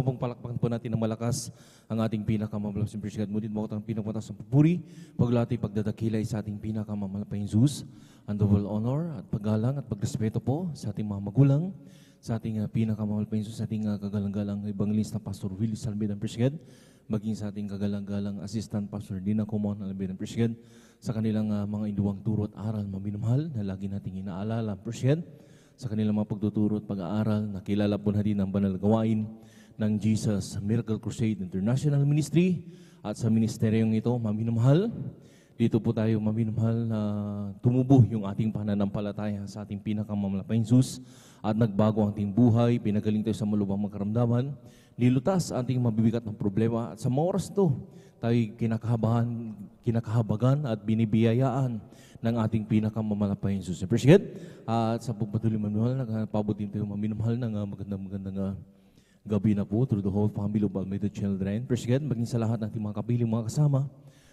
pong palakpakan po natin ng malakas ang ating pinakamamalas ng Praise God. Ngunit mo ang pinagmatas ng papuri, paglati, pagdadakilay sa ating pinakamamalapay Jesus, ang double honor at paggalang at pagrespeto po sa ating mga magulang, sa ating pinakamamalapay Jesus, sa ating kagalang-galang evangelista Pastor Willie Salvador ng Praise God, maging sa ating kagalang-galang assistant Pastor Dina Comon ng Alabeda ng Praise God, sa kanilang mga induwang turo at aral maminumhal na lagi nating inaalala ang Praise God, sa kanilang mga pagtuturo at pag-aaral, nakilala po natin ang banal na gawain ng Jesus Miracle Crusade International Ministry at sa ministeryong ito, maminumhal. Dito po tayo maminumhal na tumubo yung ating pananampalataya sa ating pinakamamalapay Jesus at nagbago ang ating buhay, pinagaling tayo sa malubhang mga karamdaman, nilutas ang ating mabibigat ng problema at sa mga oras ito, tayo kinakahabagan at binibiyayaan ng ating pinakamamalapay Jesus. Appreciate. At sa pagpatuloy maminumhal, nagpabot din tayo maminumhal ng magandang gabi na po through the whole family of Almeida Children. Appreciate. Maging sa lahat ng ating mga kapiling, mga kasama,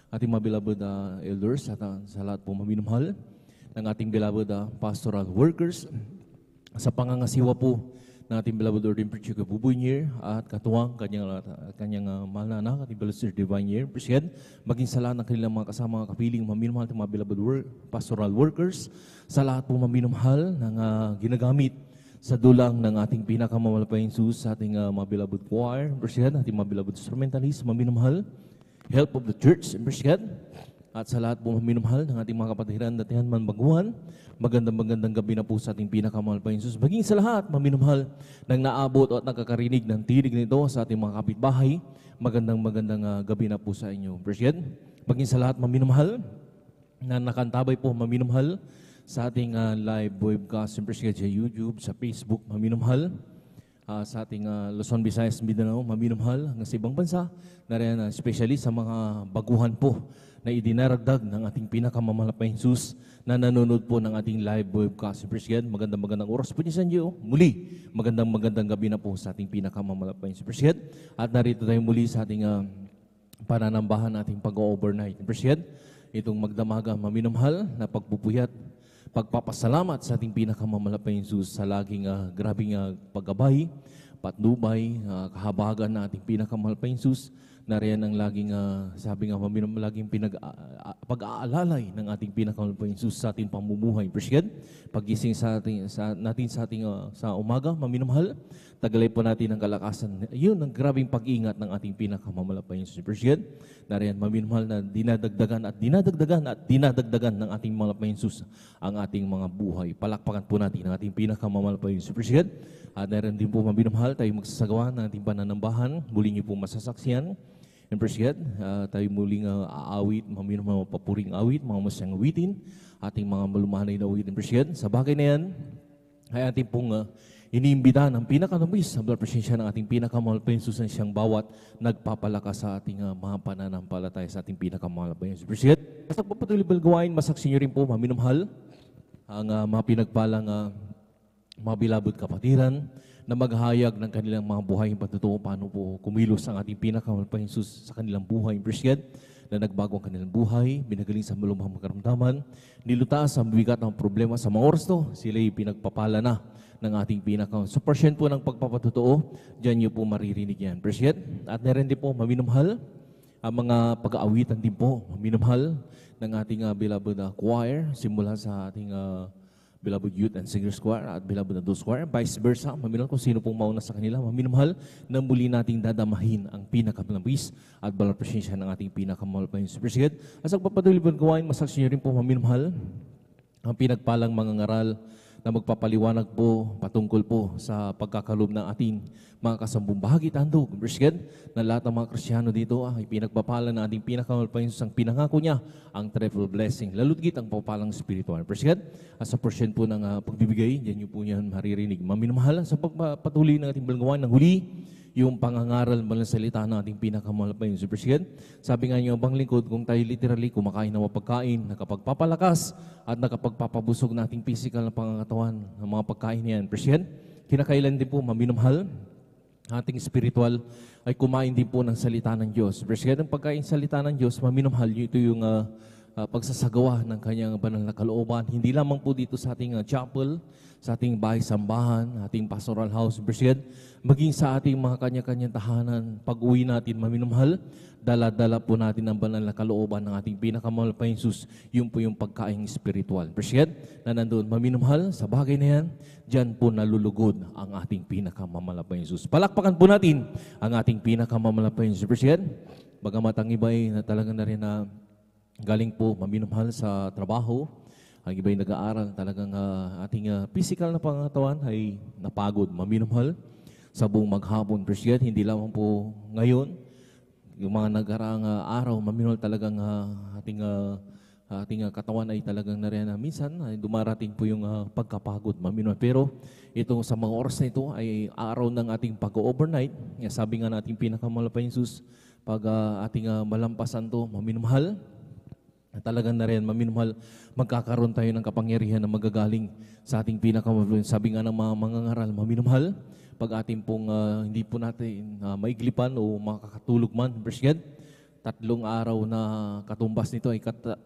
ating mga beloved elders, at sa lahat po maminumhal ng ating beloved pastoral workers, sa pangangasiwa po ng ating beloved Ordin Preacher Buboy Nier at katuwang kanyang mahal na anak, ating beloved Sir Divine Nier. Appreciate. Maging sa lahat ng kanilang mga kasama, mga kapiling, maminumhal ng mga beloved pastoral workers, sa lahat po maminumhal ng ginagamit sa dulang ng ating pinakamamalapay Jesus, sa ating mga beloved choir. Appreciate. Ating mga beloved instrumentalists, maminumhal. Help of the church. Appreciate. At sa lahat po maminumhal ng ating mga kapatiran, datihan man baguhan, magandang gabi na po sa ating pinakamamalapay Jesus. Maging sa lahat, maminumhal ng naabot at nakakarinig ng tinig nito sa ating mga kapitbahay, magandang gabi na po sa inyo. Appreciate. Maging sa lahat, maminumhal na nakantabay po, maminumhal sa ating live webcast, appreciate sa YouTube, sa Facebook, maminumhal. Sa ating Luzon, Visayas, Mindanao, maminumhal hanggang sa ibang bansa, na rin especially sa mga baguhan po na idinaragdag ng ating pinakamamalapay Jesus na nanonood po ng ating live webcast. Appreciate. Magandang oras po niyo sa inyo. Muli, magandang gabi na po sa ating pinakamamalapay Jesus. Appreciate. At narito tayo muli sa ating pananambahan, ating pag-overnight. Appreciate. Itong magdamaga, maminumhal na pagpupuyat, pagpapasalamat sa ating pinakamamalapay Jesus sa laging grabing paggabay, patnubay, kahabagan na ating pinakamamalapay Jesus, na riyan ang laging, sabi nga, laging pag-aalalay ng ating pinakamamalapay Jesus sa ating pamumuhay. Appreciate. Pagising natin sa umaga, maminumhal, tagalay po natin ang kalakasan. Yun ang grabing pag-iingat ng ating pinakamamalapay Jesus. Appreciate. Na riyan, maminumhal na dinadagdagan ng ating malapay Jesus ang ating mga buhay. Palakpakan po natin ang ating pinakamamalapay Jesus. Appreciate. At narin din po maminumhal, tayo magsasagawa ng ating pananambahan. Muli niyo po masasaksiyan. Appreciate. Tayo muling aawit, maminumhal, papuring awit, mga masyang awitin, ating mga malumanay na awitin. Appreciate. Sa bagay na yan, ay ating pong iniimbita ng pinakanamis ang presensya ng ating pinakamalapay Jesus na siyang bawat nagpapalakas sa ating mga pananampalataya sa ating pinakamalapay Jesus. Appreciate. Sa pagpatuloy gawain, masaksi nyo rin po, maminumhal, ang mga pinagpalang mga beloved kapatiran na maghahayag ng kanilang mga buhay yung patutuo paano po kumilos ang ating pinakamalapay Jesus sa kanilang buhay. Appreciate. Na nagbago ang kanilang buhay, binagaling sa malumhang makaramdaman, nilutaas ang bigat ng problema sa mga oras to, sila'y pinagpapala na ng ating pinaka. So, portion po ng pagpapatutuo, dyan nyo po maririnig yan. Appreciate. At meron din po maminumhal, ang mga pag-aawitan din po, maminumhal ng ating beloved choir, simula sa ating beloved youth and singers choir at beloved adults choir, vice versa, maminumhal kung sino pong mauna sa kanila, maminumhal na muli nating dadamahin ang pinakamalapis at balang presensya ng ating pinakamalapay. Appreciate. At sa pagpapatuloy po gawain, masaksi nyo rin po maminumhal ang pinagpalang mga ngaral na magpapaliwanag po patungkol po sa pagkakalob ng ating mga kasambong bahagi tandog. Appreciate na lahat ng mga Kristiyano dito ay pinagpapala na ating pinakamalapay ang pinangako niya, ang triple blessing, lalugit ang papalang spiritual. Appreciate. At sa portion po ng pagbibigay, yan yung po niyan maririnig. Maminumahal sa pagpapatuloy ng ating balgawan ng huli, yung pangangaral ng salita ng ating pinakamalapay yung Appreciate. Sabi nga niyo, bang lingkod, kung tayo literally kumakain ng mapagkain, nakapagpapalakas at nakapagpapabusog ng ating physical na pangangatawan ng mga pagkain niyan. Appreciate. Kinakailan din po maminumhal, ating spiritual ay kumain din po ng salita ng Diyos. Appreciate. Ang pagkain salita ng Diyos, maminumhal, ito yung pagsasagawa ng kanyang banal na kalooban. Hindi lamang po dito sa ating chapel, sa ating bahay-sambahan, ating pastoral house, maging sa ating mga kanya-kanyang tahanan, pag-uwi natin maminumhal, dala-dala po natin ang banal na kalooban ng ating pinakamahal pa Jesus, yun po yung pagkaing spiritual. Na nandun maminumhal sa bagay na yan, dyan po nalulugod ang ating pinakamamahal pa Jesus. Palakpakan po natin ang ating pinakamamahal pa Jesus. Bagamat ang iba ay talaga na rin na galing po maminumhal sa trabaho, ang iba'y nag-aaral, talagang ating physical na pangatawan ay napagod, maminumhal sa buong maghapon. Hindi lamang po ngayon, yung mga nag-araang araw, maminumhal talagang ating katawan ay talagang nariyan na minsan ay dumarating po yung pagkapagod, maminumhal. Pero ito sa mga oras na ito ay araw ng ating pag-overnight. Sabi nga natin pinakamahal pa Jesus, pag ating malampasan to, maminumhal, talagang na rin, maminumhal, magkakaroon tayo ng kapangyarihan na magagaling sa ating pinakamahal. Sabi nga ng mga mangangaral, maminumhal, pag ating pong hindi po natin maiglipan o makakatulog man, tatlong araw na katumbas nito ay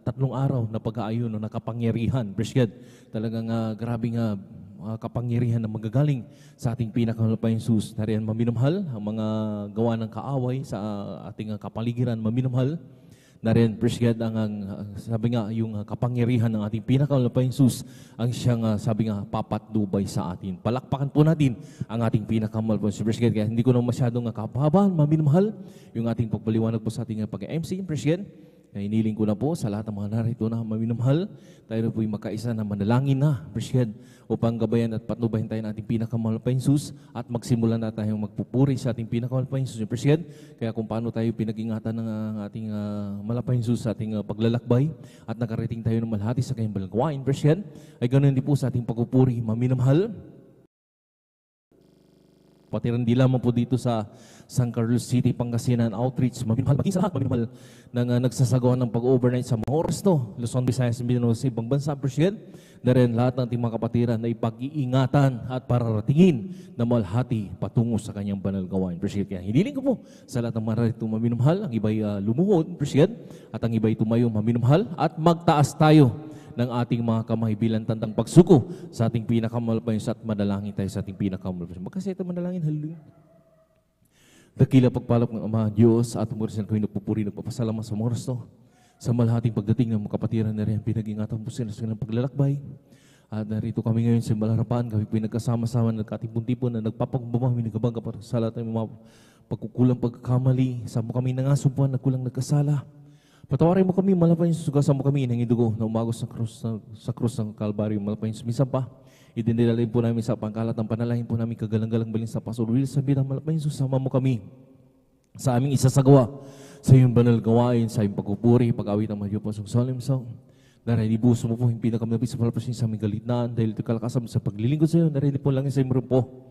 tatlong araw na pag-aayon o nakapangyarihan. Talagang grabing kapangyarihan na magagaling sa ating pinakamahal pa Jesus. Na rin, maminumhal, ang mga gawa ng kaaway sa ating kapaligiran, maminumhal, na rin, sabi nga, yung kapangyarihan ng ating pinakamahal pa Jesus, ang siyang, sabi nga, papatnubay sa atin. Palakpakan po natin ang ating pinakamahal pa Jesus. Kaya hindi ko na masyadong kapahabahan, maminumhal, yung ating pagpaliwanag po sa ating pag-MC. Kaya iniling ko na po sa lahat ng mga narito na maminumhal, tayo na po'y magkaisa na manalangin na, upang gabayan at patnubayan tayo ng ating pinakamahal pa Jesus at magsimula na tayong magpupuri sa ating pinakamahal pa Jesus. Kaya kung paano tayo pinag-ingatan ng ating malapay Jesus sa ating paglalakbay at nakarating tayo ng malhati sa kanyang balanggawain, ay ganoon din po sa ating pagpupuri, maminumhal. Pati rin di lamang po dito sa San Carlos City, Pangasinan Outreach, maminumhal, maging sa lahat, maminumhal ng nagsasagawa ng pag-overnight sa mga oras to, Luzon, Visayas, Mindanao, sa ibang bansa, na rin lahat ng ating mga kapatiran ay pag-iingatan at pararatingin na malhati patungo sa kanyang banal gawain. Kaya hiniling ko po sa lahat ng mga narito maminumhal, ang iba'y lumuhod, at ang iba'y tumayo maminumhal, at magtaas tayo ng ating mga kamay bilang tandang pagsuko sa ating pinakamahal pa Jesus at manalangin tayo sa ating pinakamahal pa Jesus. Magkasaya tayo manalangin, hallelujah. Dakila pagpalap ng Ama Diyos at umurisan ko yung nagpupuri, nagpapasalamat sa mga oras to. Sa malhating pagdating ng mga kapatiran na rin, pinag-ingatan po sila sa kanilang paglalakbay. At narito kami ngayon sa malaharapan, kami pinagkasama-sama, nagkatipon-tipon na nagpapakumbama, minagabaga para sa lahat ng mga pagkukulang pagkakamali. Sa mo kami nangasumpuan, nagkulang nagkasala. Patawarin mo kami, malapayin sugasan mo kami, inangin dugo na umagos sa krus ng Kalbaryo, malapayin sumisan pa. Idinilalain po namin sa pangkalatang panalangin po namin kagalang-galang balin sa Pastor Will, sabi na malapayin susama mo kami sa aming isasagawa sa iyong banal gawain, sa iyong pagpupuri, pag-awit ng Madyo Pasong Solemn Song. Narinibuso mo po yung pinakamabit sa palapasin sa aming galitnaan dahil ito kalakasam sa paglilingkod sa iyo, narinip po lang sa iyong po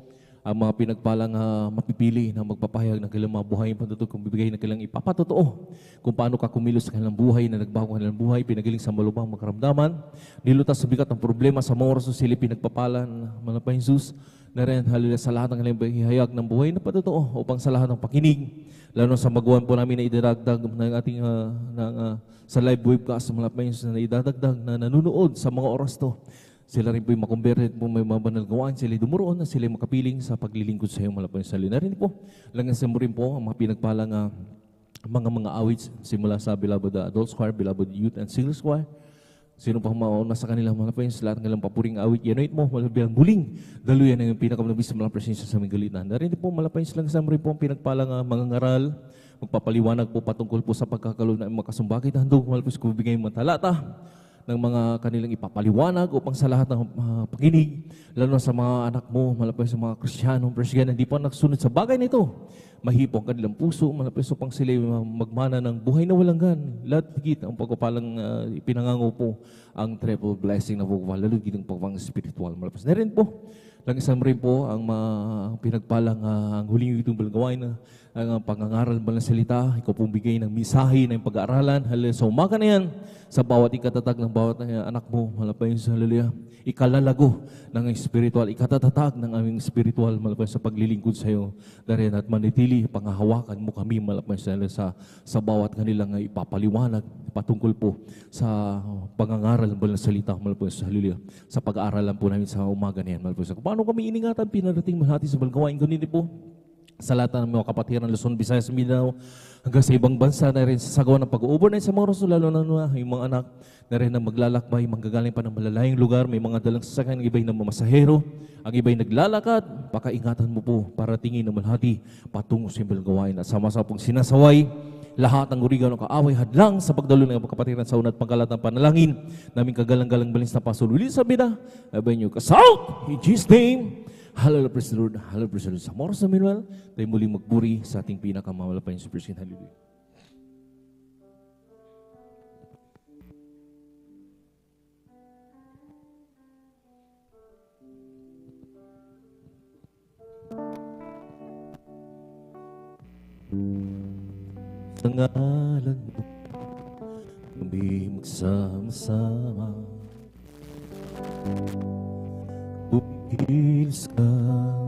ang mga pinagpalang mapipili na magpapahayag ng kailang mga buhay patutog kung bibigay na kailang ipapatotoo kung paano ka kumilos sa kanilang buhay, na nagbago kanilang buhay, pinagaling sa malubhang makaramdaman, nilutas sa bigat ng problema sa mga oras sila pinagpapalan, malapay Jesus, na rin halila sa lahat ng kanilang hihayag ng buhay na patotoo upang sa lahat ng pakinig, lalo sa magawan po namin na idadagdag ng ating sa live webcast, malapay Jesus na idadagdag na nanunood sa mga oras to. Sila rin po yung makumberit po may mga banal gawain, sila dumuroon na sila makapiling sa paglilingkod sa iyong malapay sa salina. Rin po, langan mo rin po ang mga pinagpalang mga awits simula sa Beloved Adult Choir, Beloved Youth and Singles Choir. Sino pa mauna sa kanila malapay sa lahat ng kanilang papuring awit, yanoit mo, malabilang muling daluyan ng pinakamalabis sa mga presensya sa aming galitan. Rin po malapay silang sa rin po ang pinagpalang mga ngaral, magpapaliwanag po patungkol po sa pagkakaroon ng mga kasumbakit, handog malapay sa kubigay mga talata ng mga kanilang ipapaliwanag upang sa lahat ng pakinig, lalo sa mga anak mo, malapay sa mga Kristiyano, Presbyterian, hindi pa nagsunod sa bagay na ito. Mahipong kanilang puso, malapay sa upang sila magmana ng buhay na walang gan. Lahat higit ang pagpapalang ipinangango po ang triple blessing na pagpapala, lalo higit ang pagpapang spiritual. Malapay na rin po, Lang isang rin po ang pinagpalang ang huling itong balgawain na ang pangangaral ba ng salita, ikaw pong bigay ng misahe ng pag-aaralan. Hallelujah. Sa umaga na yan, sa bawat ikatatag ng bawat anak mo, malapayin sa hallelujah, ikalalago ng spiritual, ikatatag ng aming spiritual, malapayin sa paglilingkod sa iyo, darin at manitili, pangahawakan mo kami, malapayin sa hallelujah, sa bawat kanilang ipapaliwanag, patungkol po sa pangangaral ba ng salita, malapayin sa hallelujah, sa pag-aaralan po namin sa umaga na yan, malapayin sa paano kami iningatan, pinarating mahati sa balgawain, ganito po, sa lahat ng mga kapatiran, Luzon, Visayas, Mindanao, hanggang sa ibang bansa na rin sa sagawa ng pag-overnight sa mga rasul, lalo na yung mga anak na rin na maglalakbay, manggagaling pa ng malalayang lugar, may mga dalang sasakyan, ang iba'y ng mamasahero, ang iba'y naglalakad, pakaingatan mo po para tingin na malhati patungo sa imbang gawain at sama-sama pong sinasaway lahat ng urigaw ng kaaway hadlang sa pagdalo ng kapatiran sa unat pangkalat ng panalangin naming kagalang-galang balins na pasululi sa bida, abay nyo kasalt, in Jesus' name. Hallelujah, praise the Lord. Hallelujah, praise the Lord. Sa oras na minuel, tayo muling magburi sa ating pinakamalapayang Super Sin. Hallelujah. Sa ngalan mo, kami magsama-sama. Bumihils ka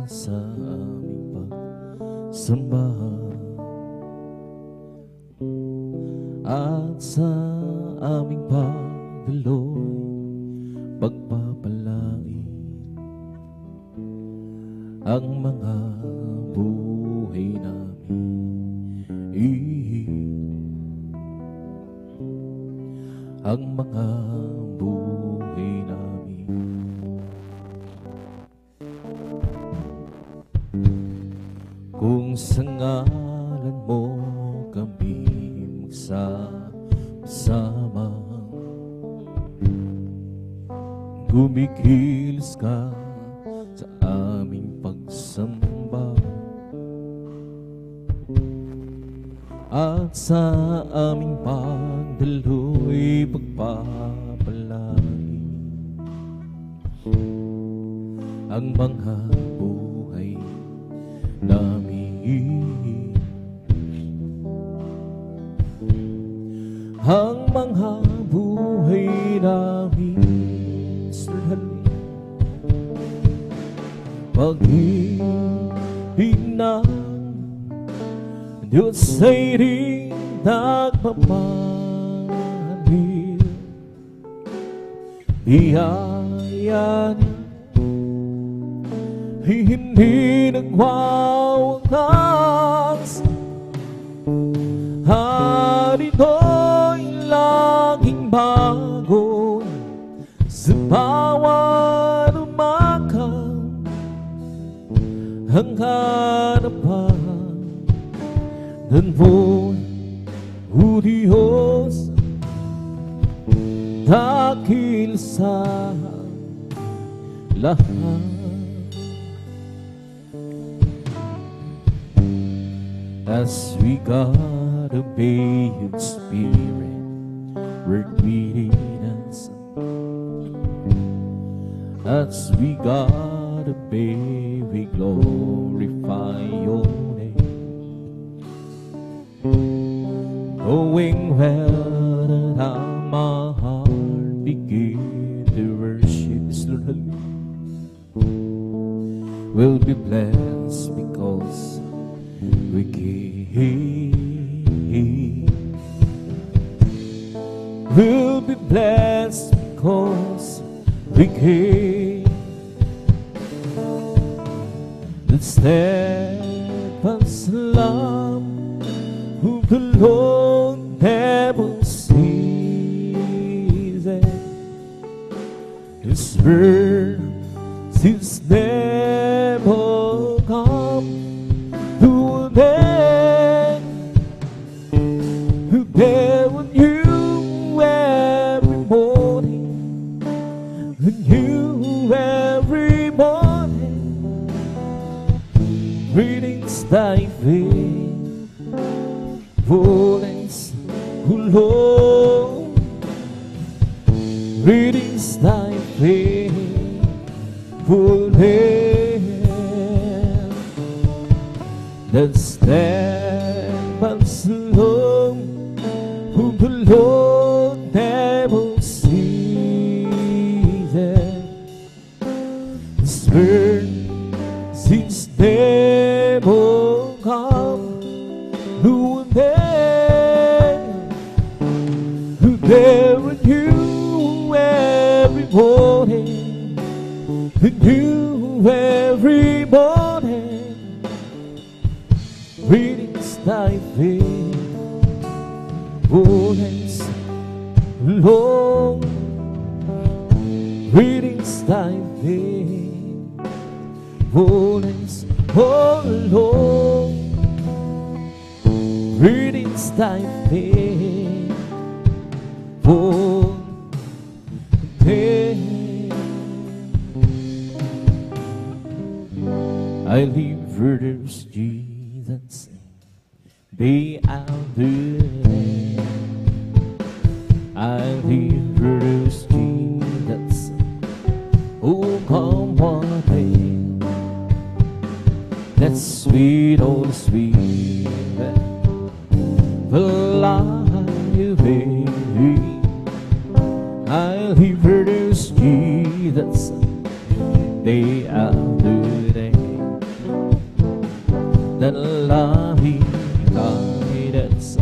sa aming pagsamba at sa aming pagdaloy pagpapalain ang mga buhay namin. Ang mga buhay namin. Kung sa ngalan mo kami magsama, gumikilos ka sa aming pagsamba at sa aming pagdaloy pagpapalain ang mga buhay namin. Ang mga buhay namin pag-ibig ng Diyos ay rin nagmamahal, biyaya niya hindi nagwawakas. Harito'y laging bago sa bawat umaga, ang harapan ng buhay, O Diyos, dakil sa lahat. As we got obey your Spirit, work within us. As we got obey, we glorify your name. Knowing well that my heart begin to worship His Lord, will be blessed because we came. We'll be blessed because we came. The steadfast love of the Lord never ceases. His mercies never come to an end. There with you every morning, with you every morning. Greetings, thy faithfulness, O Lord. Greetings, thy faithfulness. that stands alone, whom the Lord never sees. His mercies never come, who never knew every morning, who knew every morning. Greetings, thy faithfulness, Lord. Greetings, thy faithfulness, oh Lord. Greetings, thy faithfulness. I live for those Jesus, day after day. I live for those Jesus, oh come one day. That sweet, old sweet, the life, baby. I live for those Jesus, day after day. That loving guidance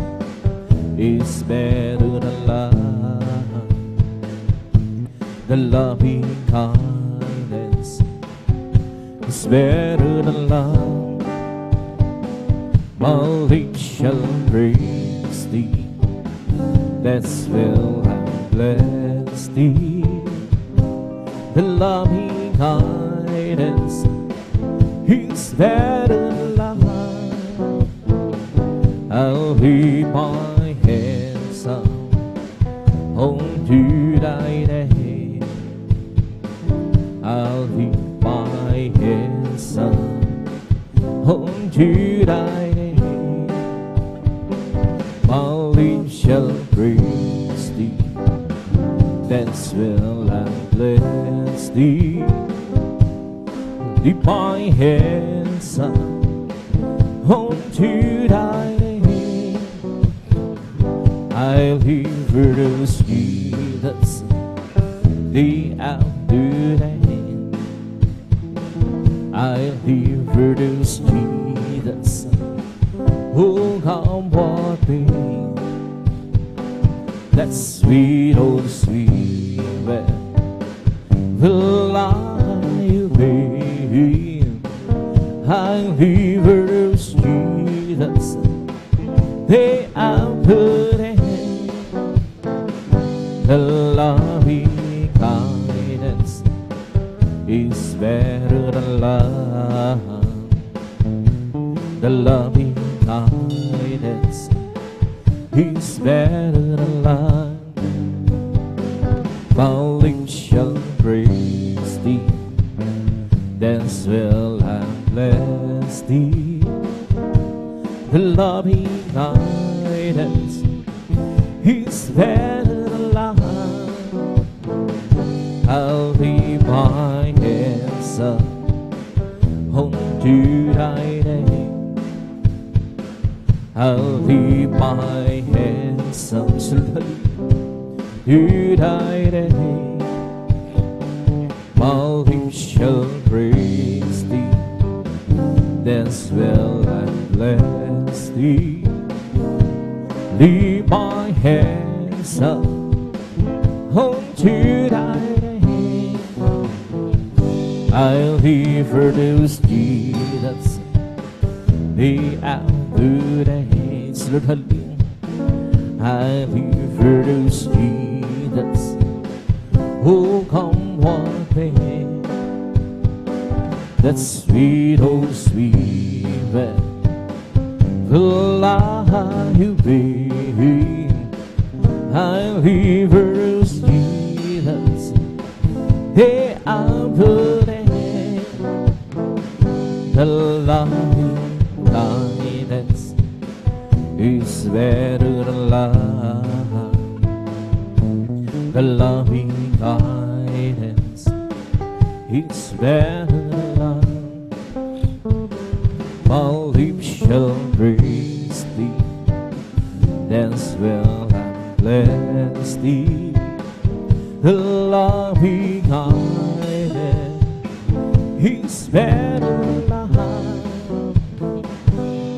is better than love. The loving kindness is better than love. My lips shall praise thee, that's will I bless thee. The loving kindness is better than love. I'll leave my hands up onto thy name. I'll leave my hands up onto thy name. My lips shall praise thee, thence will I bless thee. Leave my hands up onto thy name. I live for those Jesus, day after day. I live for those Jesus, who come what day. That sweet, old sweet, the life, baby. I live for those Jesus, day after day. The loving kindness is better than love. The loving kindness is better than love. My lips shall praise thee, thence will I bless thee. The loving kindness is better than love. I'll leave my hands up onto thy name. I'll leave my hands up to thy name. My lips shall praise thee, thence will I bless thee. Leave my hands up onto thy name. I'll live for those Jesus, day after day. Lord, hallelujah. I live for those Jesus, who come one day. That sweet, oh sweet, the life, baby. I live for those Jesus, day after day. The loving kindness is better than love. The loving kindness is better than love. My lips shall praise thee, dance will and bless thee. The loving kindness is better than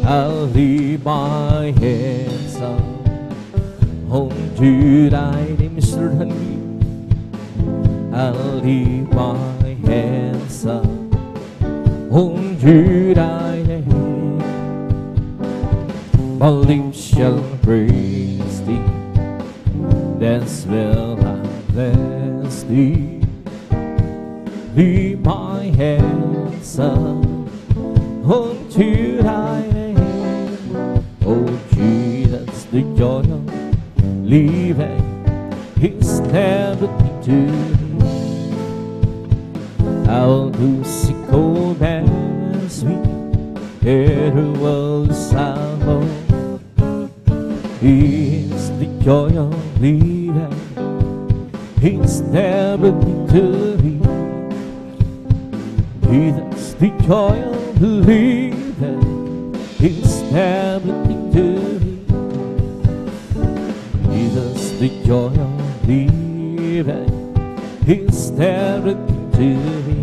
I'll leave my hands up onto thy name, certainly. I'll leave my hands up onto thy name. My lips shall praise thee, dance will I bless thee. Leave my hands up unto thy name. Oh Jesus, the joy of living is never to me. I'll do sick old and sweet, every world is sorrow. It's the joy of living, it's never to me. It's the joy of living, it's everything to me. Jesus, the joy of living, it's everything to me.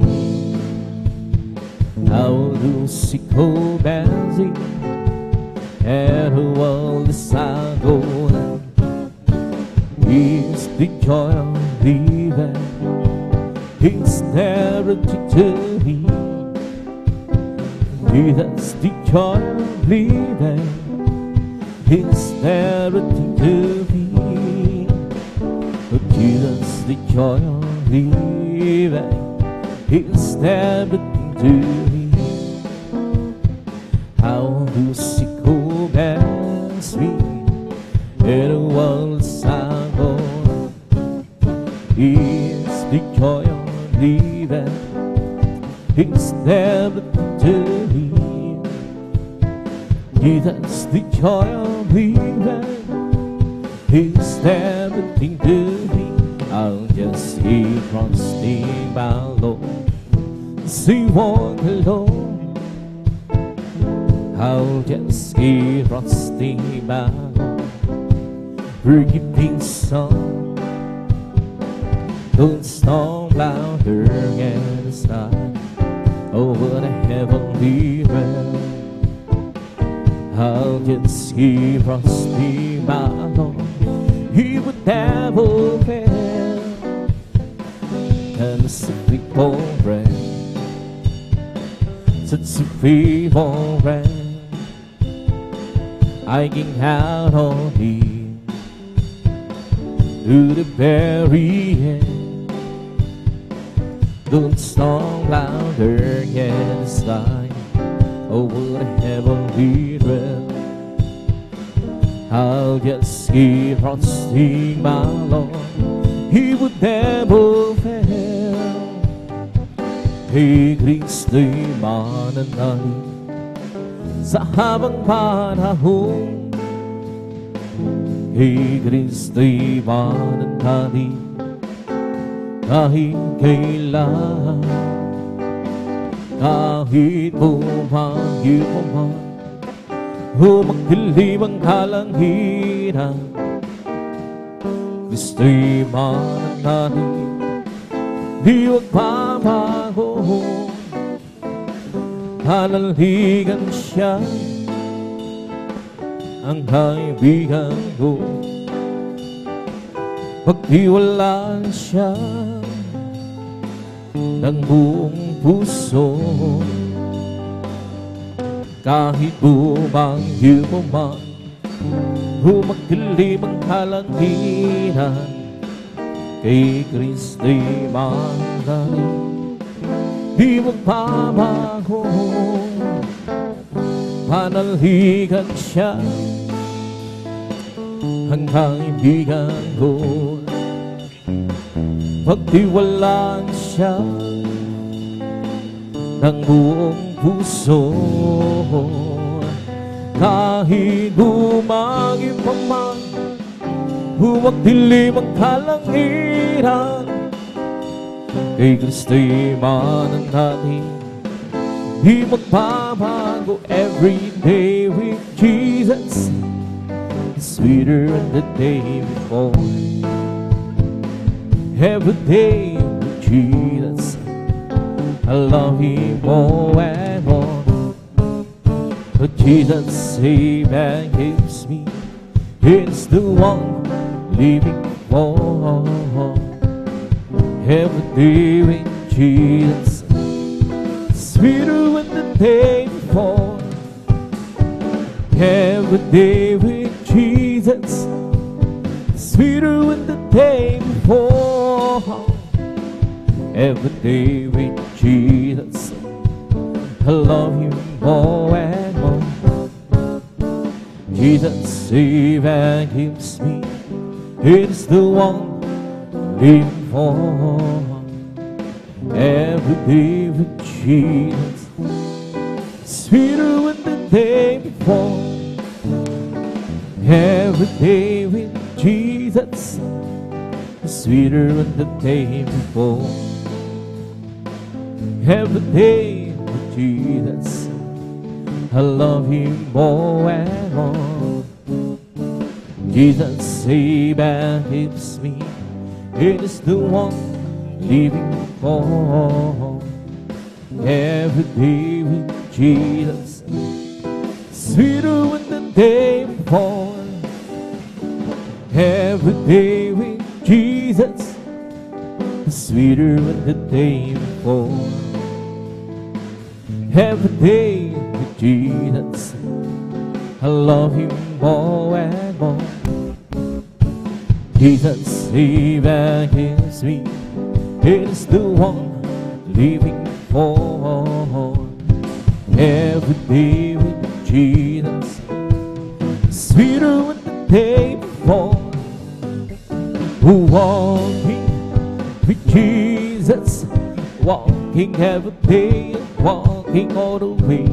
I'll do sick old dancing, and the world is going. It's the joy of living, it's everything to me. Jesus, the joy of living, it's everything to me. Oh, Jesus, the joy of living, it's everything to me. How do sick old and sweet, and the world's sorrow. It's the joy of living, it's everything to me. Jesus, the joy of living, it's everything to me. I'll just keep trusting my Lord, see walk alone. I'll just keep trusting my Lord, forgiving song. Don't storm louder against the sky over the heavenly realm. I'll just keep trusting my Lord, He would never fail. And the simply for bread, such a people rain, I can count on Him to the very end. Don't storm louder against the sky over the heavenly realm. I'll just keep trusting my Lord, He would never fail. Kay Kristo'y mananalig sa habang panahon. Kay Kristo'y mananalig kahit kailan. Kahit bumagyo pa man, humagdilim ang kalangitan, Kristo'y mananalig, di magbabago. Halaligan siya, ang kaibigan ko, pagtiwalaan siya ng buong puso. Kahit bumagyo mo man, humagdilim ang kalangitan, kay Kristo'y mananalig, di magbabago. Panaligan siya, ang kaibigan ko, pagtiwalaan siya ng buong puso. Kahit bumagyo pa man, humagdilim ang kalangitan, kay Kristo'y mananalig, Di magbabago every day with Jesus. It's sweeter than the day before. Every day with Jesus, I love Him more and more. But Jesus saves and gives me, it's the one living for. Every day with Jesus, sweeter than the day before. Every day with Jesus, sweeter than the day before. Every day with Jesus, I love Him more and more. Jesus saves and gives me, it's the one living for. Every day with Jesus, sweeter than the day before. Every day with Jesus, sweeter than the day before. Every day with Jesus, I love Him more and more. Jesus saves and gives me, it is the one living for. Every day with Jesus, sweeter than the day before. Every day with Jesus, sweeter than the day before. Every day with Jesus, I love Him more and more. Jesus saves and gives me, it's the one living for. Every day with Jesus, sweeter than the day before. Walking with Jesus, walking every day, walking all the way.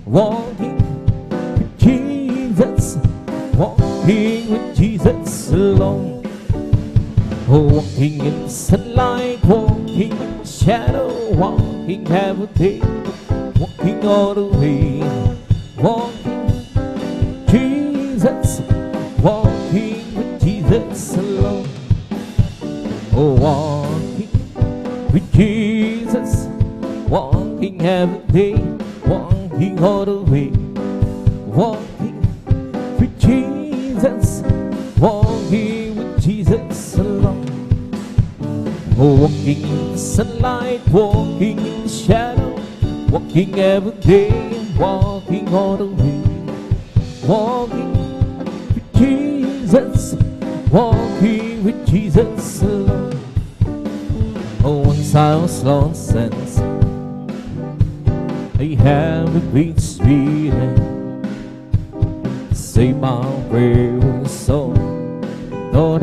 Walking with Jesus, walking with Jesus alone. Walking in the sunlight, walking in the shadow, walking every day, walking all the way. Walking with Jesus, walking with Jesus alone. Walking with Jesus, walking every day, walking all the way. Walking with Jesus, walking with Jesus alone. Walking in the sunlight, walking in the shadow, walking every day, walking all the way. Walking with Jesus, walking with Jesus alone. Once I was lost and I haven't been sweet and save my weary soul. Lord,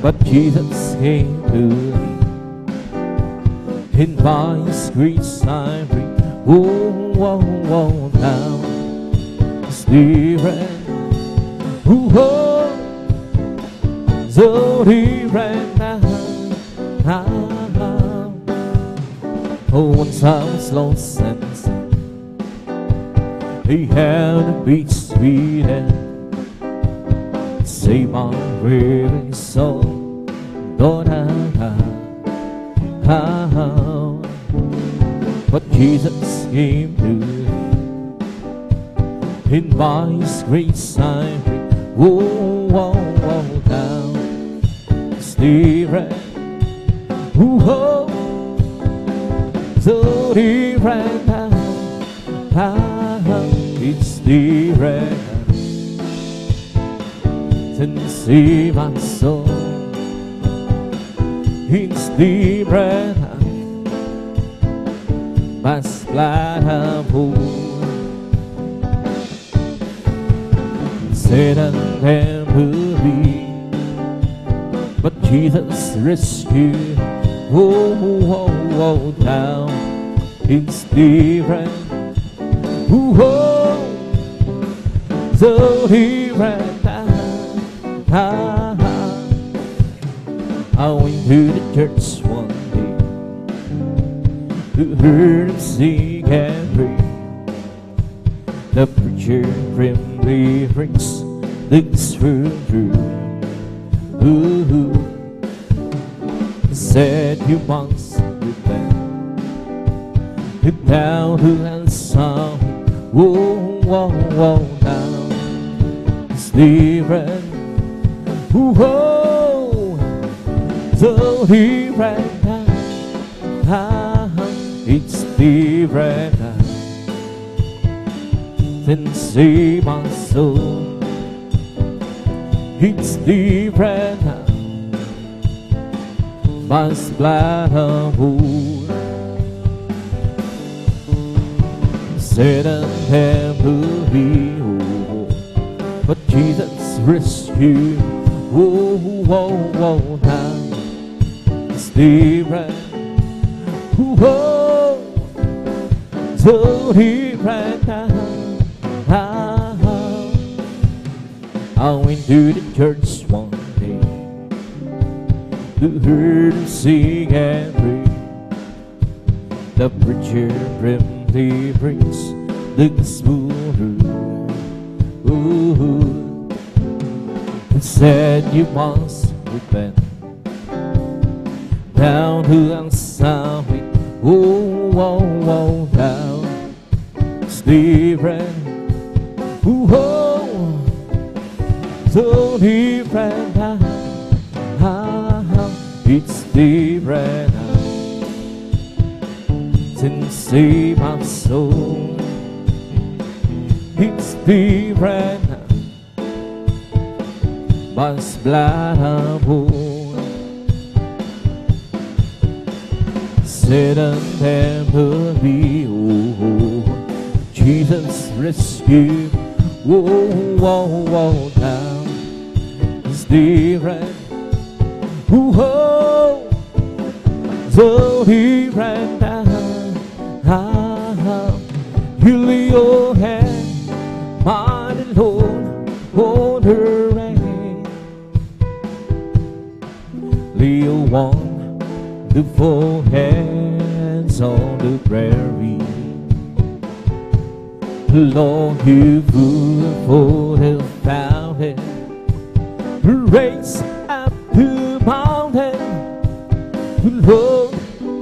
but Jesus came to me, in by His grace I breathe. Now Spirit, so different now. Once I was lost and sin, He had to be sweet and save my weary soul. Lord, but Jesus came to me, in by His grace I breathe. Down Spirit, so different now. It's different and save my soul. It's different, my blood have Satan and believe, but Jesus rescued. Down it's different. So different. I went to the church one day who heard him sing and pray. The preacher grimly brings this word through. Ooh, he said you must repent. Get down to and sound. Whoa, whoa, whoa, down. It's different. Whoa, so different now. It's different now. Then say my soul, it's different now. My splatter wool said and heavily, oh, but Jesus rescued. Whoa, whoa, whoa, now it's different. Whoa, so different now. I went to the church one day to hear him sing and pray. The preacher brimly brings the gospel through. Ooh, he said you must repent. Down to outside, oh, oh, oh, down, it's different. Oh, so different now. It's different now. Since my soul, it's different now. My blood said and heavily, oh, Jesus rescued. Whoa, whoa, whoa, now it's different. Whoa, so different now. You lay your hand, mighty Lord, on her hand. Lay your wonderful hands on the prairie. Lord, you for the fountain, raise up the mountain. Lord,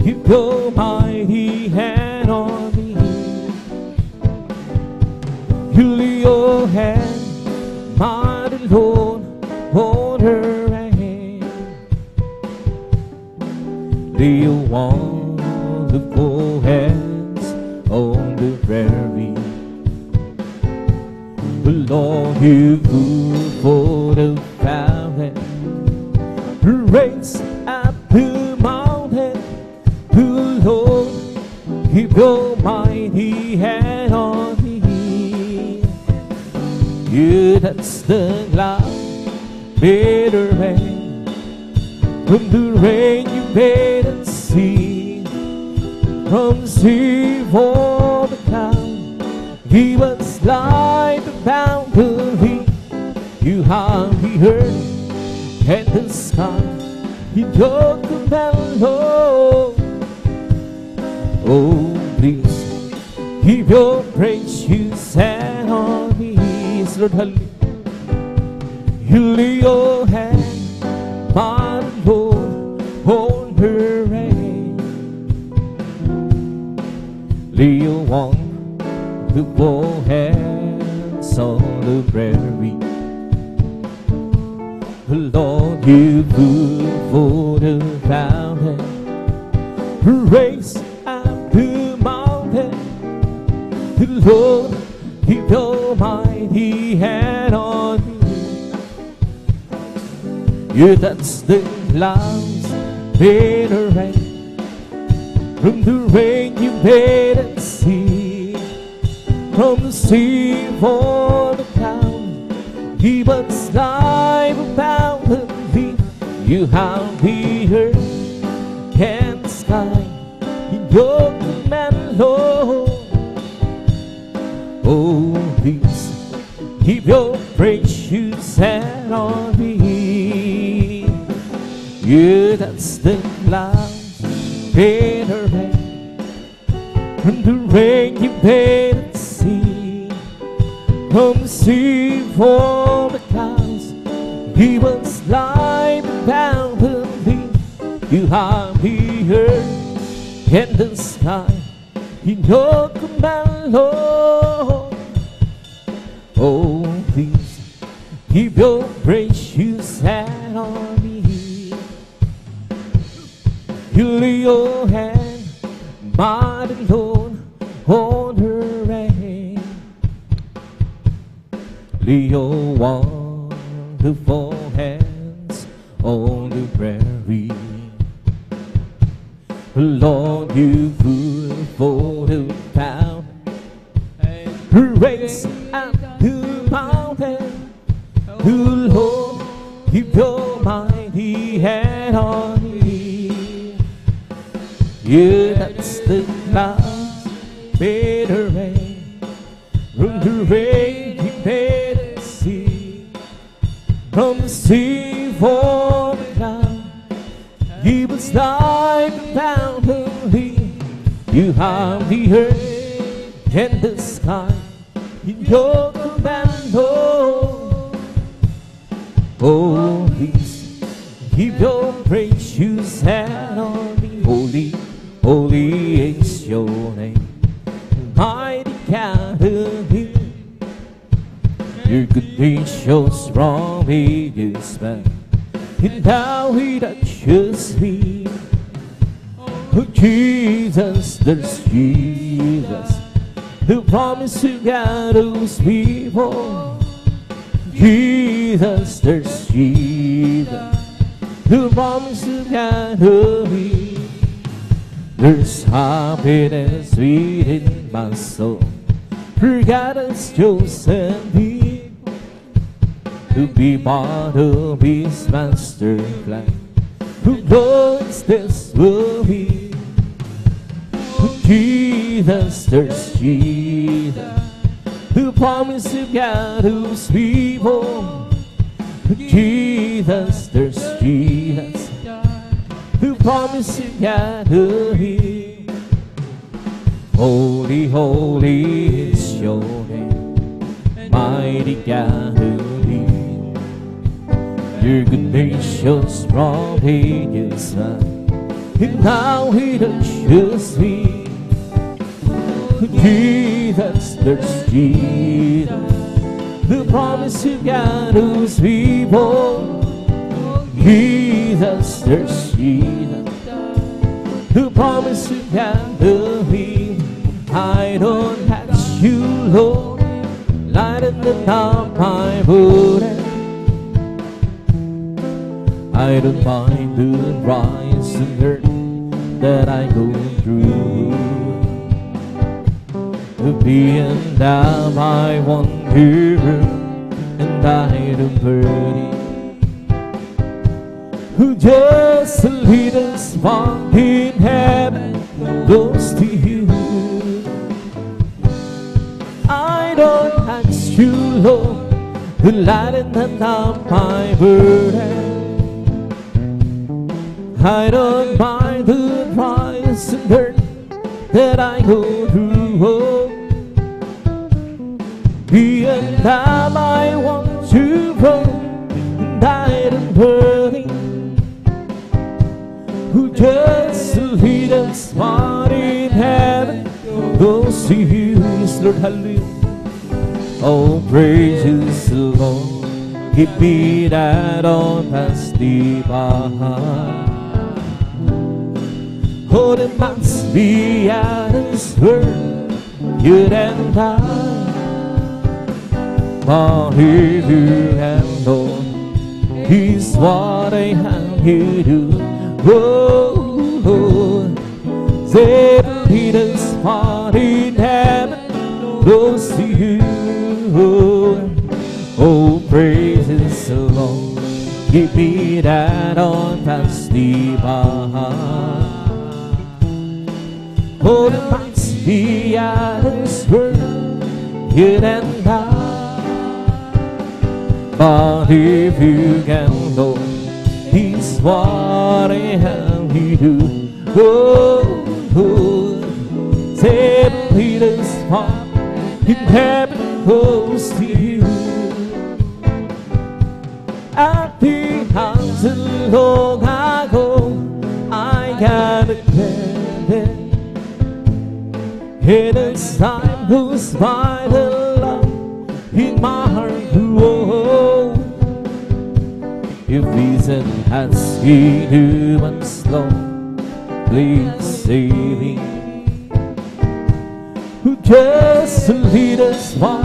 keep your mighty hand on me. You lay your hand, mighty Lord, on her hand. Lay your wonderful hands on the prairie. Lord, you for the fountain, raise up the mountain. Lord, keep your mighty hand on me. You touch the clouds, made the rain. From the rain you made and sea. From the sea for the cloud, give us light bountifully. You have the earth and the sky in your command, Lord. Oh, please give your praise you send on me. Lord, hallelujah. You lay your hand, my Lord, on her hand. Lay your wonderful hands on the prairie. Lord, you for the fountain, raise up the mountain. Lord, keep your mighty hand on me. You touch the clouds, made a rain. From the rain you made it sea. From the sea for the cloud, give us life abundantly. You have the earth and the sky in your command, Lord. Oh, please keep your praise you set on me. You touch the clouds, made a rain. From the rain you made it see, from the sea for the clouds, He was light bound thee. You have the earth and the sky in your command, Lord. Oh, please give your gracious hand on me. You lay your hand, mighty Lord, on her hand. Lay your wonderful hands on the prairie. Lord, you could for the pound and raise up the mountain. Lord, keep your mighty hand on me. You touch the clouds, made the rain. From the rain, He made the sea. From the sea for the cloud, He was like a fountain thee. You have the earth and the sky in your command, Lord. Oh, please give your gracious hand on me. Holy, holy is your name, mighty Calvary. Your goodness shows from ages past, and now He touches me. Oh, Jesus, there's Jesus, the promise to God whose people. Jesus, there's Jesus, the promise to God who me. There's happiness within my soul, for God has chosen me to be part of His master plan, who knows this will be. Jesus, there's Jesus, who promised to God whose people. Jesus, there's Jesus, who promised to God who He. Holy, holy is your name, mighty God who He. Your goodness shows from ages past, and now He touches me. Jesus, there's Jesus, the promise to God whose people. Jesus, there's Jesus, the promise to God who He. I don't ask you, Lord, lighten the lamp my burden. I don't mind the rise and hurt that I go through. To be and down I wander, and I don't worry. Who just lead us far in heaven, close to you. I don't ask you, Lord, to lighten up my burden. I don't mind the trials and hurt that I go through. Be and time I want to grow, and I don't worry. Who just lead us far in heaven, those to you. Yes, Lord, hallelujah. Oh, praises the Lord, give me that on past the bar. Oh, there must be at His word, you and I. But if you have known, He's what I have you do. Oh, oh, say He does part in heaven, close to you. Oh, praises the Lord, give me that on past the bar. Oh, there must be at His word, you and I. But if you can know, He's what I have you do. Oh, oh, say far in heaven close to you. At the house long ago, I got a credit. In as time goes by, the love in my heart grew. If reason has been human slow, please save me. Who just lead us far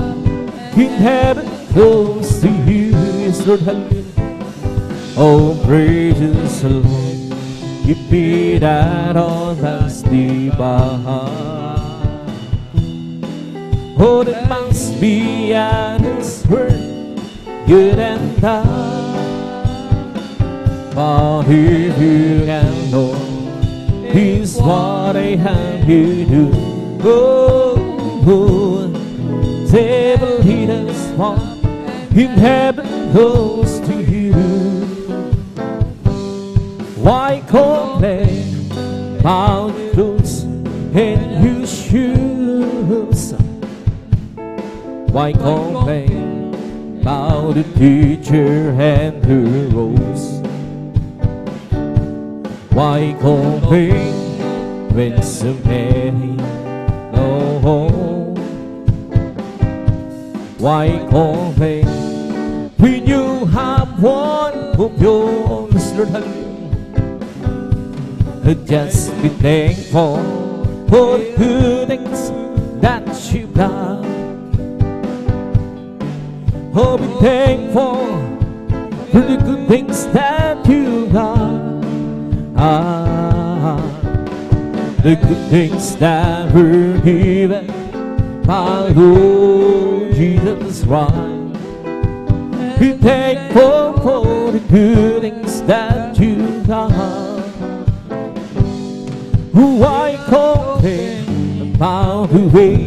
in heaven close to you. Yes, Lord, hallelujah. Oh, praises the Lord. Give me that all that's divine. Oh, there must be an His word, good and kind. But if you can know, He's what I have you do. Oh, devil lead us far in heaven close to you. Why complain about clothes and your shoes? Why complain about the teacher and her rose? Why complain when so many know home? Why complain when you have one of your own? Lord, hallelujah. Just be thankful for the good things that you've done. Oh, be thankful for the good things that you've done. The good things that were given by Lord Jesus Christ. Be thankful for the good things that you've done. Why complain about the way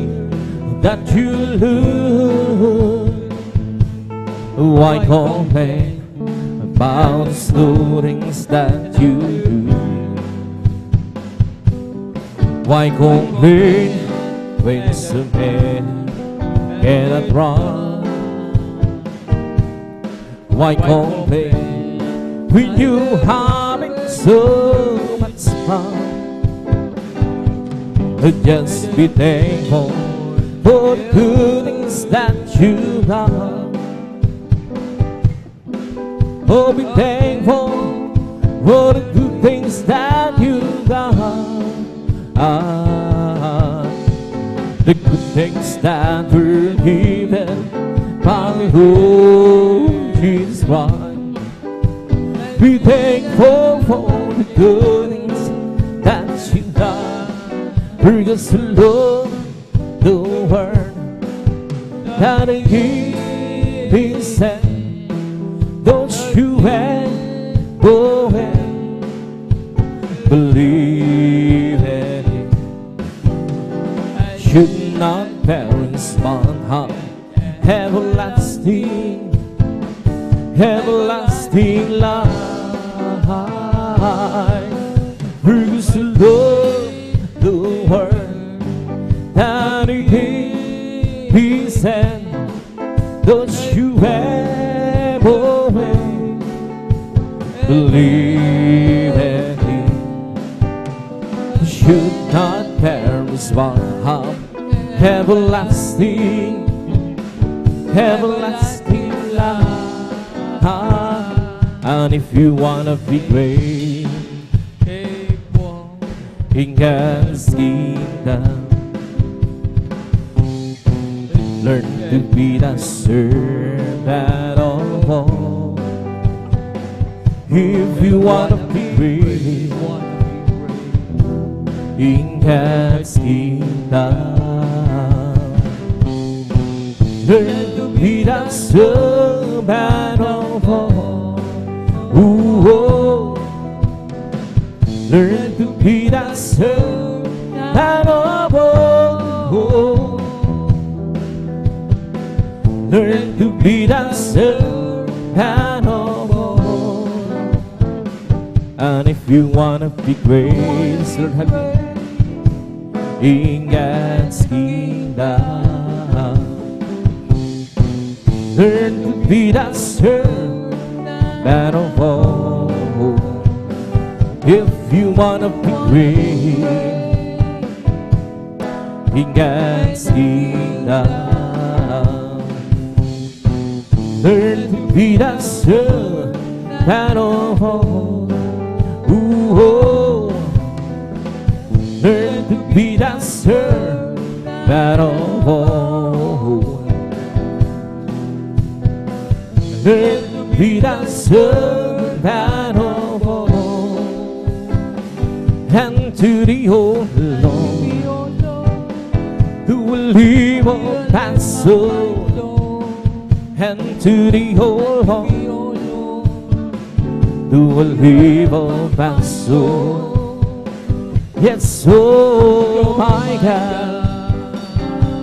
that you look? Why complain about the slow things that you do? Why complain when so many cannot run? Why complain when you having so much fun? Just be thankful for the good things that you've done. Oh, be thankful for the good things that you've done. The good things that were given by Lord Jesus Christ. Be thankful for the good things that you've done. Because the Lord, the word that He sent, don't you ever believe in it. Should not parents want have everlasting life? Because the Lord, the word that He sent, don't you ever believe in Him. Should not perish but have everlasting life. And if you wanna be great in God's kingdom, learn to be the servant of all. If you wanna be great in God's kingdom, learn to be the servant of all. Ooh, learn to be the servant of all. Learn to be the servant of all. And if you wanna be great, Lord, help me in God's kingdom. Learn to be that servant of all. If you wanna be great in God's kingdom, learn to be that servant of all. Ooh, learn to be that servant of all. Learn to be that servant of all. And to the old Lord, who will live on my soul. And to the old Lord, who will live on my soul. Yes, oh my God,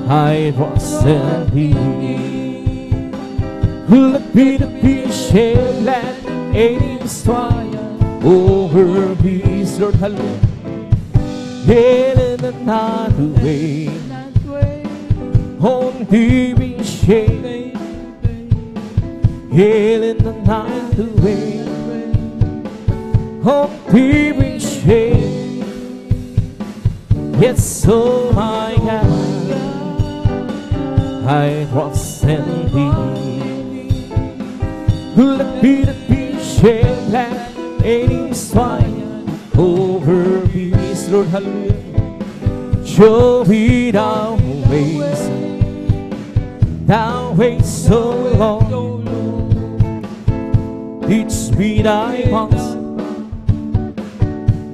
I trust in Thee. Let me the peace and let His triumph over peace, Lord, hallelujah. In another way, on the shade, in another way, on the shade. Yes, oh my God, I trust in Thee. Let me the peace and let His triumph over peace, Lord, hallelujah. Show me Thy ways so long. Teach me Thy paths,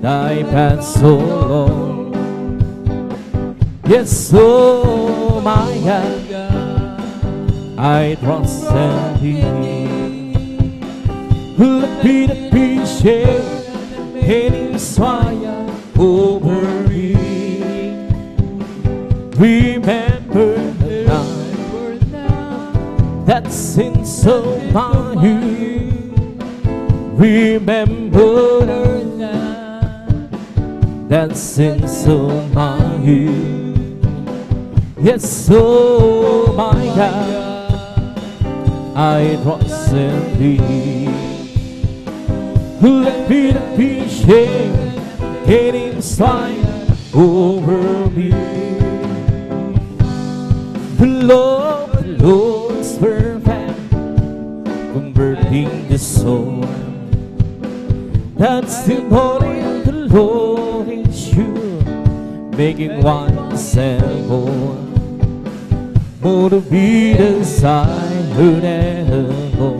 Thy path so long. Yes, oh my God, I trust in Thee. Let me the peace and His triumph over me. Remember the night that's in so my youth. Remember the night that's in so my youth. Yes, oh my God, I trust in Thee. Let me the peace and His triumph over me. The Lord's perfect, converting the soul. That's the morning the Lord is sure, making one simple. More to be desired and go,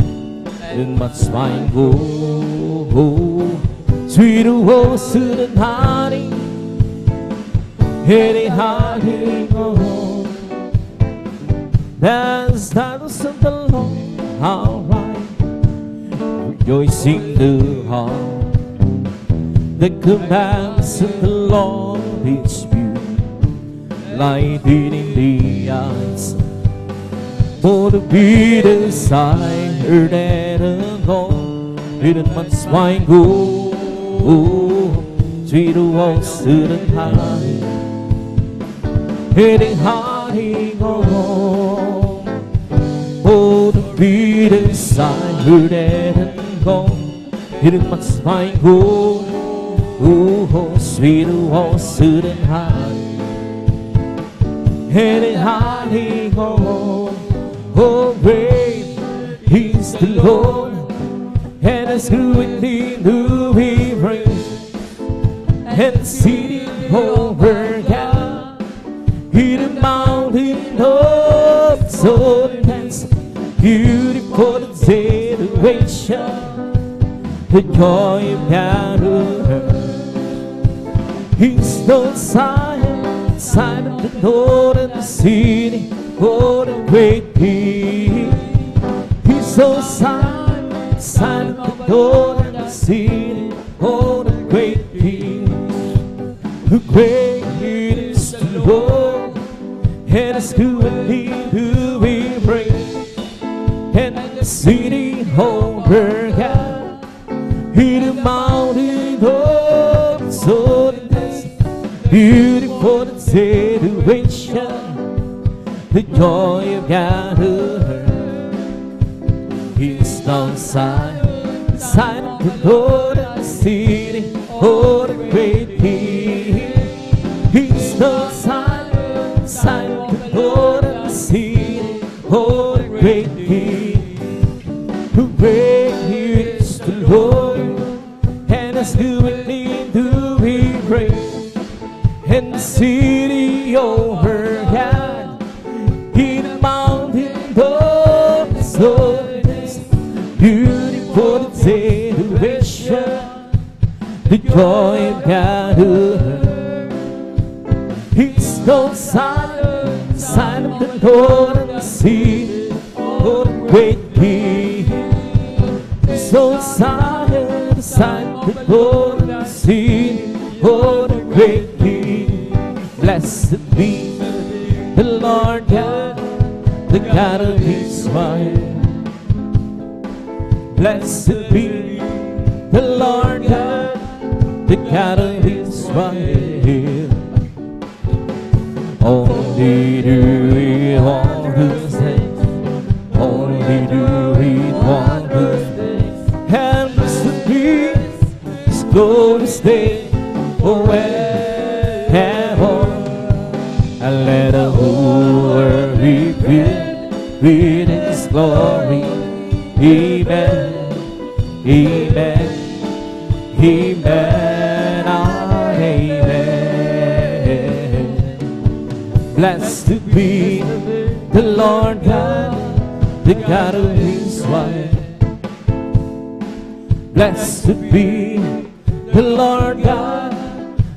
and much fine go. Sweeter roses than honey, any honey go. That's the of the Lord, alright. Rejoicing the heart, the commands of the Lord is pure, lighting in the eyes. For to be desired and a goal, it must find go. Sweeter roses than honey, any honey go. Oh, to be desired and gone, it must find go. Oh, sweeter roses than honey, and honey go. Oh, great is the Lord, and His greatly to be praised, and the city over God, in the mountain of so intense. Beautiful situation, the joy of God of her. He's no sign, sign of the Lord and the city, oh the great King. He's no sign, sign of the Lord and the city, oh the great King. Who great is the Lord, and His greatly to be praised. And the city over God, in the mountain of so beautiful situation, the joy of God who heard. He's outside of the Lord of the city, oh, the great King. He's outside of the Lord of the city, oh, the great King. Who great is the Lord, and His doing to be praised. And the city overhead, in the mountain top, so it's beautiful situation, the joy of God who heard. He's no sign of the Lord of the sea, oh, the great King. So sign of the Lord of the sea, oh, the great King. Blessed be the Lord God, the God of Israel. Blessed be the Lord God, the God of Israel. Only do we want to say, only do we want to say, and blessed be His glorious day forever. And let the whole world be filled with His glory. Amen, amen, amen, amen. Blessed be the Lord God, the God of Israel. Blessed be the Lord God,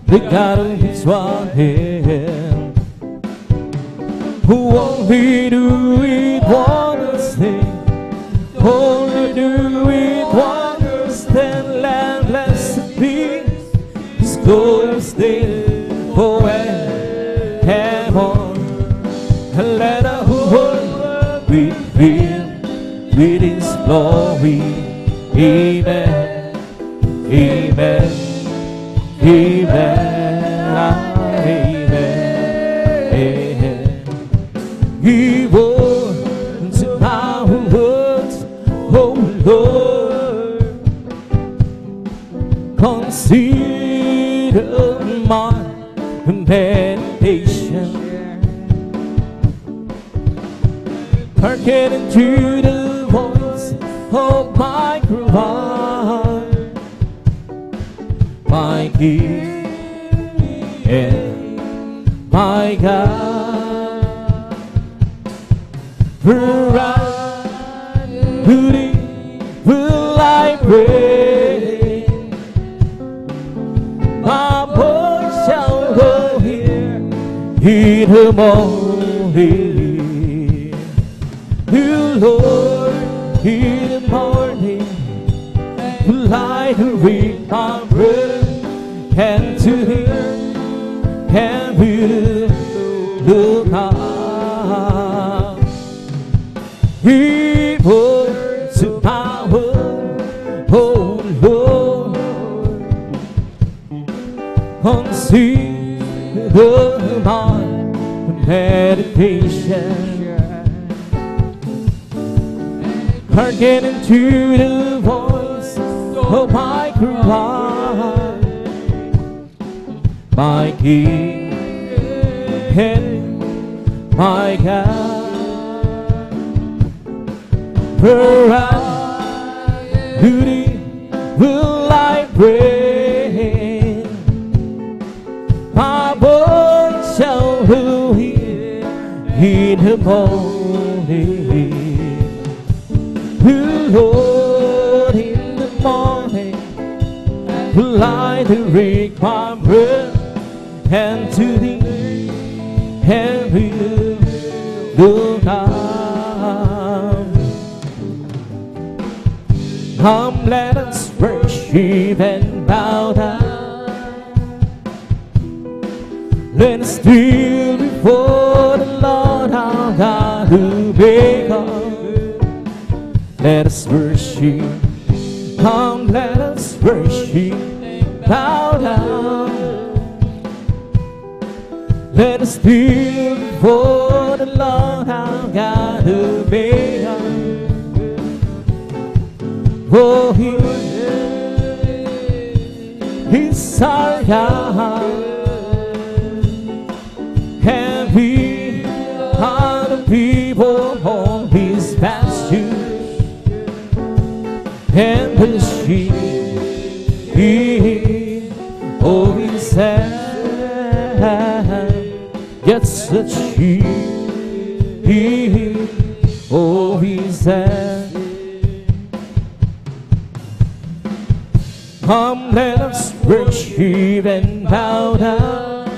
the God of Israel. Who only do it wondrously, only do it wondrously, and blessed be His glorious day forever. And let the whole world be filled with His glory. Amen, amen, amen, amen. Give unto our words, oh Lord, consider my meditation. Hearken unto the voice of my cry, my King and my God. Variety will I pray, my voice shall go hear in the morning. You, Lord, in the morning, light to read my word, and to hear, and will look up. Give us to power, oh Lord, consider my meditation. Hearken unto the voice of my cry, my King and my God. Variety will I bring, my voice shall hear in the morning. The Lord in the morning will light the requirement, and to thee and will look up. Come, let us worship and bow down. Let us kneel before the Lord our God who made us. Let us worship, come, let us worship, bow down. Let us kneel before the Lord our God who made us. Oh, He's our God, and we are the people on His pasture, and the sheep of His hand. Yet such sheep of His hand. Come, let us worship and bow down.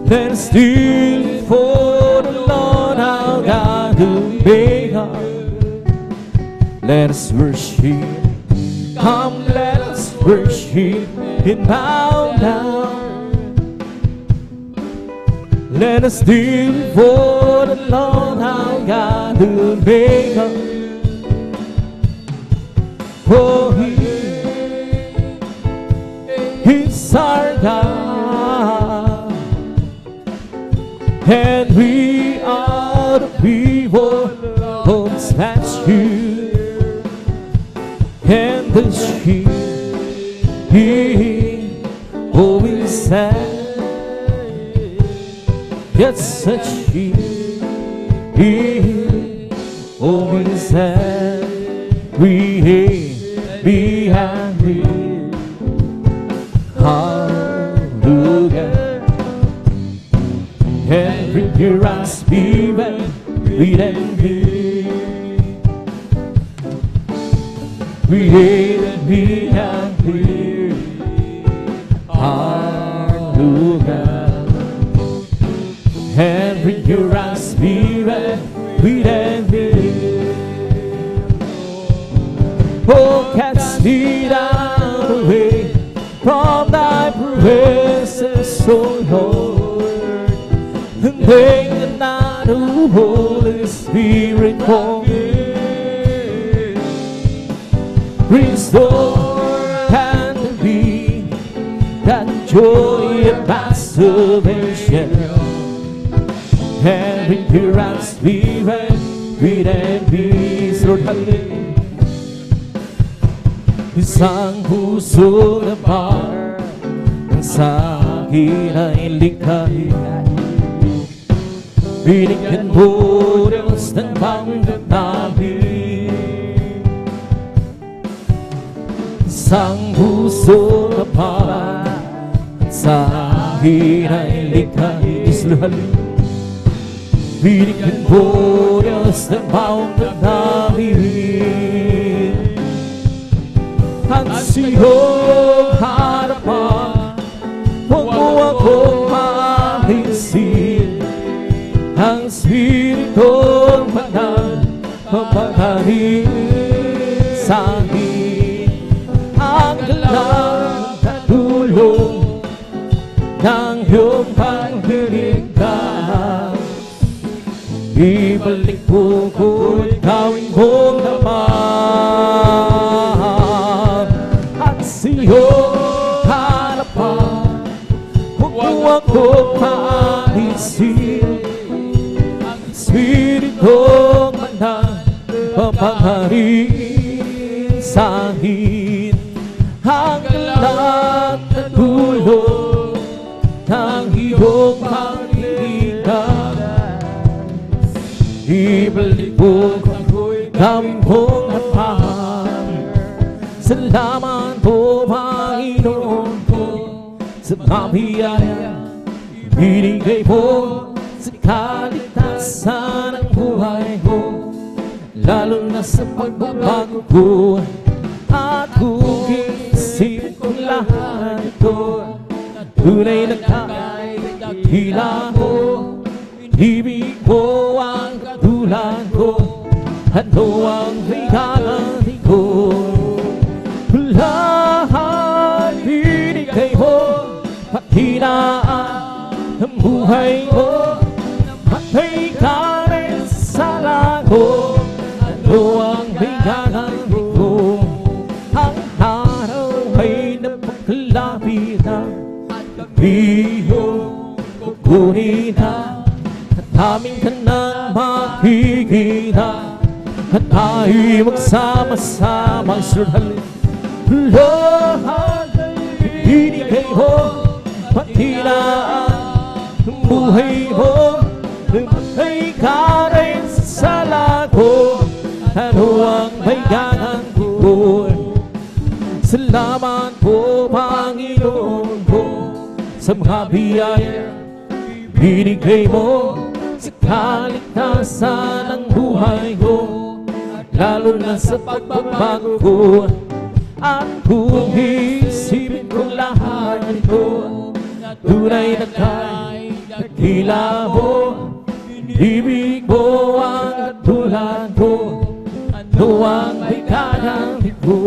Let us kneel before the Lord our God who made us. Let us worship. Come, let us worship and bow down. Let us kneel before the Lord our God who made us. For He's our God, and we are the people of His pasture, and the sheep of His hand. Yet such sheep of His hand. We have lived. Hallelujah. Every year I speak and read and read. We have lived. Hallelujah. Every year I speak and read and read. Oh, cast me down away from Thy presence, O Lord, and bring the night of Holy Spirit for me. Restore and be that joy of my salvation. Every year I speak and read and peace, Lord, hallelujah. Isang puso na par ang sa akin ay likhain. Binigyan mo Diyos ng pangdamdamin. Isang puso na par ang sa akin ay likhain. Binigyan mo Diyos ng pangdamdamin. Ang siyong harapan, huwag mo akong maalisin. Ang Spiritong Banal, mapagaling sa akin. Ang galang at tulong ng iyong pagliligtas. Ibalik mo ko'y gawin mong naman. Siyong harapan, huwag mo akong maalisin. Ang Spiritong Banal, mapagaling sa akin. Ang galang na tulong ng iyong pagliligtas. Ibalik mo ako'y gawin mong naman. Salamat po, Panginoon ko, sa mabiyaya binigay mo sa kaligtasan ng buhay ko, lalo na sa pagbabago ko. At kung isip ko lahat ito, tunay na kakilala ko. Ibig ko ang katulad ko, ano ang higalatin ko. Lahat binigay mo, pahinaan ang buhay ko. Matay ka rin sa lago, ano ang higalatin ko. Ang araw ay napakalapit na, iyong kukunin na at aming kanang makikita at tayo'y magsama-sama surhalin lahat ibinigay mo pati na ang buhay mo ay ka rin sa sala ko ano ang may ganang ko salamat po Panginoon ko sa mga biyaya binigay mo sa kaligtasan ng buhay ko lalo na sa pagbabago ko at kung isipin ko lahat ito tunay na kay dakila mo ibig mo ang katulad ko ano ang may kanang ko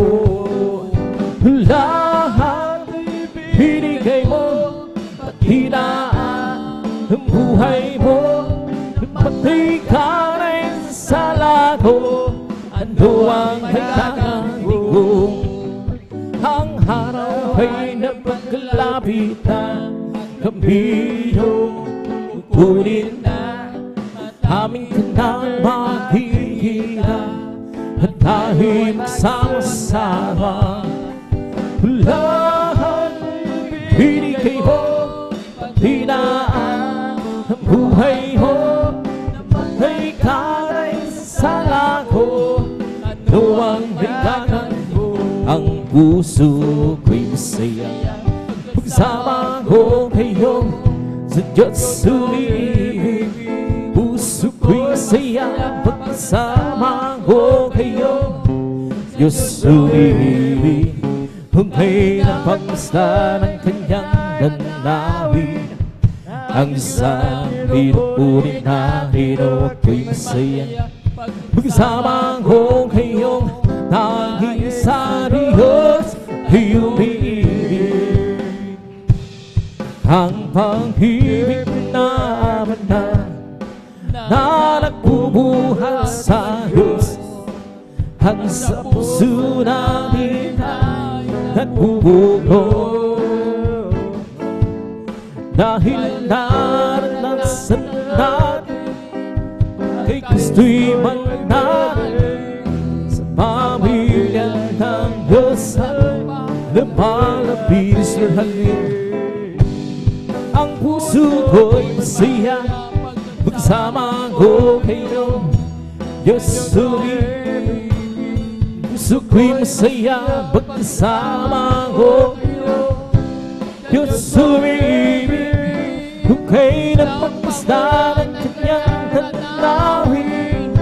lahat binigay mo pati na ang buhay mo pati ka rin sa sala ko ano ang may kanang ko ang araw ay napaglapitan kami yung kukunin na at aming kanang makikita at tayo'y magsama-sama lahat binigay mo pati na ang buhay mo ay karay sa sala ko ano ang may kanang ang puso ko'y masaya pagsama ko kayo sa Diyos umibig puso ko'y masaya pagsama ko kayo Diyos umibig kung may napagmasta ng kanyang nanawin ang isang pinupunin natin o ko'y masaya pagsama ko kayong tanging sa Diyos ay umibig ang pag-ibig naman na nagbubuhay sa Diyos ang sa puso namin nagbubuhay dahil naranasan natin kay Kristo'y mananalig sa pamilya ng Diyos na malapit sa halin ang puso ko'y masaya pagsama ko kayo Diyos umibig puso ko'y masaya pagsama ko kayo Diyos umibig kung kayo napagmasdan ng kanyang tanawin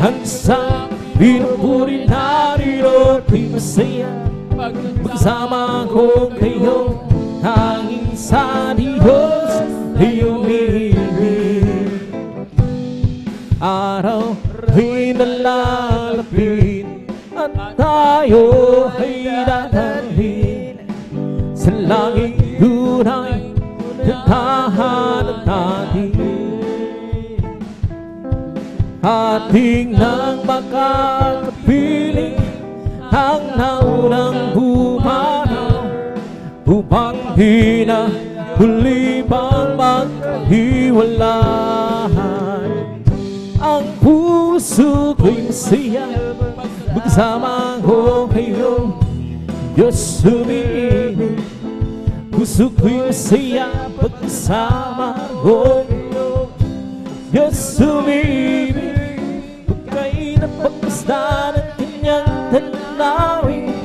ang isang pinupuri narito ko'y masaya pagsama ko kayo tanging sa Diyos ay umibig araw ay nalalapit at tayo ay dadalhin sa langit tunay na tahanan natin ating nang makakapiling ang naunang bumanaw upang di na huli pang magkahiwalay ang puso ko'y masaya magsama ko kayo Diyos umibig puso ko'y masaya pagsama ko kayo Diyos umibig kung kayo napagmasdan ng kanyang tanawin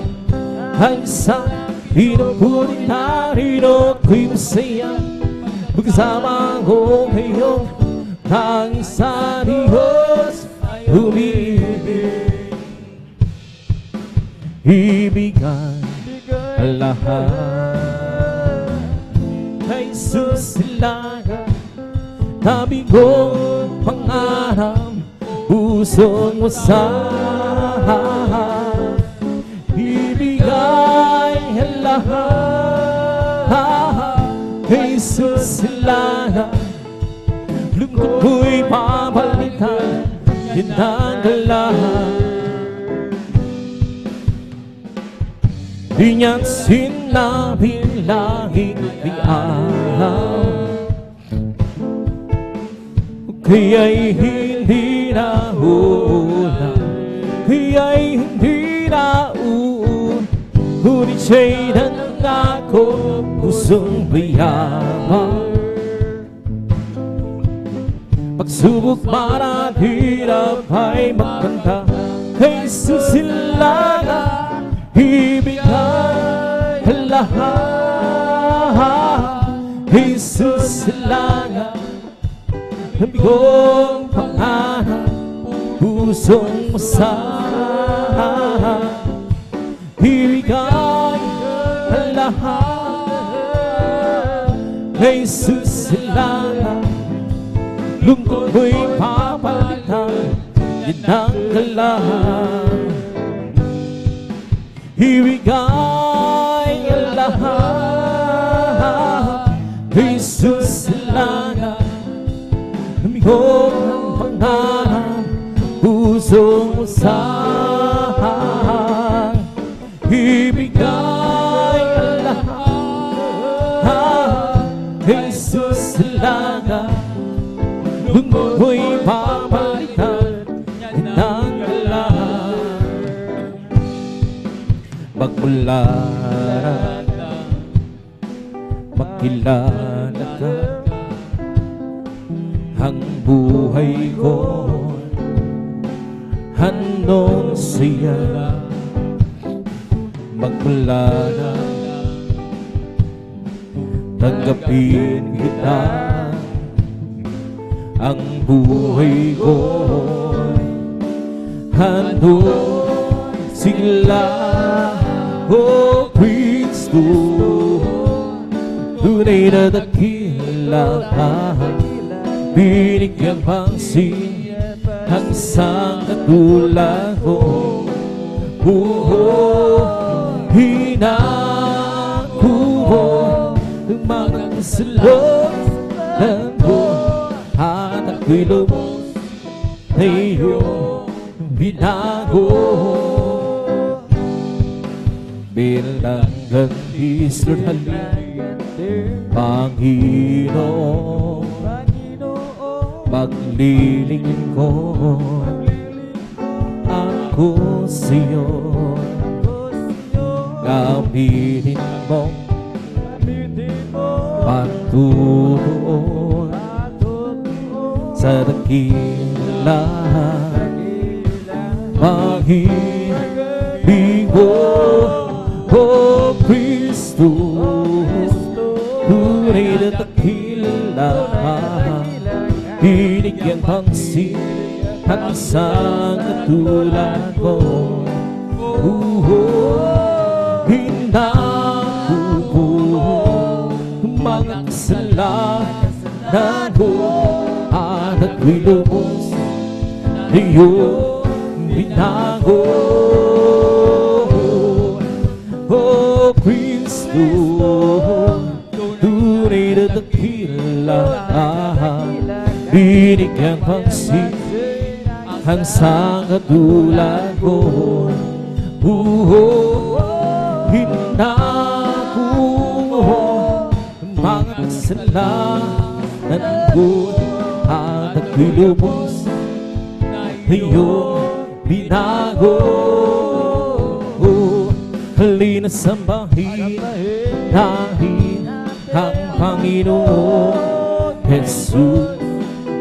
ang isang pinupuri narito ko'y masaya magsama ko kayo ang sa Diyos ay umibig ibigay ang lahat kay Jesus ilaga tabi kong pangarap pusong wasahan ibigay ang lahat kay Jesus ilaga lungkot ko'y papalitan yun ang lahat Di niya't sinabing langit liang, kaya'y hindi na uulan, kaya'y hindi na uulan. Ngunit siya'y nangako pusong mayaman. Pagsubok man at hirap ay magkanta kay susilangan. Ibigay ang lahat, Jesus lang ang bigong pangarap, pusong masahan. Ibigay ang lahat, Jesus lang lungkot mo'y papalitan, yan ang kalahan. Ibigay ang lahat, Jesus lang ang bigong pangarap, pusong usahan. Ibigay ang lahat, Jesus lang lungkot mo'y papalitan, yan ang kalahan. Magmula na makilala ka, ang buhay ko handog siya. Magmula na tanggapin kita, ang buhay ko handog sila. O Kristo, tunay na dakila, binigyan pansin ang isang katulad ko. Hinakuho ng mga kasalanan ko, at ako'y lubos na iyong binago. Bilang gandis Lord halin, Panginoon, maglilingin ko ako sa'yo. Gamitin mo patuloy sa dakila, pag-ibig mo, O Kristo, tunay na dakila, binigyan pansin ang isang katulad ko. Hinakuho mga kasalanan ko, at ako'y lubos na iyong binago. O Kristo, tunay na dakila, binigyan pansin ang isang katulad ko. Hinakuho mga kasalanan ko, at ako'y lubos na iyong binago. Halina sambahin natin ang Panginoon Jesus,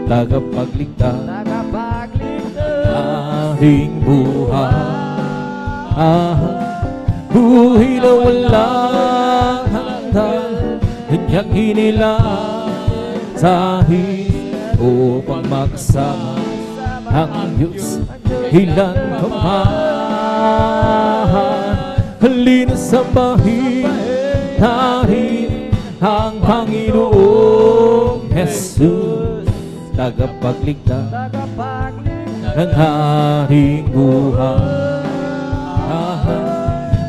tagapagligtas ating buhay. Buhay na walang hanggan, kanyang hinilang dahil upang magsama ang Diyos ilang kamahal. Halina sambahin natin ang Panginoong Jesus, tagapagligtas ng ating buhay.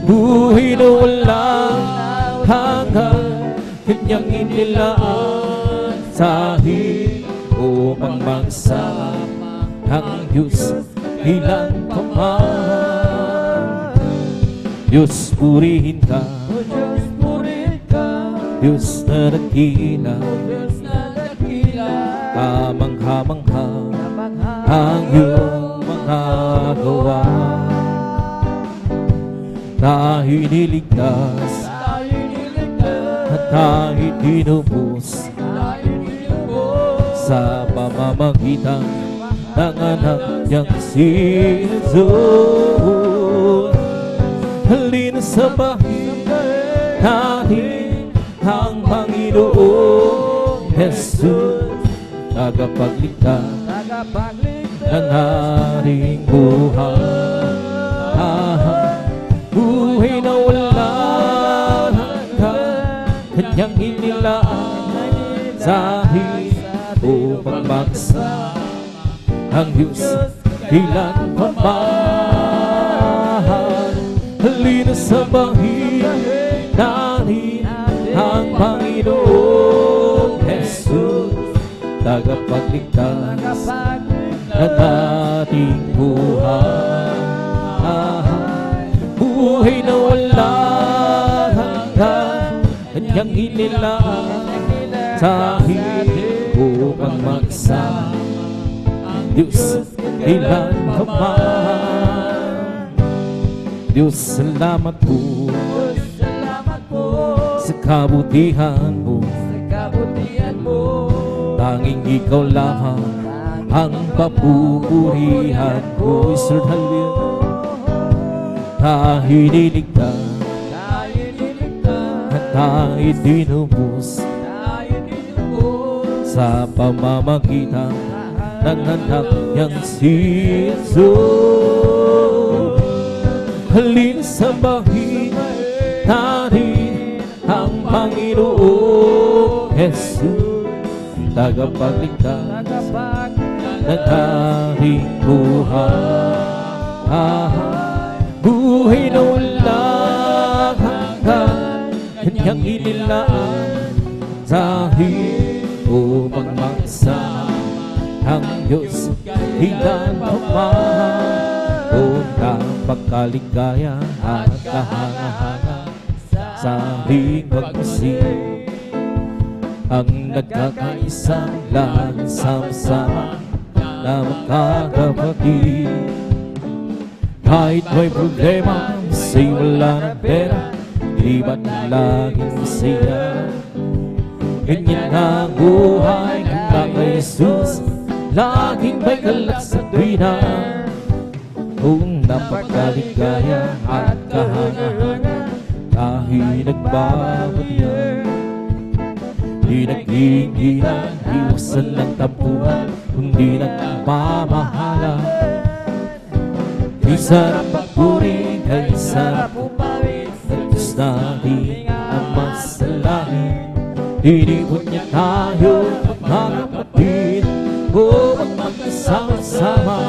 Buhay na walang hanggan, kanyang inilaan dahil upang magsama ang Diyos ilang kamahal. Diyos, purihin ka, O Diyos, purihin ka, Diyos na dakila, O Diyos na dakila, kamangha-mangha kamangha ang iyong mga gawa. Tayo'y niligtas tayo niligtas, at tayo'y tinubos tayo nilubos, sa pamamagitan ng anak niyang si Jesus. Halina sa bahin natin ang Panginoong Jesus, tagapagligtas tagapagligtas ng ating buhay. Buhay na walang hanggan, kanyang inilaan sa upang magsa ang Diyos ilan pa man. Halina sa bahin natin ang Panginoong Jesus, tagapagligtas ng ating buhay. Buhay na walang hanggan, kanyang inilaan sa upang magsama ang Diyos kailan pa man. Diyos, salamat po, Diyos, salamat po sa kabutihan mo. sa kabutihan mo. Tanging ikaw lang ang papupurihan ko. Lord, hallelujah. Tayo'y niligtas Tayo niligtas, at tayo'y tinubos tayo nilubos, sa pamamagitan ng anak niyang si Jesus. Halina sa bahin natin ang Panginoong Jesus, tagapagligtas ng ating buhay. Buhay na walang hanggan, kanyang inilaan sa upang magsama ang Diyos ilan pa man. O napakaligaya at kahanga-hanga sa ating pag-isip, ang nagkakaisang laging sama-sama na magkakapatid. Kahit may problema, sa'y wala ng pera, di ba't laging masaya? Ganyan ang buhay ng kay Jesus, laging may galak sa tuwina. Kung napakaligaya at kahanga-hanga, dahil nagbabatian, di nag-iinginan, iwasan ng tampuhan, kundi nagmamahalan. Di sarap magpuri, kay sarap pumawit sa Diyos natin ang masalahin. Inibot niya tayo, mga kapatid, upang magkasama-sama.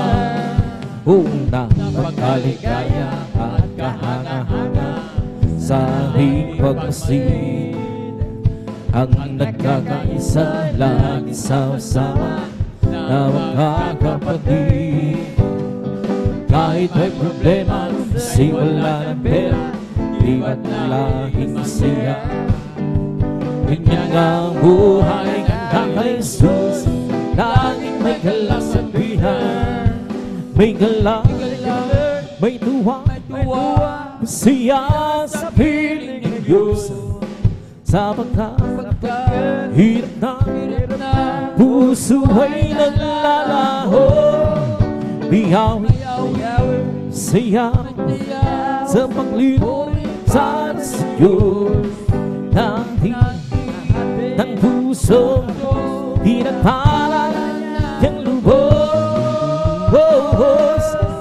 Kung napakaligaya at kahanga-hanga sa ating pagmasid, ang nagkakaisa lagi sama-sama na mga kapatid. Kahit may problema, kasi wala ng pera, di ba't laging masaya? Ganyan ang buhay ng kay Jesus, laging may galak sa tuwihan. May galak, may tuwa, masaya sa piling ng Diyos. Sapagkat hirap na puso ay naglalaho, biyawi saya sa paglingkod sa Diyos. Ng puso pinagpala niyang lubos.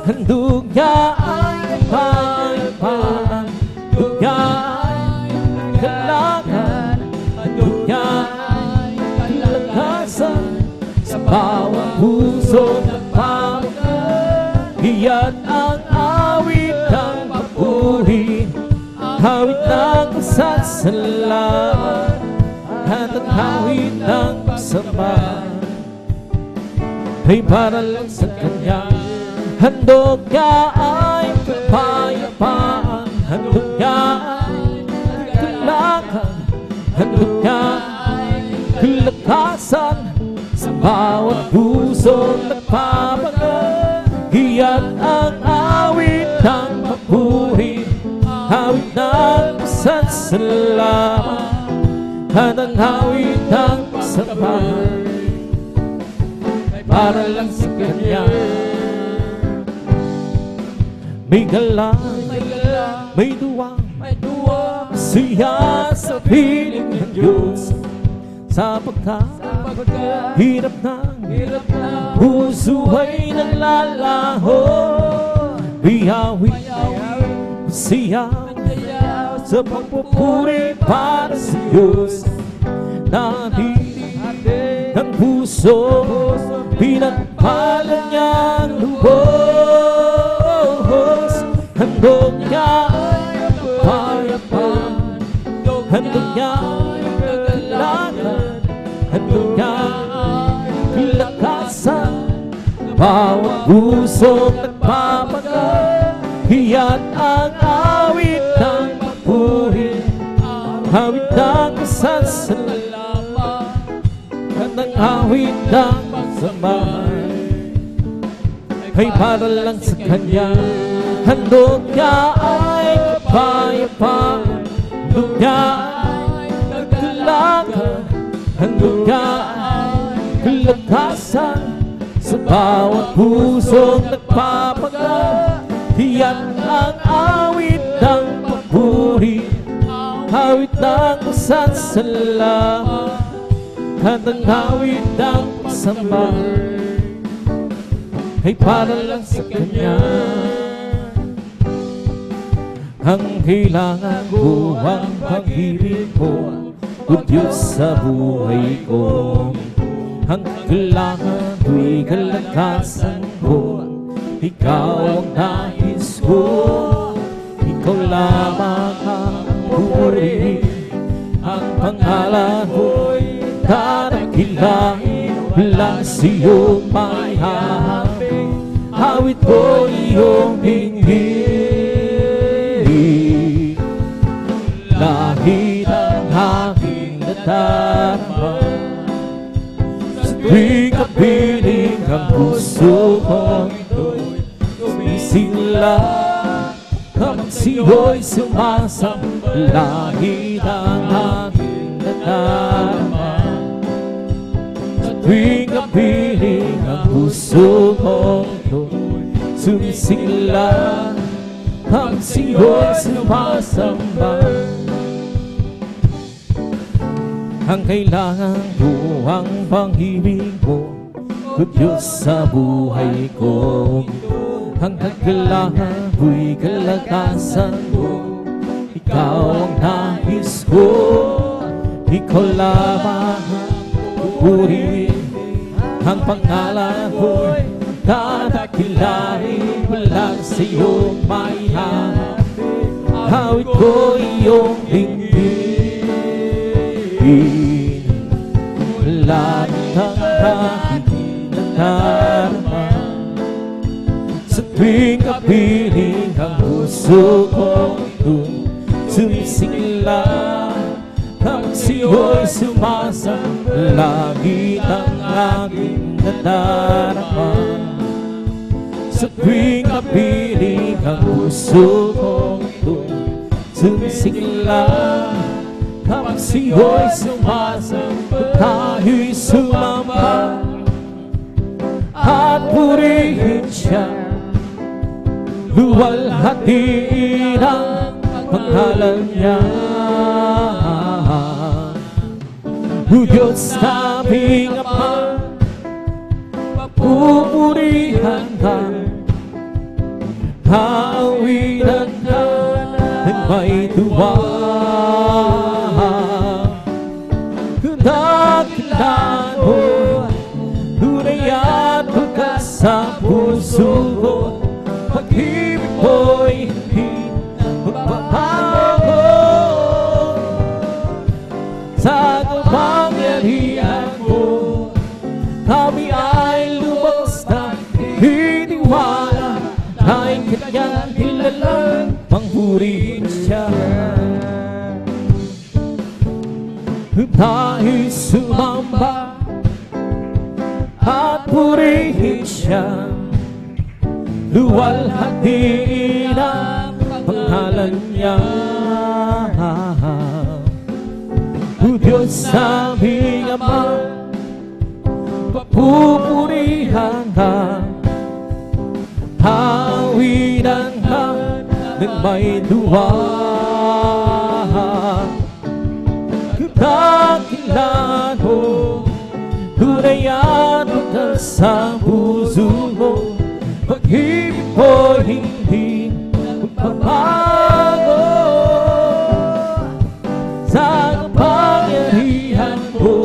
Handog niya ay payapaan, handog niya ay kalagan, handog niya ay kalakasan sa bawat puso ng pamagat. Iyan ang awit ng papuri, awit ng pasasalamat, at ang awit ng pagsamba ay para lang sa Kanya. Handog niya ay kapayapaan, handog niya ay kagalakan, handog niya ay kalakasan, sa bawat puso nagpapagal. Iyan ang awit ng papuri, awit ng pasasalamat, at ang awit ng pasabay para lang sa Kanya. May galang, may duwang, siya sa piling ng Diyos, sapagkat hirap ng puso ay naglalaho. Biyawit siya sa pagpupuri para sa Diyos, natin ng puso, pinagpala niyang lubos. Handog niya ay payapan, handog niya ay kagalakan, handog niya ay kalakasan, bawat puso nagpapagal. Iyan ang awit ng papuri, awit ng pasasalamat, at ang awit ng pagsambay ay para lang sa Kanya. Handog niya ay kapayapaan, handog niya ay kagalakan, handog niya ay kalakasan, sa bawat pusong nagpapagal. Iyan ang awit ng papuri, awit ng pasasalamat, at ang awit ng pagsambay ay para lang sa Kanya. Ang kailangan ko ang pag-ibig mo, O Diyos sa buhay ko. Ang kailangan ko'y kalakasan ko, Ikaw ang nais ko. Ikaw lamang ang purihin, ang pangalan ko'y tatakilain. Walang siyong may hahambing, awit ko iyong hingi. Lahit ang aking nadarama, sa tuwing kapiling ang puso kong ito'y sumisila. Kapag siyo'y sumasamba, lahit ang aking nadarama, sa tuwing kapiling ang puso kong ito'y sumisila. Kapag siyo'y sumasamba, ang kailangan ko ang pag-ibig mo, O Diyos sa buhay ko. Ang kailangan ko'y kalakasan mo, Ikaw ang nais ko. Ikaw lamang ang pupurihin, ang pangalan ko'y tatakilain. Walang sa'yong may hahambing, awit ko iyong hinggin. Langit ang aking nadarama, sa tuwing kapiling ang puso kong ito'y sumisigla. Kapag siyo'y sumasamba, langit ang aking nadarama, sa tuwing kapiling ang puso kong ito'y sumisigla. Kapag siyo'y sumasamba, tayo'y sumamba at purihin siya. Luwalhatiin ang pangalan niya. O Diyos naming Ama, papupurihan ka, haawinan ka ng may tuwa. Dakilan mo, tunay at wagas sa puso ko. Pag-ibig mo'y hindi magbabago. Sa kapangyarihan mo, kami ay lubos na iniwala. Dahil kanyang nilalang, pangpurihin tayo'y sumamba at purihin siya, luwalhatiin ang pangalan niya. O Diyos aming Ama, papupurihan ka, hawinan ka ng may duwa. Dakilan mo, tunay at wagas sa puso mo, pag-ibig mo hindi magbabago. Sa kapangyarihan mo,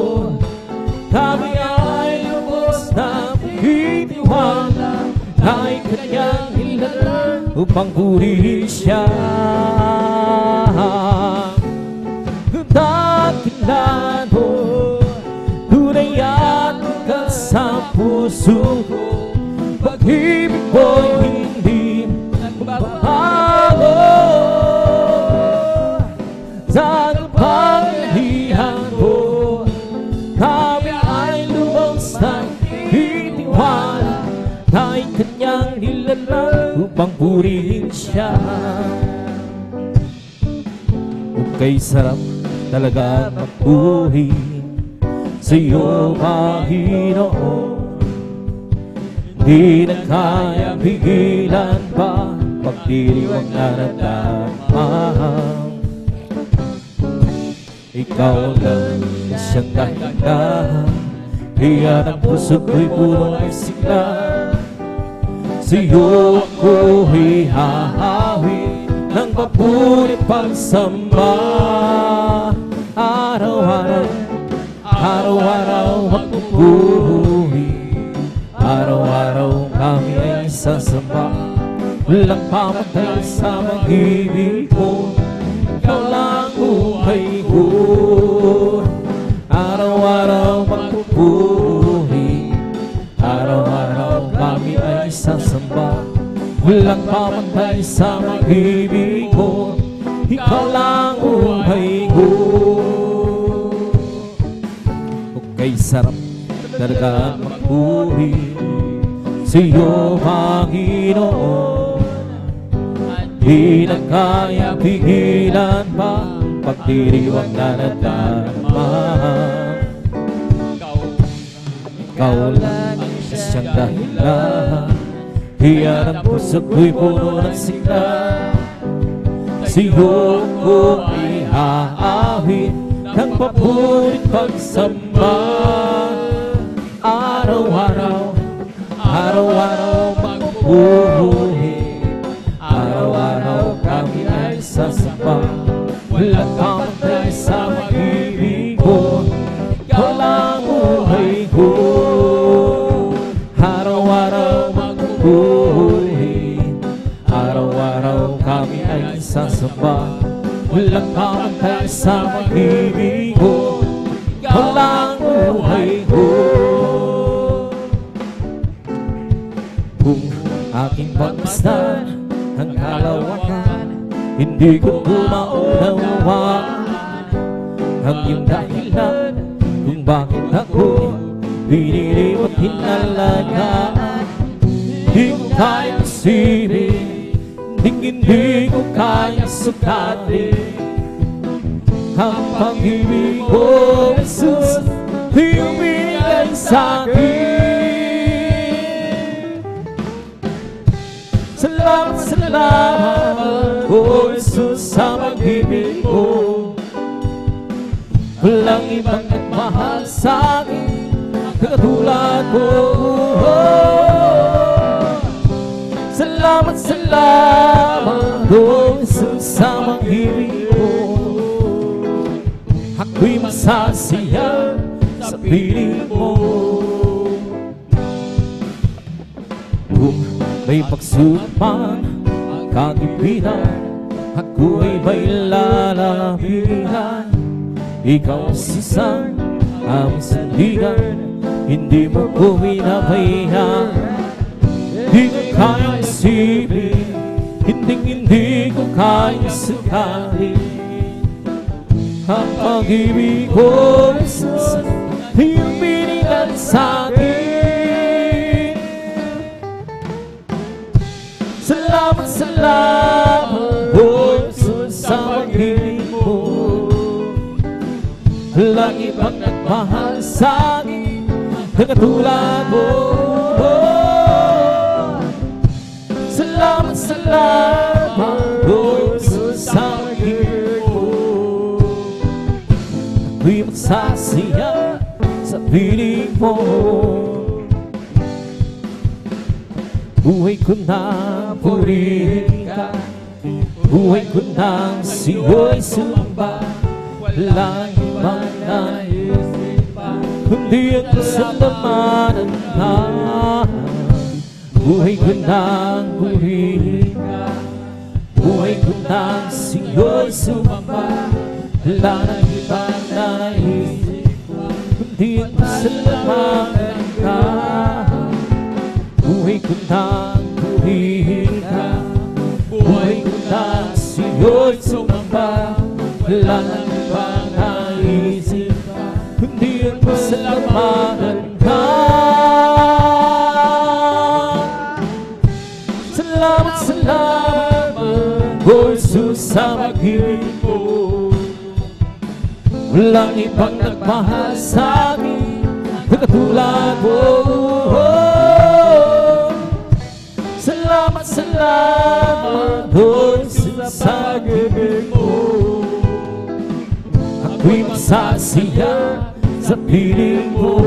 kami ay lubos na pagtitiwala, ay kanyang nilalang upang purihin siya. Dakilan mo, tunay at wagas sa puso ko, pag-ibig mo hindi magbabago. Sa kapangyarihan mo, kami ay lubos na pagtitiwala, ay kanyang nilalang upang purihin siya. Kay sarap talaga magbuhi sa iyo, Panginoon. Di na kaya pigilan pa pagdiriwang nararamdaman. Ikaw lang siyang dahilan, kaya ang puso ko'y puro ay sigla. Sa iyo ako'y hahawin ng papulit pagsamba. Araw-araw, araw-araw magpupuhi, araw-araw kami ay sasamba. Walang pamatay sa pag-ibig mo, ikaw lang buhay ko. Araw-araw magpupuhi, araw-araw kami ay sasamba. Walang pamatay sa pag-ibig mo, ikaw lang buhay ko. Okay, sarap talaga magpuri sa iyo, Panginoon. Di na kaya pigilan pa pagdiriwang nararamdaman. Ikaw lang siyang dahilan, kaya ang puso ko'y puro ng sigla. Sa iyo ko ay haawit ng papulit pagsamba. Araw-araw, araw-araw magpupuhi, araw-araw kami ay sasamba. Walang kamatay sa pag-ibig ko, ikaw lang buhay ko. Araw-araw magpupuhi, araw-araw kami ay sasamba. Walang kamatay sa pag-ibig ko, ikaw lang buhay ko. Kung aking pagmasdan ang kalawakan, hindi ko maunawaan ang iyong dahilan kung bakit ako binilibot hinalagaan. Hindi ko kaya isipin, hindi ko kaya sukatin ang pag-ibig ko, Jesus, iyong binigay sa'kin. Salamat, salamat, oh Jesus, sa pag-ibig mo. Walang ibang nagmahal sa'kin katulad ko. Salamat, salamat, oh Jesus, sa pag-ibig mo. Ako'y masasaya sa piling mo. Kung may pagsuot man ang kagipitan, ako ay may lalapitan. Ikaw ang sisang aming sandigan, hindi mo ko pinapahinga. Hindi ko kaya isipin, hindi ko kaya sukatin ang pag-ibig ko, Jesus, iyong binigay sa akin. Salamat, salamat, oh Jesus, sa pag-ibig mo. Walang ibang nagmahal sa akin na katulad mo. Salamat, salamat, oh Jesus, sa pag-ibig mo. Ako'y magsasaya sa piling mo. Buhay ko na purihin ka, buhay ko na siyo'y sumamba. Walang ibang naisip pa kundi ang kasalamanan na. Buhay ko na purihin ka, buhay ko na siyo'y sumamba. Wala nang ibang naisip pa kundi ang kasalamanan ka. Buhay ko na purihin ka, buhay ko na siyo'y sumamba. Wala nang ibang naisip pa kundi ang kasalamanan ka. Salamat, salamat, oh Jesus, sa pag-ibig mo. Walang ibang nagmahal sa akin na katulad mo. Salamat, salamat, oh Jesus, sa pag-ibig mo. Ako'y magsasaya sa piling mo.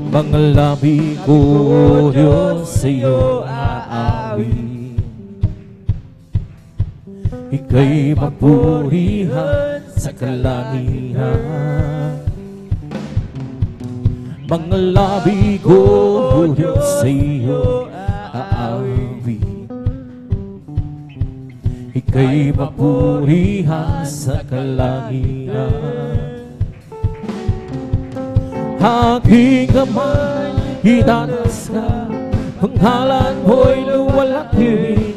Mga labi ko, Diyos, sa'yo aawin. Ika'y mapurihan sa kalangitan. Mga labi ko, Diyos, sa'yo aawin. Ika'y mapurihan sa kalangitan. Aking kamay, itaas ka, pangalan mo'y luwalhati.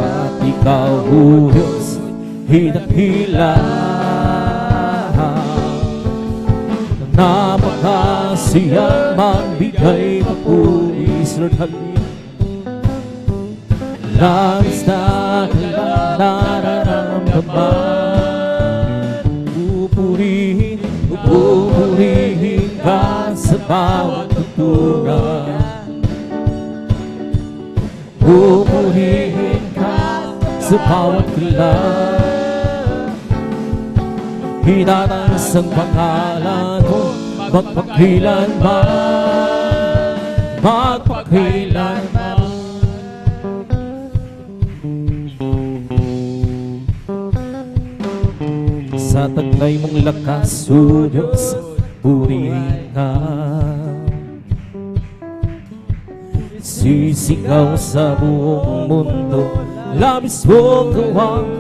At ikaw, O Diyos, hinakila. Napakasiyang magbigay papuri sa hangin. Langis na kailang nararamdaman. Pupurihin ka sa bawat tuturan. Pupurihin ka sa bawat kilan. Itataas ang pangalan mo magpakailanman, magpakailanman. Sa taglay mong lakas, O Diyos, purihin ka. Sisigaw sa buong mundo, labis mong gawang.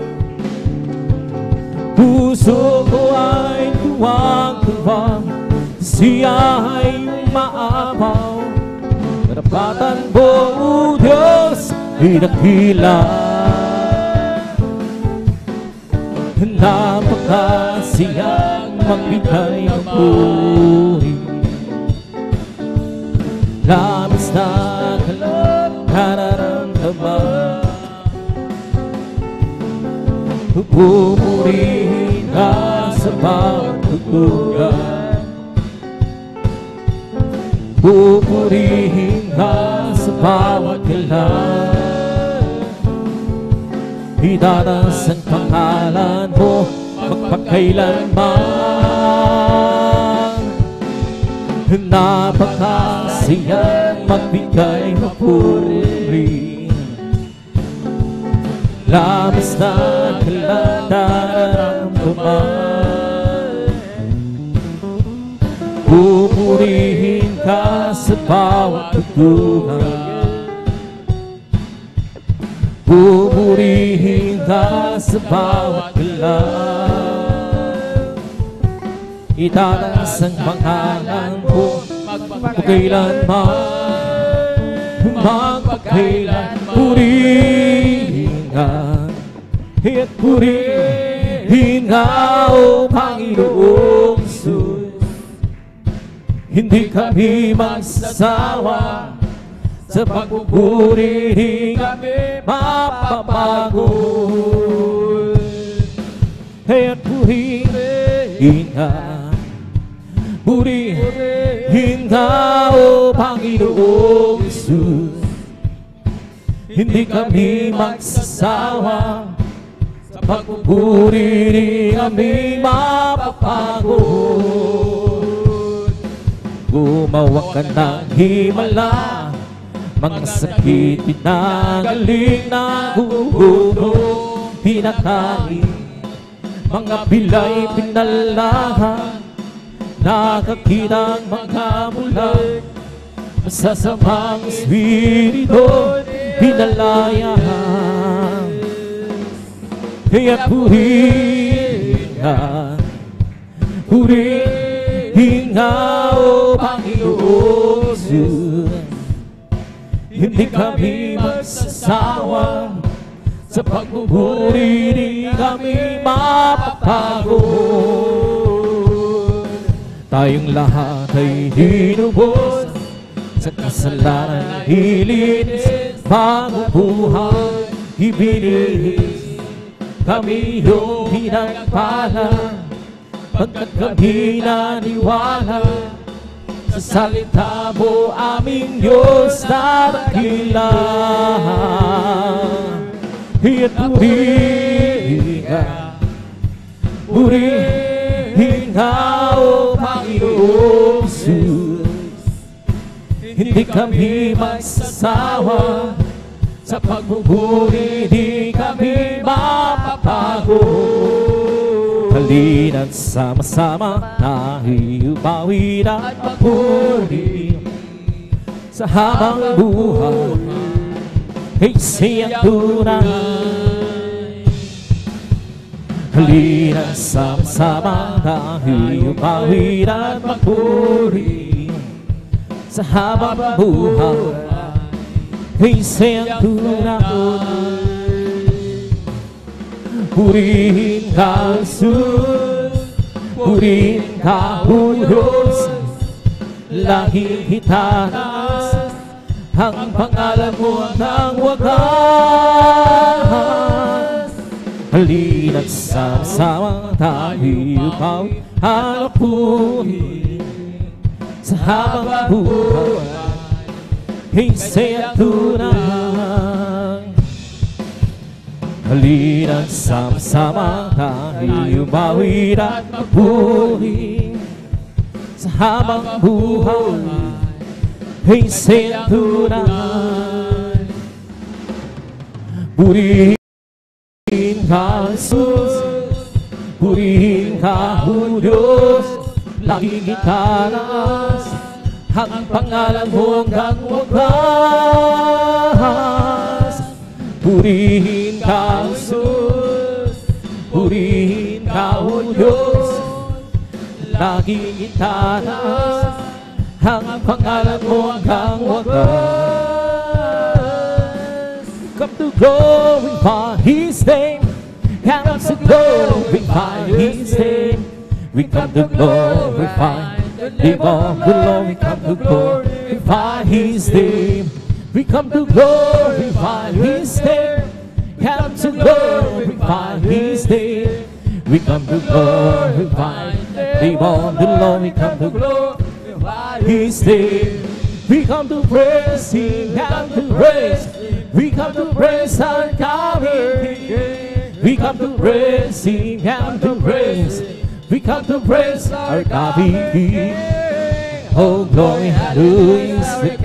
Puso ko ay tuwang-tuwang, siya ay umaapaw. Karapatan mo, O Diyos, idakila. Napakasiyang magbigay ng puri. Labis na nararamdaman. Pupurihin ka sa bawat tutugan. Pupurihin ka sa bawat kailan. Itataas ang pangalan mo magpakailanman. Napakasiyang magbigay ng puri. Labis na nararamdaman. Pupurihin ka sa bawat tutugan. Pupurihin ka sa bawat kilan. Itataas ang pangalan mo magpakailanman, magpakailan. Purihin ka, at purihin ka, O Panginoong Jesus. Hindi kami magsasawa sa pagpupuri, di kami mapapagod. At purihin ka, purihin ka, O Panginoong Jesus. Hindi kami magsasawa sa pagpupuri, di kami mapapagod. Gumawa ka ng himala, mga sakit pinagaling na gugulo, pinakain, mga pilay pinalahan, nakakitang mga bulag, masasamang espiritu pinalayahan. Kaya purihin ka, O Panginoong Jesus. Hindi kami magsasawa sa pagpupuri, di kami mapapagod. Tayong lahat ay hinubos sa kasalanan, ilinis, pagbubuhay, ibinigis. Kami yung pinagpala, pagkat kami naniwala sa salita mo, aming Diyos na dakila. At purihin ka, O Panginoong Jesus. Hindi kami magsasawa sa pagpupuri, di kami mapapagod. Halina't sama-sama tayo bawin at papuri sa habang buhay ay siyang tunay. Halina't sama-sama tayo bawin at papuri sa habang buhay ay siyang tunay. Purihin ka, Jesus, purihin ka, O Diyos, lahing hitanas, ang pangalan mo hanggang wakas. Halina't sama-sama tayo bawin at purihin sa habang buhay ay siyang tunay. Halina't sama-sama tayo bawin at magpuri sa habang buhay ay siyang tunay. Purihin ka, Jesus, purihin ka, O Diyos, laging itaas ang pangalan mo hanggang wakas. Purihin ka, Jesus, purihin ka, O Diyos, laging itaas ang pangalan mo hanggang wakas. Come to glorify His name, come to glorify His name. We come to glorify the name of the Lord. We come to glorify His name. We come to glorify His name. Come to glorify His name. We come to glorify the name of the Lord. We come to glorify His name. We come to praise Him. Come to praise. We come to praise our King. We come to praise Him. Come to praise. We come to praise our King. Oh glory, hallelujah, the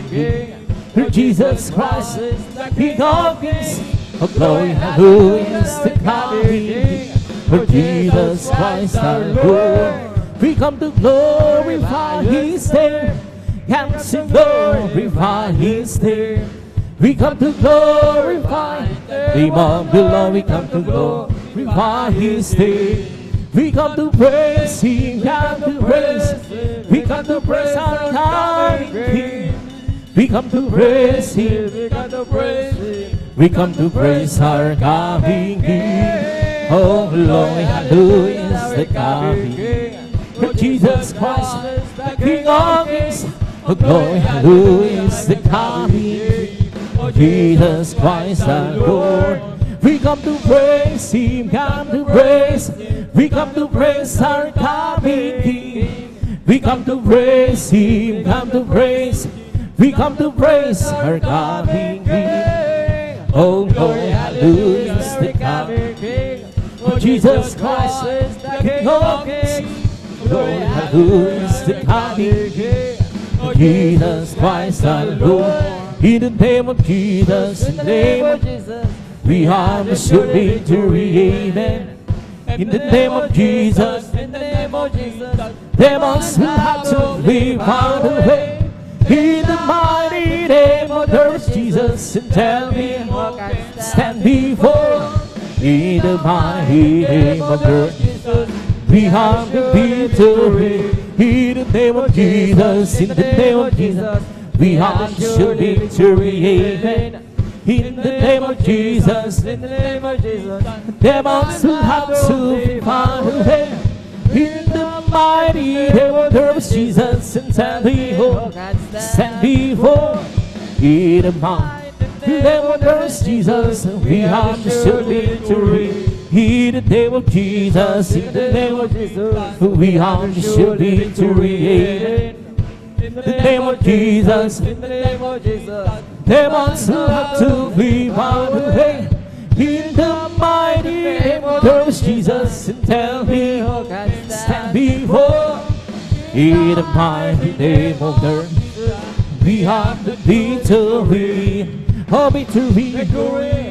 King. Through Jesus Christ, the King of Kings. Oh glory, hallelujah, the King. For Jesus Christ our Lord. We come to glorify His name. Come to glorify His name. We come to glorify the name of the Lord. We come to glorify His name. We come to praise Him. Come to praise. We come to praise our King. We come to praise Him. We come to praise Him. We come to praise our coming King. Oh, glory, hallelujah is the coming King. For Jesus Christ, the King of Kings. Oh, glory, hallelujah is the coming King. For Jesus Christ, our Lord. We come to praise Him, come to praise. We come to praise our coming King. We come to praise Him, come to praise. We come to praise our coming King. Oh, glory, hallelujah is the coming King. For Jesus Christ is the King of Kings. Glory, hallelujah is the coming King. For Jesus Christ our Lord. In the name of Jesus, in the name of Jesus, we have assured victory, amen. In the name of Jesus, in the name of Jesus, demons will have to leave out of the way. In the mighty name of Christ Jesus, and tell me who can stand before. In the mighty name of Christ Jesus, we have the victory. In the name of Jesus, in the name of Jesus, we have assured victory, amen. In the name of Jesus, in the name of Jesus, demons will have to be far away. In the mighty name of Christ Jesus, and stand before, stand before. In the mighty name of Christ Jesus, we have the sure victory. In the name of Jesus, in the name of Jesus, we have the sure victory. In the name of Jesus, in the name of Jesus, demons will have to be bound away. In the mighty name of Christ Jesus, and tell me who can stand before. In the mighty name of Christ, we have the victory. Oh, victory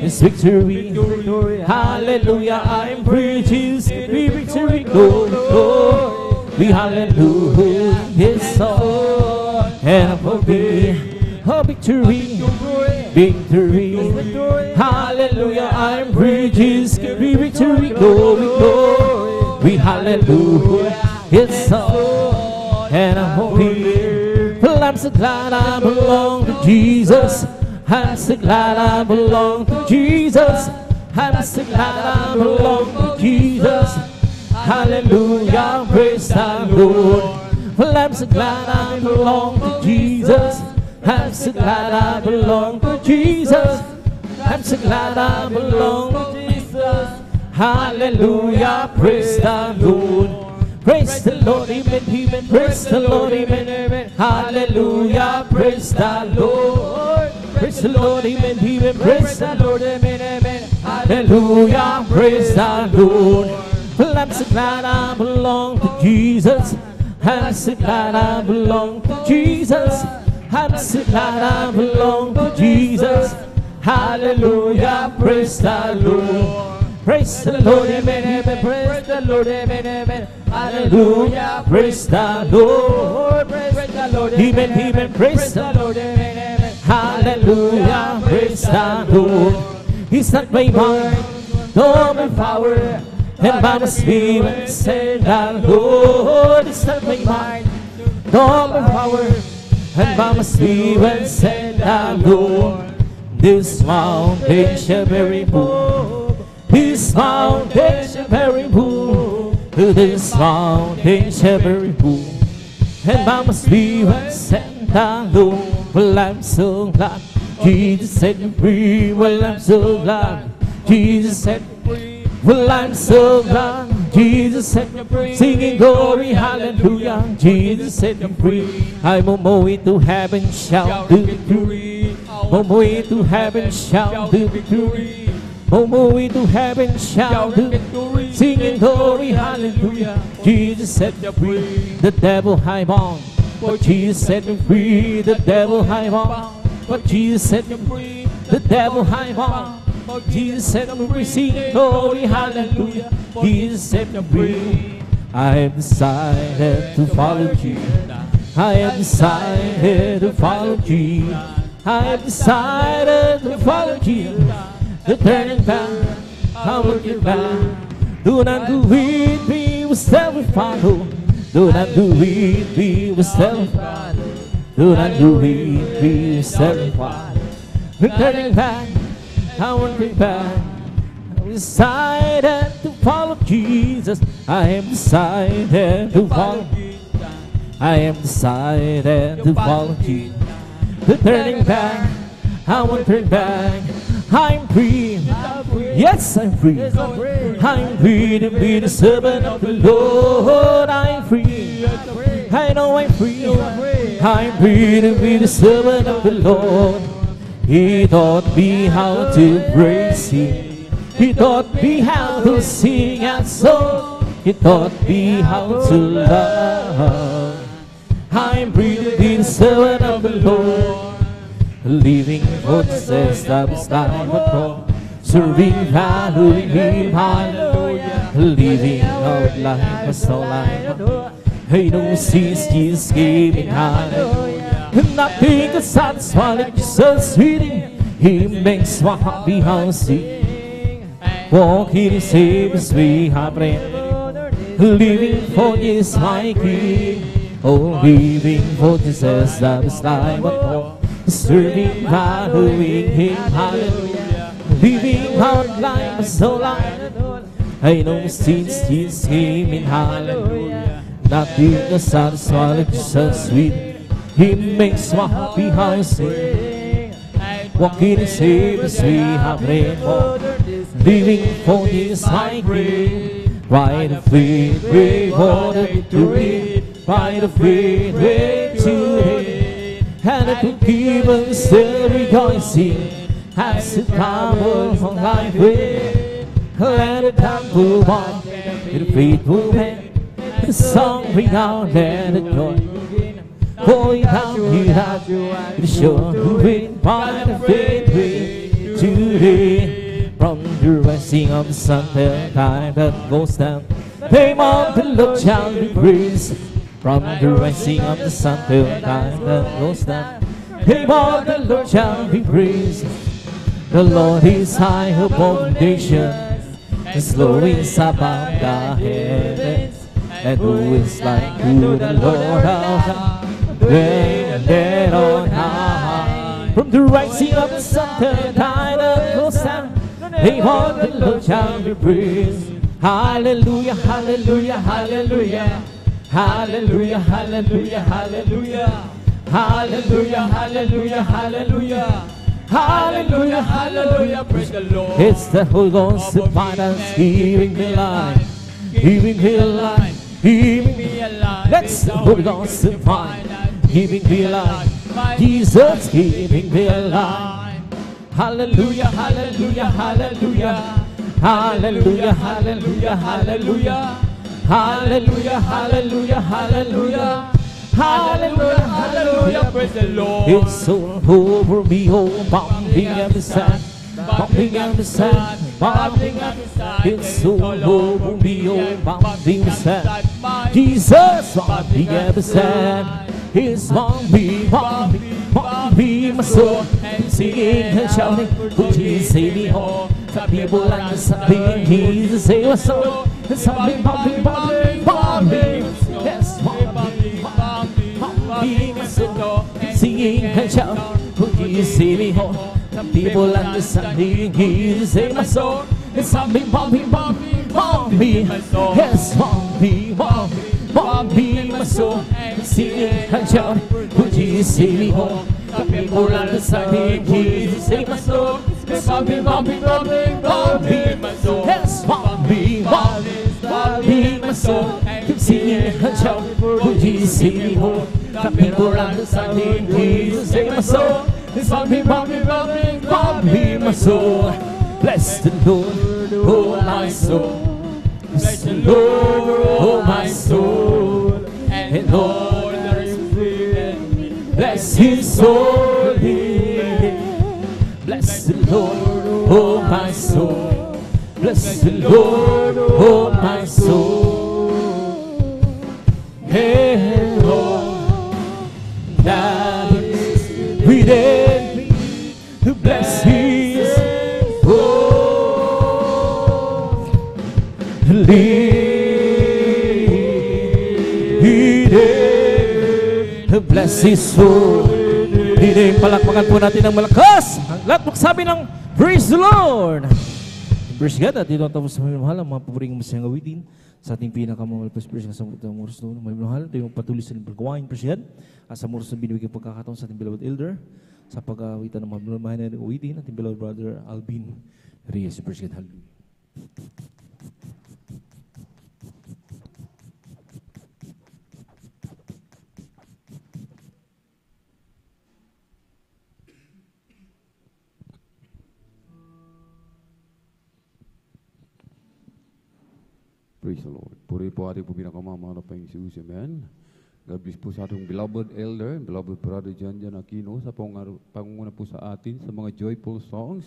is victory. Hallelujah, I'm preaching victory. Glory, glory. We hallelujah, yes, so. And for me, oh, victory, victory. Hallelujah, I'm preaching victory. Glory, glory. We hallelujah, yes, so. And for me, well, I'm so glad I belong to Jesus. I'm so glad I belong to Jesus. I'm so glad I belong to Jesus. Hallelujah, praise the Lord. Well, I'm so glad I belong to Jesus. I'm so glad I belong to Jesus. I'm so glad I belong to Jesus. Hallelujah, praise the Lord. Praise the Lord, amen, amen. Praise the Lord, amen, amen. Hallelujah, praise the Lord. Praise the Lord, amen, amen. Praise the Lord, amen, amen. Hallelujah, praise the Lord. Well, I'm so glad I belong to Jesus. I'm so glad I belong to Jesus. I'm so glad I belong to Jesus. Hallelujah, praise the Lord. Praise the Lord, amen, amen. Praise the Lord, amen, amen. Hallelujah, praise the Lord. Praise the Lord, amen, amen. Praise the Lord, amen, amen. Hallelujah, praise the Lord. It's not by might, nor by power, and by my spirit, said the Lord. It's not by might, nor by power, and by my spirit, said the Lord. This mountain shall be removed. This mountain shall be removed. This mountain shall be removed. And by my spirit, said the Lord. Well, I'm so glad Jesus set me free. Well, I'm so glad Jesus set me free. Well, I'm so glad Jesus set me free. Singing glory, hallelujah, Jesus set me free. I'm on my way to heaven, shout the victory. On my way to heaven, shout the victory. On my way to heaven, shout the victory. Singing glory, hallelujah, Jesus set me free. The devil high bound, but Jesus set me free. The devil high bound, but Jesus set me free. The devil high bound, but Jesus set me free. Singing glory, hallelujah, Jesus set me free. I have decided to follow Jesus. I have decided to follow Jesus. I have decided to follow Jesus. The turning back, I will get back. Do not do it, we will still follow. Do not do it, we will still follow. Do not do it, we will still follow. The turning back, I won't be back. I'm decided to follow Jesus. I am decided to follow. I am decided to follow Jesus. Turning back, I won't turn back. I'm free. Yes, I'm free. I'm free to be the servant of the Lord. I'm free. I know I'm free. I'm free to be the servant of the Lord. He taught me how to praise Him. He taught me how to sing and song. He taught me how to love. I'm free to be the servant of the Lord. Living for Jesus, that was like what God. Serving, valuing Him, hallelujah. Living out life as all I know. I know since Jesus gave me, hallelujah. Nothing can satisfy like Jesus reading. He makes my heart be sing. Walking in Savior's way, I pray. Living for Jesus, my King. Oh, living for Jesus, that was like what God. Serving, valuing Him, hallelujah. Living out life as all I know. I know since Jesus came in, hallelujah. Nothing can satisfy like Jesus sweet. He makes my heart be sing. Walking in Savior's way, I pray for. Living for Jesus, my King. Right of faith, way for the victory. Right of faith, way to Him. And it will keep us still rejoicing as it comes on life way. Let it move on with a faithful hand. The song ring out, let it join. Going down, you have to show the wind by the faith way today. From the rising of the sun till the time that goes down, name of the Lord shall be praised. From the rising of the sun till the time that goes down, name of the Lord shall be praised. The Lord is high above the nations, His glory is above the heavens. And who is like to the Lord our God, great and dead on high. From the rising of the sun till the time that goes down, name of the Lord shall be praised. Hallelujah, hallelujah, hallelujah. Hallelujah, hallelujah, hallelujah. Hallelujah, hallelujah, hallelujah. Hallelujah, hallelujah, praise the Lord. It's the Holy Ghost that finds us, giving me life, giving me life, giving me life. Let's the Holy Ghost that finds us, giving me life. Jesus giving me life. Hallelujah, hallelujah, hallelujah. Hallelujah, hallelujah, hallelujah. Hallelujah, hallelujah, hallelujah. Hallelujah, hallelujah, praise the Lord. It's all over me, oh, bumping every side, bumping every side, bumping every side. It's all over me, oh, bumping every side. Jesus, bumping every side. He's bumping, bumping, bumping my soul, and singing and shouting, would Jesus save me home? Some people like to something, Jesus save my soul. And something, bumping, bumping, bumping, yes, bumping, bumping, bumping my soul, and singing and shouting, would Jesus save me home? Some people like to something, Jesus save my soul. And something, bumping, bumping, bumping my soul, yes, bumping, bumping. Bumping my soul, singing and shouting, would Jesus save me home? The people understand me, Jesus save my soul. Bumping, bumping, bumping, bumping my soul. Yes, bumping, bumping, bumping my soul. Keep singing and shouting, would Jesus save me home? The people understand me, Jesus save my soul. Bumping, bumping, bumping, bumping my soul. Bless the Lord, oh my soul. Bless the Lord, oh my soul, and all that is within me. Bless His holy name. Bless the Lord, oh my soul. Bless the Lord, oh my soul. And all that is within me. Bless His Bless His soul. Palakpakan po natin ng malakas. Ang lahat magsabi ng Praise the Lord! Praise God, at dito ang tapos sa mahal ang mga paboring masayang awitin sa ating pinakamamalapas praise sa oras doon. Mahal, tayo patuloy sa pagkawain, praise God. At sa oras na binibigyan pagkakataon sa ating beloved elder sa pag-awitan ng mga mahal na awitin, ating beloved brother Alvin Reyes. Praise God, hallelujah. Praise the Lord. Puri po ating po pinakamamahal na Panginoon, amen. God bless po sa ating beloved elder, beloved brother John Aquino sa pangunguna po sa atin sa mga joyful songs.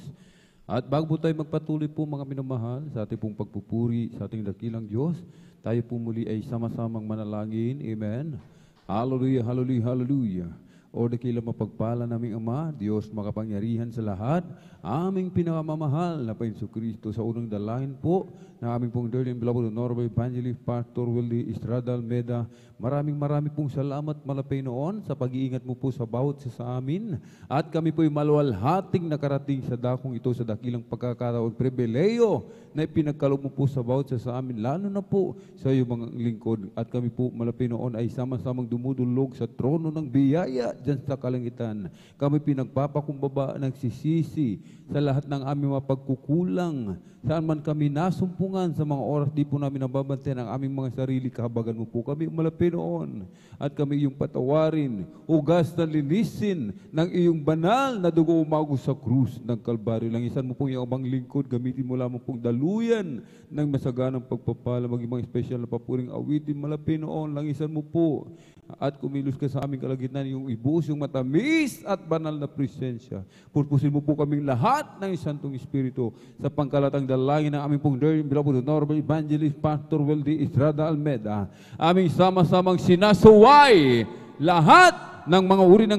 At bago po tayo magpatuloy po mga minamahal sa ating pong pagpupuri sa ating dakilang Diyos, tayo po muli ay sama-samang manalangin, amen. Hallelujah, hallelujah, hallelujah. O dakilang mapagpala naming Ama, Diyos makapangyarihan sa lahat, aming pinakamamahal na Panginoon Kristo sa unang dalangin po na aming pong dearly and beloved Honorable Evangelist Pastor Willie Estrada Almeda. Maraming pong salamat malapay noon sa pag-iingat mo po sa bawat sa amin. At kami po'y maluwalhating nakarating sa dakong ito sa dakilang pagkakataon pribileyo na ipinagkaloob mo po sa bawat sa amin, lalo na po sa iyong mga lingkod. At kami po malapay noon ay sama-samang dumudulog sa trono ng biyaya dyan sa kalangitan. Kami pinagpapakumbaba ng sisisi sa lahat ng aming mga pagkukulang. Saan man kami nasumpungan sa mga oras di po namin nababantayan ang aming mga sarili, kahabagan mo po kami malapit noon. At kami iyong patawarin, hugas na linisin ng iyong banal na dugo umagos sa krus ng Kalbaryo. Langisan mo pong iyong amang lingkod, gamitin mo lamang pong daluyan ng masaganang pagpapala, maging mga special na papuring awitin malapit noon. Langisan mo po at kumilos ka sa aming kalagitnaan, yung ibuhos yung matamis at banal na presensya. Purpusin mo po kaming lahat ng Santong Espiritu sa pangkalatang dalangin ng aming pong dear beloved Honorable Evangelist Pastor Willie Estrada Almeda. Aming sama-samang sinasuway lahat ng mga uri ng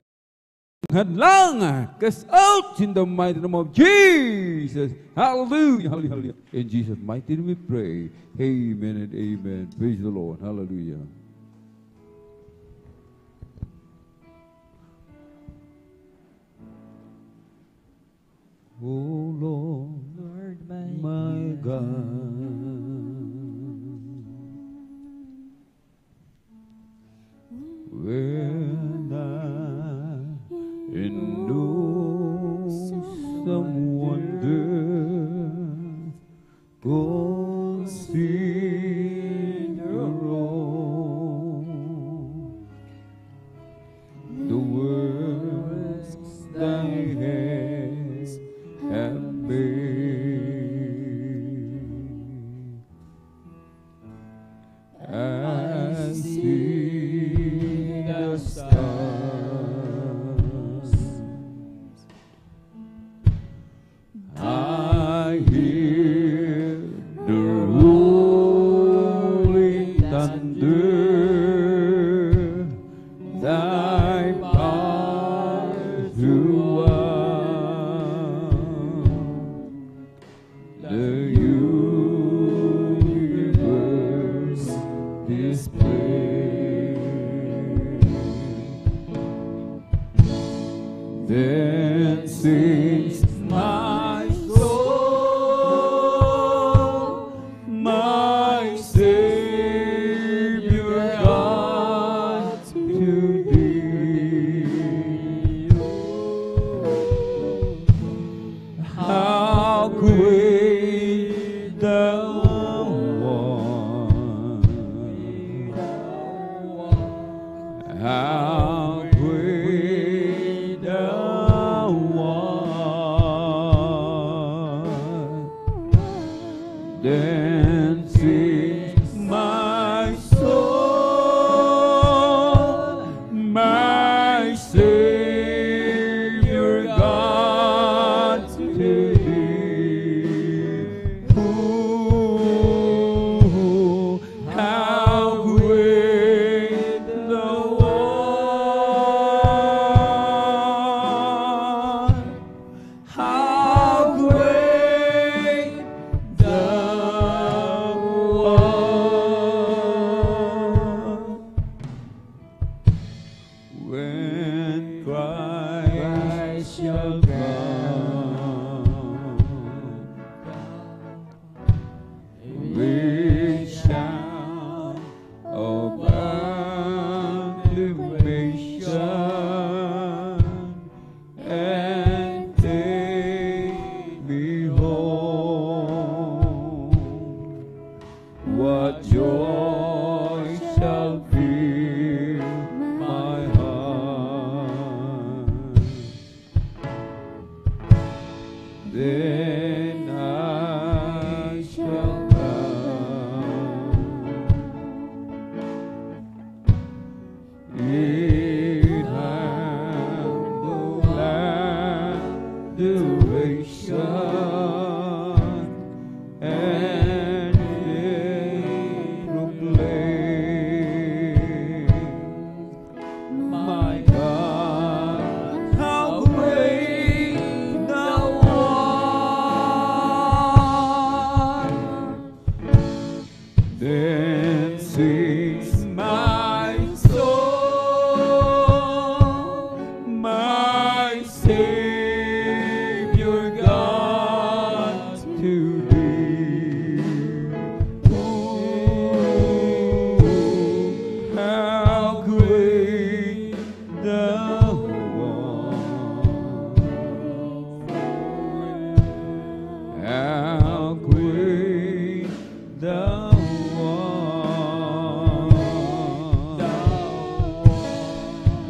hadlang. Cast out in the mighty name of Jesus. Hallelujah. Hallelujah. In Jesus' mighty name we pray. Amen and amen. Praise the Lord. Hallelujah. Oh Lord, my God, when I know some wonder, consider all the works thy hands have made. I see the stars, I hear the rolling thunder, thy power throughout the universe display. Then sings my soul, my Savior God, to thee. How great thou art! How great thou art! Then what joy shall fill my heart. Then I shall come in humble adoration and in proclaim, my God, how great thou art. Then sings my soul, my Savior God, to thee. Oh, how great thou art. How great thou art.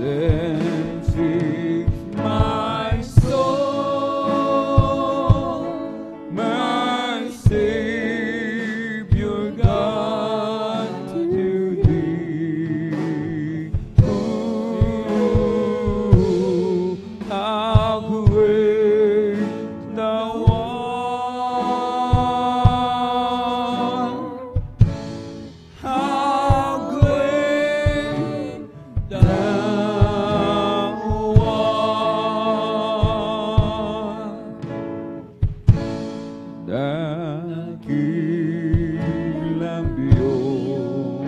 Then sings my soul, my Savior God, to thee. Oh, how great thou art. How great thou art. Dakilang Diyos,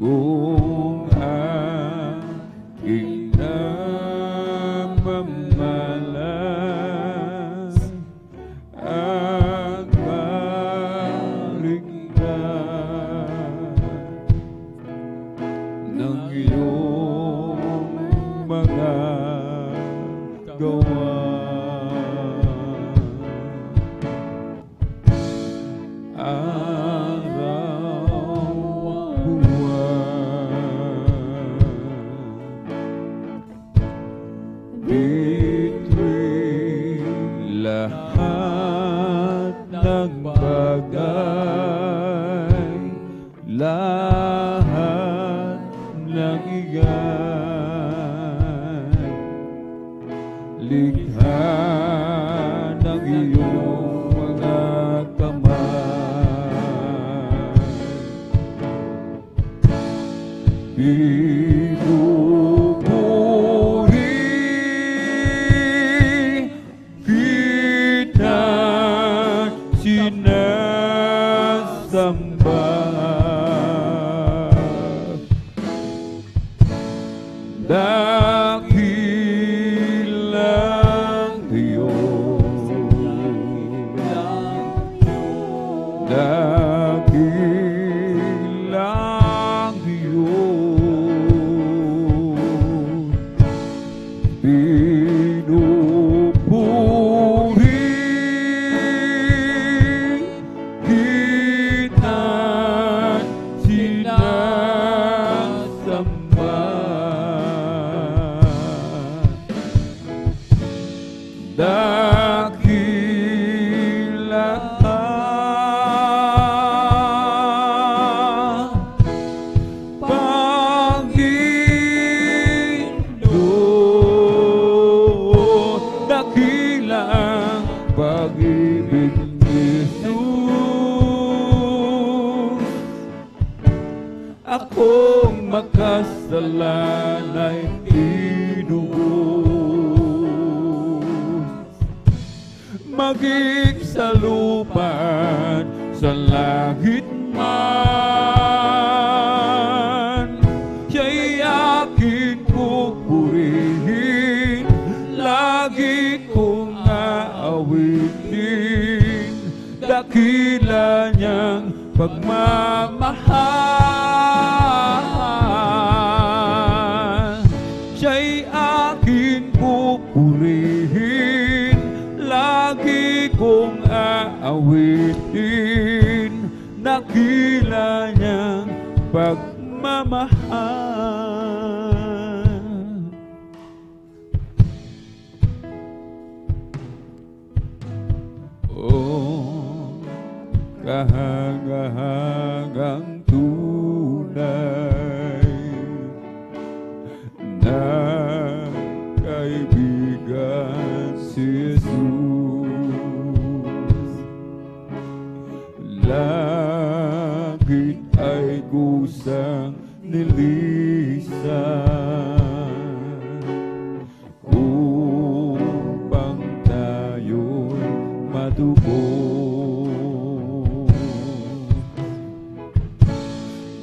kung aking namamalas at marigyan ng iyong mga gawa. Araw-buwan, bituin lahat ng bagay, lahat ng igay, likha ng iyong mga kamay. Pinupuri kita sinasamba. Dakilang Diyos, dakilang Diyos, pinupuri kita sinasamba. Dakila ka, Panginoon, dakilang pag-ibig ni Jesus. Akong makasalanay tinubos, maging sa lupa sa langit man. Siya'y aking pupurihin, lagi kong aawitin, dakila niyang pagmamahal. Siya'y aking pupurihin, lagi kong aawitin, dakila niyang pagmamahal. Oh, kahanga-hangang tunay na kaibigan si Jesus, langit ay kusang nilisan upang tayo'y matubos.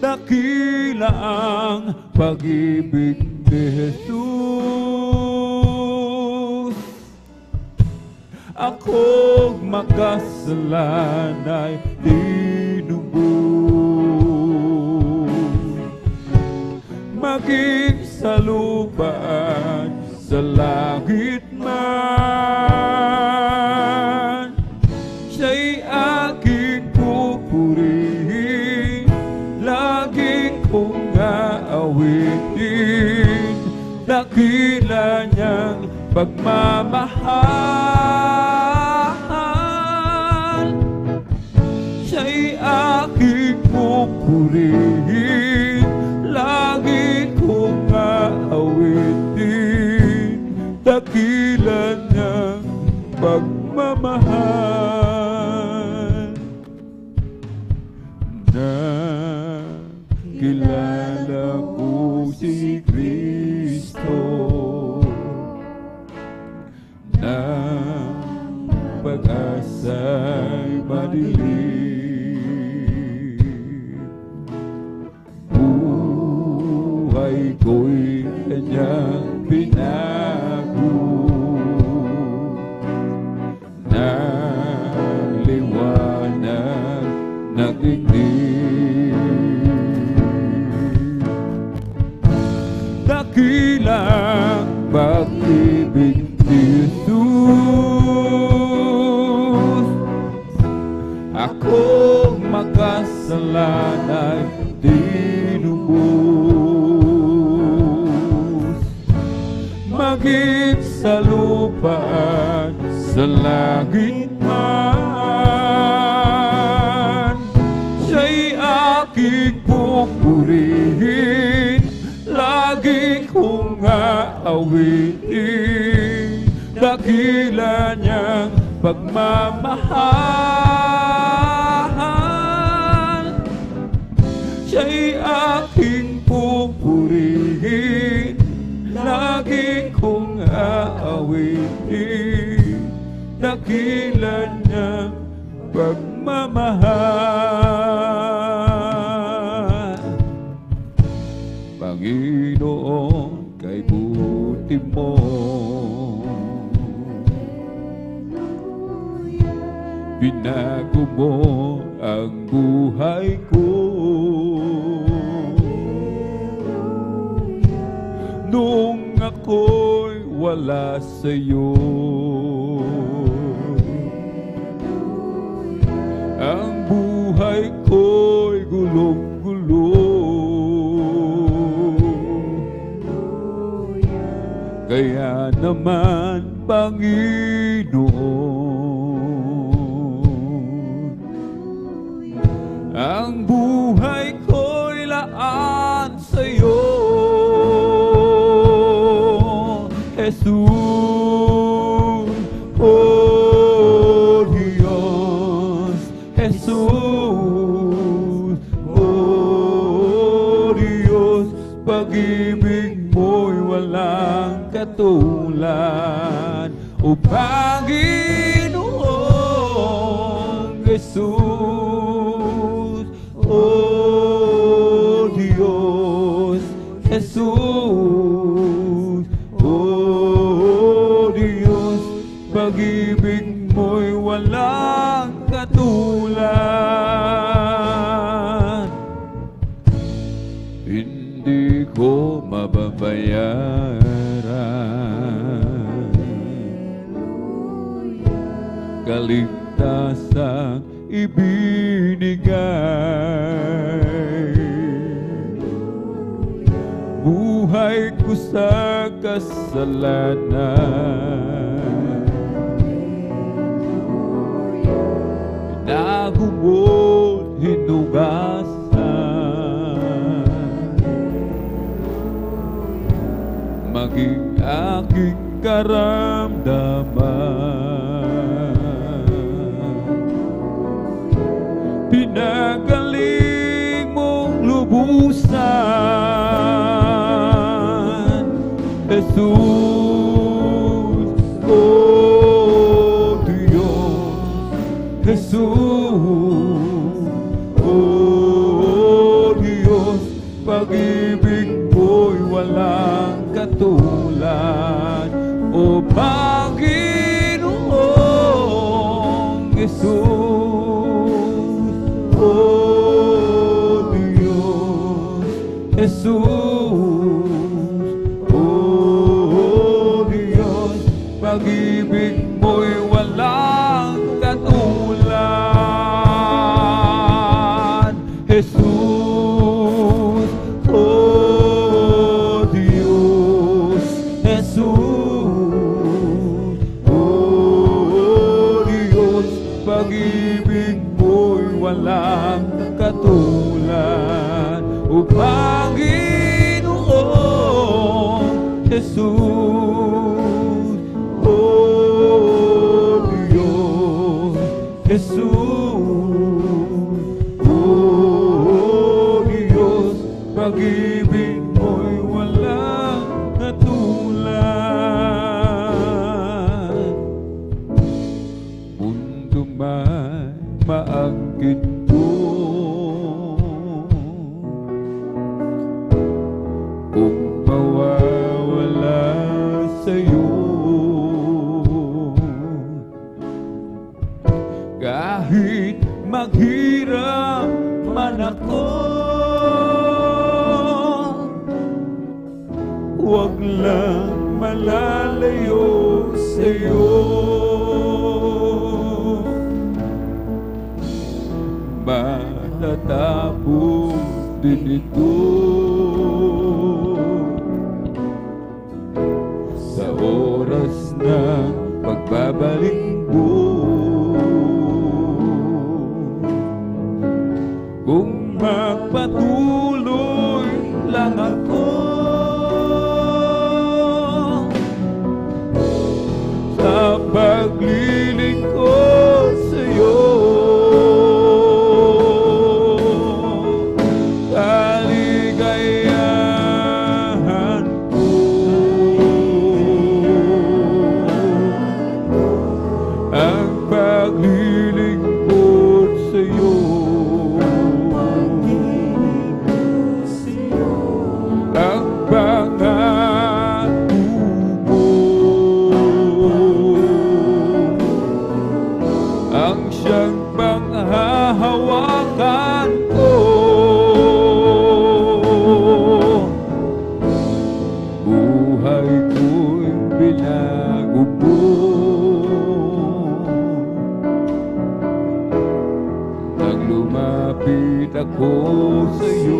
Dakila ang pag-ibig ni Jesus, ako'y makasalanay tinubos, maging sa lupa at sa langit man, siya'y aking pupurihin, laging kong aawitin, dakila niyang pagmamahal. Siya'y aking pupurihin, lagi kong aawitin, dakila niyang pagmamahal. Nakilala ko si Kristo na pag-asa'y madilim, buhay ko'y kanyang pinago, na liwanag ng digdig. Dakilang pag-ibig ni Jesus, akong makasalanay tinubos, maging sa lupa at sa langit man, siya'y aking pupurihin, lagi kong aawitin, dakila niyang pagmamahal. Siya'y aking pupurihin, lagi kong aawitin, dakila niyang pagmamahal. Panginoon, kay buti mo, binago mo ang buhay ko. Nung ako'y wala sa'yo, ang buhay ko'y gulong-gulo. Kaya naman, Panginoon, ang buhay ko'y laan sa'yo, Jesus. Oh Diyos, Jesus. Oh Diyos, pag-ibig mo'y walang katulad. O Panginoong Jesus, oh Diyos, Jesus, oh Diyos, pag-ibig mo'y walang katulad. Hindi ko mababayaran kaligtasan patasang ibinigay. Buhay ko sa kasalanan, pinagubod, hinugasan, maging aking karamdaman. Pinagaling mong lubusan, Jesus, oh Diyos, Jesus, oh Diyos, pag-ibig mo'y walang katulad, o Panginoong Jesus, oh Diyos, Jesus, oh Diyos, pag-ibig mo'y walang katulad, Jesus, oh Diyos, Jesus, oh Diyos, pag-ibig mo'y walang katulad, o Panginoong Jesus, oh Diyos, Jesus, oh Diyos, pag-ibig mo'y walang katulad. Mundo man maangkin ko, kung mawawala sa'yo, kahit maghirap man ako, huwag lang malalayo sa'yo. Matatapos din ito sa oras ng pagbabalik mo. Kung magpatuloy lang ako sa paglilingkod sa'yo, kaligayahan ko ang paglilingkod sa'yo, ang pangako mo, ang siyang panghahawakan ko. Buhay ko'y pinagubod nang lumapit ako sa'yo.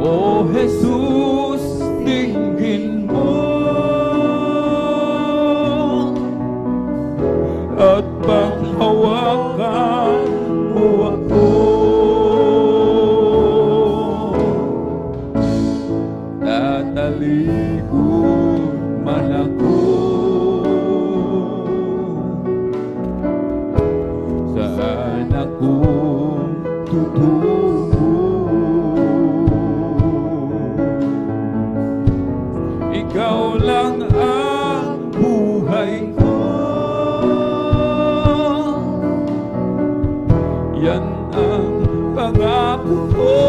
O Jesus, tingin mo at panghawakan mo ako. Tatalikod man ako, saan ako tutungo? Ikaw lang ang buhay ko, yan ang pangako ko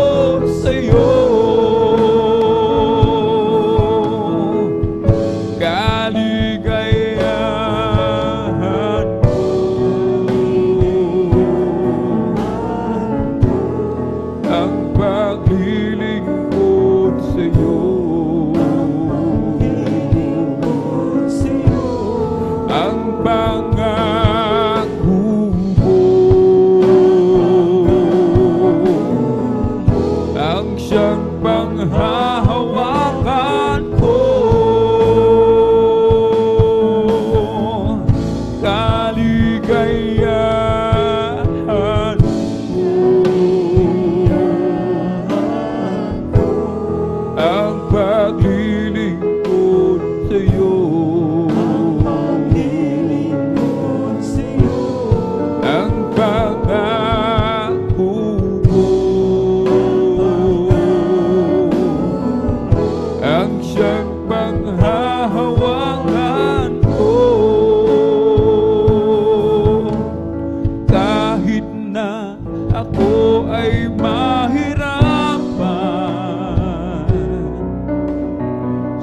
sa'yo. Kaligayahan ko ang paglilingkod sa'yo, ang pangako mo, ang siyang panghahawakan ko. Kaligayahan ko, ang paglilingkod sa'yo, ang pangako mo, ang siyang panghahawakan ko. Kahit na ako ay mahirapan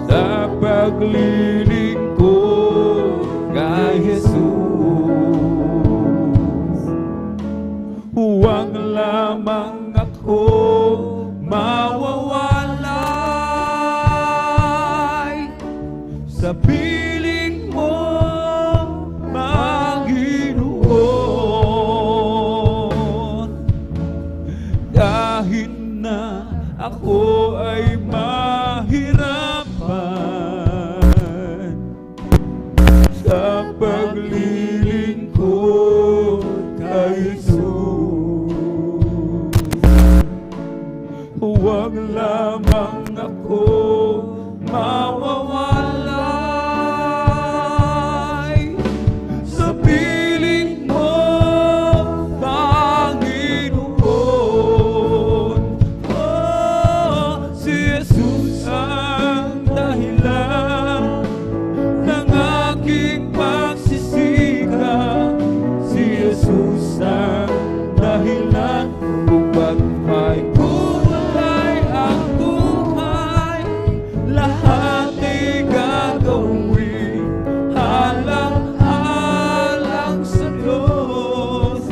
sa paglilingkod kay Jesus, huwag lamang ako mawawalay sa piling mo, Panginoon. Kahit na ako ay mahirapan sa paglilingkod kay Jesus, huwag lamang ako mawawalay sa piling mo, Panginoon. Oh, si Jesus ang dahilan ng aking pagsisika. Si Jesus ang dahilan kung ba't may kulay ang buhay. Lahat ay gagawin halang-halang sa Diyos,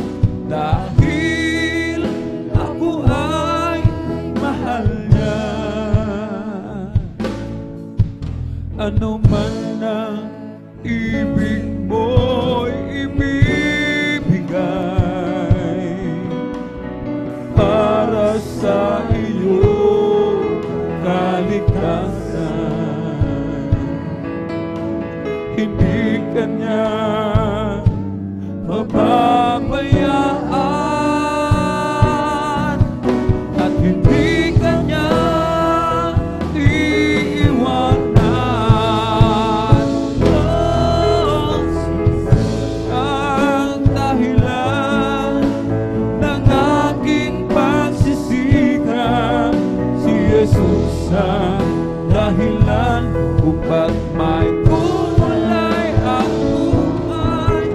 dahil ako ay mahal niya. Ano man ang ibig mo'y ibibigay para sa iyong kaligtasan. Hindi ka niya mapabayaan at hindi ka niya iiwanan. Oh, ang dahilan ng aking pagsisika. Si Jesus ang dahilan kung ba't may kulay ang buhay.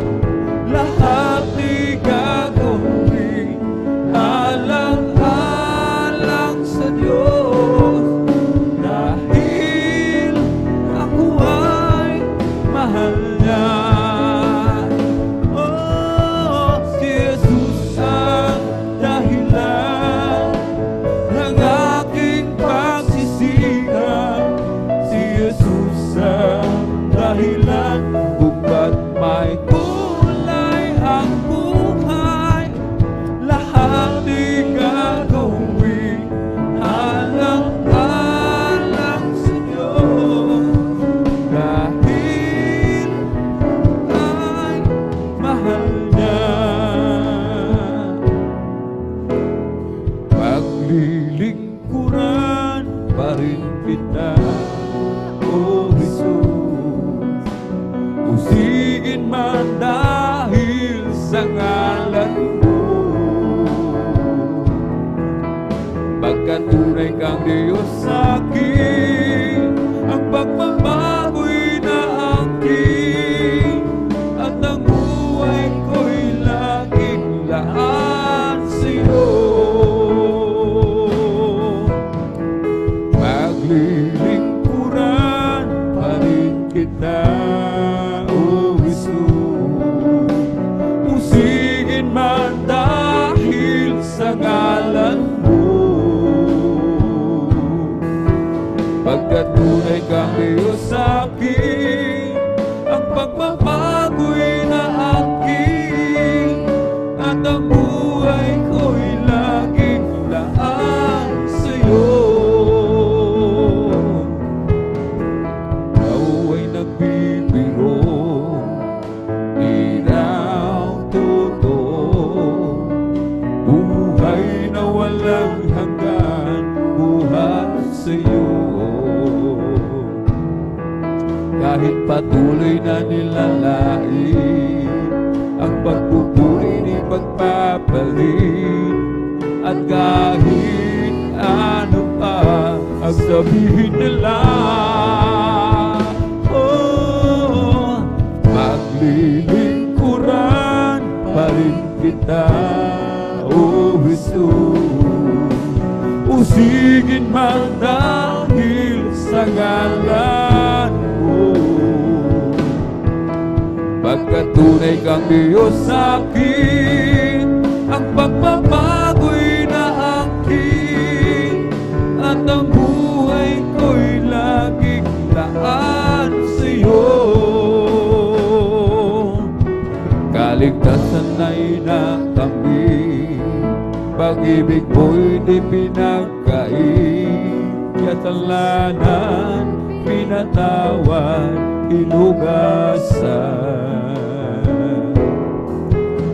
Lahat ay gagawin alang-alang sa Diyos, dahil ako ay mahal niya. Oh, si Jesus ang dahilan ng aking pagsisika. Si Jesus ang dahilan kung ba't may kulay ang buhay. Lahat ay gagawin alang-alang sa Diyos, dahil ay mahal niya. Paglilingkuran pa rin kita, O Jesus. Usigin man dahil sa ngalan mo, pagkat tunay kang Diyos sa akin, ang pagbabago'y naangkin, at ang buhay ko'y laging laan sa'yo. Paglilingkuran pa rin kita, O Jesus. Usigin man dahil sa ngalan mo, pagkat tunay kang Diyos sa akin, ang pagmamahal patuloy na nilalain ang pagpupuri ni pagpapalit. At kahit ano pa ang sabihin nila, maglilingkuran pa rin kita, O Jesus. Usigin man dahil sa ngalan mo, pagkat tunay kang Diyos sa akin, ang pagbabago'y naangkin, at ang buhay ko'y laging laan sa'yo. Kaligtasan na'y nakamit, pag-ibig mo'y di pinagkain, kasalanan pinatawad, hinugasan.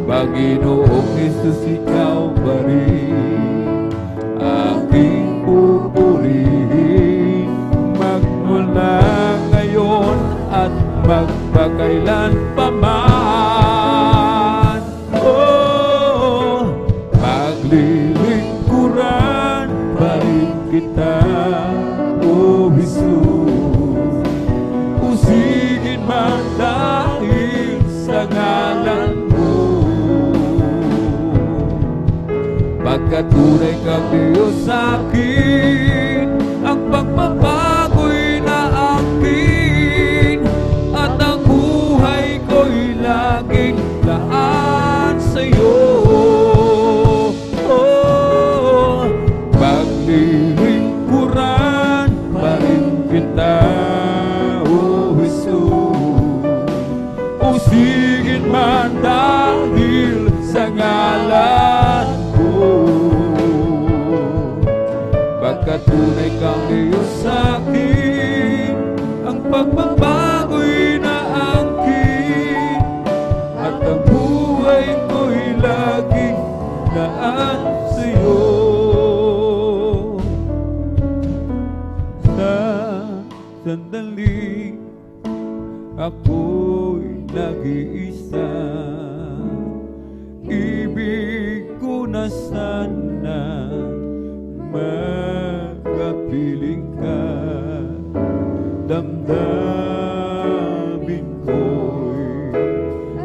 Panginoong Jesus, ikaw pa rin aking pupurihin, magmula ngayon at magpakailan pa man. Maglilingkuran pa rin kita, O Jesus. Usigin man dahil sa ngalan mo, pagkat tunay kang Diyos sa akin, ang pagbabago'y naangkin, at ang buhay ko'y laging laan sa'yo. Maglilingkuran pa rin kita, O Jesus. Usigin man dahil sa ngalan mo, pagkat tunay kang Diyos sa akin, ang pagbabago'y naangkin, at ang buhay ko'y laging laan sa'yo. Sa sandali ako'y nag-iisa, ibig ko na sana magkapiling ka. Damdamin ko'y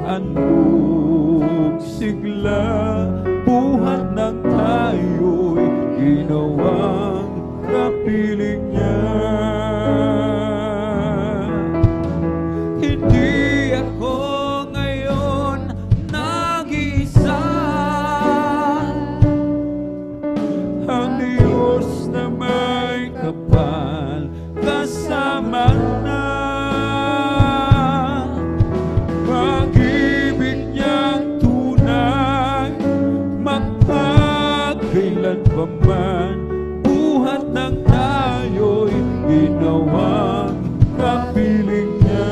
anong sigla, buhat ng tayo'y ginawang kapiling niya. Hindi ako ngayon nag-iisa, ang Diyos na may kapal kasama na. Pag-ibig niyang tunay, magpakailan pa man, buhat ng tayo'y ginawang kapiling niya.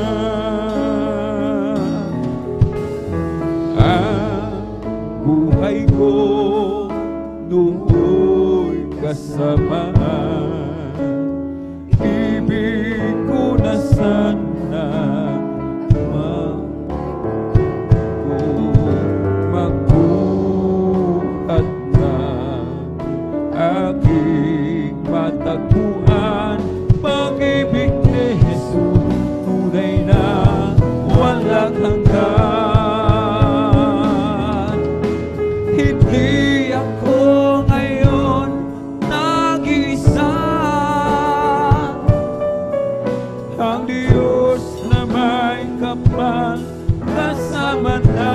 Ang buhay ko nooy kasamaan, ibig ko na sana magbuhat na aking matagpuan. Pag-ibig ni Jesus, tunay na walang hanggan. Hindi ako ngayon nag-iisa, ang Diyos na may kapal kasama na.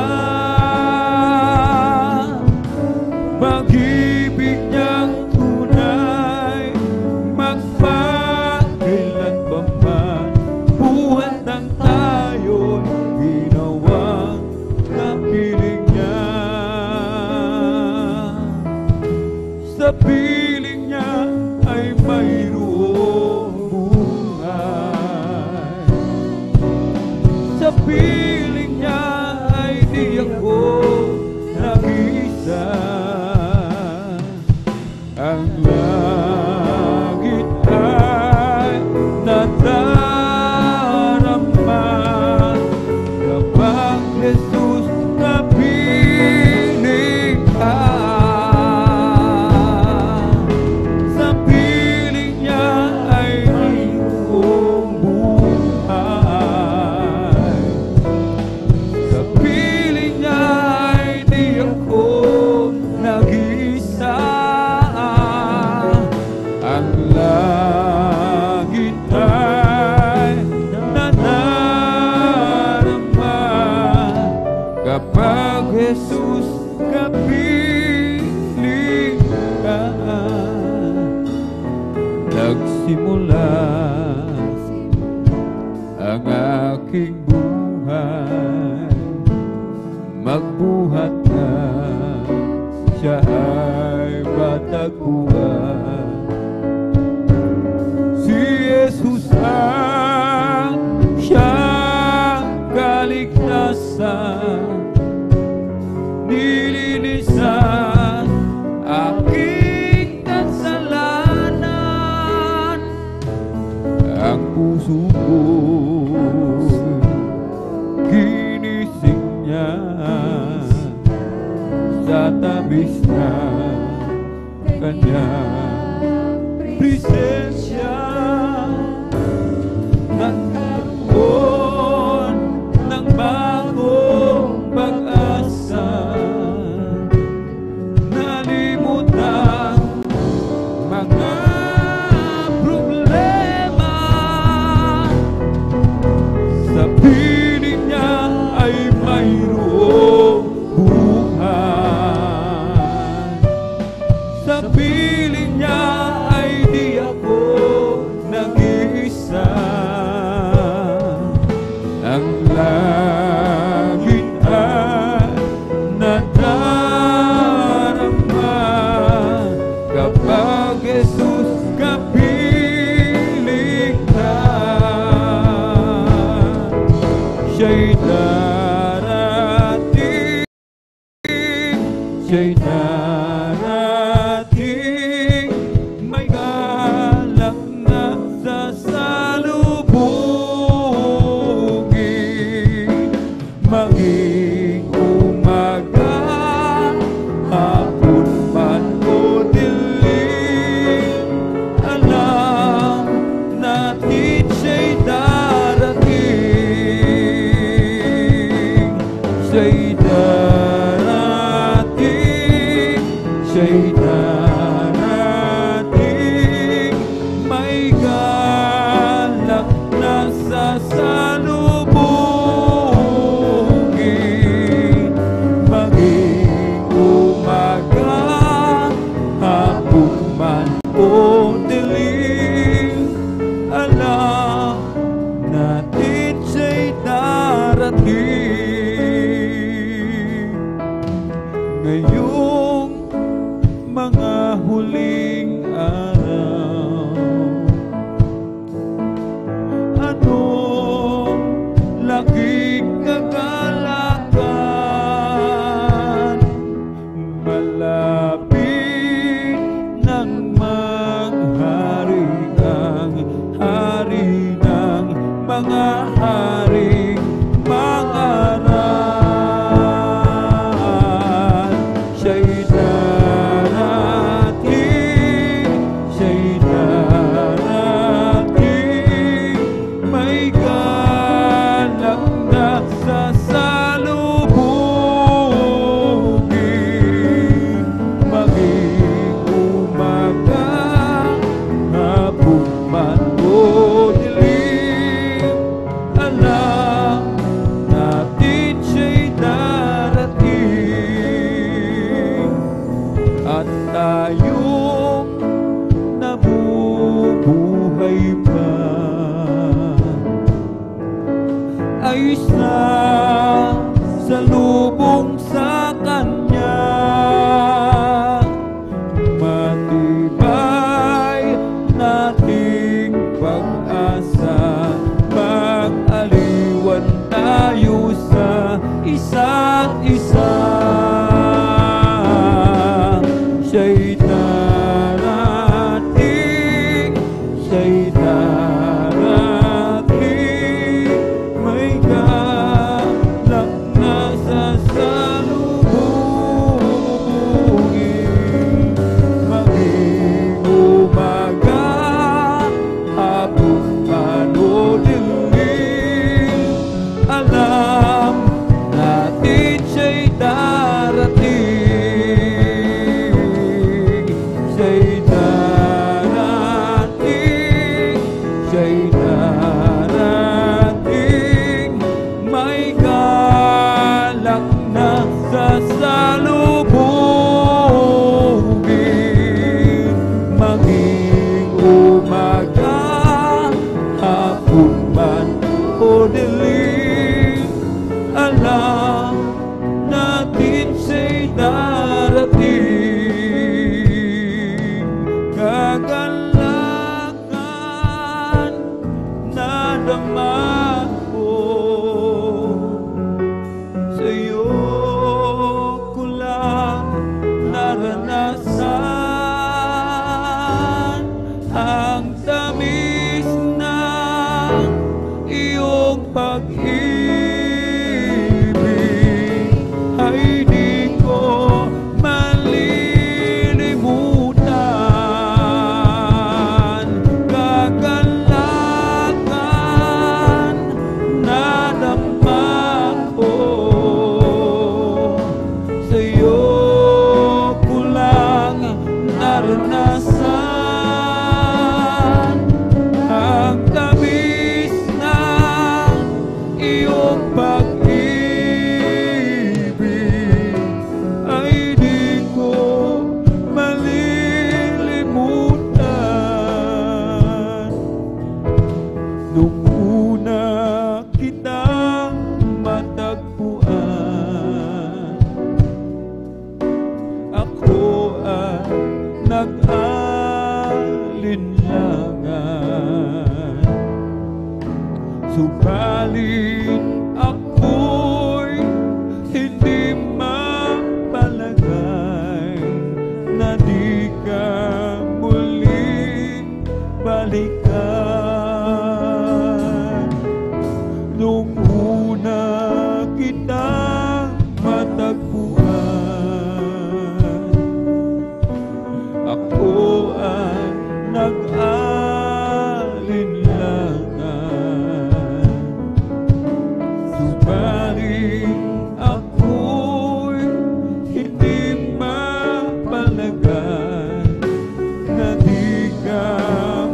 Pag-ibig niyang tunay, magpakailan pa man, buhat ng tayo'y ginawang kapiling niya. Sa piling niya ay mayroong buhay, sa piling niya ay di ako nag-iisa. Ang langit ay nadarama, Jesus, kapiling ka. Nagsimula ang aking buhay, magbuhat na siya ay matagpuan. Si Jesus ang siyang kaligtasan, nilinisan aking kasalanan. Ang puso ko ginising niya sa tamis na kanyang presensya. Nagkaroon ng bagong pag-asa, nalimutan mga problema. Sa piling niya ay mayroong buhay. Sa piling niya ay di ako nag-iisa. Ang langit ay nadarama kapag Jesus kapiling na. Siya'y darating, siya'y darating, may galak na sasalubungin. Maging umaga, hapon man o dilim, alam natin siya'y darating. Siya'y darating, siya'y darating, may galak na sasalubungin. Maging umaga, hapon man o dilim, alam natin siya'y darating. Ngayong mga huling araw, anong laking kagalakan, malapit nang maghari ang hari ng mga haring pangaral. Siya'y darating, siya'y darating, may galak na sasalubungin. Maging umaga, hapon man o dilim, alam natin siya'y darating. At tayong nabubuhay pa ay sasalubong sa Kanya. Matibay nating pag-asa, mag-aliwan tayo sa isa't isa. Siya'y darating, siya'y darating, may galak na sasalubungin. Maging umaga, hapon man o dilim, alam natin siya'y darating. Siya'y darating, siya'y darating, may galak na sa pasalubungin, maging umaga, hapon man o dilim, alam natin siya'y darating. Kagalakan na naman ko, sa'yo ko lang naranasan ang tamis ng iyong pag-ibig, ay di ko malilimutan. Kagalakan na naman ko, sa'yo ko lang naranasan ang tamis ng iyong pag-ibig, ay di ko malilimutan. Nung una kitang matagpuan, ako ay nag-alinlangan, subalit ako'y hindi mapalagay na di ka muling balikan. Nung una kitang matagpuan, ako ay nag-alinlangan, subalit ako'y hindi mapalagay na di ka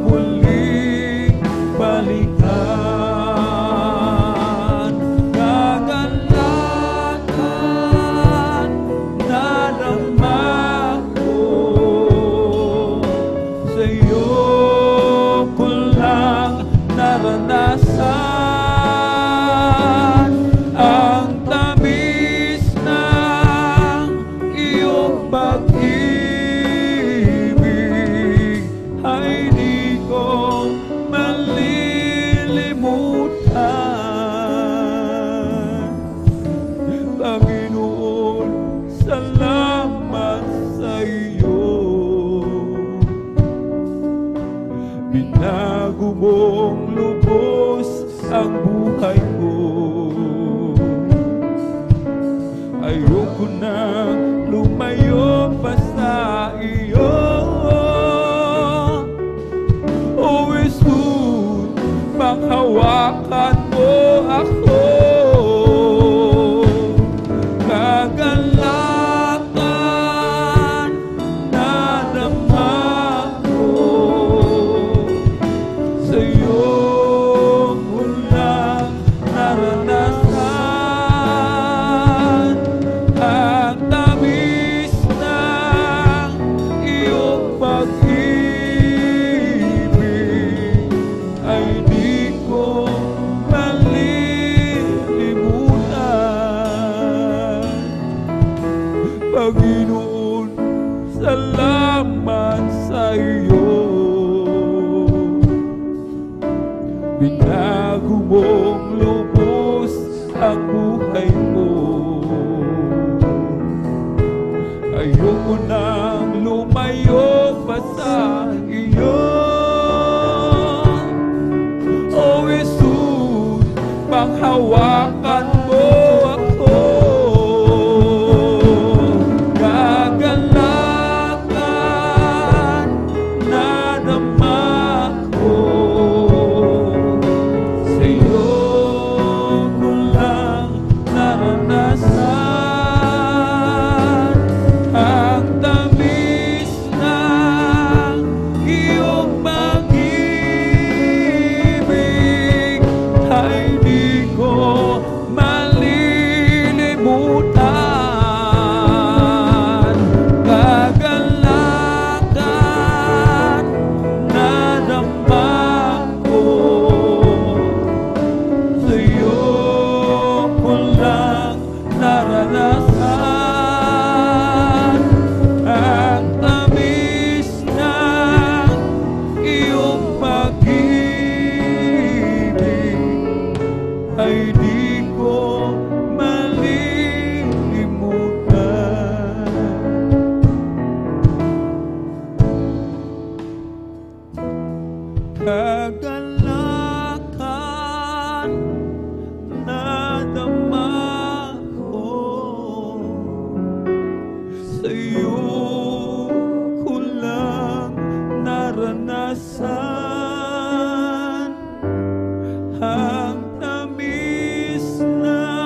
muling balikan. Kagalakan na naman ko, sa'yo ko lang naranasan ang tamis ng iyong pag-ibig, ay di ko malilimutan. Panginoon, salamat sa iyo. Binago mong lubos ang buhay ko. Ayoko nang lumayo pa sa iyo. O Jesus, panghawakan mo ako. Kagalakan na naman ko, sa'yo ko lang naranasan ang tamis ng iyong pag-ibig, ay di ko malilimutan. Panginoon, salamat sa iyo. Binago mong lubos ang buhay ko. Ayoko nang lumayo pa sa iyo. O Jesus, panghawakan mo ako. Kagalakan na naman ko, sa'yo ko lang naranasan ang tamis ng iyong pag-ibig, ay di ko ko malilimutan. Kagalakan na dama ko, sa'yo ko lang naranasan ang tamis na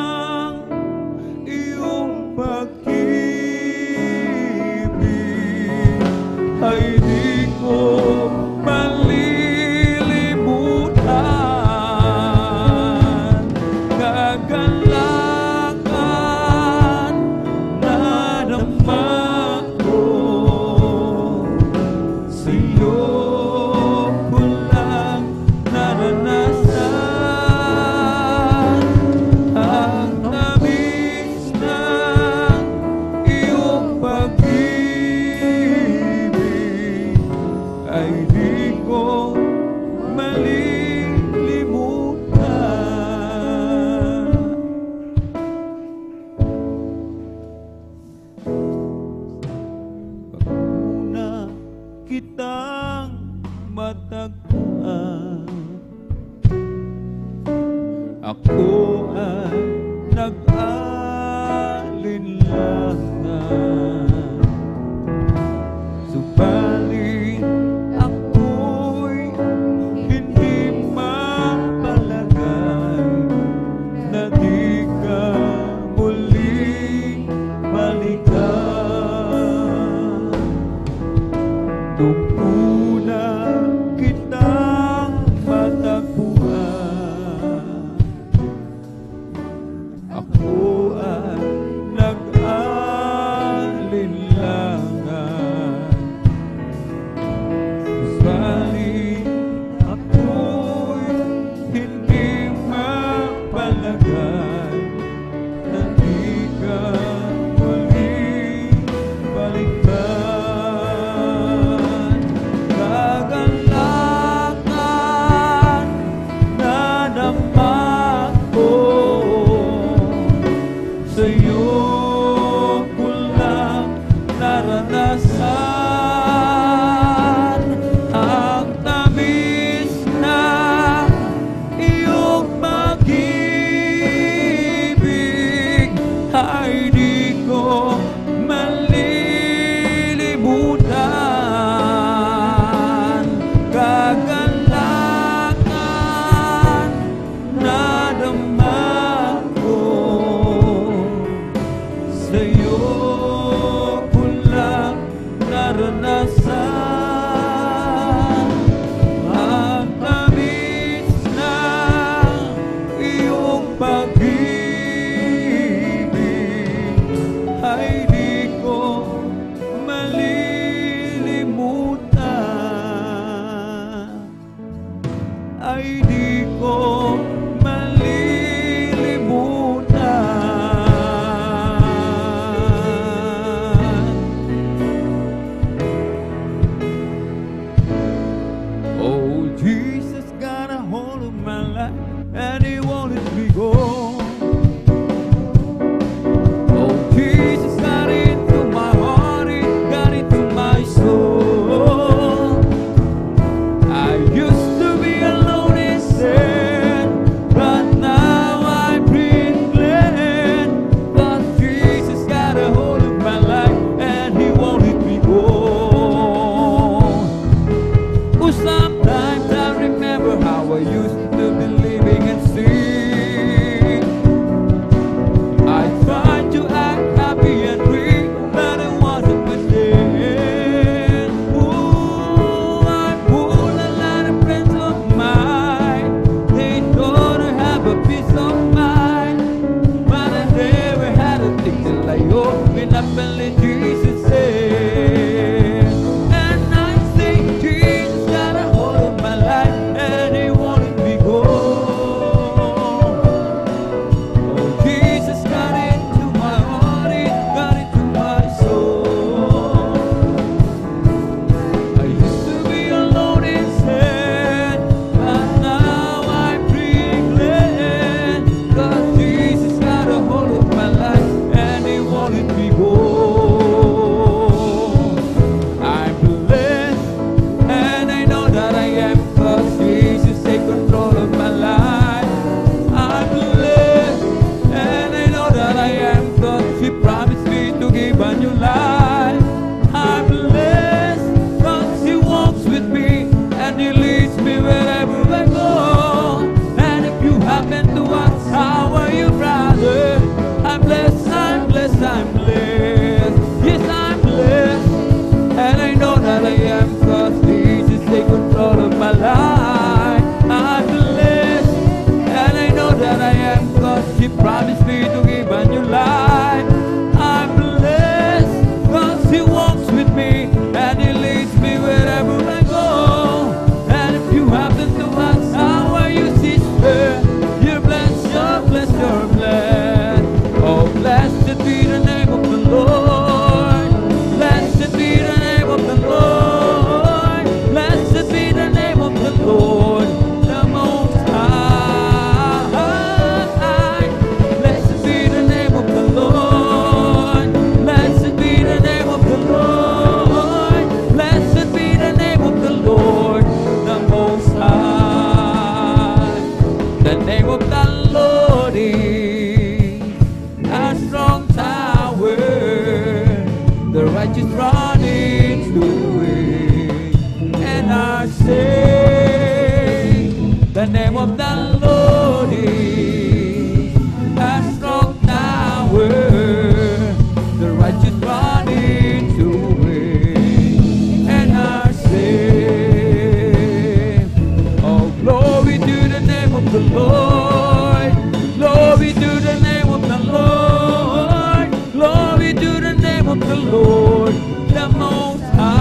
the name of the Lord. Glory to the name of the Lord, the Most High.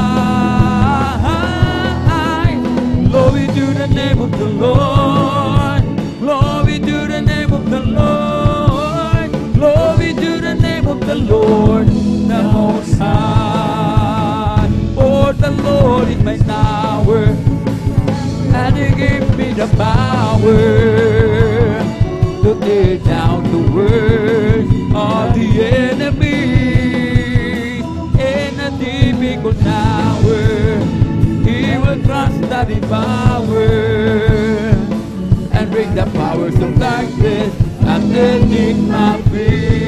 Glory to the name of the Lord. Glory to the name of the Lord. Glory to the name of the Lord, the Most High. For the Lord is my tower, and He gave me the power to tear down the words of the enemy. In a difficult hour, He will crush the devourer and bring the powers of darkness underneath my feet.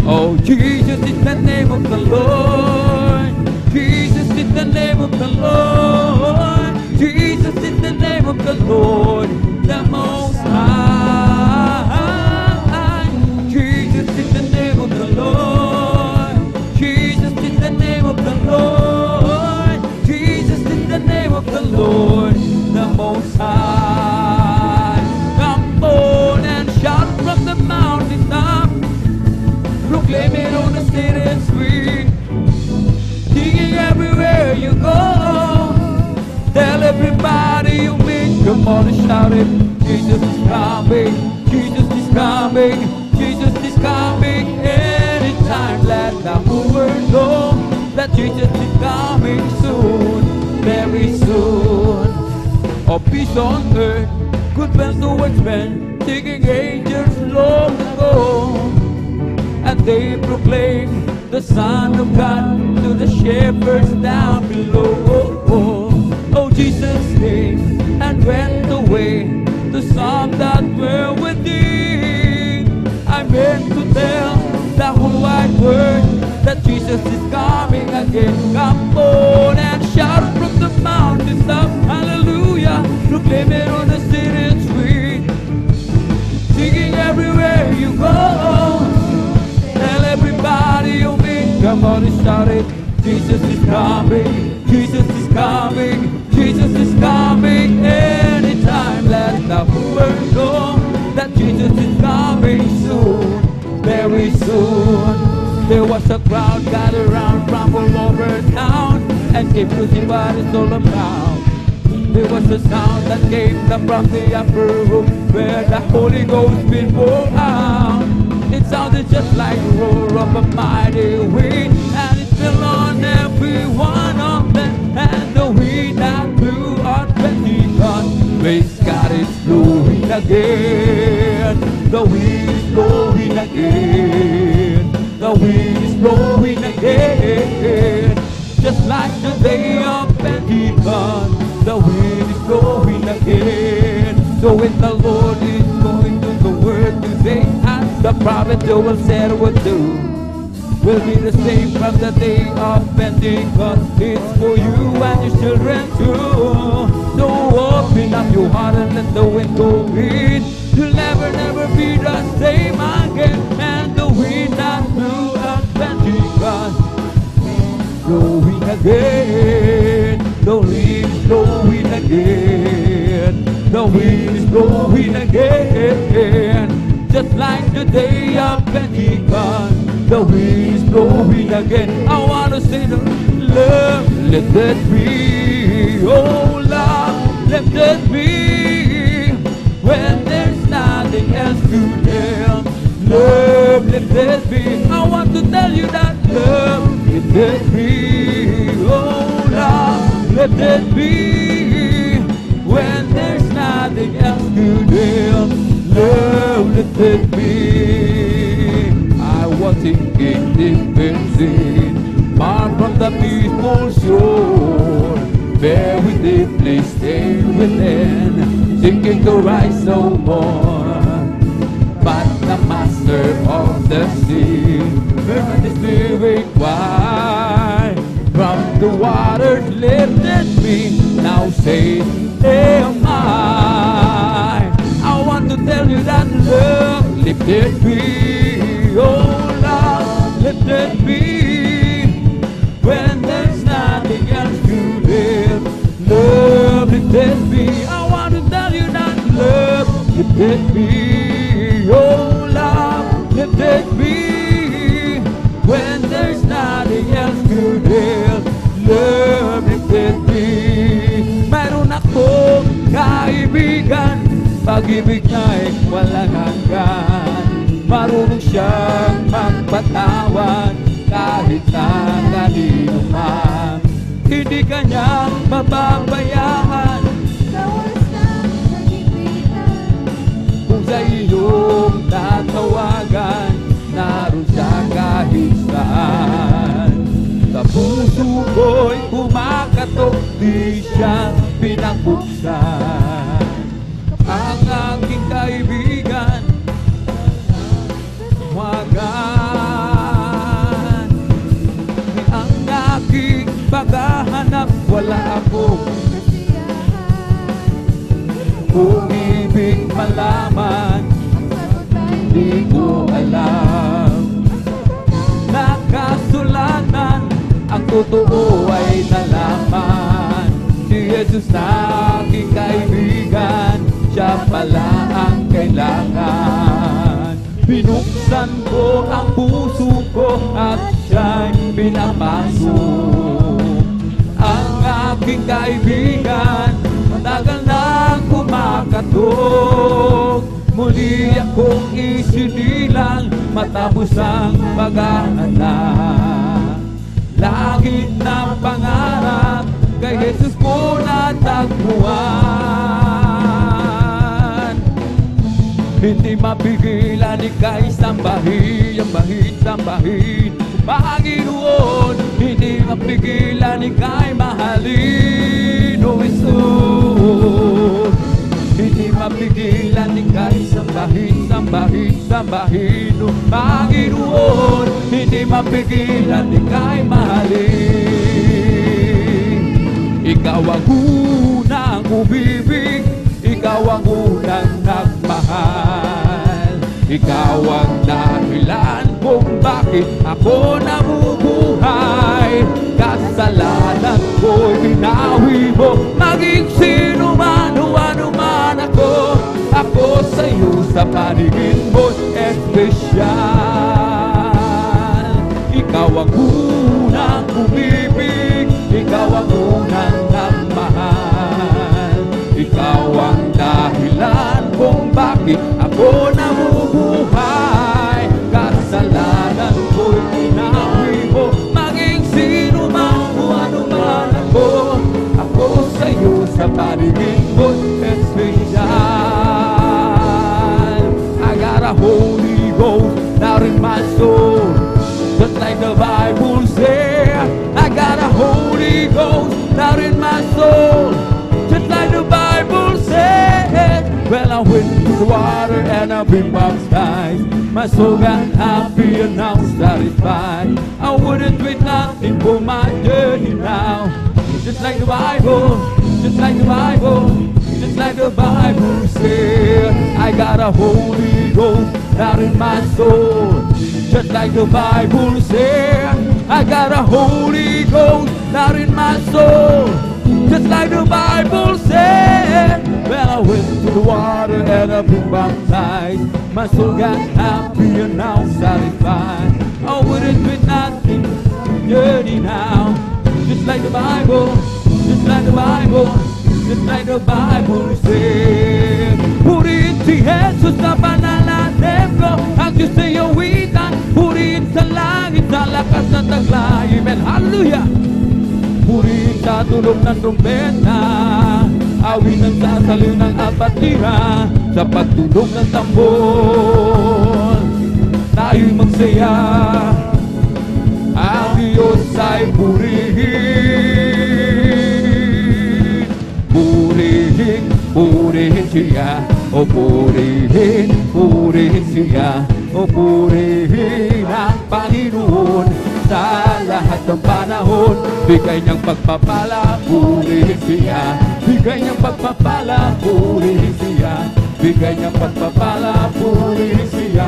Oh, Jesus is the name of the Lord. Jesus is the name of the Lord. Jesus is the name of the Lord, the Most High. Jesus is the name of the Lord. Jesus is the name of the Lord. Jesus is the name of the Lord, the Most High. Come on and shout from the mountaintop, proclaim it on the city street, singing everywhere you go. Tell everybody you meet, come on and shout it. Jesus is coming, Jesus is coming, Jesus is coming. Anytime, let the whole world know that Jesus is coming soon, very soon. Oh, peace on earth, goodwill towards men, taking angels long ago. And they proclaim the Son of God to the shepherds down below. Oh, Jesus came and went away to some that were within. I meant to tell the whole wide world that Jesus is coming again. Come on and shout from the mountaintop, hallelujah, proclaim it on the city street, singing everywhere you go. Tell everybody you meet, come on and shout it. Jesus is coming, Jesus is coming, Jesus is coming. Anytime, let the whole world know that Jesus is coming soon, very soon. There was a crowd gathered around from all over town and came to see what it's all about. There was a sound that came from the upper room where the Holy Ghost been poured out. It sounded just like the roar of a mighty wind, and it fell on every one of them. And the wind that blew on Pentecost, praise God, it's blowing again. The wind is blowing again. The wind is blowing again. Just like the day of Pentecost, the wind is blowing again. So when the Lord is going to the word today, the prophet Joel said would do, will be the same from the day of Pentecost. It's for you and your children too. So open up your heart and let the wind go in. You'll never, never be the same again. And the wind that blew at Pentecost, blowing again. The wind is blowing again. The wind is blowing again. Just like the day of Pentecost, the wind is blowing again. I want to say the love, let that be. Oh love, let that be. When there's nothing else to tell, love, let that be. I want to tell you that love, let that be. Oh love, let that be. When there's nothing else to tell, love, let it be. I was thinking defensive, far from the peaceful shore, very deeply stay within, thinking to rise no more. But the master of the sea heard the spirit cry, from the waters lifted me, now say, am I. I want to tell you that love, lifted me. Oh love, lifted me. When there's nothing else to live, love lifted me. I want to tell you that love lifted me. marunong siyang magpatawad kahit sa kanino man. Hindi kanya mababayaan kung sa iyong tatawagan, naroon siya kahit saan. Sa puso ko'y kumakatok, di siya pinakbuksan. Ang aking kaibigan, wagan. Ang aking paghahanap, wala akong kung ibig malaman, di ko alam. Nakasulatan, ang totoo ay nalaman. Si Jesus na aking kaibigan, siya pala ang kailangan. Binuksan ko ang puso ko at siya'y pinapasok. Ang aking kaibigan, matagal nang kumakatok. Muli akong isinilang matapos ang pag-aanak. Langit na pangarap, kay Jesus ko natagpuan. Hindi mapigilan ika'y sambahin, sambahin, Panginoon. Hindi mapigilan ika'y mahalin, O Jesus. Hindi mapigilan ika'y sambahin, sambahin, O Panginoon. Hindi mapigilan ika'y mahalin. Ikaw ang unang umibig, ikaw ang unang nagmahal. Ikaw ang dahilan kung bakit ako nabubuhay. Kasalanan ko'y binawi mo, maging sino man o ano man ako. Ako sa'yo sa paningin mo espesyal. Ikaw ang unang umibig, ikaw ang unang nagmahal. Ikaw ang dahilan kung bakit ako nabubuhay. Kasalanan ko'y binawi mo, maging sino man o ano man ako. Ako sa'yo sa paningin mo espesyal. I got a Holy Ghost now in my soul, just like the Bible says. I got a Holy Ghost now in my soul, just like the Bible says. Well, I went to the water and I've been baptized. My soul got happy and now satisfied. I wouldn't trade nothing for my journey now. Just like the Bible, just like the Bible, just like the Bible says. I got a Holy Ghost out in my soul, just like the Bible says. I got a Holy Ghost out in my soul, just like the Bible said. Well, I went to the water and I've been baptized. My soul got happy and now satisfied. I wouldn't trade nothing, journey now. Just like the Bible, just like the Bible, just like the Bible said. Purihin si Jesus sa panananim ko, ang Diyos sa iyawitan. Purihin sa langit, sa lakas ng taglay. Amen, hallelujah. Purihin sa tulog ng trumpeta, awitan sa saliw ng apatira, sa pagtulog ng tambol, tayo'y magsaya. Ang Diyos ay purihin. Purihin, purihin siya. O purihin, purihin siya. O purihin ang Panginoon sa lahat ng panahon. Bigay niyang pagpapala, purihin siya. Bigay niyang pagpapala, purihin siya. Bigay niyang pagpapala, purihin siya.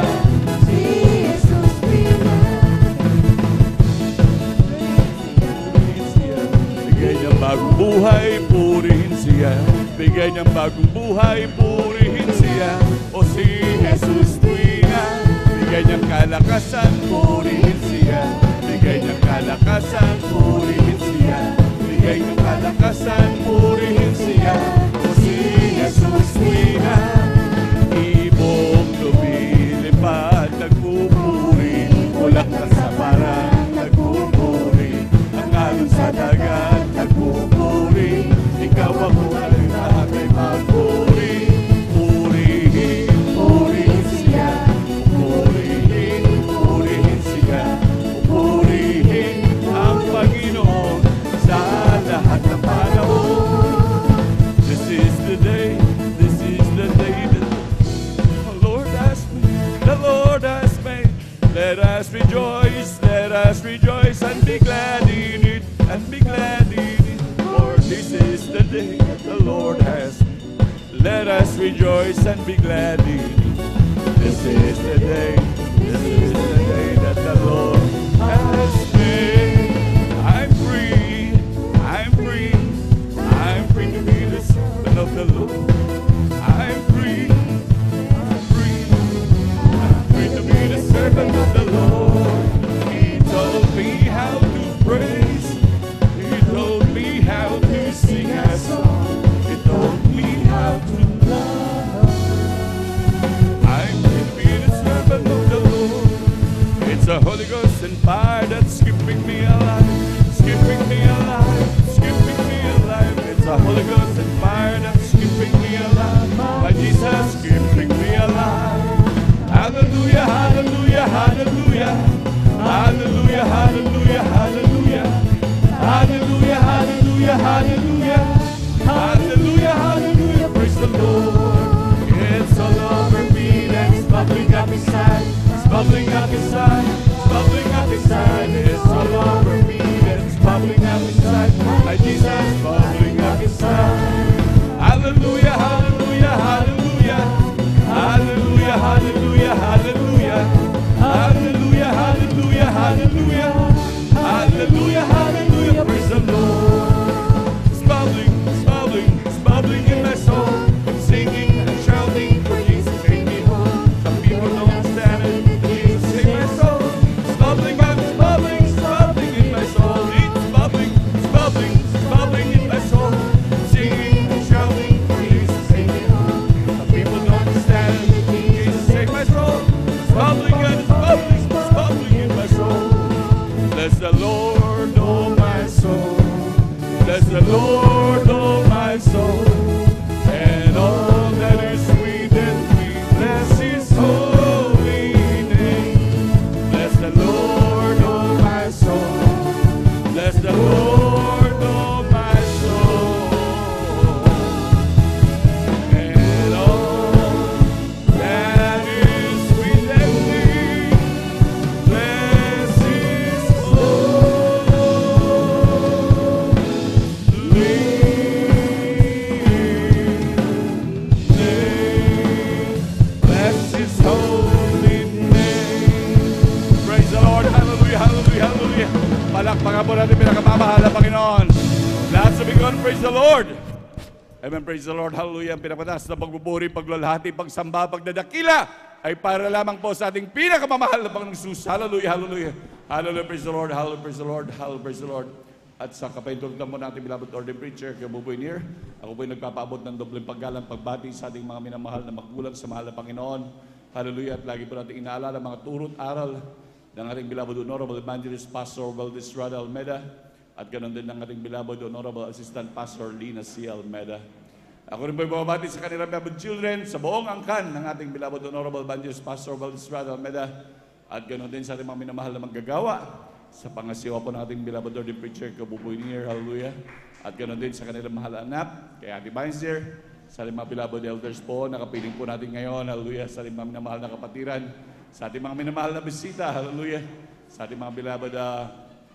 Bigay niyang bagong buhay, purihin siya. Bigay niyang bagong buhay, purihin siya. O si Jesus tuwina, bigay niyang kalakasan, purihin siya. Bigay niyang kalakasan, purihin siya. Bigay niyang kalakasan, purihin siya. O si Jesus tuwina, ibong lumilipad Let us rejoice and be glad in it, and be glad in it. For this is the day that the Lord has made. Let us rejoice and be glad in it. This is the day that the Lord has made. I'm free, I'm free, I'm free to be the servant of the Lord. I'm free, I'm free, I'm free to be the servant of the Lord. He told me how to praise, He told me how to sing a song, He told me how to love. I'm free to be the servant of the Lord. It's the Holy Ghost and fire that's keeping me alive, keeping me alive, keeping me alive. It's the Holy Ghost and fire that's keeping me alive. My Jesus keeping me alive. Hallelujah, hallelujah, hallelujah. Hallelujah, hallelujah, hallelujah. Hallelujah, hallelujah, hallelujah. Hallelujah, hallelujah, praise the Lord. It's all over me, that's bubbling up inside. It's bubbling up inside. It's bubbling up inside. It's all over me, that's bubbling up inside. My Jesus bubbling up inside. Hallelujah, hallelujah, hallelujah. Hallelujah, hallelujah, hallelujah. Hallelujah, hallelujah, hallelujah. Hallelujah, hallelujah, praise the Lord. It's bubbling, it's bubbling, it's bubbling in my soul. I'm singing and shouting for Jesus take me home. Some people don't understand it, but Jesus take my soul. It's bubbling up, it's bubbling, it's bubbling in my soul. It's bubbling, it's bubbling, it's bubbling in my soul. I'm singing and shouting for Jesus take me home. Some people don't understand it, but Jesus take my soul. It's bubbling and it's bubbling, it's bubbling in my soul. Bless the Lord, oh my soul. Bless the Lord, oh my soul. And all that is within me, bless His holy name. Bless the Lord, oh my soul. Bless the Lord, oh my soul. And all that is within me, bless His holy name. Bless His holy name. Praise the Lord. Hallelujah, hallelujah, hallelujah. Palakpakan po natin pinakamamahal na Panginoon. Lahat sabihin, praise the Lord. Amen, praise the Lord. Hallelujah. Ang pinapataas na pagbuburi, paglalahati, pagsamba, pagdadakila ay para lamang po sa ating pinakamamahal na Panginoong Jesus. Hallelujah, hallelujah. Hallelujah, praise the Lord. Hallelujah, praise the Lord. Hallelujah, praise the Lord. At sa kapahintulutan po natin, beloved ordained preacher, kay Buboy Nier, ako po ay nagpapaabot ng dobleng paggalang pagbati sa ating mga minamahal na magulang sa mahal na Panginoon. Hallelujah. At lagi po natin inaalala mga turot aral ng ating beloved Honorable Evangelist Pastor Valdez Rada Almeda at ganoon din ng ating beloved Honorable Assistant Pastor Lina C. Almeda. Ako rin po ay bumabati sa kanilang beloved children sa buong angkan ng ating beloved Honorable Evangelist Pastor Valdez Rada Almeda at ganoon din sa ating mga minamahal na manggagawa sa pangasiwa po ng ating beloved ordained preacher, Kabuboy Nier, hallelujah. At ganoon din sa kanilang mahal anak, kay Ate Binzer, sa ating mga beloved elders po, nakapiling po natin ngayon, hallelujah, sa ating mga minamahal na kapatiran, sa ating mga minamahal na bisita, hallelujah, sa ating mga beloved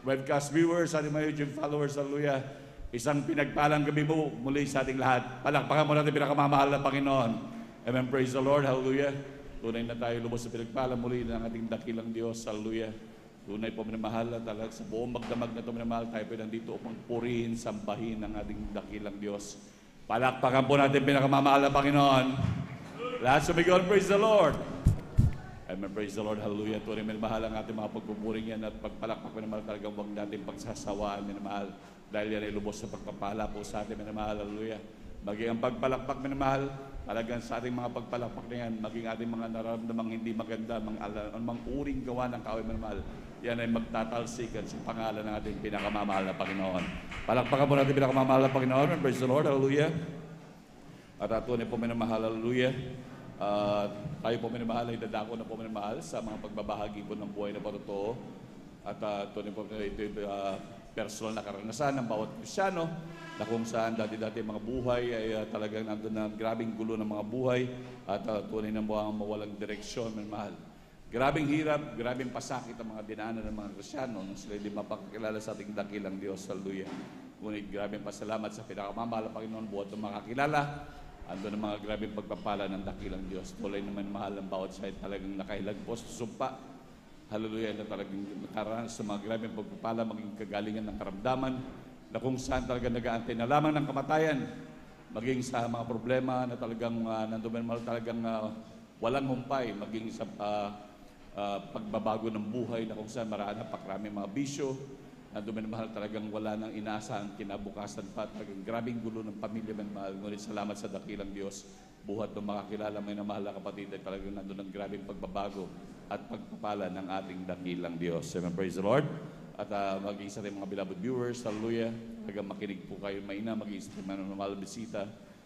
webcast viewers, sa ating mga YouTube followers, hallelujah. Isang pinagpalang gabi po muli sa ating lahat. Palakpakan mo natin pinakamamahal na Panginoon. Amen, praise the Lord, hallelujah. Tunay na tayo lubos sa pinagpalang muli ng ating dakilang Diyos, hallelujah. Tunay po minamahal at talaga sa buong magdamag na ito minamahal, tayo po nandito upang purihin, sambahin ang ating dakilang Diyos. Palakpakan po natin pinakamamahal na Panginoon. Lahat sumigaw, praise the Lord. Amen, praise the Lord, hallelujah. Tunay minamahal ang ating mga pagpupuring yan at pagpalakpak minamahal talagang huwag natin pagsasawaan minamahal. Dahil yan ay lubos sa pagpapala po sa ating minamahal, hallelujah. Maging ang pagpalakpak minamahal, talagang sa ating mga pagpalakpak na yan, maging ating mga nararamdamang hindi maganda, mga uring gawa ng kaaway minamahal, yan ay magtatalsikan sa pangalan ng ating pinakamamahal na Panginoon. Palakpakan po natin pinakamamahal na Panginoon. Praise the Lord, hallelujah. At tunay po minamahal, hallelujah. Tayo po minamahal ay dadako na po minamahal sa mga pagbabahagi po ng buhay na patotoo. At tunay po ito personal na karanasan ng bawat Kristyano na kung saan dati-dati mga buhay ay talagang nandun na grabing gulo ng mga buhay at tunay na mga mawalang direksyon, minamahal. Grabing hirap, grabing pasakit ang mga dinaanan ng mga Kristyano nung sila hindi mapakakilala sa ating dakilang Diyos. Hallelujah. Ngunit grabing pasalamat sa pinakamamahal na Panginoon buhat ng makakilala. Ando ng mga grabing pagpapala ng dakilang Diyos. Tulay naman mahal ang bawat side talagang nakahilagpos sa sumpa. Hallelujah, na talagang nakaranas sa mga grabing pagpapala, maging kagalingan ng karamdaman, na kung saan talaga nag-aantay na lamang ng kamatayan, maging sa mga problema na talagang nandoon mahal talagang walang humpay, maging sa pagbabago ng buhay na kung saan maraan na pakrami mga bisyo, nandoon mahal talagang wala nang inaasahan kinabukasan pa, talagang grabing gulo ng pamilya mahal. Ngunit salamat sa dakilang Diyos, buhat ng makakilala may na mahal na kapatid ay talagang nandoon ang grabing pagbabago at pagpapala ng ating dakilang Diyos. Amen, praise the Lord. At maging sa mga beloved viewers, hallelujah, talagang makinig po kayo maina, maging sa minamahal na bisita.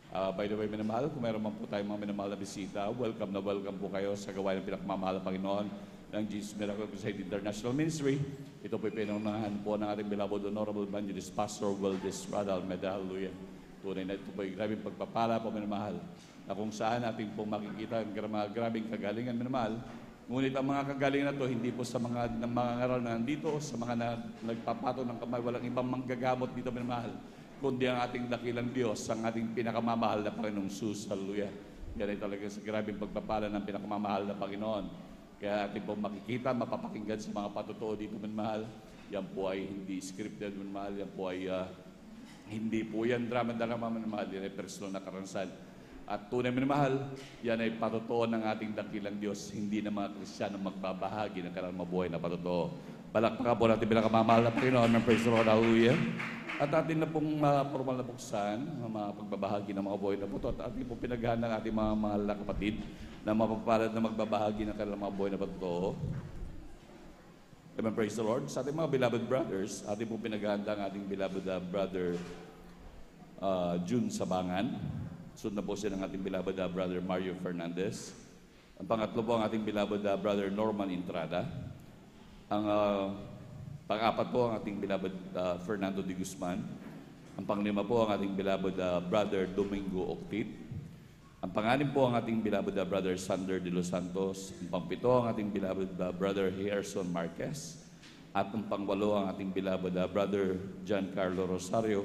By the way, minamahal, kung meron man po tayong mga minamahal na bisita, welcome na welcome po kayo sa gawain ng pinakamamahal na Panginoon ng Jesus Miracle Crusade International Ministry. Ito po pinungunahan po ng ating beloved Honorable Evangelist Pastor Valdez Radal Meda, hallelujah. Tunay na ito po yung grabing pagpapala po, minamahal, na kung saan ating pong makikita ang grabing kagalingan, minamahal. Ngunit ang mga kagalingan na ito, hindi po sa mga ngaral na nandito, sa mga nagpapato ng kamay, walang ibang manggagamot dito, minamahal, kundi ang ating dakilang Diyos, ang ating pinakamamahal na Panginoong Jesus, hallelujah. Yan ay talaga sa grabing pagpapala ng pinakamamahal na Panginoon. Kaya ating pong makikita, mapapakinggan sa mga patotoo dito, minamahal. Yan po ay hindi scripted, minamahal. Yan po ay hindi po yan drama-drama, minamahal. Yan ay personal na karanasan. At tunay minamahal, yan ay patotoo ng ating dakilang Diyos. Hindi na mga Kristiyano magbabahagi ng kanilang mabuhay na patotoo. Palakpakan po natin pinakamamahal na Panginoon ng praise the Lord, hallelujah. At atin na pong formal na buksan, mga pagbabahagi ng mga buhay na puto. At atin pong pinaghahan ng ating mga mahal na kapatid na mapapalad na magbabahagi ng kanilang mga buhay na puto. Amen, praise the Lord. Sa ating mga beloved brothers, atin pong pinaghahan ng ating beloved brother June Sabangan. Sunod na po siya ng ating beloved brother Mario Fernandez. Ang pangatlo po ang ating beloved brother Norman Entrada. Ang pang-apat po ang ating beloved Fernando de Guzman. Ang panglima po ang ating beloved brother Domingo Octit. Ang panganim po ang ating beloved brother Sander de Los Santos. Ang pangpito ang ating beloved brother Harrison Marquez. At ang pangwalo ang ating beloved brother Giancarlo Rosario.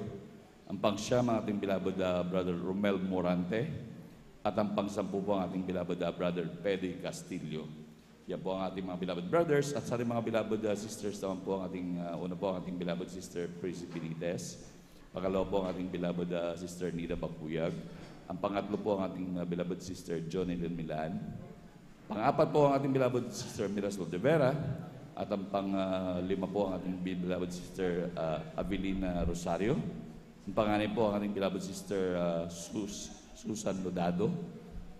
Ang pangsyam ang ating beloved brother Romel Morante. At ang pangsampu po ang ating beloved brother Pedi Castillo. Yan po ang ating mga beloved brothers. At sa ating mga beloved sisters naman po ang ating, una po ang ating beloved sister Prissy Benitez. Pangalawa po ang ating beloved sister Nida Papuyag. Ang pangatlo po ang ating beloved sister Jonelyn Milan. Pang-apat po ang ating beloved sister Mirasol de Vera. At ang pang-lima po ang ating beloved sister Avelina Rosario. Ang panganay po ang ating beloved sister Susan Lodado.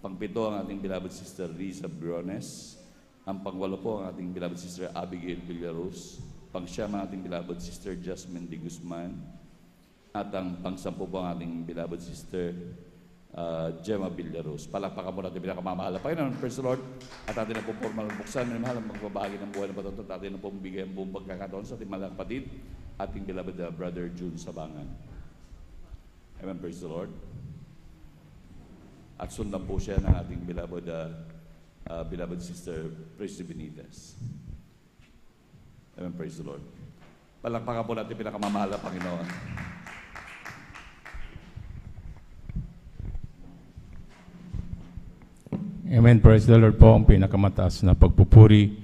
Pang-pito ang ating beloved sister Riza Briones. Ang pangwalo po ang ating beloved sister Abigail Villaros. Pang-siyam ang ating beloved sister Jasmine de Guzman. At ang pang-sampu po ang ating beloved sister Gemma Villaros. Palakpakan mo natin pinakamamahal na Panginoon, praise the Lord. At atin na po formal buksan, minamahal ang magbabahagi ng buhay na patutot. At atin na po bigay ang buong pagkakataon sa ating mga kapatid, ating beloved brother June Sabangan. Amen, praise the Lord. At sundan po siya ng ating beloved beloved sister Prissy Benitez. Amen, praise the Lord. Palakpakan po natin pinakamamahal na Panginoon. Amen, praise the Lord po. Ang pinakamataas na pagpupuri,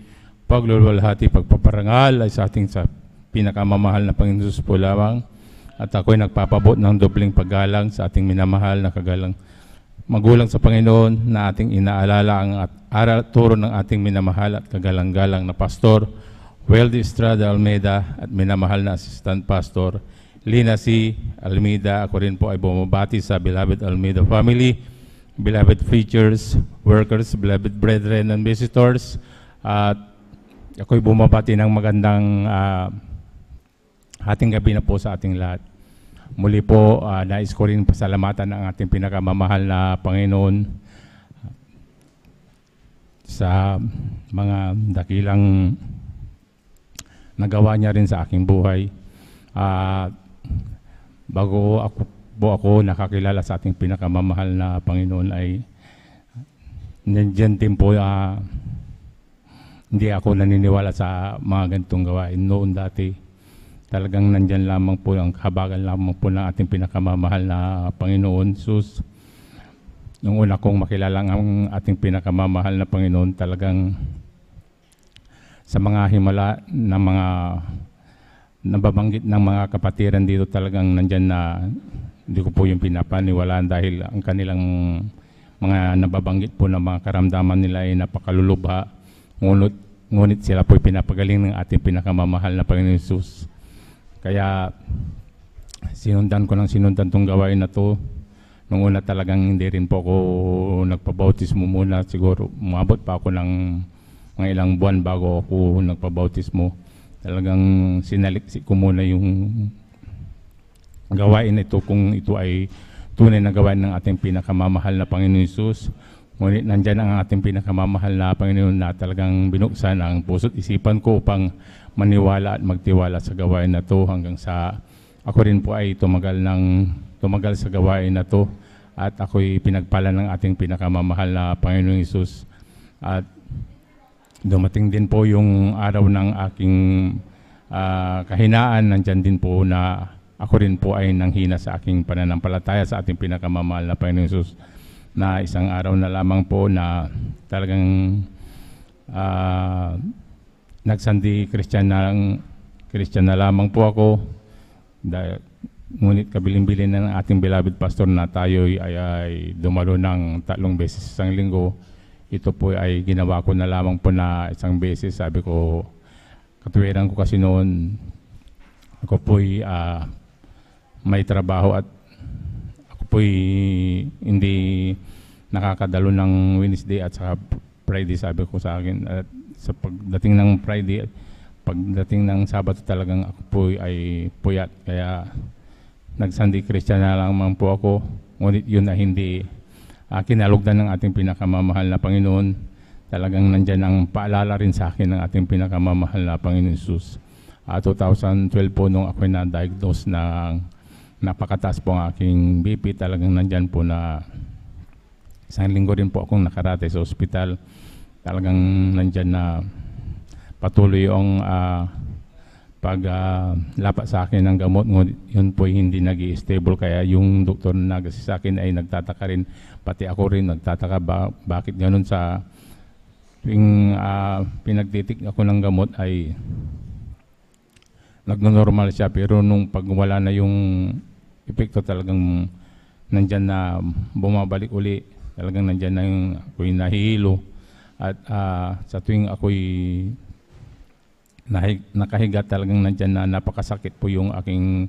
paglulwalhati, pagpaparangal ay sa ating pinakamamahal na Panginoon Jesus po lamang. At ako'y nagpapabot ng dobling paggalang sa ating minamahal na kagalang magulang sa Panginoon na ating inaalala ang turo ng ating minamahal at kagalang-galang na Pastor Weldy Estrada Almeida at minamahal na Assistant Pastor Lina C. Almeida. Ako rin po ay bumabati sa beloved Almeida family, beloved preachers, workers, beloved brethren and visitors. At ako'y bumabati ng magandang ating gabi na po sa ating lahat. Muli po, nais ko rin pasalamatan ang ating pinakamamahal na Panginoon sa mga dakilang nagawa niya rin sa aking buhay. Bago ako nakakilala sa ating pinakamamahal na Panginoon ay nandiyan din po hindi ako naniniwala sa mga ganitong gawain noon dati. Talagang nandyan lamang po ang kahabagan lamang po ng ating pinakamamahal na Panginoon Jesus. Nung una kong makilala ang ating pinakamamahal na Panginoon, talagang sa mga himala na mga nababanggit ng mga kapatiran dito, talagang nandyan na hindi ko po yung pinapaniwalaan dahil ang kanilang mga nababanggit po ng mga karamdaman nila ay napakalulubha. Ngunit sila po pinapagaling ng ating pinakamamahal na Panginoon Jesus. Kaya sinundan tong gawain na to. Nung una talagang hindi rin po ako nagpabautismo muna. Siguro umabot pa ako ng mga ilang buwan bago ako nagpabautismo. Talagang sinaliksik ko muna yung gawain ito kung ito ay tunay na gawain ng ating pinakamamahal na Panginoon Jesus. Ngunit nandyan ang ating pinakamamahal na Panginoon na talagang binuksan ang puso't isipan ko upang maniwala at magtiwala sa gawain na to, hanggang sa ako rin po ay tumagal sa gawain na to, at ako'y pinagpala ng ating pinakamamahal na Panginoon Jesus. At dumating din po yung araw ng aking kahinaan. Nandyan din po na ako rin po ay nanghina sa aking pananampalataya sa ating pinakamamahal na Panginoon Jesus, na isang araw na lamang po na talagang nagsandi Christian na lamang po ako. Ngunit kabilin-bilin na ng ating beloved pastor na tayo ay dumalo ng 3 beses isang linggo. Ito po ay ginawa ko na lamang po na isang beses. Sabi ko, katuwiran ko kasi noon, ako po'y may trabaho at ako po'y hindi nakakadalo ng Wednesday at saka Friday. Sabi ko sa akin, at sa pagdating ng Friday, pagdating ng Sabado, talagang ako po'y ay puyat. Kaya nagsandi Christian na lamang po ako. Ngunit yun na hindi kinalugdan ng ating pinakamamahal na Panginoon. Talagang nandyan ang paalala rin sa akin ng ating pinakamamahal na Panginoon Jesus. 2012 po nung ako na-diagnose na napakataas po ang aking BP, talagang nandyan po na isang linggo rin po akong nakarate sa ospital. Talagang nandyan na patuloy yung paglapat sa akin ng gamot. Yun po hindi nag-i-stable, kaya yung doktor na nagasi sa akin ay nagtataka rin, pati ako rin nagtataka bakit ganun. Sa tuwing pinagtitik ako ng gamot ay nagno-normal siya, pero nung pagwala na yung epekto, talagang nandyan na bumabalik uli. Talagang nandyan na yung ako'y nahihilo. At sa tuwing ako'y nakahiga, talagang nandyan na napakasakit po yung aking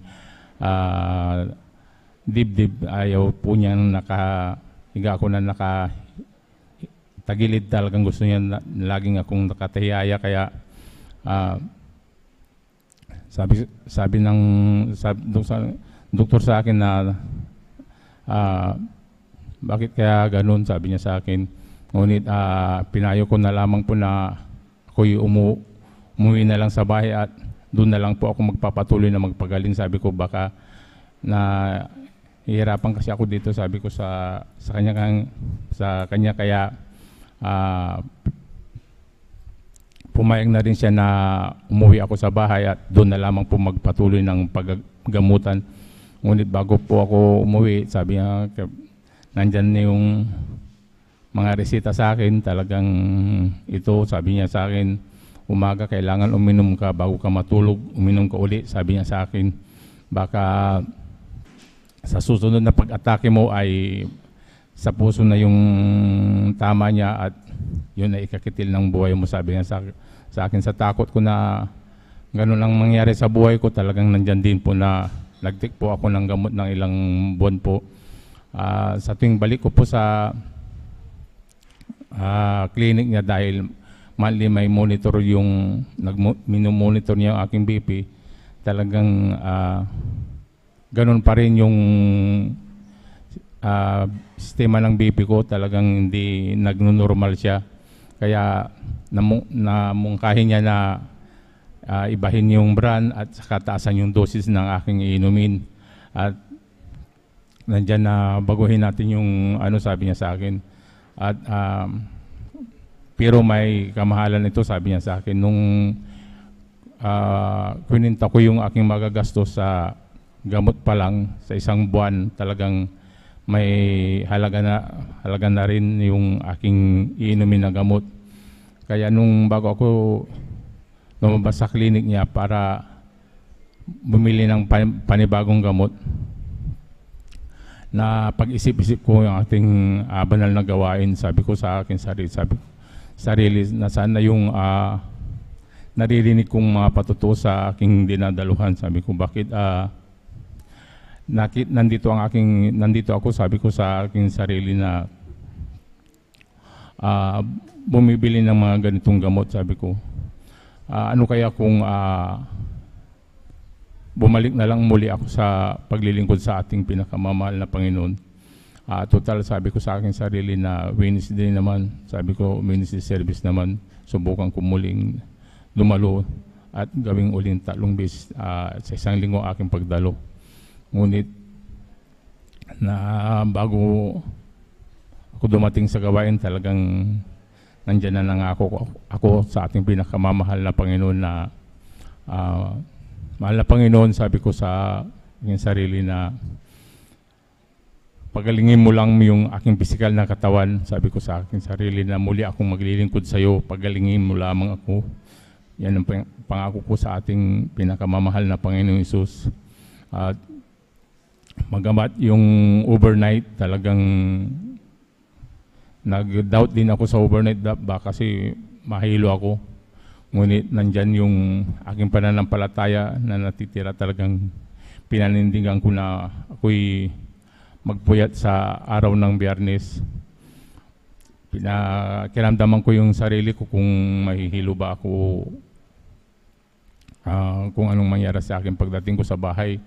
dibdib. Ayaw po niya nakahiga ako na nakatagilid. Talagang gusto niya laging akong nakatahiyaya. Kaya sabi ng doktor sa akin na bakit kaya ganun, sabi niya sa akin. Ngunit pinayo ko na lamang po na ako'y umuwi na lang sa bahay at doon na lang po ako magpapatuloy na magpagaling. Sabi ko baka na hihirapan kasi ako dito, sabi ko sa kanya kaya pumayag na rin siya na umuwi ako sa bahay at doon na lamang po magpatuloy ng paggamutan. Ngunit bago po ako umuwi, sabi niya, nandyan na yung mga resita sa akin. Talagang ito, sabi niya sa akin, umaga kailangan uminom ka bago ka matulog, uminom ka uli. Sabi niya sa akin, baka sa susunod na pag-atake mo ay sa puso na yung tama niya at yun ay ikakitil ng buhay mo. Sabi niya sa akin, sa takot ko na ganun lang mangyari sa buhay ko, talagang nandyan din po na nagtik po ako ng gamot ng ilang buwan po. Sa tuwing balik ko po sa clinic niya, dahil monthly may monitor yung minomonitor niya yung aking BP, talagang ganun pa rin yung sistema ng BP ko. Talagang hindi nagno-normal siya. Kaya namungkahin niya na ibahin yung brand at saka taasan yung dosis ng aking iinumin. At nandyan na baguhin natin yung sabi niya sa akin. At pero may kamahalan ito, sabi niya sa akin. Nung kininta ko yung aking magagastos sa gamot pa lang, sa isang buwan, talagang may halaga na rin yung aking iinumin na gamot. Kaya nung bago ako lumabas sa clinic niya para bumili ng panibagong gamot, na pag-isip-isip ko yung ating banal na gawain, sabi ko sa akin sarili na sana yung naririnig kong mga patutuo sa aking dinadaluhan. Sabi ko, bakit nandito ako, sabi ko sa aking sarili na bumibili ng mga ganitong gamot. Sabi ko, ano kaya kung bumalik na lang muli ako sa paglilingkod sa ating pinakamamahal na Panginoon. Total, sabi ko sa aking sarili na Wednesday naman, sabi ko Wednesday service naman, subukan ko muling lumalo at gawing uling 3 beses sa isang linggo aking pagdalo. Ngunit na bago ako dumating sa gawain, talagang nandyan na nangako ako sa ating pinakamamahal na Panginoon na mahal na Panginoon, sabi ko sa aking sarili na pagalingin mo lang yung aking pisikal na katawan. Sabi ko sa aking sarili na muli akong maglilingkod sa iyo, pagalingin mo lamang ako. Yan ang pangako ko sa ating pinakamamahal na Panginoong Hesus. At magamat yung overnight, talagang nag-doubt din ako sa overnight, baka kasi mahilo ako. Ngunit nandyan yung aking pananampalataya na natitira, talagang pinanindigan ko na ako'y magpuyat sa araw ng Biyernes. Pinakiramdaman ko yung sarili ko kung mahihilo ba ako, kung anong mangyari sa akin pagdating ko sa bahay.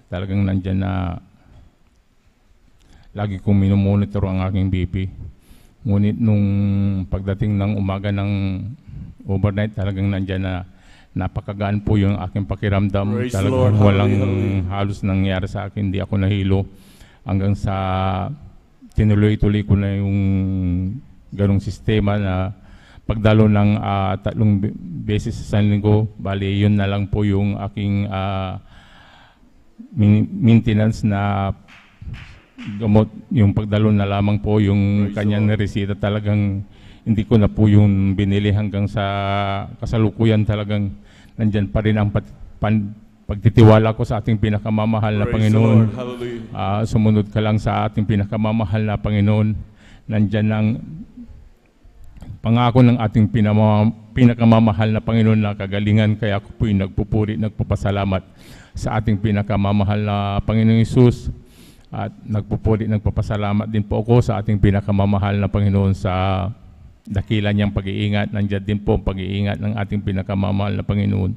Talagang nandyan na lagi kong minomonitor ang aking BP. Ngunit nung pagdating ng umaga ng overnight, talagang nandyan na napakagaan po yung aking pakiramdam. Praise Talagang Lord. walang Hallelujah. halos nangyari sa akin, hindi ako nahilo. Hanggang sa tinuloy-tuloy ko na yung ganong sistema na pagdalo ng 3 beses sa isang linggo. Bali, yun na lang po yung aking maintenance na gamot, yung pagdalo na lamang po, yung Praise kanyang Lord. resita. Talagang hindi ko na po yung binili hanggang sa kasalukuyan. Talagang nandyan pa rin ang pagtitiwala ko sa ating pinakamamahal na Praise the Panginoon. Lord. Hallelujah. Sumunod ka lang sa ating pinakamamahal na Panginoon. Nandyan ang pangako ng ating pinakamamahal na Panginoon na kagalingan. Kaya ako po'y nagpupuri, nagpapasalamat sa ating pinakamamahal na Panginoong Hesus. At nagpupuri, nagpapasalamat din po ako sa ating pinakamamahal na Panginoon sa dakila niyang pag-iingat. Nandiyan din po ang pag-iingat ng ating pinakamamahal na Panginoon.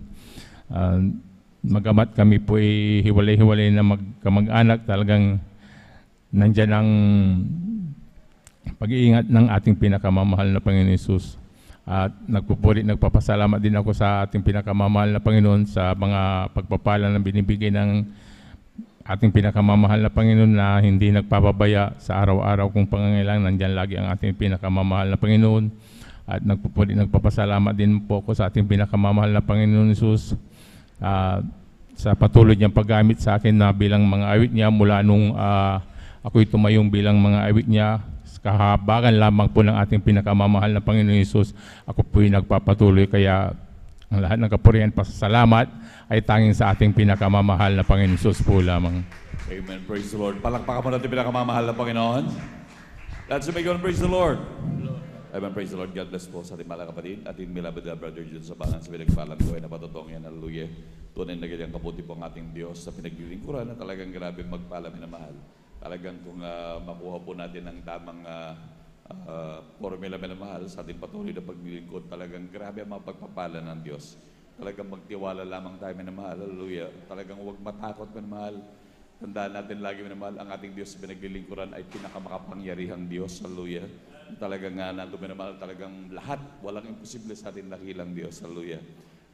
Magamat kami po ay hiwalay-hiwalay na magkamag-anak, talagang nandiyan ang pag-iingat ng ating pinakamamahal na Panginoon Hesus. At nagpupuri, nagpapasalamat din ako sa ating pinakamamahal na Panginoon sa mga pagpapala na binibigay ng ating pinakamamahal na Panginoon na hindi nagpapabaya sa araw-araw kong pangangailangan. Nandyan lagi ang ating pinakamamahal na Panginoon. At nagpupuri, nagpapasalamat din po ako sa ating pinakamamahal na Panginoon Hesus sa patuloy niyang paggamit sa akin na bilang mga awit niya mula nung ako'y tumayong bilang mga awit niya. Kahabagan lamang po ng ating pinakamamahal na Panginoon Hesus, ako po'y nagpapatuloy. Kaya ang lahat ng kapurihan, pasasalamat ay tanging sa ating pinakamamahal na Panginoon Hesus po lamang. Amen. Praise the Lord. Palakpakan mo natin pinakamamahal na Panginoon. Let's make God praise the Lord. Amen. Praise the Lord. God bless po sa ating mga kapatid. Ating beloved brother Jun sa bangan sa pinagpalang ko ay napatotong yan. Hallelujah. Tunay na ganyang kabuti po ang ating Diyos sa pinaglilingkuran na talagang grabe magpalami na mahal. Talagang kung makuha po natin ang tamang formula na mahal sa ating patuloy na paglilingkod, talagang grabe ang mga pagpapala ng Diyos. Talagang magtiwala lamang tayo minamahal. Hallelujah. Talagang huwag matakot minamahal. Tandaan natin lagi minamahal, ang ating Diyos sa pinaglilingkuran ay pinakamakapangyarihang Diyos. Hallelujah. Talagang nandun minamahal, talagang lahat, walang imposible sa ating dakilang Diyos. Hallelujah.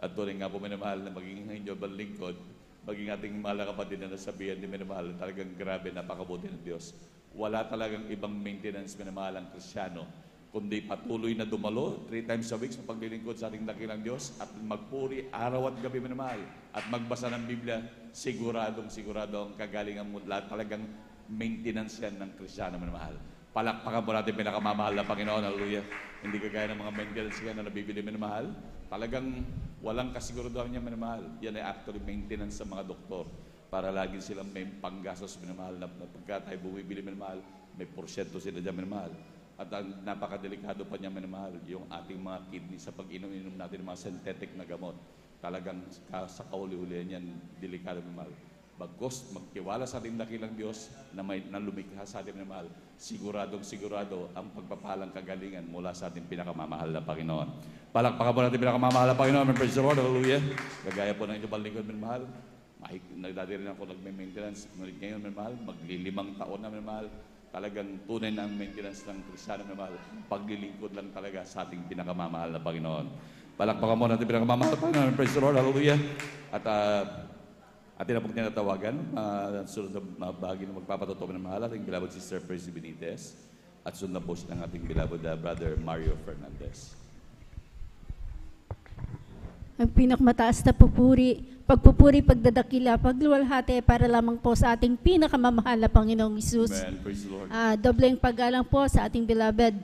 At tunay nga po minamahal na maging inyong balingkod, maging ating mahal na kapatid na nasabihan ni minamahal, talagang grabe, napakabuti ng Diyos. Wala talagang ibang maintenance minamahal ang Kristyano kundi patuloy na dumalo 3 times a week sa paglilingkod sa ating dakilang Diyos at magpuri araw at gabi, minamahal, at magbasa ng Biblia, sigurado ang kagalingan mo. Lahat talagang maintenance yan ng Kristiyano, minamahal. Palakpakan po natin pinakamamahal na Panginoon. Hallelujah. Hindi kagaya ng mga maintenance yan na nabibili, minamahal. Talagang walang kasiguraduhan niya, minamahal. Yan ay actually maintenance sa mga doktor para lagi silang may panggastos, minamahal, na pagka tayo bumibili, minamahal, may porsyento sila dyan, minamahal. At ang napakadelikado pa niya, minamahal, yung ating mga kidney sa pag-inom natin ng mga synthetic na gamot. Talagang sa kauli-ulian yan, delikado, minamahal. Bagkos, magtiwala sa ating dakilang Diyos na may nalumikha sa ating minamahal, sigurado ang pagpapalang kagalingan mula sa ating pinakamamahal na Panginoon. Palakpakan po natin pinakamamahal na Panginoon. Praise the Lord. Hallelujah. Gagaya po ng inyong lingkod, minamahal. Nagdadiri na ako nagme-maintenance. Ngayon, minamahal, magli5 taon na, minamahal. Talagang tunay na ang maintenance ng Kristiyano, minamahal. Paglilingkod lang talaga sa ating pinakamamahal na Panginoon. Palakpakan mo natin pinakamamahal na Panginoon. Praise the Lord. Hallelujah. At atin na pong tinatawagan, sunod na bahagi na magpapatotoo ng mahal, ating beloved Sister Percy Benitez, at sunod na po siya ng ating beloved Brother Mario Fernandez. Ang pinakamataas na pagpupuri, pagdadakila, pagluwalhati para lamang po sa ating pinakamamahal na Panginoong Hesus. Amen. Praise the Lord. Dobleng paggalang po sa ating beloved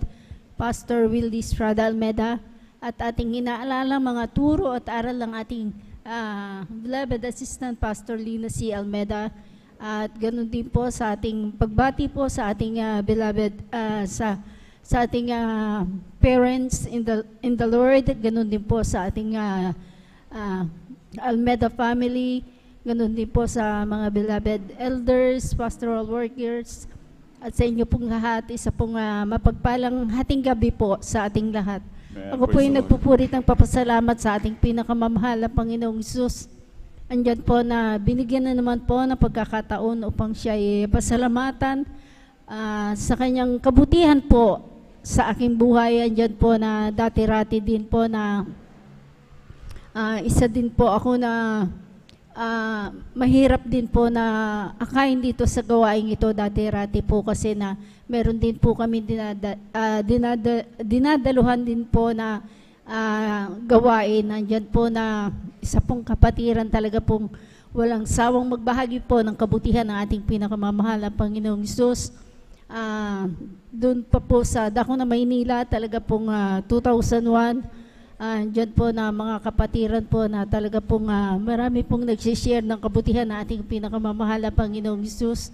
Pastor Wildy Estrada Almeda at ating inaalala mga turo at aral ng ating beloved Assistant Pastor Lina C. Almeda, at ganun din po sa ating pagbati po sa ating beloved sa ating parents in the Lord, ganun din po sa ating Almeda family, ganun din po sa mga beloved elders, pastoral workers, at sa inyo pong lahat, isa pong mapagpalang hating gabi po sa ating lahat. Ako po yung nagpupurit ng papasalamat sa ating pinakamamahal na Panginoong Hesus. Andyan po na binigyan na naman po ng pagkakataon upang siya ay pasalamatan sa kanyang kabutihan po sa aking buhay. Andyan po na dati-rati din po na isa din po ako na mahirap din po na akain dito sa gawain ito dati-rati po kasi na meron din po kami dinadaluhan din po na gawain. Nandyan po na isa pong kapatiran talaga pong walang sawang magbahagi po ng kabutihan ng ating pinakamamahal na Panginoong Hesus. Doon pa po sa Dako na Maynila, talaga pong 2001, dyan po na mga kapatiran po na talaga pong marami pong nagsishare ng kabutihan na ating pinakamamahal na Panginoong Hesus.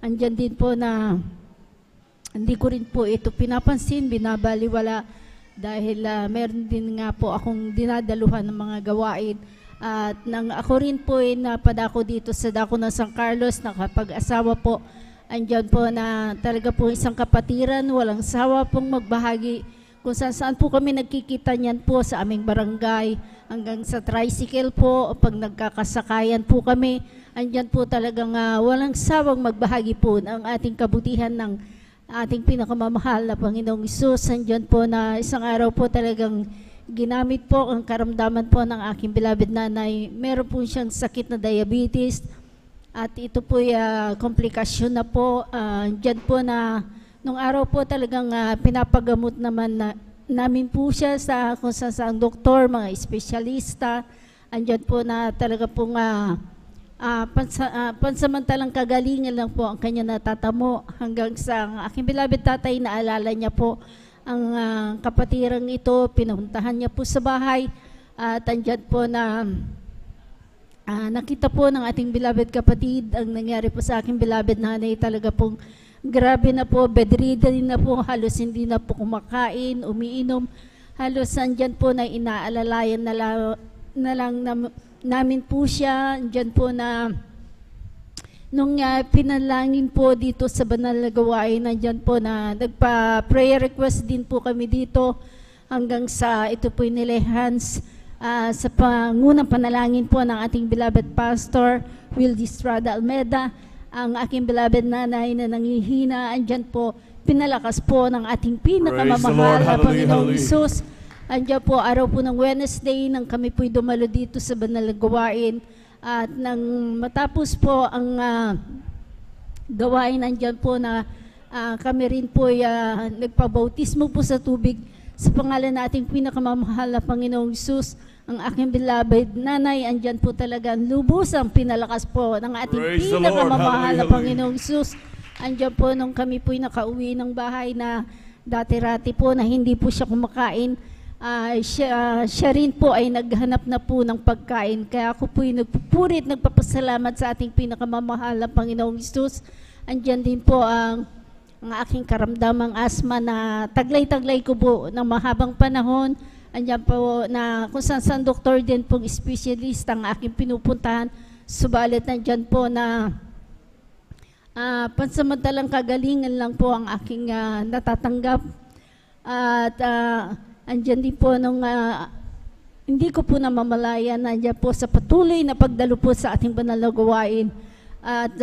Andyan din po na hindi ko rin po ito pinapansin, binabaliwala dahil meron din nga po akong dinadaluhan ng mga gawain. At nang ako rin po ay napadako dito sa Dako ng San Carlos, nakapag-asawa po, andyan po na talaga po isang kapatiran, walang sawa pong magbahagi kung saan po kami nagkikita niyan po sa aming barangay, hanggang sa tricycle po, pag nagkakasakayan po kami, andyan po talagang walang sawang magbahagi po ng ating kabutihan ng ating pinakamamahal na Panginoong Hesus. Andyan po na isang araw po talagang ginamit po ang karamdaman po ng aking beloved nanay. Meron po siyang sakit na diabetes at ito po komplikasyon na po. Andyan po na nung araw po talagang pinapagamot naman namin po siya sa kung saan doktor, mga espesyalista. Andyan po na talaga pong pansamantalang kagalingan lang po ang kanya natatamo hanggang sa aking beloved tatay, naalala niya po ang kapatirang ito, pinuntahan niya po sa bahay at andyan po na nakita po ng ating beloved kapatid ang nangyari po sa aking beloved nanay. Talaga pong grabe na po, bedridden na po, halos hindi na po kumakain, umiinom, halos andyan po na inaalalayan na lang namin po siya. Diyan po na nung pinalangin po dito sa banal na gawain, nandiyan po na nagpa-prayer request din po kami dito hanggang sa ito po inilehans sa pangunang panalangin po ng ating beloved Pastor Wildy Estrada Almeda, ang aking beloved nanay na nangihina. Andyan po, pinalakas po ng ating pinakamamahal na Panginoong Hesus. Andiyan po, araw po ng Wednesday, nang kami po'y dumalo dito sa banal na gawain. At nang matapos po ang gawain, andyan po na kami rin po nagpabautismo po sa tubig sa pangalan nating pinakamamahal na Panginoong Hesus. Ang aking beloved nanay, andyan po talaga lubusang pinalakas po ng ating Praise the Lord. pinakamamahal na Hallelujah. Panginoong Hesus. Andyan po nung kami po'y nakauwi ng bahay na dati-rati po na hindi po siya kumakain. Siya rin po ay naghanap na po ng pagkain. Kaya ako po'y nagpupurit, nagpapasalamat sa ating pinakamamahal na Panginoong Hesus. Andyan din po ang aking karamdamang asma na taglay-taglay ko po ng mahabang panahon. Andyan po na kung saan doktor din pong specialist ang aking pinupuntahan. Subalit nandyan po na pansamantalang kagalingan lang po ang aking natatanggap. At andyan din po nung hindi ko po namamalayan, andyan po sa patuloy na pagdalo po sa ating banal na gawain. At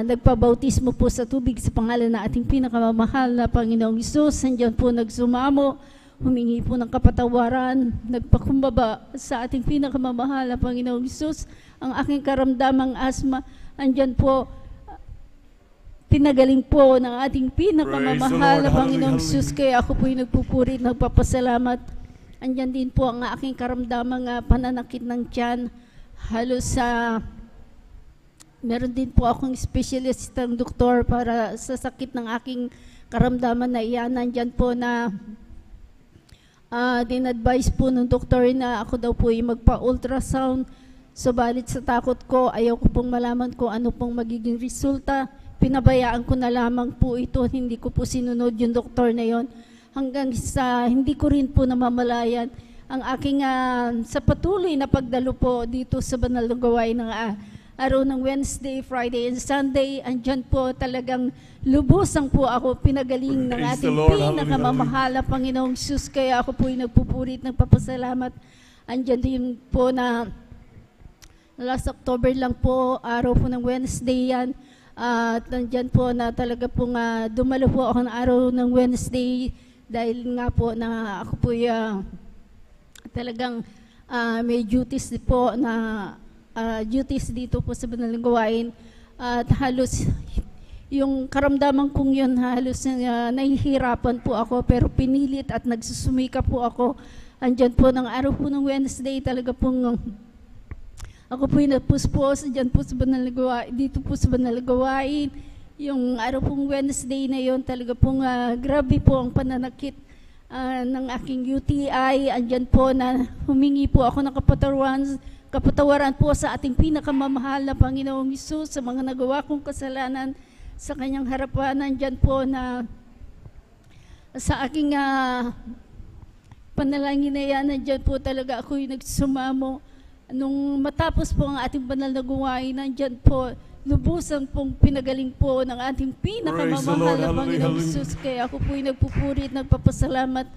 nagpabautismo po sa tubig sa pangalan na ating pinakamamahal na Panginoong Hesus. Andyan po nagsumamo, humingi po ng kapatawaran, nagpakumbaba sa ating pinakamamahal na Panginoong Hesus. Ang aking karamdamang asma, andyan po, pinagaling po ng ating pinakamamahal na Panginoong Hesus. Kaya ako po'y nagpupuri, nagpapasalamat. Andyan din po ang aking karamdamang pananakit ng tiyan. Halos meron din po akong specialistang doktor para sa sakit ng aking karamdaman na iyan. Andyan po na din-advise po ng doktor na ako daw po ay magpa-ultrasound. Subalit sa takot ko, ayaw ko pong malaman kung ano pong magiging resulta. Pinabayaan ko na lamang po ito, hindi ko po sinunod yung doktor na yon. Hanggang sa hindi ko rin po namamalayan ang aking sa patuloy na pagdalo po dito sa banal na gawain ng araw ng Wednesday, Friday, and Sunday. Andyan po talagang lubusang po ako pinagaling ng Praise the ating Lord. pinakamamahal na Panginoong Hesus. Kaya ako po'y nagpupurit, nagpapasalamat. Andyan din po na last October lang po, araw po ng Wednesday yan. At nandyan po na talaga pong dumalo po ako ng araw ng Wednesday dahil nga po na ako po'y talagang may duties po na duties dito po sa banal na gawain. At halos yung karamdaman kong yun, halos nahihirapan po ako, pero pinilit at nagsusumika po ako. Andyan po ng araw po ng Wednesday, talaga pong ako po'y napuspos dyan po sa banal na gawain, dito po sa banal na gawain. Yung araw pong Wednesday na yon, talaga pong grabe po ang pananakit ng aking UTI. Andyan po na humingi po ako ng kapatawaran po sa ating pinakamamahal na Panginoong Hesus sa mga nagawa kong kasalanan sa kanyang harapan. Nandyan po na sa aking panalangin na yan, nandyan po talaga ako'y nagsumamo. Nung matapos po ang ating banal na gawain, nandyan po, lubusan pong pinagaling po ng ating pinakamamahal na Panginoong Hesus. Kaya ako po'y nagpupuri at nagpapasalamat.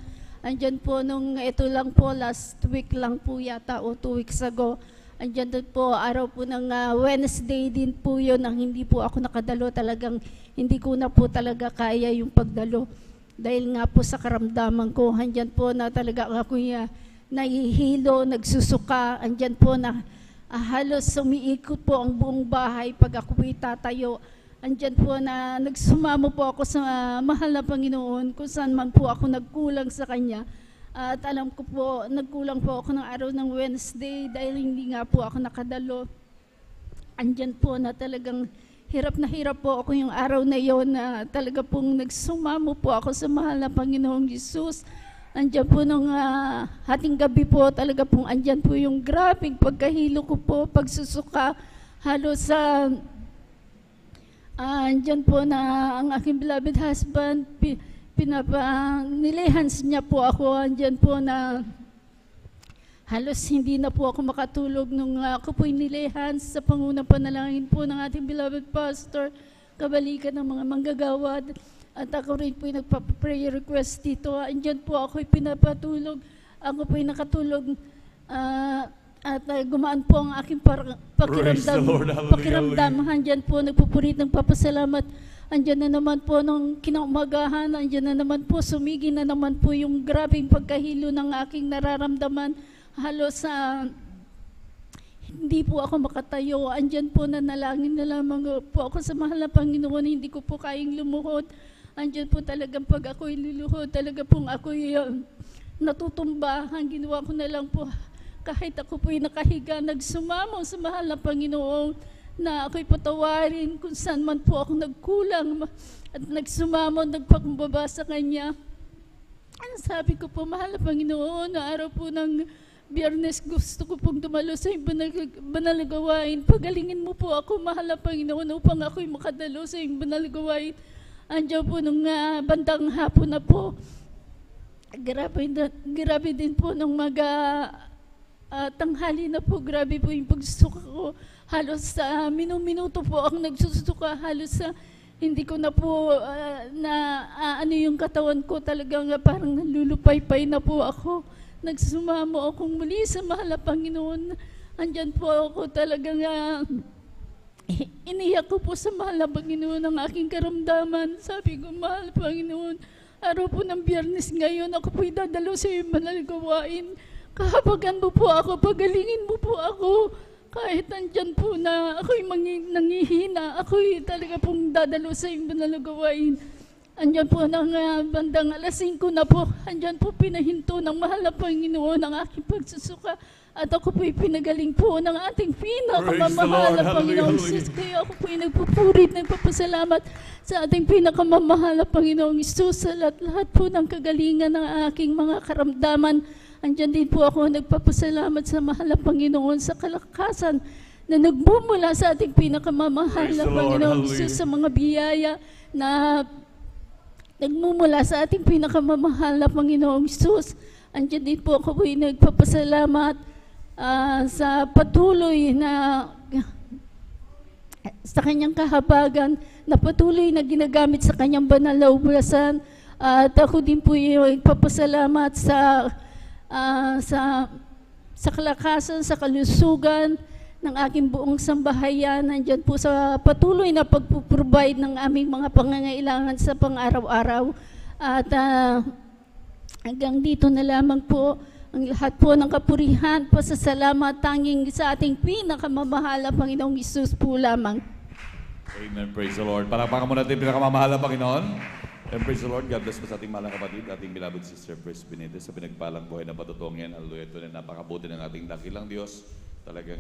Andyan po nung ito lang po, last week lang po yata o 2 weeks ago. Andyan doon po, araw po ng Wednesday din po yun, nang hindi po ako nakadalo. Talagang hindi ko na po talaga kaya yung pagdalo. Dahil nga po sa karamdaman ko, andyan po na talaga ako nahihilo, nagsusuka. Andyan po na halos umiikot po ang buong bahay pag ako po'y tatayo. Andyan po na nagsumamo po ako sa mahal na Panginoon kung saan man po ako nagkulang sa Kanya. At alam ko po, nagkulang po ako ng araw ng Wednesday dahil hindi nga po ako nakadalo. Andyan po na talagang hirap na hirap po ako yung araw na yon na talaga pong nagsumamo po ako sa mahal na Panginoong Hesus. Andyan po nung hating gabi po, talaga pong andyan po yung grabing pagkahilo ko po, pagsusuka. Halos andyan po na ang aking beloved husband, nilehans niya po ako. Andyan po na halos hindi na po ako makatulog nung ako po'y nilehans sa pangunang panalangin po ng ating beloved pastor, kabalikan ng mga manggagawad. At ako rin po'y nagpa-prayer request dito. Andyan po ako'y pinapatulog. Ako po'y nakatulog at gumaan po ang aking pakiramdam. Andyan po, nagpupurit ng papasalamat. Andyan na naman po nung kinaumagahan. Andyan na naman po, sumigi na naman po yung grabing pagkahilo ng aking nararamdaman. Halos hindi po ako makatayo. Andyan po, nanalangin na lamang po ako sa mahal na Panginoon. Hindi ko po kayang lumuhod. Andyan po talagang pag ako'y luluhod, talaga pong ako'y natutumba. Ang ginawa ko na lang po, kahit ako po'y nakahiga, nagsumamo sa mahal na Panginoon na ako'y patawarin kung saan man po ako nagkulang at nagsumamo, nagpakumbaba sa Kanya. Ang sabi ko po, mahal na Panginoon, na araw po ng Biyernes, gusto ko pong dumalo sa iyong banal na gawain. Pagalingin mo po ako, mahal na Panginoon, upang ako'y makadalo sa iyong banal na gawain. Andiyan po nung bandang hapon na po, grabe din po nung tanghali na po, grabe po yung pagsusuka ko. Halos sa minuto po ako nagsusuka, halos sa hindi ko na po ano yung katawan ko, talagang parang nalulupay-pay na po ako. Nagsumamo akong muli sa mahal na Panginoon. Andyan po ako talagang iniyak ko po sa mahal na Panginoon ang aking karamdaman. Sabi ko, mahal na Panginoon, araw po ng Biyernes ngayon, ako po'y dadalo sa iyong banal na gawain. Kahabagan mo po ako, pagalingin mo po ako. Kahit nandyan po na ako'y nangihina, ako'y talaga pong dadalo sa iyong banal na gawain. Andyan po ng bandang 5:00 na po, andyan po pinahinto ng mahal na Panginoon ang aking pagsusuka. At ako po'y pinagaling po ng ating pinakamamahal na Panginoong Isus. Kaya ako po'y nagpupurit, nagpapasalamat sa ating pinakamamahal na Panginoong Isus sa lahat po ng kagalingan ng aking mga karamdaman. Andyan din po ako nagpapasalamat sa mahal na Panginoon sa kalakasan na nagmumula sa ating pinakamamahal na Panginoong Isus, sa mga biyaya na nagmumula sa ating pinakamamahal na Panginoong Isus. Andyan din po ako po'y nagpapasalamat sa patuloy na sa kanyang kahabagan, na patuloy na ginagamit sa kanyang banal na ublasan. At ako din po yung nagpapasalamat sa kalakasan, sa kalusugan ng aking buong sambahayan. Nandyan po sa patuloy na pagpuprovide ng aming mga pangangailangan sa pang-araw-araw. At hanggang dito na lamang po, ang lahat po ng kapurihan, pasasalamat tanging sa ating pinakamamahal na Panginoong Isus po lamang. Amen. Praise the Lord. Palakpakan mo natin pinakamamahal na Panginoon. And praise the Lord. God bless po sa ating mahal na kapatid, ating beloved sister Pres Benitez, sa pinagpalang buhay na patutong yan. Hallelujah. Ito na napakabuti ng ating dakilang Diyos. Talagang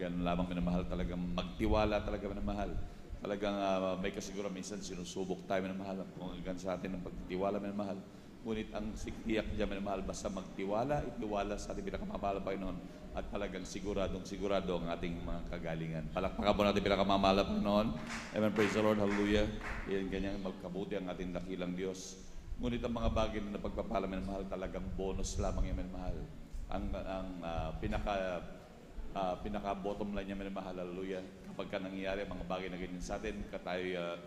ganun lamang minamahal. Talagang magtiwala talaga minamahal. Talagang may kasiguran minsan sinusubok tayo minamahal. Kung hanggang sa atin ang pagtitiwala minamahal. Ngunit ang tiyak dyan minamahal, basta magtiwala, itiwala sa ating pinakamamahal na Panginoon. At talagang sigurado ang ating mga kagalingan. Palakpakan po natin pinakamamahal na Panginoon. Amen. Praise the Lord. Hallelujah. Yan ganyan magkabuti ang ating dakilang Diyos. Ngunit ang mga bagay na pagpapala minamahal, talagang bonus lamang yan minamahal. Ang pinaka bottom line niya minamahal. Hallelujah. Kapag ka nangyayari ang mga bagay na ganyan sa atin, tayo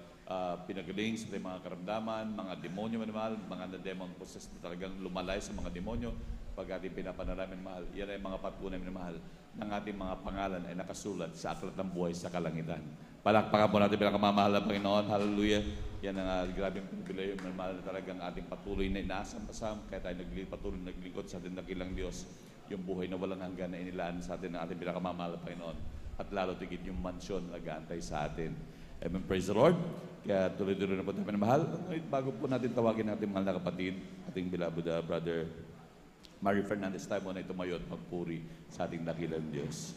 pinagaling sa mga karamdaman, mga demonyo minamahal, mga na-demon possessed na talagang lumalay sa mga demonyo, pag ating pinapanalangin mahal, yan ay mga patunay minamahal ng ating mga pangalan ay nakasulat sa aklat ng buhay sa kalangitan. Palakpakan po natin pinakamamahal na Panginoon. Hallelujah. Yan ang grabing pinipilayo minamahal na talagang ating patuloy na inaasam-asam, kaya tayo patuloy naglingkod sa ating dakilang Diyos, yung buhay na walang hanggan na inilaan sa atin ng ating pinakamamahal na Panginoon, at lalo tigit yung mansyon na nag-aantay sa atin. Amen. Praise the Lord. Kaya tuloy-tuloy na po tayo minamahal. Bago po natin tawagin natin mahal na kapatid, ating beloved brother Mario Fernandez, tayo muna tumayo at magpuri sa ating dakilang Diyos.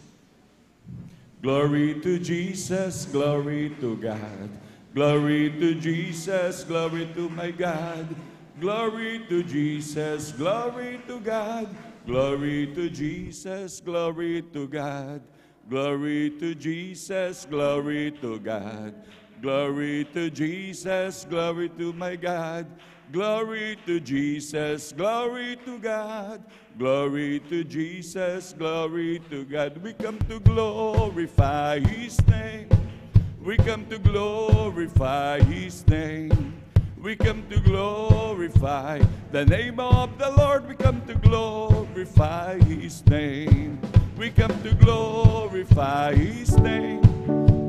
Glory to Jesus, glory to God. Glory to Jesus, glory to my God. Glory to Jesus, glory to God. Glory to Jesus, glory to God. Glory to Jesus, glory to God. Glory to Jesus, glory to my God. Glory to Jesus, glory to God. Glory to Jesus, glory to God. We come to glorify His name. We come to glorify His name. We come to glorify the name of the Lord. We come to glorify His name. We come to glorify His name.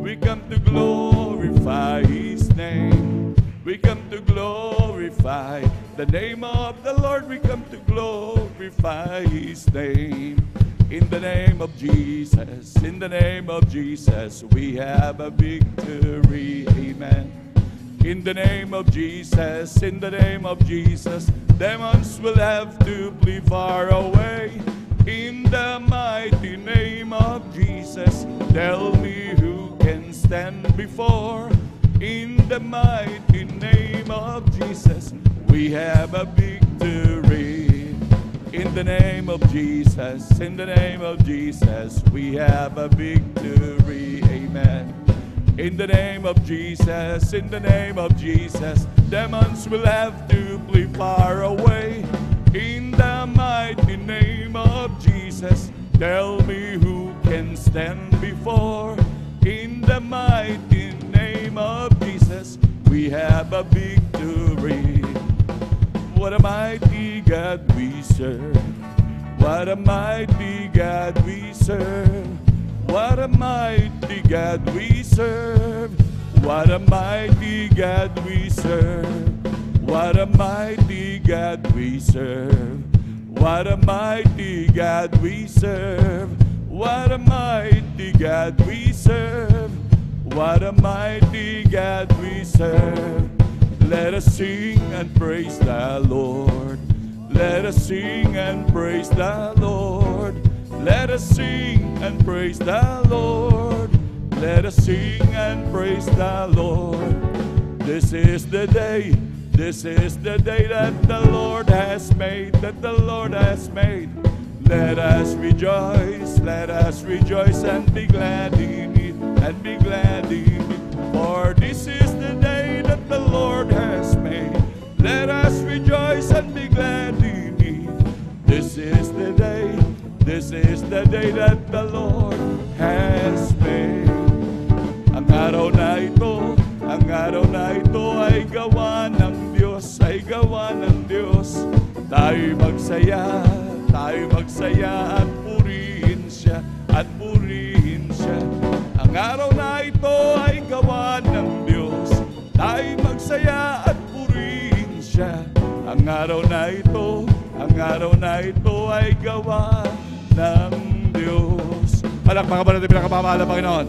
We come to glorify His name. We come to glorify the name of the Lord. We come to glorify His name. In the name of Jesus, in the name of Jesus, we have a victory. Amen. In the name of Jesus, in the name of Jesus, demons will have to flee far away. In the mighty name of Jesus, tell me who can stand before. In the mighty name of Jesus, we have a victory. In the name of Jesus, in the name of Jesus, we have a victory. Amen. In the name of Jesus, in the name of Jesus, demons will have to flee far away. In the mighty name of Jesus, tell me who can stand before. In the mighty name of Jesus, we have a victory. What a mighty God we serve. What a mighty God we serve. What a mighty God we serve. What a mighty God we serve. What a mighty God we serve. What a mighty God we serve. What a mighty God we serve. What a mighty God we serve. Let us sing and praise the Lord. Let us sing and praise the Lord. Let us sing and praise the Lord. Let us sing and praise the Lord. This is the day. This is the day that the Lord has made. That the Lord has made. Let us rejoice. Let us rejoice and be glad in it. And be glad in it. For this is the day that the Lord has made. Let us rejoice and be glad in it. This is the day. This is the day that the Lord has made. Ang araw na ito ay gawa ng Diyos, ay gawa ng Diyos. Tayo magsaya at purihin siya, at purihin siya. Ang araw na ito ay gawa ng Diyos. Tayo magsaya at purihin siya. Ang araw na ito ay gawa ng Diyos. Palakpakan ba natin pinakamamahal na Panginoon?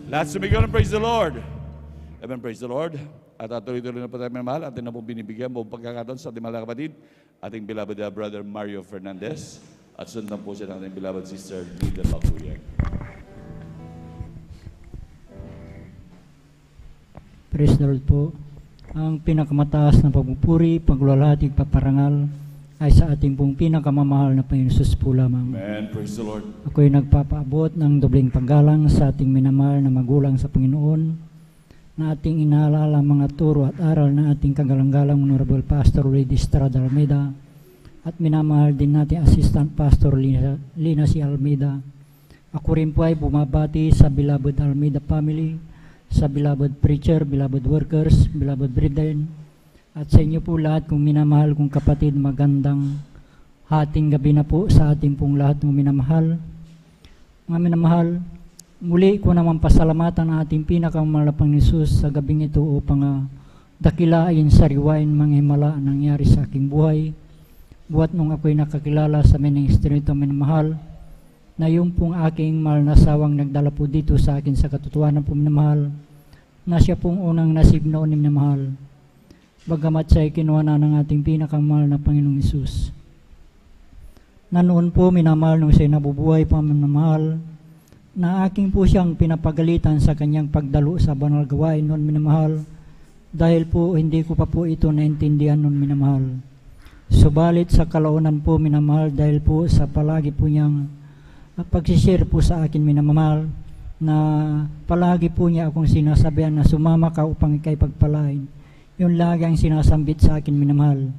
Lahat sumigaw ng praise the Lord. Amen, praise the Lord. At tuloy-tuloy na po tayo minamahal. Atin na po binibigyan mo pagkakataon sa ating mga kapatid. Ating beloved Brother Mario Fernandez. At sundan po siya ng ating beloved Sister Lida Bakuyek. Praise the Lord po. Ang pinakamataas na pagpupuri, pagluwalhati, paparangal ay sa ating pong pinakamamahal na Panginoon Jesus po lamang. Amen. Praise the Lord. Ako'y nagpapaabot ng dobling paggalang sa ating minamahal na magulang sa Panginoon, na ating inaalala mga turo at aral na ating kagalang-galang Honorable Pastor Lady Estrada Almeida, at minamahal din natin Assistant Pastor Lina C. Almeida. Ako rin po ay bumabati sa beloved Almeida family, sa beloved preacher, beloved workers, beloved brethren, at sa inyo po lahat kong minamahal kong kapatid, magandang hating gabi na po sa ating pong lahat ng minamahal. Mga minamahal, muli ko naman pasalamatan ang ating pinakamalapang Jesus sa gabing ito upang dakilain, sariwain, mga himala nangyari sa aking buhay. Buhat nung ako'y nakakilala sa ministry ito minamahal, na yung pong aking mahal na sawang nagdala po dito sa akin sa katotohanan po minamahal, na siya pong unang nasib noon ni minamahal. Bagamat siya'y kinuha na ng ating pinakamahal na Panginoong Isus. Na noon po minamahal nung siya'y nabubuhay pa minamahal, na aking po siyang pinapagalitan sa kanyang pagdalo sa banal gawain noon minamahal, dahil po hindi ko pa po ito naintindihan noon minamahal. Subalit sa kalaunan po minamahal, dahil po sa palagi po niyang pagsishare po sa akin minamahal, na palagi po niya akong sinasabihan na sumama ka upang ikay pagpalain. Yun lagi ang sinasambit sa akin minamahal.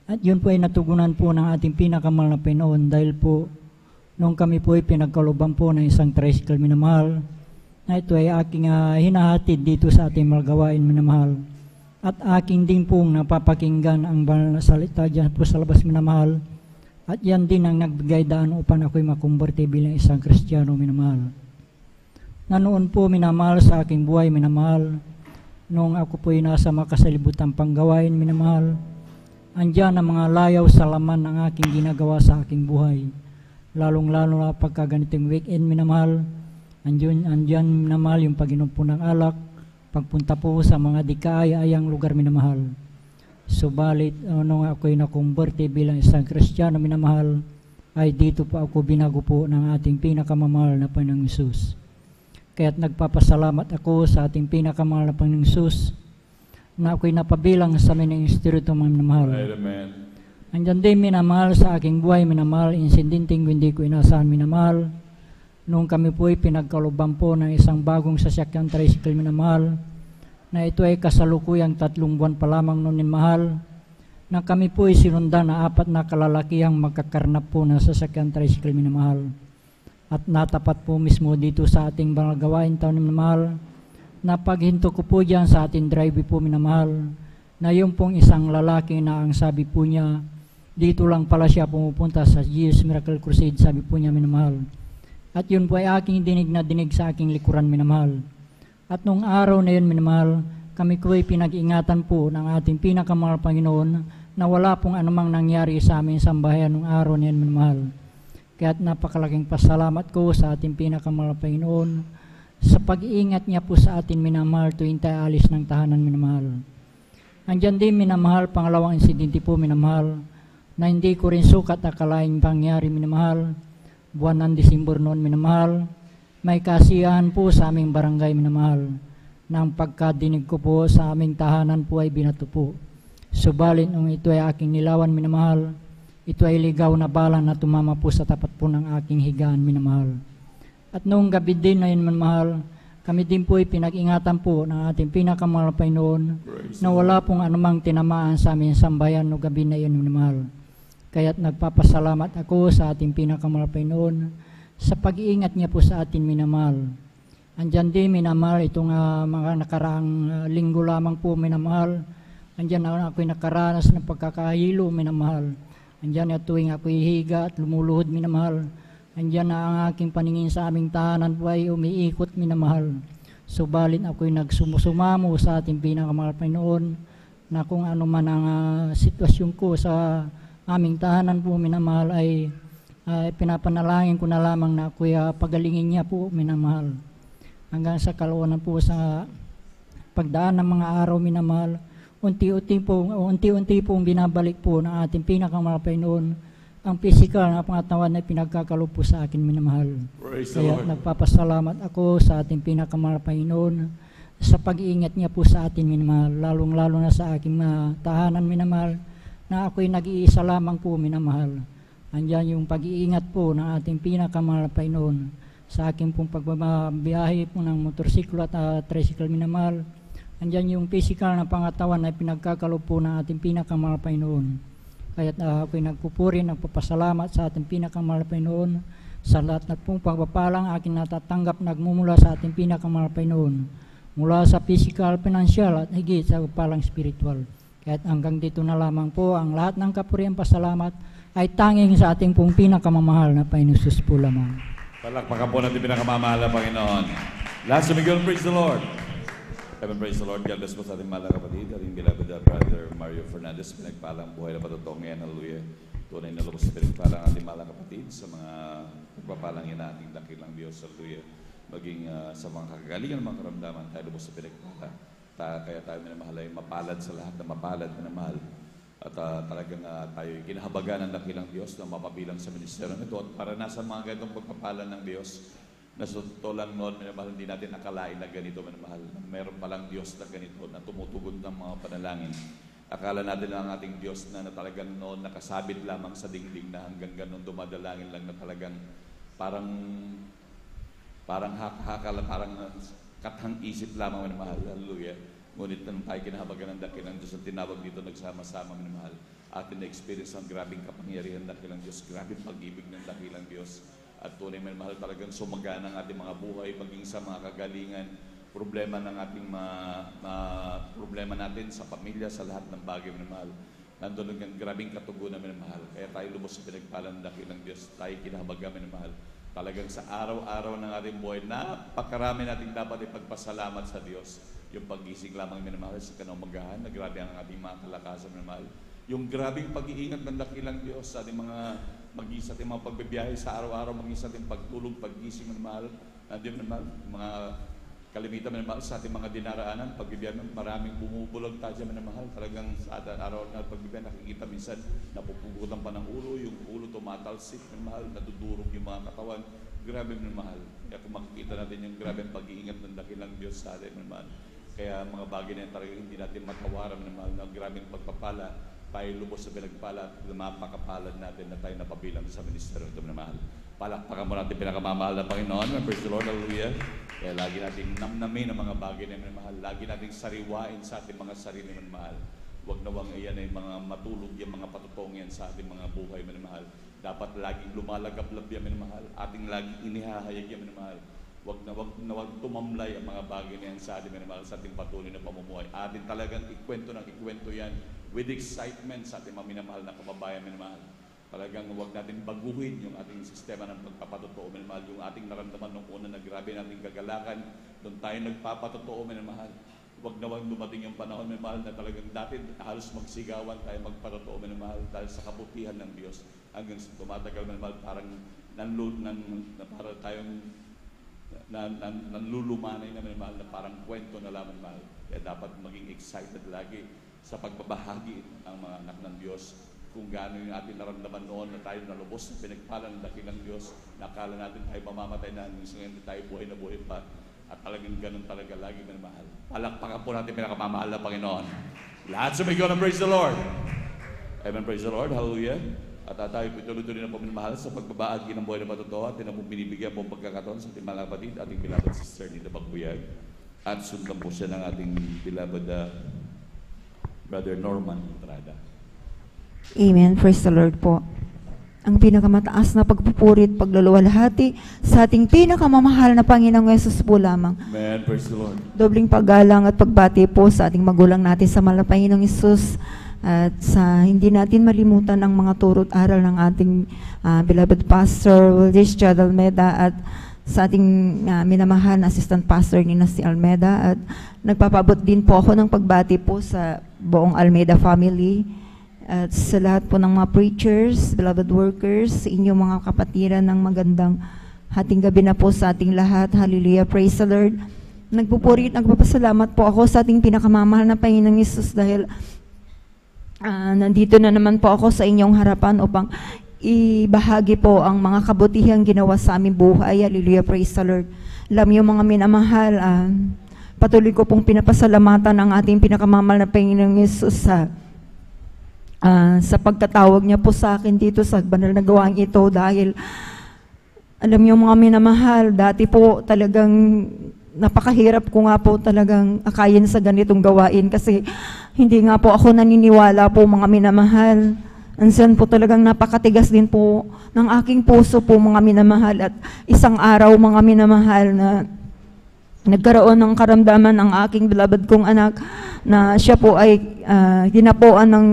At yun po ay natugunan po ng ating pinakamahal na Panginoon, dahil po nung kami po ay pinagkaluban po ng isang tricycle minamahal, na ito ay aking hinahatid dito sa ating malgawain minamahal. At aking din pong napapakinggan ang banal na salita dyan po sa labas minamahal. At yan din ang nagbigay daan upang ako'y makumberte bilang isang Kristiyano minamahal. Na noon po minamahal sa aking buhay minamahal, nung ako po'y nasa makasalibutan panggawain minamahal, andyan ang mga layaw sa laman ng aking ginagawa sa aking buhay. Lalong-lalo na pagka ganitong weekend minamahal, andyan minamahal yung pag-inom po ng alak, pagpunta po sa mga di kaaya-ayang lugar minamahal. Subalit, nung ako'y nakumberte bilang isang Kristiyano minamahal, ay dito po ako binago po ng ating pinakamamahal na Panginoong Hesus. Kaya't nagpapasalamat ako sa ating pinakamamahal na Panginoong Hesus na ako'y napabilang sa mining Espiritu minamahal. Amen. Andyan din minamahal sa aking buhay minamahal, insidenteng hindi ko inasahan minamahal. Nung kami po'y pinagkaluban po ng isang bagong sasakyan tricycle minamahal, na ito ay kasalukuyang 3 buwan pa lamang noon minamahal, na kami po'y sinundan na 4 na kalalakihang magkakarnap po ng sasakyan tricycle minamahal. At natapat po mismo dito sa ating banal gawain taon minamahal, na paghinto ko po dyan sa ating drive po minamahal, na yung pong isang lalaki na ang sabi po niya, dito lang pala siya pumupunta sa Jesus Miracle Crusade, sabi po niya minamahal. At yun po ay aking dinig na dinig sa aking likuran minamahal. At nung araw na yun minamahal, kami ko ay pinag-ingatan po ng ating pinakamahal Panginoon na wala pong anumang nangyari sa aming sambahayan nung araw na yun minamahal. Kaya't napakalaking pasalamat ko sa ating pinakamahal Panginoon sa pag-iingat niya po sa atin minamahal tuwing tayo alis ng tahanan minamahal. Andyan din minamahal, pangalawang insidente po minamahal, na hindi ko rin sukat akalaing pangyari minamahal. Buwan ng Disyembre noon minamahal, may kasiyahan po sa aming barangay minamahal. Nang pagkadinig ko po sa aming tahanan po ay binato po. Subalit nung ito ay aking nilawan minamahal, ito ay ligaw na bala na tumama po sa tapat po ng aking higaan minamahal. At noong gabi din na yun minamahal, kami din po ay pinag-ingatan po ng ating pinakamahal Panginoon na wala pong anumang tinamaan sa aming sambayan no gabi na yun minamahal. Kaya't nagpapasalamat ako sa ating pinakamahal Panginoon sa pag-iingat niya po sa atin minamahal. Andyan din minamahal itong mga nakaraang linggo lamang po minamahal. Andyan na ako'y nakaranas ng pagkakahilo minamahal. Andyan na tuwing ako'y higa at lumuluhod minamahal. Andyan na ang aking paningin sa aming tahanan po ay umiikot minamahal. Subalit ako'y nagsumusumamo sa ating pinakamahal Panginoon na kung ano man ang sitwasyon ko sa aming tahanan po minamahal ay pinapanalangin ko na lamang na ako'y pagalingin niya po minamahal. Hanggang sa kaloonan po sa pagdaan ng mga araw minamahal, unti-unti pong binabalik po ng ating pinakamahal Panginoon ang physical na pangatawan na pinagkakalob po sa akin minamahal. Kaya nagpapasalamat ako sa ating pinakamahal Panginoon sa pag-iingat niya po sa atin minamahal, lalong-lalo na sa aking tahanan minamahal, na ako'y nag-iisa lamang po minamahal. Andyan yung pag-iingat po ng ating pinakamahal Panginoon sa aking pong pagbabiyahe po ng motorsiklo at tricycle minamahal. Andyan yung physical na pangatawan na pinagkakalob po ng ating pinakamahal Panginoon. Kaya't ako'y nagpupuri, nagpapasalamat sa ating pinakamahal Panginoon sa lahat na pong pagpapalang aking natatanggap nagmumula sa ating pinakamahal Panginoon, mula sa physical, financial at higit sa pagpapalang spiritual. Kaya't hanggang dito na lamang po ang lahat ng kapuriang pasalamat ay tanging sa ating pong pinakamamahal na Panginoon Jesus po lamang. Palakpakan po natin pinakamamahal na Panginoon. Last Miguel, praise the Lord. Heaven, praise the Lord. God bless po sa ating mahal na kapatid, ating beloved brother Mario Fernandez, pinagpalang buhay na patutong ngayon, hallelujah. Tunay na lubos sa pinagpalang ating mahal na kapatid sa mga pagpapalang yan na ating dakilang Diyos, hallelujah. Maging sa mga kagalingan, mga karamdaman, tayo lubos sa pinagpalang. Kaya tayo minamahal ay mapalad sa lahat na mapalad minamahal. At talagang tayo kinahabagan ng dakilang Diyos na mapabilang sa ministeryo nito. At para nasa mga ganitong pagpapalan ng Diyos, na sa totoo lang noon, minamahal, hindi natin nakalain na ganito minamahal. Meron palang Diyos na ganito na tumutugon ng mga panalangin. Akala natin ang ating Diyos na talagang noon nakasabit lamang sa dingding na hanggang ganun dumadalangin lang na talagang parang kathang isip lamang minamahal. Hallelujah. Ngunit nang tayo kinahabagan ng dakilang Diyos at tinawag dito nagsama-sama minamahal, atin na-experience ang grabing kapangyarihan ng dakilang Diyos, grabing pag-ibig ng dakilang Diyos. At tunay minamahal talagang sumagana ang ating mga buhay, maging sa mga kagalingan, problema ng ating problema natin sa pamilya, sa lahat ng bagay minamahal. Nandun ang grabing katugunan minamahal. Kaya tayo lubos sa pinagpalang ng dakilang Diyos, tayo kinahabagan minamahal. Talagang sa araw-araw ng ating buhay, napakarami natin dapat ipagpasalamat sa Diyos. Yung pag-gising lamang minamahal sa kanumagahan, na grabe ang ating mga kalakasan minamahal. Yung grabing pag-iingat ng dakilang Diyos sa ating mga mag-isa, ating mga pagbibiyahe sa araw-araw, mag-isa ating pagtulog, pag-gising minamahal, nandiyan minamahal, mga kalimitan minamahal sa ating mga dinaraanan, pagbibiyan, maraming bumubulag tayo minamahal, talagang sa ating araw na pagbibiyan, nakikita minsan napupugutan pa ng ulo, yung ulo tumatalsik minamahal, nadudurog yung mga katawan, grabe minamahal. Kaya kung makikita natin yung grabe pag-iingat ng dakilang Diyos sa atin minamahal, kaya mga bagay na yan talaga hindi natin matawaran minamahal, ng grabing pagpapala, tayo lubos sa pinagpala at mapakapalad natin na tayo napabilang sa ministeryo ito minamahal. Palakpakan mo natin pinakamamahal na Panginoon. Praise the Lord, hallelujah. Kaya lagi nating namnamin ang mga bagay na minamahal. Lagi nating sariwain sa ating mga sarili minamahal. Huwag nawang iyan ay mga matulog yung mga patutong yan sa ating mga buhay minamahal. Dapat laging lumalagablab yan minamahal. Ating laging inihahayag yan minamahal. Huwag tumamlay ang mga bagay na yan sa ating minamahal, sa ating patuloy na pamumuhay. Ating talagang ikwento yan with excitement sa ating mga minamahal na kababayan minamahal. Talagang huwag natin baguhin yung ating sistema ng pagpapatotoo, minamahal. Yung ating naramdaman nung una na grabe nating kagalakan, doon tayo nagpapatotoo, minamahal. Huwag nawang dumating yung panahon, minamahal, na talagang dati halos magsigawan tayo magpatotoo, minamahal, dahil sa kabutihan ng Diyos. Hanggang tumatagal, minamahal, parang para tayong nanlulumanay na, minamahal, na parang kwento na lang, minamahal. Kaya dapat maging excited lagi sa pagbabahagi ng mga anak ng Diyos. Kung gaano yung ating naramdaman noon na tayo nalubos na pinagpala ng dakilang Diyos, nakala natin tayo mamamatay na, ngayon tayo buhay na buhay pa, at talagang ganun talaga lagi minamahal. Palakpakan po natin pinakamamahal na Panginoon. Lahat sumigaw na praise the Lord. Amen, praise the Lord, hallelujah. At tayo tuloy-tuloy na po minamahal sa pagbabaagi ng buhay na patotoo at binibigyan po pagkakataon sa ating mga kapatid, ating beloved sister Nita Bagbuyag. At sundan po siya ng ating beloved Brother Norman Entrada. Amen. Praise the Lord po. Ang pinakamataas na pagpupuri at pagluluwalhati sa ating pinakamamahal na Panginoong Yesus po lamang. Amen. Praise the Lord. Dobling paggalang at pagbati po sa ating magulang natin sa mahal na Panginoong Yesus at sa hindi natin malimutan ang mga turo at aral ng ating beloved Pastor Willis Chad Almeda at sa ating minamahal na Assistant Pastor Nina si Almeda, at nagpapabot din po ako ng pagbati po sa buong Almeda family at sa lahat po ng mga preachers, beloved workers, sa inyong mga kapatiran ng magandang hating gabi na po sa ating lahat. Hallelujah, praise the Lord. Nagpupuri at nagpapasalamat po ako sa ating pinakamamahal na Panginoong Yesus dahil nandito na naman po ako sa inyong harapan upang ibahagi po ang mga kabutihang ginawa sa aming buhay. Hallelujah, praise the Lord. Alam niyo mga minamahal, patuloy ko pong pinapasalamatan ang ating pinakamamahal na Panginoong Yesus sa pagtatawag niya po sa akin dito sa banal na gawain ito, dahil alam niyo mga minamahal, dati po talagang napakahirap ko nga po talagang akayin sa ganitong gawain kasi hindi nga po ako naniniwala po mga minamahal. Ansan po talagang napakatigas din po ng aking puso po mga minamahal, at isang araw mga minamahal na nagkaroon ng karamdaman ang aking beloved kong anak na siya po ay dinapuan ng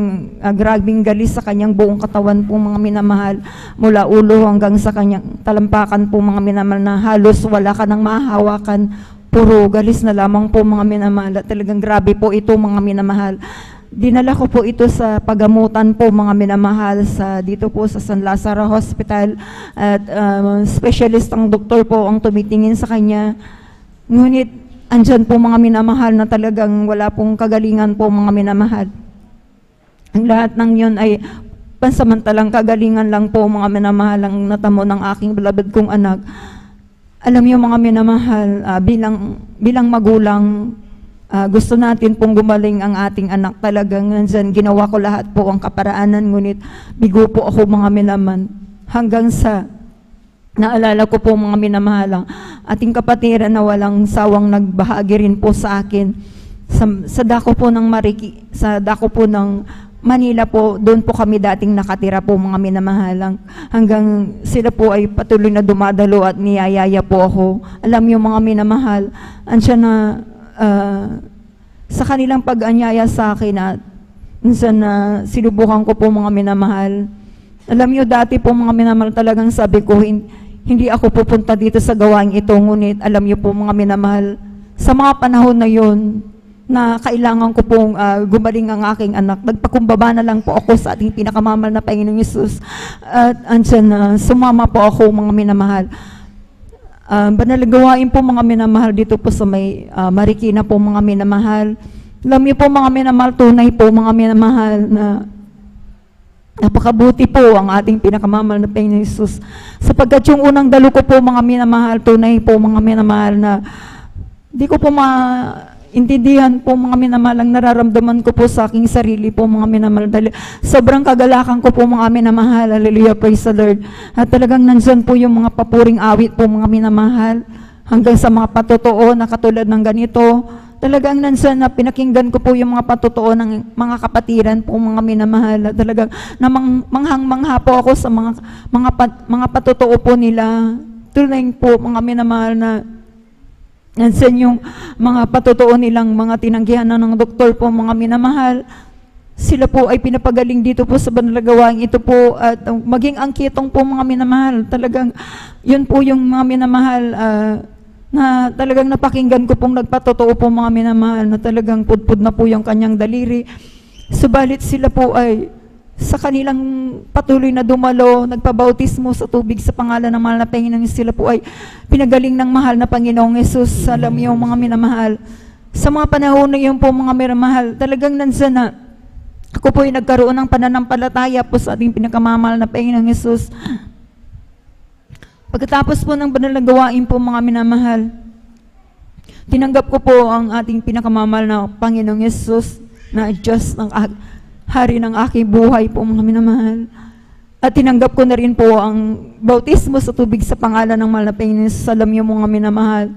grabing galis sa kanyang buong katawan po mga minamahal, mula ulo hanggang sa kanyang talampakan po mga minamahal, na halos wala ka nang mahahawakan, puro galis na lamang po mga minamahal. At talagang grabe po ito mga minamahal. Dinala ko po ito sa pagamutan po mga minamahal sa dito po sa San Lazaro Hospital, at specialist ang doktor po ang tumitingin sa kanya. Ngunit andyan po mga minamahal na talagang wala pong kagalingan po mga minamahal. Ang lahat ng yun ay pansamantalang kagalingan lang po mga minamahal ang natamo ng aking beloved kong anak. Alam niyo mga minamahal, bilang magulang, gusto natin pong gumaling ang ating anak. Talagang nandyan, ginawa ko lahat po ang kaparaanan, ngunit bigo po ako mga minamahal. Hanggang sa naalala ko po mga minamahal, ating kapatiran na walang sawang nagbahagi rin po sa akin sa dako po ng sa dako po ng Manila po. Doon po kami dating nakatira po mga minamahal, hanggang sila po ay patuloy na dumadalo at niyayaya po ako. Alam niyo mga minamahal, ansya na sa kanilang pag-anyaya sa akin at minsan na sinubukan ko po mga minamahal. Alam niyo dati po mga minamahal, talagang sabi ko hindi ako pupunta dito sa gawain ito, ngunit alam niyo po mga minamahal, sa mga panahon na yon na kailangan ko pong gumaling ang aking anak, nagpakumbaba na lang po ako sa ating pinakamamahal na Panginoong Yesus, at andyan sumama po ako mga minamahal. banal na gawain po mga minamahal dito po sa may Marikina po mga minamahal. Alam niyo po mga minamahal, tunay po mga minamahal na napakabuti po ang ating pinakamamahal na Panginoon Jesus. Sapagkat yung unang dalo ko po mga minamahal, tunay po mga minamahal na di ko po maintindihan po mga minamahal ang nararamdaman ko po sa aking sarili po mga minamahal. Dahil sobrang kagalakan ko po mga minamahal. Hallelujah, praise the Lord. At talagang nandyan po yung mga papuring awit po mga minamahal. Hanggang sa mga patotoo na katulad ng ganito. Talagang nandyan na pinakinggan ko po yung mga patotoo ng mga kapatiran po mga minamahal. Talagang manghang-mangha po ako sa mga patotoo po nila. Tunay po mga minamahal na nandyan yung mga patotoo nilang mga tinanggihan na ng doktor po mga minamahal. Sila po ay pinapagaling dito po sa banal na gawain ito po at maging angkitong po mga minamahal. Talagang yun po yung mga minamahal na talagang napakinggan ko pong nagpatotoo po mga minamahal na talagang pudpud na po yung kanyang daliri. Subalit sila po ay sa kanilang patuloy na dumalo, nagpabautismo sa tubig sa pangalan ng mahal na Panginoon, sila po ay pinagaling ng mahal na Panginoong Jesus. Alam niyo mga minamahal, sa mga panahon na yun po mga minamahal, talagang nandiyan na ako po ay nagkaroon ng pananampalataya po sa ating pinakamamahal na Panginoong Jesus. Pagkatapos po ng banal na gawain po mga minamahal, tinanggap ko po ang ating pinakamamahal na Panginoong Jesus na Diyos ng Hari ng aking buhay po mga minamahal. At tinanggap ko na rin po ang bautismo sa tubig sa pangalan ng mahal na Panginoon. Alam niyo mga minamahal,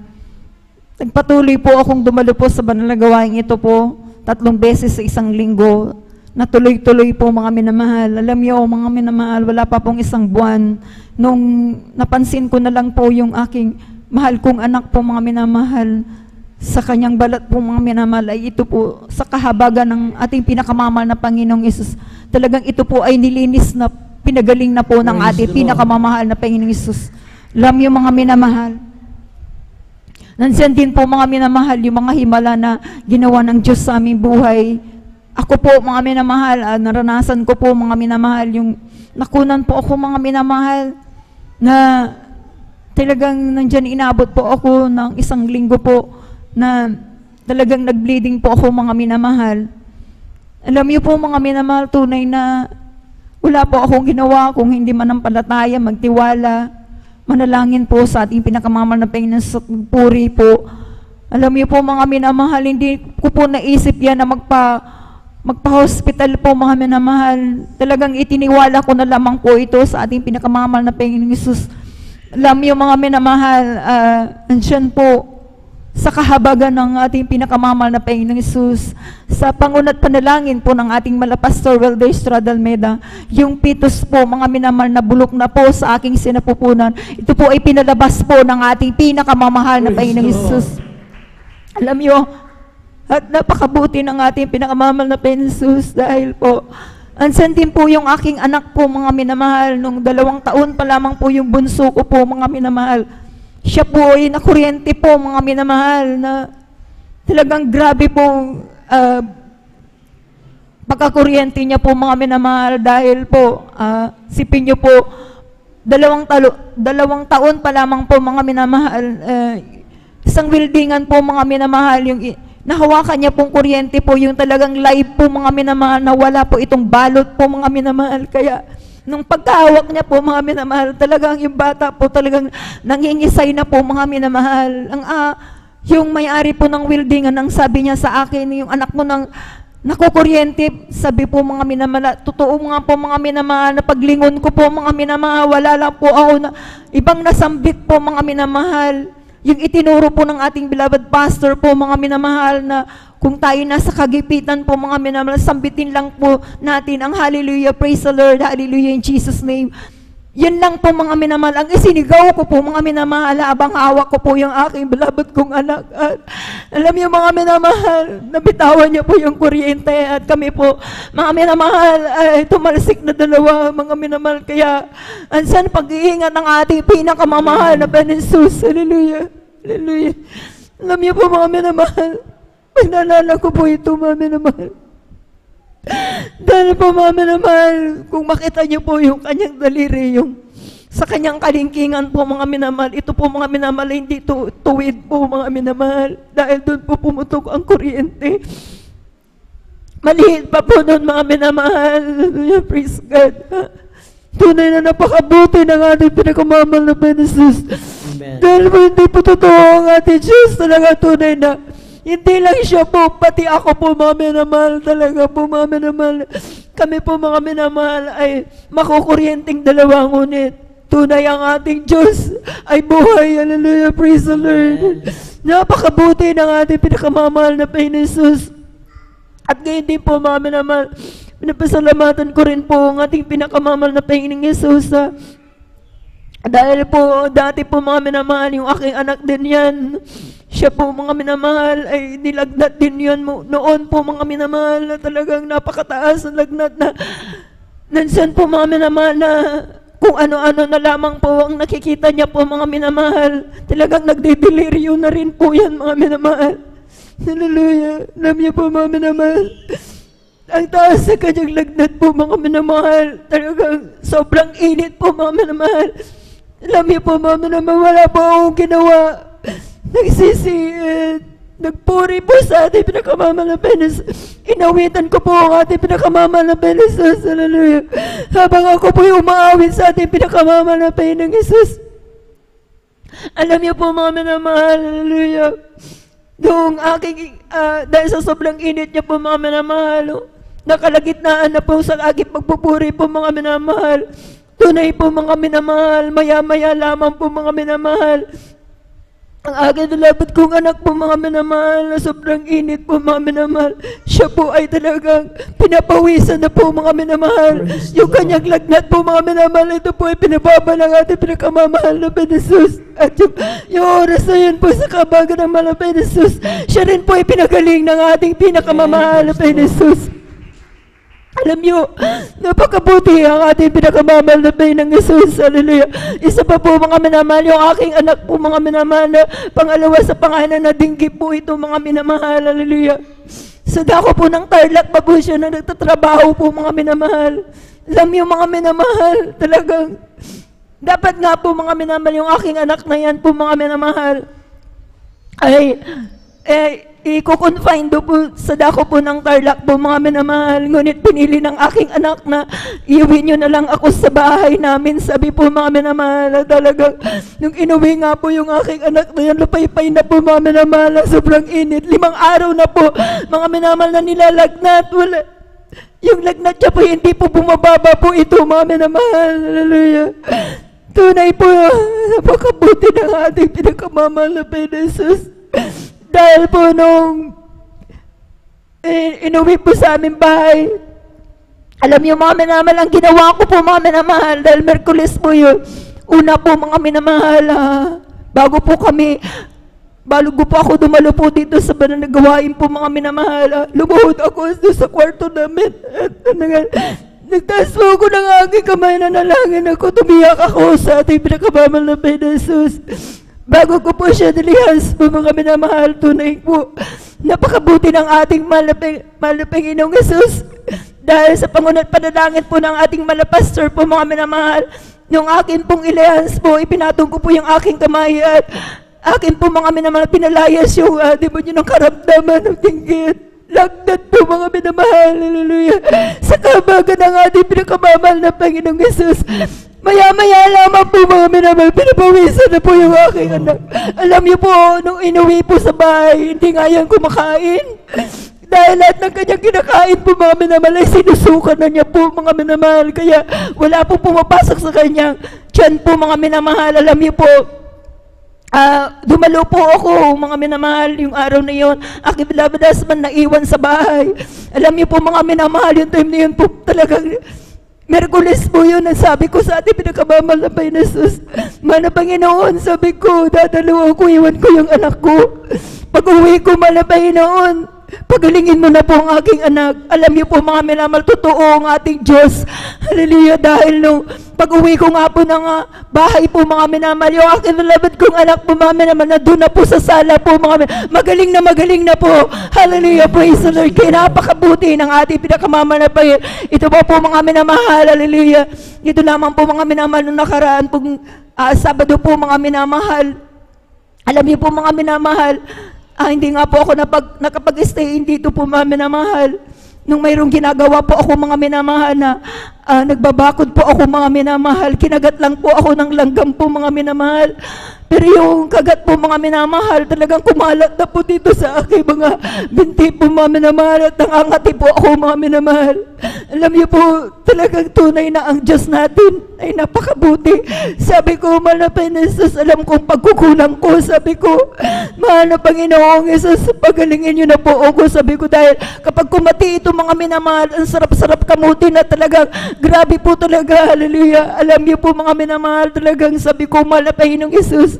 nagpatuloy po akong dumalo po sa banal na gawain ito po 3 beses sa isang linggo. Natuloy-tuloy po mga minamahal. Alam niyo mga minamahal, wala pa pong 1 buwan nung napansin ko na lang po yung aking mahal kong anak po mga minamahal. Sa kanyang balat po mga minamahal ay ito po sa kahabagan ng ating pinakamamahal na Panginoong Yesus. Talagang ito po ay nilinis na pinagaling na po ng ating pinakamamahal na Panginoong Yesus. Alam niyo mga minamahal, nandiyan din po mga minamahal yung mga himala na ginawa ng Diyos sa aming buhay. Ako po mga minamahal, naranasan ko po mga minamahal yung nakunan po ako mga minamahal na talagang nandiyan inabot po ako ng 1 linggo po na talagang nag-bleeding po ako mga minamahal. Alam niyo po mga minamahal, tunay na wala po akong ginawa kung hindi manampalataya, magtiwala, manalangin po sa ating pinakamamahal na Panginoon sa puri po. Alam niyo po mga minamahal, hindi ko po naisip yan na magpa-hospital po mga minamahal. Talagang itiniwala ko na lamang po ito sa ating pinakamamahal na Panginoong Jesus. Alam niyo mga minamahal, andyan po sa kahabagan ng ating pinakamamahal na Panginoong Jesus, sa pangunat panalangin po ng ating Pastor Welder Estrada Almeida, yung pitos po mga minamahal na bulok na po sa aking sinapupunan, ito po ay pinalabas po ng ating pinakamamahal na Panginoong Jesus. Alam niyo, at napakabuti ng ating pinakamamahal na Panginoong Jesus dahil po ansan din po yung aking anak po mga minamahal, nung 2 taon pa lamang po yung bunso ko po mga minamahal. Siya po ay nakuryente po mga minamahal na talagang grabe po pagkakuryente niya po mga minamahal dahil po sipin niyo po 2 taon pa lamang po mga minamahal, isang buildingan po mga minamahal yung nahawakan niya pong kuryente po, yung talagang live po mga minamahal na wala po itong balot po mga minamahal. Kaya nung pagkahawak niya po mga minamahal, talagang yung bata po talagang nangingisay na po mga minamahal. Yung may-ari po ng building, ang sabi niya sa akin, yung anak mo nang nakukuryente, sabi po mga minamahal, totoo nga po mga minamahal, na paglingon ko po mga minamahal, wala lang po ako na ibang nasambit po mga minamahal. Yung itinuro po ng ating beloved pastor po mga minamahal na kung tayo nasa kagipitan po mga minamahal, sambitin lang po natin ang hallelujah, praise the Lord, hallelujah in Jesus' name. Yan lang po mga minamahal ang isinigaw ko po mga minamahal habang hawak ko po yung aking beloved kong anak. At alam niyo mga minamahal, nabitawan niya po yung kuryente at kami po mga minamahal ay tumalsik na 2 mga minamahal. Kaya ansan pag-iingat ng ating pinakamamahal na Panginoon Jesus. Hallelujah, hallelujah. Alam niyo po mga minamahal, pinalala ko po ito mga minamahal. Dahil po mga minamahal, kung makita niyo po yung kanyang daliri, yung sa kanyang kalingkingan po mga minamahal. Ito po mga minamahal, hindi tuwid po mga minamahal. Dahil doon po pumutok ang kuryente. Maliit pa po doon mga minamahal. Praise God. Tunay na napakabuti ng ating pinakamamahal na Jesus. Dahil po hindi po totoo ang ating Diyos. Talaga tunay na hindi lang siya po, pati ako po mga minamahal. Talaga po mga minamahal. Kami po mga minamahal ay makukuryenteng dalawa, ngunit tunay ang ating Diyos ay buhay. Hallelujah, praise the Lord. Napakabuti ng ating pinakamamahal na Panginoon Jesus. At ngayon din po mga minamahal, pinapasalamatan ko rin po ang ating pinakamamahal na Panginoon Jesus. Dahil po, dati po mga minamahal, yung aking anak din yan. Siya po mga minamahal ay nilagnat din yun noon po mga minamahal na talagang napakataas ang lagnat na nansan po mga minamahal na kung ano-ano na lamang po ang nakikita niya po mga minamahal. Talagang nagdideliryo na rin po yan mga minamahal. Hallelujah. Alam niyo po mga minamahal, ang taas sa kanyang lagnat po mga minamahal. Talagang sobrang init po mga minamahal. Alam niyo po mga minamahal, wala po akong ginawa. Nagpuri po sa ating pinakamamahal na Panginoon. Inawitan ko po ang ating pinakamamahal na Panginoon. Hallelujah. Habang ako po yung umaawit sa ating pinakamamahal na Panginoon Jesus. Alam niyo po mga minamahal, hallelujah. Noong aking, dahil sa sobrang init niya po mga minamahal, nakalagitnaan na po sa aking pagpupuri po mga minamahal. Tunay po mga minamahal, maya-maya lamang po mga minamahal. Ang aking nalabot kong anak po mga minamahal, na sobrang init po mga minamahal, siya po ay talagang pinapawisan na po mga minamahal. Yung kanyang lagnat po mga minamahal, ito po ay pinababa ng ating pinakamamahal na Jesus. At yung oras na yun po sa kabaga ng mahal na Jesus, siya rin po ay pinagaling ng ating pinakamamahal na Jesus. Alam nyo, napakabuti ang ating pinakamamahal na Panginoong Jesus. Hallelujah. Isa pa po mga minamahal, yung aking anak po mga minamahal na pangalawa sa pangalan na Dinggi po ito mga minamahal. Hallelujah. Sa dako po ng Tarlac pa po siya na nagtatrabaho po mga minamahal. Alam nyo mga minamahal, talagang dapat nga po mga minamahal, yung aking anak na yan po mga minamahal ay i-confine do po sa dako po ng Tarlac po mga minamahal. Ngunit pinili ng aking anak na iuwi nyo na lang ako sa bahay namin. Sabi po mga minamahal, talagang nung inuwi nga po yung aking anak na yan, lupay-pay na po mga minamahal, sobrang init. 5 araw na po mga minamahal na nilalagnat. Wala, yung lagnat niya po hindi po bumababa po ito mga minamahal. Hallelujah. Tunay po, napakabuti ng ating pinakamamahal na Jesus. Dahil po nung inuwi po sa aming bahay, alam niyo mga minamahal, ang ginawa ko po mga minamahal, dahil Merkulis po yun, una po mga minamahal, bago po ako dumalo po dito sa banal na gawain po mga minamahal, lumuhod ako sa kwarto namin. Nagtaas po ako ng aking kamay na nalangin ako, tumiyak ako sa ating pinakamamahal na Jesus. Bago ko po siya nilihas po mga minamahal, tunay po, napakabuti ng ating mahal na Panginoong Jesus. Dahil sa pangunat panalangin po ng ating mahal na pastor po mga minamahal, yung akin pong ilihas po, ipinatong ko po yung aking kamay at akin po mga minamahal, pinalayas yung demonyo ng karamdaman ng tinggit. Lagnat po mga minamahal, hallelujah, sa kabaga ng ating pinakamamahal na Panginoong Jesus. Maya-maya lamang po mga minamahal, pinapawisan na po yung aking anak. Alam niyo po, nung inuwi po sa bahay, hindi nga yan kumakain. Dahil lahat ng kanyang kinakain po mga minamahal ay sinusukan na niya po mga minamahal. Kaya wala po pumapasok sa kanyang tiyan po mga minamahal. Alam niyo po, dumalo po ako mga minamahal yung araw na yun. Aking beloved husband naiwan sa bahay. Alam niyo po mga minamahal, yung time na yun po talagang Merkulis po yun, ang sabi ko sa ating pinakamamahal na Jesus, Mana Panginoon, sabi ko, dadalawa ko, iwan ko yung anak ko. Pag-uwi ko, Mana Panginoon, pagalingin mo na po ang aking anak. Alam niyo po mga minamahal, totoo ang ating Diyos. Hallelujah, dahil nung pag-uwi ko nga po ng bahay po mga minamahal, yung aking nalabad kong anak po mga minamahal, na doon na po sa sala po mga minamahal, magaling na po. Hallelujah, praise the Lord. Kaya napakabuti ng ating pinakamamahal na Panginoon. Ito po mga minamahal, hallelujah. Dito lamang po mga minamahal nung nakaraan pong Sabado po mga minamahal. Alam niyo po mga minamahal, hindi nga po ako nakapag-stay dito po mga minamahal. Nung mayroong ginagawa po ako mga minamahal na nagbabakod po ako mga minamahal, kinagat lang po ako ng langgam po mga minamahal. Pero yung kagat po mga minamahal, talagang kumalat na po dito sa aking mga binti po mga minamahal at nangangati po ako mga minamahal. Alam niyo po, talagang tunay na ang Diyos natin ay napakabuti. Sabi ko, mahal na Panginoong Jesus, alam kong pagkukulang ko. Sabi ko, mahal na Panginoong Jesus, pagalingin niyo na po ako. Sabi ko, dahil kapag kumati ito mga minamahal, ang sarap-sarap kamuti na talagang grabe po talaga. Hallelujah. Alam niyo po mga minamahal, talagang sabi ko, mahal na Panginoong Jesus,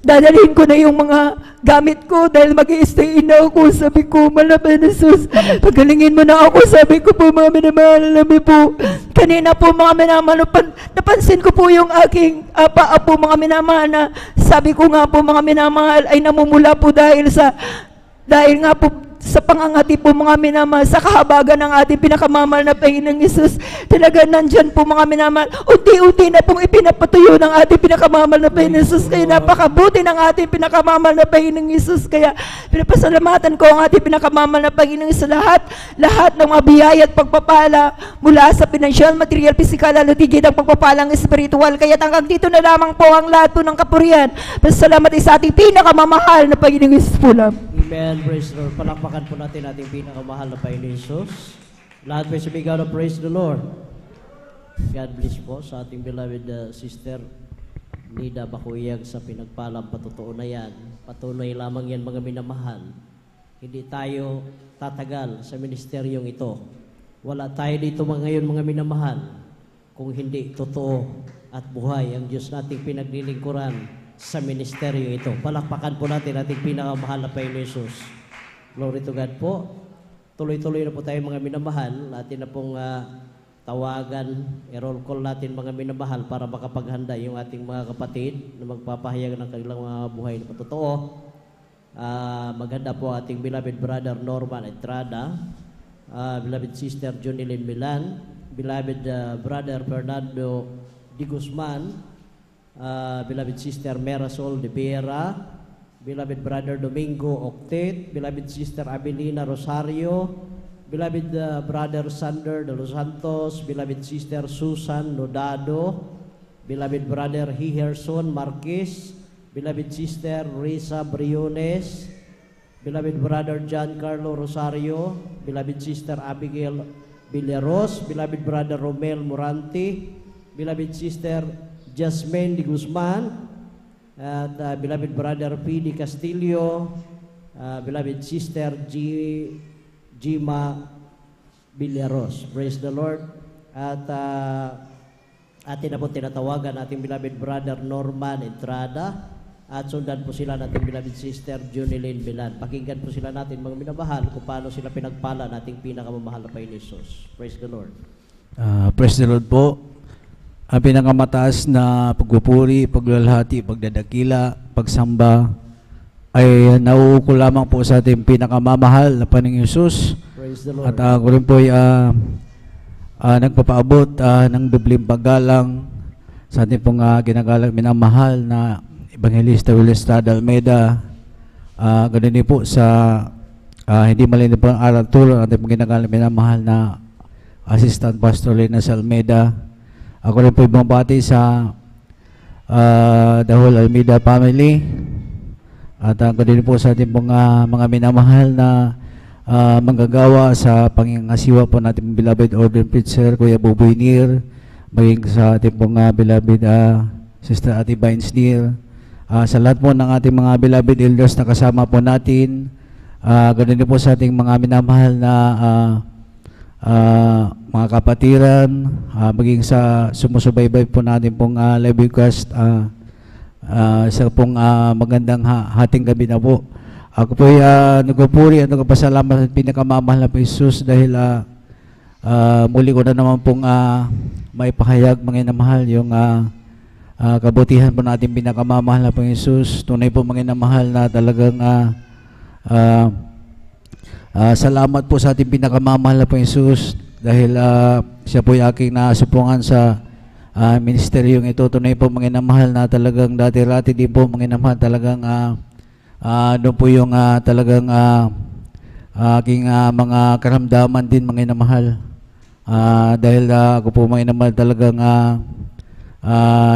dadalhin ko na yung mga gamit ko dahil mag-i-stay na ako. Sabi ko, mahal na Panginoong Jesus, pagalingin mo na ako. Sabi ko po mga minamahal, alam niyo po, kanina po mga minamahal, napansin ko po yung aking paa po mga minamahal na sabi ko nga po mga minamahal ay namumula po dahil nga po sa pangangati po mga minamahal, sa kahabagan ng ating pinakamamahal na Panginoong Jesus. Talaga nandyan po mga minamahal, unti-unti na pong ipinapatuyo ng ating pinakamamahal na Panginoong Jesus. Kaya napakabuti ng ating pinakamamahal na Panginoong Jesus. Kaya pinapasalamatan ko ang ating pinakamamahal na Panginoong Jesus. Lahat ng mga biyaya at pagpapala mula sa financial, material, physical, lalo tigid ang pagpapalang spiritual. Kaya hanggang dito na lamang po ang lahat po ng kapurihan. Pasalamat sa ating pinakamamahal na Panginoong Jesus po lang. Amen. Praise the Lord. Palakpakan po natin ating pinakamahal na Panginoon Jesus. Lahat po sumigaw na praise the Lord. God bless po sa ating beloved sister Nida Bakuyag sa pinagpalang patutuo na yan. Patuloy lamang yan mga minamahal. Hindi tayo tatagal sa ministeryong ito. Wala tayo dito ngayon mga minamahal kung hindi totoo at buhay ang Diyos nating pinaglilingkuran sa ministeryo ito. Palakpakan po natin ating pinakamahal na Panginoon Jesus. Glory to God po. Tuloy-tuloy na po tayo mga minamahal. Natin na pong tawagan, i-roll call natin mga minamahal para makapaghanda yung ating mga kapatid na magpapahayag ng kanilang mga buhay na patotoo. Maghanda po ating beloved brother Norman Estrada, beloved sister Jonilyn Milan, beloved brother Fernando Di Guzman, beloved sister Marisol de Vera, beloved brother Domingo Octet, beloved sister Abelina Rosario, beloved brother Sander de los Santos, beloved sister Susan Nodado, beloved brother Hiherson Marquez, beloved sister Risa Briones, beloved brother John Carlo Rosario, beloved sister Abigail Villaros, beloved brother Romel Morante, beloved sister Jasmine Di Guzman, at beloved brother P.D. Castillo, beloved sister Gima Villaros. Praise the Lord. At atin na po tinatawagan ating beloved brother Norman Entrada, at sundan po sila nating beloved sister Jonilyn Milan. Pakinggan po sila natin mga minamahal kung paano sila pinagpala nating pinakamamahal na Panginoon Jesus. Praise the Lord. Praise the Lord po. Ang pinakamataas na pagpupuri, paglalahati, pagdadakila, pagsamba ay nauuko lamang po sa ating pinakamamahal na Panginoong Jesus. At ako rin po ay nagpapaabot ng dubling paggalang sa ating pong ginagalang minamahal na Evangelista Will Estrada Almeida. Ganun din po sa hindi malinis po ang aral tulong ang ating pong ginagalang minamahal na Assistant Pastor Lenas Almeida. Ako rin po bumabati sa the whole Almeida family. At ako din po sa ating mga minamahal na manggagawa sa pangingasiwa po natin beloved order preacher, Kuya Buboy Nir, maging sa ating pong beloved Sister Ate Vines Nir, sa lahat po ng ating mga beloved elders na kasama po natin, ganoon din po sa ating mga minamahal na mga kapatiran, maging sa sumusubaybay po natin pong live broadcast, sa pong magandang hating gabi na po. Ako po ay nagpupuri at nagpasalamat sa pinakamamahal na Jesus dahil muli ko na naman pong maipahayag mga inamahal yung kabutihan po natin pinakamamahal na Panginoon Jesus. Tunay po mga inamahal na talagang salamat po sa ating pinakamamahal na Panginoon Jesus dahil siya po ay aking nasupungan sa ministeryong ito. Tunay po mga inamahal na talagang dati-rati din po mga inamahal talagang doon po yung talagang aking mga karamdaman din mga inamahal. Dahil ako po mga inamahal talagang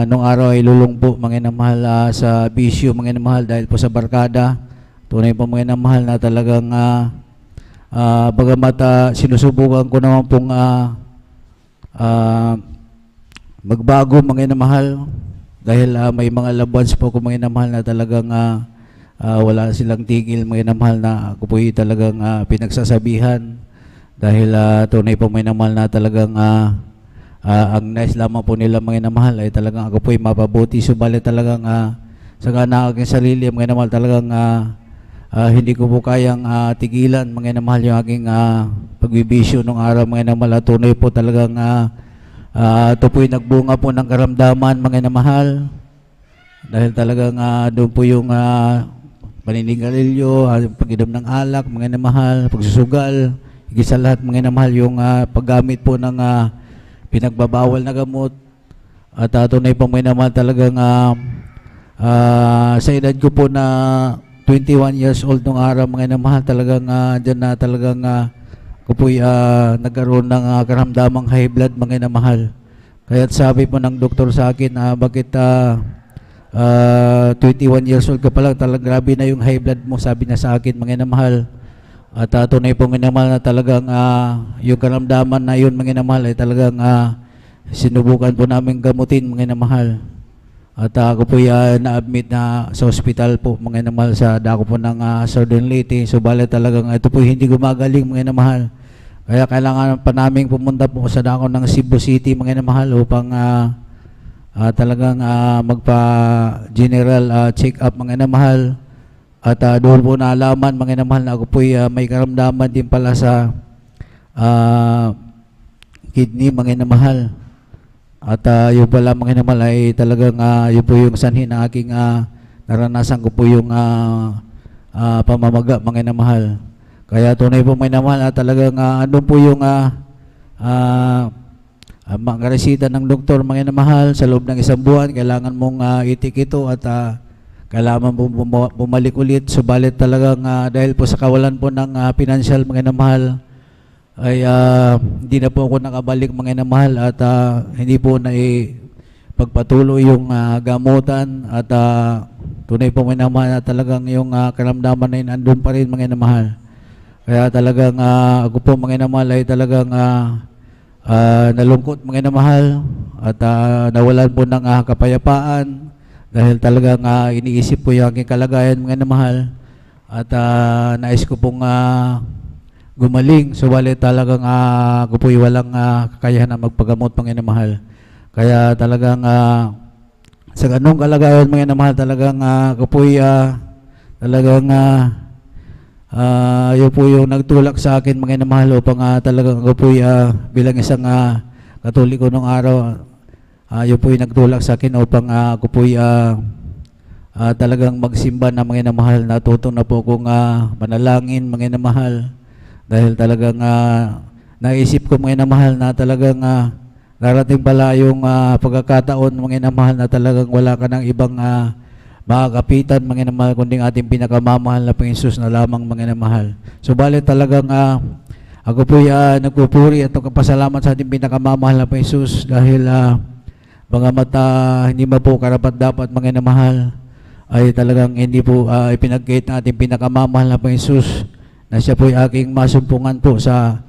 nung araw ay lulong po mga inamahal sa bisyo mga inamahal dahil po sa barkada. Tunay po mga inamahal na talagang bagamat sinusubukan ko naman pong magbago mga inamahal dahil may mga loved ones po ko mga inamahal na talagang wala silang tigil mga inamahal na ako po talagang pinagsasabihan dahil tunay po mga inamahal na talagang ang nice lamang po nila mga inamahal ay talagang ako po mapabuti subalit talagang sa gana aking sarili mga inamahal talagang hindi ko po kayang tigilan mga inamahal yung aking pagbibisyo nung araw mga inamahal. Tunay po talagang ito po'y nagbunga po ng karamdaman mga inamahal dahil talagang doon po yung paninigarilyo, pag-inom ng alak mga inamahal, pagsusugal, higit sa lahat mga inamahal yung paggamit po ng pinagbabawal na gamot. At tunay po mga inamahal talagang sa edad ko po na 21 years old nung araw mga inamahal talagang dyan na talagang ako po'y nagkaroon ng karamdamang high blood mga inamahal. Kaya't sabi po ng doktor sa akin, bakit 21 years old ka pa lang, talagang grabe na yung high blood mo, sabi niya sa akin mga inamahal. At tunay po mga inamahal na talagang yung karamdaman na yun mga inamahal ay talagang sinubukan po namin gamutin mga inamahal. At ako po na-admit na sa hospital po mga inamahal sa dako po ng Southern Leyte. Subalit talagang ito po hindi gumagaling mga inamahal. Kaya kailangan pa namin pumunta po sa dako ng Cebu City mga inamahal upang talagang magpa-general check-up mga inamahal. At doon po naalaman mga inamahal na ako po may karamdaman din pala sa kidney mga inamahal. At yun pala mga inamahal ay talagang yun po yung sanhi ng aking naranasan ko po yung pamamaga mga inamahal. Kaya tunay po mga inamahal talagang ano po yung mga resita ng doktor mga inamahal sa loob ng isang buwan kailangan mong itik ito at kailangan mong bumalik ulit. Subalit talagang dahil po sa kawalan po ng financial mga inamahal ay hindi na po ako nakabalik mga inamahal at hindi po na pagpatuloy yung gamutan at tunay po mga inamahal na talagang yung karamdaman na yun andun pa rin mga inamahal. Kaya talagang ako po mga inamahal ay talagang nalungkot mga inamahal at nawalan po ng kapayapaan dahil talagang iniisip po yung aking kalagayan mga inamahal at nais ko pong gumaling. Subalit talagang ako po'y walang kakayahan na magpagamot mga inamahal. Kaya talagang sa ganung kalagayan mga inamahal talagang ako po'y talagang yun po yung nagtulak sa akin mga inamahal upang talagang ako po'y bilang isang Katoliko nung araw yun po yung nagtulak sa akin upang ako po'y talagang magsimba na mga inamahal. Natuto na po akong manalangin mga inamahal. Dahil talagang naisip ko mga inamahal na talagang darating pala yung pagkakataon mga inamahal na talagang wala ka ng ibang makakapitan mga inamahal kundi ating pinakamamahal na Panginoon na lamang mga inamahal. Subalit talagang ako po nagpupuri at nagpapasalamat sa ating pinakamamahal na Panginoon dahil bagamat hindi ba po karapat dapat mga inamahal ay talagang hindi po ipinagkait na ating pinakamamahal na Panginoon na siya po'y aking masumpungan po sa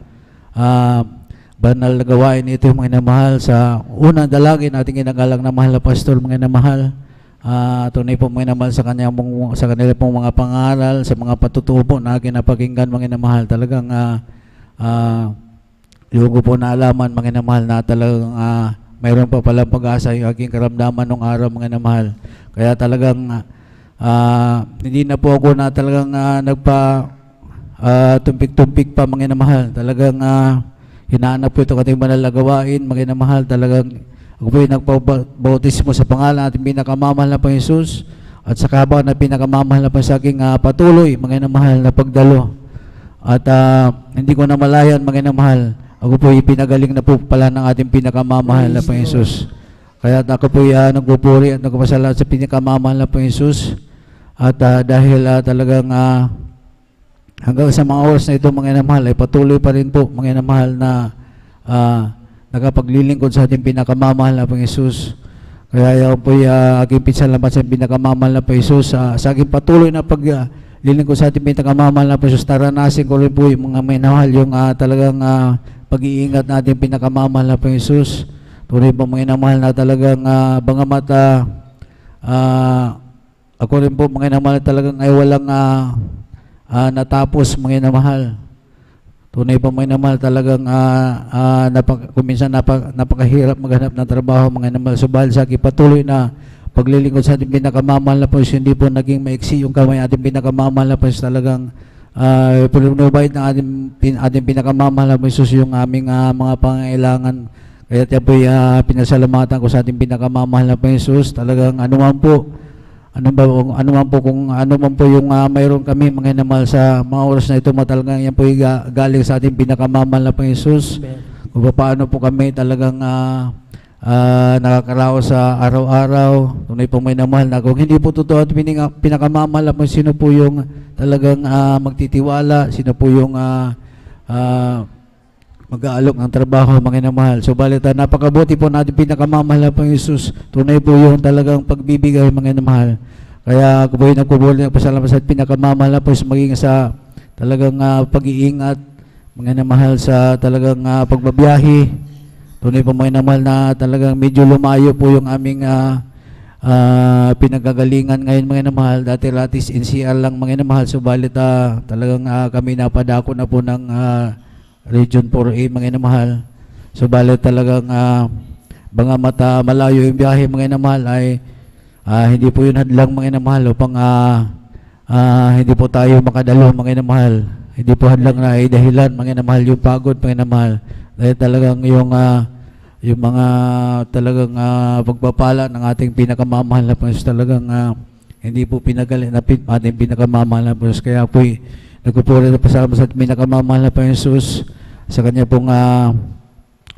banal na gawain ito mga inamahal sa unang dalangin ating ginagalang na mahal na pastor mga inamahal. Tunay po mga inamahal sa kanila pong mga pangaral, sa mga patutubo na aking napakinggan mga inamahal. Talagang yung ko po naalaman mga inamahal na talagang mayroon pa palang pag-asa yung aking karamdaman nung araw mga inamahal. Kaya talagang hindi na po ako na talagang tumpik-tumpik pa mga inamahal. Talagang hinahanap po ito kating banal na gawain mga inamahal. Talagang ako po yung nagpabautismo sa pangalan ating pinakamamahal na Panginoon at sa kabang na pinakamamahal na sa aking patuloy mga inamahal na pagdalo. At hindi ko na malayan mga inamahal. Ako po yung pinagaling na po pala ng ating pinakamamahal na Panginoon. Kaya ako po nagpupuri at nagpapasalamat sa pinakamamahal na po Jesus. At dahil talagang hanggang sa mga oras na ito, mga inamahal, ay patuloy pa rin po, mga inamahal, na nakapaglilingkod sa ating pinakamamahal na po Jesus. Kaya yan po aking pinsalamat sa pinakamamahal na po Jesus. Sa aking patuloy na paglilingkod sa ating pinakamamahal na po Jesus, naranasin ko rin po yung mga minamahal, yung talagang pag-iingat natin pinakamamahal na po Jesus. Tunay po mga inamahal na talagang bangamat ako rin po mga inamahal talagang ay walang natapos mga inamahal. Tunay po mga inamahal talagang kuminsan napakahirap maghanap ng trabaho mga inamahal. Subahal sa akin patuloy na paglilingkod sa ating pinakamamahal na po, hindi po naging maiksi yung kamay ating pinakamamahal na po, talagang pinubait ng ating pinakamamahal na po yung aming mga pangailangan. Kaya tayo po pinasalamatan ko sa ating pinakamamahal na po Jesus. Talagang ano man po yung mayroon kami mga inamahal sa mga oras na ito, talagang yan po galing sa ating pinakamamahal na po Jesus. Kung paano po kami talagang nakakaraos sa araw-araw. Tunay po may namahal na kung hindi po totoo at pinakamamahal na po, sino po yung talagang magtitiwala, sino po yung mag-aalok ng trabaho, mga inamahal. So, balita, napakabuti po natin pinakamamahal na pang Jesus. Tunay po yung talagang pagbibigay, mga inamahal. Kaya ako po yung nagpasalamat sa pinakamamahal na po maging sa talagang pag-iingat, mga inamahal, sa talagang pagbabiyahe. Tunay po mga inamahal na talagang medyo lumayo po yung aming pinagagalingan ngayon, mga inamahal. Dati ratis NCR lang, mga inamahal. So, balita, talagang kami napadako na po ng Region 4A, mga inamahal. So, balit talagang bangamat malayo yung biyahe, mga inamahal, ay hindi po yun hadlang, mga inamahal, upang hindi po tayo makadalo, mga inamahal. Hindi po hadlang na dahilan, mga inamahal, yung pagod, mga inamahal. Dahil talagang yung mga talagang pagpapala ng ating pinakamamahal na Panginoon, talagang hindi po pinagali na ating pinakamamahal na Panginoon. Kaya po nagpupuri na pasalamat sa pinakamamahal na Panginoon Jesus sa kanya pong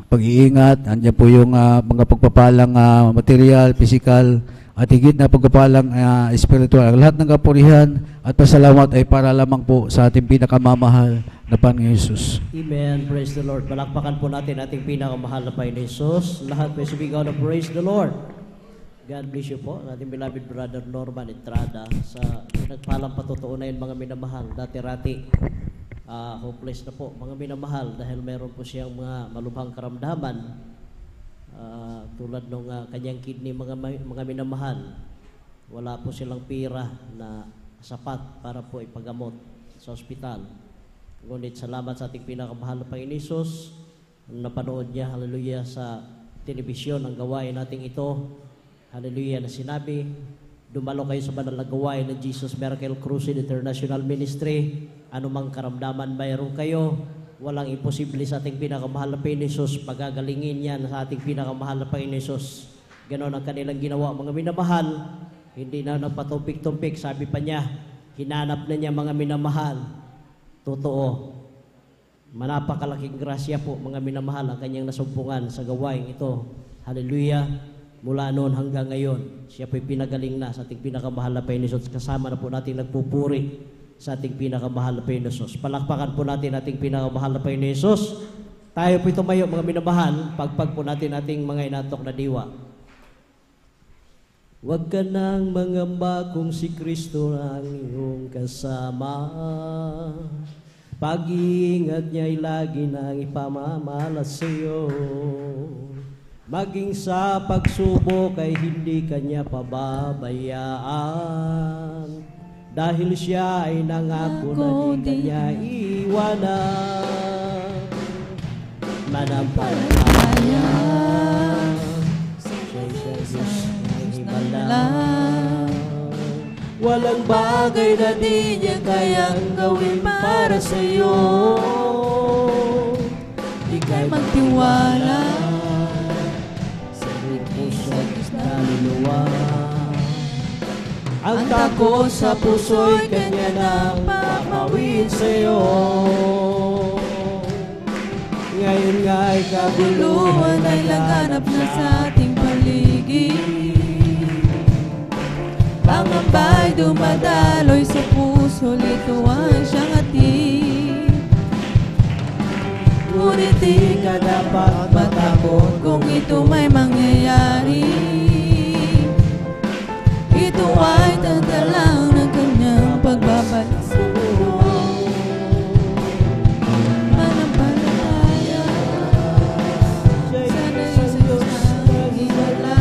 pag-iingat. Andiyan po yung mga pagpapalang material, physical, at higit na pagpapalang spiritual. Lahat ng kapurihan at pasalamat ay para lamang po sa ating pinakamamahal na Panginoon Jesus. Amen. Praise the Lord. Palakpakan po natin ating pinakamahal na Panginoon Jesus. Lahat po sumigaw na praise the Lord. God bless you po, ating beloved brother Norman Entrada, sa nagpalang patutuunayan, mga minamahal. Dati-rati, hopeless na po, mga minamahal, dahil meron po siyang mga malubhang karamdaman, tulad ng kanyang kidney, mga minamahal. Wala po silang pira na sapat para po ipagamot sa ospital. Ngunit salamat sa ating pinakamahal na Panginoon Jesus, napanood niya, hallelujah, sa telebisyon ang gawain nating ito. Hallelujah, na sinabi, dumalo kayo sa banal na gawain ng Jesus Miracle Crusade International Ministry. Anumang karamdaman mayroon kayo, walang imposible sa ating pinakamahal na Panginoon Jesus. Pagagalingin yan sa ating pinakamahal na Panginoon Jesus. Ganon ang kanilang ginawa, mga minamahal. Hindi na nagpatumpik-tumpik, sabi pa niya, hinanap na niya, mga minamahal. Totoo, manapakalaking grasya po, mga minamahal, ang kanyang nasumpungan sa gawain ito. Hallelujah. Mula noon hanggang ngayon, siya po'y pinagaling na sa ating pinakamahal na Panginoon Jesus. Kasama na po natin nagpupuri sa ating pinakamahal na Panginoon Jesus. Palakpakan po natin ating pinakamahal na Panginoon Jesus. Tayo po'y tumayo, mga minamahal. Pagpag po natin ating mga inatok na diwa. Huwag ka nang mangamba kung si Kristo ang iyong kasama. Pag-iingat niya'y lagi nang ipamamalas sa iyo. Maging sa pagsubok ay hindi kanya pababayaan, dahil siya ay nangako na di kanya iwanan. Manampalataya, siya'y Diyos ng ibalang. Walang bagay na di niya kayang gawin para sa iyo. Ika'y magtiwala ang takot sa puso'y kanya nang papawin sa'yo. Ngayon nga'y kabuluhan ay laganap na sa ating paligid. Pangamba'y dumadaloy sa puso, lituan siyang hatid. Ngunit di ka dapat matakot kung ito may mangyayari. Ito ay tanda lang ng kanyang pagbabalik sa mundo. Manampalataya, sana'y sa Diyos ang hinala.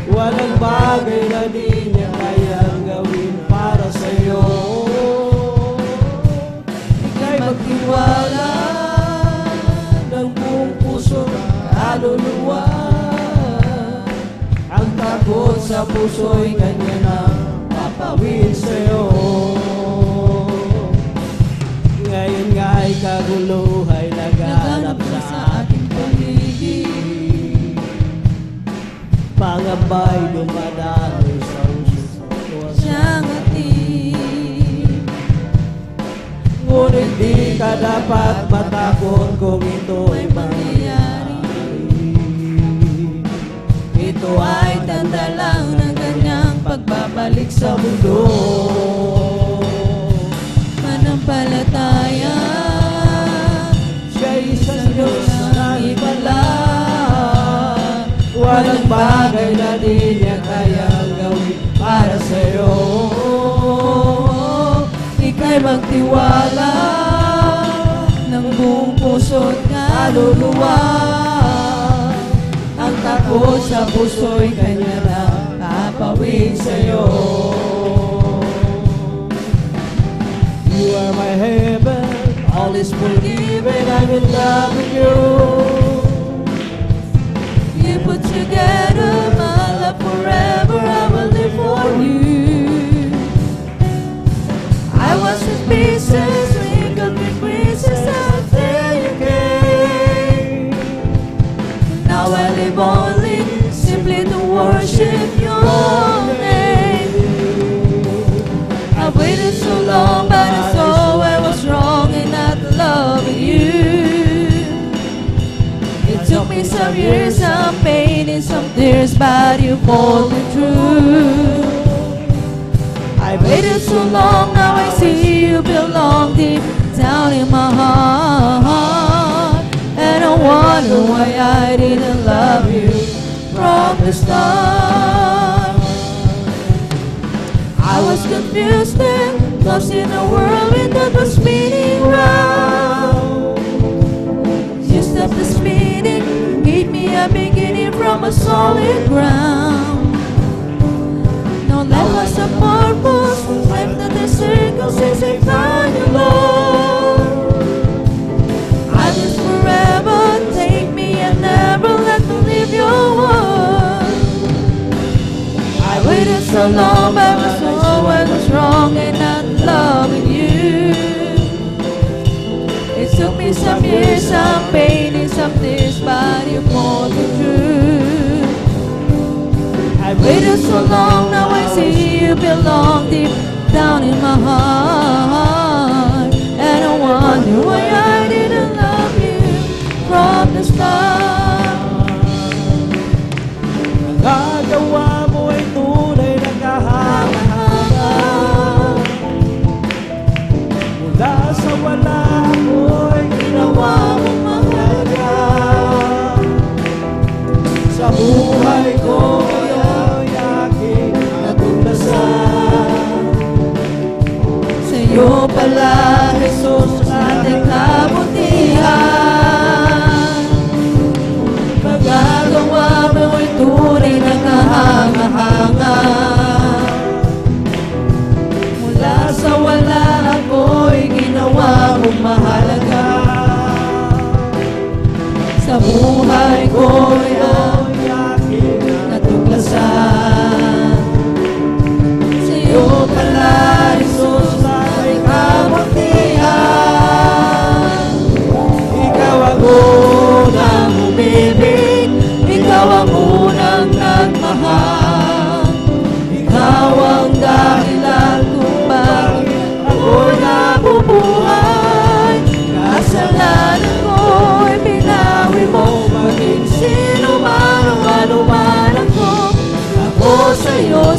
Walang bagay na di niya kayang gawin para sa'yo. Ika'y magtiwala ng buong puso at kaluluwa. Ang takot sa puso'y kanya na papawid sa'yo. Ngayon nga'y kagulo ay naghanap sa ating paligid. Pangamba'y dumadaloy sa siyang hatid. Ngunit di ka dapat matakot kung ito'y mangyayari. Ito ay tanda lang ng kanyang pagbabalik sa mundo. Manampalataya, siya'y isang Diyos na ibala. Walang bagay na di niya kayang gawin para sa'yo. Ika'y magtiwala ng buong puso't kaluluwa. Ang takot sa puso'y kanya na kapawid sa'yo. You are my heaven, all is forgiven, I'm in love with you. You put together my love forever, I will live for you. I was in pieces, wrinkled with creases, until you came. Now I live only simply to worship your name. I waited so long, but I saw I was wrong in not loving you. It took me some years, some pain and some tears, but you pulled me through. I waited so long, now I see you belong deep down in my heart. And I wonder why I didn't love you from the start. I was confused and lost in a whirlwind that was spinning round. You stopped the spinning, gave me a beginning from a solid ground. No life was a purpose, life that the circle since I found you, Lord. I just forever, take me and never let me leave your word. I waited so long, but I saw I was wrong in not loving you. It took me some years, some pain and some tears, but you pulled me through. I waited so long, now I see you belong deep down in my heart. And I wonder why I didn't love you from the start. Nagagawa mo ay tunay na kahanga-hanga. Mula sa wala ako'y ginawa mong mahalaga. Sa buhay ko ay aking natuklasan. Sa'yo pala, Jesus, ating kabutihan. Magagawa mo ay tunay na kahanga-hanga. Mula sa wala ako'y ginawa mong mahalaga. Sa buhay ko'y aking natuklasan. Sa'yo pala, Jesus, ating kabutihan. Ikaw ang unang umibig, ikaw ang unang nagmahal. Ikaw ang dahilan kung bakit ako'y nabubuhay. Kasalanan ko'y binawi mo, maging sino man o ano man ako. Ako sa'yo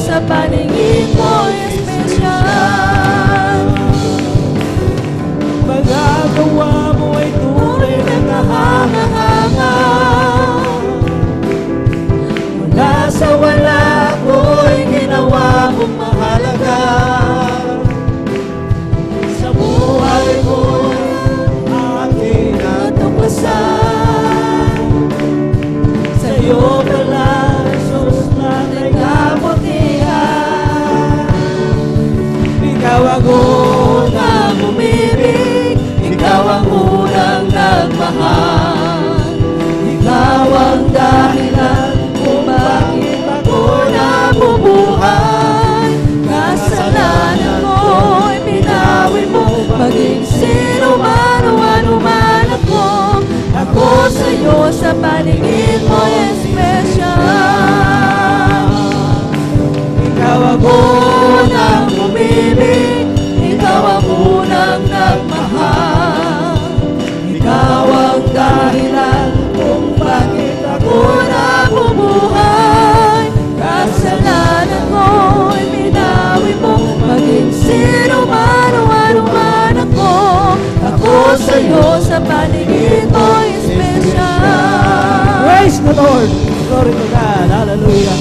Glory to God. Hallelujah.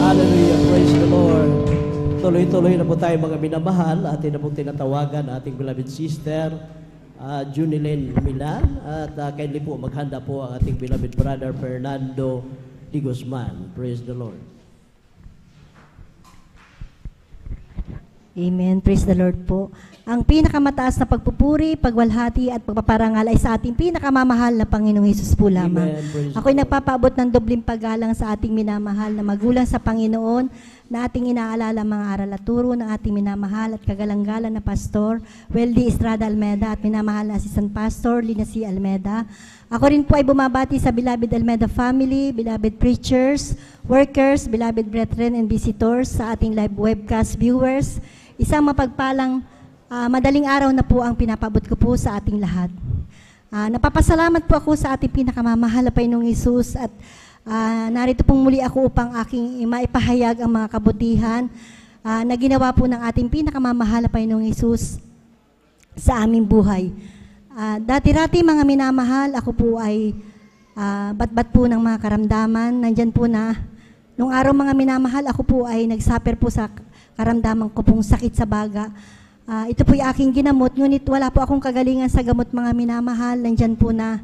Hallelujah. Praise the Lord. Tuloy-tuloy na po tayo mga minamahal. Atin na pong tinatawagan ating beloved sister, Junilyn Milan. At kindly po maghanda po ang ating beloved brother, Fernando Di Guzman. Praise the Lord. Amen. Praise the Lord po. Ang pinakamataas na pagpupuri, pagwalhati at pagpaparangal ay sa ating pinakamamahal na Panginoong Hesus po lamang. Ako'y nagpapaabot ng dobling paggalang sa ating minamahal na magulang sa Panginoon na ating inaalala mga aral at turo ng ating minamahal at kagalang-galang na Pastor Weldy Estrada Almeda at minamahal na Assistant Pastor Lina C. Almeda. Ako rin po ay bumabati sa beloved Almeda family, beloved preachers, workers, beloved brethren and visitors, sa ating live webcast viewers. Isang mapagpalang madaling araw na po ang pinapabot ko po sa ating lahat. Napapasalamat po ako sa ating pinakamamahal na Panginoong Hesus at narito pong muli ako upang aking maipahayag ang mga kabutihan na ginawa po ng ating pinakamamahal na Panginoong Hesus sa aming buhay. Dati-rati mga minamahal, ako po ay bat-bat po ng mga karamdaman. Nandyan po na, nung araw mga minamahal, ako po ay nagsuffer po sa karamdaman ko pong sakit sa baga. Ito po yung aking ginamot, ngunit wala po akong kagalingan sa gamot mga minamahal. Nandyan po na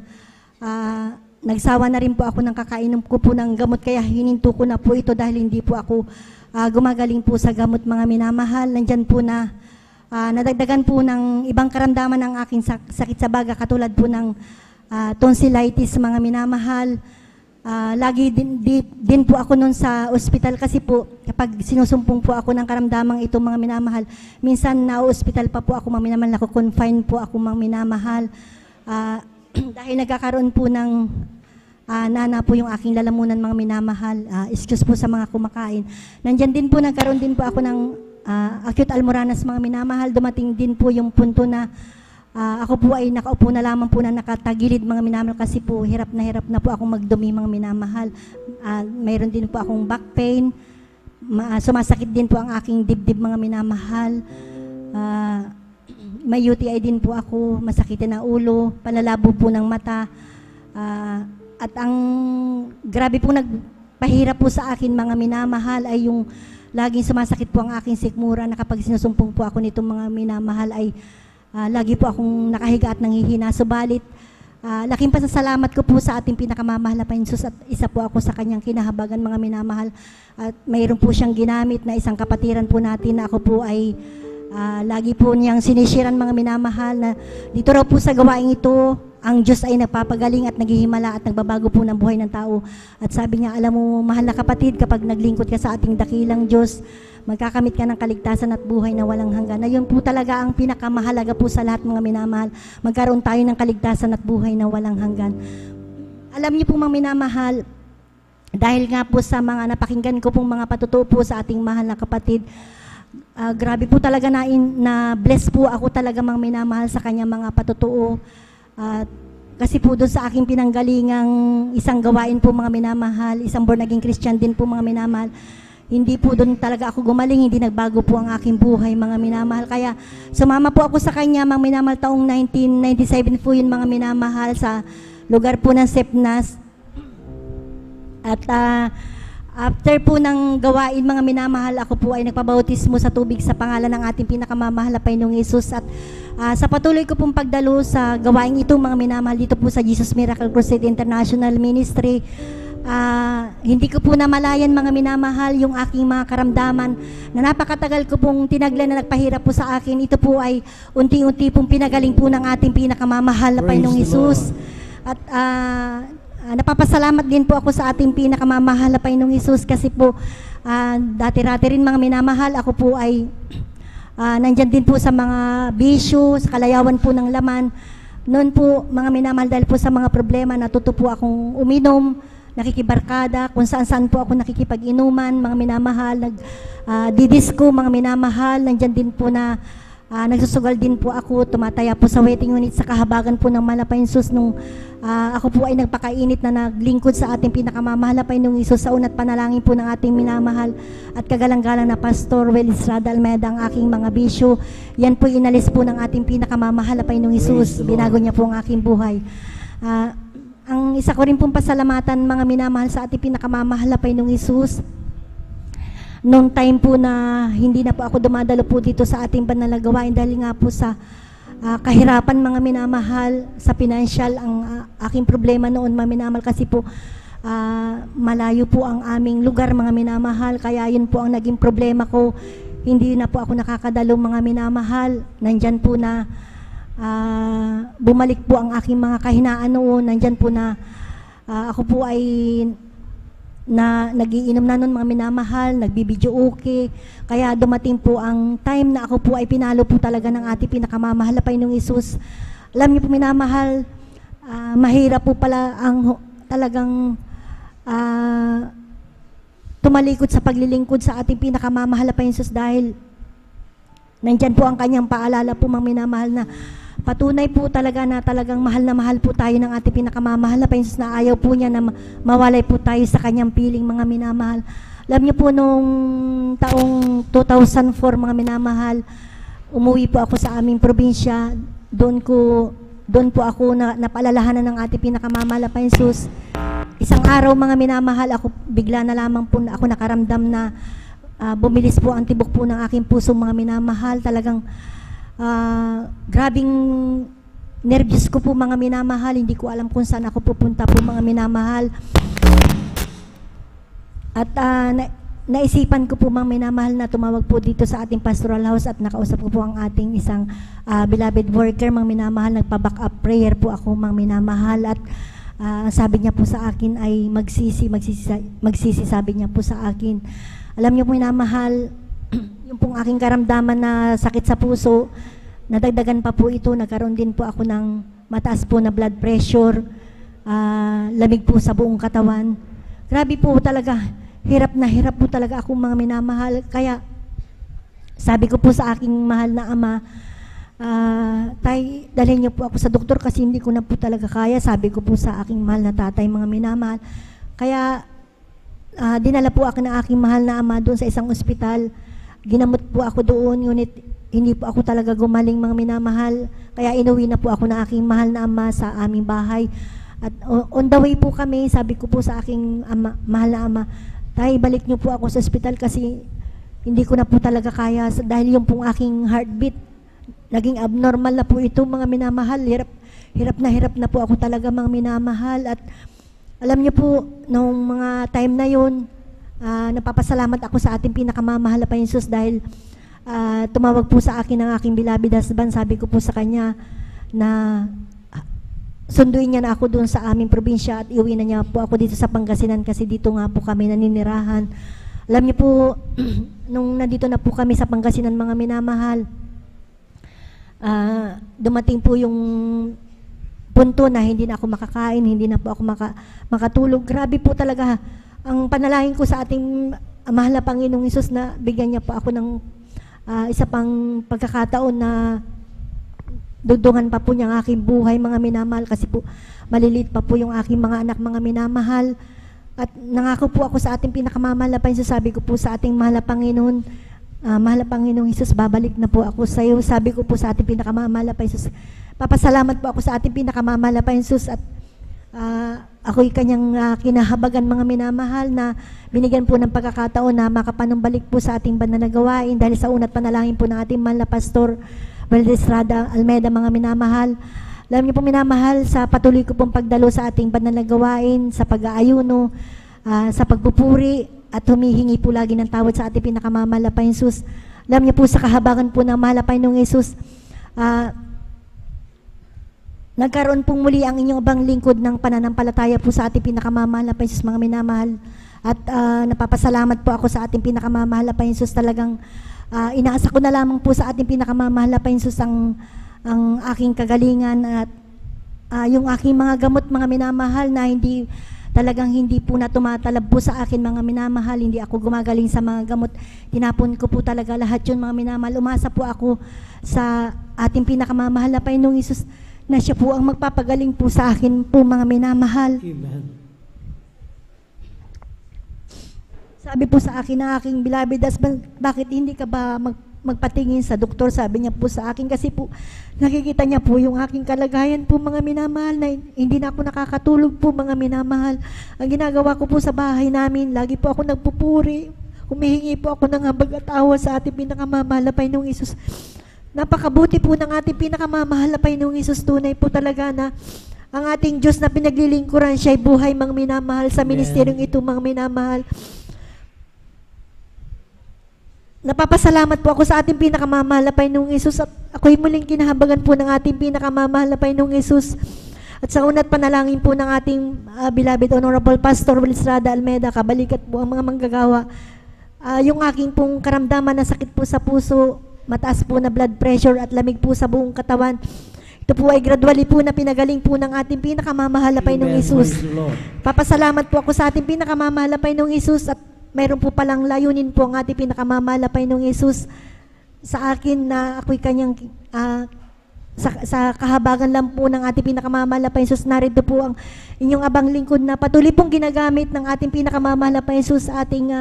nagsawa na rin po ako ng kakainom ko po ng gamot, kaya hininto ko na po ito dahil hindi po ako gumagaling po sa gamot mga minamahal. Nandyan po na nadagdagan po ng ibang karamdaman ng aking sakit sa baga, katulad po ng tonsillitis mga minamahal. Lagi din po ako noon sa ospital kasi po kapag sinusumpong po ako ng karamdamang ito mga minamahal, minsan na-ospital pa po ako mga minamahal, nako-confine po ako mga minamahal dahil nagkakaroon po ng nana po yung aking lalamunan mga minamahal. Excuse po sa mga kumakain. Nandyan din po, nagkaroon din po ako ng acute almoranas mga minamahal. Dumating din po yung punto na ako po ay nakaupo na lamang po na nakatagilid mga minamahal kasi po hirap na po akong magdumi mga minamahal. Mayroon din po akong back pain. Sumasakit din po ang aking dibdib mga minamahal. May UTI din po ako, masakitin ang ulo, panlalabo po ng mata. At ang grabe po nagpahirap po sa akin mga minamahal ay yung laging sumasakit po ang aking sikmura na kapag sinusumpong po ako nitong mga minamahal ay lagi po akong nakahiga at nanghihina. Subalit, laking pasasalamat ko po sa ating pinakamamahal na Panginoon Hesus at isa po ako sa kanyang kinahabagan mga minamahal. At mayroon po siyang ginamit na isang kapatiran po natin na ako po ay lagi po niyang sinisiran mga minamahal na dito raw po sa gawaing ito, ang Diyos ay nagpapagaling at naghihimala at nagbabago po ng buhay ng tao. At sabi niya, alam mo mahal na kapatid, kapag naglingkod ka sa ating dakilang Diyos, magkakamit ka ng kaligtasan at buhay na walang hanggan. Na yun po talaga ang pinakamahalaga po sa lahat mga minamahal. Magkaroon tayo ng kaligtasan at buhay na walang hanggan. Alam niyo po mga minamahal, dahil nga po sa mga napakinggan ko pong mga patutuo po sa ating mahal na kapatid, grabe po talaga na bless po ako talaga mga minamahal sa kanya mga patutuo. Kasi po doon sa aking pinanggalingang isang gawain po mga minamahal, isang born again Christian din po mga minamahal, hindi po doon talaga ako gumaling, hindi nagbago po ang aking buhay mga minamahal. Kaya sumama po ako sa kanya mga minamahal taong 1997 po yun mga minamahal sa lugar po ng Sepnas. At after po ng gawain mga minamahal, ako po ay nagpabautismo sa tubig sa pangalan ng ating pinakamamahal na Panginoong Hesus. At sa patuloy ko pong pagdalo sa gawain ito mga minamahal dito po sa Jesus Miracle Crusade International Ministry, hindi ko po namalayan mga minamahal yung aking mga karamdaman na napakatagal ko pong tinaglan na nagpahirap po sa akin. Ito po ay unti-unti pong pinagaling po ng ating pinakamamahal na Panginoong Hesus. At napapasalamat din po ako sa ating pinakamamahal na Panginoong Hesus kasi po dati-rati rin mga minamahal, ako po ay nandyan din po sa mga bisyo, sa kalayawan po ng laman. Noon po mga minamahal, dahil po sa mga problema, natuto po akong uminom, nakikibarkada, kung saan-saan po ako nakikipag-inuman, mga minamahal, didisco, mga minamahal, nandyan din po na nagsusugal din po ako, tumataya po sa waiting unit sa kahabagan po ng Malapay Hesus nung ako po ay nagpakainit na naglingkod sa ating pinakamamahal na Panginoong Hesus sa una't panalangin po ng ating minamahal at kagalang-galang na Pastor Weldy Estrada Almeda ang aking mga bisyo. Yan po inalis po ng ating pinakamamahal na Panginoong Hesus. Binago niya po ang aking buhay. ang isa ko rin pong pasalamatan, mga minamahal, sa ating pinakamamahal na Panginoong Hesus. Noong time po na hindi na po ako dumadalo po dito sa ating banal na gawain dahil nga po sa kahirapan, mga minamahal, sa financial, ang aking problema noon, mga minamahal, kasi po malayo po ang aming lugar, mga minamahal, kaya yun po ang naging problema ko. Hindi na po ako nakakadalo, mga minamahal. Nandyan po na bumalik po ang aking mga kahinaan noon. Nandyan po na ako po ay nagiinom na noon, mga minamahal, nagbibidyo okay. Kaya dumating po ang time na ako po ay pinalo po talaga ng ating pinakamamahal na Panginoong Hesus. Alam niyo po, minamahal, mahirap po pala ang talagang tumalikod sa paglilingkod sa ating pinakamamahal na Panginoong Hesus, dahil nandyan po ang kanyang paalala po, mga minamahal, na patunay po talaga na talagang mahal na mahal po tayo ng ating pinakamamahal na Panginoon, na ayaw po niya na mawalay po tayo sa kanyang piling, mga minamahal. Alam niyo po, nung taong 2004, mga minamahal, umuwi po ako sa aming probinsya. Doon po ako napaalalahanan ng ating pinakamamahal na Panginoon. Isang araw, mga minamahal, ako bigla na lamang po ako nakaramdam na bumilis po ang tibok po ng aking puso, mga minamahal. Talagang grabing nervous ko po, mga minamahal. Hindi ko alam kung saan ako pupunta po, mga minamahal. At naisipan ko po, mga minamahal, na tumawag po dito sa ating pastoral house at nakausap ko po ang ating isang beloved worker, mga minamahal. Nagpa-back up prayer po ako, mga minamahal, at sabi niya po sa akin ay magsisi, sabi niya po sa akin. Alam niyo po, minamahal, yung pong aking karamdaman na sakit sa puso, nadagdagan pa po ito. Nagkaroon din po ako ng mataas po na blood pressure, lamig po sa buong katawan. Grabe po talaga, hirap na hirap po talaga ako, mga minamahal. Kaya sabi ko po sa aking mahal na ama, tay, dalhin niyo po ako sa doktor kasi hindi ko na po talaga kaya. Sabi ko po sa aking mahal na tatay, mga minamahal. Kaya dinala po ako ng aking mahal na ama doon sa isang ospital. Ginamot po ako doon, ngunit hindi po ako talaga gumaling, mga minamahal. Kaya inuwi na po ako ng aking mahal na ama sa aming bahay. At on the way po kami, sabi ko po sa aking mahal na ama, tay, balik niyo po ako sa ospital kasi hindi ko na po talaga kaya, dahil yung pong aking heartbeat naging abnormal na po ito, mga minamahal. Hirap na po ako talaga, mga minamahal. At alam niyo po, nung mga time na yun, napapasalamat ako sa ating pinakamamahal na Panginoon Hesus, dahil tumawag po sa akin ng aking beloved husband. Sabi ko po sa kanya na sunduin niya na ako doon sa aming probinsya at iuwi na niya po ako dito sa Pangasinan kasi dito nga po kami naninirahan. Alam niyo po, nung nandito na po kami sa Pangasinan, mga minamahal, dumating po yung punto na hindi na ako makakain, hindi na po ako makatulog. Grabe po talaga ang panalangin ko sa ating mahal na Panginoong Hesus, na bigyan niya po ako ng isa pang pagkakataon na dudungan pa po niya ang aking buhay, mga minamahal, kasi po maliliit pa po yung aking mga anak, mga minamahal. At nangako po ako sa ating pinakamamahal na Panginoon. Sabi ko po sa ating mahal na Panginoon, mahal na Panginoong Hesus, babalik na po ako sa iyo. Sabi ko po sa ating pinakamamahal na Panginoon, papasalamat po ako sa ating pinakamamahal na Panginoon, at ako'y kanyang kinahabagan, mga minamahal, na binigyan po ng pagkakataon na makapanumbalik po sa ating banal na gawain dahil sa una't panalangin po ng ating mahal na Pastor Valdestrada Almeida, mga minamahal. Alam niyo po, minamahal, sa patuloy ko pong pagdalo sa ating banal na gawain, sa pag-aayuno, sa pagpupuri, at humihingi po lagi ng tawad sa ating pinakamamahal na Panginoong Hesus. Alam niyo po, sa kahabagan po ng mahal na Panginoong Hesus, nagkaroon pong muli ang inyong abang lingkod ng pananampalataya po sa ating pinakamamahal na Panginoong Hesus, mga minamahal. At napapasalamat po ako sa ating pinakamamahal na Panginoong Hesus. Talagang inaasa ko na lamang po sa ating pinakamamahal na Panginoong Hesus ang aking kagalingan at yung aking mga gamot, mga minamahal, na talagang hindi po na tumatalab po sa akin, mga minamahal. Hindi ako gumagaling sa mga gamot. Tinapon ko po talaga lahat yun, mga minamahal. Umasa po ako sa ating pinakamamahal na Panginoong Hesus, na siya po ang magpapagaling po sa akin po, mga minamahal. Amen. Sabi po sa akin ng aking beloved husband, bakit hindi ka ba magpatingin sa doktor, sabi niya po sa akin, kasi po nakikita niya po yung aking kalagayan po, mga minamahal, na hindi na ako nakakatulog po, mga minamahal. Ang ginagawa ko po sa bahay namin, lagi po ako nagpupuri, humihingi po ako ng habag at awa sa ating pinakamamahal na Panginoong Hesus. Napakabuti po ng ating pinakamamahal na Panginoong Hesus. Tunay po talaga na ang ating Diyos na pinaglilingkuran, siya ay buhay, mga minamahal, sa ministeryong ito, mga minamahal. Napapasalamat po ako sa ating pinakamamahal na Panginoong Hesus, at ako'y muling kinahabagan po ng ating pinakamamahal na Panginoong Hesus. At sa una't panalangin po ng ating beloved Honorable Pastor Will Estrada Almeida, kabalikat po ang mga manggagawa. Yung aking pong karamdaman na sakit po sa puso, mataas po na blood pressure at lamig po sa buong katawan, ito po ay gradually po na pinagaling po ng ating pinakamamahal na Panginoong Hesus. Papasalamat po ako sa ating pinakamamahal na Panginoong Hesus, at mayroon po palang layunin po ang ating pinakamamahal na Panginoong Hesus sa akin, na ako'y kanyang sa kahabagan lang po ng ating pinakamamahal na Panginoong Hesus. Narito po ang inyong abang lingkod na patuloy pong ginagamit ng ating pinakamamahal na Panginoong Hesus sa ating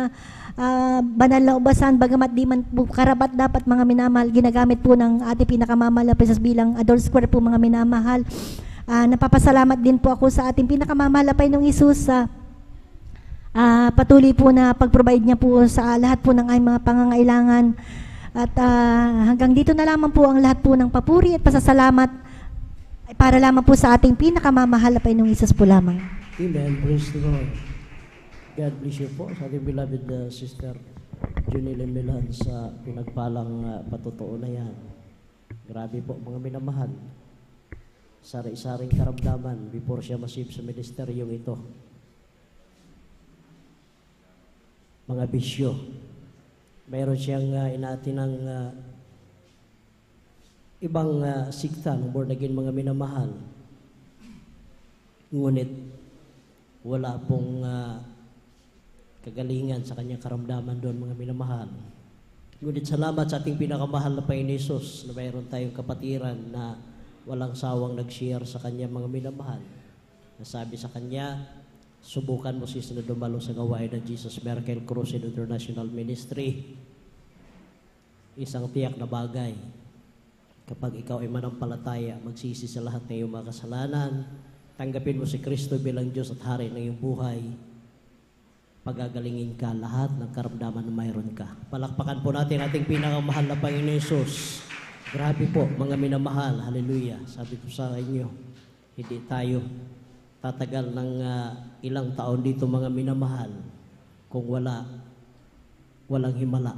banal na ubasan, bagamat di man po karapat dapat, mga minamahal, ginagamit po ng ating pinakamamahal na Panginoong Hesus bilang adult square po, mga minamahal. Napapasalamat din po ako sa ating pinakamamahal na Panginoong Hesus sa patuloy po na pag-provide niya po sa lahat po ng aming mga pangangailangan. At hanggang dito na lamang po ang lahat po ng papuri at pasasalamat ay para lamang po sa ating pinakamamahal na Panginoong Hesus po lamang. Amen. Praise the Lord. God bless you po sa ating beloved Sister Junile Milan sa pinagpalang patotoo na yan. Grabe po, mga minamahal. Sari-saring karamdaman before siya masip sa ministeryong ito. Mga bisyo. Mayroon siyang inatinang ibang sikta ng born again, mga minamahal. Ngunit wala pong kagalingan sa kanyang karamdaman doon, mga minamahal. Ngunit salamat sa ating pinakamahal na Panginoon Hesus na mayroon tayong kapatiran na walang sawang nag-share sa kanya, mga minamahal. Nasabi sa kanya, subukan mo sis na dumalo sa gawain ng Jesus Miracle Crusade International Ministry. Isang tiyak na bagay. Kapag ikaw ay manampalataya, magsisi sa lahat ng iyong mga kasalanan, tanggapin mo si Kristo bilang Diyos at Hari ng iyong buhay, pagagalingin ka lahat ng karamdaman na mayroon ka. Palakpakan po natin ating pinakamahal na Panginoon Hesus. Grabe po, mga minamahal. Hallelujah. Sabi ko sa inyo, hindi tayo tatagal ng ilang taon dito, mga minamahal, kung walang himala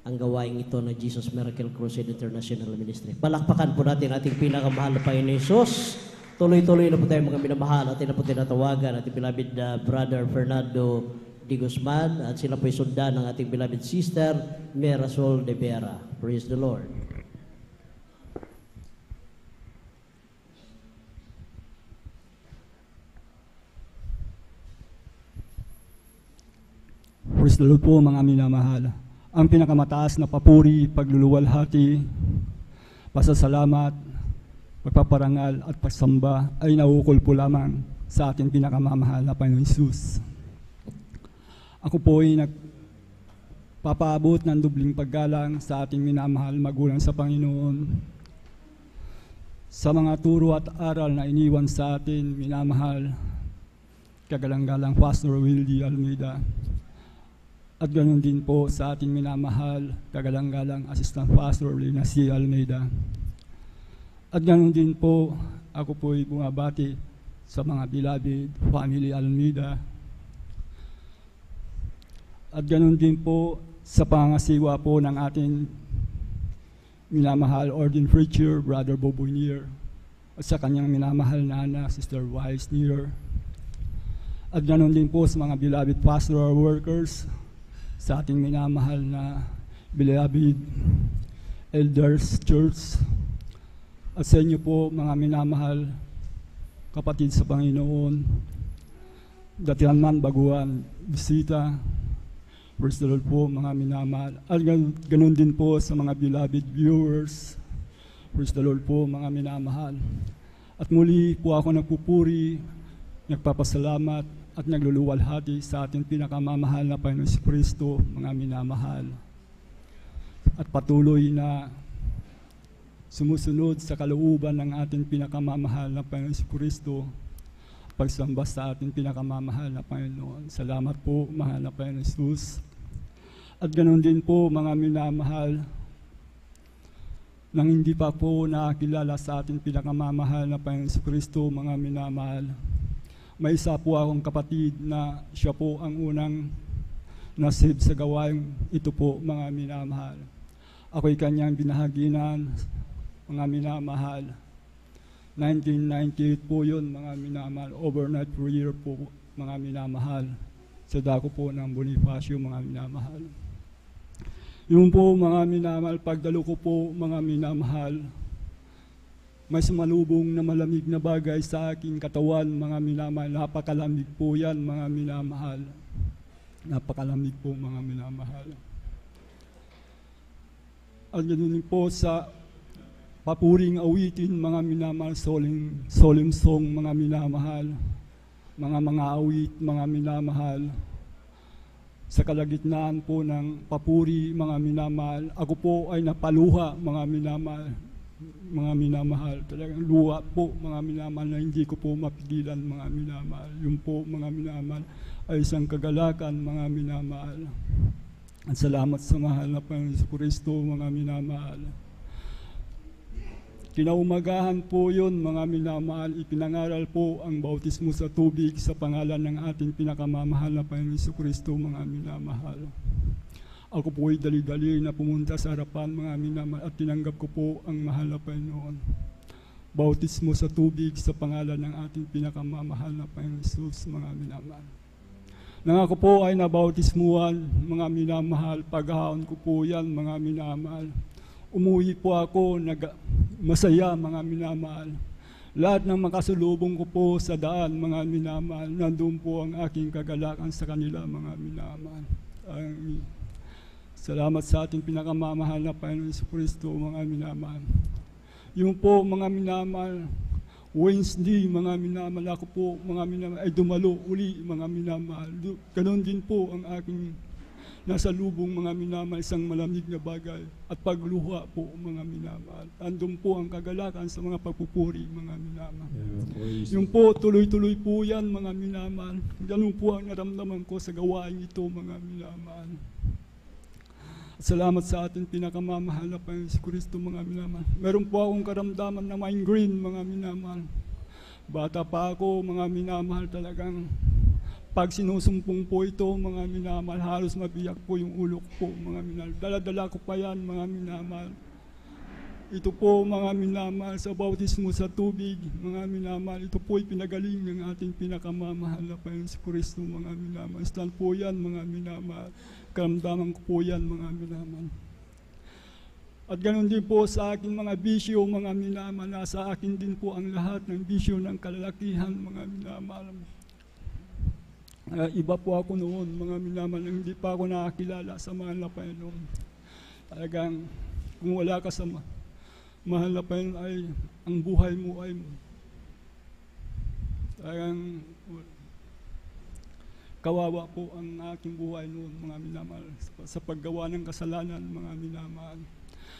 ang gawain ito na Jesus Miracle Crusade International Ministry. Palakpakan po natin ating pinakamahal na Panginoon Hesus. Tuloy-tuloy na po tayo, mga minamahal. Atin na po tinatawagan ating beloved Brother Fernando D. Guzman, at sila po isundan ng ating beloved Sister Mirasol de Vera. Praise the Lord. Praise the Lord po, mga minamahal. Ang pinakamataas na papuri, pagluluwalhati, pasasalamat, pagpaparangal at pagsamba ay naukol po lamang sa ating pinakamamahal na Panginoon Hesus. Ako po ay nagpapaabot ng dubling paggalang sa ating minamahal magulang sa Panginoon, sa mga turo at aral na iniwan sa atin, minamahal, kagalang-galang Pastor Willie Almeida. At ganoon din po sa ating minamahal, kagalang-galang Assistant Pastor Lina C. Almeida. At ganoon din po, ako po ay bumabati sa mga beloved family Almeida. At ganoon din po sa pangasiwa po ng ating minamahal ordained preacher, Brother Bobo Nier, at sa kanyang minamahal na anak, Sister Wise Nier. At ganoon din po sa mga beloved pastoral workers, sa ating minamahal na beloved elders church, at sa inyo po, mga minamahal kapatid sa Panginoon, datihan man, baguhan, bisita. Praise the Lord po, mga minamahal. At ganun din po sa mga beloved viewers. Praise the Lord po, mga minamahal. At muli po ako nagpupuri, nagpapasalamat at nagluluwalhati sa ating pinakamamahal na Panginoon si Kristo, mga minamahal. at patuloy na sumusunod sa kalooban ng ating pinakamamahal na Panginoon Kristo, pagsamba sa ating pinakamamahal na Panginoon. Salamat po, mahal na Panginoon Jesus. At ganoon din po, mga minamahal, nang hindi pa po nakakilala sa ating pinakamamahal na Panginoon Kristo, mga minamahal, may isa po akong kapatid na siya po ang unang nasib sa gawain ito po, mga minamahal. Ako'y kanyang binahaginan, mga minamahal. 1998 po yun, mga minamahal. Overnight prayer po, mga minamahal. Sa dako po ng Bonifacio, mga minamahal. Yun po, mga minamahal, pagdalo ko po, mga minamahal, may sumalubong na malamig na bagay sa aking katawan, mga minamahal. Napakalamig po yan, mga minamahal. Napakalamig po, mga minamahal. At yun po sa papuring awitin, mga minamahal, solemn song, mga minamahal, mga awit, mga minamahal. Sa kalagitnaan po ng papuri, mga minamahal, ako po ay napaluha, mga minamahal. Talagang luha po, mga minamahal, na hindi ko po mapigilan, mga minamahal. Yun po, mga minamahal, ay isang kagalakan, mga minamahal. At salamat sa mahal na Panginoon Kristo, mga minamahal. Kinaumagahan po yun, mga minamahal, ipinangaral po ang bautismo sa tubig sa pangalan ng ating pinakamamahal na Panginoon Kristo, mga minamahal. Ako po ay dali-dali na pumunta sa harapan, mga minamahal, at tinanggap ko po ang mahal na Panginoon. Bautismo sa tubig sa pangalan ng ating pinakamamahal na Panginoon Jesus, mga minamahal. Nang ako po ay nabautismuhan, mga minamahal, paghahon ko po yan, mga minamahal. Umuwi po ako, masaya, mga minamahal. Lahat ng makasulubong ko po sa daan, mga minamahal, nandun po ang aking kagalakan sa kanila, mga minamahal. Salamat sa ating pinakamamahal na Panginoon Kristo, mga minamahal. Yung po, mga minamahal, Wednesday, mga minamahal, ako po, mga minamahal, ay dumalo uli, mga minamahal. Ganon din po ang aking nasa lubong, mga minamahal, isang malamig na bagay at pagluha po, mga minamahal. Andun po ang kagalakan sa mga pagpupuri, mga minamahal. Yung po, tuloy-tuloy po yan, mga minamahal. Ganun po ang naramdaman ko sa gawain ito, mga minamahal. At salamat sa ating pinakamamahal na Panginoon Kristo, mga minamahal. Meron po akong karamdaman na migraine, mga minamahal. Bata pa ako, mga minamahal, talagang pag sinusumpong po ito, mga minamahal, halos mabiyak po yung ulo ko po, mga minamahal. Dala-dala ko pa yan, mga minamahal. Ito po, mga minamahal, sa bautismo sa tubig, mga minamahal. Ito po ay pinagaling ng ating pinakamamahal na Panginoon Kristo, mga minamahal. Stand po yan, mga minamahal. Karamdaman ko po yan, mga minamahal. At ganoon din po sa aking mga bisyo, mga minamahal. Nasa akin din po ang lahat ng bisyo ng kalalakihan, mga minamahal. Iba po ako noon, mga minamahal, hindi pa ako nakakilala sa mahal na Panginoon. Talagang kung wala ka sa mahal na Panginoon, ay ang buhay mo ay talagang kawawa po ang aking buhay noon, mga minamahal, sa paggawa ng kasalanan, mga minamahal.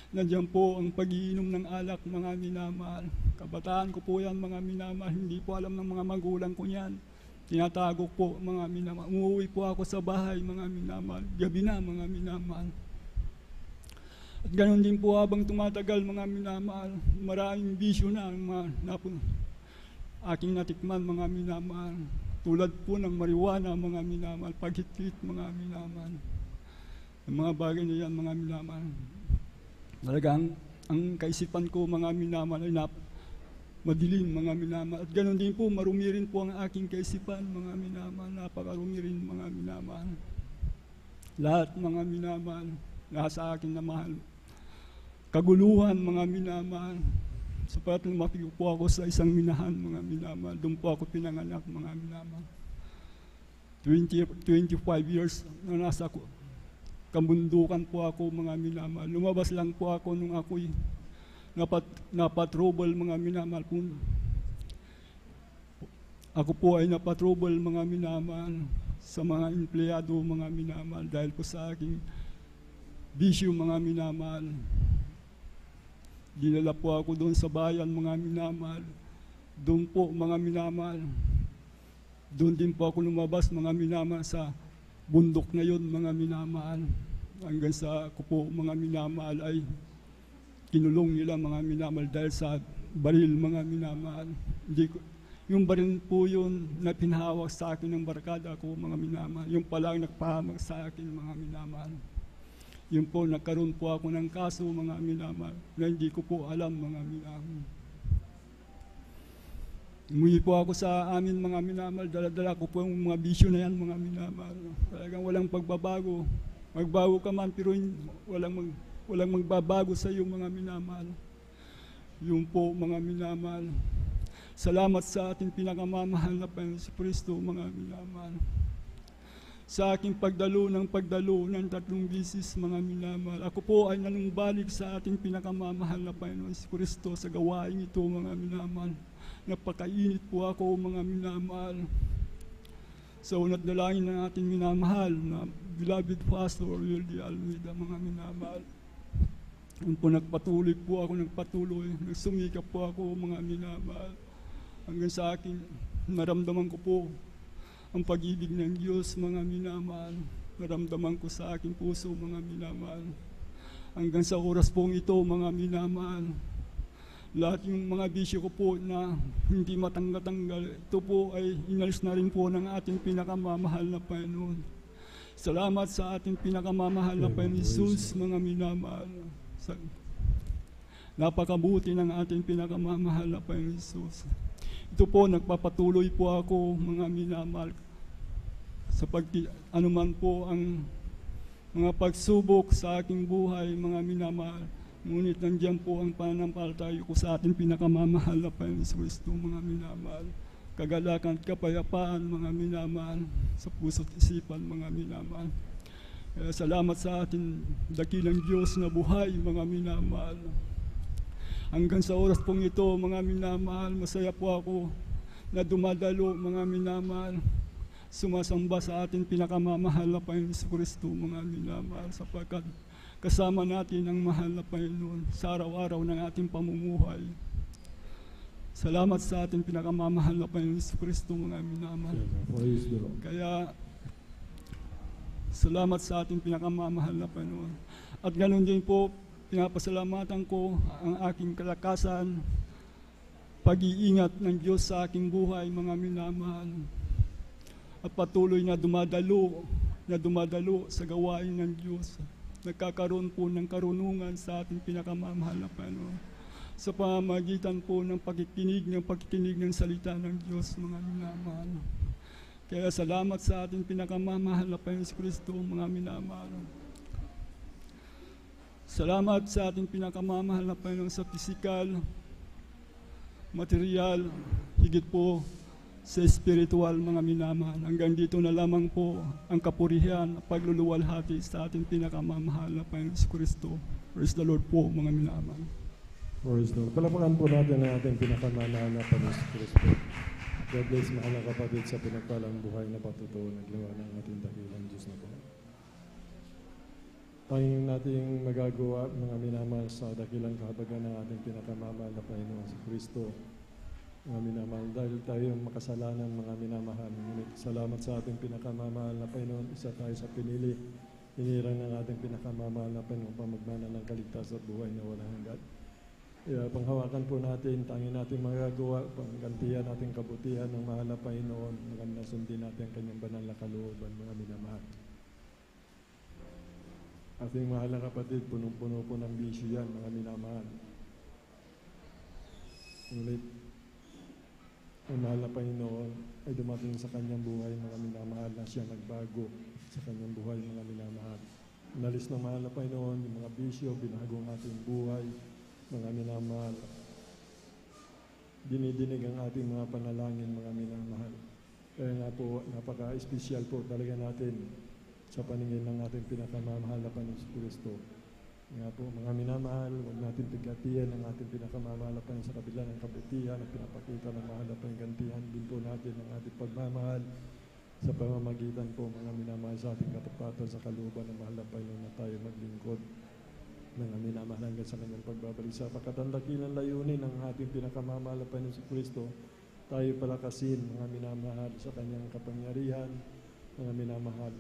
Nandiyan po ang pag-iinom ng alak, mga minamahal. Kabataan ko po yan, mga minamahal, hindi po alam ng mga magulang ko yan. Tinatago po, mga minamahal. Umuwi po ako sa bahay, mga minamahal. Gabi na, mga minamahal. At ganoon din po habang tumatagal, mga minamahal, maraming bisyo na aking natikman, mga minamahal. Tulad po ng marijuana, mga minamahal, paghit-hit, mga minamahal. Ang mga bagay na yan, mga minamahal. Talagang ang kaisipan ko, mga minamahal, ay madilim, mga minamahal. At ganoon din po, marumi rin po ang aking kaisipan, mga minamahal. Napakarumi rin, mga minamahal. Lahat, mga minamahal, nasa akin na mahal. Kaguluhan, mga minamahal. Sapat lumaki po ako sa isang minahan, mga minamahal. Doon po ako pinanganak, mga minamahal. 25 years na nasa kabundukan po ako, mga minamahal. Lumabas lang po ako nung ako'y napatrobal, mga minamahal po. Ako po ay napatrobal, mga minamahal, sa mga empleyado, mga minamahal, dahil po sa aking bisyo, mga minamahal. Dinala po ako doon sa bayan, mga minamahal. Doon po, mga minamahal. Doon din po ako lumabas, mga minamahal, sa bundok na yun, mga minamahal. Hanggang sa ako po, mga minamahal, ay kinulong nila, mga minamahal, dahil sa baril, mga minamahal. Yung baril po yun na pinahawak sa akin ng barkada ko, mga minamahal. Yung palang nagpahamak sa akin, mga minamahal. Yun po, nagkaroon po ako ng kaso, mga minamahal, na hindi ko po alam, mga minamahal. Umuwi po ako sa amin, mga minamahal. Dala-dala ko po yung mga bisyo na yan, mga minamahal. Talagang walang pagbabago. Magbago ka man, pero walang magbabago sa iyo, mga minamahal. Yun po, mga minamahal. Salamat sa ating pinakamamahal na Panginoon si Kristo, mga minamahal. Sa aking pagdalo ng 3 bisis, mga minamahal. Ako po ay nanumbalik sa ating pinakamamahal na Panginoon si Kristo sa gawain ito, mga minamahal. Napakainit po ako, mga minamahal. Sa unat dalangin ng ating minamahal na beloved Pastor Wildy Almeida, mga minamahal. Yun po, nagpatuloy po ako, nagsumikap po ako, mga minamahal. Hanggang sa akin, naramdaman ko po ang pag-ibig ng Diyos, mga minamahal. Naramdaman ko sa aking puso, mga minamahal. Hanggang sa oras pong ito, mga minamahal, lahat yung mga bisyo ko po na hindi matanggal-tanggal, ito po ay inalis na rin po ng ating pinakamamahal na Panginoon. Salamat sa ating pinakamamahal na Panginoon Jesus, mga minamahal. Napakabuti ng ating pinakamamahal na Panginoon Jesus. Ito po, nagpapatuloy po ako, mga minamahal, sa anuman po ang mga pagsubok sa aking buhay, mga minamahal. Ngunit nandiyan po ang pananampalataya ko sa ating pinakamamahal na Panginoon Kristo, mga minamahal. Kagalakan at kapayapaan, mga minamahal, sa puso't isipan, mga minamahal. Kaya salamat sa ating dakilang Diyos na buhay, mga minamahal. Hanggang sa oras pong ito, mga minamahal, masaya po ako na dumadalo, mga minamahal, sumasamba sa ating pinakamamahal na Panginoon Kristo, mga minamahal, sapagkat kasama natin ang mahal na Panginoon sa araw-araw ng ating pamumuhay. Salamat sa ating pinakamamahal na Panginoon Kristo, mga minamahal. Kaya, salamat sa ating pinakamamahal na Panginoon. At ganoon din po, pinapasalamatan ko ang aking kalakasan, pag-iingat ng Diyos sa aking buhay, mga minamahal. At patuloy na dumadalo sa gawain ng Diyos. Nagkakaroon po ng karunungan sa ating pinakamamahal na Panginoon. Sa pamamagitan po ng pagkikinig ng salita ng Diyos, mga minamahal. Kaya salamat sa ating pinakamamahal na Panginoon si Kristo, mga minamahal. Salamat sa ating pinakamamahal na Panginoon sa pisikal, material, higit po sa spiritual, mga minamahal. Hanggang dito na lamang po ang kapurihan at pagluluwalhati sa ating pinakamamahal na Panginoon si Kristo. Praise the Lord po, mga minamahal. Praise the Lord. Palapakan po natin ang ating pinakamamahal na Panginoon si Kristo. God bless, mahal na kapatid, sa pinagpalang buhay na patutuo ng gawa ng ating dakilang Diyos na po. Tanging nating magagawa, mga minamahal, sa dakilang kahabagan ng ating pinakamamahal na Panginoon si Kristo. Mga minamahal, dahil tayo makasalanan, mga minamahal, ngunit salamat sa ating pinakamamahal na Panginoon, isa tayo sa pinili, hinirang ng ating pinakamamahal na Panginoon, pamagmana ng kaligtasan at buhay na walang hanggan. Panghawakan po natin, tanging natin magagawa, panggantihan natin kabutihan ng mahal na Panginoon, magandang sundin natin ang kanyang banal na kalooban, mga minamahal. Ating mahal na kapatid, punong-puno po ng bisyo yan, mga minamahal. Ngunit, ang mahal na Panginoon ay dumating sa kanyang buhay, mga minamahal, na siya nagbago sa kanyang buhay, mga minamahal. Nalis ng mahal na Panginoon, yung mga bisyo, binago ang ating buhay, mga minamahal. Dinidinig ang ating mga panalangin, mga minamahal. Kaya nga po, napaka-espesyal po talaga natin sa paningin ng ating pinakamamahal na Panginoon si Kristo. Nga po, mga minamahal, huwag natin pigatihan ang ating pinakamamahal na Panginoon sa kabila ng kabutihan at pinapakita ng mahal na panggantihan din po natin ang ating pagmamahal sa pamamagitan po mga minamahal sa ating katapatan sa kalooban ng mahal na Panginoon na tayo maglingkod mga minamahal hanggang sa kanyang pagbabalik sa pagkatandakilang layunin ng ating pinakamamahal na Panginoon si Kristo. Tayo palakasin mga minamahal sa kanyang kapangyarihan, mga minamahal,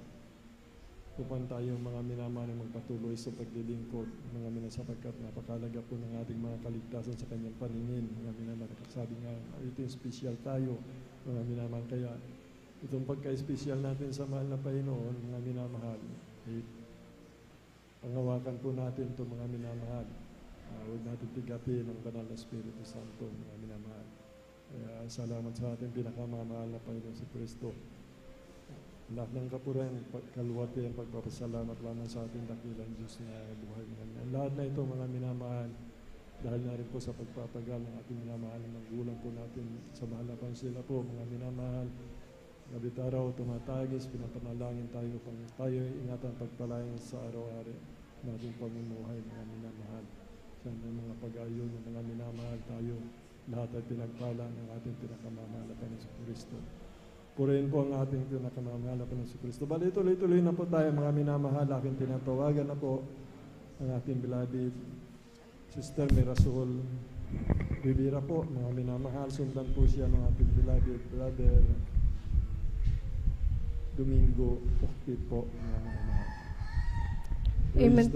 upang tayo mga minamahal ay magpatuloy sa paglilingkod, mga minasapagkat napakalaga po ng ating mga kaligtasan sa kanyang paningin, mga minamahal. Sabi nga, ito yung special tayo, mga minamahal. Kaya itong pagka-special natin sa mahal na Panginoon, mga minamahal, pangawakan po natin ito mga minamahal. Huwag natin tigapin ang banal na Espiritu Santo, mga minamahal. Kaya salamat sa ating pinakamamahal na Panginoon si Kristo. Lahat ng kapurihan, kaluwati ang pagpapasalamat lamang sa ating dakilang Diyos na buhay namin. Ang lahat na ito mga minamahal, dahil na rin po sa pagpapagal ng ating minamahal ng magulang po natin sa mahal na Panginoon sila po, mga minamahal. Gabit araw, tumatagis, pinapanalangin tayo upang tayo ingatan pagpalayan sa araw-araw nating pamumuhay, mga minamahal. Sa mga pag-ayon ng mga minamahal tayo, lahat ay pinagpala ng ating pinakamamahal na Panginoon si Kristo. Purihin po ang ating pinakamamahal na Panginoon si Kristo. Bali, tuloy-tuloy na po tayo mga minamahal. Aking tinatawagan na po ang ating beloved Sister Mirasol Rivera po, mga minamahal. Sundan po siya ng ating beloved brother Domingo Okti po, mga minamahal. Amen.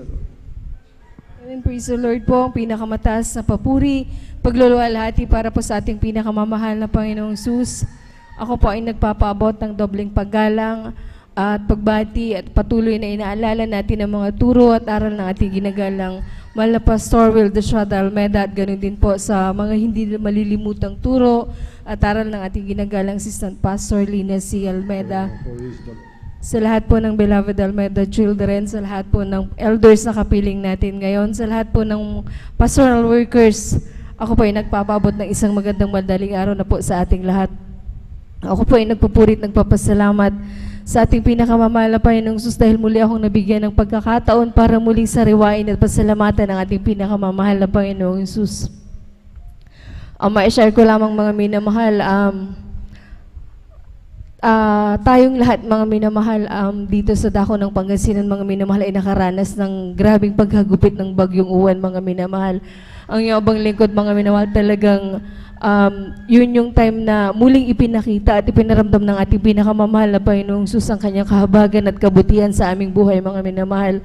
Amen. Praise the Lord po, ang pinakamataas na papuri, pagluluwalhati para po sa ating pinakamamahal na Panginoong Jesus. Ako po ay nagpapaabot ng dobleng paggalang at pagbati at patuloy na inaalala natin ang mga turo at aral ng ating ginagalang mahal na Pastor Wilder Estrada Almeida at ganoon din po sa mga hindi malilimutang turo at aral ng ating ginagalang Assistant Pastor Lina C. Almeida. Sa lahat po ng beloved Almeida children, sa lahat po ng elders na kapiling natin ngayon, sa lahat po ng pastoral workers, ako po ay nagpapaabot ng isang magandang madaling araw na po sa ating lahat. Ako po ay nagpupurit, nagpapasalamat sa ating pinakamamahal na Panginoong Jesus dahil muli akong nabigyan ng pagkakataon para muling sariwain at pasalamatan ng ating pinakamamahal na Panginoong Jesus. Ma-share ko lamang mga minamahal, tayong lahat mga minamahal dito sa dako ng Pangasinan mga minamahal ay nakaranas ng grabing paghagupit ng bagyong uwan mga minamahal. Ang yabang lingkod mga minamahal talagang yun yung time na muling ipinakita at ipinaramdam ng ating pinakamamahal na Panginoong Jesus ang kanyang kahabagan at kabutihan sa aming buhay mga minamahal.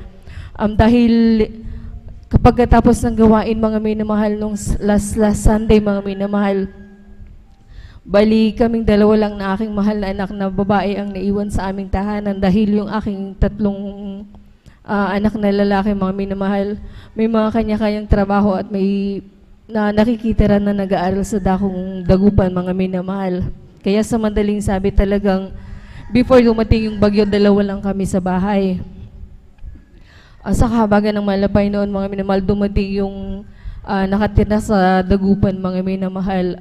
Dahil kapag katapos ng gawain mga minamahal nung last Sunday mga minamahal, bali kaming dalawa lang na aking mahal na anak na babae ang naiwan sa aming tahanan dahil yung aking tatlong anak na lalaki mga minamahal may mga kanya-kanyang trabaho at may na nakikita rin na nag-aaral sa dakong dagupan mga minamahal. Kaya sa madaling sabi talagang before dumating yung bagyo, dalawa lang kami sa bahay. Sa kahabagan ng malapay noon mga minamahal, dumating yung nakatira sa dagupan mga minamahal.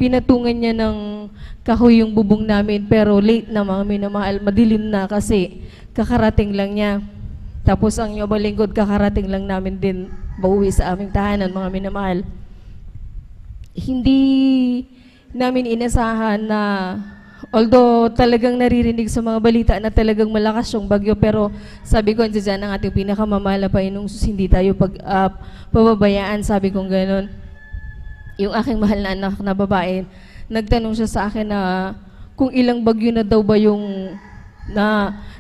Pinatungan niya ng kahoy yung bubong namin pero late na mga minamahal, madilim na kasi kakarating lang niya. Tapos ang yabang lingkod kakarating lang namin din mauwi sa aming tahanan mga minamahal. Hindi namin inasahan na although talagang naririnig sa mga balita na talagang malakas yung bagyo pero sabi ko dyan ang ating pinakamamahal na Panginoong Jesus, hindi tayo pababayaan, sabi kong gano'n. Yung aking mahal na anak na babae, nagtanong siya sa akin na kung ilang bagyo na daw ba yung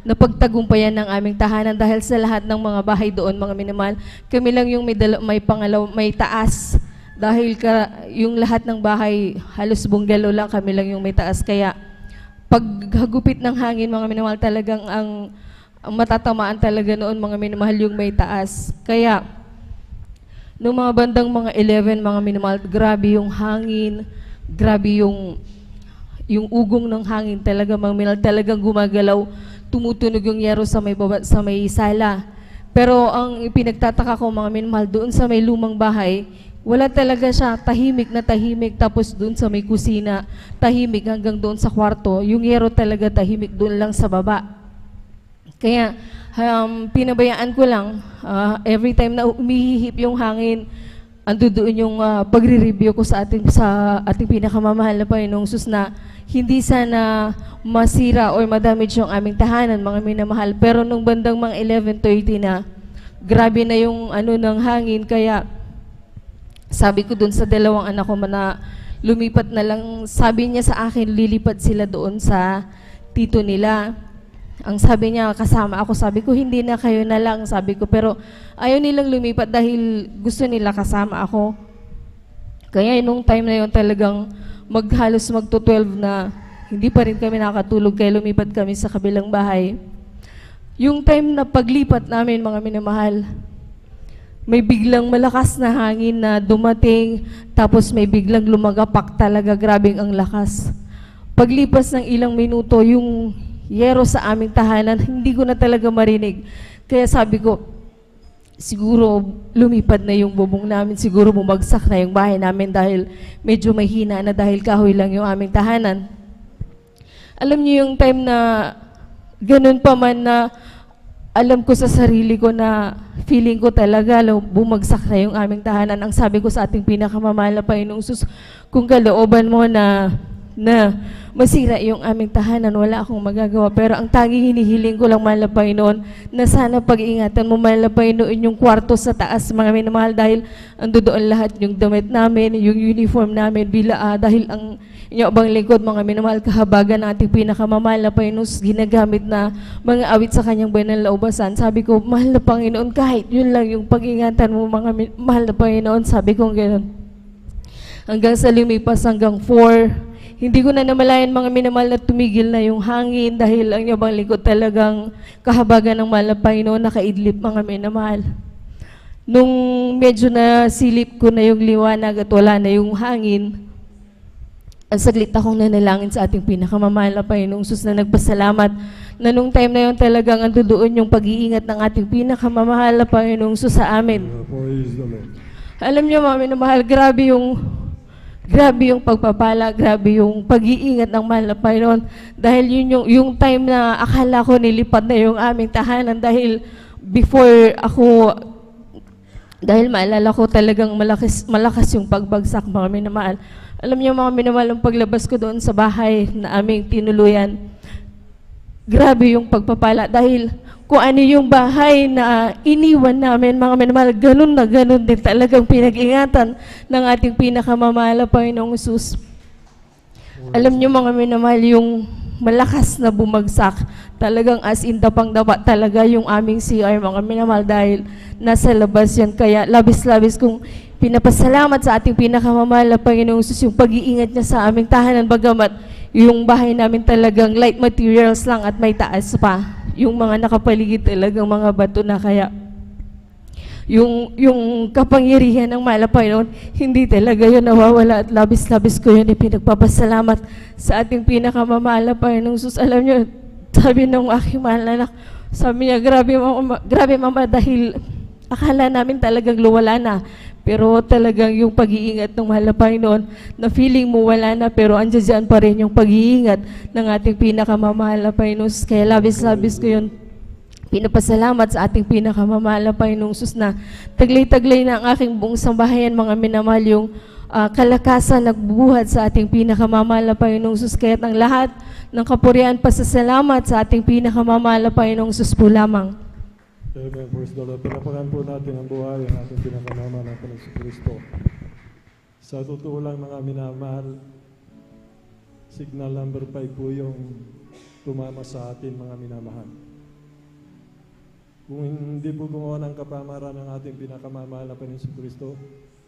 napagtagumpayan ng aming tahanan dahil sa lahat ng mga bahay doon mga minamahal, kami lang yung may taas dahil yung lahat ng bahay halos bunggalo lang, kami lang yung may taas. Kaya pag hagupit ng hangin mga minamahal, talagang ang matatamaan talaga noon mga minamahal yung may taas. Kaya noong mga bandang mga 11 mga minamahal, grabe yung hangin, grabe yung ugong ng hangin talaga mga minamahal, talagang gumagalaw, tumutunog yung yero sa may sala. Pero ang pinagtataka ko mga minamahal, doon sa may lumang bahay, wala talaga siya, tahimik na tahimik. Tapos doon sa may kusina, tahimik hanggang doon sa kwarto. Yung yero talaga tahimik doon lang sa baba. Kaya pinabayaan ko lang, every time na umihihip yung hangin, ando doon yung pagre-review ko sa ating pinakamamahal na Panginoong Sus na hindi sana masira o madamage yung aming tahanan, mga minamahal. Pero nung bandang mga 11:30 na, grabe na yung ng hangin, kaya sabi ko doon sa dalawang anak ko na lumipat na lang, sabi niya sa akin, lilipat sila doon sa tito nila. Ang sabi niya, kasama ako. Sabi ko, hindi na, kayo na lang. Sabi ko, pero ayaw nilang lumipat dahil gusto nila kasama ako. Kaya nung time na yun talagang halos magto-12 na hindi pa rin kami nakatulog, kaya lumipat kami sa kabilang bahay. Yung time na paglipat namin, mga minamahal, may biglang malakas na hangin na dumating, tapos may biglang lumagapak talaga, grabing ang lakas. Paglipas ng ilang minuto, yung yero sa aming tahanan, hindi ko na talaga marinig. Kaya sabi ko, siguro lumipad na yung bubong namin, siguro bumagsak na yung bahay namin dahil medyo mahina na dahil kahoy lang yung aming tahanan. Alam niyo yung time na ganun pa man na alam ko sa sarili ko na feeling ko talaga bumagsak na yung aming tahanan. Ang sabi ko sa ating pinakamamahal na Panginoong Sus, kung kalooban mo na masira yung aming tahanan, wala akong magagawa. Pero ang tanging hinihiling ko lang, mahal na Panginoon, na sana pag-ingatan mo, mahal na Panginoon, yung kwarto sa taas, mga minamahal, dahil ando doon lahat yung damit namin, yung uniform namin, dahil ang inyong abang lingkod, mga minamahal, kahabagan ng ating pinakamamahal na Panginoon, ginagamit na mga awit sa kanyang banal na ubasan. Sabi ko, mahal na Panginoon, kahit yun lang yung pag-ingatan mo, mga mahal na Panginoon, sabi ko gano'n. Hanggang sa lumipas, hanggang 4, hindi ko na namalayan, mga minamahal, na tumigil na yung hangin dahil ang inyong lingkod talagang kahabagan ng mahal na Panginoon, nakaidlip, mga minamahal. Nung medyo na silip ko na yung liwanag at wala na yung hangin, ang saglit akong nanalangin sa ating pinakamamahal na Panginoong Sus na nagpasalamat na nung time na yun talagang ando doon yung pag-iingat ng ating pinakamamahal na Panginoong Sus sa amin. Alam niyo, mga minamahal, grabe yung pagpapala, grabe yung pag-iingat ng mahal na Panginoon. Dahil yun yung time na akala ko nilipad na yung aming tahanan dahil before ako, dahil maalala ko talagang malakas yung pagbagsak, mga minamahal. Alam niyo, mga minamahal, ang paglabas ko doon sa bahay na aming tinuluyan, grabe yung pagpapala dahil kung ano yung bahay na iniwan namin, mga minamahal, ganun na ganun din talagang pinag-ingatan ng ating pinakamamahal na Panginoong Sus. Alam niyo, mga minamahal, yung malakas na bumagsak, talagang as in dapang-dapa talaga yung aming CR, mga minamahal, dahil nasa labas yan. Kaya labis-labis kung pinapasalamat sa ating pinakamamahal na Panginoong Sus yung pag-iingat niya sa aming tahanan, bagamat yung bahay namin talagang light materials lang at may taas pa. Yung mga nakapaligid talagang mga bato na, kaya yung kapangyarihan ng mahal na Panginoon, hindi talaga yun nawawala at labis-labis ko yun pinagpapasalamat sa ating pinakamamahal na Panginoong Sus. Alam nyo, sabi ng aking mahal na anak, sabi niya, grabe mama, dahil akala namin talagang luwala na. Pero talagang yung pag-iingat ng mahal na Panginoon, na feeling mo wala na, pero andyan pa rin yung pag-iingat ng ating pinakamamahal na Panginoon. Kaya labis-labis ko yun pinapasalamat sa ating pinakamamahal na Panginoong Sus na taglay-taglay na ang aking buong sambahayan, mga minamahal, yung kalakasan nagbubuhat sa ating pinakamamahal na Panginoong Sus. Kaya't ang lahat ng kapurihan, pasasalamat sa ating pinakamamahal na Panginoong Sus po lamang. Amen. Praise the Lord. Pinapakan po natin ang buhay ng ating pinakamamahal na Panginoong Kristo. Sa totoo lang, mga minamahal, signal number 5 po yung tumama sa atin, mga minamahal. Kung hindi po gumawa ng kapamaran ng ating pinakamamahal na Panginoong Kristo,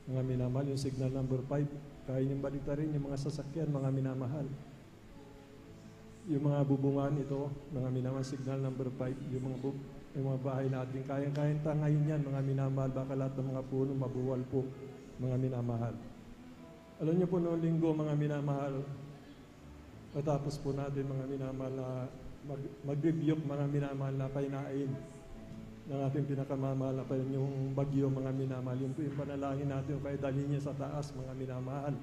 mga minamahal, yung signal number 5, kaya niyong baliktarin yung mga sasakyan, mga minamahal. Yung mga bubungan ito, mga minamahal, signal number 5, yung mga bahay natin, kayang-kayang tangayin yan, mga minamahal, baka lahat ng mga puno mabuwal po, mga minamahal. Alam niyo po, noong linggo, mga minamahal, patapos po natin, mga minamahal, na mag-rebuke, mga minamahal, na kainain ng ating pinakamamahal na pa yung bagyo, mga minamahal. Yung po yung panalangin natin, kaya dalhin niya sa taas, mga minamahal,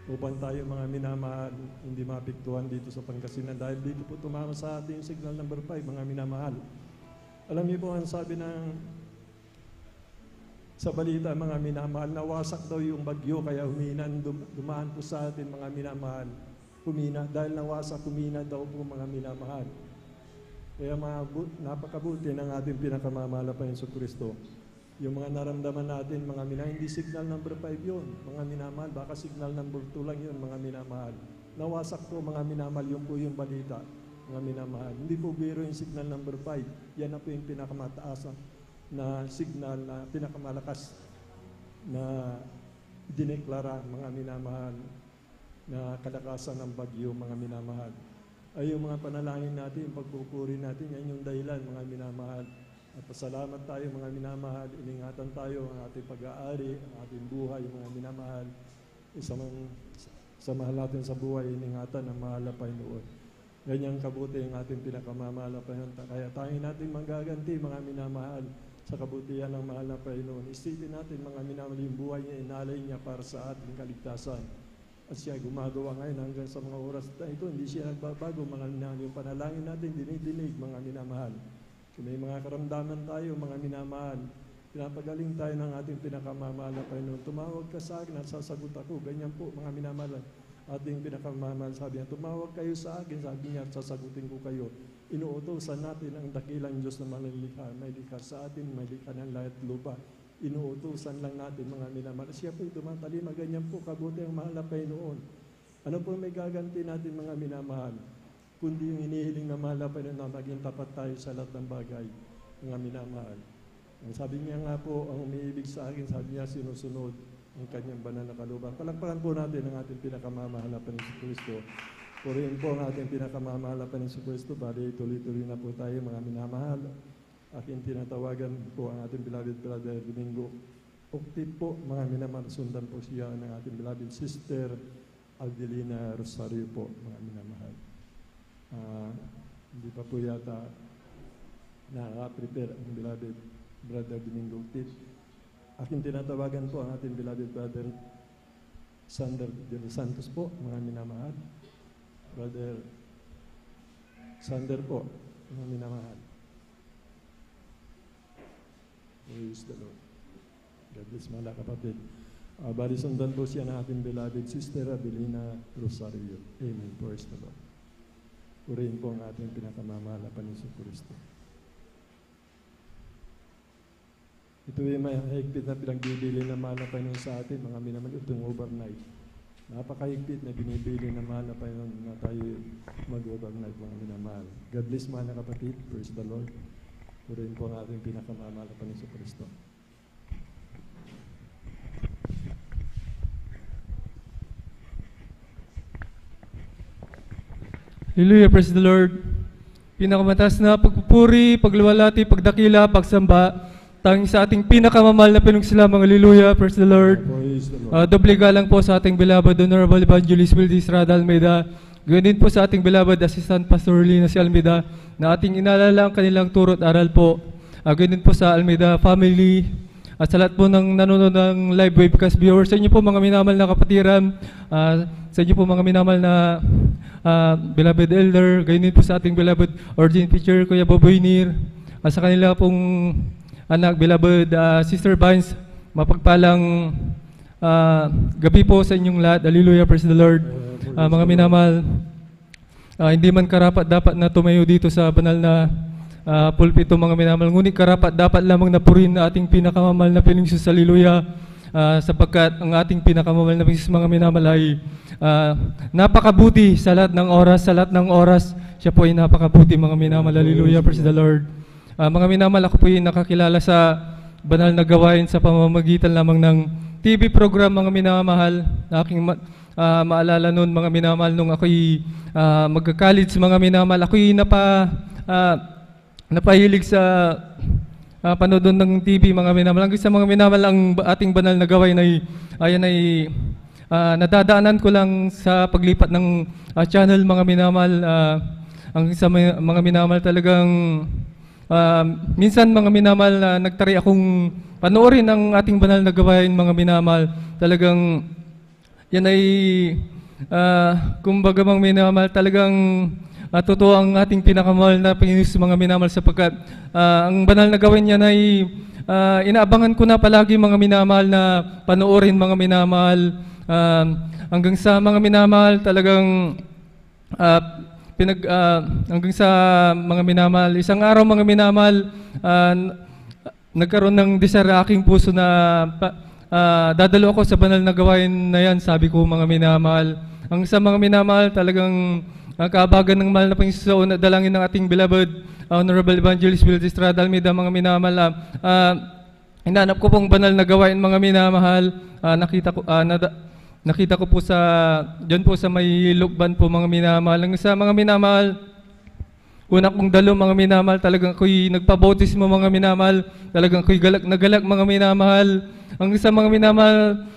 upang tayo, mga minamahal, hindi mapiktuhan dito sa Pangasinan. Dahil dito po tumama sa ating signal number 5, mga minamahal. Alam niyo po ang sabi ng Sa balita, mga minamahal, nawasak daw yung bagyo, kaya dumaan po sa atin, mga minamahal. Humina, dahil nawasak, humina daw po, mga minamahal. Kaya napakabuti ng ating pinakamamahal na Panginoon Kristo. Yung mga naramdaman natin, mga minamahal, hindi signal number 5 yun, mga minamahal, baka signal number 2 lang yun, mga minamahal. Nawasak po, mga minamahal, yung po yung balita, mga minamahal. Hindi po biro yung signal number 5. Yan na po yung pinakamataas na signal na pinakamalakas na dineklara, mga minamahal, na kalakasan ng bagyo, mga minamahal. Ay yung mga panalangin natin, pagpupuri natin, yan yung dahilan, mga minamahal. At pasalamat tayo, mga minamahal, iningatan tayo ang ating pag-aari, ang ating buhay, mga minamahal. Sa mahal natin sa buhay, iningatan ang mahal na Panginoon. Ganyang kabuti ang ating pinakamamahal na Panginoon. Kaya tayo natin manggaganti, mga minamahal, sa kabutihan ng mahal na Panginoon. Isipin natin, mga minamahal, yung buhay niya, inalay niya para sa ating kaligtasan. At siya gumagawa ngayon hanggang sa mga oras na ito. Hindi siya nagbabago, mga minamahal. Yung panalangin natin, dinidinig, mga minamahal. Kung may mga karamdaman tayo, mga minamahal, pinapagaling tayo ng ating pinakamamahal na Panginoon. Tumawag ka sa akin at sasagot ako. Ganyan po, mga minamahal. Ating pinakamamahal, sabi niya, tumawag kayo sa akin, sabi niya, at sasagutin ko kayo. Inuutosan natin ang dakilang Diyos na malalikha. May likha sa atin, may likha ng langit at lupa. Inuutosan lang natin, mga minamahal. Siya po'y tumatalima, ganyan po, kabuti ang mahal na Panginoon. Ano po may gaganti natin, mga minamahal? Kundi yung inihiling na mahal na Panginoon na maging tapat tayo sa lahat ng bagay, mga minamahal. Ang sabi niya nga po, ang umiibig sa akin, sabi niya, sinusunod ang kanyang banal na kalooban. Palakpakan po natin ang ating pinakamamahal na Panginoon Kristo. Purihin po ang ating pinakamamahal na Panginoon Kristo. Bali, tuloy-tuloy na po tayo, mga minamahal. Aking tinatawagan po ang ating beloved brother Domingo Octip po, mga minamahal. Sundan po siya ng ating beloved sister Aldelina Rosario po, mga minamahal. Hindi pa po yata nakaka-prepare ang beloved brother Domingo Octip. Aking tinatawagan po ang ating beloved brother Sander de los Santos po, mga minamahal. Brother Sander po, mga minamahal. Praise the Lord. God bless, mga kapatid. Bali sundan po siya ng ating beloved sister Adelina Rosario. Amen. Praise the Lord. Purihin po ang ating pinakamamahal na Panginoon Kristo. Ito ay may higpit na pinagbibili na mahal na Panginoon sa atin, mga minamahal, itong overnight. Napakahigpit na binibili na mahal na Panginoon na tayo mag-overnight, mga minamahal. God bless, mahal na kapatid. Praise the Lord. Purihin po ang ating pinakamamahal na Panginoon Kristo. Hallelujah, praise the Lord. Pinakamataas na pagpupuri, pagluwalhati, pagdakila, pagsamba, tanging sa ating pinakamamahal na pinagsilamang. Hallelujah, praise the Lord. Doble galang po sa ating beloved Honorable Evangelist Wildy Estrada Almeida. Ganoon din po sa ating beloved Assistant Pastor Lina si Almeida na ating inalala ang kanilang turo't aral po. Ganoon din po sa Almeida family at sa lahat po ng nanonood ng live webcast viewers. Sa inyo po mga minamahal na kapatiran, sa inyo po mga minamahal na beloved elder, gayon din po sa ating beloved ordained preacher, Kuya Boboy Nir, sa kanila pong anak, beloved Sister Vines, mapagpalang gabi po sa inyong lahat. Hallelujah, praise the Lord. Mga minamahal, hindi man karapat dapat na tumayo dito sa banal na pulpito, mga minamahal, ngunit karapat dapat lamang napurin na ating pinakamamahal na Panginoong Jesus. Hallelujah. Sapagkat ang ating pinakamamahal na Panginoong Jesus, mga minamahal, ay napakabuti sa lahat ng oras, siya po ay napakabuti, mga minamahal. Hallelujah, praise the Lord. Mga minamahal, ako po ay nakakilala sa banal na gawain sa pamamagitan lamang ng TV program, mga minamahal. Aking maalala noon, mga minamahal, nung ako'y magka-college, mga minamahal, ako'y napahilig sa panood ng TV, mga minamahal. Hanggang sa mga minamahal, ang ating banal na gawain ay nadadaanan ko lang sa paglipat ng channel, mga minamahal. Ang sa mga minamahal talagang minsan, mga minamahal, nagtry akong panoorin ang ating banal na gawain, mga minamahal. Talagang yan ay kumbaga, mga minamahal, talagang totoo ang ating pinakamahal na Panginoon sa mga minamahal sapagkat ang banal na gawin niya ay inaabangan ko na palagi mga minamahal na panoorin mga minamahal hanggang sa mga minamahal talagang hanggang sa mga minamahal. Isang araw mga minamahal, nagkaroon ng desire aking puso na dadalo ako sa banal na gawain na yan, sabi ko mga minamahal. Ang sa mga minamahal talagang kaabagan ng mahal na Panginoon, dalangin ng ating beloved Honorable Evangelist Will Estrada Almeida, mga minamahal. Hinanap ko pong banal na gawain mga minamahal. Nakita ko po diyan po sa may lukban po mga minamahal. Ang sa mga minamahal, una kong dalo mga minamahal, talagang ako'y nagpabautismo mga minamahal, talagang ako'y galak na galak mga minamahal. Ang sa mga minamahal,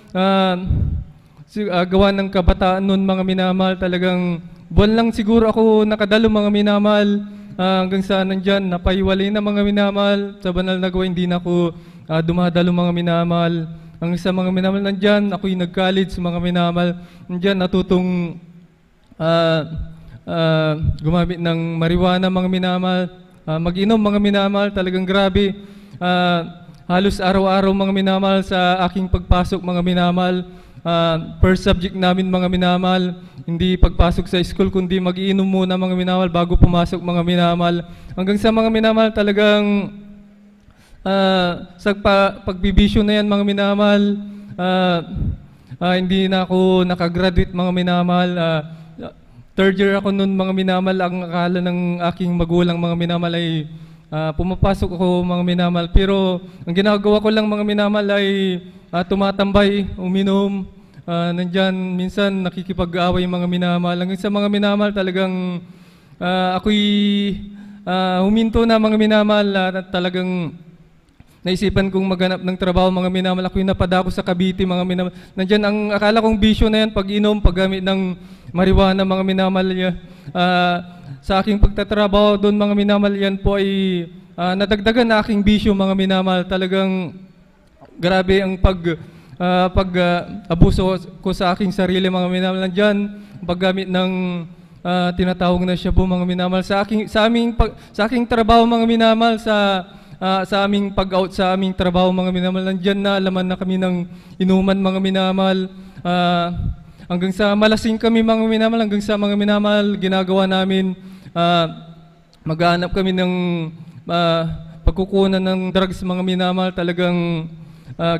gawa ng kabataan nun mga minamahal, talagang buwan lang siguro ako nakadalo mga minamahal, hanggang sa nandyan, napaiwalay na mga minamahal, sa banal na gawain, hindi na ako dumadalo mga minamahal. Ang sa mga minamahal nandyan, ako'y nag-college mga minamahal, nandyan natutong gumamit ng marijuana mga minamahal, mag-inom mga minamahal, talagang grabe. Halos araw-araw mga minamahal sa aking pagpasok mga minamahal. First subject namin mga minamahal, hindi pagpasok sa school kundi mag-iinom muna mga minamahal bago pumasok mga minamahal. Hanggang sa mga minamahal talagang sa pagbibisyo na yan mga minamahal, hindi na ako nakagraduate mga minamahal. Third year ako noon mga minamahal. Ang akala ng aking magulang mga minamahal ay pumapasok ako mga minamahal. Pero ang ginagawa ko lang mga minamahal ay tumatambay, uminom, nandyan minsan nakikipag-away mga minamahal. Hanggang sa mga minamahal talagang ako'y huminto na mga minamahal. Talagang naisipan kong maghanap ng trabaho mga minamahal. Ako'y napadako sa Cavite mga minamahal. Nandyan ang akala kong bisyo na yan, pag-inom, paggamit ng marijuana mga minamahal. Sa aking pagtatrabaho doon mga minamahal, yan po ay nadagdagan na aking bisyo mga minamahal. Talagang grabe ang pag-abuso ko sa aking sarili mga minamahal. Nandyan, paggamit ng tinatawag na shabu mga minamahal. Sa aking trabaho mga minamahal, sa aming pag-out sa aming trabaho mga minamahal, nandyan na alaman na kami ng inuman mga minamahal. Hanggang sa malasing kami mga minamahal, hanggang sa mga minamahal, ginagawa namin, maghanap kami ng pagkukunan ng drugs mga minamahal. Talagang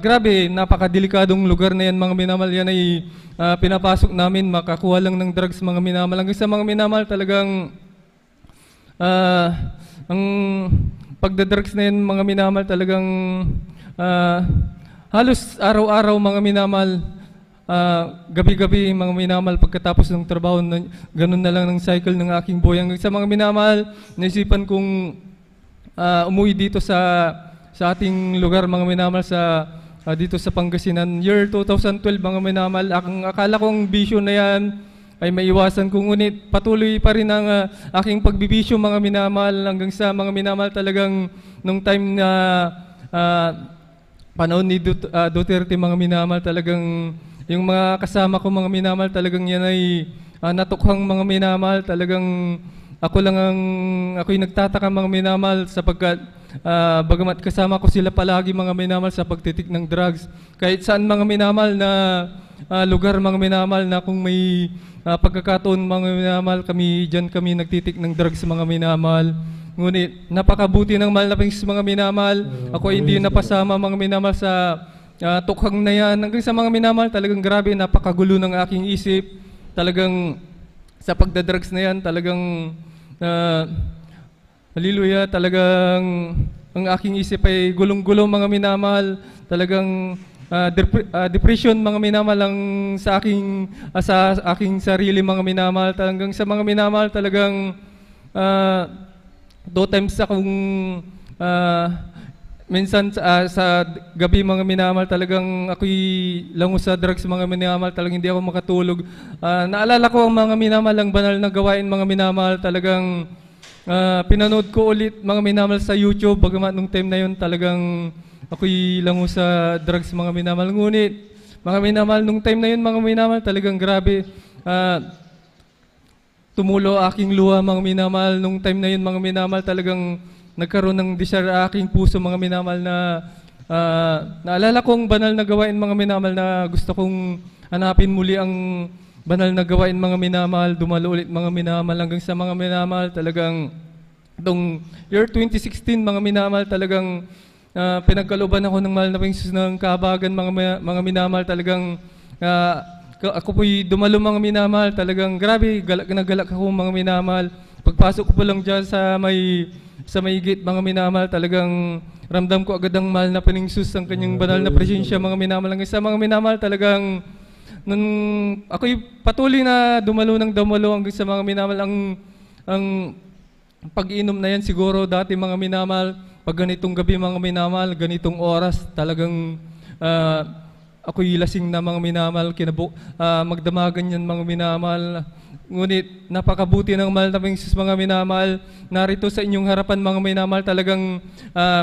grabe, napakadelikadong lugar na yan mga minamahal. Yan ay pinapasok namin, makakuha lang ng drugs mga minamahal. Hanggang sa mga minamahal, talagang ang pagdadrugs na yan mga minamahal, talagang halos araw-araw mga minamahal, gabi-gabi mga minamahal, pagkatapos ng trabaho, ganun na lang ng cycle ng aking buhay. Hanggang sa mga minamahal, naisipan kong umuwi dito sa ating lugar mga minamahal, dito sa Pangasinan. Year 2012 mga minamahal, ang akala kong bisyo na yan ay maiwasan ko, ngunit patuloy pa rin ang aking pagbibisyo mga minamahal. Hanggang sa mga minamahal, talagang nung time na panahon ni Duterte mga minamahal, talagang yung mga kasama ko mga minamahal, talagang yan ay natukhang mga minamahal. Talagang ako'y nagtataka mga minamahal, sapagkat bagamat kasama ko sila palagi mga minamahal sa pagtitik ng drugs, kahit saan mga minamahal na lugar mga minamahal na kung may pagkakataon mga minamahal, kami nagtitik ng drugs mga minamahal. Ngunit napakabuti ng mahal na Panginoon mga minamahal. Ako ay hindi napasama mga minamahal sa tukhang na yan. Hanggang sa mga minamahal, talagang grabe, napakagulo ng aking isip. Talagang sa pagdadrugs na yan, talagang hallelujah, talagang ang aking isip ay gulong-gulong mga minamahal. Talagang depression mga minamahal ang sa aking sarili mga minamahal. Talagang sa mga minamahal, talagang 2 times akong minsan sa gabi mga minamahal, talagang ako'y lango sa drugs mga minamahal. Talagang hindi ako makatulog. Naalala ko ang mga minamahal, ang banal na gawain mga minamahal. Talagang pinanood ko ulit mga minamahal sa YouTube. Bagamat nung time na yun, talagang ako'y lango sa drugs mga minamahal. Ngunit mga minamahal, nung time na yun mga minamahal, talagang grabe. 2 tumulo aking luha mga minamahal. Nung time na yun mga minamahal, talagang nagkaroon ng desire aking puso mga minamahal na naalala kong banal na gawain mga minamahal na gusto kong hanapin muli ang banal na gawain mga minamahal, dumalo ulit mga minamahal hanggang sa mga minamahal. Talagang itong year 2016 mga minamahal, talagang pinagkalooban ako ng mahal na Panginoon ng kahabagan mga minamahal. Talagang ako po'y dumalo mga minamahal. Talagang grabe, galak na galak ako mga minamahal. Pagpasok ko pa lang dyan sa may gate mga minamahal, talagang ramdam ko agad ang mahal na Panginoon ang kanyang banal na presensya mga minamahal. Hanggang sa mga minamahal, talagang nung ako'y patuloy na dumalo hanggang sa mga minamahal, ang pag-inom na yan siguro dati mga minamahal, pag ganitong gabi mga minamahal, ganitong oras, talagang ako'y lasing na mga minamahal, magdamagan yan mga minamahal. Ngunit napakabuti ng mahal na Panginoon mga minamahal, narito sa inyong harapan mga minamahal, talagang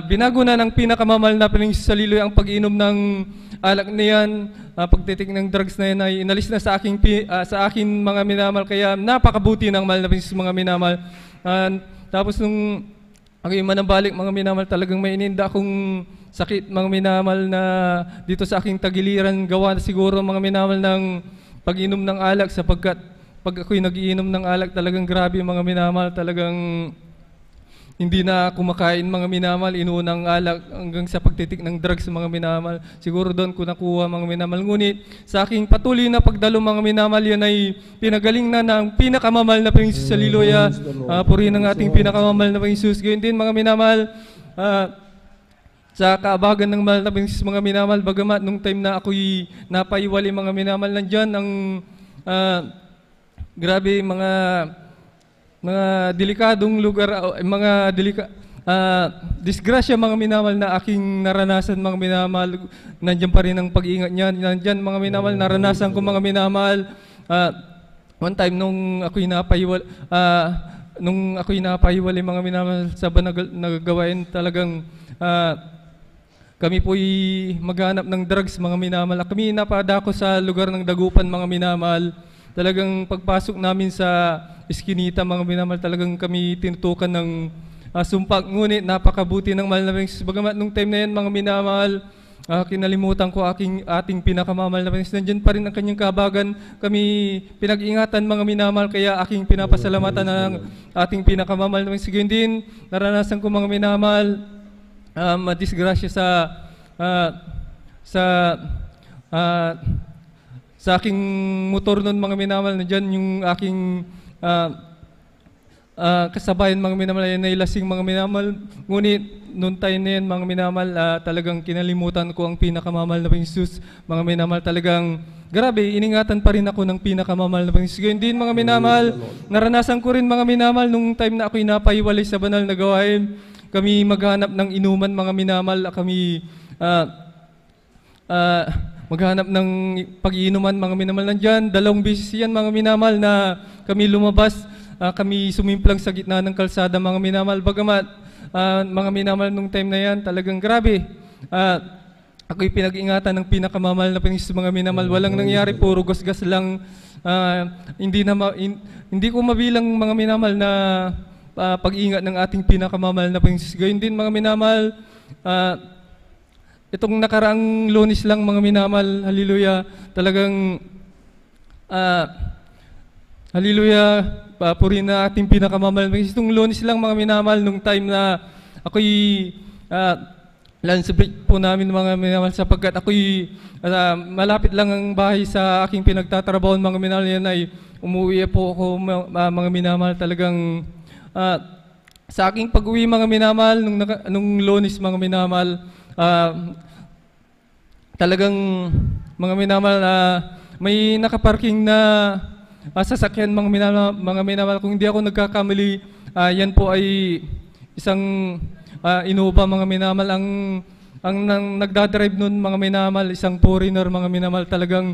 binago na ng pinakamamahal na Panginoon sa liloy ang pag-inom ng alak na yan, pagtitik ng drugs na yan ay inalis na sa akin mga minamahal. Kaya napakabuti ng mahal na Panginoon mga minamahal. Tapos nung ako'y manambalik mga minamahal, talagang may ininda akong sakit mga minamahal na dito sa aking tagiliran, gawa siguro mga minamahal ng pag-inom ng alak, sapagkat pag ako'y nagiinom ng alak, talagang grabe mga minamahal, talagang hindi na kumakain mga minamahal, inuunang alak hanggang sa pagtitik ng drugs mga minamahal. Siguro doon ko nakuha mga minamahal. Ngunit sa aking patuloy na pagdalo mga minamahal, yan ay pinagaling na ng pinakamamahal na Panginoon sa liloya. Purihin ng ating pinakamamahal na Panginoon. Gayun din mga minamahal, sa kaabagan ng mahal na Panginoon mga minamahal, bagamat nung time na ako'y napaiwali mga minamahal, nandyan ang grabe mga delikadong lugar, disgrasya mga minamahal na aking naranasan mga minamahal. Nandiyan pa rin ang pag-iingat niyan. Nandiyan mga minamahal, naranasan ko mga minamahal. One time nung ako'y napaiwali mga minamahal sa nagagawain, talagang kami po'y maghanap ng drugs mga minamahal. Kami napadako sa lugar ng Dagupan mga minamahal. Talagang pagpasok namin sa iskinita mga minamahal, talagang kami tinutukan ng sumpak. Ngunit napakabuti ng mahal na Panginoon. Bagamat nung time na yan mga minamahal, kinalimutan ko ating pinakamamahal na Panginoon. Nandiyan pa rin ang kanyang kahabagan. Kami pinag-ingatan mga minamahal, kaya aking pinapasalamatan ng ating pinakamamahal na Panginoon. Gayon din, naranasan ko mga minamahal, madisgrasya sa aking motor noon mga minamahal. Nandiyan yung aking kasabayan mga minamahal, yan ay lasing mga minamahal. Ngunit noon tayo na yan mga minamahal, talagang kinalimutan ko ang pinakamamahal na Panginoon mga minamahal. Talagang grabe, iningatan pa rin ako ng pinakamamahal na Panginoon. Gayon din mga minamahal, naranasan ko rin mga minamahal nung time na ako'y napaiwalay sa banal na gawain. Kami maghanap ng inuman mga minamahal, kami maghanap ng pag-iinuman mga minamahal. Nandyan, 2 beses yan mga minamahal na kami lumabas, kami sumimplang sa gitna ng kalsada mga minamahal. Bagamat mga minamahal nung time na yan, talagang grabe. Ako'y pinag-ingatan ng pinakamamahal na Panginoon mga minamahal. Walang nangyari, puro gasgas lang. Hindi ko mabilang mga minamahal na pag-ingat ng ating pinakamamahal na Panginoon. Gayon din mga minamahal, itong nakaraang Lunes lang mga minamahal, hallelujah, talagang hallelujah, purihin na ating pinakamamahal. Itong Lunes lang mga minamahal, nung time na ako'y lunch break po namin mga minamahal, sapagkat ako'y malapit lang ang bahay sa aking pinagtatrabaho mga minamahal. Yan ay umuwi po ako mga minamahal. Talagang sa aking pag-uwi mga minamahal, nung Lunes mga minamahal, talagang mga minamahal, may nakaparking na sasakyan mga minamahal. Kung hindi ako nagkakamali, yan po ay isang Innova mga minamahal. Ang nagdadrive nun mga minamahal, isang foreigner mga minamahal. Talagang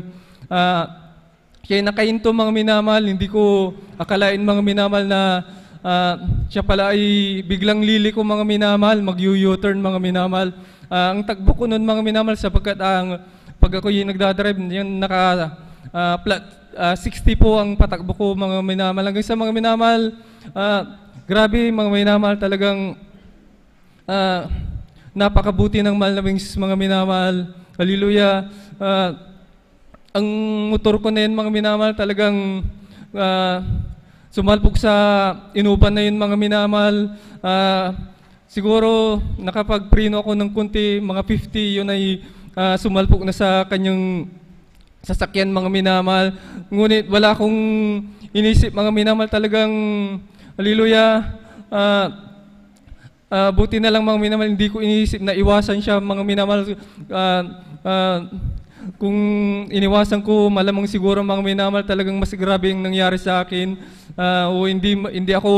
siya nakahinto mga minamahal. Hindi ko akalain mga minamahal na siya pala ay biglang liliko mga minamahal, mag-U-turn mga minamahal. Ang tagbo ko nun mga minamahal, sapagkat pag ako yung nagdadrive, yan 60 po ang patakbo ko, mga minamahal. Hanggang sa mga minamahal, grabe mga minamahal, talagang napakabuti ng mahal naming mga minamahal. Hallelujah. Ang motor ko na yun, mga minamahal, talagang sumalpok sa inuban na yun, mga minamahal. Siguro nakapag-preno ako ng kunti, mga 50, yun ay sumalpok na sa kanyang sasakyan, mga minamahal. Ngunit wala akong inisip, mga minamahal, talagang hallelujah. Buti na lang, mga minamahal, hindi ko inisip na iwasan siya, mga minamahal. Kung iniwasan ko, malamang siguro, mga minamahal, talagang mas grabe yung nangyari sa akin. O hindi ako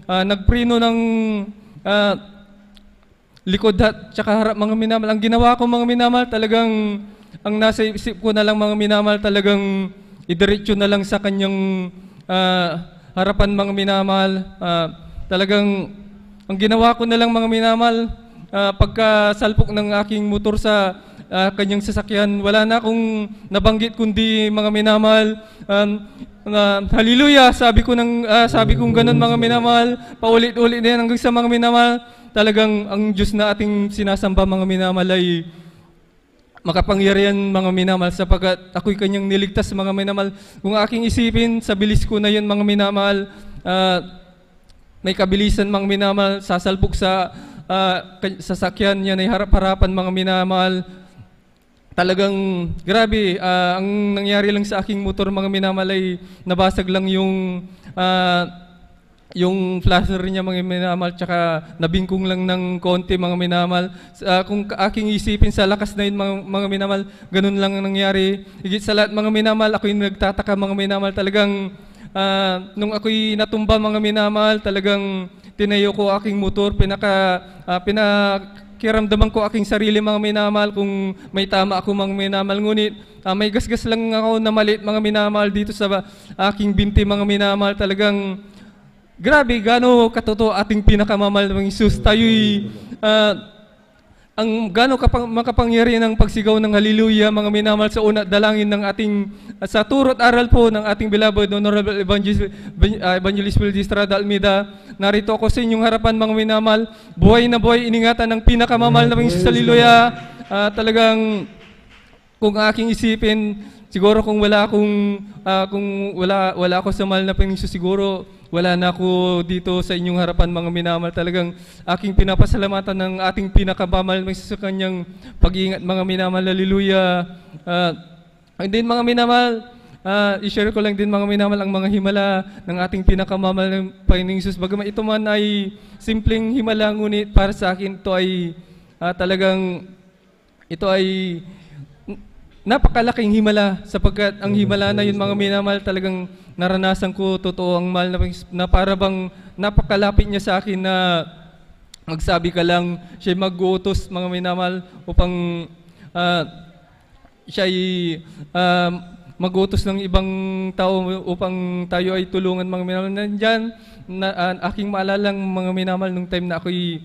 nagpreno ng likod at tsaka harap, mga minamahal. Ang ginawa ko, mga minamahal, talagang ang nasa isip ko na lang, mga minamahal, talagang idiretso na lang sa kanyang harapan, mga minamahal. Talagang ang ginawa ko na lang, mga minamahal, pagkasalpok ng aking motor sa kanyang sasakyan, wala na akong nabanggit kundi, mga minamahal, hallelujah, sabi kong ganun, mga minamahal, paulit-ulit din hanggang sa, mga minamahal, talagang ang Diyos na ating sinasamba, mga minamahal, ay makapangyarihan, mga minamahal, sapagkat ako'y kanyang niligtas, mga minamahal. Kung aking isipin, sa bilis ko na yun, mga minamahal, may kabilisan, mga minamahal, sasalpok sa sasakyan yan ay harap-harapan, mga minamahal. Talagang grabe, ang nangyari lang sa aking motor, mga minamahal, ay nabasag lang yung flasher niya, mga minamahal, tsaka nabingkong lang ng konti, mga minamahal. Kung aking isipin sa lakas na yun, mga minamahal, ganun lang ang nangyari. Higit sa lahat, mga minamahal, ako'y nagtataka, mga minamahal, talagang nung ako'y natumba, mga minamahal, talagang tinayo ko aking motor, pinakiramdaman ko aking sarili, mga minamahal, kung may tama ako, mga minamahal. Ngunit may gasgas lang ako na maliit, mga minamahal, dito sa aking binti, mga minamahal. Talagang grabe, gaano katotoo ating pinakamamahal ng Jesus. Tayo'y ang gaano makapangyarihan ng pagsigaw ng hallelujah, mga minamahal, sa una dalangin ng ating sa turot aral po ng ating beloved Honorable Evangelist Will Estrada Almeida. Narito ako sa inyong harapan, mga minamahal, buhay na buhay, iningatan ng pinakamamahal na Jesus. Hallelujah. Talagang kung aking isipin, siguro kung wala ako sa mahal na Panginoon, siguro wala na ako dito sa inyong harapan, mga minamahal. Talagang aking pinapasalamatan ng ating pinakamamahal sa kanyang pag-iingat, mga minamahal. Hallelujah. And then, mga minamahal, i-share ko lang din, mga minamahal, ang mga himala ng ating pinakamamahal ng Panginoong Jesus. Bagaman ito man ay simpleng himala, ngunit para sa akin ito ay napakalaking himala, sapagkat ang himala na yun, mga minamahal, talagang naranasan ko totoo ang mahal na para bang napakalapit niya sa akin na magsabi ka lang, siya mag-uutos, mga minamahal, upang siya ay mag-uutos ng ibang tao upang tayo ay tulungan, mga minamahal. Nandyan, aking maalalang, mga minamahal, nung time na ako'y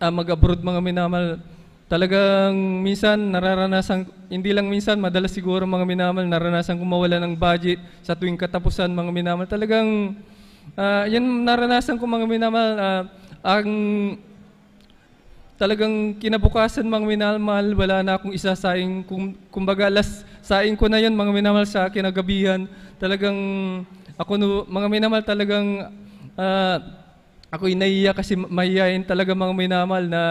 mag-abroad, mga minamahal, talagang minsan nararanasan, hindi lang minsan, madalas siguro, mga minamahal, naranasan kong mawala ng budget sa tuwing katapusan, mga minamahal. Talagang yan naranasan ko, mga minamahal, ang talagang kinabukasan, mga minamahal, wala na akong isasaing, kumbaga last saing ko na yan, mga minamahal, sa kinagabihan. Talagang ako, mga minamahal, talagang ako'y naiya kasi mahihayin talaga, mga minamahal, na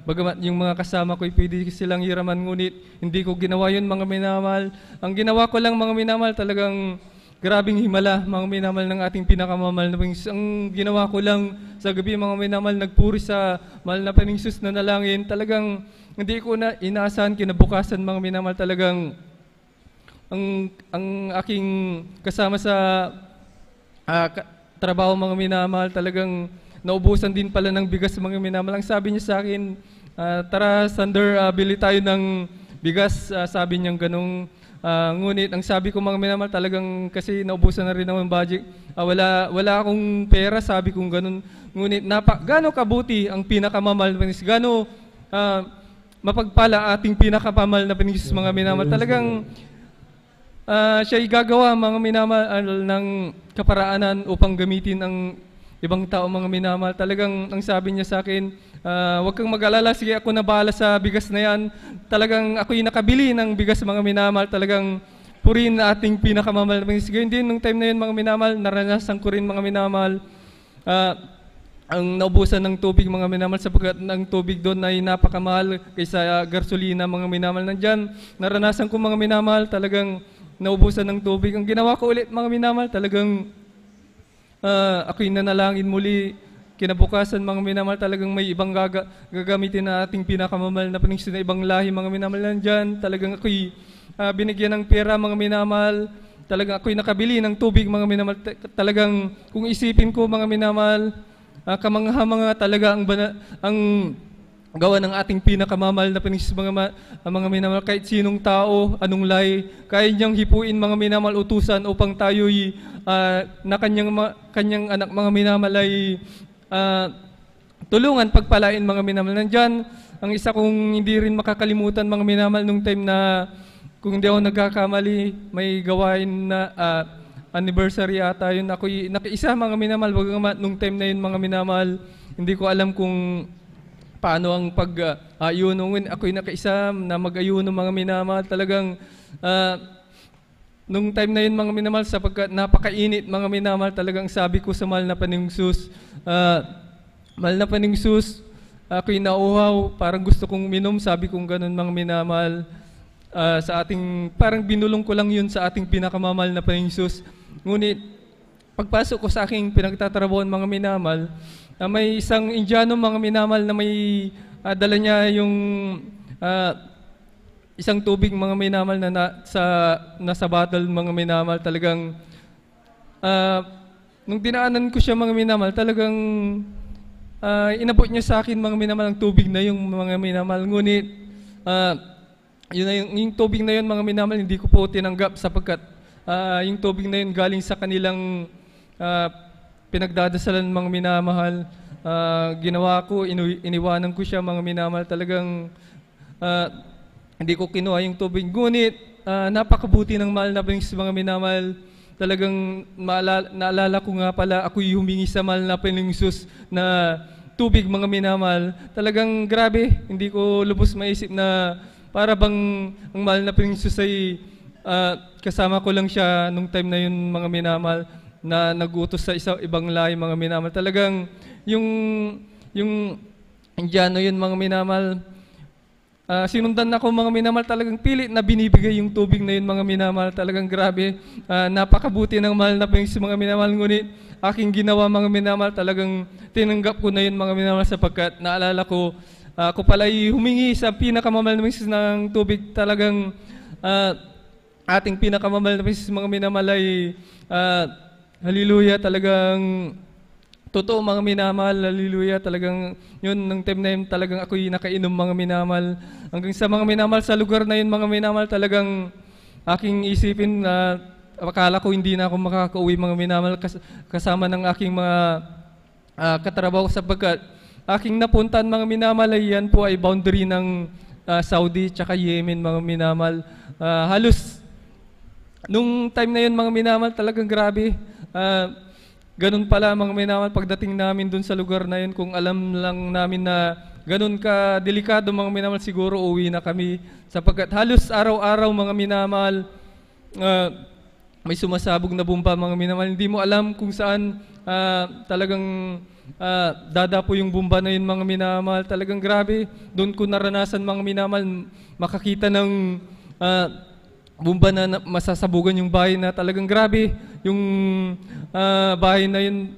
bagamat yung mga kasama ko'y pwede silang hiraman, ngunit hindi ko ginawa yun, mga minamahal. Ang ginawa ko lang, mga minamahal, talagang grabing himala, mga minamahal, ng ating pinakamamahal na Panginoon. Ang ginawa ko lang sa gabi, mga minamahal, nagpuri sa mahal na Panginoong Jesus na nalangin. Talagang hindi ko na inaasahan kinabukasan, mga minamahal, talagang ang aking kasama sa trabaho, mga minamahal, talagang naubusan din pala ng bigas, mga minamahal. Ang sabi niya sa akin, tara Sander, bili tayo ng bigas, sabi niya ganun. Ngunit ang sabi ko, mga minamahal, talagang kasi naubusan na rin naman budget, wala akong pera, sabi kong ganun. Ngunit gaano kabuti ang pinakamamahal na Panginoon, gaano mapagpala ating pinakamamahal na Panginoon, mga minamahal. Talagang siya gagawa mga minamahal ng kaparaanan upang gamitin ang ibang tao mga minamahal. Talagang ang sabi niya sa akin, huwag kang mag-alala, sige ako na bahala sa bigas na yan. Talagang ako'y nakabili ng bigas mga minamahal. Talagang purihin na ating pinakamamahal na Panginoon. Hindi, nung time na yun mga minamahal, naranasan ko rin mga minamahal. Ang naubusan ng tubig mga minamahal sapagkat ang tubig doon ay napakamahal kaysa gasolina mga minamahal. Nandyan, naranasan ko mga minamahal, talagang naubusan ng tubig. Ang ginawa ko ulit mga minamahal, talagang ako'y nanalangin muli. Kinabukasan mga minamahal, talagang may ibang gagamitin na ating pinakamamahal na Panginoon na ibang lahi mga minamahal. Nandyan, talagang ako'y binigyan ng pera mga minamahal. Talagang ako'y nakabili ng tubig mga minamahal. Talagang kung isipin ko mga minamahal, kamangha-mangha talaga ang gawa ng ating pinakamamahal na Panginoon mga minamahal. Kahit sinong tao, anong lahi, kaya niyang hipuin mga minamahal utusan upang tayo'y na kanyang anak mga minamahal ay tulungan, pagpalain mga minamahal. Nandyan, ang isa kong hindi rin makakalimutan mga minamahal nung time na kung hindi ako nagkakamali, may gawain na anniversary ata yun. Ako'y nakiisa mga minamahal. Nung time na yun mga minamahal, hindi ko alam kung paano ang pag-ayuno. Ako'y nakiisa na mag-ayuno mga minamahal. Talagang nung time na yun mga minamahal, sapagkat napakainit mga minamahal, talagang sabi ko sa mahal na Panginoong Hesus, mahal na Panginoong Hesus, ako'y nauhaw, parang gusto kong minom, sabi kong ganun mga minamahal. Sa ating, parang binulong ko lang yun sa ating pinakamamahal na Panginoong Hesus. Ngunit, pagpasok ko sa aking pinagtatrabahoan mga minamahal, may isang Indiano mga minamahal na may dala niya yung isang tubig mga minamahal na nasa bottle mga minamahal. Talagang, nung dinaanan ko siya mga minamahal, talagang inabot niya sa akin mga minamahal ang tubig na yung mga minamahal. Ngunit, yung tubig na yun mga minamahal, hindi ko po tinanggap sapagkat yung tubig na yun galing sa kanilang pinagdadasalan mga minamahal. Ginawa ko, iniwanan ko siya mga minamahal. Talagang hindi ko kinuha yung tubig. Ngunit napakabuti ng mahal na Panginoon mga minamahal. Talagang naalala ko nga pala, ako'y humingi sa mahal na Panginoong Hesus na tubig mga minamahal. Talagang grabe, hindi ko lubos maisip na para bang ang mahal na Panginoong Hesus ay kasama ko lang siya nung time na yun mga minamahal, na nag-utos sa ibang lahi mga minamahal. Talagang yung Indiano yun mga minamahal, sinundan ako mga minamahal. Talagang pilit na binibigay yung tubig na yun mga minamahal. Talagang grabe, napakabuti ng mahal na Panginoon mga minamahal. Ngunit aking ginawa mga minamahal, talagang tinanggap ko na yun mga minamahal sapagkat naalala ko, ako pala'y humingi sa pinakamamahal na Panginoon ng tubig. Talagang ating pinakamamahal na Panginoon mga minamahal ay hallelujah, talagang totoo mga minamahal, hallelujah. Talagang yun, nung time na yun, talagang ako'y nakainom mga minamahal. Hanggang sa mga minamahal sa lugar na yun mga minamahal, talagang aking isipin na akala ko hindi na ako makakauwi mga minamahal kasama ng aking mga katrabaho sapagkat aking napuntan mga minamahal ay yan po ay boundary ng Saudi tsaka Yemen mga minamahal. Halos nung time na yun mga minamahal, talagang grabe. Ganun pala mga minamahal, pagdating namin dun sa lugar na yun, kung alam lang namin na ganun ka delikado mga minamahal, siguro uwi na kami sapagkat halos araw-araw mga minamahal may sumasabog na bomba mga minamahal. Hindi mo alam kung saan talagang dadapo yung bomba na yun mga minamahal. Talagang grabe, doon ko naranasan mga minamahal, makakita ng bomba na masasabugan yung bahay na talagang grabe. Yung bahay na yun,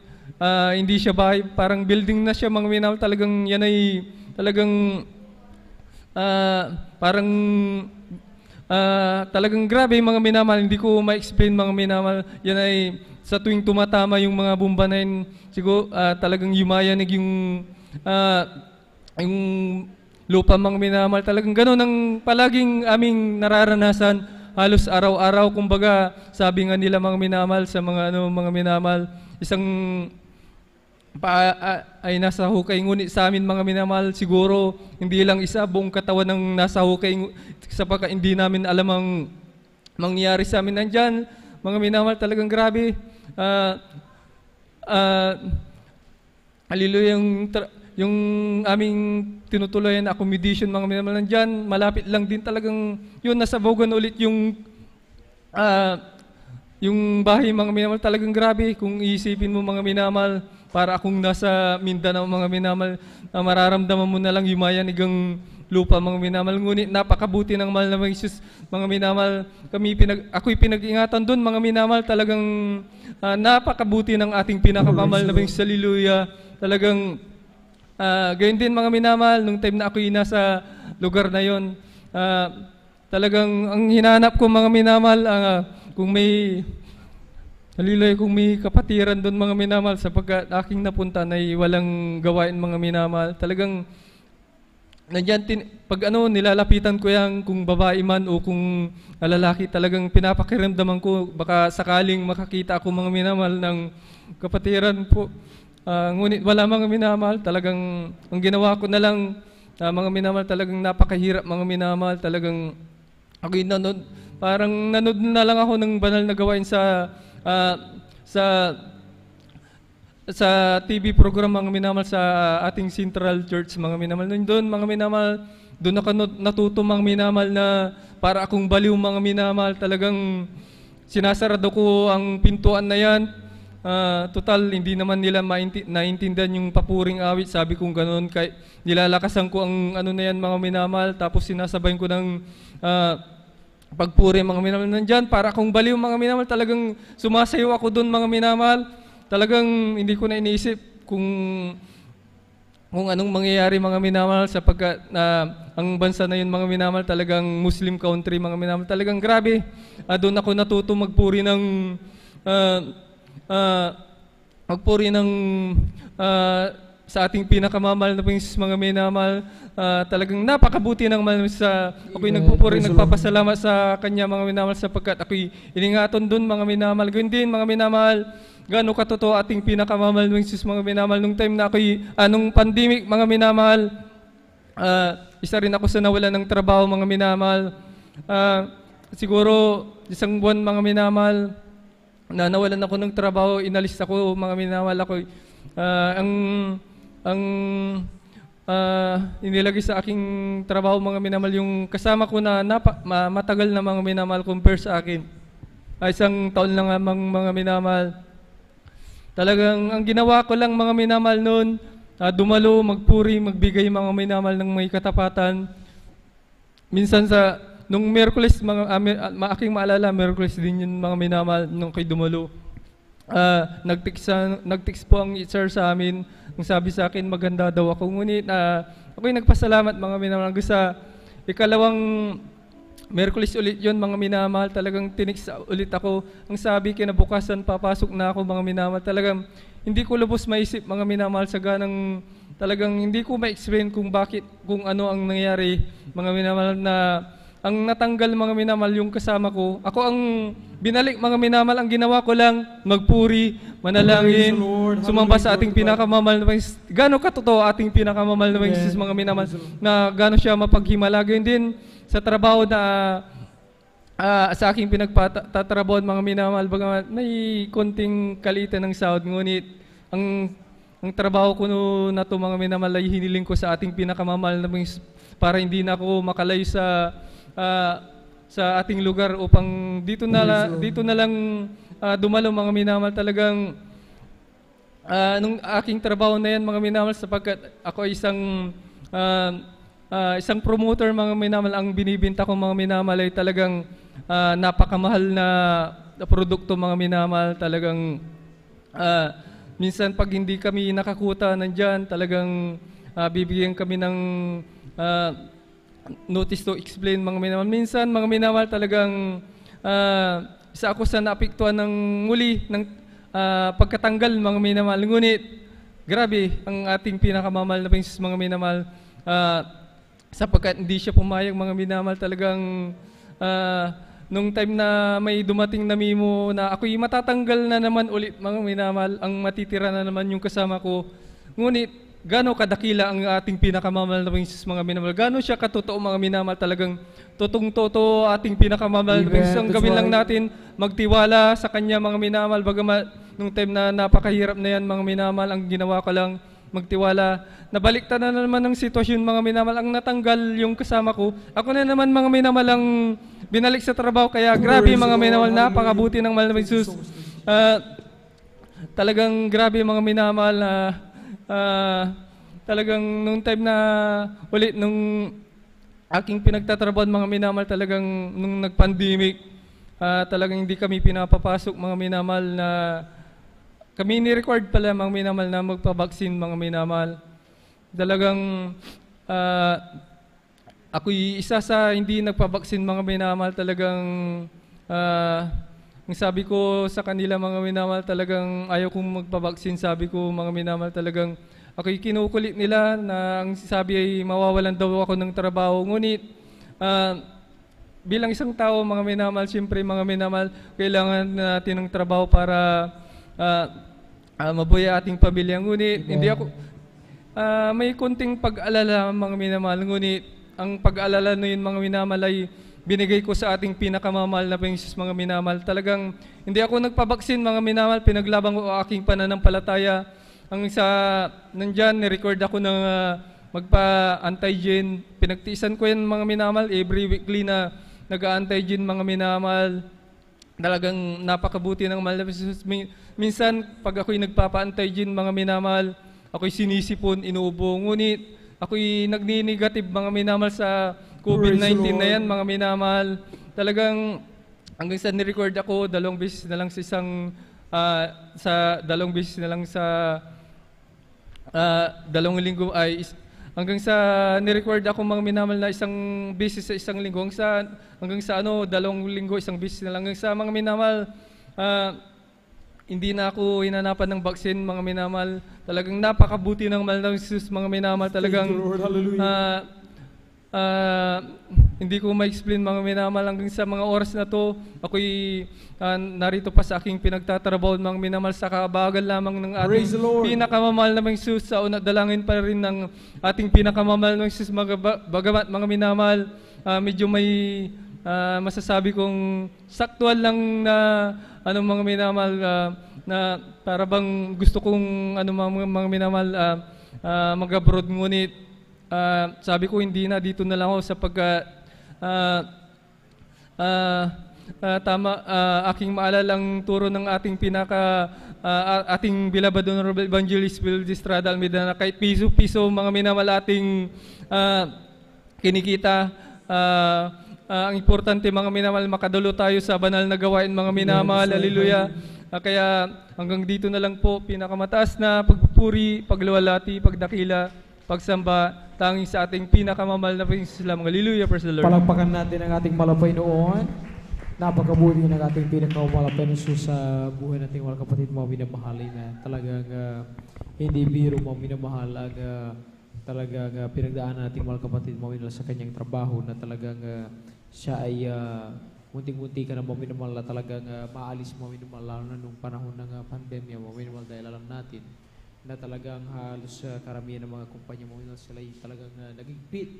hindi siya bahay, parang building na siya mga minamahal. Talagang yan ay talagang parang talagang grabe mga minamahal. Hindi ko ma-explain mga minamahal. Yan ay sa tuwing tumatama yung mga bomba na yun, siguro talagang yumayanig yung lupa mga minamahal. Talagang gano'n ang palaging aming nararanasan halos araw-araw. Kumbaga sabi nga nila mga minamahal sa mga mga minamahal, isang ay nasa hukay. Ngunit sa amin mga minamahal, siguro hindi lang isa, buong katawan ng nasa hukay sapagkat hindi namin alam ang mangyayari sa amin nandyan. Mga minamahal, talagang grabe. Hallelujah, yung aming tinutuloy na accommodation, mga minamahal, nandyan. Malapit lang din talagang yun, nasa Bogan ulit yung bahay, mga minamahal, talagang grabe. Kung iisipin mo, mga minamahal, para akong nasa Mindanao, mga minamahal, mararamdaman mo na lang yumayanigang lupa, mga minamahal. Ngunit napakabuti ng mahal na mga Isus, mga minamahal. Ako'y pinag-ingatan doon, mga minamahal. Talagang napakabuti ng ating pinakamamahal na mga Isus. Hallelujah. Talagang gayon din, mga minamahal, nung time na ako'y nasa lugar na yon, talagang ang hinahanap ko, mga minamahal, kung may hallelujah, kung may kapatiran doon, mga minamahal, sapagkat aking napunta na walang gawain, mga minamahal. Talagang nandiyan, pag nilalapitan ko yan, kung babae man o kung lalaki, talagang pinapakiramdaman ko, baka sakaling makakita ako, mga minamahal, ng kapatiran po. Ngunit wala, mga minamahal. Talagang ang ginawa ko na lang, mga minamahal, talagang napakahirap, mga minamahal. Talagang ako'y parang nanood na lang ako ng banal na gawain sa TV program, mga minamahal, sa ating Central Church, mga minamahal. Doon, mga minamahal, doon ako natuto, mga minamahal, na para akong baliw, mga minamahal. Talagang sinasarado ko ang pintuan na yan. Total, hindi naman nila naintindihan yung papuring awit. Sabi kong ganoon, kay nilalakasan ko ang na yan, mga minamahal. Tapos sinasabayin ko ng pagpuri, mga minamahal. Nandyan, para akong baliw, mga minamahal. Talagang sumasayaw ako doon, mga minamahal. Talagang hindi ko na iniisip kung anong mangyayari, mga minamahal, sapagkat ang bansa na yun, mga minamahal, talagang Muslim country, mga minamahal. Talagang grabe. Doon ako natuto magpuri ng sa ating pinakamamahal na Panginoon, mga minamahal. Talagang napakabuti ng mahal sa ako'y nagpupuri, nagpapasalamat sa Kanya, mga minamahal, sapagkat ako'y iningaton doon, mga minamahal. Ganoon din, mga minamahal, gaano katotoo ating pinakamamahal ng Isus, mga minamahal. Nung time na ako'y nung pandemic, mga minamahal, isa rin ako sa nawalan ng trabaho, mga minamahal. Siguro isang buwan, mga minamahal, na nawalan ako ng trabaho, inalis ako, mga minamahal. Ako ang inilagay sa aking trabaho, mga minamahal, yung kasama ko na matagal na, mga minamahal, compare sa akin, isang taon lang, mga minamahal. Talagang ang ginawa ko lang, mga minamahal, noon, dumalo, magpuri, magbigay, mga minamahal, ng may katapatan. Minsan nung Miyerkules, aking maalala, Miyerkules din yun, mga minamahal, nung kay dumalo. Nag-text po ang sir sa amin. Ang sabi sa akin, maganda daw ako. Ngunit ako'y nagpasalamat, mga minamahal. Sa ikalawang Miyerkules ulit yun, mga minamahal. Talagang tinext ulit ako. Ang sabi, kinabukasan, papasok na ako, mga minamahal. Talagang hindi ko lubos maisip, mga minamahal, sa ganang talagang hindi ko ma-explain kung bakit, kung ano ang nangyari, mga minamahal, na ang natanggal, mga minamahal, yung kasama ko. Ako ang binalik, mga minamahal. Ang ginawa ko lang, magpuri, manalangin, sumamba sa ating pinakamamahal na Panginoon. Gano'n katotoo ating pinakamamahal na Panginoon, mga minamahal, na gano'n siya mapaghimala. Gano'n din sa trabaho na sa aking pinagtatrabaho, mga minamahal, may konting kalitan ng sahod. Ngunit ang trabaho ko na ito, mga minamahal, ay hiniling ko sa ating pinakamamahal na Panginoon, para hindi na ako makalayo sa ating lugar, upang dito na lang dumalo, mga minamahal. Talagang nung aking trabaho na yan, mga minamahal, sapagkat ako ay isang promoter, mga minamahal. Ang binibenta ko, mga minamahal, ay talagang napakamahal na produkto, mga minamahal. Talagang minsan pag hindi kami nakakuta nandyan, talagang bibigyan kami ng notice to explain, mga minamahal. Minsan, mga minamahal, talagang isa ako sa naapektuhan ng muli ng pagkatanggal, mga minamahal. Ngunit grabe ang ating pinakamamahal na Panginoon, mga minamahal, sapagkat hindi siya pumayag, mga minamahal. Talagang nung time na may dumating na memo na ako'y matatanggal na naman ulit, mga minamahal, ang matitira na naman yung kasama ko. Ngunit gaano kadakila ang ating pinakamamahal na Panginoon mga minamahal. Gaano siya katotoo mga minamahal, talagang totong-totoo ating pinakamamahal na Panginoon. Ang gawin lang natin, magtiwala sa Kanya mga minamahal. Bagamat nung time na napakahirap na yan mga minamahal, ang ginawa ko lang, magtiwala. Nabaliktad na naman ang sitwasyon mga minamahal. Ang natanggal yung kasama ko. Ako na naman mga minamahal ang binalik sa trabaho. Kaya grabe mga minamahal, napakabuti ng mahal na Jesus. Talagang grabe mga minamahal na talagang nung time na ulit nung aking pinagtatrabaho mga minamahal, talagang nung nag-pandemic, talagang hindi kami pinapapasok mga minamahal na kami ni-record pala mga minamahal na magpabaksin mga minamahal. Talagang ako'y isa sa hindi nagpabaksin mga minamahal. Talagang ang sabi ko sa kanila mga minamahal, talagang ayaw kong magpabaksin. Sabi ko mga minamahal, talagang ako'y kinukulit nila na ang sabi ay mawawalan daw ako ng trabaho. Ngunit bilang isang tao mga minamahal, siyempre mga minamahal, kailangan natin ng trabaho para mabuhay ating pamilya. Ngunit hindi ako may kunting pag-alala mga minamahal. Ngunit ang pag-alala na yun mga minamahal ay binigay ko sa ating pinakamamahal na Panginoon mga minamahal. Talagang hindi ako nagpabaksin mga minamahal, pinaglaban ko ang aking pananampalataya. Ang sa nandyan, ni-record ako ng magpa-antigen. Pinagtiisan ko yan mga minamahal, every weekly na nag-antigen mga minamahal. Talagang napakabuti ng mahal na Panginoon. Minsan, pag ako'y nagpapa-antigen mga minamahal, ako'y sinisipon, inuubo. Ngunit ako'y nagni-negative mga minamahal sa COVID-19 na yan, mga minamahal. Talagang hanggang sa ni-record ako, 2 beses na lang sa isang, sa 2 beses na lang sa 2 linggo ay, hanggang sa ni-record ako mga minamahal na 1 beses sa 1 linggo, hanggang sa 2 linggo, 1 beses na lang. Hanggang sa mga minamahal, hindi na ako hinanapan ng vaccine mga minamahal. Talagang napakabuti ng mahal na Jesus mga minamahal. Talagang hindi ko ma-explain mga minamahal. Hanggang sa mga oras na to, ako'y narito pa sa aking pinagtatrabaho mga minamahal, sa kabagal lamang ng ating pinakamamahal na Jesus. Sa una, dalangin pa rin ng ating pinakamamahal na Jesus. Bagamat mga minamahal, medyo may masasabi kong saktual lang na mga minamahal, na para bang gusto kong mga minamahal mag-abroad. Ngunit sabi ko hindi na, dito na lang ako sapagkat aking maalalang turo ng ating ating beloved Honorable Evangelist Will Estrada Almeida na kahit piso-piso mga minamahal ating kinikita, ang importante mga minamahal, makadalo tayo sa banal na gawain mga minamahal. Hallelujah. Kaya hanggang dito na lang po, pinakamataas na pagpupuri, pagluwalhati, pagdakila, pagsamba, tanging sa ating pinakamamahal na Panginoon. Hallelujah, praise the Lord. Palakpakan natin ang ating malapay noon. Napakabuti ng ating pinakamamahal na Panginoon sa buhay nating mga kapatid mga minamahal na talagang hindi biro mga minamahal ang talagang pinagdaanan nating mga kapatid mga minamahal sa kanyang trabaho na talagang siya ay munting-munti ka na mga minamahal na talagang maalis mga minamahal lalo na nung panahon ng pandemya mga minamahal, dahil alam natin na talagang halos karamihan ng mga kumpanya mga minamahal sila ay talagang nagigpit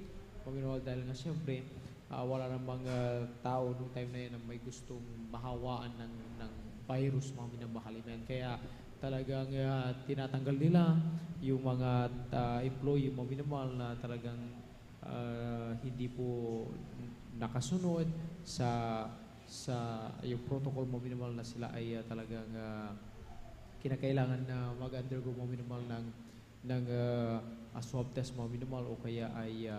mga minamahal dahil nga siyempre wala namang tao nung time na yun na may gustong mahawaan ng virus mga minamahal. Kaya talagang tinatanggal nila yung mga employee mga minamahal na talagang hindi po nakasunod sa yung protocol mo minimal na sila ay talagang kinakailangan na mag-undergo mo minimal ng swab test mo minimal o kaya ay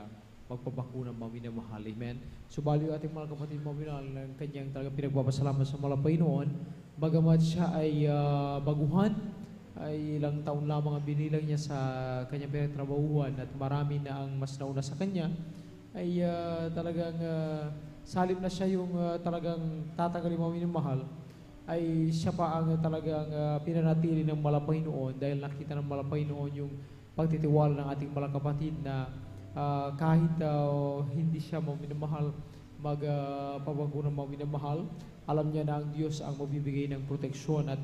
magpabakuna mo minamahal. Amen. Subali yung ating mga kapatid mo minimal ng kanyang talagang pinagpapasalamat sa malapay noon, bagamat siya ay baguhan, ay ilang taon lamang ang binilang niya sa kanyang pinagtrabahuan at marami na ang mas nauna sa kanya, ay talagang salib na siya yung talagang tatagalin mo minamahal, ay siya pa ang talagang pinanatili ng malapay noon dahil nakita ng malapay noon yung pagtitiwala ng ating mga kapatid na kahit hindi siya minamahal magpabago ng minamahal, alam niya na ang Diyos ang magbibigay ng proteksyon at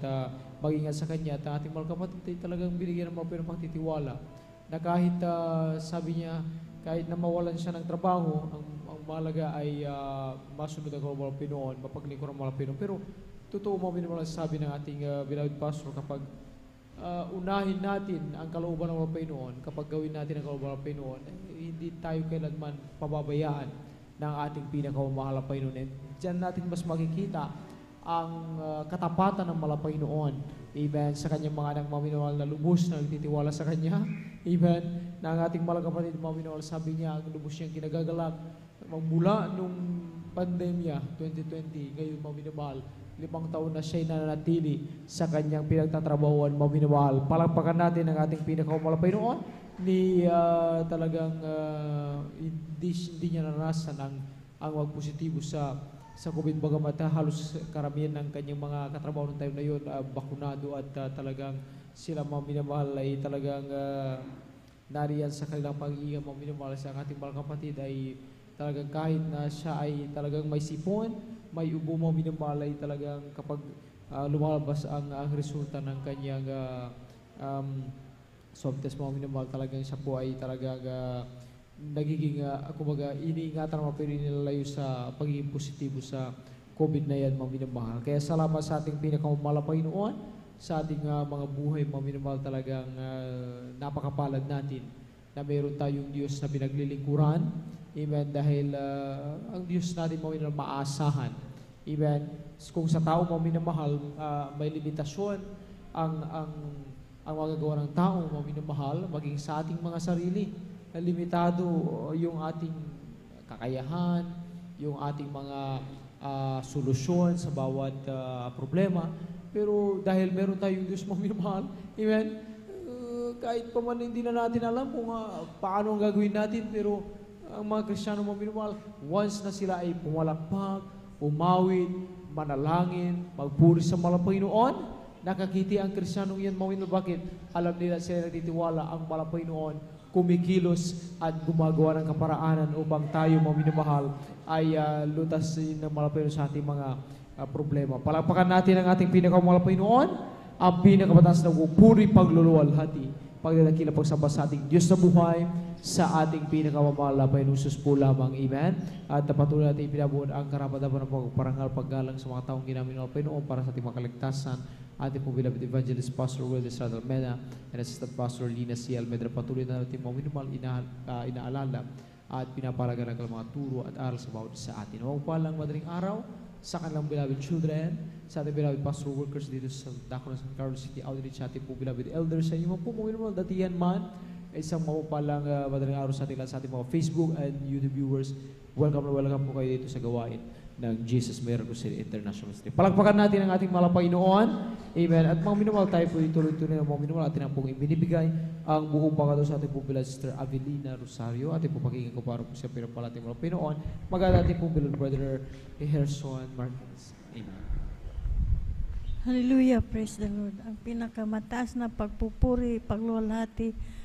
mag-ingat sa Kanya at ating mga kapatid ay talagang binigyan ng mga pagtitiwala na kahit sabi niya, kahit na mawalan siya ng trabaho, ang mahalaga ay masunod ang kalooban ng Pinoon, mapaglingkuran ang mga Pinoon. Pero totoo mo minamahal sabi ng ating beloved pastor, kapag unahin natin ang kalooban ng mga Pinoon, kapag gawin natin ang kalooban ng Pinoon, hindi tayo kailanman pababayaan ng ating pinakamamahal na Pinoon. And diyan natin mas makikita ang katapatan ng malapay noon. Amen. Sa kanyang mga anak maminawal na lubos na nagtitiwala sa kanya. Amen. Na ang ating mga kapatid maminawal, sabi niya, ang lubos niyang kinagagalak magmula nung pandemya 2020, ngayon maminawal, 5 taon na siya'y nananatili sa kanyang pinagtatrabahuan maminawal. Palakpakan natin ang ating pinakamalapay noon ni talagang hindi niya naranasan ang magpositibo sa COVID, bagamat halos karamihan ng kanyang mga katrabaho ng time na yun bakunado at talagang sila mga minamahal ay talagang nariyan sa kanilang pag-iingat mga minamahal sa ating mga kapatid ay talagang kahit na siya ay talagang may sipon, may ubo mga minamahal ay talagang kapag lumalabas ang resulta ng kanyang swab test mga minamahal, talagang siya po ay talagang nagiging, kumbaga, iniingatan naman pero inilalayo sa pagiging positibo sa COVID na yan, mga minamahal. Kaya salamat sa ating pinakamalapay noon, sa ating mga buhay, mga minamahal, talagang napakapalad natin na mayroon tayong Diyos na pinaglilingkuran. Amen. Dahil ang Diyos natin, mga minamahal, maasahan. Amen. Kung sa tao, mga minamahal, may limitasyon ang magagawa ng tao, mga minamahal, maging sa ating mga sarili. Limitado yung ating kakayahan, yung ating mga solusyon sa bawat problema. Pero dahil meron tayong Diyos mamimahal, amen, kahit pa man hindi na natin alam kung paano ang gagawin natin, pero ang mga Kristiyano mamimahal, once na sila ay pumalakpak, umawit, manalangin, magpuri sa malapay noon, nakakiti ang Kristiyanong yan mamimahal. Bakit? Alam nila sila nagtitiwala ang malapay noon kumikilos at gumagawa ng kaparaanan upang tayo, mga minamahal, ay lutasin ng malapay sa ating mga problema. Palakpakan natin ang ating pinakamalapay noon, ang pinakamataas na puri, pagluluwalhati, pagdadakila, pagsamba sa ating Diyos na buhay, sa ating pinakamalapay ng Jesus po lamang. Amen. At patuloy natin ipinabuon ang karapat-dapat ng pagparangal, paggalang sa mga taong ginamit ng Pinoon para sa ating makaligtasan. Ating po beloved Evangelist Pastor Will Estrada Almeida and Assistant Pastor Lina C. Almeida. Patuloy na natin mga minimal inaalala at pinapalagan ng mga turo at aral sa bawat sa atin. Huwag palang madaling araw sa kanilang beloved children, sa ating beloved pastor workers dito sa Dako ng San Carlos City Outreach, sa ating po beloved elders, sa inyo po mga minimal datihan man, isang mapapalang madaling araw sa ating lahat, sa ating mga Facebook and YouTube viewers. Welcome na welcome po kayo dito sa gawain ng Jesus Miracle City International City. Palakpakan natin ang ating malapay noon. Amen. At mga minamahal, tayo po ituloy-tuloy ng mga minamahal. Atin ang pong ibinibigay ang buong pagkado sa ating pong bilad Sister Avelina Rosario. Ating pong pakinggan ko para po siya pinapala ating malapay noon. Maganda ating pong bilad Brother Eherson Martinez. Amen. Hallelujah, praise the Lord. Ang pinakamataas na pagpupuri, paglulati,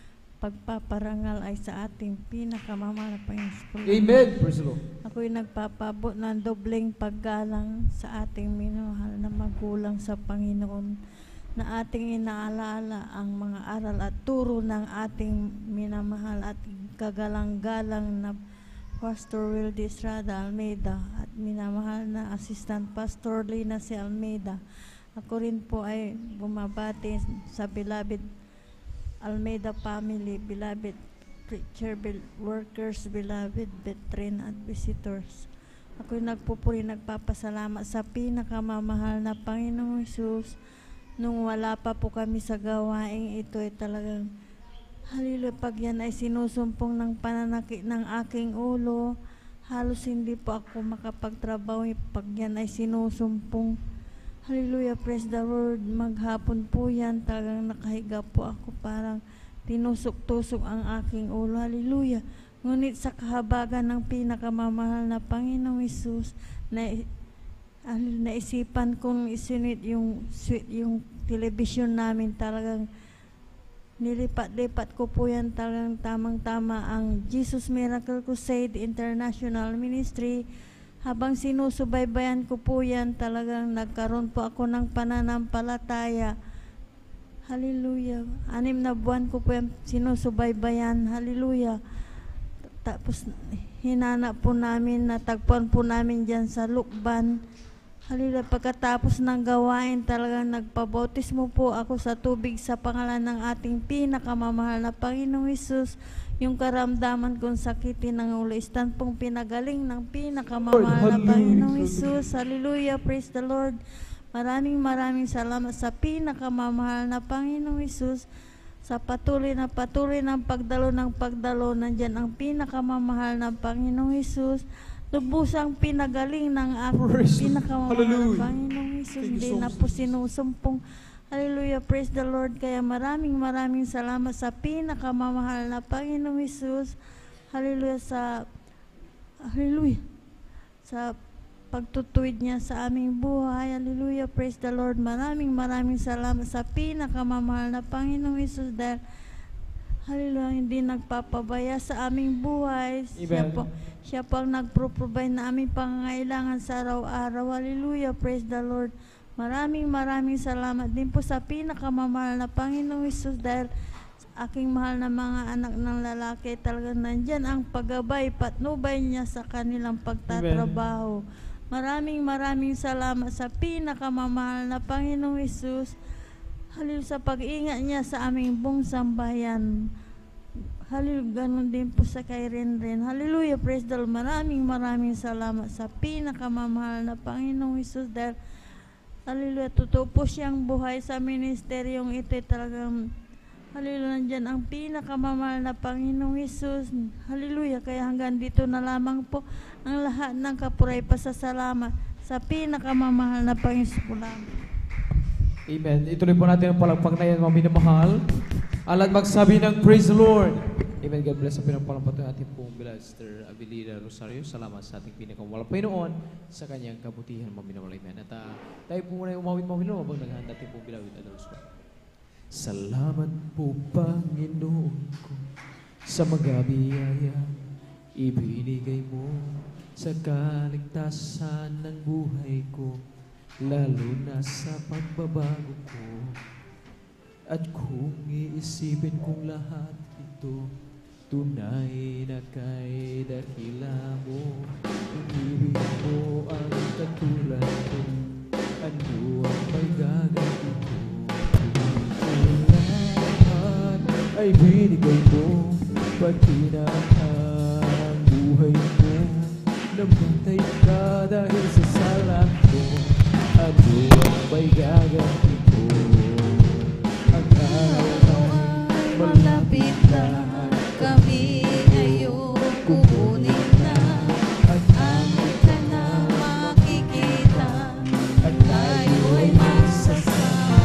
pagpaparangal ay sa ating pinakamamahal na Panginoon. Amen. Praise the Lord. Ako'y nagpapabot ng dobleng paggalang sa ating minamahal na magulang sa Panginoon, na ating inaalala ang mga aral at turo ng ating minamahal at kagalang-galang na Pastor Will Estrada Almeida at minamahal na Assistant Pastor Lina C. Almeida. Ako rin po ay bumabati sa beloved Almeida family, beloved preacher, workers, beloved veteran at visitors. Ako'y nagpupuri, nagpapasalamat sa pinakamamahal na Panginoong Hesus. Nung wala pa po kami sa gawaing ito ay talagang hallelujah, pag yan ay sinusumpong ng pananakit ng aking ulo, halos hindi po ako makapagtrabaho pag yan ay sinusumpong. Hallelujah, praise the Lord. Maghapon po yan, talagang nakahiga po ako, parang tinusok-tusok ang aking ulo. Hallelujah. Ngunit sa kahabagan ng pinakamamahal na Panginoong Hesus, naisipan kong isinit yung television namin, talagang nilipat-lipat ko po yan, talagang tamang-tama ang Jesus Miracle Crusade International Ministry. Habang sinusubaybayan ko po yan, talagang nagkaroon po ako ng pananampalataya. Hallelujah. 6 na buwan ko po yung sinusubaybayan. Hallelujah. Tapos hinanap po namin, natagpuan po namin dyan sa Lukban. Hallelujah. Pagkatapos ng gawain, talagang nagpabautismo po ako sa tubig sa pangalan ng ating pinakamamahal na Panginoong Hesus. Yung karamdaman kong sakitin ng ulo, istan pong pinagaling ng pinakamamahal na Panginoong Hesus. Hallelujah. Praise the Lord. Maraming salamat sa pinakamamahal na Panginoong Hesus. Sa patuloy ng pagdalo, nandyan ang pinakamamahal na Panginoong Hesus. Lubusang pinagaling ng aking pinakamamahal na Panginoong Hesus. Hindi na po sinusumpong. Hallelujah, praise the Lord. Kaya maraming salamat sa pinakamamahal na Panginoong Hesus. Hallelujah, sa pagtutuwid niya sa aming buhay. Hallelujah, praise the Lord. Maraming salamat sa pinakamamahal na Panginoong Hesus dahil hallelujah, hindi nagpapabaya sa aming buhay. Siya po ang nagpro-provide na aming pangangailangan sa araw-araw. Hallelujah, praise the Lord. Maraming salamat din po sa pinakamamahal na Panginoong Hesus dahil aking mahal na mga anak ng lalaki, talagang nandyan ang paggabay, patnubay niya sa kanilang pagtatrabaho. Maraming salamat sa pinakamamahal na Panginoong Hesus. Hallelujah, sa pag-ingat niya sa aming buong sambayan. Hallelujah, ganun din po sa kay Renren. Hallelujah, praise the Lord. Maraming salamat sa pinakamamahal na Panginoong Hesus dahil hallelujah, totoo po siyang buhay sa ministeryong ito. Talagang hallelujah, nandyan ang pinakamamahal na Panginoong Hesus. Hallelujah, kaya hanggang dito na lamang po ang lahat ng kapuray pasasalamat sa pinakamamahal na Panginoong Hesus. Amen. Ituloy po natin ang palagpag na yan, mga minamahal. Alat magsabi ng praise the Lord. Amen. God bless sa pinagpalampato ng ating pong beloved Sister Abilida Rosario. Salamat sa ating pinakawalang Panginoon sa kanyang kabutihan, mga minamahal. Amen. At tayo po muna umawit, mga minamahal, habang naghahanda ating pong beloved Rosario. Salamat po, Panginoon ko, sa mga biyaya ibinigay mo sa kaligtasan ng buhay ko, lalo na sa pagbabago ko. At kung iisipin kong lahat ito, tunay na kay dakila mo. Ibig mo ang katulad ko, ano ang may gaganti ko? Lahat ay binigay mo, pati na ang buhay mo. Namatay ka dahil sa sala ko, ano ang may gaganti ko? Ang araw ay malapit na, kami ngayon kukunin na. At amin ka na makikita, at tayo ay magsasama.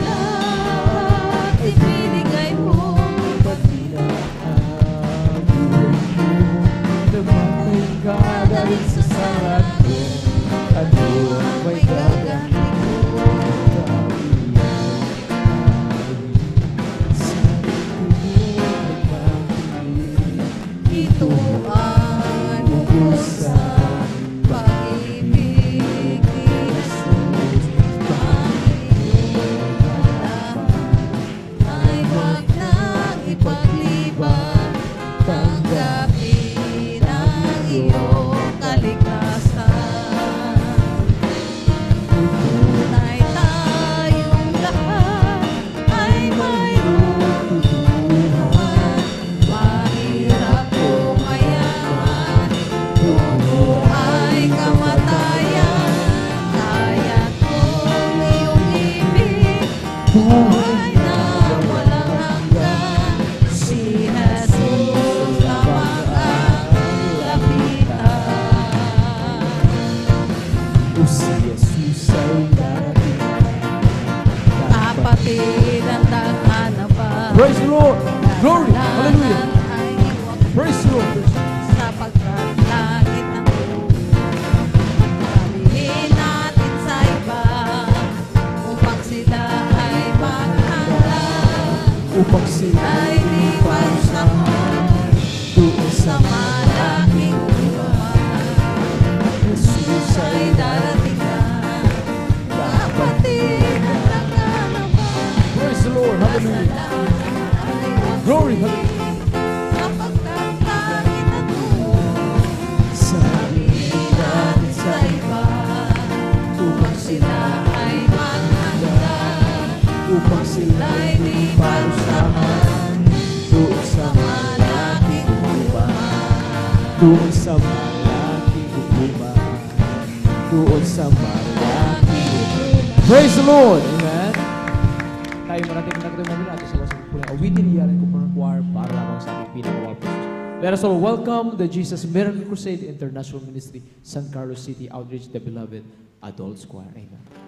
Lahat ibinigay mo, pati na ang buhay mo. Namatay ka dahil sa sala ko, ano ang may gaganti ko? Ito ay buksan pag-ibig ni Jesus. Panginoon alaman ay wag nang ipagliban. Tanggapin ang iyong kaligtasan. Tunay tayong lahat ay mayroong tutuhan. Mahirap o mayaman, tubo ay kamatayan. Kaya't kung iyong ibig, buhay na walang hanggan. Si Jesus lamang ang lapitan. O si Jesus ay darating, kapatid ang daghanapan. Praise the Lord! Glory! Hallelujah! Praise the Lord! Sa pagkalangit ang sabihin natin sa iba, upang sila ay maghanda, upang sila ay liwan sa doon sa malaking luman. Jesus ay darating na, kapatid ang daghanapan. doon sa malaking hukuma, doon sa malaking hukuma. Praise the Lord! Amen! Tayo marating pinagkatimamin natin sa wasang pulang awitin iyalan ko ng choir para lamang sa ating pinakawalpos. Let us all welcome the Jesus Miracle Crusade International Ministry, San Carlos City Outreach, the beloved Adults Choir. Amen.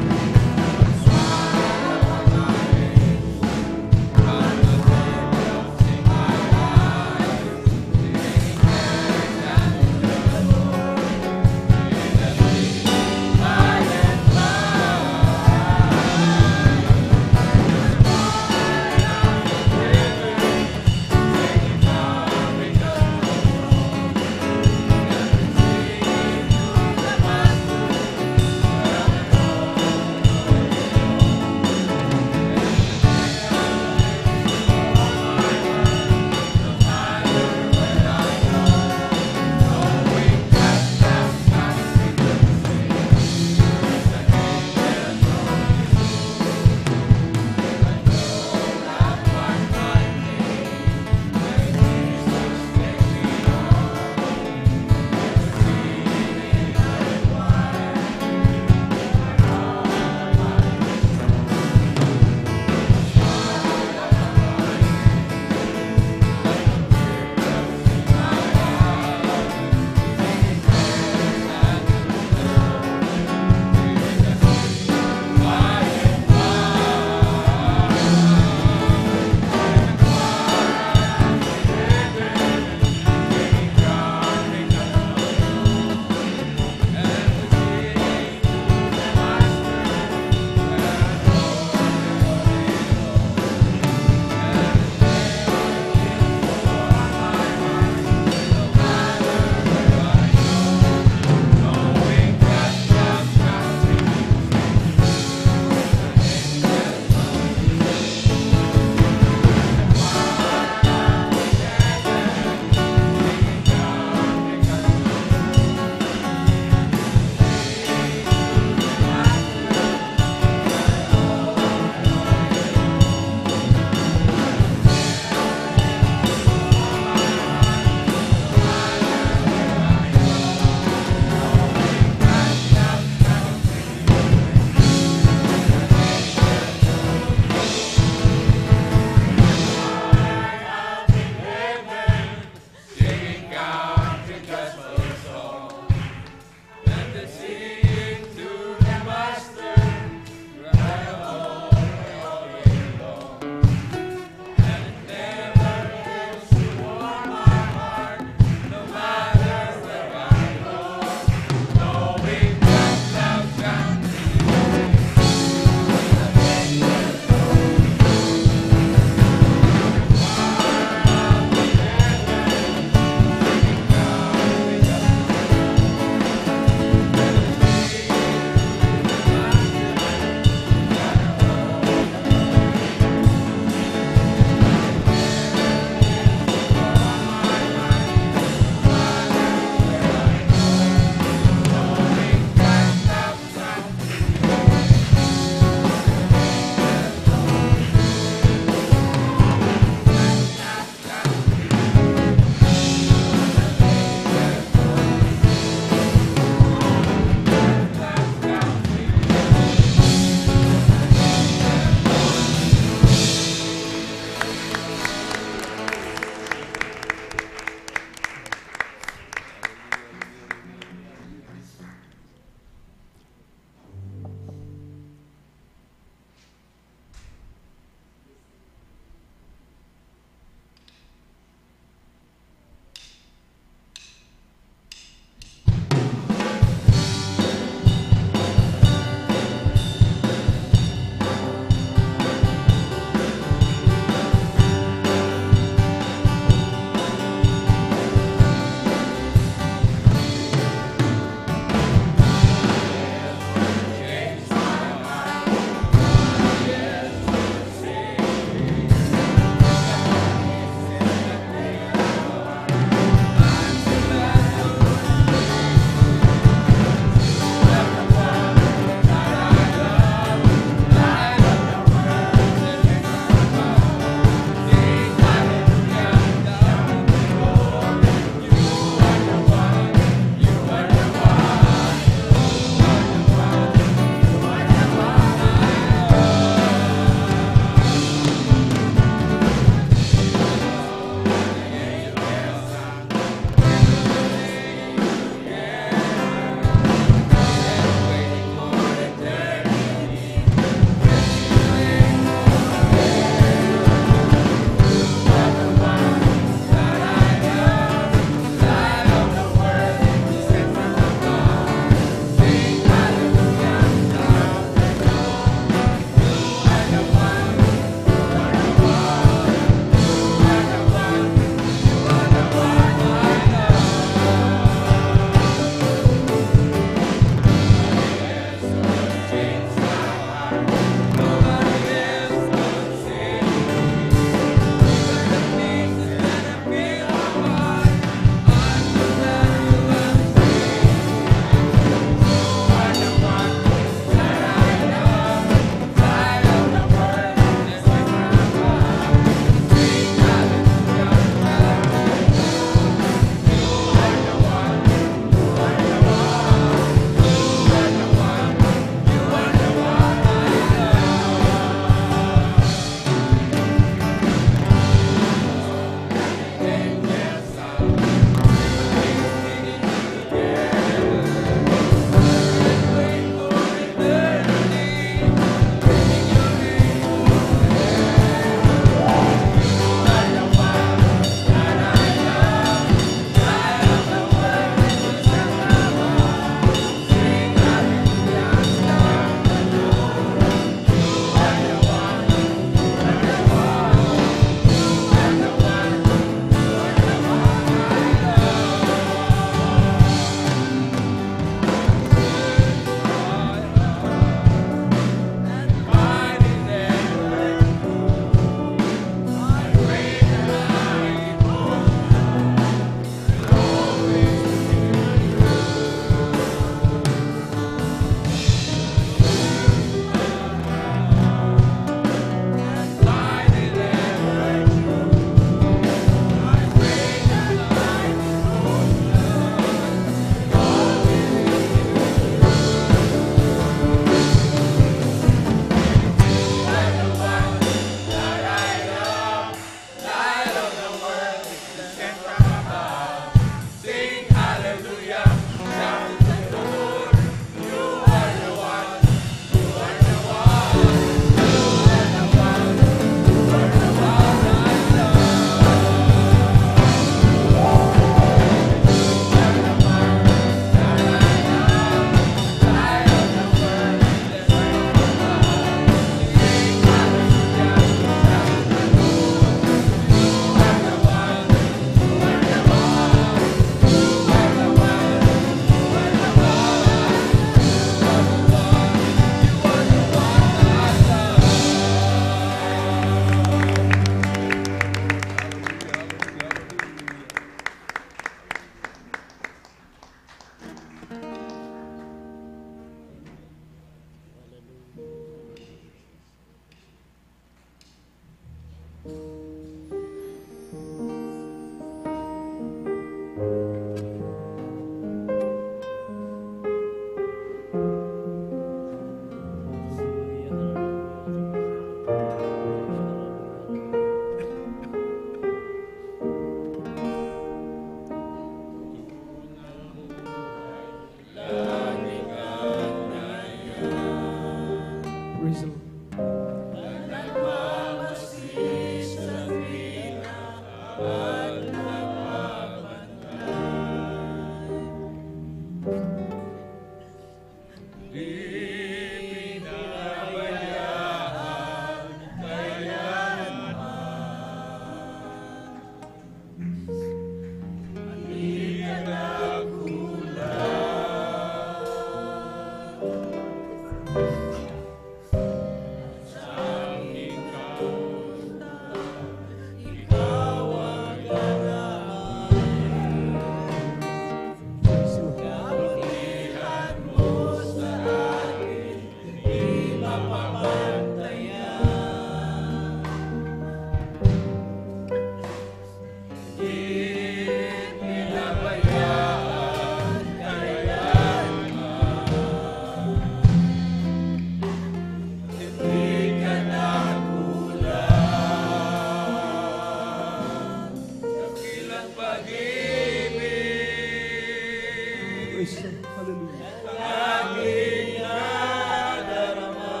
Kristo. Hallelujah. Aking nadarama,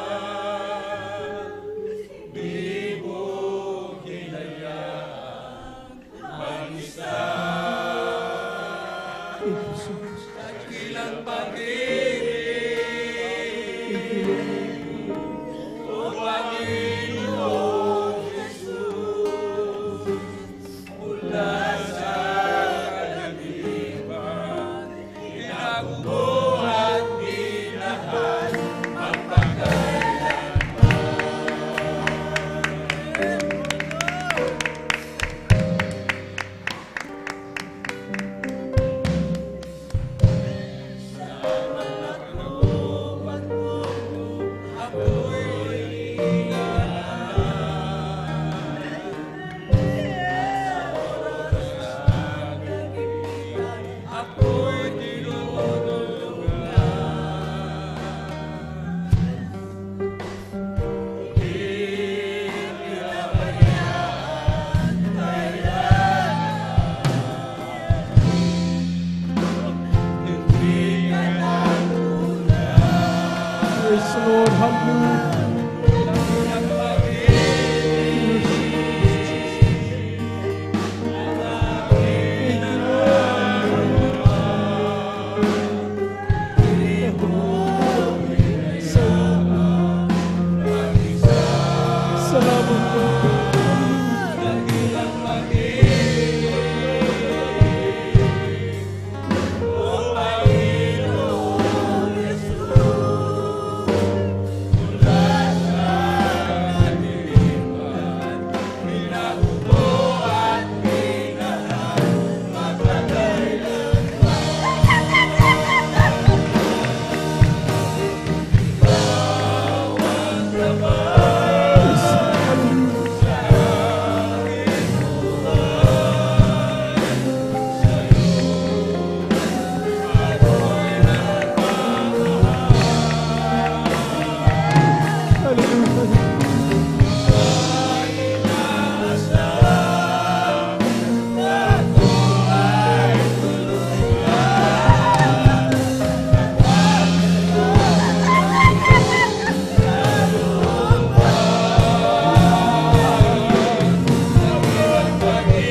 di mo hinayaan mag-isa. Dakilang pag-ibig, O Panginoong Jesus, mula sa kalangitan, inagubo at minahal Praise the Lord. Hallelujah.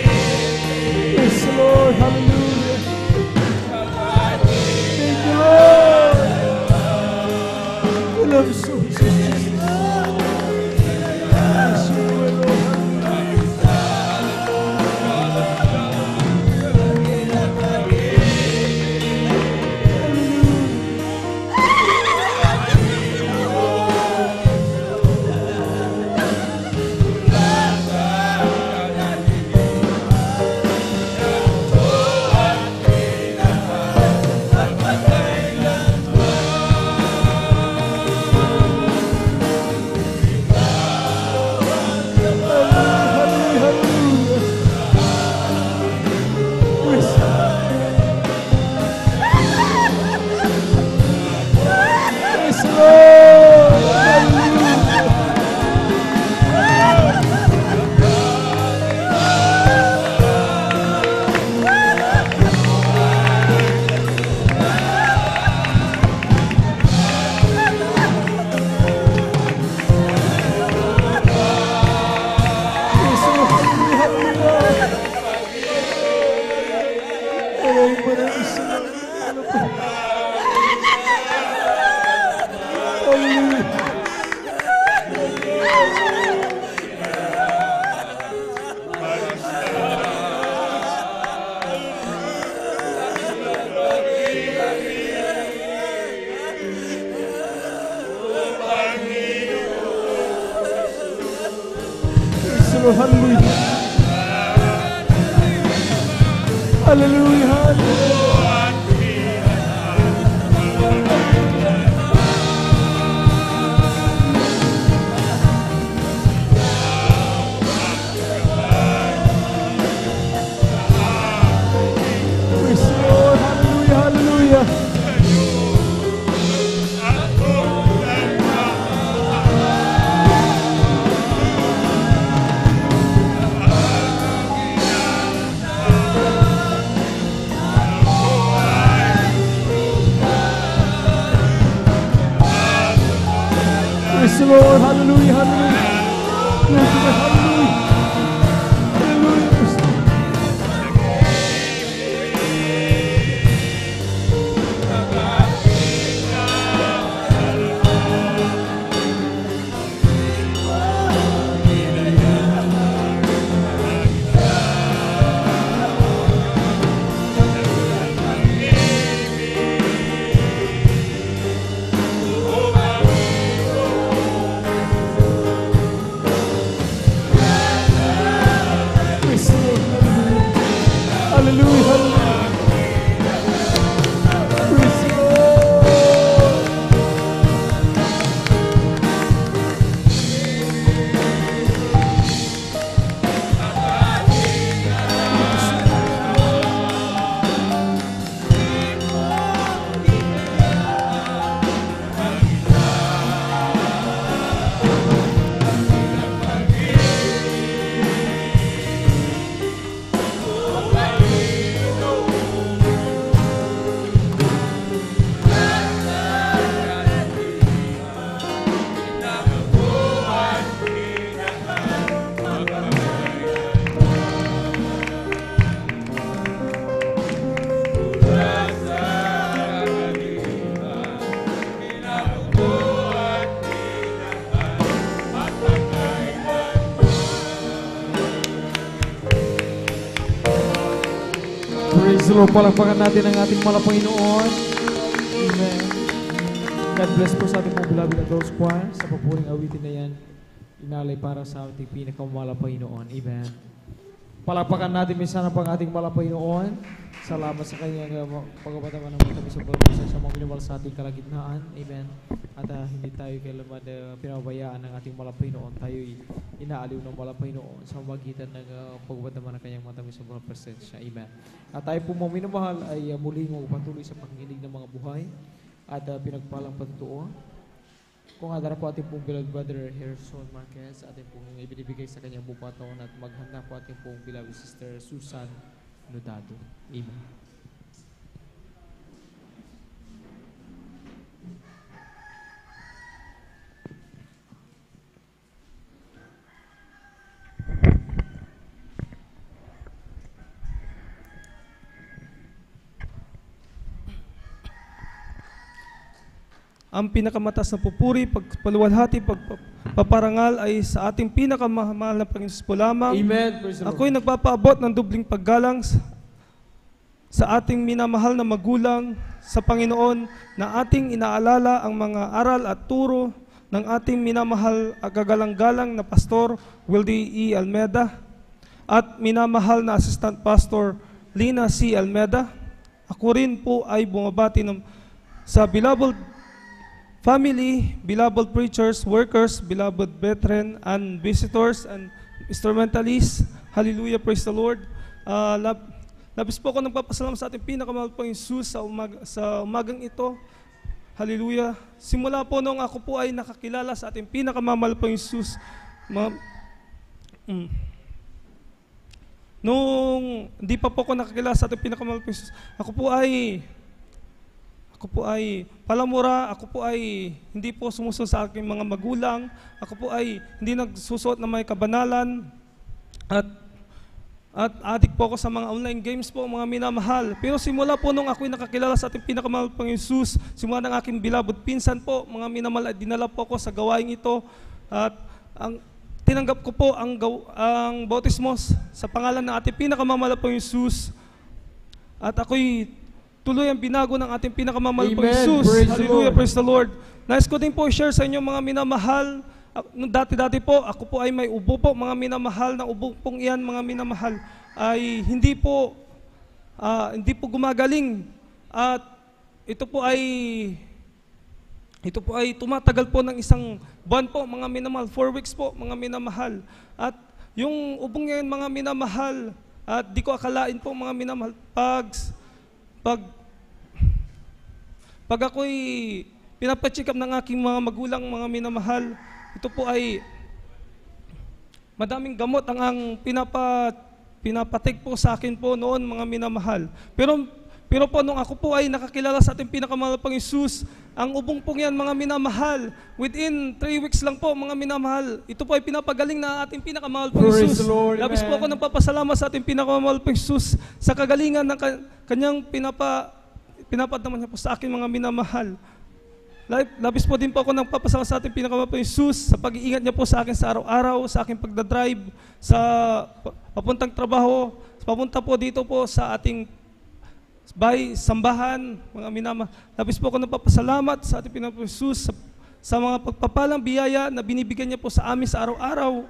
Praise the Lord. Hallelujah. Thank you, Lord. We love you so much. Yes, you are, Lord. Praise the Lord. Hallelujah. Hallelujah. Praise the Lord. Hallelujah. Hallelujah. Praise the Lord. Hallelujah, hallelujah. Praise the Lord, hallelujah. Hallelujah, praise the Lord. Hallelujah, hallelujah. Praise the Lord. Praise the Lord. Palakpakan natin ang ating mahal na Panginoon. Amen. God bless po sa ating mga beloved adults choir sa papuring awitin na yan. Inalay para sa ating pinakamahal na Panginoon. Amen. Palakpakan natin minsan ang ating mahal na Panginoon. Salamat sa kanyang pagkapataman ng mga sa pagkakasa sa mga minumahal sa ating kalagitnaan. Amen. At hindi tayo kailanman pinabayaan ng ating mahal na Panginoon. Tayo'y inaaliw ng mahal na Panginoon sa magitan ng pagkapataman ng kanyang matamis sa mga presensya. Amen. At tayo po mga minumahal ay muling magpatuloy sa panginig ng mga buhay at pinagpalang patutuo. Kung hadara po ating pong beloved brother Harrison Marquez, ating pong ibinibigay sa kanyang bupaton at maghanda po ating pong beloved sister Susan Nodado. Amen. Ang pinakamataas na pupuri, pagpaluwalhati, pagpaparangal ay sa ating pinakamahal na Panginoon po lamang. Amen. Ako'y nagpapaabot ng dubling paggalang sa ating minamahal na magulang sa Panginoon na ating inaalala ang mga aral at turo ng ating minamahal at kagalang-galang na Pastor Wildy E. Almeda at minamahal na Assistant Pastor Lina C. Almeda. Ako rin po ay bumabati sa beloved family, beloved preachers, workers, beloved brethren, and visitors, and instrumentalists. Hallelujah, praise the Lord. Labis po ako nagpapasalamat sa ating pinakamahal pong Jesus sa umagang ito. Hallelujah. Simula po nung ako po ay nakakilala sa ating pinakamahal pong Jesus. Nung hindi pa po ako nakakilala sa ating pinakamahal pong Jesus, ako po ay palamura, ako po ay hindi po sumusunod sa aking mga magulang, ako po ay hindi nagsusuot na may kabanalan, at adik po ako sa mga online games po, mga minamahal. Pero simula po nung ako'y nakakilala sa ating pinakamahal pang Jesus, simula ng aking beloved pinsan po, mga minamahal, dinala po ako sa gawain ito, at tinanggap ko po ang bautismos sa pangalan ng ating pinakamahal pang Jesus, at ako'y tuloy ang binago ng ating pinakamamahal pong Jesus. Hallelujah, praise the Lord. Nais ko din po share sa inyo mga minamahal. Dati-dati po, ako po ay may ubo po, mga minamahal, na ubo pong iyan, mga minamahal, ay hindi po gumagaling. At ito po ay tumatagal po ng isang buwan po, mga minamahal, 4 weeks po, mga minamahal. At yung ubong ngayon, mga minamahal, at di ko akalain po, mga minamahal, pag ako'y pinapacheck up ng aking mga magulang, mga minamahal, ito po ay madaming gamot ang pinapatik po sa akin po noon, mga minamahal. Pero Pero po nung ako po ay nakakilala sa ating pinakamahal pang Jesus, ang ubong pong yan mga minamahal, within 3 weeks lang po mga minamahal, ito po ay pinapagaling na ating pinakamahal pang Praise Jesus. the Lord, Labis po amen. ako nagpapasalamat sa ating pinakamahal pang Jesus sa kagalingan ng kanyang pinapadama niya po sa akin mga minamahal. Labis po din po ako nagpapasalamat sa ating pinakamahal pang Jesus sa pag-iingat niya po sa akin sa araw-araw, sa aking pagdadrive, sa papuntang trabaho, papunta po dito po sa ating sambahan, mga minamahal. Labis po ako nagpapasalamat sa ating pinakamahal pang Jesus sa mga pagpapalang biyaya na binibigyan niya po sa amin sa araw-araw.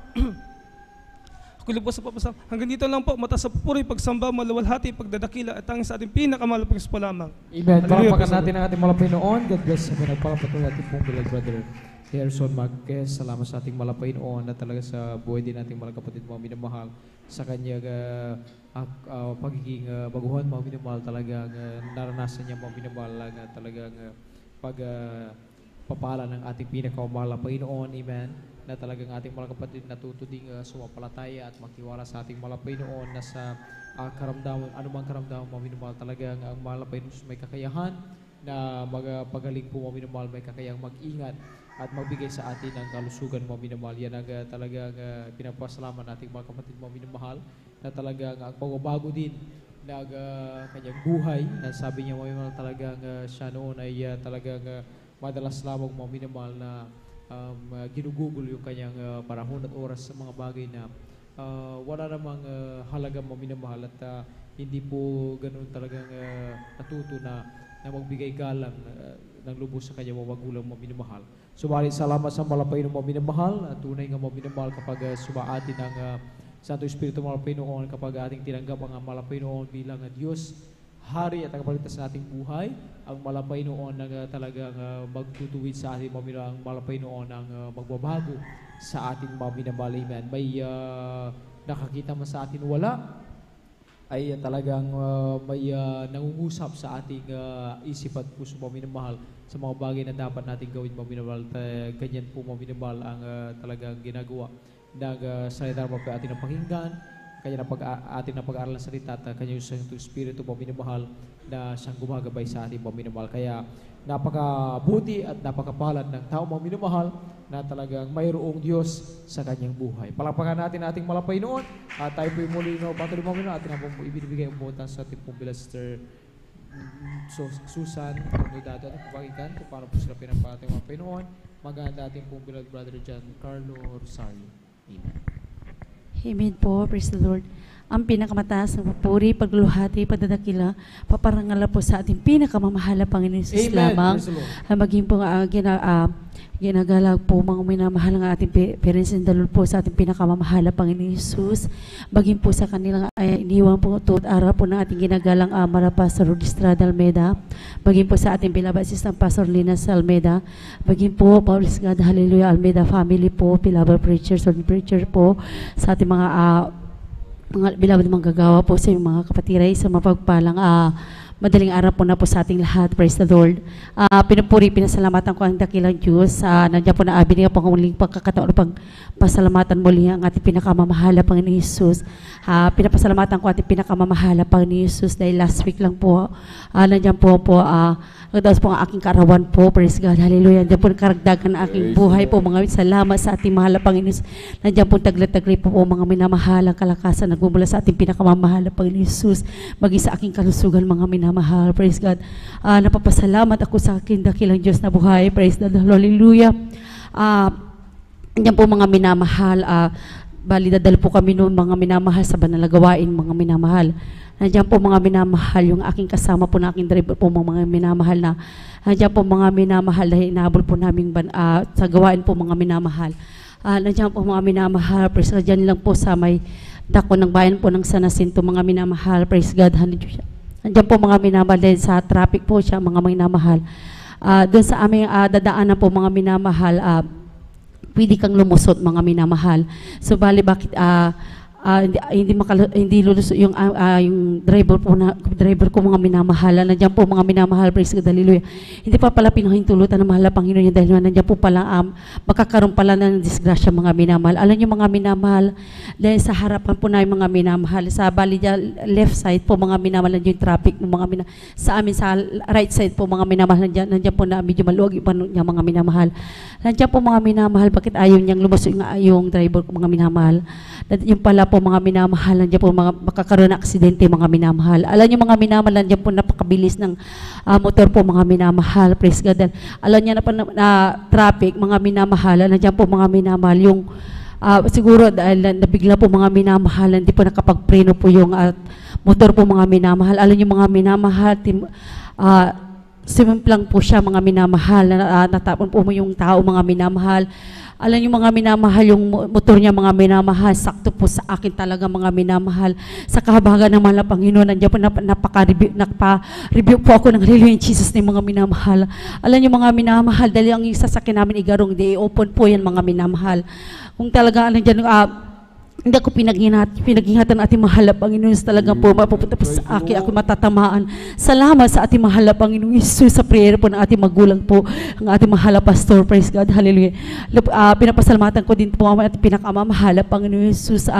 Ako po sa papasalamat. Hanggang dito lang po, mataas sa pupuri, pagsamba, maluwalhati, pagdadakila, at ang sa ating pinakamahal pang Jesus po lamang. Amen. Hallelujah. Palakpakan natin ang ating malapay noon. God bless sa pinagpapatuloy natin pong beloved brother Harrison Marquez. Salamat sa ating malapay noon na talaga sa buhay din nating mga kapatid mga minamahal sa kanyang pagiging baguhan mga minamahal talagang naranasan niya mga minamahal talagang pagpapala ng ating pinakamahal na Panginoon. Amen. Na talagang ating mga kapatid natuto ding sumapalataya at makiwala sa ating mga Panginoon na sa karamdaman, anumang karamdaman mga minamahal talagang ang mahal na Panginoon may kakayahan na magpagaling po mga minamahal, may kakayang mag-ingat at magbigay sa atin ng kalusugan mga minamahal. Yan ang talagang pinapasalamat nating mga kapatid mga minamahal na talagang ang pagbabago din na kanyang buhay na sabi niya mga minamahal talagang siya noon ay talagang madalas lamang mga minamahal na ginugugol yung kanyang panahon at oras sa mga bagay na wala namang halaga mga minamahal at hindi po ganun talagang natuto na magbigay galang ng lubos sa kanyang mga magulang mga minamahal. Subalit salamat sa malapay ng mga minamahal at tunay nga mga minamahal kapag sumaati ng Santo Espiritu malapay noon kapag ating tinanggap ang malapay noon bilang Diyos, Hari at tagapagligtas sa ating buhay, ang malapay noon na talagang magtutuwid sa ating mga ang malapay noon ang magbabago sa ating mga minamahal. Amen. May nakakita man sa atin wala, ay talagang may nangungusap sa ating isip at puso mga minamahal sa mga bagay na dapat natin gawin mga minamahal. Ganyan po mga minamahal ang talagang ginagawa ng salita ng ating napakinggan, kanya ating na pag-aaral ng salita at kanyang Santo Espiritu mga minamahal na siyang gumagabay sa ating mga minamahal. Kaya napakabuti at napakapalad ng tao mga minamahal na talagang mayroong Diyos sa kanyang buhay. Palakpakan natin ating malapay noon at tayo po yung muli patuloy mga minamahal atin na ibinibigay ang buotan sa ating pong Sister Susan Nodado at papagitan kung paano po sila pinapating mga Pinoon. Maganda ating pong beloved brother John Carlo Rosario. Amen. Amen po, praise the Lord. Ang pinakamataas ng papuri, pagluluhati, padadakila, paparangala po sa ating pinakamamahal na Panginoon Jesus lamang. Maging po ginagalag po mga minamahal ng ating parents and the Lord po sa ating pinakamamahal na Panginoon Jesus. Maging po sa kanilang iniwan po tuot araw po ng ating ginagalang Amara Pastor Estrada Almeida. Maging po sa ating beloved assistant Pastor Lina Almeida. Maging po, Paulis God, Hallelujah Almeida family po, beloved preachers or preacher po, sa ating mga beloved manggagawa po sa mga kapatiray sa mapagpalang madaling araw po na po sa ating lahat. Praise the Lord. Pinupuri, pinasalamatan ko ang dakilang Diyos. Nandiyan po na binigyan po ang muling pagkakataon pang pasalamatan muli ang ating pinakamamahala Panginoon Jesus. Pinapasalamatan ko ating pinakamamahala Panginoon Jesus dahil last week lang po nandiyan po nagdaos po ang aking kaarawan po. Praise God. Hallelujah. Nandiyan po karagdagan ang aking buhay po. Mga salamat sa ating mahal na Panginoon Jesus. Nandiyan po taglatagri po mga minamahalang kalakasan nagmumula sa ating pinakamamahala Panginoon Jesus. Maging sa aking kalusugan mga minamahal. Praise God. Napapasalamat ako sa aking dakilang Diyos na buhay. Praise God. Hallelujah. Nandiyan po mga minamahal. Bali, dadal po kami noon mga minamahal sa banal na gawain, mga minamahal. Nandiyan po mga minamahal, yung aking kasama po na aking driver po mga minamahal na. Nandiyan po mga minamahal dahil inaabol po namin sa gawain po mga minamahal. Nandiyan po mga minamahal, praise God, dyan lang po sa may dako ng bayan po ng San Jacinto, mga minamahal, praise God, hallelujah. Nandiyan po mga minamahal dahil sa traffic po siya, mga minamahal. Doon sa aming dadaanan po mga minamahal, pwede kang lumusot mga minamahal. So bali bakit hindi lulusot yung driver ko mga minamahala. Nandiyan po mga minamahal, praise God, hallelujah. Hindi pa pala pinahintulutan ng mahal na Panginoon dahil nandiyan po pala makakaroon pala ng disgrasya mga minamahal. Alam niyo mga minamahal, dahil sa harapan po namin mga minamahal, sa bali left side po mga minamahal, nandiyan yung traffic ng mga minamahal. Sa amin sa right side po mga minamahal, nandiyan po na medyo maluwag yung niya mga minamahal. Nandiyan po mga minamahal, bakit ayaw niyang lumusot yung driver ko mga minamahal? Yung pala po mga minamahal, nandiyan po makakaroon ng aksidente mga minamahal. Alam niyo mga minamahal, nandiyan po napakabilis ng motor po mga minamahal, praise God. Alam niya na traffic mga minamahal, nandiyan po mga minamahal, yung siguro dahil nabigla po mga minamahal, hindi po nakapagpreno po yung motor po mga minamahal. Alam niyo mga minamahal, simimplang po siya mga minamahal, natapon po mo yung tao mga minamahal. Alam niyo mga minamahal, yung motor niya mga minamahal, sakto po sa akin talaga mga minamahal. Sa kahabagan ng mahal na Panginoon, nandiyan po napa-review po ako ng Hallelujah in Jesus name mga minamahal. Alam niyo mga minamahal, dahil ang sasakyan namin igarong, open po yan mga minamahal. Kung talaga nandiyan, hindi ako pinaghingatan ating mahal na Panginoon, talagang po mapupunta po sa akin, ako matatamaan. Salamat sa ating mahal na Panginoon Isus, sa prayer po ng ating magulang po, ang ating mahal na pastor, praise God, hallelujah. Pinapasalamatan ko din po ang ating pinakamamahal na Panginoon Isus,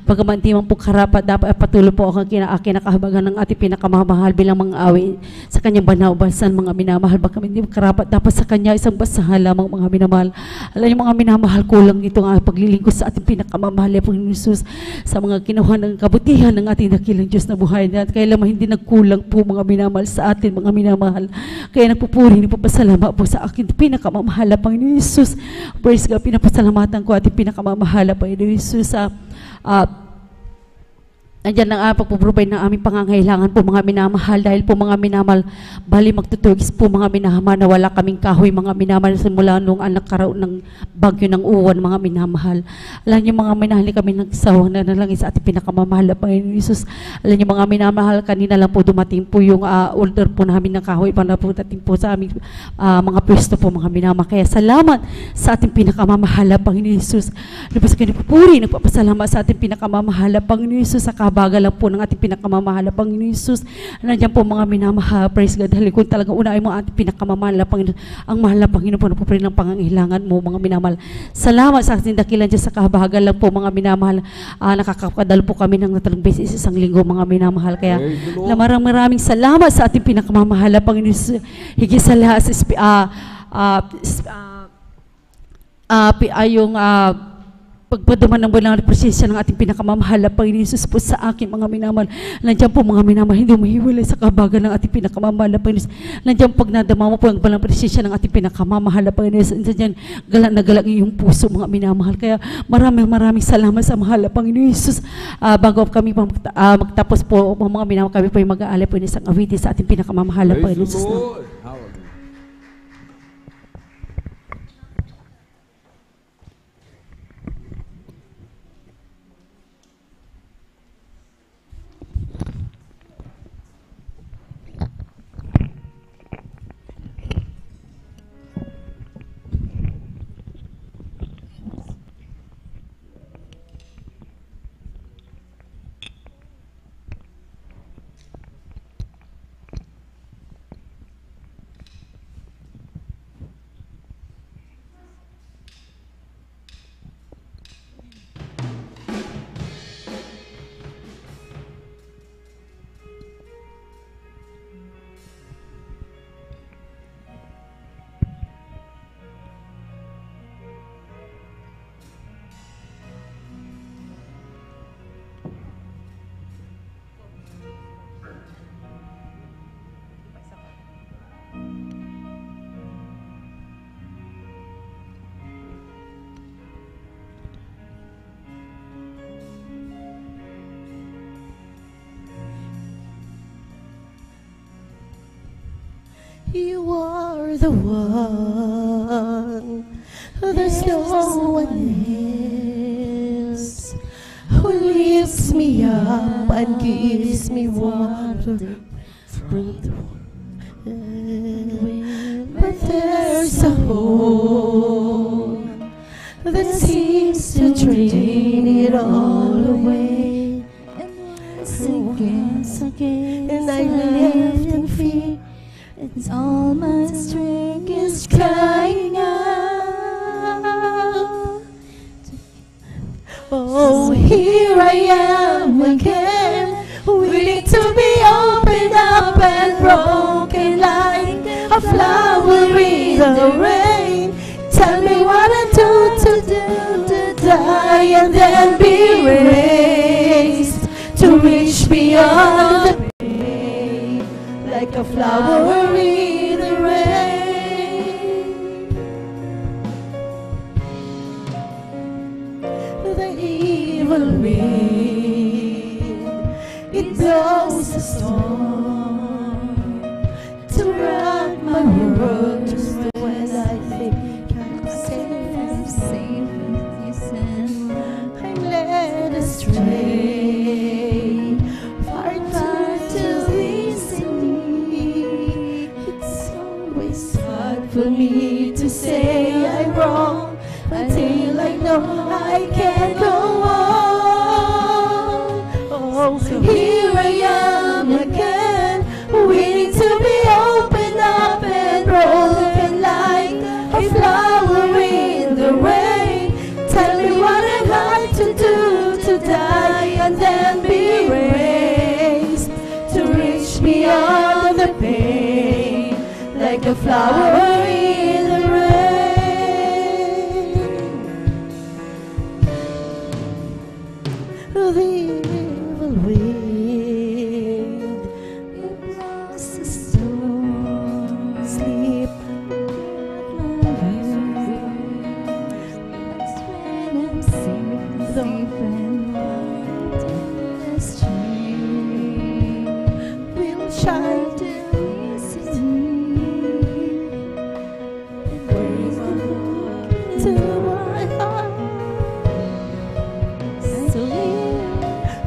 bagaman di man po karapat, dapat patuloy po ang kinakahabagan ng ating pinakamamahal bilang mga awi sa kanyang banawasan mga minamahal, bagaman di karapat, dapat sa kanya isang basahan lamang mga minamahal. Alam niyo mga minamahal, kulang ito ang paglilingkod sa ating pinakamamahal na Panginoon Jesus, sa mga kinuha ng kabutihan ng ating dakilang Diyos na buhay na kaya lamang hindi nagkulang po mga minamahal sa atin mga minamahal. Kaya nagpupuri, nagpapasalamat po sa akin pinakamamahal na Panginoon Jesus. Praise God, pinapasalamatan ko ating pinakamamahal na Panginoon Jesus sa andyan ang pagpuprovide ng aming pangangailangan po mga minamahal, dahil po mga minamahal, bali magtutugis po mga minamahal na wala kaming kahoy mga minamahal simula nung nagkaroon ng bagyo ng uwan mga minamahal. Alam niyo mga minamahal, kami nagsawang na lang sa ating pinakamamahal na Panginoon Jesus. Alam niyo mga minamahal, kanina lang po dumating po yung order po namin ng kahoy para po dating po sa aming mga pwesto po mga minamahal. Kaya salamat sa ating pinakamamahal na Panginoon Jesus. Lubos kayo nagpupuri, nagpapasalamat sa ating pinakamamahal na Panginoon Jesus, sa kabagal lang po ng ating pinakamamahal na Panginoon Jesus. Nandiyan po mga minamahal, praise God, dahil kung talaga unahin mo ating pinakamamahal na Panginoon, ang mahal na Panginoon po na po ng pangangailangan mo mga minamahal. Salamat sa ating dakilan dyan sa kabagal lang po mga minamahal. Nakakadalo po kami ng natalang beses isang linggo mga minamahal. Kaya maraming salamat sa ating pinakamamahal na Panginoon Jesus. Higit sa lahat yung pagpaduman ng bulang presensya ng ating pinakamamahal na Panginoon Jesus po sa akin mga minamahal. Nandiyan po mga minamahal, hindi mahiwalay sa kabagan ng ating pinakamamahal na Panginoon. Nandiyan pag nadama mo po ang bulang presensya ng ating pinakamamahal na Panginoon. Nandiyan galak na galak iyong puso mga minamahal. Kaya maraming salamat sa mahal na Panginoon Jesus. Bago kami magtapos po mga minamahal, kami po yung mag-aalay po ng isang awitin sa ating pinakamamahal na Panginoon Jesus. You are the one, there's no one else who lifts me up and gives me water from the but there's a home that seems to drain it all away. and I live in fear, and all my strength is crying out. Oh, here I am again, willing to be opened up and broken like a flower in the rain. Tell me what I do to die and then be raised to reach beyond the pain, like a flower in the rain. The evil wind, it blows the storm to rock my world just when I think I'm safe and I'm led astray, far too easily. It's always hard for me to say I'm wrong until I know I can't go on. Oh, so here I am again, waiting to be opened up and broken like a flower in the rain. Tell me what I'd like to do to die and then be raised to reach beyond the pain, like a flower in the rain. The evil wind, it blows the storm, sleep will shine to my heart.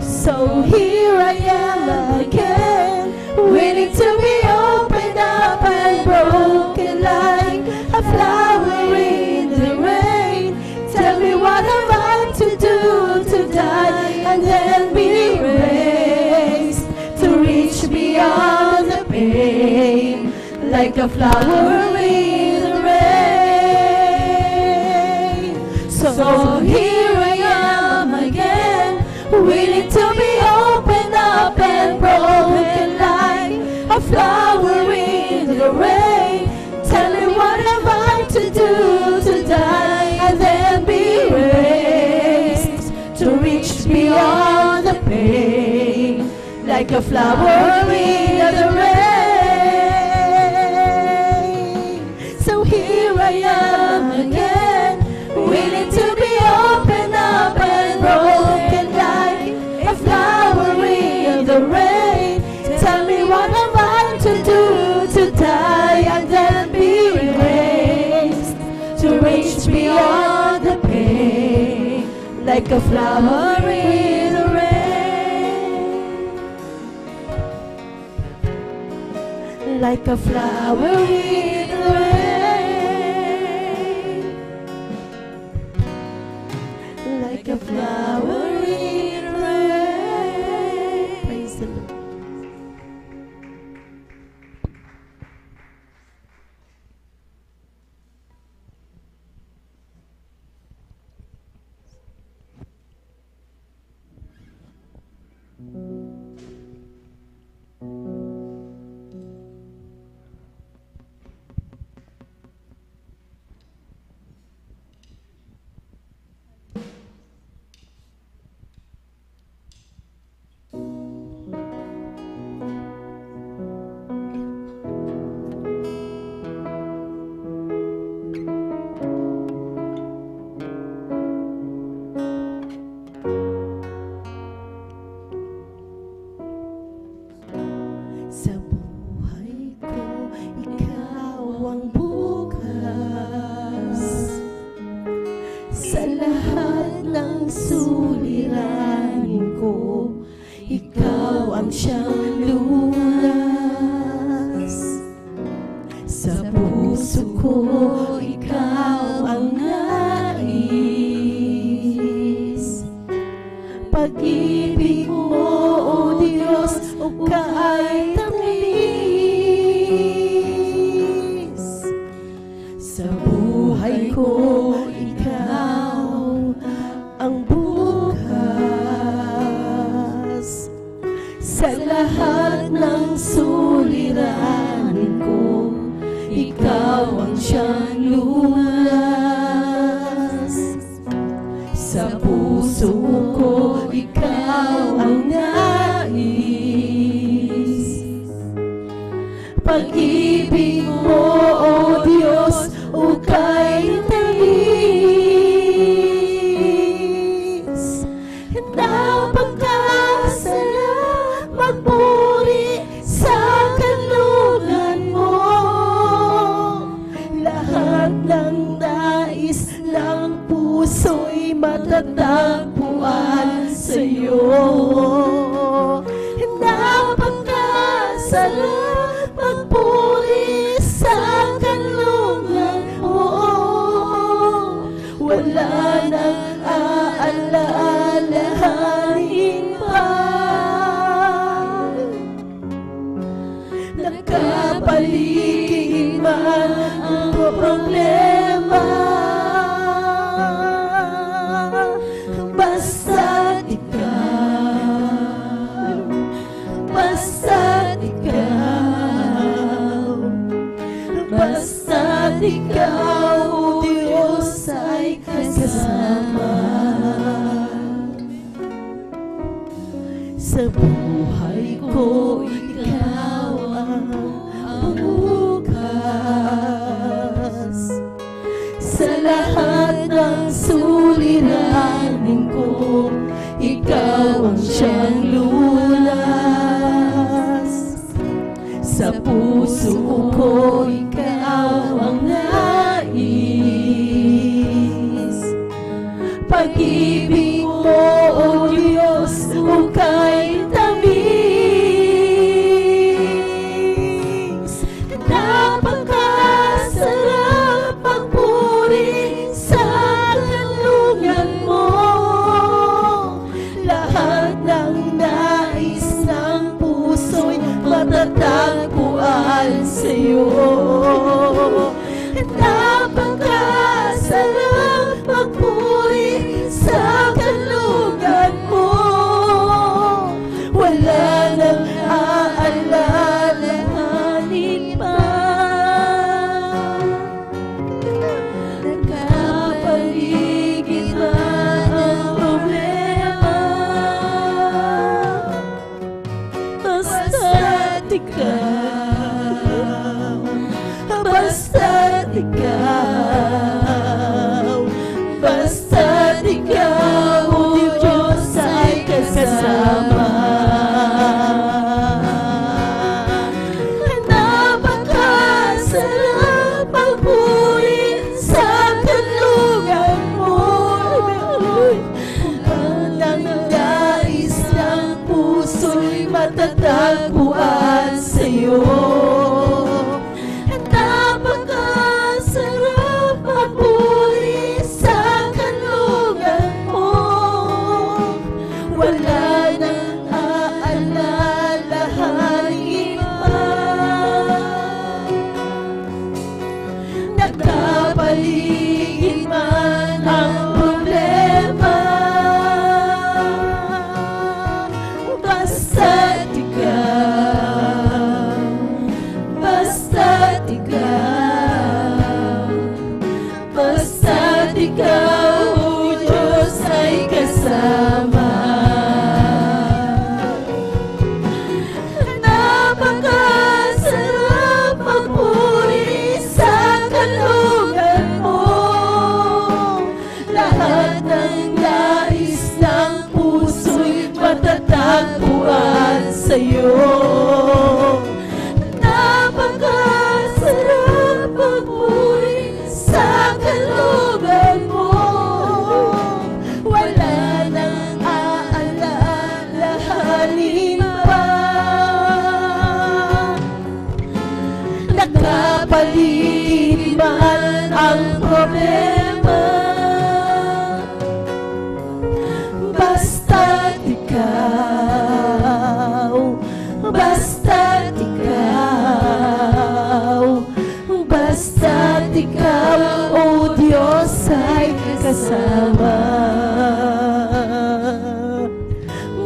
So here I am again, waiting to be opened up and broken like a flower in the rain. Tell me what I've got to do to die and then be raised to reach beyond the pain, like a flower in the rain. So here I am again, willing to be opened up and broken like a flower in the rain. Tell me what I've got to do to die and then be raised to reach beyond the pain, like a flower in the rain. So here I am again, willing to be opened up and broken like a flower in the rain. Tell me what I've got to do to die and then be raised to reach beyond the pain, like a flower in the rain, like a flower in the rain, like a flower in the rain. Praise the Lord. siyang lunas. Sa puso ko, ikaw ang nais. Pag-ibig mo, O Diyos, o ko, ikaw ang bukas. Sa lahat ng suliranin ko, ikaw ang siyang lunas. Sa puso ko, ikaw ang nais. Pag-ibig mo, O Diyos, ukay tamis. Napagkasarap magpuri sa kanlungan mo. Lahat ng nais ng puso'y matatagpuan sa'yo. Napagkasarap magpuri sa kanlungan mo. Wala nang aalalahanin pa. Nakapaligid man ang problema, basta't ikaw, basta't ikaw, basta't ikaw, O Diyos, ay kasama. Sa buhay ko, ikaw ang bukas. Sa lahat ng suliranin ko, ikaw ang siyang lunas. Sa puso ko, ikaw ang nais. Pag-ibig mo, O Diyos, ukay tamis. Napakasarap magpuri sa kanlungan mo. Lahat ng nais ng puso'y matatagpuan sa'yo. Napakasarap magpuri sa kanlungan mo. Wala nang aalalahanin pa. Nakapaligid man ang problema, basta't ikaw, basta't ikaw, basta't ikaw, O Diyos, ay kasama. Napakasarap magpuri sa kanlungan mo. Walang nais ng puso'y matatagpuan sa'yo. Napakasarap magpuri sa kanlungan mo. Wala nang aalalahanin pa. Nakapaligid man ang problema, basta't ikaw, basta't ikaw, basta't ikaw, O Diyos, ay kasama. Napakasarap magpuri sa kanlungan mo. Lahat ng nais ng puso'y matatagpuan sa'yo. Napakasarap magpuri sa kanlungan mo. Wala nang aalalahanin pa. Nakapaligid man ang problema, basta't ikaw, basta't ikaw, basta't ikaw, O Diyos, ay kasama.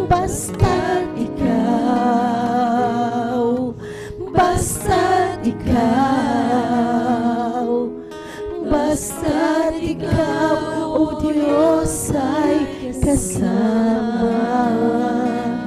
Basta't ikaw, basta't ikaw, basta't ikaw, O Diyos, ay kasama.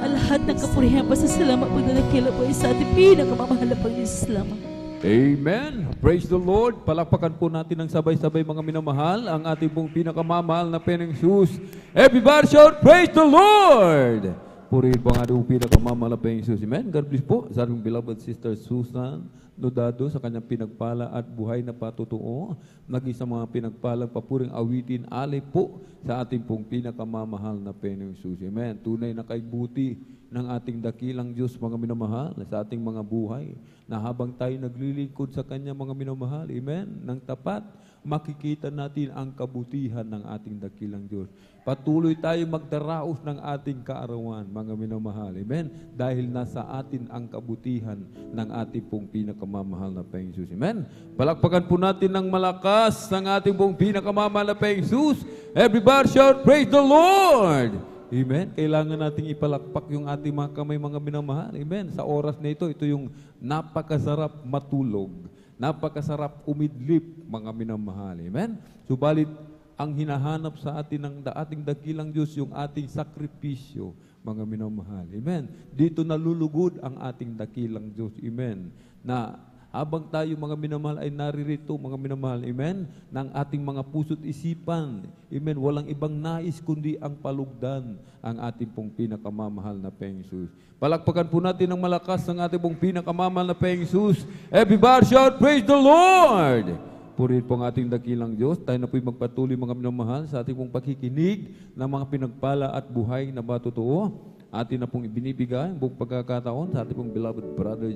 Ang lahat ng kapurihan, pasasalamat po na nakila po sa ating pinakamamahal na Panginoon. Amen. Praise the Lord. Palakpakan po natin ng sabay-sabay mga minamahal ang ating pong pinakamamahal na Panginoong Hesus. Everybody shout, praise the Lord! Purihin po ang ating pinakamamahal na Panginoong Hesus. Amen. God bless po sa ating beloved sister Susan Nodado sa kanyang pinagpala at buhay na patutuo. Naging sa mga pinagpalang papuring awitin, alay po sa ating pong pinakamamahal na Panginoong Hesus. Amen. Tunay na kaibuti ng ating dakilang Diyos, mga minamahal, sa ating mga buhay, na habang tayo naglilingkod sa Kanya, mga minamahal, amen, ng tapat, makikita natin ang kabutihan ng ating dakilang Diyos. Patuloy tayo magdaraos ng ating kaarawan, mga minamahal, amen, dahil nasa atin ang kabutihan ng ating pong pinakamamahal na Panginoong Hesus, amen. Palakpakan po natin ng malakas ng ating pong pinakamamahal na Panginoong Hesus. Everybody shout, praise the Lord! Amen. Kailangan nating ipalakpak yung ating mga kamay, mga minamahal. Amen. Sa oras na ito yung napakasarap matulog. Napakasarap umidlip, mga minamahal. Amen. Subalit, ang hinahanap sa atin ng ating dakilang Diyos, yung ating sakripisyo, mga minamahal. Amen. Dito nalulugod ang ating dakilang Diyos. Amen. Na habang tayo, mga minamahal, ay naririto, mga minamahal, amen, ng ating mga puso't isipan, amen, walang ibang nais kundi ang palugdan ang ating pong pinakamamahal na Panginoong Hesus. Palakpakan po natin ng malakas ang ating pong pinakamamahal na Panginoong Hesus. Everybody shout, praise the Lord! Purihin po ang ating dakilang Diyos. Tayo na po'y magpatuloy, mga minamahal, sa ating pong pakikinig ng mga pinagpala at buhay na matutuo. Atin na pong ibinibigay ang buong pagkakataon sa ating pong beloved brother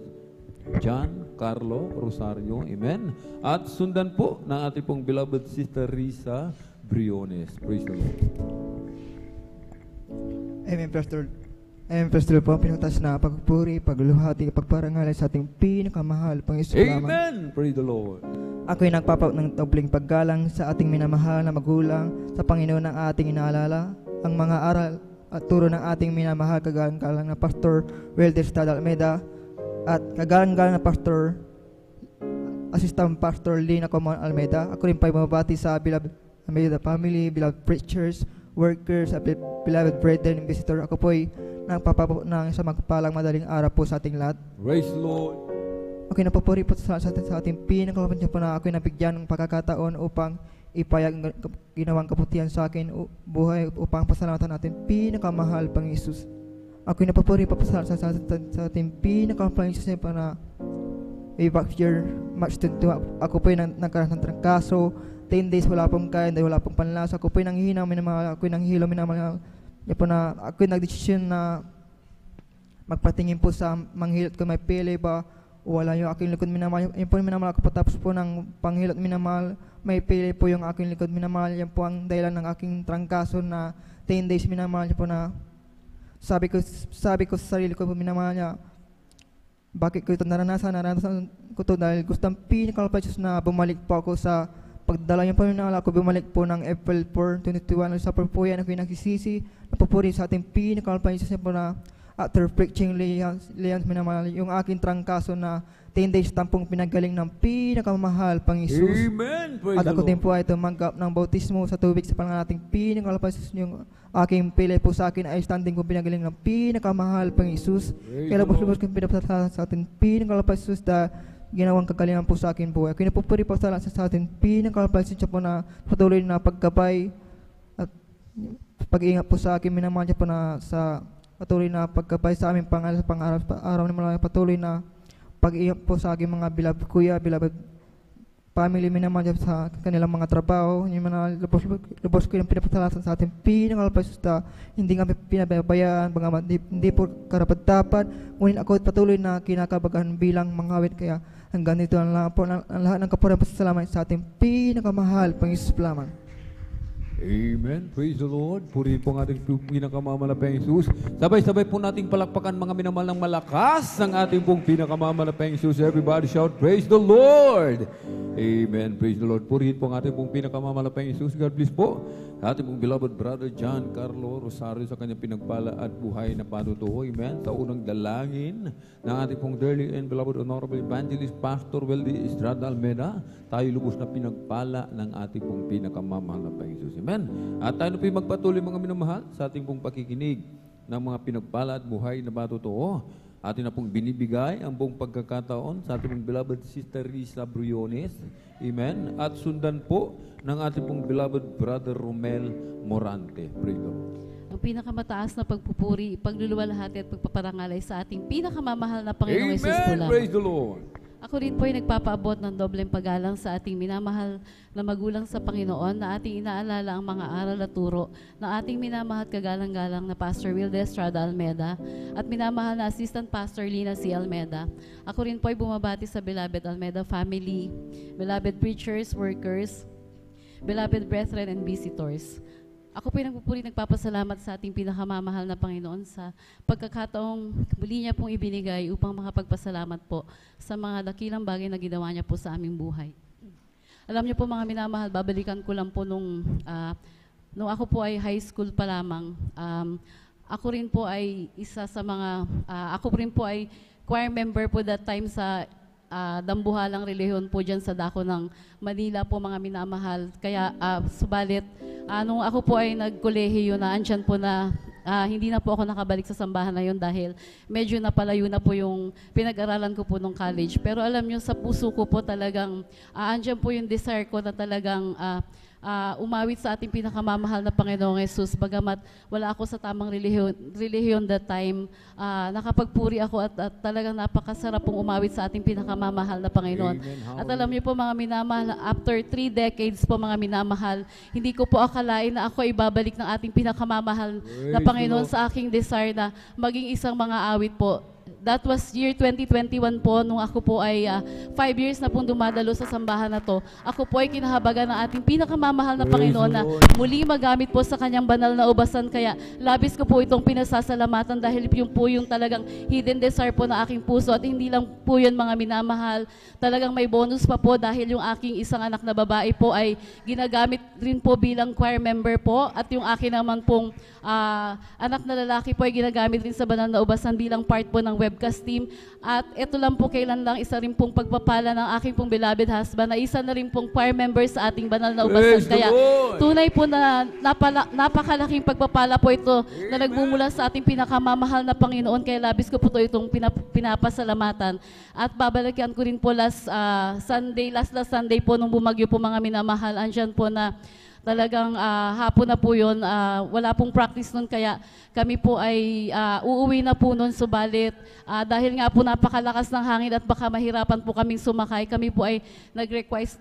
John Carlo Rosario, amen. At sundan po ng ating pong beloved sister Risa Briones. Praise the Lord. Amen, Pastor. Amen, Pastor po, pinutas na pagpuri, pagluluhati, pagparangal sa ating pinakamahal, Panginoon. Amen. Praise the Lord. Ako'y nagpapaw ng dobling paggalang sa ating minamahal na magulang, sa Panginoon ng ating inaalala, ang mga aral at turo ng ating minamahal kagalang-galang na Pastor Welder Stad Almeida, at kagalang-galang na Pastor Assistant Pastor Lina Coman Almeida. Ako rin pa mabati sa beloved Almeida family, beloved preachers, workers, at beloved brethren and visitor. Ako po'y nagpapapo ng sa magpalang madaling araw po sa ating lahat. Praise the Lord. Ako'y napapuri po sa ating pinakalaban po na ako'y nabigyan ng pagkakataon upang ipayag ang ginawang kaputihan sa akin buhay upang pasalamatan natin pinakamahal pang Isus. Ako'y napapuri pa sa ating pinakamahal Isus niya para back year March 22. Ako po'y nagkaroon ng trangkaso, 10 days wala pong kain dahil wala pong panlasa. Ako po'y nanghihina, ako'y nanghihilo, ako'y nagdesisyon na magpatingin po sa manghilot ko may pili ba o wala yung aking likod minamahal. Yun po minamahal ako patapos po ng panghilot minamahal, may pili po yung aking likod minamahal. Yan po ang dahilan ng aking trangkaso na 10 days minamahal po na sabi ko sa sarili ko po minamahal niya, bakit ko ito naranasan ko to dahil gustong pinakalapasos na bumalik po ako sa pagdala yung paminala ko, bumalik po ng April 4, 2021. Sa po yan ako'y nagsisisi, napupuri sa ating pinakalapasos po na after preaching Leon's minamahal, yung aking trangkaso na 10 days tampong pinagaling ng pinakamahal pang Isus. Amen. At ako din po ay tumanggap ng bautismo sa tubig sa pangating pinakamalapasos yung aking pili po sa akin ay standing kong pinagaling ng pinakamahal pang Isus. Kaya lubos-lubos kong pinapasala sa ating pinakamalapasos na ginawang kagalingan po sa akin po. Kaya napupuri po sa ating pinakamalapasos po na patuloy na pagkabay at pag-iingat po sa akin minamahal po na sa patuloy na pagkabay sa aming pang-araw ni Malaya, patuloy na pag-iyak po sa aking mga beloved kuya, beloved family, minamahal sa kanilang mga trabaho. Yung mga lubos ko yung pinapatalatan sa ating pinakalapastos na hindi nga pinababayaan, hindi po karapat-dapat, ngunit ako patuloy na kinakabagahan bilang mangawit. Kaya hanggang dito lang po ang lahat ng kapurihan pasasalamat sa ating pinakamahal, Panginoon lamang. Amen. Praise the Lord. Purihin po ang ating pinakamamalapang Jesus. Sabay-sabay po nating palakpakan mga minamahal ng malakas ang ating pong pinakamamalapang Jesus. Everybody shout, praise the Lord. Amen. Praise the Lord. Purihin po ang ating pong pinakamamalapang Jesus. God bless po. Ating pong beloved brother John Carlo Rosario sa kanyang pinagpala at buhay na patutuho. Amen. Sa unang dalangin ng ating pong dearly and beloved honorable evangelist Pastor Weldy Estrada Almeida, tayo lubos na pinagpala ng ating pong pinakamamahal na Panginoon. Amen. At tayo na po magpatuloy mga minamahal sa ating pong pakikinig ng mga pinagpala at buhay na patutuho. Atin na pong binibigay ang buong pagkakataon sa ating pong beloved Sister Risa Briones. Amen. At sundan po ng ating pong beloved Brother Romel Morante. Praise the Lord. Ang pinakamataas na pagpupuri, pagluluwalhati at pagpaparangalay sa ating pinakamamahal na Panginoong Hesus po lamang. Praise the Lord. Ako rin po ay nagpapaabot ng dobleng paggalang sa ating minamahal na magulang sa Panginoon na ating inaalala ang mga aral at turo na ating minamahal at kagalang-galang na Pastor Wilde Estrada Almeida at minamahal na Assistant Pastor Lina C. Almeida. Ako rin po ay bumabati sa beloved Almeida family, beloved preachers, workers, beloved brethren and visitors. Ako po yung nagpapasalamat sa ating pinakamamahal na Panginoon sa pagkakataong muli niya pong ibinigay upang makapagpasalamat po sa mga dakilang bagay na ginawa niya po sa aming buhay. Alam niyo po mga minamahal, babalikan ko lang po nung ako po ay high school pa lamang. Ako rin po ay isa sa mga, ako rin po ay choir member po that time sa dambuhalang relihiyon po dyan sa dako ng Manila po mga minamahal. Kaya subalit, nung ako po ay nagkolehiyo na andyan po na hindi na po ako nakabalik sa sambahan na yun dahil medyo napalayo na po yung pinag-aralan ko po nung college. Pero alam nyo, sa puso ko po talagang andyan po yung desire ko na talagang umawit sa ating pinakamamahal na Panginoong Hesus. Bagamat wala ako sa tamang relihiyon that time, nakapagpuri ako at talagang napakasarap pong umawit sa ating pinakamamahal na Panginoon. Amen. At alam niyo po mga minamahal, after 3 decades po mga minamahal, hindi ko po akalain na ako ay babalik ng ating pinakamamahal na Panginoon sa aking desire na maging isang mga awit po. That was year 2021 po, nung ako po ay 5 years na pong dumadalo sa sambahan na to. Ako po ay kinahabagan ng ating pinakamamahal na Panginoon na muli magamit po sa kanyang banal na ubasan. Kaya labis ko po itong pinasasalamatan dahil yung po yung talagang hidden desire po ng aking puso. At hindi lang po yun mga minamahal, talagang may bonus pa po dahil yung aking isang anak na babae po ay ginagamit rin po bilang choir member po. At yung akin naman pong anak na lalaki po ay ginagamit rin sa banal na ubasan bilang part po ng webcast team. At ito lang po kailan lang isa rin pong pagpapala ng aking pong beloved husband na isa na rin pong choir member sa ating banal na ubasan. Kaya tunay po na napakalaking pagpapala po ito na nagmumula sa ating pinakamamahal na Panginoon. Kaya labis ko po ito itong pinapasalamatan. At babalikan ko rin po last Sunday po nung bumagyo po mga minamahal. Andyan po na talagang hapon na po yun, wala pong practice nun kaya kami po ay uuwi na po nun, subalit dahil nga po napakalakas ng hangin at baka mahirapan po kaming sumakay, kami po ay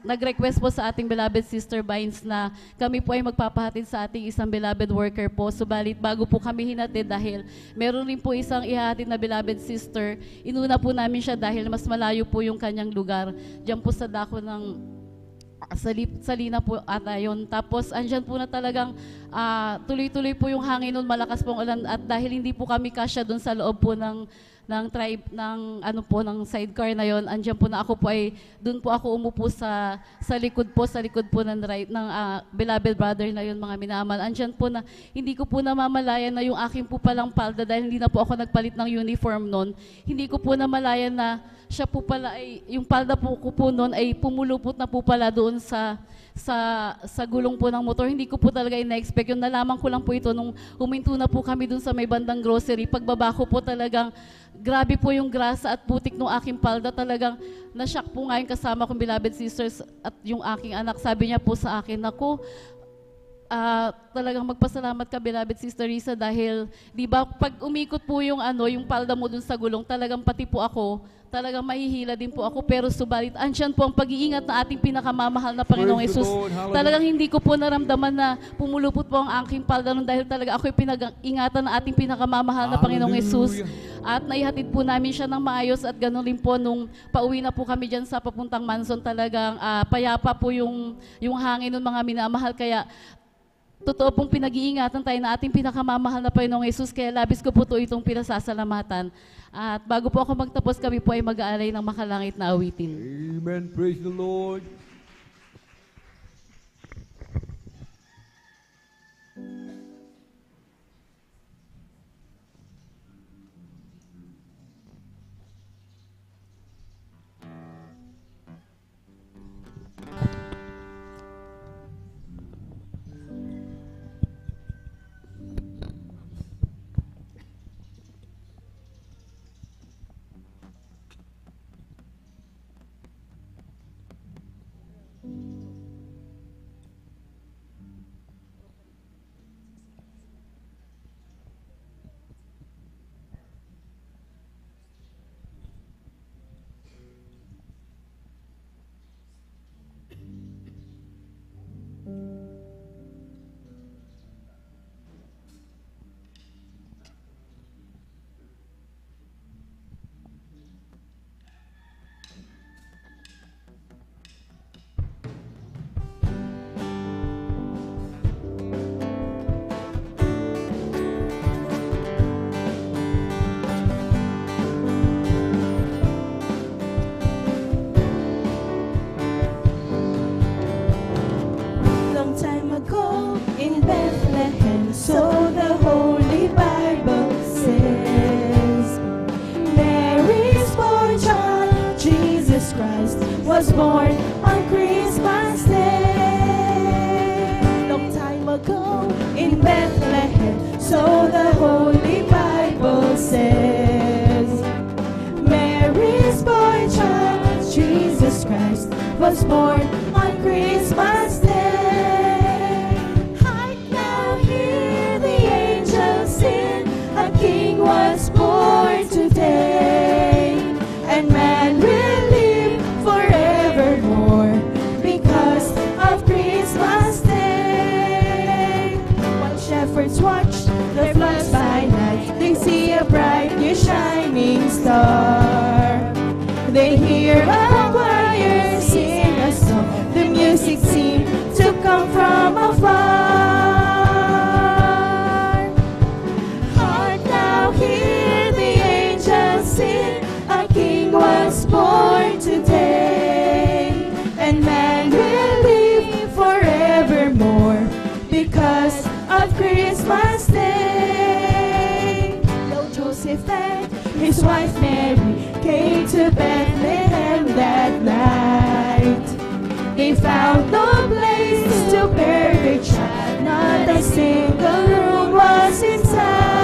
nag-request po sa ating beloved Sister Vines na kami po ay magpapahatid sa ating isang beloved worker po, subalit bago po kami hinatid dahil meron rin po isang ihahatid na beloved sister, inuna po namin siya dahil mas malayo po yung kanyang lugar, dyan po sa dako ng Salina po ata yun. Tapos andyan po na talagang tuloy-tuloy po yung hangin nun, malakas pong ulan at dahil hindi po kami kasya doon sa loob po ng sidecar na yon, andyan po na ako po ay doon po ako umupo sa likod po ng beloved brother na yon mga minamahal. Andyan po na hindi ko po namamalayan na yung aking po palang palda dahil hindi na po ako nagpalit ng uniform noon. Hindi ko po namalayan na siya po pala ay, yung palda po ko po noon ay pumulupot na po pala doon sa gulong po ng motor. Hindi ko po talaga ina-expect. Yung nalaman ko lang po ito nung huminto na po kami doon sa may bandang grocery. Pagbaba ko po talagang grabe po yung grasa at putik ng aking palda. Talagang na-shock po nga yung kasama kong beloved sisters at yung aking anak. Sabi niya po sa akin, "Naku, talagang magpasalamat ka beloved Sister Risa dahil di ba pag umikot po yung palda mo dun sa gulong, talagang pati po ako talagang mahihila din po ako, pero subalit andyan po ang pag-iingat na ating pinakamamahal na Panginoong Hesus. Talagang hindi ko po naramdaman na pumulupot po ang aking palda nun dahil talaga ako'y pinag-ingatan na ating pinakamamahal na Panginoong Hesus. At naihatid po namin siya ng maayos at gano'n rin po nung pauwi na po kami dyan sa papuntang Manson, talagang payapa po yung hangin nun mga minamahal. Kaya totoo pong pinag-iingatan tayo na ating pinakamamahal na Panginoong Jesus, kaya labis ko po itong pinasasalamatan. At bago po ako magtapos, kami po ay mag-aalay ng makalangit na awitin. Amen. Praise the Lord. Long time ago in Bethlehem, so the Holy Bible says, Mary's born child, Jesus Christ, was born on Christmas Day. Long time ago in Bethlehem, so the Holy Bible says, Mary's born child, Jesus Christ, was born on Christmas Day. Was born today, and man will live forevermore because of Christmas Day. While shepherds watch the flocks by night, they see a bright new shining star. They hear a choir sing a song, the music seemed to come from afar. Hear the angels sing, a king was born today, and man will live forevermore because of Christmas Day. Though Joseph and his wife Mary came to Bethlehem that night, they found no place to bury their child, not a single room was inside.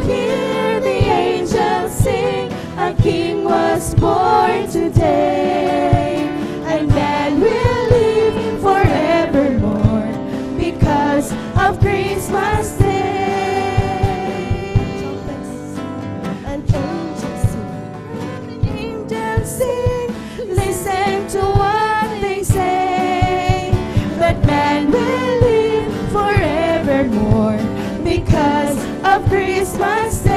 Hear the angels sing, a king was born today, and man will live forevermore because of Christmas Day. Trumpets and angels sing, listen to what they say, but man will live forevermore because of Christmas Day.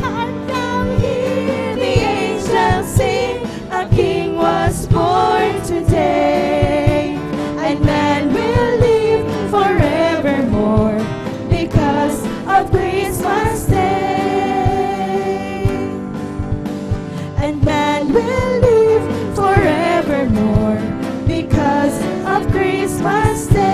Hark now, hear the angels sing, a king was born today, and man will live forevermore because of Christmas Day. And man will live forevermore because of Christmas Day.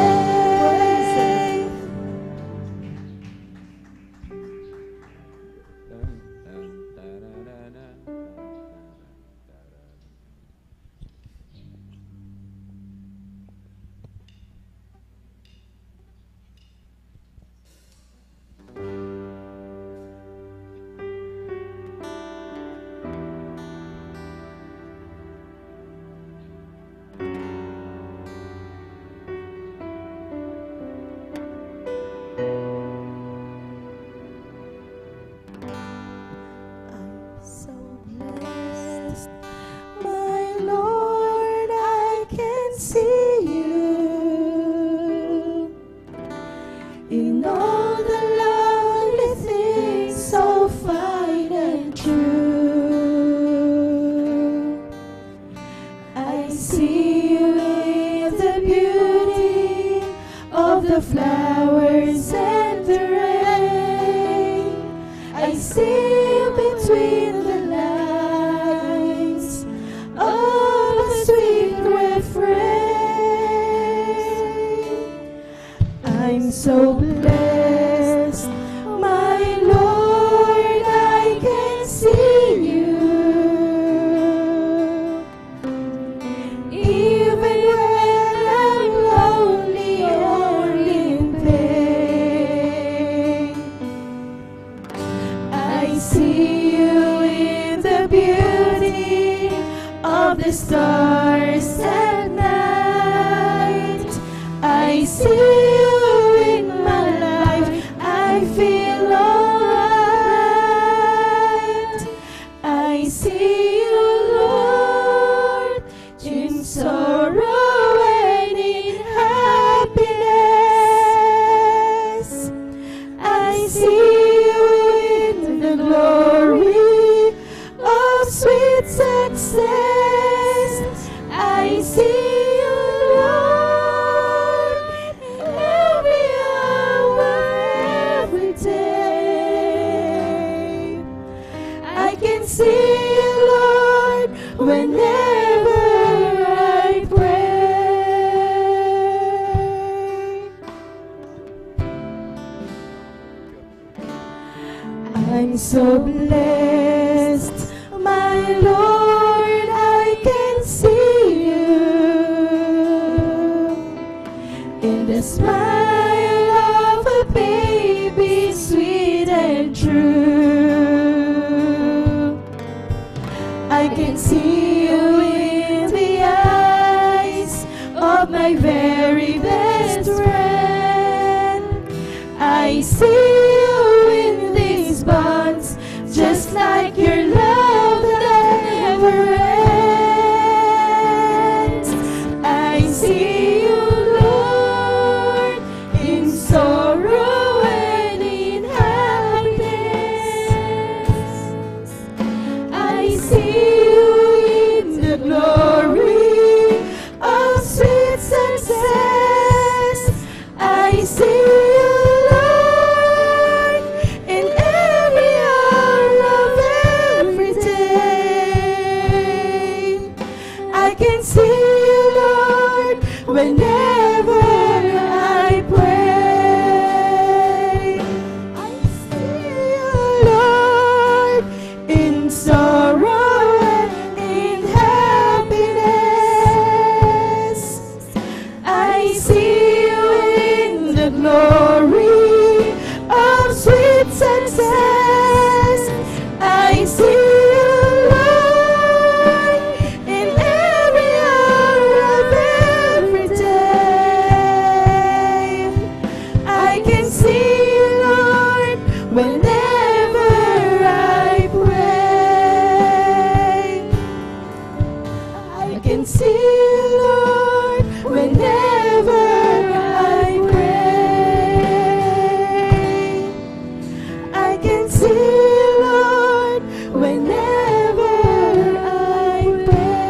the stars at night. I see you in my life. I feel alright. I see you, Lord, in sorrow and in happiness. I see you in the glory of sweet success. I see you, Lord, every hour, every day. I can see you, Lord, whenever I pray. I'm so blessed, my Lord, I can see you in the smile of a baby, sweet and true. I can see you in the eyes of my very best friend. I see you in these bonds, just like your love that never ends. I see you, Lord, in sorrow and in happiness. I see you in the glory of sweet success. I see you, Lord, in every hour of every day. I can see you, Lord, whenever I pray. I see you, Lord, in sorrow and in happiness. I see you in the glory of sweet success. I see you, Lord, in every hour of every day. I can see you, Lord, whenever I pray. I can see you, Lord, whenever I pray. I can see you, Lord, whenever I pray.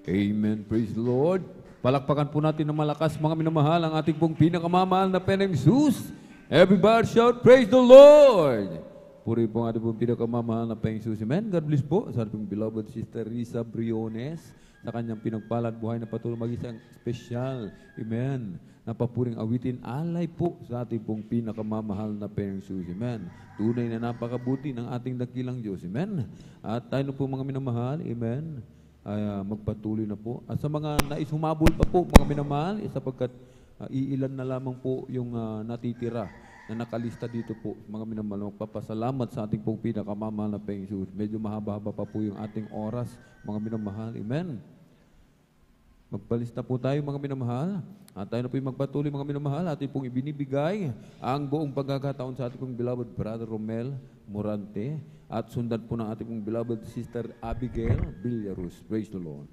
Amen. Praise the Lord. Palakpakan po natin ng malakas, mga minamahal, ang ating pong pinakamamahal na Penang Jesus. Everybody shout, praise the Lord! Puri po ang ating pong pinakamamahal na Penang Jesus. Amen. God bless po sa ating beloved Sister Risa Briones sa kanyang pinagpalad buhay na patuloy mag-isang espesyal. Amen. Napapuring awitin, alay po sa ating pong pinakamamahal na Penang Jesus. Amen. Tunay na napakabuti ng ating dakilang Diyos. Amen. At tayo po mga minamahal. Amen. Ay magpatuloy na po. At sa mga nais humabol pa po, mga minamahal, sapagkat iilan na lamang po yung natitira na nakalista dito po, mga minamahal. Magpapasalamat sa ating pong pinakamamahal na Panginoong Jesus. Medyo mahaba-haba pa po yung ating oras, mga minamahal. Amen. Magpalista po tayo, mga minamahal. At tayo na po yung magpatuloy, mga minamahal. Atin pong ibinibigay ang buong pagkakataon sa ating pong beloved Brother Romel Morante. At sundan po ng ating pong beloved Sister Abigail Villarus. Praise the Lord.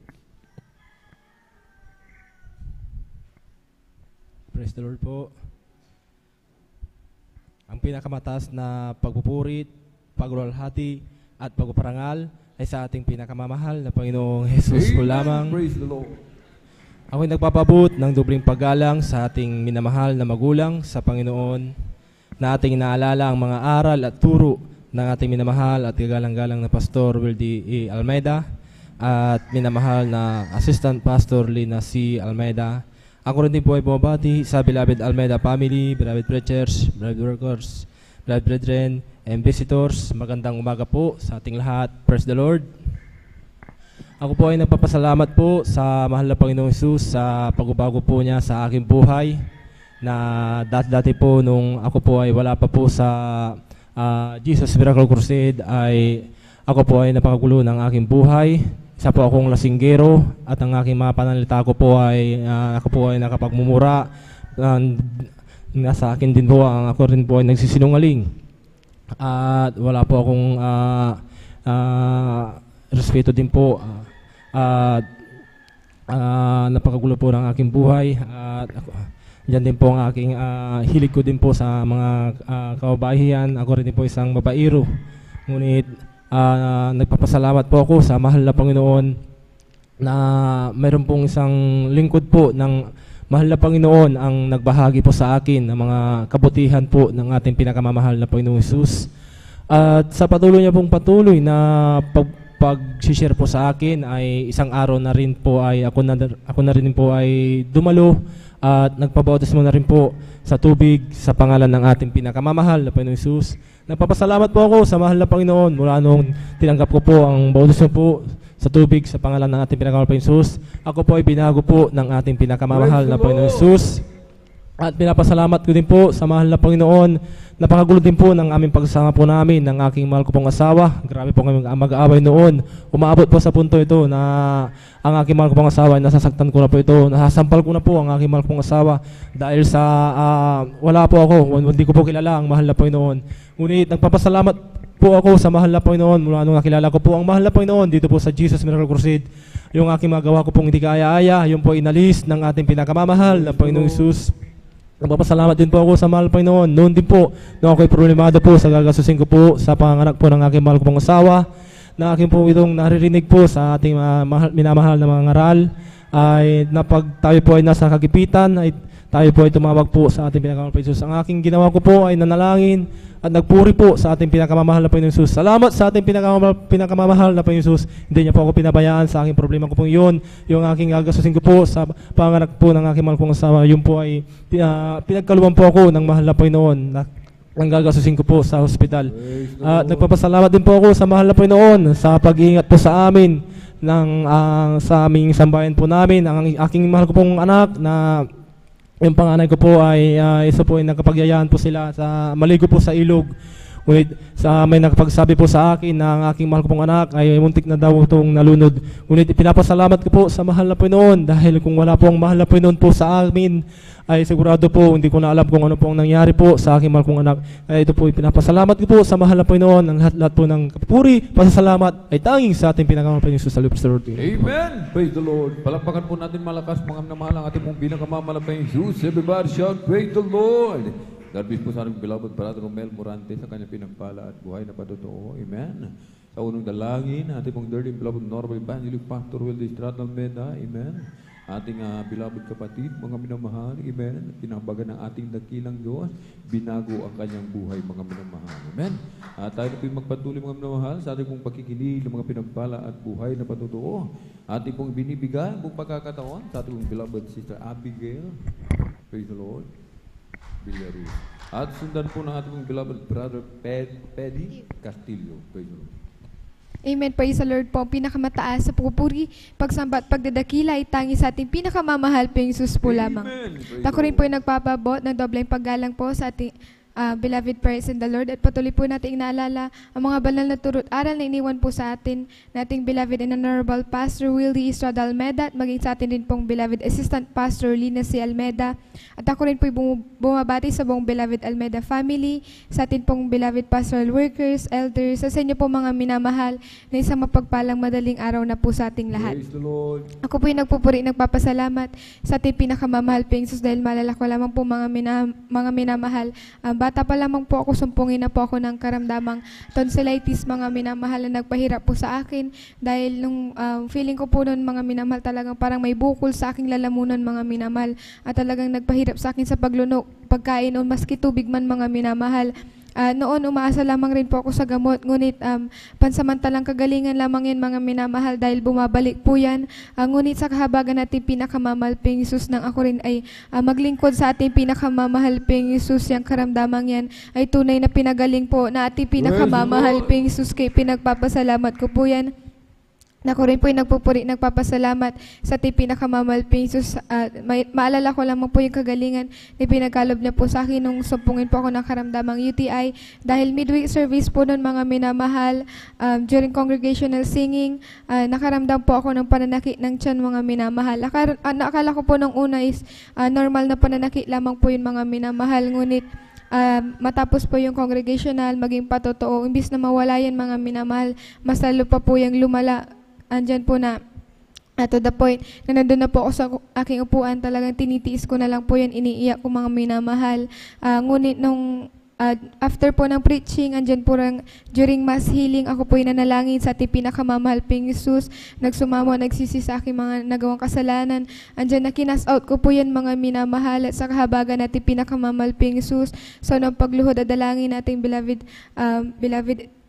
Praise the Lord po. Ang pinakamataas na pagpupuri, pagluwalhati at pagpaparangal ay sa ating pinakamamahal na Panginoong Jesus po lamang. Praise the Lord. Ako'y nagpapabot ng dobling paggalang sa ating minamahal na magulang sa Panginoon na ating inaalala ang mga aral at turo ng ating minamahal at kagalang-galang na Pastor Wildy E. Almeida at minamahal na Assistant Pastor Lina C. Almeida. Ako rin din po ay bumabati sa beloved Almeida family, beloved preachers, beloved workers, beloved brethren, and visitors. Magandang umaga po sa ating lahat. Praise the Lord. Ako po ay nagpapasalamat po sa mahal na Panginoong Hesus sa pagbabago po niya sa aking buhay, na dati po nung ako po ay wala pa po sa Jesus Miracle Crusade ay ako po ay napakagulo ng aking buhay. Isa po akong lasinggero at ang aking mga pananalita ko po ay ako po ay nakapagmumura. Nasa akin din po ako rin po ay nagsisinungaling. At wala po akong respeto din po. Napakagulo po ng aking buhay. At yan din po ang aking hilig ko din po sa mga kababayan. Ako rin din po isang babaero. Ngunit nagpapasalamat po ako sa mahal na Panginoon na mayroon pong isang lingkod po ng mahal na Panginoon ang nagbahagi po sa akin ng mga kabutihan po ng ating pinakamamahal na Panginoong Hesus. At sa patuloy niya pong patuloy na pag-share po sa akin ay isang araw na rin po ay ako na rin po ay dumalo at nagpabautismo na rin po sa tubig sa pangalan ng ating pinakamamahal na Panginoong Hesus. Nagpapasalamat po ako sa mahal na Panginoon mula nung tinanggap ko po ang bautismo po sa tubig sa pangalan ng ating pinakamamahal na Panginoong Hesus. Ako po ay binago po ng ating pinakamamahal na Panginoong Hesus. At pinapasalamat ko din po sa mahal na Panginoon. Napakagulo din po ng aming pagsasama po namin ng aking mahal ko pong asawa. Grabe po kami mag-aaway noon. Umaabot po sa punto ito na ang aking mahal ko pong asawa ay nasasaktan ko na po ito. Nasasampal ko na po ang aking mahal ko pong asawa dahil sa wala po ako. Hindi ko po kilala ang mahal na Panginoon. Ngunit nagpapasalamat po ako sa mahal na Panginoon mula nung nakilala ko po ang mahal na Panginoon dito po sa Jesus Miracle Crusade. Yung aking magawa ko pong hindi kaya-aya, yung po inalis ng ating pinakamamahal na Panginoong Hesus. Nagpapasalamat din po ako sa mahal Panginoon. Noon din po, nung ako'y problemado po sa gagasusin ko po sa panganak po ng aking mahal ko pong asawa, na aking po itong naririnig po sa ating minamahal na mga ngaral, ay napag tayo po ay nasa kagipitan, ay tayo po ay tumawag po sa ating pinakamamahal na Panginoon Hesus. Ang aking ginawa ko po ay nanalangin at nagpuri po sa ating pinakamamahal na Panginoon Hesus. Salamat sa ating pinakamamahal na Panginoon Hesus. Hindi niya po ako pinabayaan sa aking problema ko po yun. Yung aking gagasusin ko po sa panganak po ng aking mahal kong asawa, yun po ay pinagkaluan po ako ng mahal na Panginoon ang gagasusin ko po sa hospital. At nagpapasalamat din po ako sa mahal na Panginoon sa pag-iingat po sa amin sa aming sambayan po namin. Ang aking mahal ko pong anak na yung panganay ko po ay isa po ay nakapagyayaan po sila sa maligo po sa ilog. Ngunit may nakapagsabi po sa akin na ang aking mahal ko pong anak ay muntik na daw itong nalunod. Ngunit pinapasalamat ko po sa mahal na Panginoon dahil kung wala po ang mahal na Panginoon po sa amin ay sigurado po hindi ko na alam kung ano po ang nangyari po sa aking mahal kong anak. Kaya ito po pinapasalamat ko po sa mahal na Panginoon. Ang lahat po ng kapuri, pasasalamat ay tanging sa ating pinakamamahal na Panginoon sa Lord. Amen! Praise the Lord. Palakpakan po natin malakas mga minamahal ang ating pong pinakamamahal na Panginoon Jesus. Everybody shout, praise the Lord! God bless po sa ating beloved brother Romel Morante sa kanyang pinagpala at buhay na patotoo. Amen. Sa unang dalangin, ating pong dearly beloved Normal Evangelist Pastor Wilde Estrada Almeida. Amen. Ating beloved kapatid, mga minamahal. Amen. Pinambagan ng ating dakilang Diyos, binago ang kanyang buhay, mga minamahal. Amen. Tayo na po magpatuloy, mga minamahal, sa ating pong pagkikinig ng mga pinagpala at buhay na patotoo. Ating pong binibigay ang pagkakataon sa ating pong beloved Sister Abigail. Praise the Lord. Villarreal. At sundan po ng ating beloved brother Peddy Castillo. Praise the Lord. Amen. Praise the Lord po. Pinakamataas sa pupuri, pagsamba at pagdadakila ay tangi sa ating pinakamamahal po yung Hesus po lamang. Ako rin po yung nagpapabot ng dobleng paggalang po sa ating beloved praise in the Lord, at patuloy po nating naalala ang mga banal na turo't aral na iniwan po sa atin nating beloved and honorable Pastor Wilde Estrada Almeida, at maging sa atin din pong beloved Assistant Pastor Lina C. Almeida. At ako rin po bumabati sa buong beloved Almeida family, sa atin pong beloved pastoral workers, elders, sa inyo po mga minamahal, na isang mapagpalang madaling araw na po sa ating lahat. Praise the Lord. Ako po yung nagpupuri, nagpapasalamat sa ating pinakamamahal po Jesus, dahil malala ko lamang po mga minamahal. Bata pa lamang po ako, sumpungin na po ako ng karamdamang tonsillitis, mga minamahal, na nagpahirap po sa akin. Dahil nung feeling ko po noon, mga minamahal, talagang parang may bukol sa aking lalamunan, mga minamahal. At talagang nagpahirap sa akin sa paglunok, pagkain o maski tubig man, mga minamahal. Noon, umaasa lamang rin po ako sa gamot, ngunit pansamantalang kagalingan lamang yan, mga minamahal, dahil bumabalik po yan. Ngunit sa kahabagan natin pinakamamahal ping Jesus, nang ako rin ay maglingkod sa ating pinakamamahal ping Jesus, yung karamdamang yan ay tunay na pinagaling po na ating pinakamamahal ping Jesus, kay pinagpapasalamat ko po yan. Ako rin po yung nagpupuri, nagpapasalamat sa ating pinakamamalping Jesus. Maalala ko lamang po yung kagalingan na pinagkalob niya po sa akin nung sumpungin po ako ng karamdamang UTI. Dahil midweek service po nun, mga minamahal, during congregational singing, nakaramdam po ako ng pananakit ng tiyan, mga minamahal. Akala ko po nung una is normal na pananakit lamang po yung mga minamahal. Ngunit matapos po yung congregational, maging patotoo, imbis na mawala yan, mga minamahal, mas lalo pa po yung lumala. Andyan po na to the point na nandun na po ako sa aking upuan, talagang tinitiis ko na lang po yan, iniiyak ko, mga minamahal. Ngunit nung after po ng preaching, andyan po during mass healing, ako po yung nanalangin sa ating pinakamamahal ping Jesus, nagsumamo, nagsisi sa aking mga nagawang kasalanan. Andyan na kinas out ko po yan, mga minamahal, at sa kahabagan natin pinakamamahal ping Jesus. So nung pagluhod at dalangin nating beloved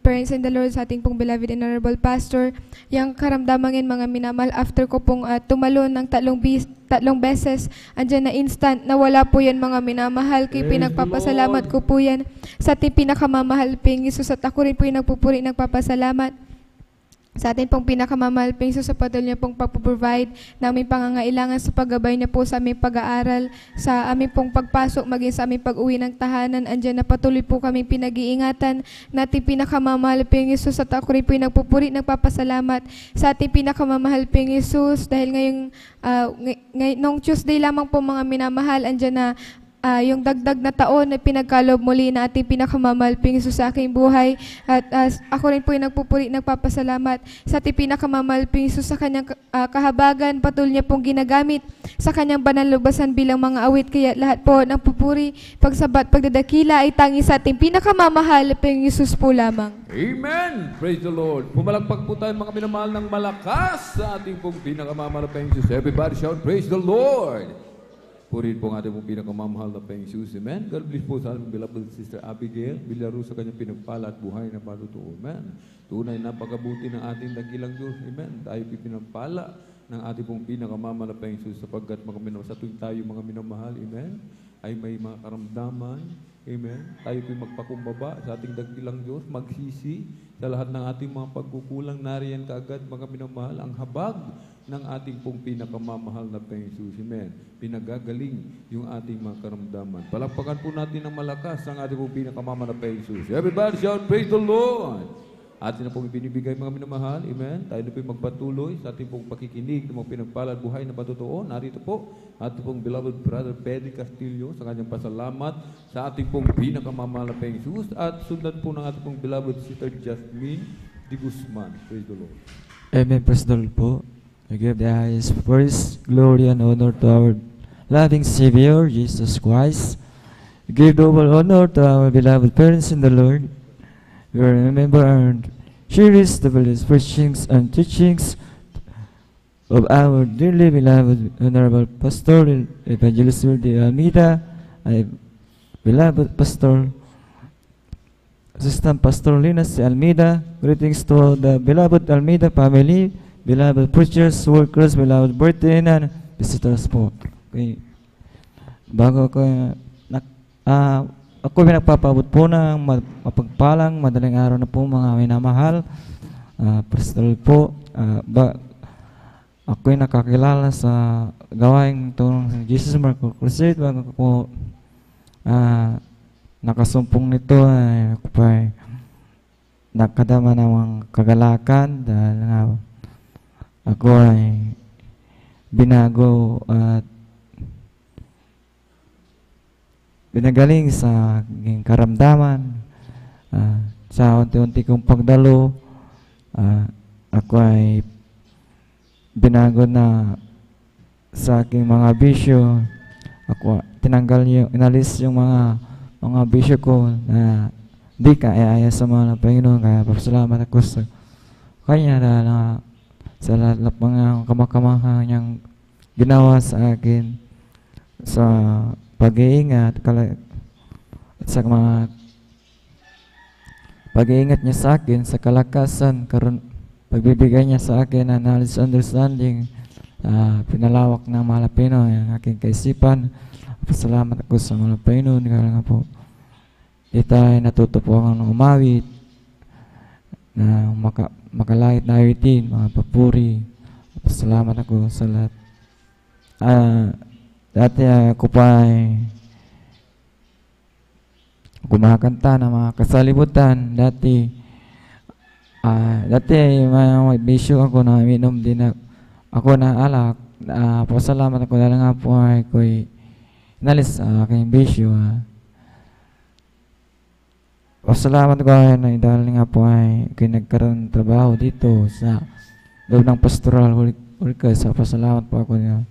parents in the Lord, sa ating pong beloved and honorable pastor, yung karamdaman yun, mga minamahal, after ko pong tumalon ng tatlong beses, andyan na instant, nawala po yan, mga minamahal. Kaya pinagpapasalamat ko po yan sa ating pinakamamahal ping Jesus, at ako rin po yung nagpupuri, nagpapasalamat sa atin pong pinakamamahal ping Jesus, sa patuloy niya pong pagpuprovide na aming pangangailangan, sa paggabay niya po sa aming pag-aaral, sa aming pong pagpasok, maging sa aming pag-uwi ng tahanan. Andyan na patuloy po kami pinag-iingatan natin pinakamamahal ping Jesus, at ako rin po yung nagpupuri, nagpapasalamat sa ating pinakamamahal ping Jesus. Dahil nung Tuesday lamang po, mga minamahal, andyan na yung dagdag na taon na pinagkalob muli na ating pinakamamahal ping Jesus sa aking buhay. At ako rin po yung nagpupuri, nagpapasalamat sa ating pinakamamahal ping Jesus sa kanyang kahabagan, patuloy niya pong ginagamit sa kanyang banal lubasan bilang mga awit. Kaya lahat po ng pupuri, pagsabat, pagdadakila ay tangi sa ating pinakamamahal ping Jesus po lamang. Amen! Praise the Lord. Pumalakpak po tayo, mga minamahal, ng malakas sa ating pong pinakamamahal ping Jesus. Everybody shout, praise the Lord! Purihin po ang ating pong pinakamamahal na Peng Jesus. Amen. God bless po sa ating beloved Sister Abigail Villaruz sa kanyang pinagpala at buhay na patotoo. Amen. Tunay napakabuti ng ating dakilang Diyos. Amen. Tayo pinagpala ng ating pong pinakamamahal na Peng Jesus sapagkat mga minamahal, sa tuwing tayo mga minamahal, amen, ay may mga karamdaman. Amen. Tayo magpakumbaba sa ating dakilang Diyos, magsisi sa lahat ng ating mga pagkukulang. Nariyan kaagad, mga minamahal, ang habag ng ating pong pinakamamahal na Peng Jesus. Amen. Pinagagaling yung ating mga karamdaman. Palakpakan po natin ng malakas ang ating pong pinakamamahal na Peng Jesus. Everybody shout, praise the Lord! Atin na pong ibinibigay, mga minamahal. Amen. Tayo na po magpatuloy sa ating pong pakikinig ng mga pinagpalad buhay na patotoo. Narito po ating pong beloved brother Pedro Castillo sa kanyang pasalamat sa ating pong pinakamamahal na Peng Jesus, at sundan po ng ating pong beloved sister Jasmine Di Guzman. Praise the Lord. Amen. Praise the Lord po. I give the highest praise, glory, and honor to our loving Savior, Jesus Christ. We give double honor to our beloved parents in the Lord. We remember and cherish the various preachings and teachings of our dearly beloved Honorable Pastor Evangelist Wilde Almeida, beloved Pastor Assistant Pastor Linus Almeida. Greetings to the beloved Almeida family, beloved preachers, workers, beloved birthday and visitors po. Okay. Bago ko, ako pinagpapabot po ng mapagpalang madaling araw na po, mga minamahal. Praise the Lord po. Ako'y nakakilala sa gawaing tulong ng Jesus Marco Crusade. Bago ko nakasumpong nito, ako pa nakadama ng kagalakan dahil nga ako ay binago at binagaling sa aking karamdaman. Sa unti-unti kong pagdalo, ako ay binago na sa aking mga bisyo. Ako inalis yung mga bisyo ko na di kaya sa mga Panginoon. Kaya pasalamat ako sa Kanya dahil sa lahat ng mga kamakamaha niyang ginawa sa akin sa pag-iingat at sa mga pag-iingat niya sa akin sa kalakasan, pagbibigay niya sa akin ng knowledge, understanding, pinalawak ng Malapino ang aking kaisipan. Pasalamat ako sa Malapino kaya nga po ito ay natuto po ako ng umawit na makalangit na awitin, mga papuri. Salamat ako sa lahat. Dati ako pa ay kumakanta ng mga kasalibutan. Dati may bisyo ako na minom din ako na alak. Pasalamat ako dahil nga po ay ko'y inalis sa aking bisyo. Pasalamat ko ay dahil nga po ay ko'y nagkaroon ng trabaho dito sa loob ng pastoral workers. Pasalamat po ako niya.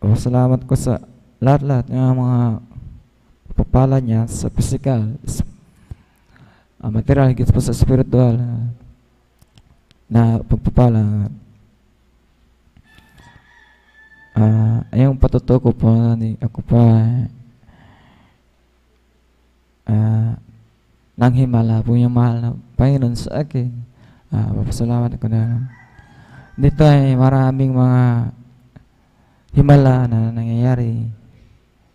Pasalamat ko sa lahat-lahat ng mga papala niya sa physical, material, higit po sa spiritual na pagpapala. Yung patuto ko po, ako pa nang himala po yung mahal na Panginoon sa akin. Papasalamat ako na dito ay maraming mga himala na nangyayari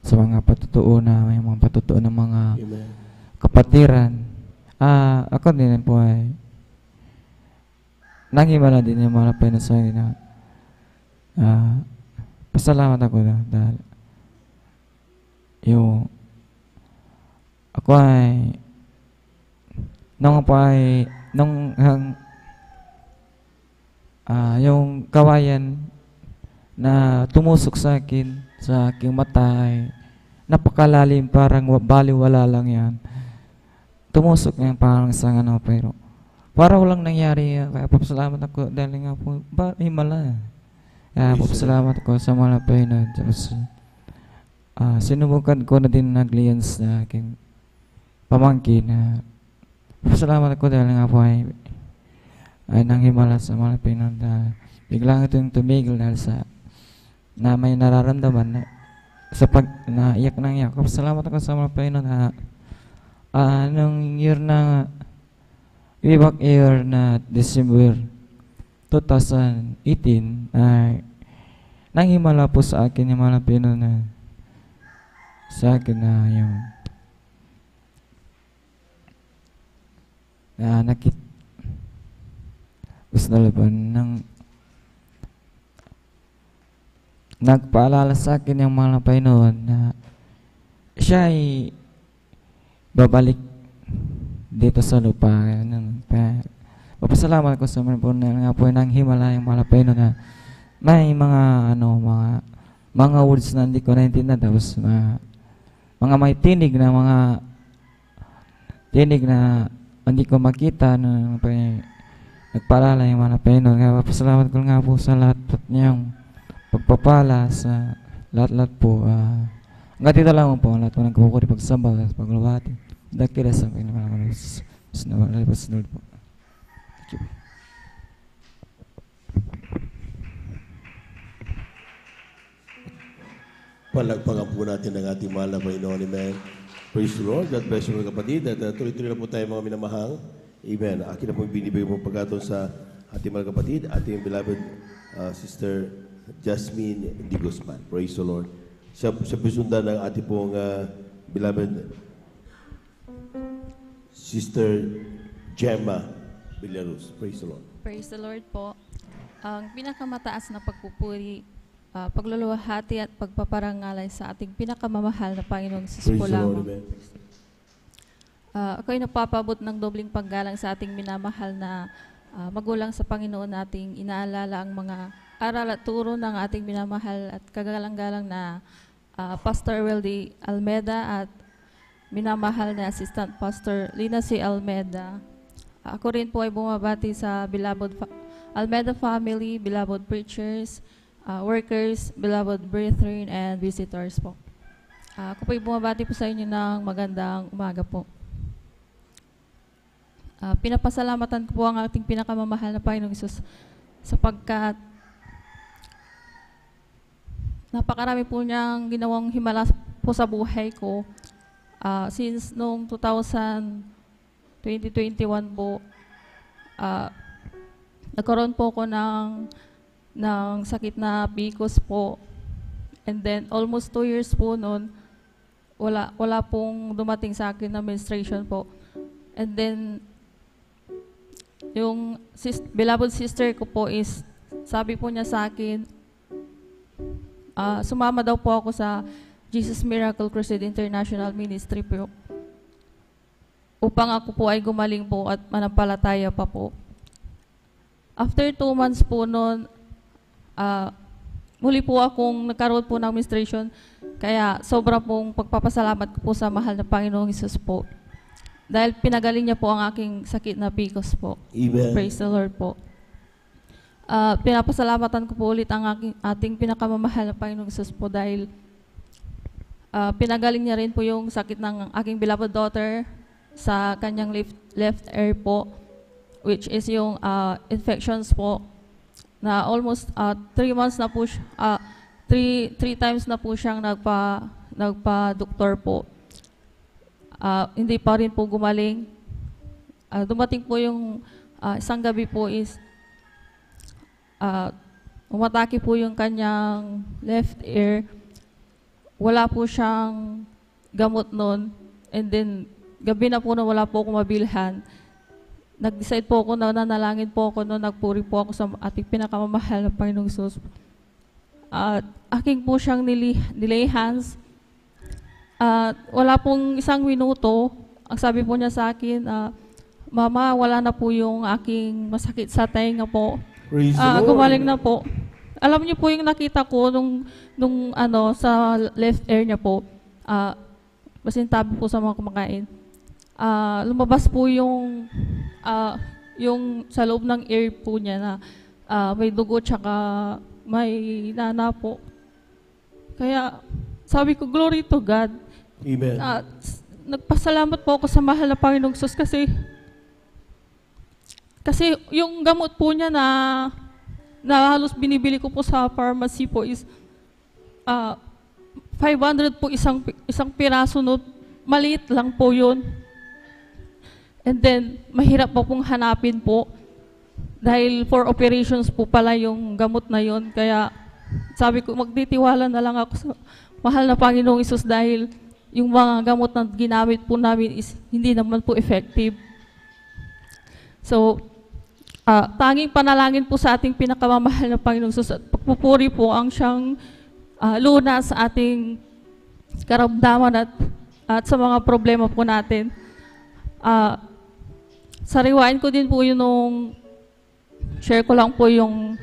sa mga patutuo na may mga patutuo ng mga kapatiran. Ako din po ay nanghimala din yung mga Panginoon sa akin na pasalamat ako na dahil yung ako ay yung kawayan na tumusok sa akin, sa aking mata ay napakalalim, parang baliwala lang yan. Tumusok yan parang sa pero parang walang nangyari. Kaya papasalamat ako dahil nga po, himala. Kaya papasalamat ako sa mga Panginoon. Sinubukan ko na din naglians na aking pamangkin. Papasalamat ako dahil nga po ay nanghimala sa mga Panginoon. Biglang ito yung tumigil dahil sa na may nararamdaman na sa pag naiyak ng iyak. Salamat ako sa mga Panginoon na nung year na back year na December 2018 ay nanghimala po sa akin yung mga Panginoon na sa akin na yung gusto na laban ng nagpaalala sa akin yung mga Panginoon na siya ay babalik dito sa lupa. Papasalamat ko sa mga po na nga po nang himala yung mga Panginoon na may mga words na hindi ko naintindihan, tapos mga may tinig na hindi ko makita na nagpaalala yung mga Panginoon. Kaya papasalamat ko nga po sa lahat niyang pagpapala sa lahat-lahat po. Hanggang dito lang po ang lahat po nagkukuri pagsamba at paglawati. Dakila sa Panginoon po. Thank you. Palagpagan po natin ang ating mahal na Panginoon. Amen. Praise the Lord. God bless you mga kapatid. At tuloy-tuloy na po tayo mga minamahal. Amen. Akin na po binibigay po pagkataon sa ating mga kapatid, ating beloved Sister Jasmine D. Guzman. Praise the Lord. Siya pisundan ng ating pong beloved Sister Gemma Villaruz. Praise the Lord. Praise the Lord po. Ang pinakamataas na pagpupuri, pagluluwahati at pagpaparangalay sa ating pinakamamahal na Panginoong Sus po lamang. Ako ay nagpapabot ng dobling paggalang sa ating minamahal na magulang sa Panginoon, nating inaalala ang mga aral at turo ng ating minamahal at kagalang-galang na Pastor Weldy Almeda at minamahal na Assistant Pastor Lina C. Almeda. Ako rin po ay bumabati sa beloved Almeda family, beloved preachers, workers, beloved brethren, and visitors po. Ako po ay bumabati po sa inyo ng magandang umaga po. Pinapasalamatan ko po ang ating pinakamamahal na Panginoong Hesus sapagkat napakarami po niyang ginawang himala po sa buhay ko. Since noong 2021 po, nagkaroon po ako ng sakit na PCOS po. And then almost 2 years po noon, wala pong dumating sa akin na menstruation po. And then, yung beloved sister ko po is, sabi po niya sa akin, sumama daw po ako sa Jesus Miracle Crusade International Ministry po, upang ako po ay gumaling po at manampalataya pa po. After 2 months po noon, muli po akong nagkaroon po ng menstruation, kaya sobra pong pagpapasalamat ko po sa mahal na Panginoong Hesus po. Dahil pinagaling niya po ang aking sakit na PCOS po. Amen. Praise the Lord po. Pinapasalamatan ko po ulit ang ating pinakamamahal na Panginoong Hesus po dahil pinagaling niya rin po yung sakit ng aking beloved daughter sa kanyang left ear po, which is yung infections po na almost 3 months na po three times na po siyang nagpa-doktor po. Hindi pa rin po gumaling. Dumating po yung isang gabi po is umatake po yung kanyang left ear. Wala po siyang gamot nun. And then, gabi na po na wala po akong mabilhan. Nag-decide po ako na nanalangin po ako noon, nagpuri po ako sa ating pinakamamahal na Panginoong Hesus. Aking po siyang nilay hands. Wala pong 1 minuto, ang sabi po niya sa akin, Mama, wala na po yung aking masakit sa tenga po. Gumaling na po. Alam niyo po yung nakita ko nung sa left ear niya po, masintabi po sa mga kumakain. Lumabas po yung sa loob ng ear po niya na may dugo tsaka may nana po. Kaya sabi ko, glory to God. Amen. Nagpasalamat po ako sa mahal na Panginoong Hesus kasi yung gamot po niya na halos binibili ko po sa pharmacy po is 500 po isang piraso, no, maliit lang po yun. And then, mahirap po pong hanapin po dahil for operations po pala yung gamot na yun. Kaya sabi ko, magtitiwala na lang ako sa mahal na Panginoong Hesus dahil yung mga gamot na ginamit po namin is hindi naman po effective. So, tanging panalangin po sa ating pinakamamahal na Panginoong Hesus at pagpupuri po ang siyang lunas sa ating karamdaman at sa mga problema po natin. Sariwain ko din po yun share ko lang po yung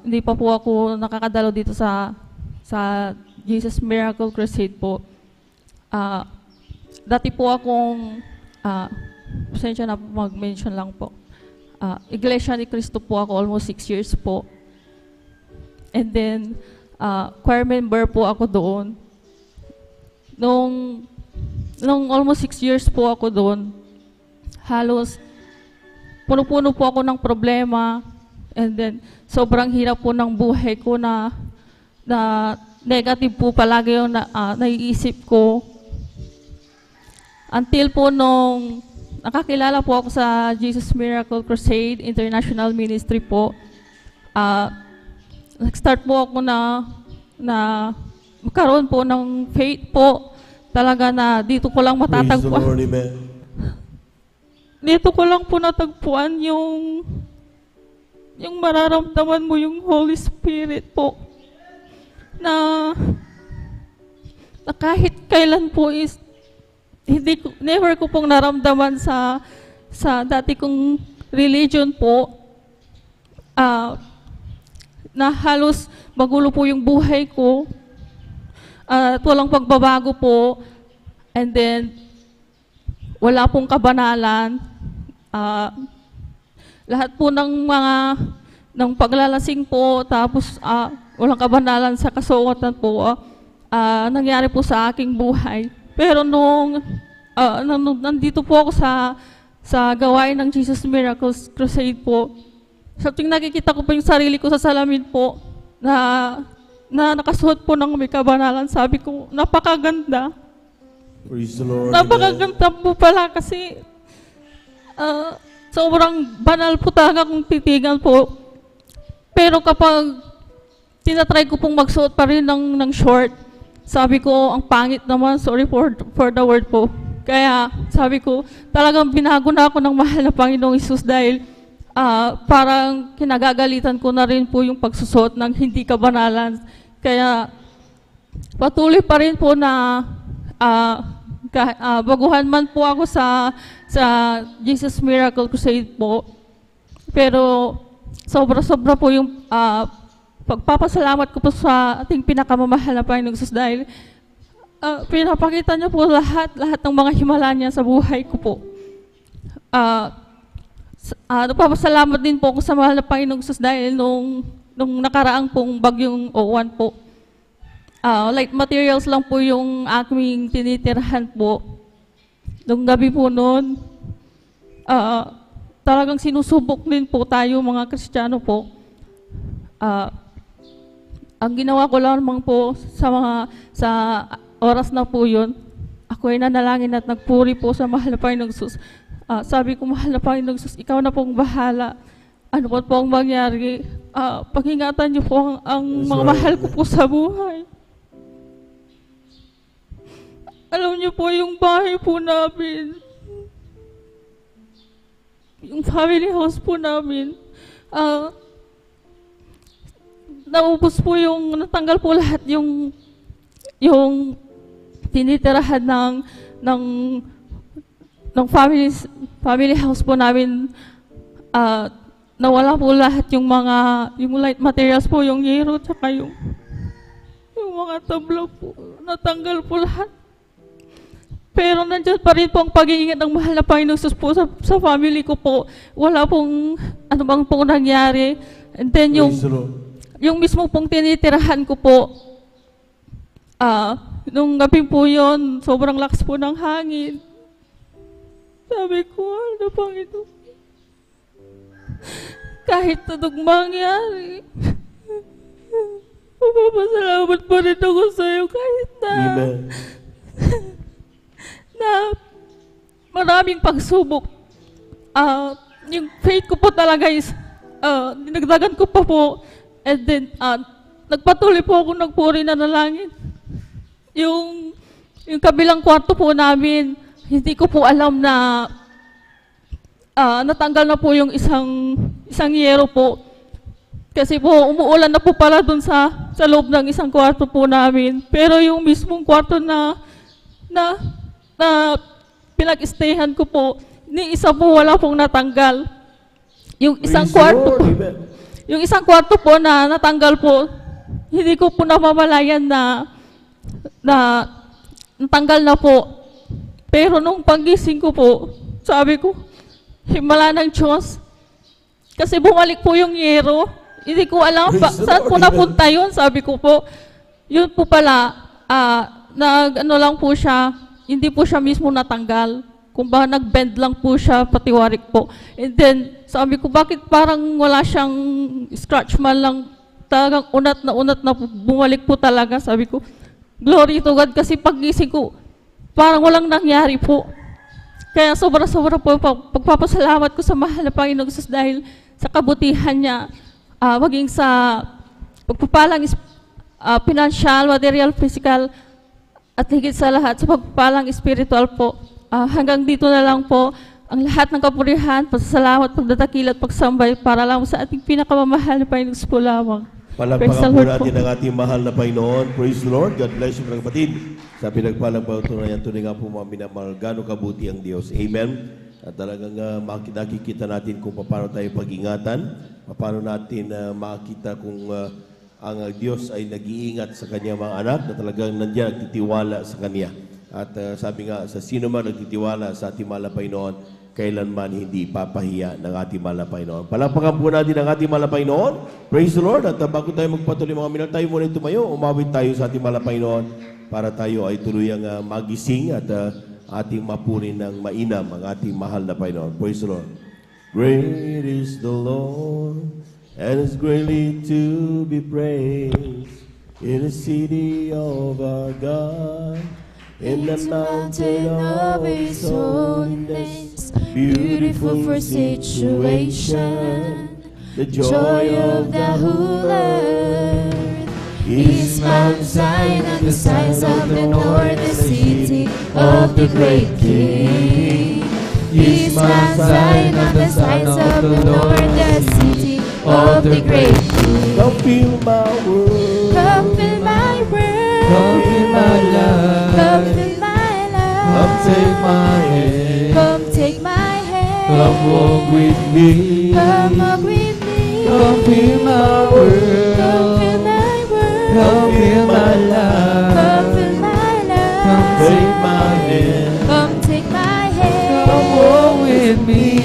hindi pa po ako nakakadalo dito sa Jesus Miracle Crusade po. Dati po akong, pasensya na po mag-mention lang po. Iglesia ni Cristo po ako, almost 6 years po. And then, choir member po ako doon. Nung almost 6 years po ako doon, halos puno-puno po ako ng problema. And then, sobrang hirap po ng buhay ko na negative po palagi yung naiisip ko. Until po nung nakakilala po ako sa Jesus Miracle Crusade International Ministry po, nag-start po ako na magkaroon po ng faith po. Talaga na dito ko lang matatagpuan. Dito ko lang po natagpuan yung mararamdaman mo yung Holy Spirit po. Na kahit kailan po is never ko pong naramdaman sa dati kong religion po. Na halos magulo po yung buhay ko. At walang pagbabago po. And then, wala pong kabanalan. Lahat po ng paglalasing po, tapos walang kabanalan sa kasuotan po, nangyari po sa aking buhay. Pero nung nandito po ako sa gawain ng Jesus Miracle Crusade po, sa tuwing nakikita ko po yung sarili ko sa salamin po, na nakasuot po ng may kabanalan, sabi ko, napakaganda. Praise the Lord. Napakaganda po pala kasi sobrang banal po talaga kung titigan po. Pero kapag tinatry ko pong magsuot pa rin ng short, sabi ko, ang pangit naman, sorry for the word po. Kaya sabi ko, talagang binago na ako ng mahal na Panginoong Hesus dahil parang kinagagalitan ko na rin po yung pagsusot ng hindi kabanalan. Kaya patuloy pa rin po na baguhan man po ako sa Jesus Miracle Crusade po. Pero sobra-sobra po yung pagpapasalamat ko po sa ating pinakamamahal na Panginoong Hesus dahil pinapakita niya po lahat ng mga himala niya sa buhay ko po. Nagpapasalamat din po ako sa mahal na Panginoong Hesus dahil nung nakaraang pong bagyong Owan po, light materials lang po yung aming tinitirahan po. Nung gabi po noon, talagang sinusubok din po tayo mga Kristiyano po. Ang ginawa ko lamang po sa oras na po yun, ako ay nanalangin at nagpuri po sa mahal na Panginoong Hesus. Sabi ko, mahal na Panginoong Hesus, ikaw na pong bahala. Ano po ang mangyari? Pag-ingatan niyo po ang mga mahal ko po sa buhay. Alam niyo po yung bahay po namin, yung family house po namin, naubos po natanggal po lahat yung tinitirahan ng family house po namin. Nawala po lahat yung light materials po, yung yero, tsaka yung mga tabla po, natanggal po lahat. Pero nandiyan pa rin po ang pag-iingat ng mahal na Panginoong Hesus po sa family ko po. Wala pong ano bang pong nangyari. And then yung mismo pong tinitirahan ko po, nung gabi po yun, sobrang lakas po ng hangin. Sabi ko, ano bang ito? Kahit anong mangyari, magpapasalamat pa rin ako sa'yo kahit na maraming pagsubok. Yung faith ko po talaga is dinagdagan ko pa po, and then nagpatuloy po ako nagpuri na nalangin. Yung kabilang kwarto po namin, hindi ko po alam na natanggal na po yung isang yero po. Kasi po umuulan na po pala dun sa loob ng isang kwarto po namin. Pero yung mismong kwarto na pinag-stayhan ko po, ni isa po wala pong natanggal. Yung isang kwarto po na natanggal po, hindi ko po namamalayan na natanggal na po. Pero nung paggising ko po, sabi ko, himala ng Diyos. Kasi bumalik po yung yero. Hindi ko alam saan po napunta yun. Sabi ko po, yun po pala, ano lang po siya, hindi po siya mismo natanggal. Kung ba nag-bend lang po siya, patiwarik po. And then, sabi ko, bakit parang wala siyang scratch man lang, talagang unat na bumalik po talaga. Sabi ko, glory to God, kasi paggising ko, parang walang nangyari po. Kaya sobra-sobra po pagpapasalamat ko sa mahal na Panginoong Hesus dahil sa kabutihan niya, maging sa pagpapalang financial, material, physical, at higit sa lahat sa pagpapalang spiritual po. Hanggang dito na lang po ang lahat ng kapurihan, pasasalamat, pagdatakil at pagsambay para lang sa ating pinakamamahal na Panginoong Hesus po lamang. Palagpakan po natin ang ating mahal na Panginoon. Praise the Lord. God bless you mga kapatid. Sa pinagpalang patunayan, tunay nga po mga minamahal, gano'ng kabuti ang Diyos. Amen. At talagang nakikita natin kung paano tayo pag-ingatan, paano natin makita kung ang Diyos ay nag-iingat sa kanyang mga anak na talagang nandiyan nagtitiwala sa Kanya. At sabi nga, sa sino man nagtitiwala sa ating mahal na Panginoon, kailanman hindi papahiya ng ating mahal na Panginoon. Palakpakan po natin ang ating mahal na Panginoon. Praise the Lord. At bago tayo magpatuloy mga minal, tayo muna tumayo, umawit tayo sa ating mahal na Panginoon para tayo ay tuluyang magising at ating mapunin ng mainam ang ating mahal na Panginoon. Praise the Lord. Great is the Lord, and is greatly to be praised in the city of our God, in the mountain of His holiness, beautiful for situation, the joy of the whole earth is Mount Zion on the sides of the north, the city of the great King. Is Mount Zion on the sides of the north, the city of the great King. Come fill my world. Come fill my world. Come fill my life. Come fill my life. Come take my hand. Come take my hand. Come walk with me. Come walk with me. Come fill my world. Come fill my world. Come fill my life. Come fill my life. Come take my hand. Come take my hand. Come walk with me.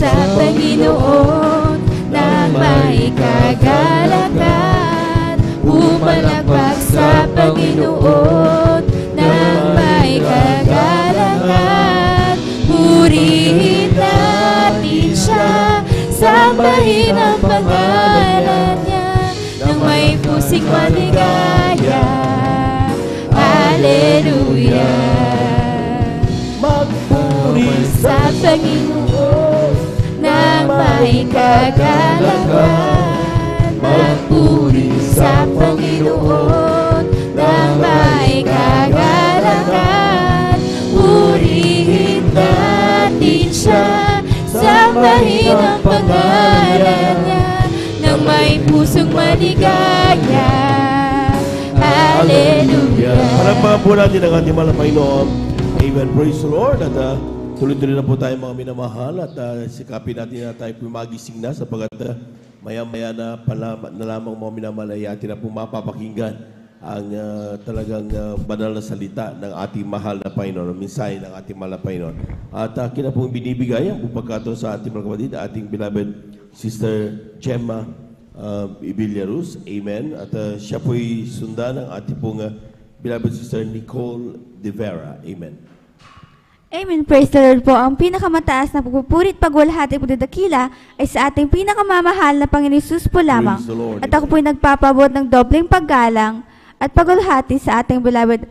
Sa Panginoon nang may kagalakan. Pumalakpak sa Panginoon nang may kagalakan. Purihin natin siya, sambahin ang pangalan niya, nang may pusing maligaya. Hallelujah. Magpuri sa Panginoon nang may kagalakan. Magpuri sa Panginoon nang may kagalakan. Purihin natin siya, sambahin ang pangalan niya, nang may pusong maligaya. Hallelujah. Palakpakan po natin ang ating mahal na Panginoon. Amen. Praise the Lord. At tuloy-tuloy na po tayo mga minamahal at sikapin natin na tayo magising na sapagat maya-maya na lamang mga minamahal ay atin na po mapapakinggan ang talagang banal na salita ng ating mahal na Panginoon, ang mensahe ng ating mahal na Panginoon. At akin na pong binibigay ang pagkakataon sa ating mga kapatid, ating beloved Sister Gemma Ibillarus. Amen. At siya po'y sundan ng ating pong beloved Sister Nicole De Vera. Amen. Amen. Praise the Lord po. Ang pinakamataas na pagpupurit, pagwalhati, pagdadakila ay sa ating pinakamamahal na Panginoon Hesus po lamang. At ako po'y nagpapabot ng dobleng paggalang at pagwalhati sa ating beloved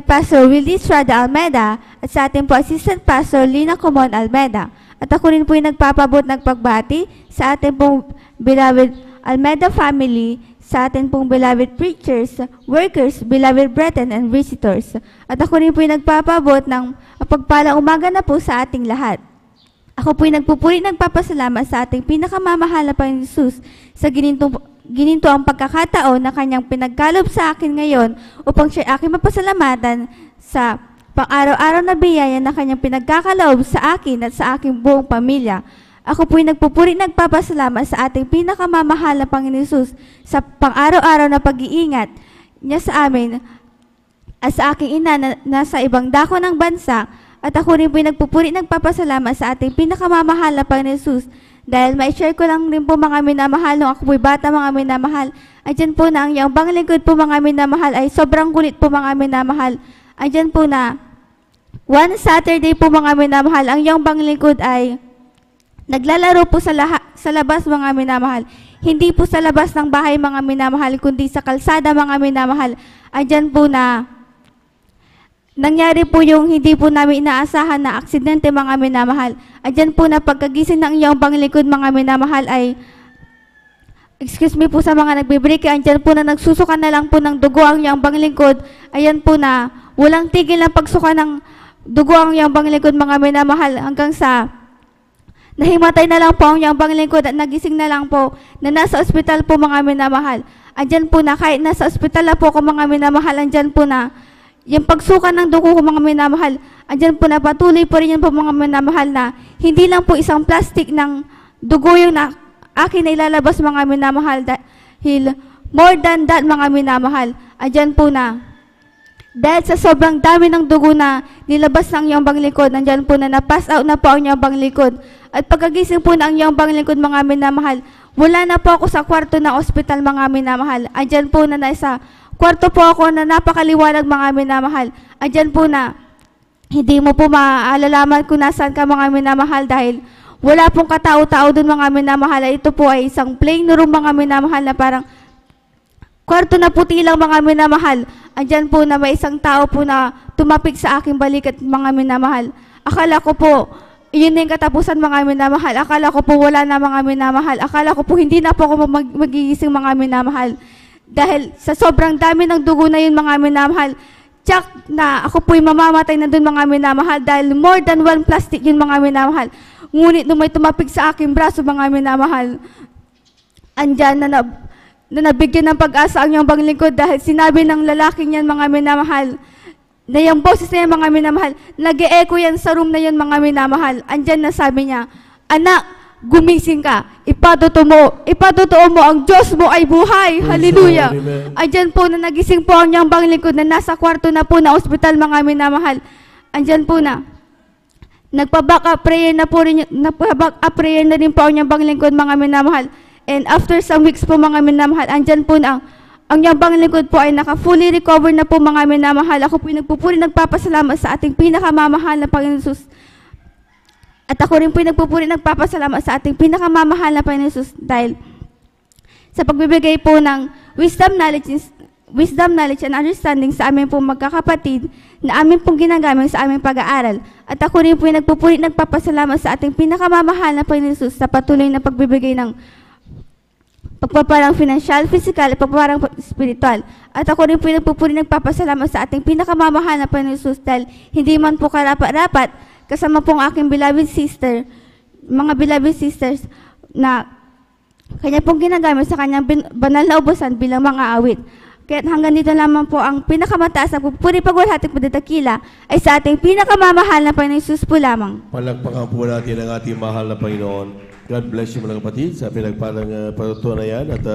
Pastor Willie Estrada Almeida at sa ating po Assistant Pastor Lina Comon Almeida. At ako rin po'y nagpapabot ng pagbati sa ating pong beloved Almeida family, sa atin pong beloved preachers, workers, beloved brethren, and visitors. At ako rin po'y nagpapabot ng pagpalang umaga na po sa ating lahat. Ako po'y nagpupuri, nagpapasalamat sa ating pinakamamahal na Panginoon Hesus sa gininto ang pagkakataon na kanyang pinagkalob sa akin ngayon upang siya aking mapasalamatan sa pang-araw-araw na biyaya na kanyang pinagkakaloob sa akin at sa aking buong pamilya. Ako po'y nagpupuri, nagpapasalamat sa ating pinakamamahal na Panginoon Hesus sa pang-araw-araw na pag-iingat niya sa amin at sa aking ina na nasa ibang dako ng bansa. At ako rin po'y nagpupuri, nagpapasalamat sa ating pinakamamahal na Panginoon Hesus dahil ma-share ko lang rin po mga minamahal nung ako po'y bata mga minamahal. Andyan po na ang iyong banglingkod po mga minamahal ay sobrang kulit po mga minamahal. Andyan po na one Saturday po mga minamahal, ang iyong banglingkod ay naglalaro po sa labas mga minamahal. Hindi po sa labas ng bahay mga minamahal, kundi sa kalsada mga minamahal. Andyan po na nangyari po yung hindi po namin inaasahan na aksidente mga minamahal. Andyan po na pagkagising ng iyong banglingkod mga minamahal ay, excuse me po sa mga nagbibrike, andyan po na nagsusuka na lang po ng dugo ang iyong banglingkod. Ayan po na walang tigil ng pagsuka ng dugo ang iyong banglingkod mga minamahal hanggang sa nahimatay na lang po ang iyong banglingkod at nagising na lang po na nasa ospital po mga minamahal. Andyan po na kahit nasa ospital na po ko mga minamahal, andyan po na yung pagsuka ng dugo ko mga minamahal, andyan po na patuloy po rin yan po mga minamahal na hindi lang po isang plastic ng dugo yung na akin na ilalabas mga minamahal dahil more than that mga minamahal. Andyan po na dahil sa sobrang dami ng dugo na nilabas ng iyong banglingkod, andyan po na na-pass out na po ang iyong banglingkod. At pagkagising po ng iyong banglingkod mga minamahal, wala na po ako sa kwarto ng ospital mga minamahal. Andyan po na nasa kwarto po ako na napakaliwanag mga minamahal. Andyan po na hindi mo po maaalalaman kung nasaan ka mga minamahal dahil wala pong katao-tao doon mga minamahal. Ito po ay isang plain room mga minamahal na parang kwarto na puti lang mga minamahal. Andyan po na may isang tao po na tumapik sa aking balikat mga minamahal. Akala ko po Iyon na yung katapusan, mga minamahal. Akala ko po wala na, mga minamahal. Akala ko po hindi na po ako magigising, mga minamahal. Dahil sa sobrang dami ng dugo na yun, mga minamahal, tsak na ako po'y mamamatay na doon, mga minamahal, dahil more than 1 plastic yun, mga minamahal. Ngunit nung may tumapig sa aking braso, mga minamahal, andyan na nabigyan ng pag-asa ang iyong banglingkod dahil sinabi ng lalaking yan, mga minamahal, na yung boses na yan, mga minamahal, nag-e-echo yan sa room na yan, mga minamahal. Andyan na sabi niya, anak, gumising ka, ipatotoo mo, ang Diyos mo ay buhay. Hallelujah. Andyan po na nagising po ang niyang banglingkod na nasa kwarto na po na ospital, mga minamahal. Andyan po na. Nagpa-back up prayer na rin po ang niyang banglingkod, mga minamahal. And after some weeks po, mga minamahal, andyan po na ang niyang banglingkod po ay naka-fully recover na po, mga minamahal. Ako po nagpupuri, nagpapasalamat sa ating pinakamamahal na Panginoon Jesus. At ako rin po nagpupuri, nagpapasalamat sa ating pinakamamahal na Panginoon Jesus dahil sa pagbibigay po ng wisdom, knowledge, and understanding sa aming pong magkakapatid na aming pong ginagamit sa aming pag-aaral. At ako rin po nagpupuri, nagpapasalamat sa ating pinakamamahal na Panginoon Jesus sa patuloy na pagbibigay ng pagpaparang financial, physical, at pagpaparang spiritual. At ako rin po nagpupuri, nagpapasalamat sa ating pinakamamahal na Panginoon Jesus dahil hindi man po karapat-rapat kasama pong aking beloved sister, mga beloved sisters na kanya pong ginagamit sa kanyang banal na ubusan bilang mga awit. Kaya hanggang dito lamang po ang pinakamataas na pupuri pagwalhati pagdadakila ay sa ating pinakamamahal na Panginoon Jesus po lamang. Palagpakan po natin ang ating mahal na Panginoon. God bless you, mga kapatid, sa pinagparang patutuan na yan. At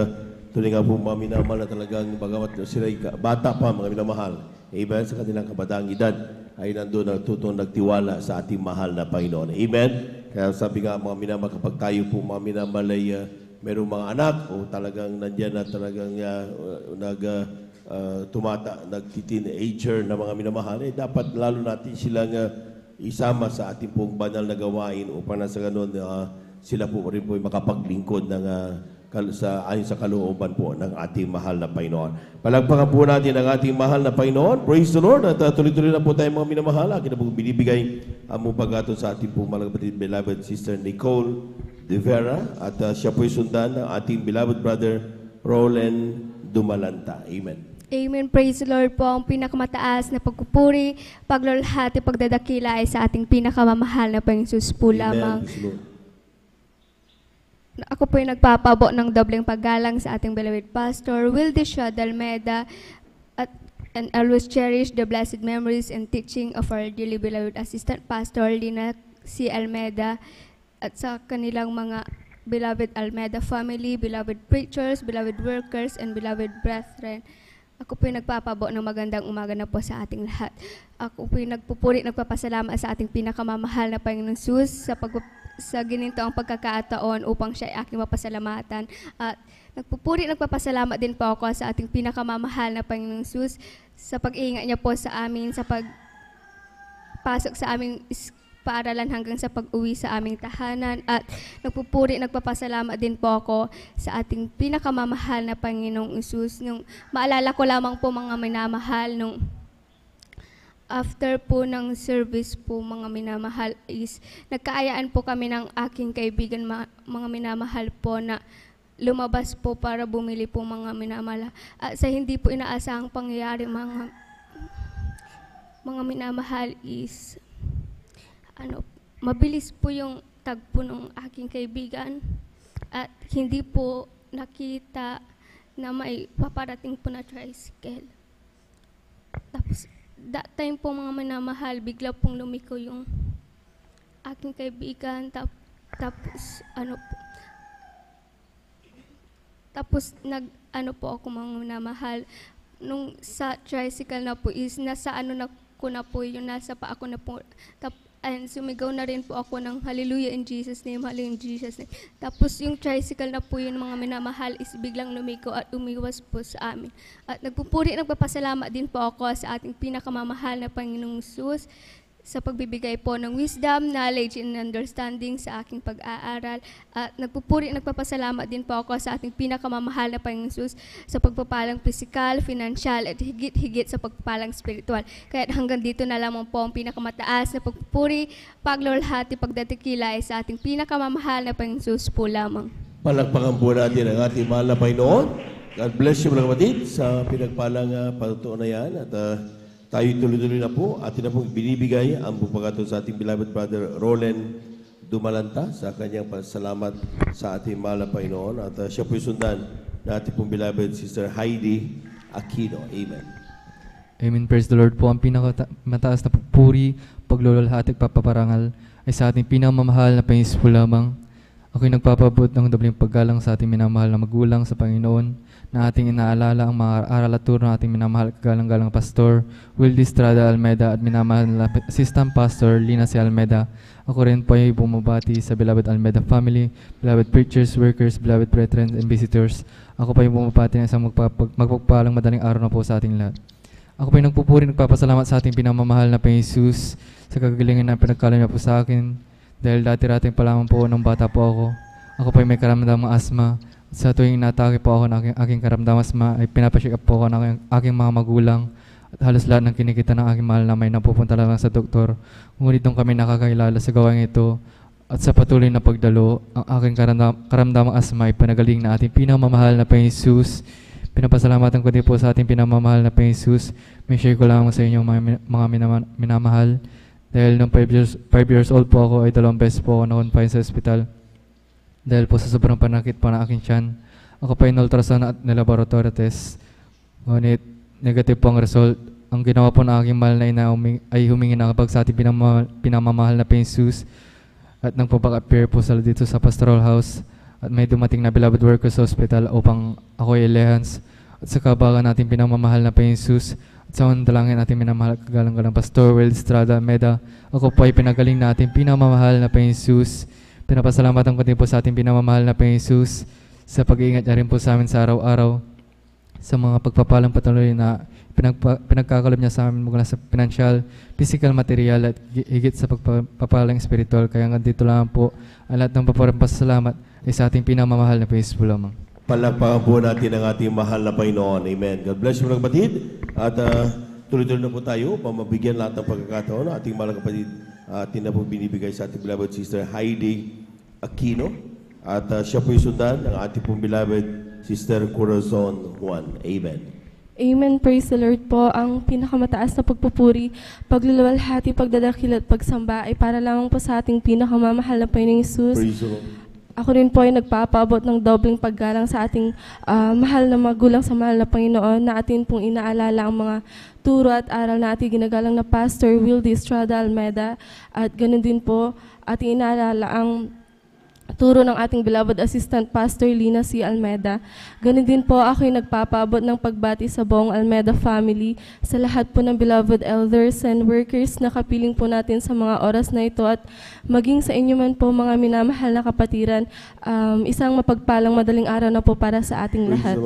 tuloy nga po mga minamahal na talagang bagamat sila bata pa, mga minamahal. Amen. Sa kanilang kabataang edad ay nandun natutong nagtiwala sa ating mahal na Panginoon. Amen. Kaya sabi nga mga minamahal, kapag tayo po mga minamahal ay merong mga anak o talagang nandyan na talagang nag-teenager na mga minamahal, dapat lalo natin silang isama sa ating pong banal na gawain upang nasa ganun sila po rin po makapaglingkod ng ayon sa kalooban po ng ating mahal na Panginoon. Palagpakan po natin ang ating mahal na Panginoon. Praise the Lord. At tuloy-tuloy na po tayo mga minamahal. Akin na po binibigay ang pagkatong sa ating pong mga kapatid, beloved sister Nicole De Vera. At siya po'y sundan ng ating beloved brother Roland Dumalanta. Amen. Amen. Praise the Lord po. Ang pinakamataas na pagpupuri, paglulhati, pagdadakila ay sa ating pinakamamahal na Panginoon Jesus po lamang. Ako po yung nagpapabo ng dobleng paggalang sa ating beloved pastor, Wildisha Dalmeda, and always cherish the blessed memories and teaching of our dearly beloved assistant pastor, Lina C. Almeda, at sa kanilang mga beloved Almeda family, beloved preachers, beloved workers, and beloved brethren. Ako po yung nagpapabo ng magandang umaga na po sa ating lahat. Ako po yung nagpupuri, nagpapasalamat sa ating pinakamamahal na Panginoong Jesus sa gininto ang pagkakataon upang siya ay aking mapasalamatan. At nagpupuri, nagpapasalamat din po ako sa ating pinakamamahal na Panginoong Jesus sa pag-iingat niya po sa amin, sa pagpasok sa aming paaralan hanggang sa pag-uwi sa aming tahanan. At nagpupuri, nagpapasalamat din po ako sa ating pinakamamahal na Panginoong Jesus. Nung maalala ko lamang po mga minamahal, nung after po ng service po mga minamahal is nagkaayaan po kami ng aking kaibigan mga minamahal po na lumabas po para bumili po mga minamahal. At sa hindi po inaasahang pangyayari mga minamahal is mabilis po yung tagpo ng aking kaibigan at hindi po nakita na may paparating po na tricycle. Tapos that time po mga minamahal, bigla pong lumiko yung aking kaibigan. Tapos po ako mga minamahal. Nung sa tricycle na po is nasa ko na po yung nasa pa ako na po. And sumigaw na rin po ako ng hallelujah in Jesus name, hallelujah in Jesus name. Tapos yung tricycle na po yun mga minamahal is biglang lumiko at umiwas po sa amin. At nagpupuri, nagpapasalamat din po ako sa ating pinakamamahal na Panginoong Jesus sa pagbibigay po ng wisdom, knowledge, and understanding sa aking pag-aaral. At nagpapasalamat din po ako sa ating pinakamamahal na Panginoong Hesus sa pagpapalang pisikal, financial, at higit-higit sa pagpapalang spiritual. Kaya hanggang dito na lamang po ang pinakamataas na pagpupuri, paglulhati, pagdatikila ay sa ating pinakamamahal na Panginoong Hesus po lamang. Palakpakan po natin ang ating mahal na Panginoon. God bless you mga kapatid sa pinagpalang patutuon na yan. At tayo tuloy-tuloy na po. Atin na pong binibigay ang pagkakataon sa ating beloved brother Roland Dumalanta sa kanyang pasalamat sa ating mahal na Panginoon. At siya po sundan na ating pong beloved sister Heidi Aquino. Amen. Amen. Praise the Lord po. Ang pinakamataas na pagpuri, paglululhati at papaparangal ay sa ating pinakamamahal na Panginoon po lamang. Ako'y nagpapabot ng dobling paggalang sa ating minamahal na magulang sa Panginoon na ating inaalala ang mga aral at turo ng ating minamahal at kagalang-galang Pastor Wildy Estrada Almeda at minamahal na Assistant Pastor Lina C. Almeda. Ako rin po ay bumabati sa beloved Almeda family, beloved preachers, workers, beloved brethren, and visitors. Ako po ay bumabati ng isang magpagpalang madaling araw na po sa ating lahat. Ako po ay nagpupuri, nagpapasalamat sa ating pinamamahal na Panginoon Hesus sa kagalingan na pinagkalan niya po sa akin. Dahil dati-rating pa lamang po nung bata po ako po ay may karamdamang asma. Sa tuwing inatake po ako ng aking karamdamang asma, ay pinapacheck up po ako ng aking mga magulang. At halos lahat ng kinikita ng aking mahal na may napupunta lang sa doktor. Ngunit nung kami nakakilala sa gawang ito, at sa patuloy na pagdalo, ang aking karamdamang asma ay pinagaling na ating pinamamahal na Panginoong Hesus. Pinapasalamatan ko din po sa ating pinamamahal na Panginoong Hesus. May share ko lang sa inyong mga minamahal. Dahil nung 5 years old po ako, ay 2 beses po ako na-confine sa hospital. Dahil po sa sobrang panakit po ng aking tiyan. Ako pa in ultrasound at laboratory test. Ngunit negative po ang result. Ang ginawa po ng aking mahal na ina ay humingi ng kapag sa ating pinamamahal na Panginoong Hesus. At nang po appear po sila dito sa pastoral house. At may dumating na beloved workers sa hospital upang ako ay ilehans. At sa kabagan natin pinamamahal na Panginoong Hesus. At sa dalangin natin minamahal at kagalang-galang Pastor Wildy Estrada Almeda. Ako po ay pinagaling natin pinamamahal na Panginoong Hesus. Pinapasalamatan ko din po sa ating pinamamahal na Panginoong Hesus sa pag-iingat niya rin po sa amin sa araw-araw. Sa mga pagpapalang patuloy na pinagkakalob niya sa amin mula sa financial, physical, material at higit sa pagpapalang spiritual. Kaya nga dito lang po ang lahat ng papasalamat ay sa ating pinamamahal na Panginoong Hesus po lamang. Palakpakan po natin ang ating mahal na Panginoon. Amen. God bless you mga kapatid. At tuloy-tuloy na po tayo para mabigyan lahat ng pagkakataon. Ating mahal na kapatid, atin na po binibigay sa ating beloved sister Heidi Aquino. At siya po yung sundan ng ating pong beloved sister Corazon Juan. Amen. Amen. Praise the Lord po. Ang pinakamataas na pagpupuri, pagluluwalhati, pagdadakil at pagsamba ay para lamang po sa ating pinakamamahal na Panginoong Hesus. Praise the Lord. Ako rin po ay nagpapaabot ng dobleng paggalang sa ating mahal na magulang sa mahal na Panginoon na atin pong inaalala ang mga turo at aral na ating ginagalang na Pastor Wildy Estrada Almeda. At ganoon din po ating inaalala ang turo ng ating beloved Assistant Pastor Lina C. Almeda. Ganun din po ako'y nagpapaabot ng pagbati sa buong Almeda family, sa lahat po ng beloved elders and workers na kapiling po natin sa mga oras na ito at maging sa inyo man po mga minamahal na kapatiran, isang mapagpalang madaling araw na po para sa ating lahat.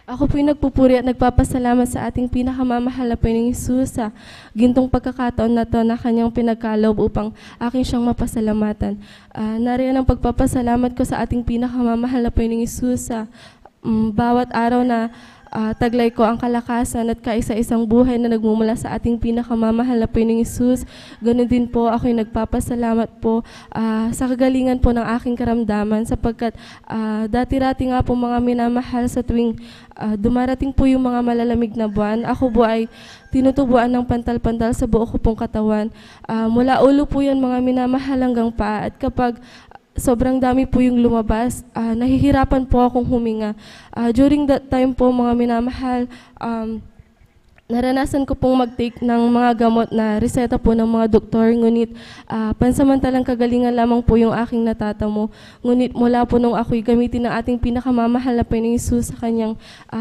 Ako po'y nagpupuri at nagpapasalamat sa ating pinakamamahal na Panginoong Hesus sa gintong pagkakataon na to na kanyang pinagkaloob upang aking siyang mapasalamatan. Nariyan ang pagpapasalamat ko sa ating pinakamamahal na Panginoong Hesus sa bawat araw na taglay ko ang kalakasan at kaisa-isang buhay na nagmumula sa ating pinakamamahal na Panginoong Hesus. Ganun din po ako'y nagpapasalamat po sa kagalingan po ng aking karamdaman sapagkat dati-rati nga po mga minamahal sa tuwing dumarating po yung mga malalamig na buwan. Ako po ay tinutubuan ng pantal-pantal sa buo ko pong katawan. Mula ulo po yan mga minamahal hanggang paa at kapag sobrang dami po yung lumabas, nahihirapan po akong huminga. During that time po, mga minamahal, naranasan ko pong mag-take ng mga gamot na reseta po ng mga doktor, ngunit pansamantalang kagalingan lamang po yung aking natatamo. Ngunit mula po nung ako'y gamitin ng ating pinakamamahal na Panginoong Hesus sa kanyang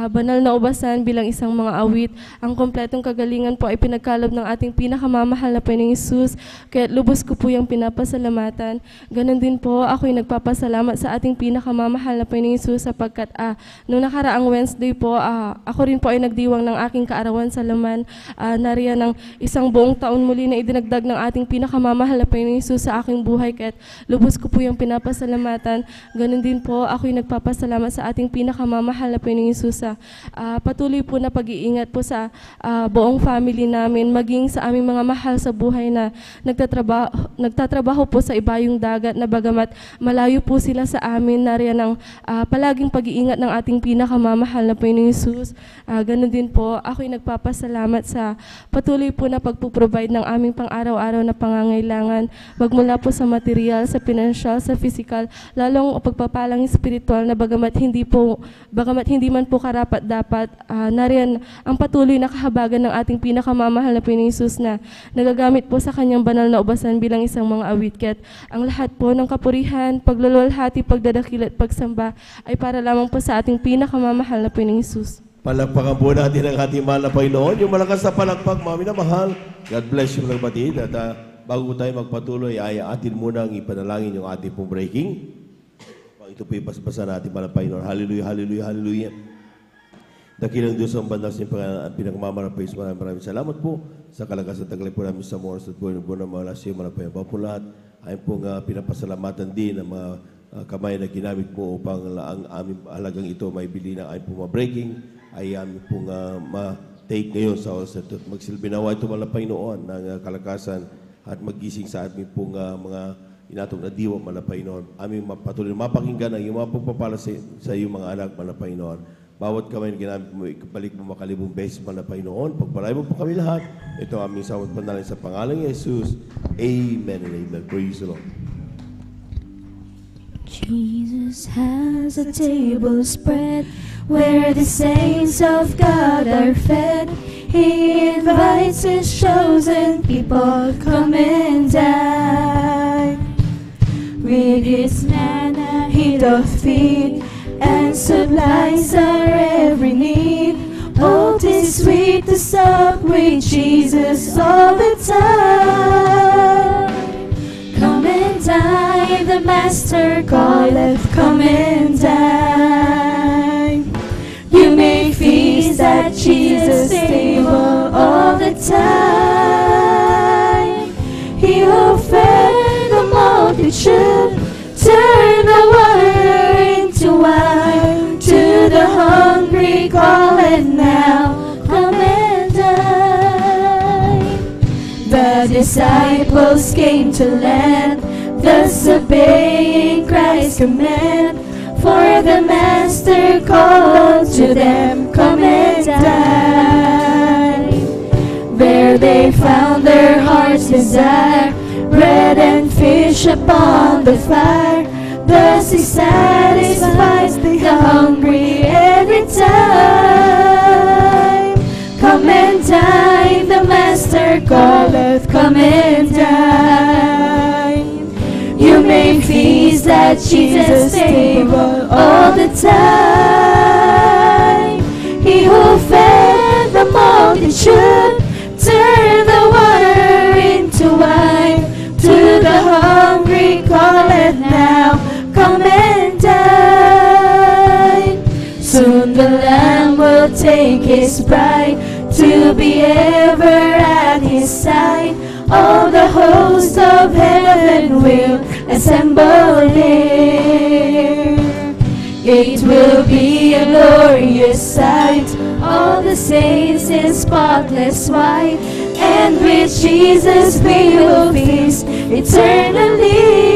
banal na ubasan bilang isang mga awit, ang kompletong kagalingan po ay pinagkalob ng ating pinakamamahal na Panginoong Hesus, kaya lubos ko po yung pinapasalamatan. Ganon din po, ako'y nagpapasalamat sa ating pinakamamahal na Panginoong Hesus sapagkat nung nakaraang Wednesday po, ako rin po ay nagdiwang ng aking kaarawan Salaman. Nariyan ng isang buong taon muli na idinagdag ng ating pinakamamahal na Panginoong Hesus sa aking buhay, kaya't lubos ko po yung pinapasalamatan. Ganun din po, ako'y nagpapasalamat sa ating pinakamamahal na Panginoong Hesus sa patuloy po na pag-iingat po sa buong family namin, maging sa aming mga mahal sa buhay na nagtatrabaho po sa ibayong dagat, na bagamat malayo po sila sa amin, nariyan ang palaging pag-iingat ng ating pinakamamahal na Panginoong Hesus. Ganun din po, ako'y nagpapasalamat sa patuloy po na pagpuprovide ng aming pang-araw-araw na pangangailangan, magmula po sa material, sa pinansyal, sa physical, lalong pagpapalang spiritual, na bagamat hindi man po karapat-dapat, nariyan ang patuloy na kahabagan ng ating pinakamamahal na Panginoong Hesus na nagagamit po sa kanyang banal na ubasan bilang isang mga awit. Kaya't ang lahat po ng kapurihan, pagluluwalhati, pagdadakil at pagsamba ay para lamang po sa ating pinakamamahal na Panginoong Hesus. Palakpakan po natin ang ating mahal na Panginoon. Yung malakas na palakpak, mga minamahal. God bless you mga batid. At bago tayo magpatuloy, ay atin muna ang ipanalangin yung ating pong breaking. Ito po ipasbasa natin mahal na Panginoon. Hallelujah, hallelujah, hallelujah. Dakilang Diyos ang bandas ng pinakamarang praise. Maraming salamat po sa kalagasan taglay po namin sa oras at buwan ng mga lasyo, mga Panginoon po lahat. Ayun pong pinapasalamatan din ng mga kamay na ginamit po upang ang aming halagang ito may bili ng ayun pong breaking. Ay aming pong ma-take ngayon sa oras at magsilbi nawa ito mga Panginoon ng kalakasan at magising sa aming pong mga inatong na diwa mga Panginoon. Aming patuloy mapakinggan ang iyong mga pagpapala sa iyong mga anak mga Panginoon. Bawat kamay na ginamit mo, ikabalik mo makalibong beses mga Panginoon. Pagpalay mo po kami lahat. Ito ang aming sawat panalangin sa pangalan ni Jesus. Amen and amen. Praise the Lord. Jesus has a table spread where the saints of God are fed. He invites His chosen people, come and dine. With His manna He doth feed and supplies our every need. Oh, 'tis sweet to sup with Jesus all the time. Come and dine, the Master calleth, come and dine. You may feast at Jesus' table all the time. He who fed the multitude, turn the water into wine. To the hungry call and now, come and dine. The disciples came to land, thus obeying Christ's command. For the Master called to them, come and dine. There they found their heart's desire, bread and fish upon the fire. Thus He satisfies the hungry every time. Come and dine, the Master calleth, come and dine. You may feast at Jesus' table all the time. He who fed the multitude, turn the water into wine. To the hungry calleth now, come and dine. Soon the Lamb will take His bride to be ever at His side. All the hosts of heaven will assemble here. It will be a glorious sight, all the saints in spotless white, and with Jesus we will feast eternally.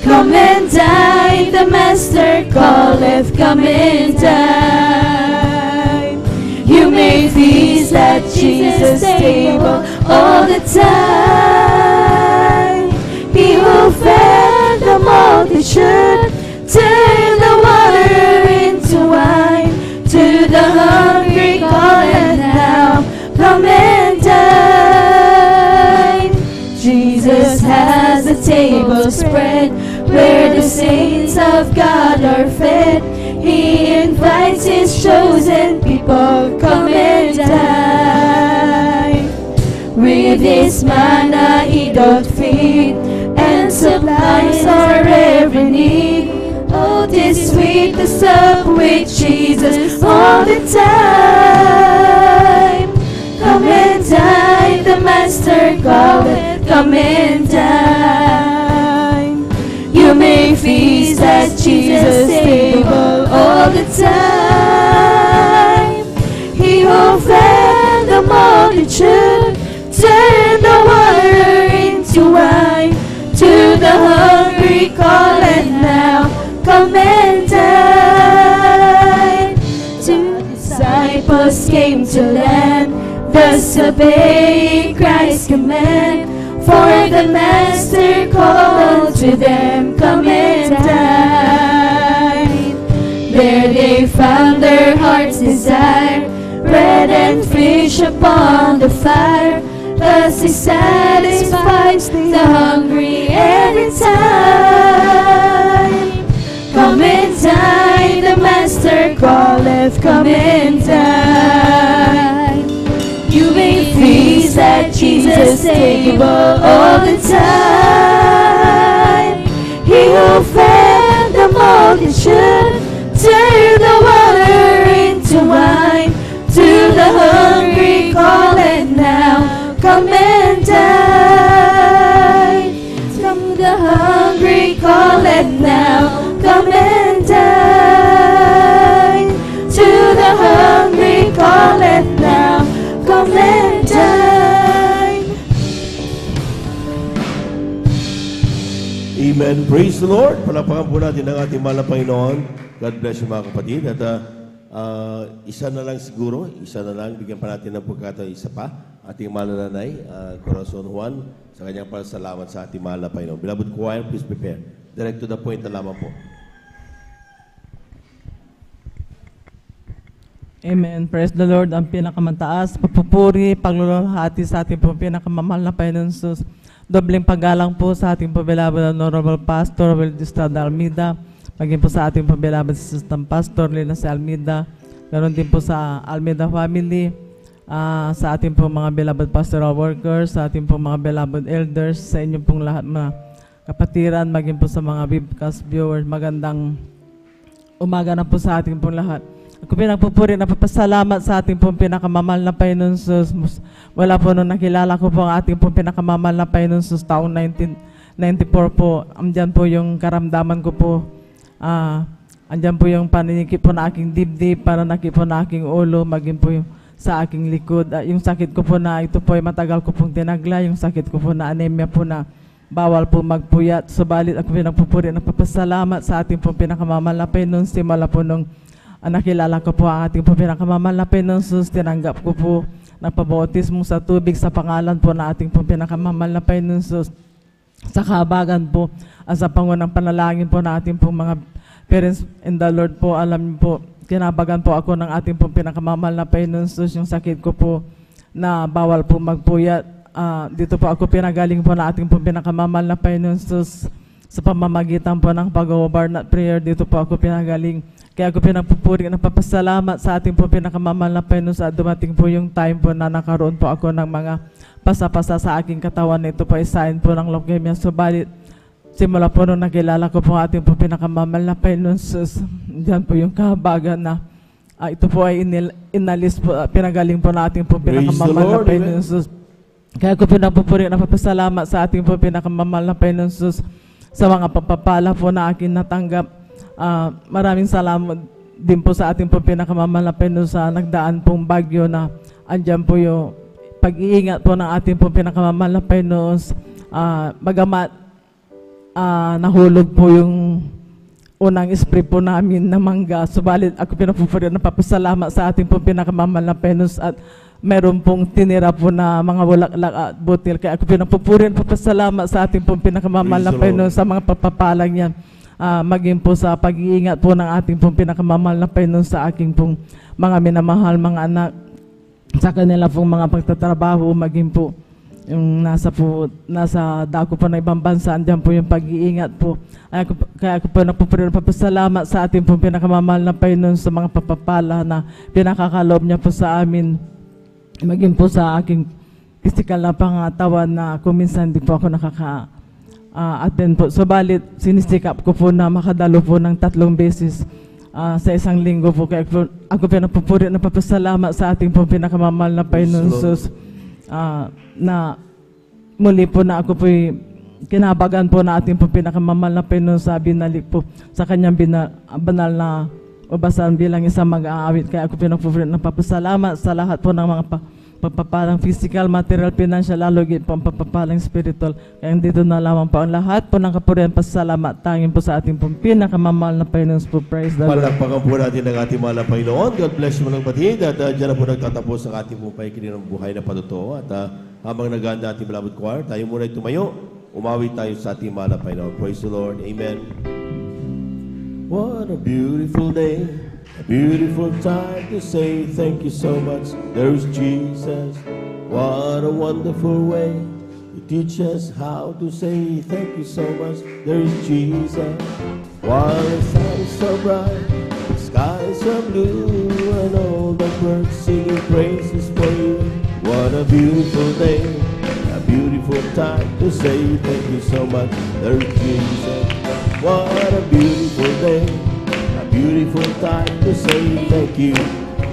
Come and dine, the Master calleth, come and dine. You may feast at Jesus' table all the time. He who fed the multitude, turn the water into wine. To the hungry calleth now, come and dine. Jesus has a table spread where the saints of God are fed. He invites His chosen people, come and dine. With His manna He doth feed and supplies our every need. Oh, 'tis sweet to sup with Jesus all the time. calleth, come and dine. You may feast at Jesus' table all the time. He who fed the multitude, turn the water into wine. To the hungry calleth now, come and dine. Two disciples came to land, thus obey Christ's command. For the Master called to them, come and dine. There they found their heart's desire, bread and fish upon the fire. Thus He satisfies the hungry every time. Come and dine, the Master calleth, come and dine. You may feast at Jesus' table all the time. He who fed the multitude, turn the water into wine. To the hungry calleth now, come and dine. To the hungry calleth now, come and dine. To the hungry calleth now, come and dine. Amen. Praise the Lord. Palapakan po natin ang ating mahal na Panginoon. God bless you mga kapatid. At isa na lang siguro, bigyan pa natin ng pagkataon isa pa. Ating mahal na nanay, Corazon Juan, sa kanyang pasalamat sa ating mahal na Panginoon. Beloved choir, please prepare. Direct to the point na lamang po. Amen. Praise the Lord. Ang pinakamataas, pagpupuri, pagluluhati sa ating po pinakamamahal na Panginoon Jesus. Dobling paggalang po sa ating po beloved Honorable Pastor Will Estrada Almeida. Maging po sa ating po beloved Assistant Pastor Lina C. Almeida. Ganon din po sa Almeida family. Sa ating po mga beloved pastoral workers, sa ating po mga beloved elders, sa inyong pong lahat mga kapatiran, maging po sa mga webcast viewers, magandang umaga na po sa ating pong lahat. Ako pinagpupuri na papasalamat sa ating pong pinakamamahal na Panginoon Jesus. Wala po nung nakilala ko po ang ating pong pinakamamahal na Panginoon Jesus taong 1994 po. Andyan po yung karamdaman ko po. Andyan po yung paninikip po na aking dibdib, pananakip po na aking ulo, maging po yung sa aking likod. Yung sakit ko po na ito po ay matagal ko pong tinagla. Yung sakit ko po na anemia po na bawal po magpuyat. Subalit ako pinagpupuri ng papasalamat sa ating pong pinakamamahal na Panginoon. Simula po nung nakilala ko po ang ating pong pinakamamahal na Panginoon Jesus, tinanggap ko po nagpabautismo sa tubig sa pangalan po na ating pong pinakamamahal na Panginoon Jesus. Sa kahabagan po at sa pangunang panalangin po na ating pong mga parents in the Lord po, alam niyo po, kinabagan po ako ng ating pong pinakamamahal na Panginoon Jesus, yung sakit ko po na bawal po magpuyat. Dito po ako pinagaling po na ating pong pinakamamahal na Panginoon Jesus sa pamamagitan po ng pag-over at prayer. Dito po ako pinagaling. Kaya ako pinagpupuri ng papasalamat sa ating pong pinakamamahal na Panginoon sa dumating po yung time po na nakaroon po ako ng mga pasa-pasa sa aking katawan. Ito po ay sign po ng leukemia. Subalit, simula po nung nakilala ko po ating po pinakamamahal na Panginoon Jesus, diyan po yung kahabagan na ito po ay inalis po, pinagaling po na ating po pinakamamahal na Panginoon Jesus. Kaya ko pinagpupuri na papasalamat sa ating po pinakamamahal na Panginoon Jesus sa mga papapala po na akin natanggap. Maraming salamat din po sa ating po pinakamamahal na Panginoon sa nagdaan pong bagyo na andyan po yung pag-iingat po ng ating po pinakamamahal na Panginoon. Bagamat nahulog po yung unang spray po namin na mangga. Subalit ako pinapupuri na papasalamat sa ating po pinakamamahal na Panginoon at meron pong tinira po na mga bulaklak at butil. Kaya ako pinapupuri na papasalamat sa ating po pinakamamahal na Panginoon sa mga papapalang yan. Maging po sa pag-iingat po ng ating pong pinakamamahal na Panginoon sa aking pong mga minamahal mga anak, sa kanila pong mga pagtatrabaho, maging po yung nasa dako po ng ibang bansa, andyan po yung pag-iingat po. Kaya ako po nagpapasalamat sa ating pong pinakamamahal na Panginoon sa mga papapala na pinakakaloob niya po sa amin. Maging po sa aking physical na pangatawan na kuminsan di po ako attend po. Subalit, sinisikap ko po na makadalo po ng 3 beses sa isang linggo po. Kaya ako pinapupuri na papasalamat sa ating pong pinakamamahal na Panginoon Jesus. Na muli po na ako po'y kinabagan po na ating po pinakamamahal na Panginoon sa binalik po sa kanyang banal na ubasan bilang isang mag-aawit. Kaya ako nagpapasalamat sa lahat po ng mga pagpapalang physical, material, financial, lalo po ang pagpapalang spiritual. Kaya dito na lamang po ang lahat po ng kapurihan pasalamat tangin po sa ating pong pinakamamahal na Panginoon po. Praise the Lord. Palakpakan po natin ang ating mahal na Panginoon. God bless you mga kapatid. At dyan na po nagtatapos ang ating pong paikinig ng buhay na patotoo. At habang naganda ating beloved choir, tayo muna tumayo. Umawit tayo sa ating mahal na Panginoon. Praise the Lord. Amen. What a beautiful day. A beautiful time to say thank you so much. There's Jesus. What a wonderful way to teach us how to say thank you so much. There's Jesus. While the sun is so bright, the sky is so blue, and all the birds singing praises for you. What a beautiful day. A beautiful time to say thank you so much. There's Jesus. What a beautiful day. Beautiful time to say thank you.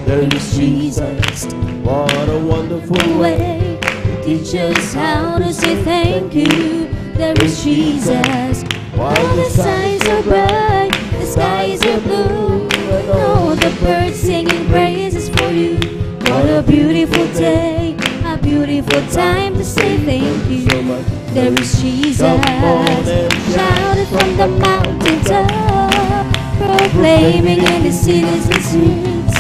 There is Jesus. What a wonderful way to teach us how to say thank you. There is Jesus. While the signs are bright, the skies are blue, and all the birds singing praises for you. What a beautiful day, a beautiful time to say thank you. There is Jesus. Shout it from the mountaintop, proclaiming in the cities and streets,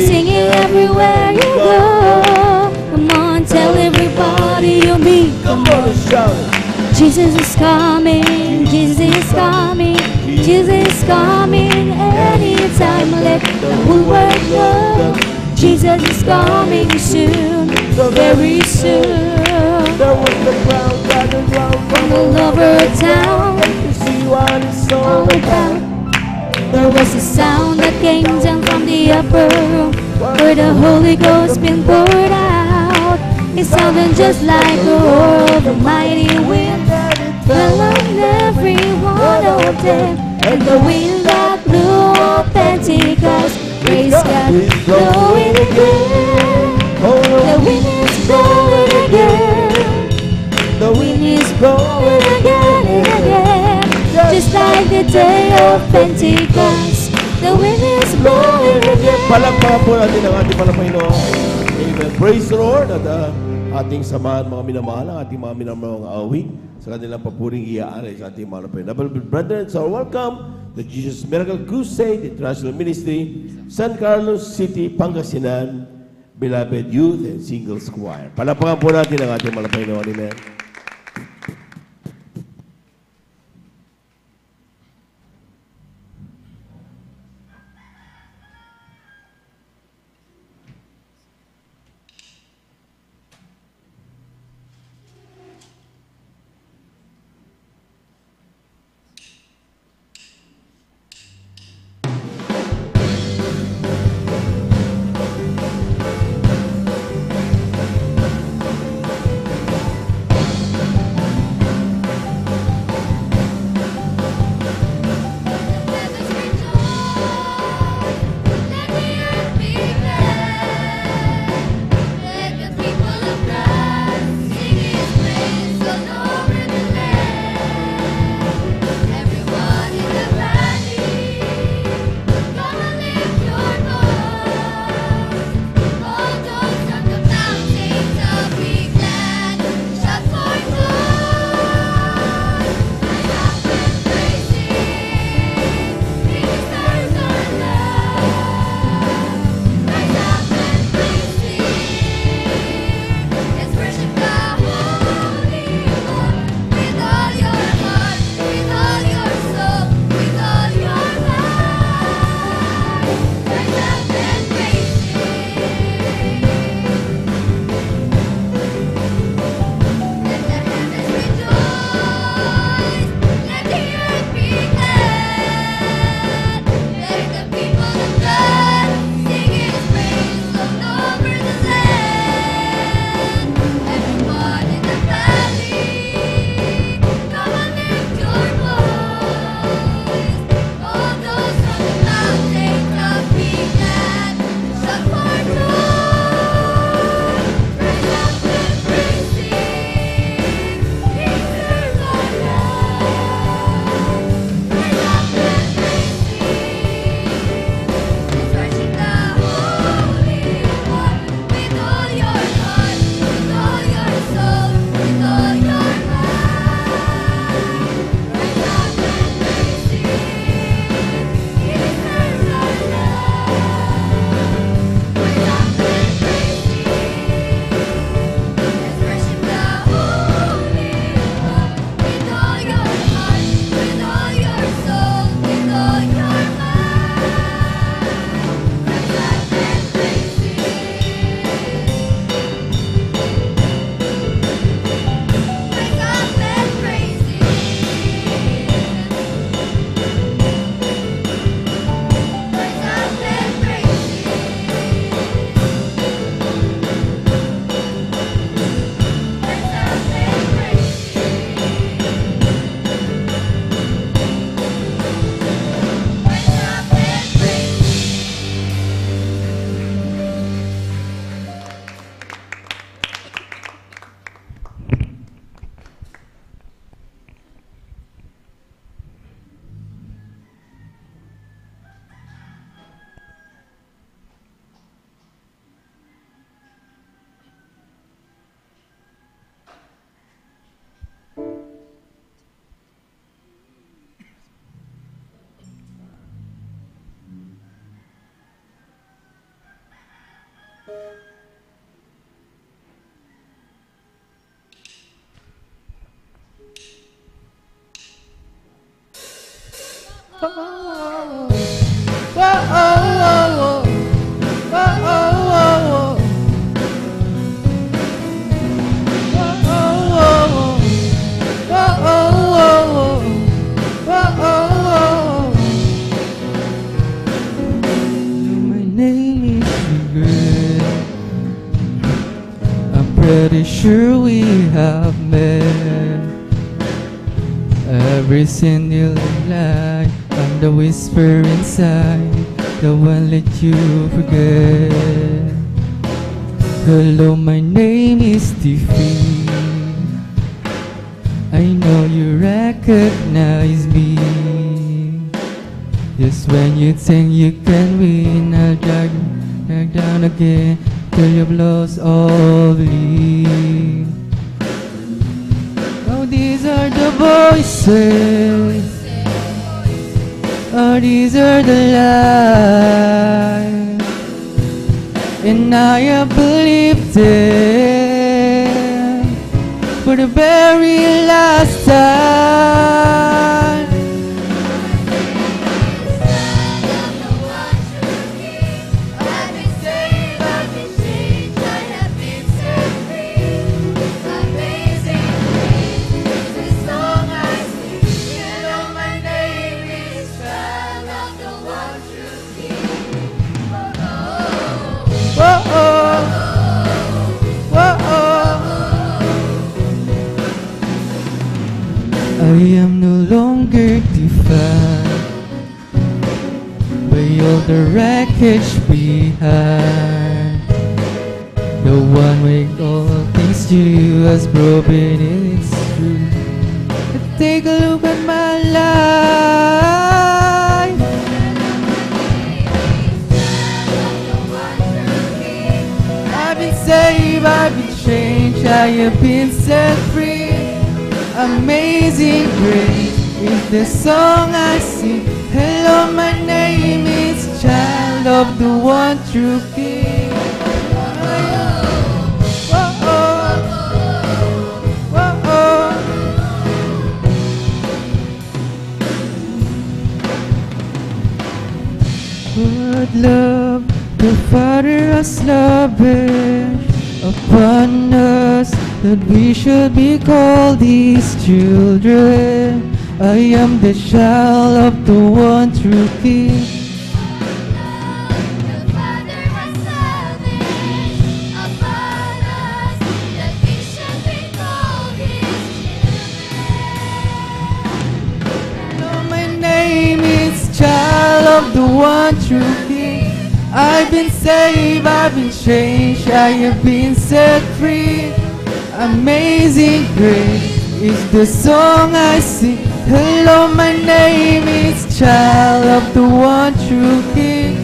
singing everywhere you go. Come on, tell everybody you meet. Come on, shout it. Jesus is coming, Jesus is coming, Jesus is coming anytime. Let the whole world know Jesus is coming soon, very soon. There was the crowd gathered round from all over town to see what it's all about. There was a sound that came down from the upper room, where the Holy Ghost been poured out. It sounded just like a roar of a mighty wind, fell on every one of them. And the wind that blew on Pentecost, praise God, blowing again. The wind is blowing again. The wind is blowing again and again. Just like the day of Pentecost, the wind is blowing again. Palakpakan po natin ang ating Panginoon. Amen. Praise the Lord. At ating samahan mga minamahal, ang ating mga minamahal awit sa kanilang papuring iaari sa ating mga Panginoon. Beloved brethren, so welcome to Jesus Miracle Crusade International Ministry, San Carlos City, Pangasinan, Beloved Youth and Singles Choir. Palakpakan po natin ang ating mga Panginoon. Amen. My name is regret. I'm pretty sure we have met. Every single lie, I'm the whisper inside, the one let you forget. Hello, my name is Tiffy. I know you recognize me. Just when you think you can win, I'll drag down again till you've lost all belief. Oh, these are the voices. Oh, these are the lies. And I have believed them for the very last time. I am no longer defined by all the wreckage behind. The one with all things to you has broken, it's true. But take a look at my life. I've been saved, I've been changed, I have been set free. Amazing grace is the song I sing. Hello, my name is child of the one true King. What love the Father has lavished upon us, that we should be called His children. I am the child of the one true King. My name is child of the one true King. I've been saved, I've been changed, I have been set free. Amazing grace is the song I sing. Hello, my name is child of the one true King.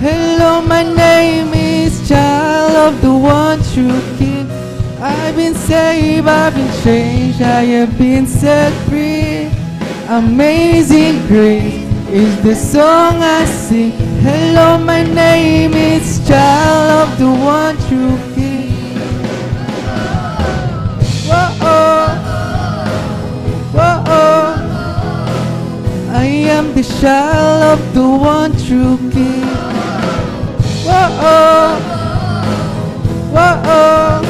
Hello, my name is child of the one true King. I've been saved, I've been changed, I have been set free. Amazing grace is the song I sing. Hello, my name is child of the one true King. Whoa-oh, whoa-oh, I am the child of the one true King. Whoa-oh, whoa-oh.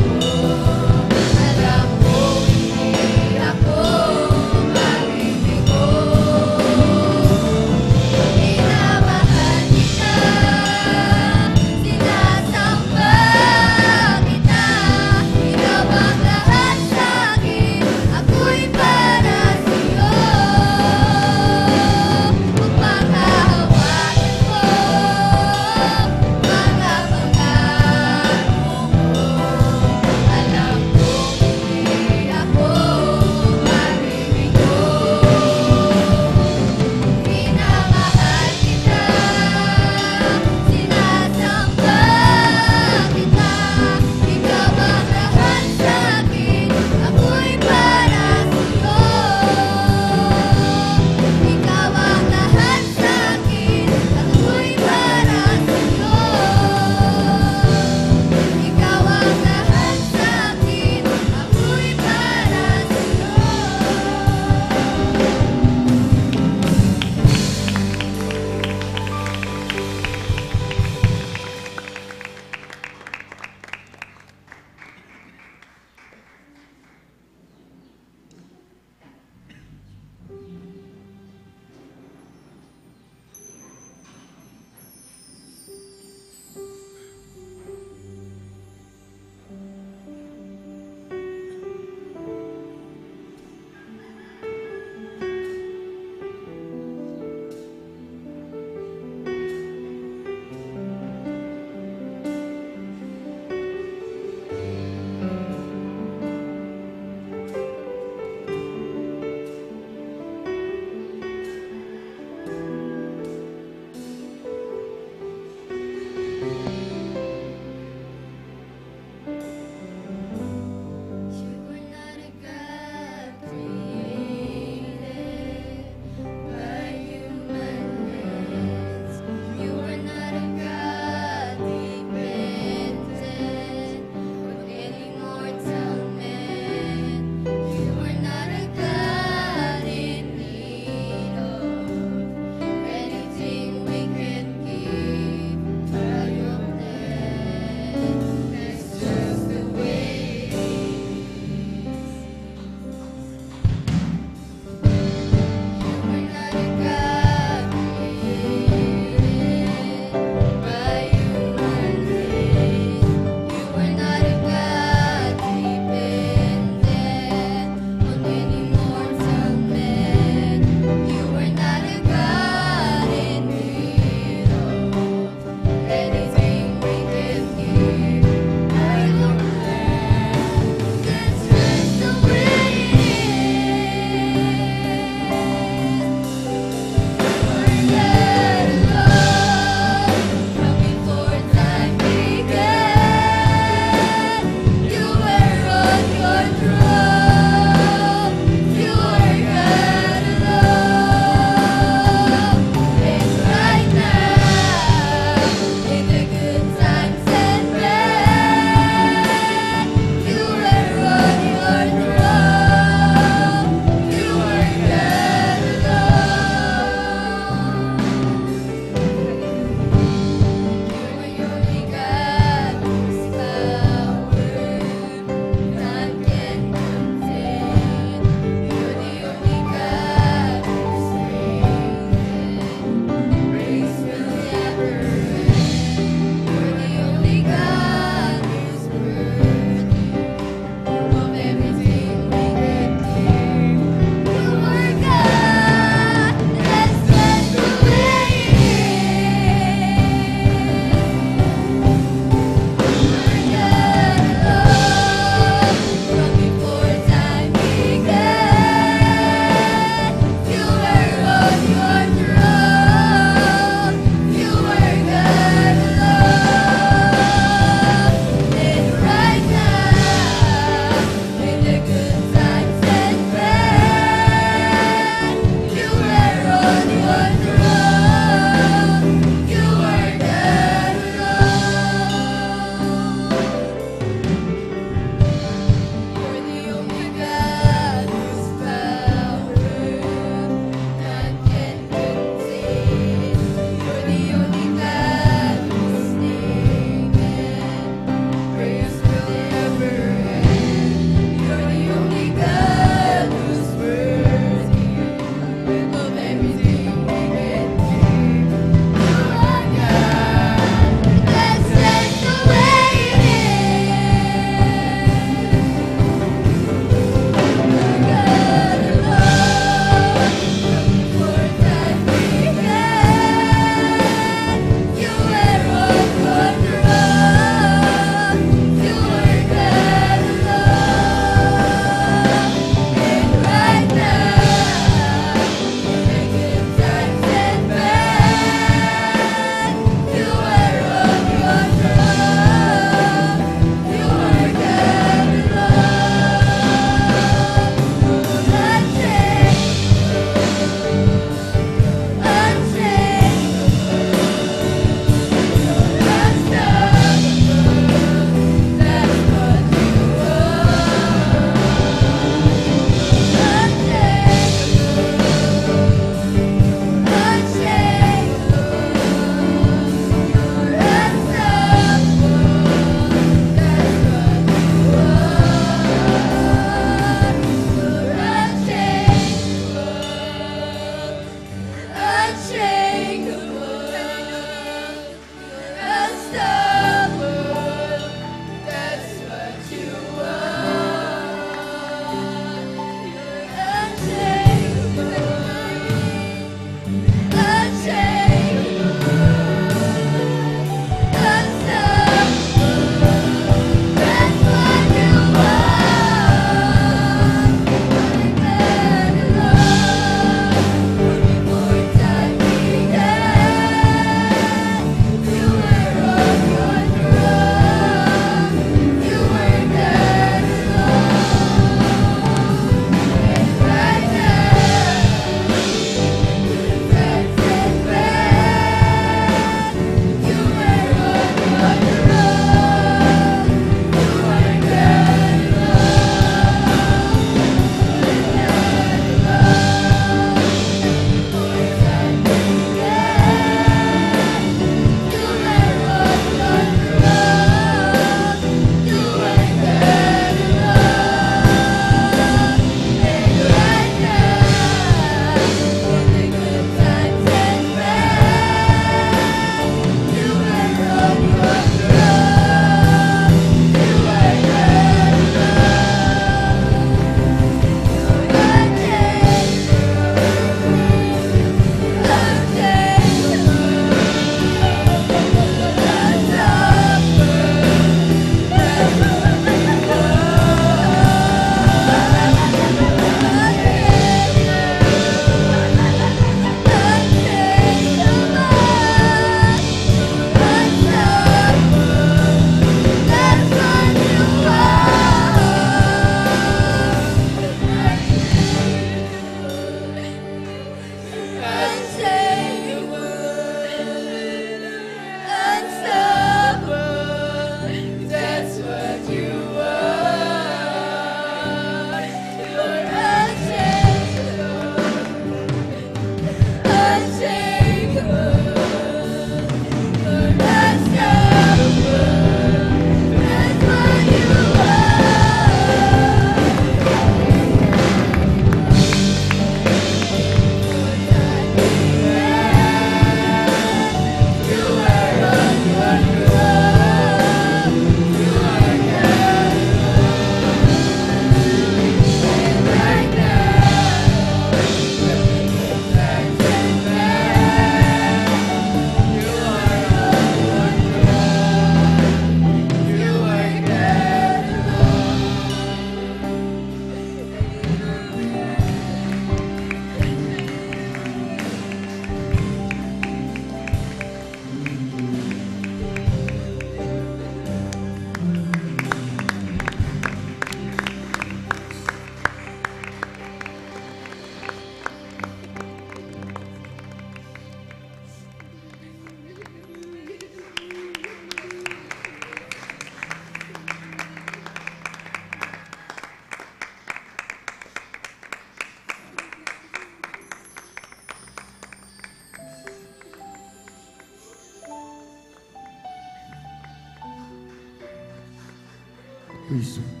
Praise the Lord.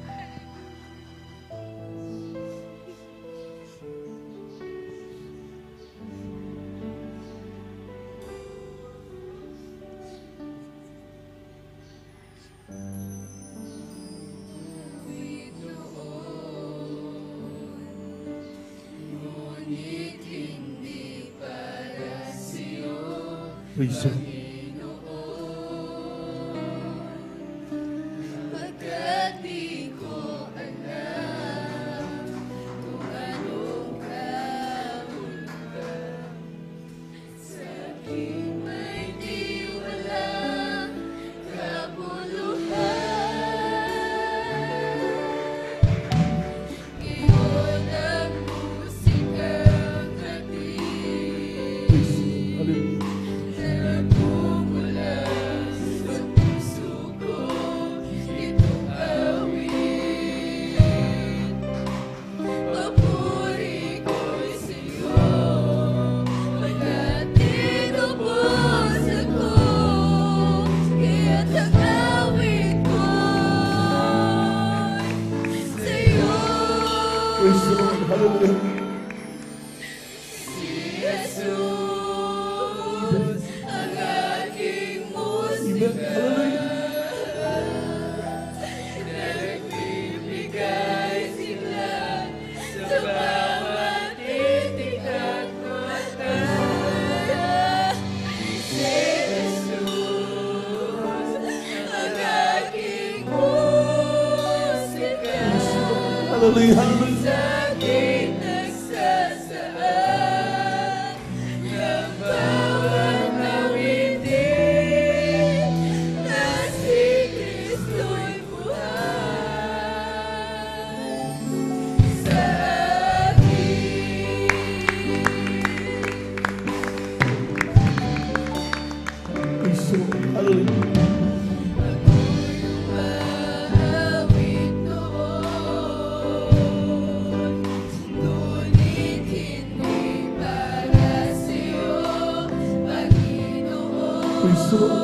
Praise the Lord.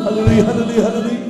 Hallelujah, hallelujah, hallelujah.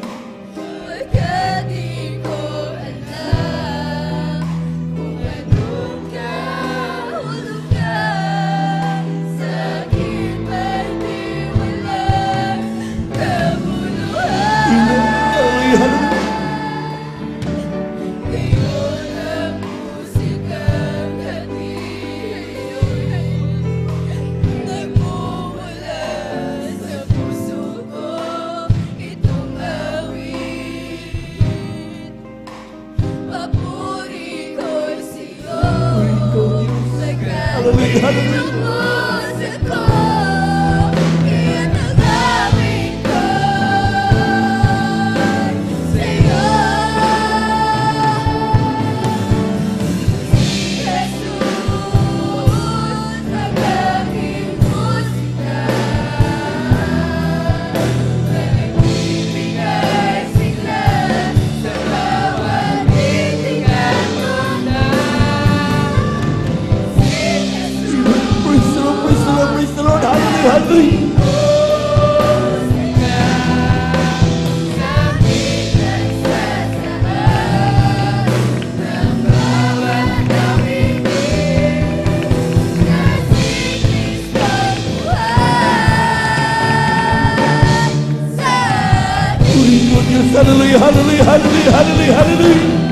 Hallelujah, hallelujah, hallelujah, hallelujah, hallelujah.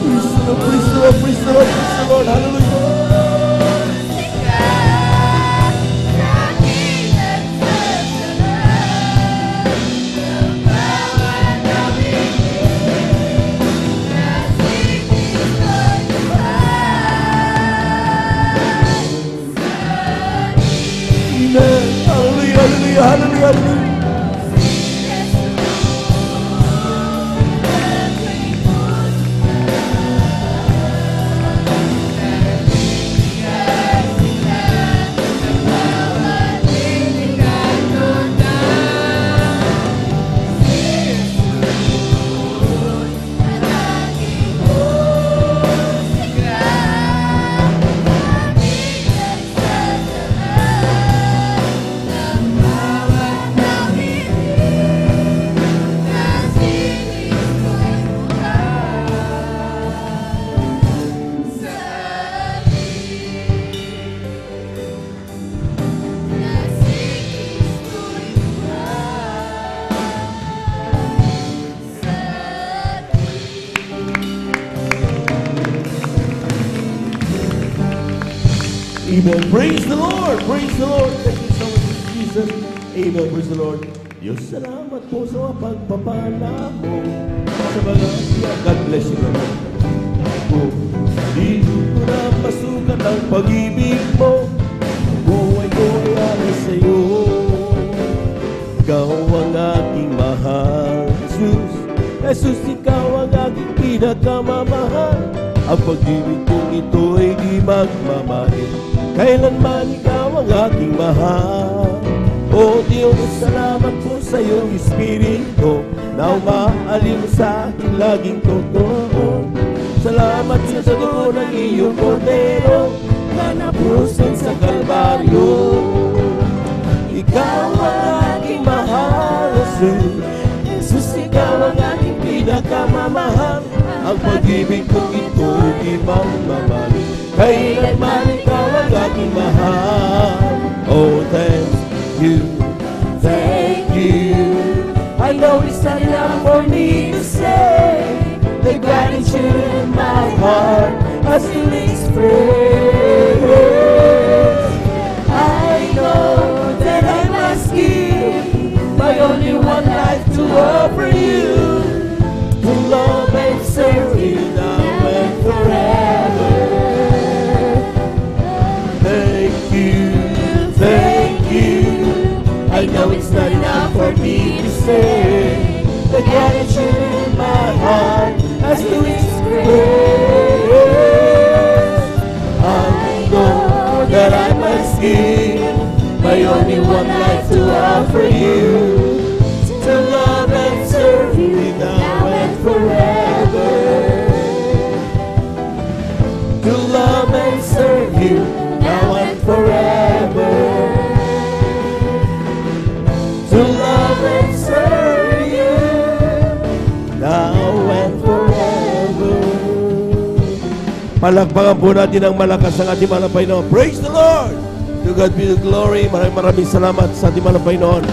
Praise the Lord, praise the Lord, praise the Lord, hallelujah. Amen. Praise the Lord. Praise the Lord. Thank you so much, Jesus. Amen. Praise the Lord. Diyos, salamat po sa pagpapala mo. Sa mga God bless you, Lord. Di ko na masukat ang pag-ibig mo. Buhay ko ay alas sa'yo. Ikaw ang aking mahal, Jesus. Jesus, ikaw ang aking pinakamamahal. Ang pag-ibig kong ito ay di magmamahal. Kailanman ikaw ang aking mahal. O Diyos, salamat po sa iyong Espiritu na umaalin sa akin laging totoo. Salamat sa dugo ng iyong Kordero na napusan sa Kalbaryo. Ikaw ang aking mahal, Jesus. Jesus, ikaw ang aking pinakamamahal. Ang pag-ibig kong ito di magmamahal. Kailanman ikaw ang aking mahal. Oh, thank you, thank you. I know it's not enough for me to say the gratitude in my heart as you express. I know that I must give my only one life to offer you, to love and serve you now and forever. Thank you, thank you. I know it's not enough for me to say the gratitude in my heart as you express. I know that I must give my only one life to offer you, to love and serve you now and forever. To love and serve you now and forever. To love and serve you now and forever. Palakpakan po natin ang malakas ang ating mahal na Panginoon. Praise the Lord! To God be the glory. Maraming salamat sa ating mahal na Panginoon.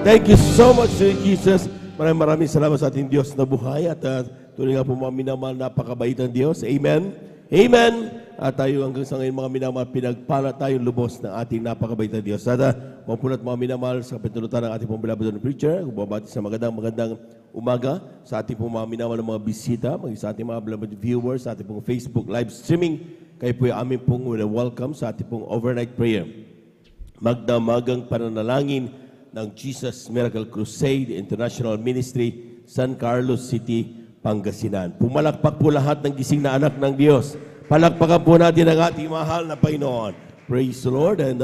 Thank you so much, Jesus. Maraming salamat sa ating Diyos na buhay. At tuloy nga po mga minamahal, napakabait ang Diyos. Amen. Amen. At tayo hanggang sa ngayon mga minamahal, pinagpala tayo lubos ng ating napakabait na Diyos. At mapunat mga minamahal sa kapitulutan ng ating pong beloved preacher. Bumabati sa magandang umaga sa ating pong mga minamahal ng mga bisita, sa ating mga beloved viewers, sa ating pong Facebook live streaming. Kayo po yung aming pong welcome sa ating pong overnight prayer. Magdamagang pananalangin ng Jesus Miracle Crusade International Ministry, San Carlos City, Pangasinan. Pumalakpak po lahat ng gising na anak ng Diyos. Palakpakan po natin ang ating mahal na Panginoon. Praise the Lord. And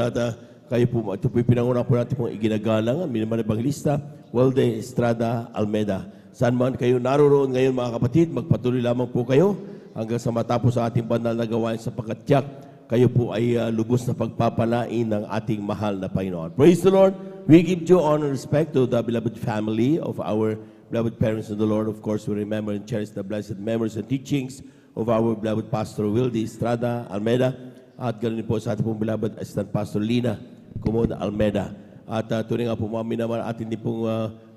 kayo po, ito po yung pinangunan po natin pong iginagalang, ang minimal evangelista, Walde Estrada Almeda. Saan man kayo naroon ngayon mga kapatid, magpatuloy lamang po kayo hanggang sa matapos sa ating banal na gawain sa pagkatyak. Kayo po ay lubos na pagpapalain ng ating mahal na Panginoon. Praise the Lord. We give due honor and respect to the beloved family of our beloved parents in the Lord. Of course, we remember and cherish the blessed memories and teachings of our beloved Pastor Wilde Estrada Almeda. At ganoon po sa ating pong beloved Assistant Pastor Lina Comod Almeda. At tuloy nga po mga minamahal atin din pong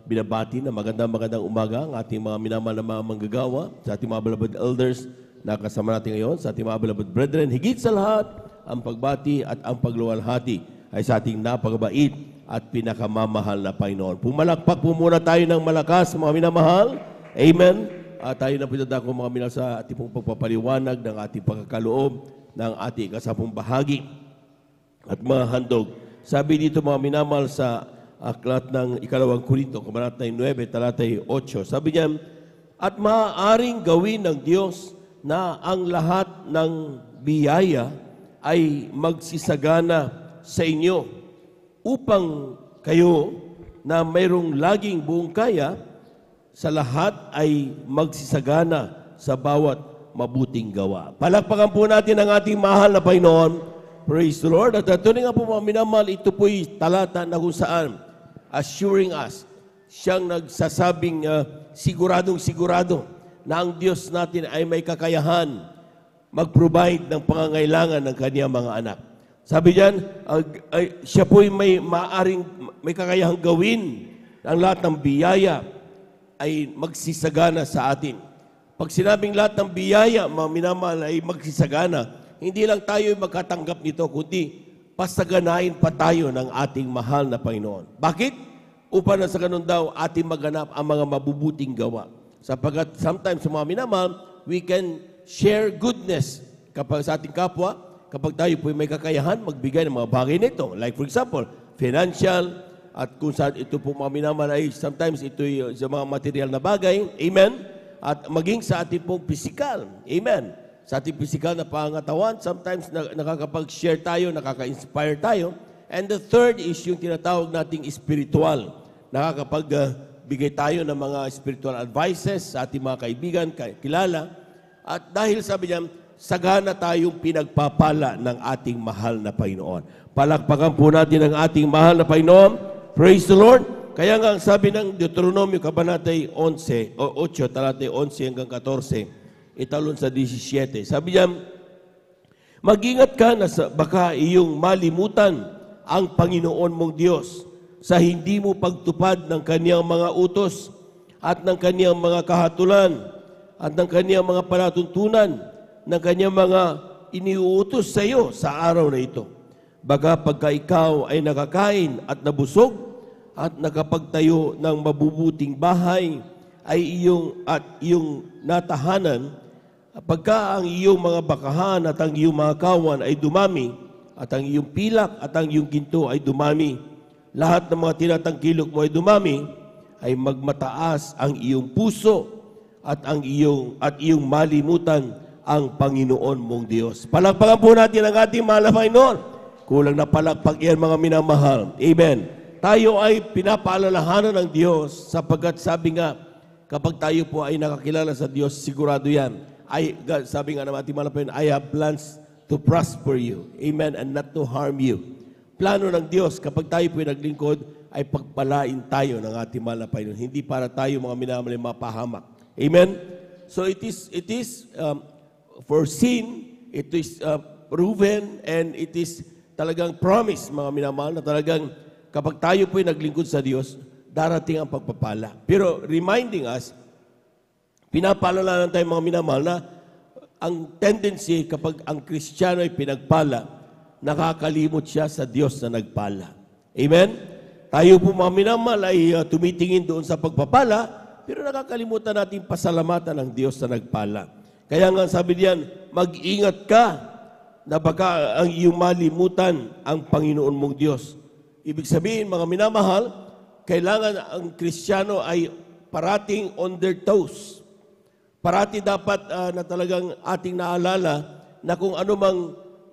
binabati na magandang umaga ang ating mga minamahal na mga manggagawa, sa ating mga beloved elders na kasama natin ngayon, sa ating mga beloved brethren. Higit sa lahat, ang pagbati at ang pagluwalhati ay sa ating napakabait at pinakamamahal na Panginoon. Pumalakpak po muna tayo ng malakas, mga minamahal. Amen. At tayo na pinadako mga minamahal sa ating pong pagpapaliwanag ng ating pagkakaloob ng ating kasapong bahagi at mga handog. Sabi dito mga minamahal sa aklat ng ikalawang Korinto, kabanata 9, talatay 8. Sabi niya, at maaaring gawin ng Diyos na ang lahat ng biyaya ay magsisagana sa inyo upang kayo na mayroong laging buong kaya sa lahat ay magsisagana sa bawat mabuting gawa. Palakpakan po natin ang ating mahal na Panginoon. Praise the Lord. At tunay nga po mga minamahal, ito po'y talata na kung saan assuring us, siyang nagsasabing siguradong-sigurado na ang Diyos natin ay may kakayahan mag-provide ng pangangailangan ng kaniyang mga anak. Sabi diyan, siya po'y may kakayahang gawin ang lahat ng biyaya ay magsisagana sa atin. Pag sinabing lahat ng biyaya, mga minamahal, ay magsisagana, hindi lang tayo magkatanggap nito, kundi pasaganain pa tayo ng ating mahal na Panginoon. Bakit? Upang na sa ganun daw, ating maganap ang mga mabubuting gawa. Sapagkat sometimes sa mga minamahal, we can share goodness kapag sa ating kapwa, kapag tayo po may kakayahan, magbigay ng mga bagay nito. Like for example, financial, at kung saan ito po mga minamahal ay sometimes ito sa mga material na bagay. Amen? At maging sa ating pong physical. Amen? Sa ating physical na pangatawan, sometimes nakakapag-share tayo, nakaka-inspire tayo. And the third is yung tinatawag nating spiritual. Nakakapagbigay tayo ng mga spiritual advices sa ating mga kaibigan, kilala. At dahil sabi niya, sagana tayong pinagpapala ng ating mahal na Panginoon. Palakpakan po natin ang ating mahal na Panginoon. Praise the Lord. Kaya nga ang sabi ng Deuteronomio Kabanatay 11, o 8, talatay 11 hanggang 14, italon sa 17. Sabi niya, mag-ingat ka na baka iyong malimutan ang Panginoon mong Diyos sa hindi mo pagtupad ng kaniyang mga utos at ng kaniyang mga kahatulan at ng kaniyang mga palatuntunan, ng kaniyang mga iniuutos sa iyo sa araw na ito. Baga pagka ikaw ay nakakain at nabusog at nakapagtayo ng mabubuting bahay ay iyong natahanan, pagka ang iyong mga bakahan at ang iyong mga kawan ay dumami at ang iyong pilak at ang iyong ginto ay dumami, lahat ng mga tinatangkilok mo ay dumami, ay magmataas ang iyong puso at iyong malimutan ang Panginoon mong Diyos. Palakpakan po natin ang ating mahal na Panginoon. Kulang na palakpak yan mga minamahal. Amen. Tayo ay pinapaalalahanan ng Diyos sapagkat sabi nga, kapag tayo po ay nakakilala sa Diyos, sigurado yan. Sabi nga ng ating mahal na Panginoon, I have plans to prosper you. Amen. And not to harm you. Plano ng Diyos, kapag tayo po ay naglingkod, ay pagpalain tayo ng ating mahal na Panginoon. Hindi para tayo mga minamahal ay mapahamak. Amen. So it is foreseen, it is proven, and it is talagang promise, mga minamahal, na talagang kapag tayo po'y naglingkod sa Diyos, darating ang pagpapala. Pero reminding us, pinapaalala tayo mga minamahal na ang tendency kapag ang Kristiyano ay pinagpala, nakakalimot siya sa Diyos na nagpala. Amen? Tayo po mga minamahal ay tumitingin doon sa pagpapala, pero nakakalimutan natin pasalamatan ng Diyos na nagpala. Kaya nga sabi diyan, mag-ingat ka na baka ang iyong malimutan ang Panginoon mong Diyos. Ibig sabihin, mga minamahal, kailangan ang Kristiyano ay parating on their toes. Parati dapat na talagang ating naalala na kung ano mang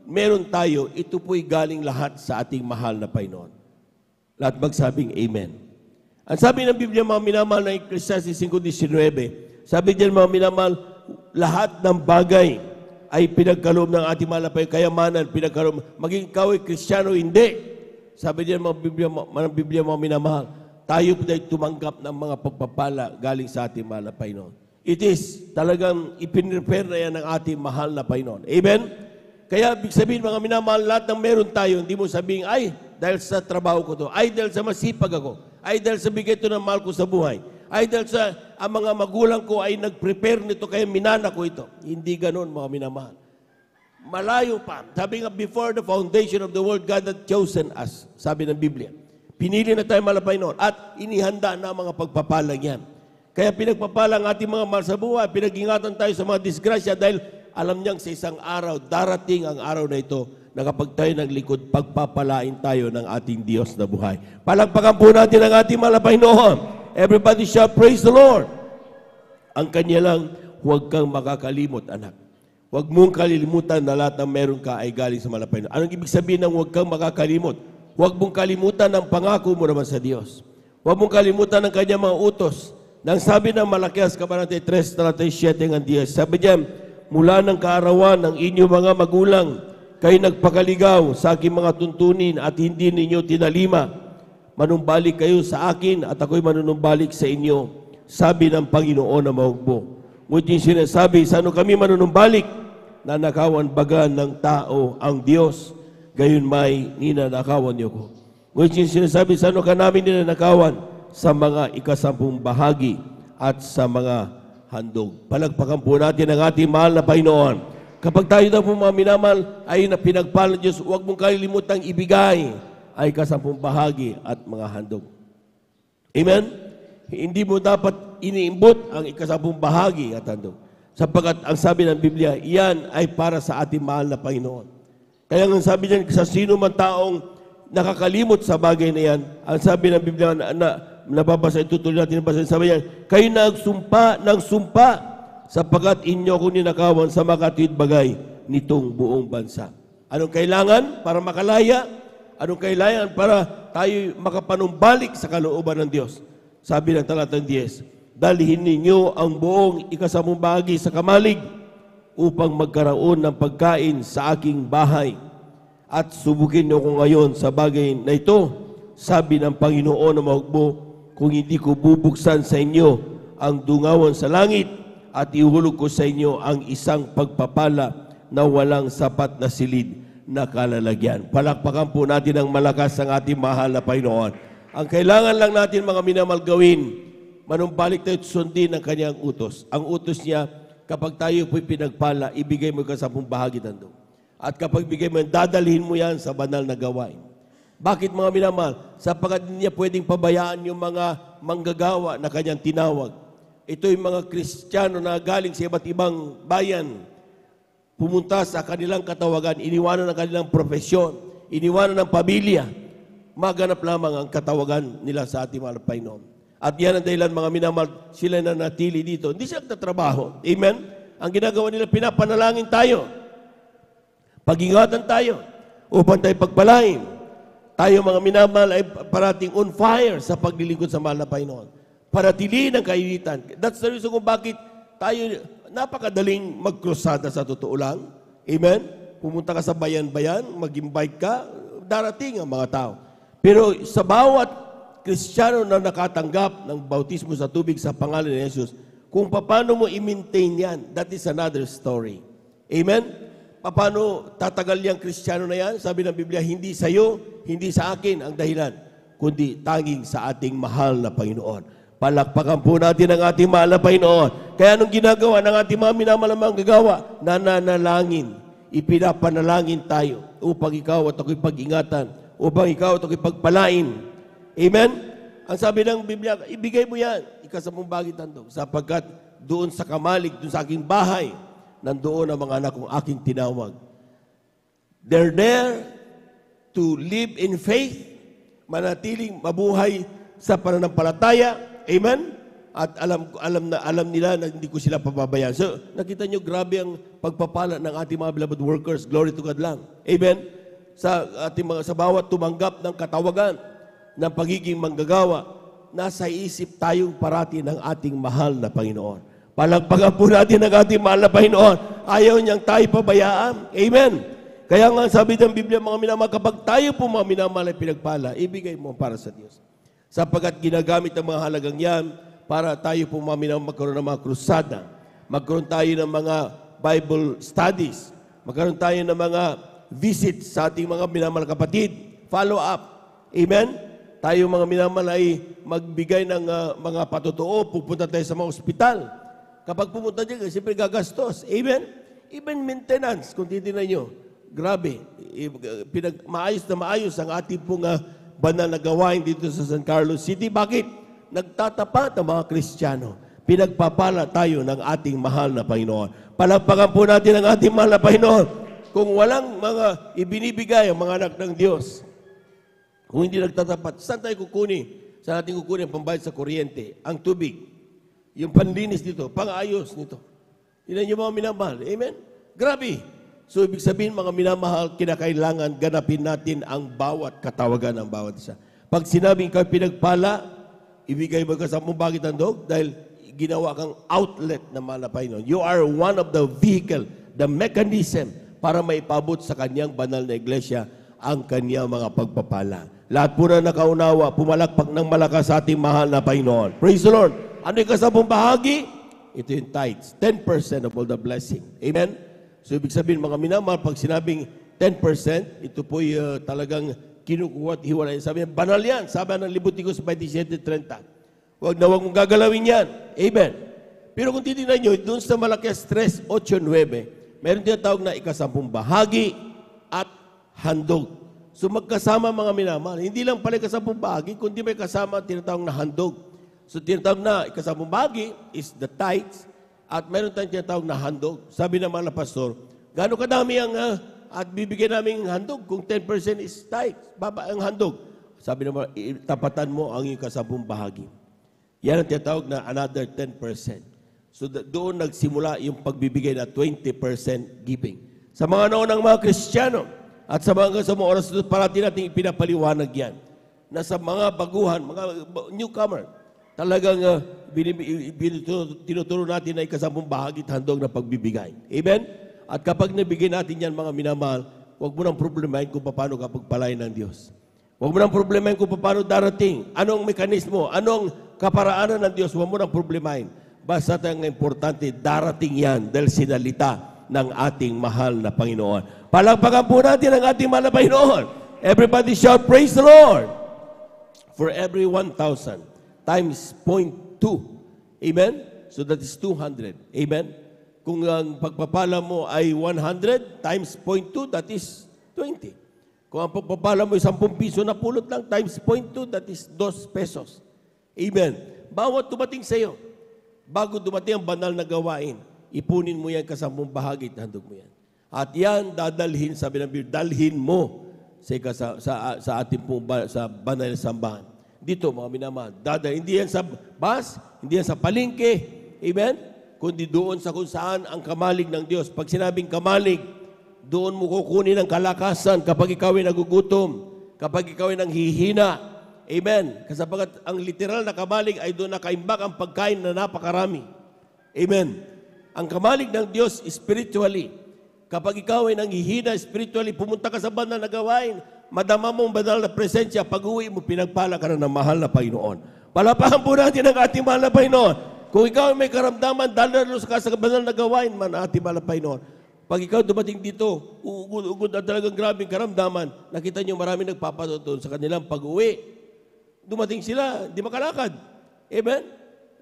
meron tayo, ito po'y galing lahat sa ating mahal na Panginoon. Lahat magsabing Amen. Ang sabi ng Biblia, mga minamahal, na Ecclesiastes 5:19, sabi diyan mga minamahal, lahat ng bagay ay pinagkaloob ng ating mahal na Panginoon, kayamanan, pinagkaloob. Maging ikaw ay Kristiyano, hindi. Sabi diyan mga Biblia, mga minamahal, tayo po ay tumanggap ng mga pagpapala galing sa ating mahal na Panginoon. It is talagang ipinrepare na yan ng ating mahal na Panginoon. Amen? Kaya, ibig sabihin, mga minamahal, lahat ng meron tayo, hindi mo sabihin, ay, dahil sa trabaho ko to, ay, dahil sa masipag ako, ay, dahil sa bigay ito ng mahal ko sa buhay, ay, dahil sa ang mga magulang ko ay nag-prepare nito, kaya minana ko ito. Hindi ganon, mga minamahal. Malayo pa. Sabi nga, before the foundation of the world, God had chosen us, sabi ng Biblia. Pinili na tayo mahal na Panginoon at inihanda na mga pagpapalang yan. Kaya pinagpapalang ating mga mahal sa buhay, pinag-ingatan tayo sa mga disgrasya dahil alam niyang sa isang araw, darating ang araw na ito na kapag tayo naglingkod, pagpapalain tayo ng ating Diyos na buhay. Palagpakan po natin ang ating mahal na Panginoon. Everybody shall praise the Lord. Ang kanya lang, huwag kang makakalimot, anak. Huwag mong kalilimutan na lahat ng meron ka ay galing sa mahal na Panginoon. Anong ibig sabihin ng huwag kang makakalimot? Huwag mong kalimutan ang pangako mo naman sa Diyos. Huwag mong kalimutan ang kanyang mga utos. Nang sabi ng Malakias, Kabanatay 3:37 ang Diyos, sabi niya, mula ng kaarawan ng inyong mga magulang, kayo nagpakaligaw sa aking mga tuntunin at hindi ninyo tinalima. Manumbalik kayo sa akin at ako'y manunumbalik sa inyo, sabi ng Panginoon na mahugbo. Ngunit yung sinasabi, saan kami manunumbalik? Nanakawan baga ng tao ang Diyos, gayon may ninanakawan niyo ko. Ngunit yung sinasabi, saan ka namin ninanakawan? Sa mga ikasampung bahagi at sa mga handog. Palagpakan po natin ang ating mahal na Panginoon. Kapag tayo daw po mga minamahal ay na pinagpala ng Diyos, huwag mong kalilimutang ibigay ay 10 bahagi at mga handog. Amen? Hindi mo dapat iniimbot ang 10 bahagi at handog. Sapagkat ang sabi ng Biblia, iyan ay para sa ating mahal na Panginoon. Kaya ang sabi niyan, sa sino man taong nakakalimot sa bagay na yan, ang sabi ng Biblia na nababasa, itutuloy natin nabasa, sabi niya, kayo nagsumpa ng sumpa sapagkat inyo ko ninakawan sa makatwid bagay nitong buong bansa. Anong kailangan para makalaya? Anong kailangan para tayo makapanumbalik sa kalooban ng Diyos? Sabi ng talatang 10, dalhin ninyo ang buong 10 bahagi sa kamalig upang magkaroon ng pagkain sa aking bahay. At subukin niyo ko ngayon sa bagay na ito, sabi ng Panginoon na mahugbo, kung hindi ko bubuksan sa inyo ang dungawan sa langit at ihulog ko sa inyo ang isang pagpapala na walang sapat na silid na kalalagyan. Palakpakan po natin ang malakas ang ating mahal na Panginoon. Ang kailangan lang natin mga minamahal gawin, manumbalik tayo at sundin ang kanyang utos. Ang utos niya, kapag tayo po'y pinagpala, ibigay mo 10 bahagi ng At kapag ibigay mo yan, dadalhin mo yan sa banal na gawain. Bakit mga minamahal? Sapagkat hindi niya pwedeng pabayaan yung mga manggagawa na kanyang tinawag. Ito yung mga Kristiyano na galing sa iba't ibang bayan, pumunta sa kanilang katawagan, iniwanan ang kanilang profesyon, iniwanan ng pamilya, maganap lamang ang katawagan nila sa ating mahal na Panginoon. At yan ang dahilan mga minamahal, sila na natili dito. Hindi sila nagtatrabaho. Amen? Ang ginagawa nila, pinapanalangin tayo. Pag-ingatan tayo upang tayo pagpalain. Tayo mga minamahal ay parating on fire sa paglilingkod sa mahal na Panginoon. Paratili ng kainitan. That's the reason kung bakit tayo napakadaling magkrusada sa totoo lang. Amen? Pumunta ka sa bayan-bayan, mag-invite ka, darating ang mga tao. Pero sa bawat Kristiyano na nakatanggap ng bautismo sa tubig sa pangalan ni Jesus, kung paano mo i-maintain yan, that is another story. Amen? Paano tatagal yung Kristiyano na yan? Sabi ng Biblia, hindi sa iyo, hindi sa akin ang dahilan, kundi tanging sa ating mahal na Panginoon. Palakpakan po natin ang ating mahal na Panginoon. Kaya anong ginagawa ng ating mga minamalamang gagawa? Nananalangin. Ipinapanalangin tayo upang ikaw at ako'y pag-ingatan, upang ikaw at ako'y pagpalain. Amen? Ang sabi ng Biblia, ibigay mo yan, 10 bahagi tandog, sapagkat doon sa kamalig, doon sa aking bahay, nandoon ang mga anak kong aking tinawag. They're there to live in faith, manatiling mabuhay sa pananampalataya. Amen? At alam nila na hindi ko sila pababayaan. So, nakita nyo, grabe ang pagpapala ng ating mga beloved workers. Glory to God lang. Amen? Sa bawat tumanggap ng katawagan, ng pagiging manggagawa, nasa isip tayong parati ng ating mahal na Panginoon. Palagpagan po natin ang ating mahal na Panginoon. Ayaw niyang tayo pabayaan. Amen. Kaya nga sabi ng Biblia, mga minamahal, kapag tayo po mga minamahal ay pinagpala, ibigay mo para sa Diyos. Sapagkat ginagamit ang mga halagang yan para tayo po mga minamahal magkaroon ng mga krusada. Magkaroon tayo ng mga Bible studies. Magkaroon tayo ng mga visits sa ating mga minamahal kapatid. Follow up. Amen. Tayo mga minamahal ay magbigay ng mga patotoo, pupunta tayo sa mga ospital. Kapag pumunta dyan, siyempre gagastos. Amen? Even maintenance, kung titignan nyo, grabe. Maayos na maayos ang ating pong banal na gawain dito sa San Carlos City. Bakit? Nagtatapat ang mga Kristiyano. Pinagpapala tayo ng ating mahal na Panginoon. Palagpakan po natin ang ating mahal na Panginoon. Kung walang mga ibinibigay ang mga anak ng Diyos, kung hindi nagtatapat, saan tayo kukunin? Saan natin kukunin ang pambayad sa kuryente, ang tubig, yung panlinis nito, pang-ayos nito. Ilan yung mga minamahal? Amen? Grabe. So, ibig sabihin, mga minamahal, kinakailangan ganapin natin ang bawat katawagan ng bawat isa. Pag sinabing ikaw pinagpala, ibigay mo ka sa mong bagit handog dahil ginawa kang outlet ng mahal na Panginoon. You are one of the vehicle, the mechanism para maipabot sa kanyang banal na iglesia ang kanyang mga pagpapala. Lahat po na nakaunawa, pumalakpak ng malakas sa ating mahal na Panginoon. Praise the Lord. Ano yung 10 bahagi? Ito yung tithes. 10% of all the blessing. Amen? So, ibig sabihin, mga minamahal, pag sinabing 10%, ito po talagang kinukuha at hiwalay. Sabi niya, banal yan. Sabi ng Leviticus 27:30. Huwag na huwag mong gagalawin yan. Amen? Pero kung titignan nyo, doon sa Malakias 3:8-9, Meron tinatawag na ikasampung bahagi at handog. So magkasama mga minamahal. Hindi lang pala ikasampung bahagi, kundi may kasama tinatawag na handog. So tinatawag na ikasampung bahagi is the tithes at meron tayong tinatawag na handog. Sabi ng mga pastor, gaano kadami ang at bibigyan namin handog kung 10% is tithes, baba ang handog. Sabi naman, tapatan mo ang ikasampung bahagi. Yan ang tinatawag na another 10%. So doon nagsimula yung pagbibigay na 20% giving. Sa mga naunang mga Kristiyano at sa mga oras doon, parati natin ipinapaliwanag yan. Na sa mga baguhan, mga newcomer, talagang tinuturo natin na ikasampung bahagi at handog na pagbibigay. Amen? At kapag nabigay natin yan, mga minamahal, huwag mo nang problemahin kung paano ka pagpalain ng Diyos. Huwag mo nang problemahin kung paano darating. Anong mekanismo, anong kaparaanan ng Diyos, huwag mo nang problemahin. Basta ang importante, darating yan dahil sinalita ng ating mahal na Panginoon. Palakpakan po natin ang ating mahal na Panginoon. Everybody shout, praise the Lord! For every 1,000 times 0.2. Amen? So that is 200. Amen? Kung ang pagpapala mo ay 100 times 0.2, that is 20. Kung ang pagpapala mo ay 10 piso na pulot lang times 0.2, that is 2 pesos. Amen. Bawat dumating sa iyo, bago dumating ang banal na gawain, ipunin mo yan kasampung bahagi at handog mo yan. At yan dadalhin, sabi ng Biblia, dalhin mo sa ating sa banal na sambahan. Dito, mga minamahal, dadalhin. Hindi yan sa bus, hindi yan sa palengke. Amen? Kundi doon sa kung saan ang kamalig ng Diyos. Pag sinabing kamalig, doon mo kukunin ang kalakasan kapag ikaw ay nagugutom, kapag ikaw ay nanghihina. Amen. Kasapagat ang literal na kamalig ay doon nakaimbak ang pagkain na napakarami. Amen. Ang kamalig ng Diyos spiritually. Kapag ikaw ay nanghihina spiritually, pumunta ka sa banal na gawain, madama mo ang banal na presensya, pag-uwi mo, pinagpala ka na ng mahal na Panginoon. Palapakan po natin ang ating mahal na Panginoon. Kung ikaw may karamdaman, dahil ka sa banal na gawain man, ating mahal na Panginoon. Pag ikaw dumating dito, ugod at talagang grabing karamdaman, nakita nyo marami nagpapatutunan sa kanilang pag-uwi. Dumating sila, di makalakad. Amen?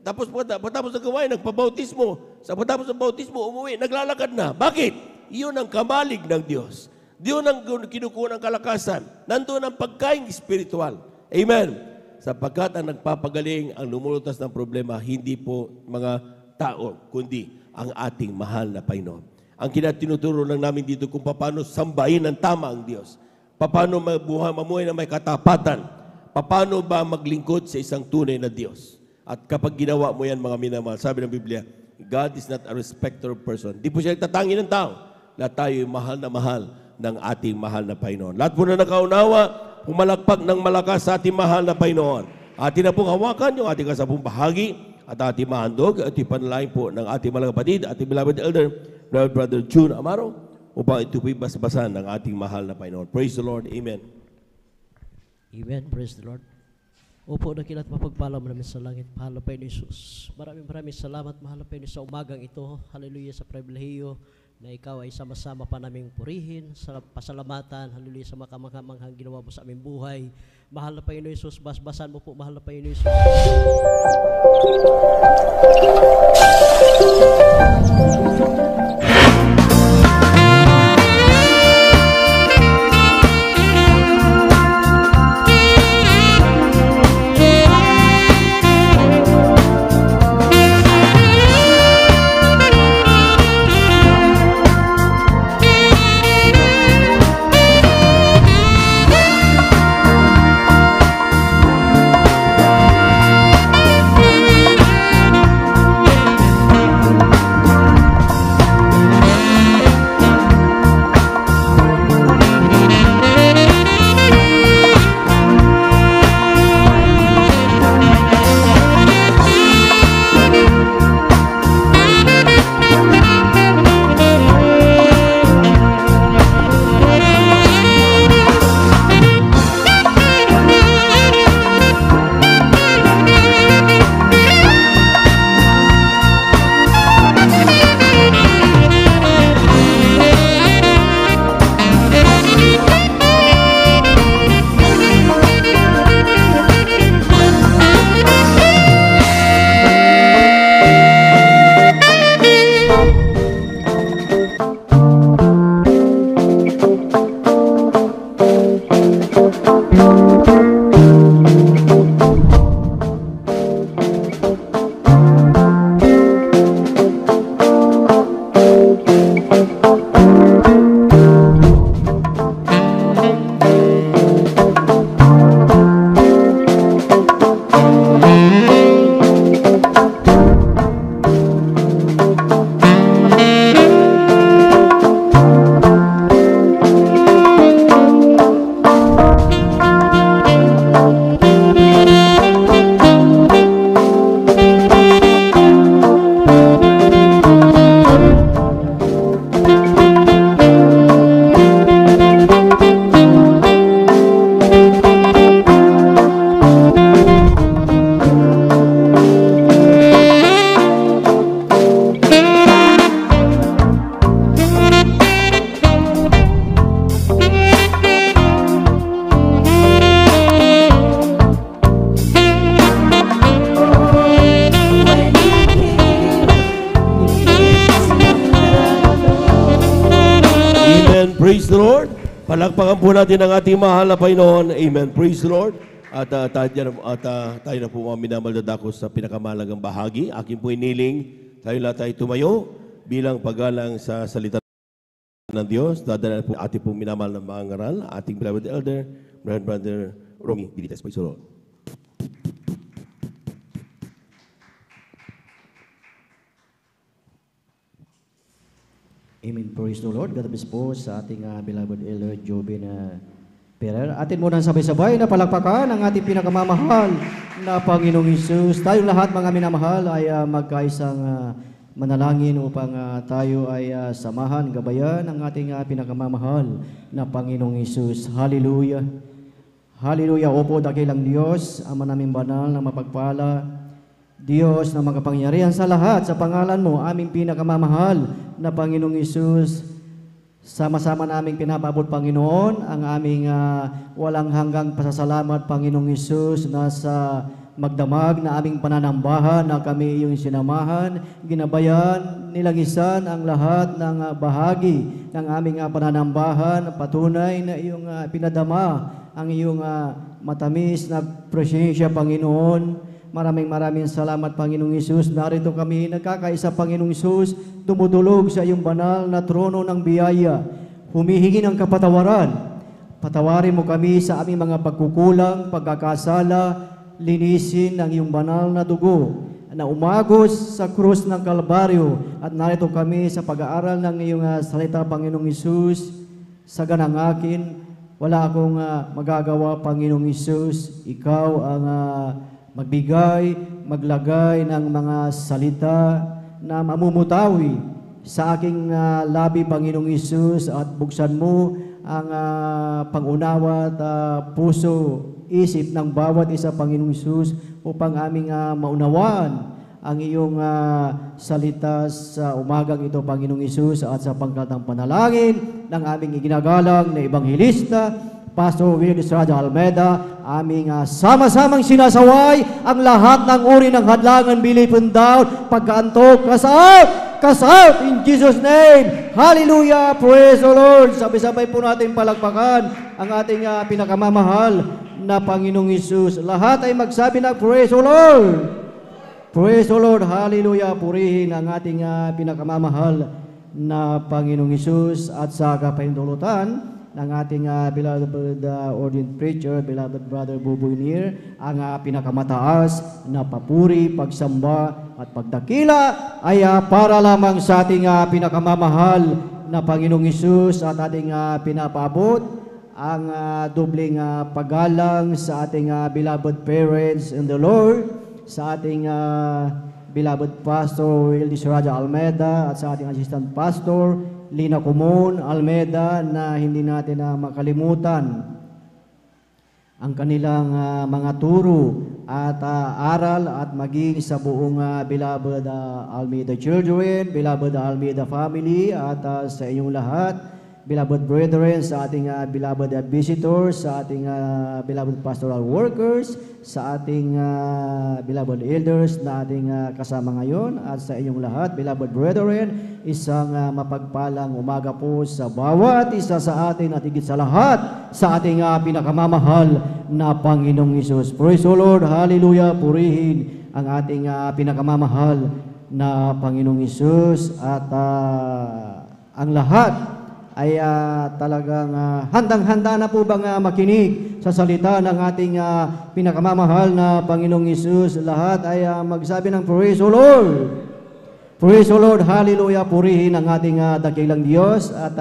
Tapos patapos ng gawain, nagpabautismo. Sa patapos ng bautismo, umuwi, naglalakad na. Bakit? Iyon ang kamalig ng Diyos. Diyon ang kinukuha ng kalakasan. Nandoon ang pagkain spiritual. Amen? Sapagkat ang nagpapagaling, ang lumulutas ng problema, hindi po mga tao, kundi ang ating mahal na Panginoon. Ang tinuturo lang namin dito kung paano sambahin ng tama ang Diyos. Paano mamuhay na may katapatan. Paano ba maglingkod sa isang tunay na Diyos. At kapag ginawa mo yan, mga minamahal, sabi ng Biblia, God is not a respecter of person. Di po siya nagtatangi ng tao. Lahat tayo mahal na mahal ng ating mahal na Panginoon. Lahat po na nakaunawa, pumalakpak ng malakas sa ating mahal na Panginoon. Atin na pong hawakan yung ating kasampung bahagi at ating mahandog at ipanalangin po ng ating mga kapatid, ating beloved elder, Brother June Amaro, upang ito po'y basbasan ng ating mahal na Panginoon. Praise the Lord. Amen. Amen. Praise the Lord. Opo, nakilat mapagpala mo namin sa langit. Mahal na Panginoon Jesus. Maraming salamat, mahal na Panginoon, sa umagang ito. Hallelujah, sa pribilehiyo na ikaw ay sama-sama pa naming purihin, sa pasalamatan, hallelujah, sa makamanghang ginawa mo sa aming buhay. Mahal na Panginoon Jesus, basbasan mo po, mahal na Panginoon Jesus. Praise the Lord. Palakpakan po natin ang ating mahal na Panginoon. Amen. Praise the Lord. At tayo na po mga minamaldadakos sa pinakamahalagang bahagi. Akin po iniling, tayo lahat ay tumayo bilang paggalang sa salita ng Diyos. Dadala po ating po minamahal na mga ngaral, ating beloved elder, Brother Romy Bilites. Praise the Lord. Amen. Praise the Lord. God bless po sa ating beloved elder Jobin Pereira. Atin muna sabay-sabay na palakpakan ang ating pinakamamahal na Panginoong Hesus. Tayong lahat mga minamahal ay magkaisang manalangin upang tayo ay samahan, gabayan ang ating pinakamamahal na Panginoong Hesus. Hallelujah. Hallelujah. Opo, dakilang Diyos, Ama naming banal na mapagpala, Diyos na makapangyarihan sa lahat, sa pangalan mo, aming pinakamamahal na Panginoong Hesus. Sama-sama naming pinapabot, Panginoon, ang aming walang hanggang pasasalamat, Panginoong Hesus, na sa magdamag na aming pananambahan na kami iyong sinamahan, ginabayan, nilagisan ang lahat ng bahagi ng aming pananambahan, patunay na iyong pinadama ang iyong matamis na presensya, Panginoon. Maraming salamat, Panginoong Hesus. Narito kami nagkakaisa, Panginoong Hesus, dumudulog sa iyong banal na trono ng biyaya, humihingi ng kapatawaran. Patawarin mo kami sa aming mga pagkukulang, pagkakasala, linisin ng iyong banal na dugo na umagos sa krus ng Kalbaryo. At narito kami sa pag-aaral ng iyong salita, Panginoong Hesus. Sa ganang akin, wala akong magagawa, Panginoong Hesus. Ikaw ang magbigay, maglagay ng mga salita na mamumutawi sa aking labi, Panginoong Hesus, at buksan mo ang pangunawa at puso, isip ng bawat isa, Panginoong Hesus, upang aming maunawaan ang iyong salita sa umagang ito, Panginoong Hesus, at sa pangkatang panalangin ng aming iginagalang na Ebanghelista, Pastor Will Estrada Almeida, aming sama-samang sinasaway ang lahat ng uri ng hadlangan, belief and doubt, pagkaantok, cast out in Jesus' name. Hallelujah, praise the Lord. Sabay-sabay po natin palakpakan ang ating pinakamamahal na Panginoong Hesus. Lahat ay magsabi na praise the Lord. Praise the Lord, hallelujah. Purihin ang ating pinakamamahal na Panginoong Hesus. At sa kapahintulutan ng ating beloved ordained preacher, beloved Brother Buboy Nir, ang pinakamataas na papuri, pagsamba at pagdakila ay para lamang sa ating pinakamamahal na Panginoong Hesus, at ating pinapaabot ang dobling paggalang sa ating beloved parents in the Lord, sa ating beloved Pastor Eldis Raja Almeida, at sa ating Assistant Pastor Lina Comon Almeida, na hindi natin makalimutan ang kanilang mga turo at aral, at maging sa buong beloved Almeida children, beloved Almeida family, at sa inyong lahat, beloved brethren, sa ating beloved visitors, sa ating beloved pastoral workers, sa ating beloved elders na ating kasama ngayon, at sa inyong lahat, beloved brethren, isang mapagpalang umaga po sa bawat isa sa atin, at higit sa lahat sa ating pinakamamahal na Panginoong Hesus. Praise the Lord, hallelujah, purihin ang ating pinakamamahal na Panginoong Hesus, at ang lahat ay talagang handang-handa na po bang makinig sa salita ng ating pinakamamahal na Panginoong Hesus. Lahat ay magsabi ng praise the Lord. Praise the Lord, hallelujah. Purihin ang ating dakilang Diyos, at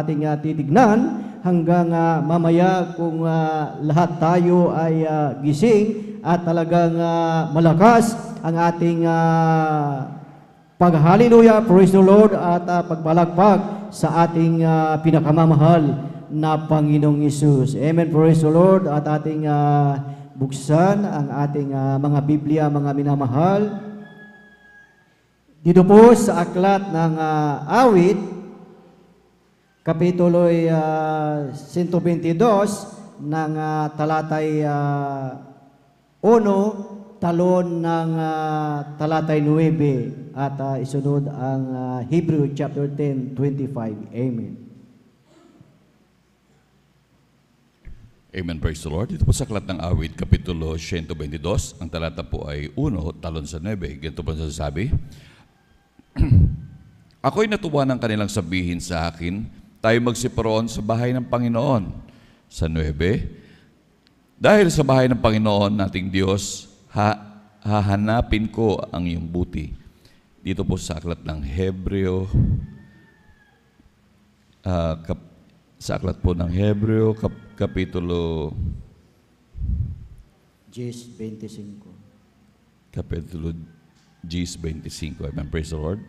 ating titignan hanggang mamaya kung lahat tayo ay gising at talagang malakas ang ating pag-hallelujah, praise the Lord, at pagbalakpak sa ating pinakamamahal na Panginoong Hesus. Amen, praise the Lord. At ating buksan ang ating mga Biblia, mga minamahal. Dito po sa aklat ng awit, kapitulo 122 ng talatay 1, talon ng talatay 9, at isunod ang Hebrew chapter 10:25. Amen. Amen, praise the Lord. Ito po sa Aklat ng Awit, Kapitulo 122. Ang talata po ay 1, talon sa 9. Ganito po sasabi, ako'y natuwa ng kanilang sabihin sa akin, tayo magsiparoon sa bahay ng Panginoon. Sa 9, dahil sa bahay ng Panginoon nating Diyos, hahanapin ko ang iyong buti. Dito po sa Aklat ng Hebreo, sa Aklat po ng Hebreo, Kapitulo 10:25. Kapitulo 10:25. Amen. Praise the Lord.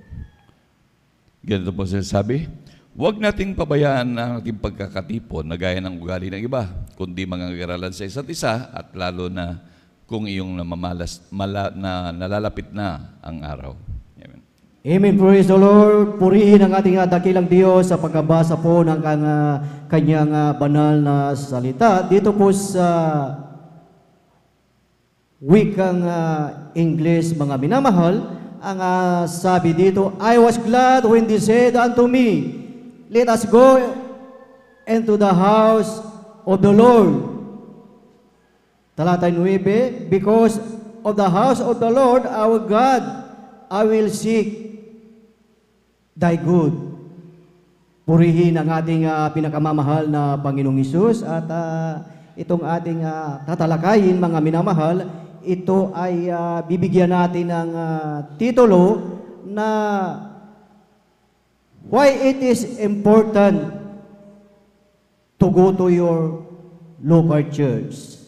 Ganito po sinasabi, huwag nating pabayaan ang ating pagkakatipon na gaya ng ugali ng iba, kundi mangangaralan sa isa't isa at lalo na kung iyong nalalapit na ang araw. Amen. Amen. Praise the Lord. Purihin ang ating dakilang Diyos sa pagkabasa po ng kanyang banal na salita. Dito po sa wikang English, mga minamahal, ang sabi dito, I was glad when they said unto me, let us go into the house of the Lord. Talata 9, because of the house of the Lord our God, I will seek thy good. Purihin ang ating pinakamamahal na Panginoong Hesus at itong ating tatalakayin, mga minamahal, ito ay bibigyan natin ng titulo na why it is important to go to your local church.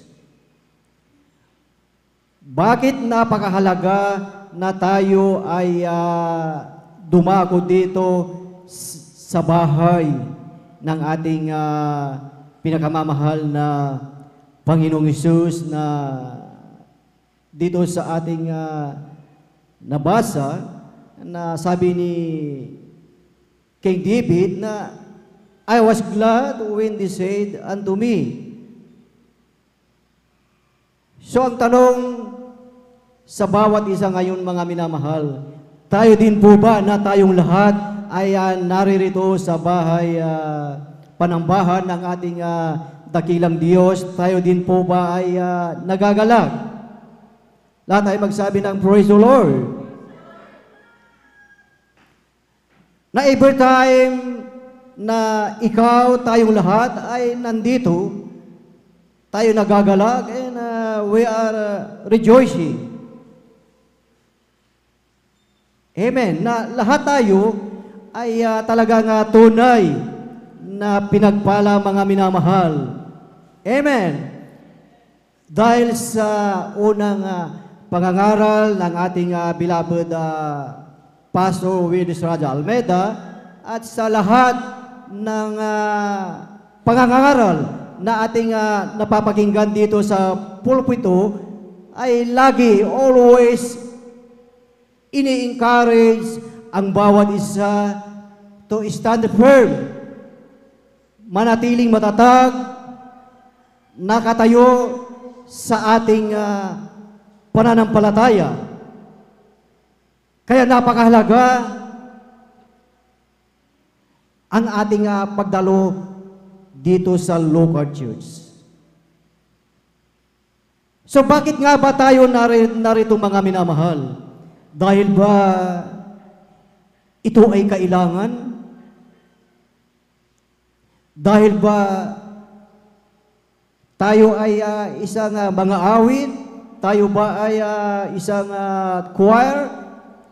Bakit napakahalaga na tayo ay dumako dito sa bahay ng ating pinakamamahal na Panginoong Hesus na dito sa ating nabasa na sabi ni King David na I was glad when they said unto me. So ang tanong sa bawat isa ngayon, mga minamahal, tayo din po ba na tayong lahat ay naririto sa bahay panambahan ng ating dakilang Diyos? Tayo din po ba ay nagagalak? Lahat ay magsabi ng praise the Lord. Na every time na ikaw, tayong lahat ay nandito, tayo nagagalak and we are rejoicing. Amen. Na lahat tayo ay talagang tunay na pinagpala, mga minamahal. Amen. Dahil sa unang pangangaral ng ating beloved Pastor Willis Raja Almeida at sa lahat ng pangangaral na ating napapakinggan dito sa pulpito ay lagi, always ini-encourage ang bawat isa to stand firm, manatiling matatag, nakatayo sa ating pananampalataya. Kaya napakahalaga ang ating pagdalo dito sa local church. So bakit nga ba tayo narito, mga minamahal? Dahil ba ito ay kailangan? Dahil ba tayo ay isang mga awit? Tayo ba ay isang choir,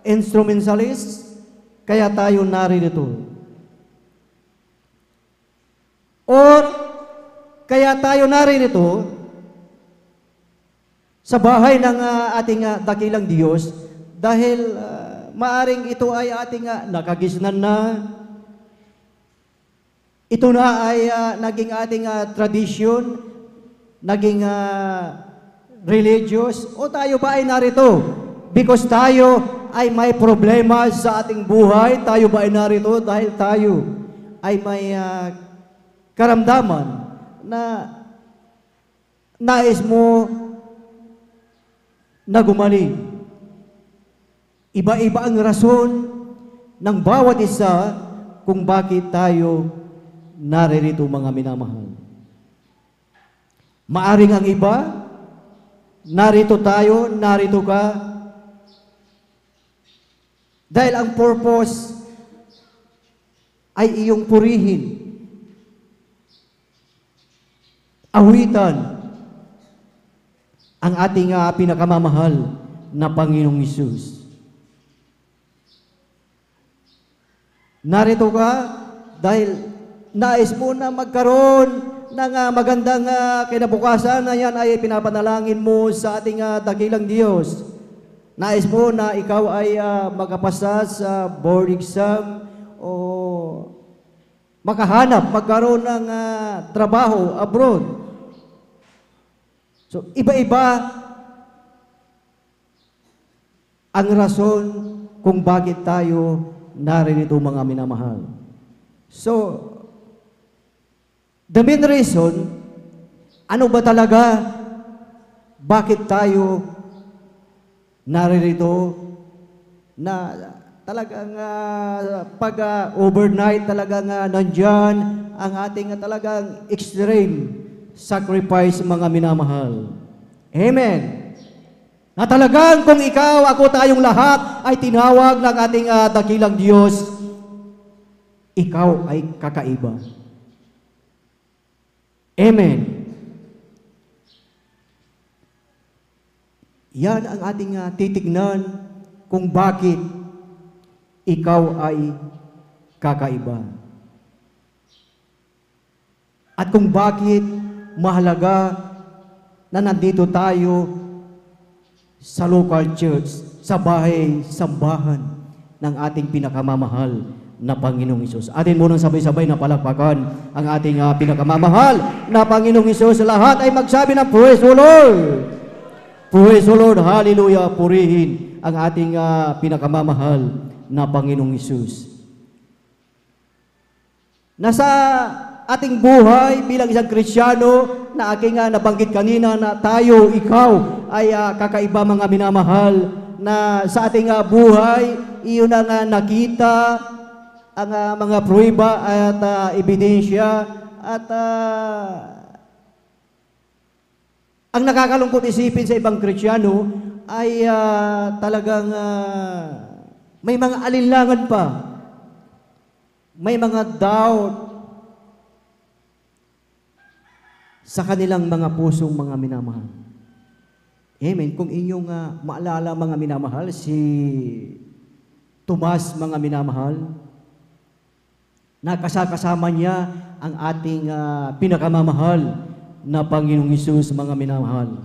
instrumentalist? Kaya tayo narito. Or kaya tayo narito sa bahay ng ating dakilang Diyos dahil maaring ito ay ating nakagisnan na, ito na ay naging ating tradisyon, naging religious, o tayo ba ay narito because tayo ay may problema sa ating buhay? Tayo ba ay narito dahil tayo ay may karamdaman na nais mo na gumaling? Iba-iba ang rason ng bawat isa kung bakit tayo naririto, mga minamahal. Maaring ang iba, narito tayo, narito ka, dahil ang purpose ay iyong purihin, awitan ang ating pinakamamahal na Panginoong Hesus. Narito ka dahil nais mo na magkaroon ng magandang kinabukasan na yan ay pinapanalangin mo sa ating dakilang Diyos. Nais mo na ikaw ay makapasa sa board exam o magkaroon ng trabaho abroad. So, iba-iba ang rason kung bakit tayo narinito, mga minamahal. So, the main reason, ano ba talaga, bakit tayo naririto na talagang pag overnight talagang nandyan ang ating talagang extreme sacrifice, mga minamahal. Amen. Na talagang kung ikaw, ako, tayong lahat ay tinawag ng ating dakilang Diyos, ikaw ay kakaiba. Amen. Yan ang ating titignan kung bakit ikaw ay kakaiba. At kung bakit mahalaga na nandito tayo sa local church, sa bahay-sambahan ng ating pinakamamahal na Panginoong Hesus. Atin munang sabay-sabay na palakpakan ang ating pinakamamahal na Panginoong Hesus. Lahat ay magsabi ng praise the Lord. Praise the Lord. Hallelujah. Purihin ang ating pinakamamahal na Panginoong Hesus. Nasa ating buhay bilang isang Kristiyano na aking nabanggit kanina na tayo, ikaw, ay kakaiba, mga minamahal, na sa ating buhay, iyon ang nakita, ang mga prueba at ebidensya, at ang nakakalungkot isipin sa ibang Kristiyano ay talagang may mga alinlangan pa, may mga doubt sa kanilang mga pusong, mga minamahal. Amen. Kung inyong maalala, mga minamahal, si Tomas, mga minamahal, nakasama niya ang ating pinakamamahal na Panginoong Hesus, mga minamahal.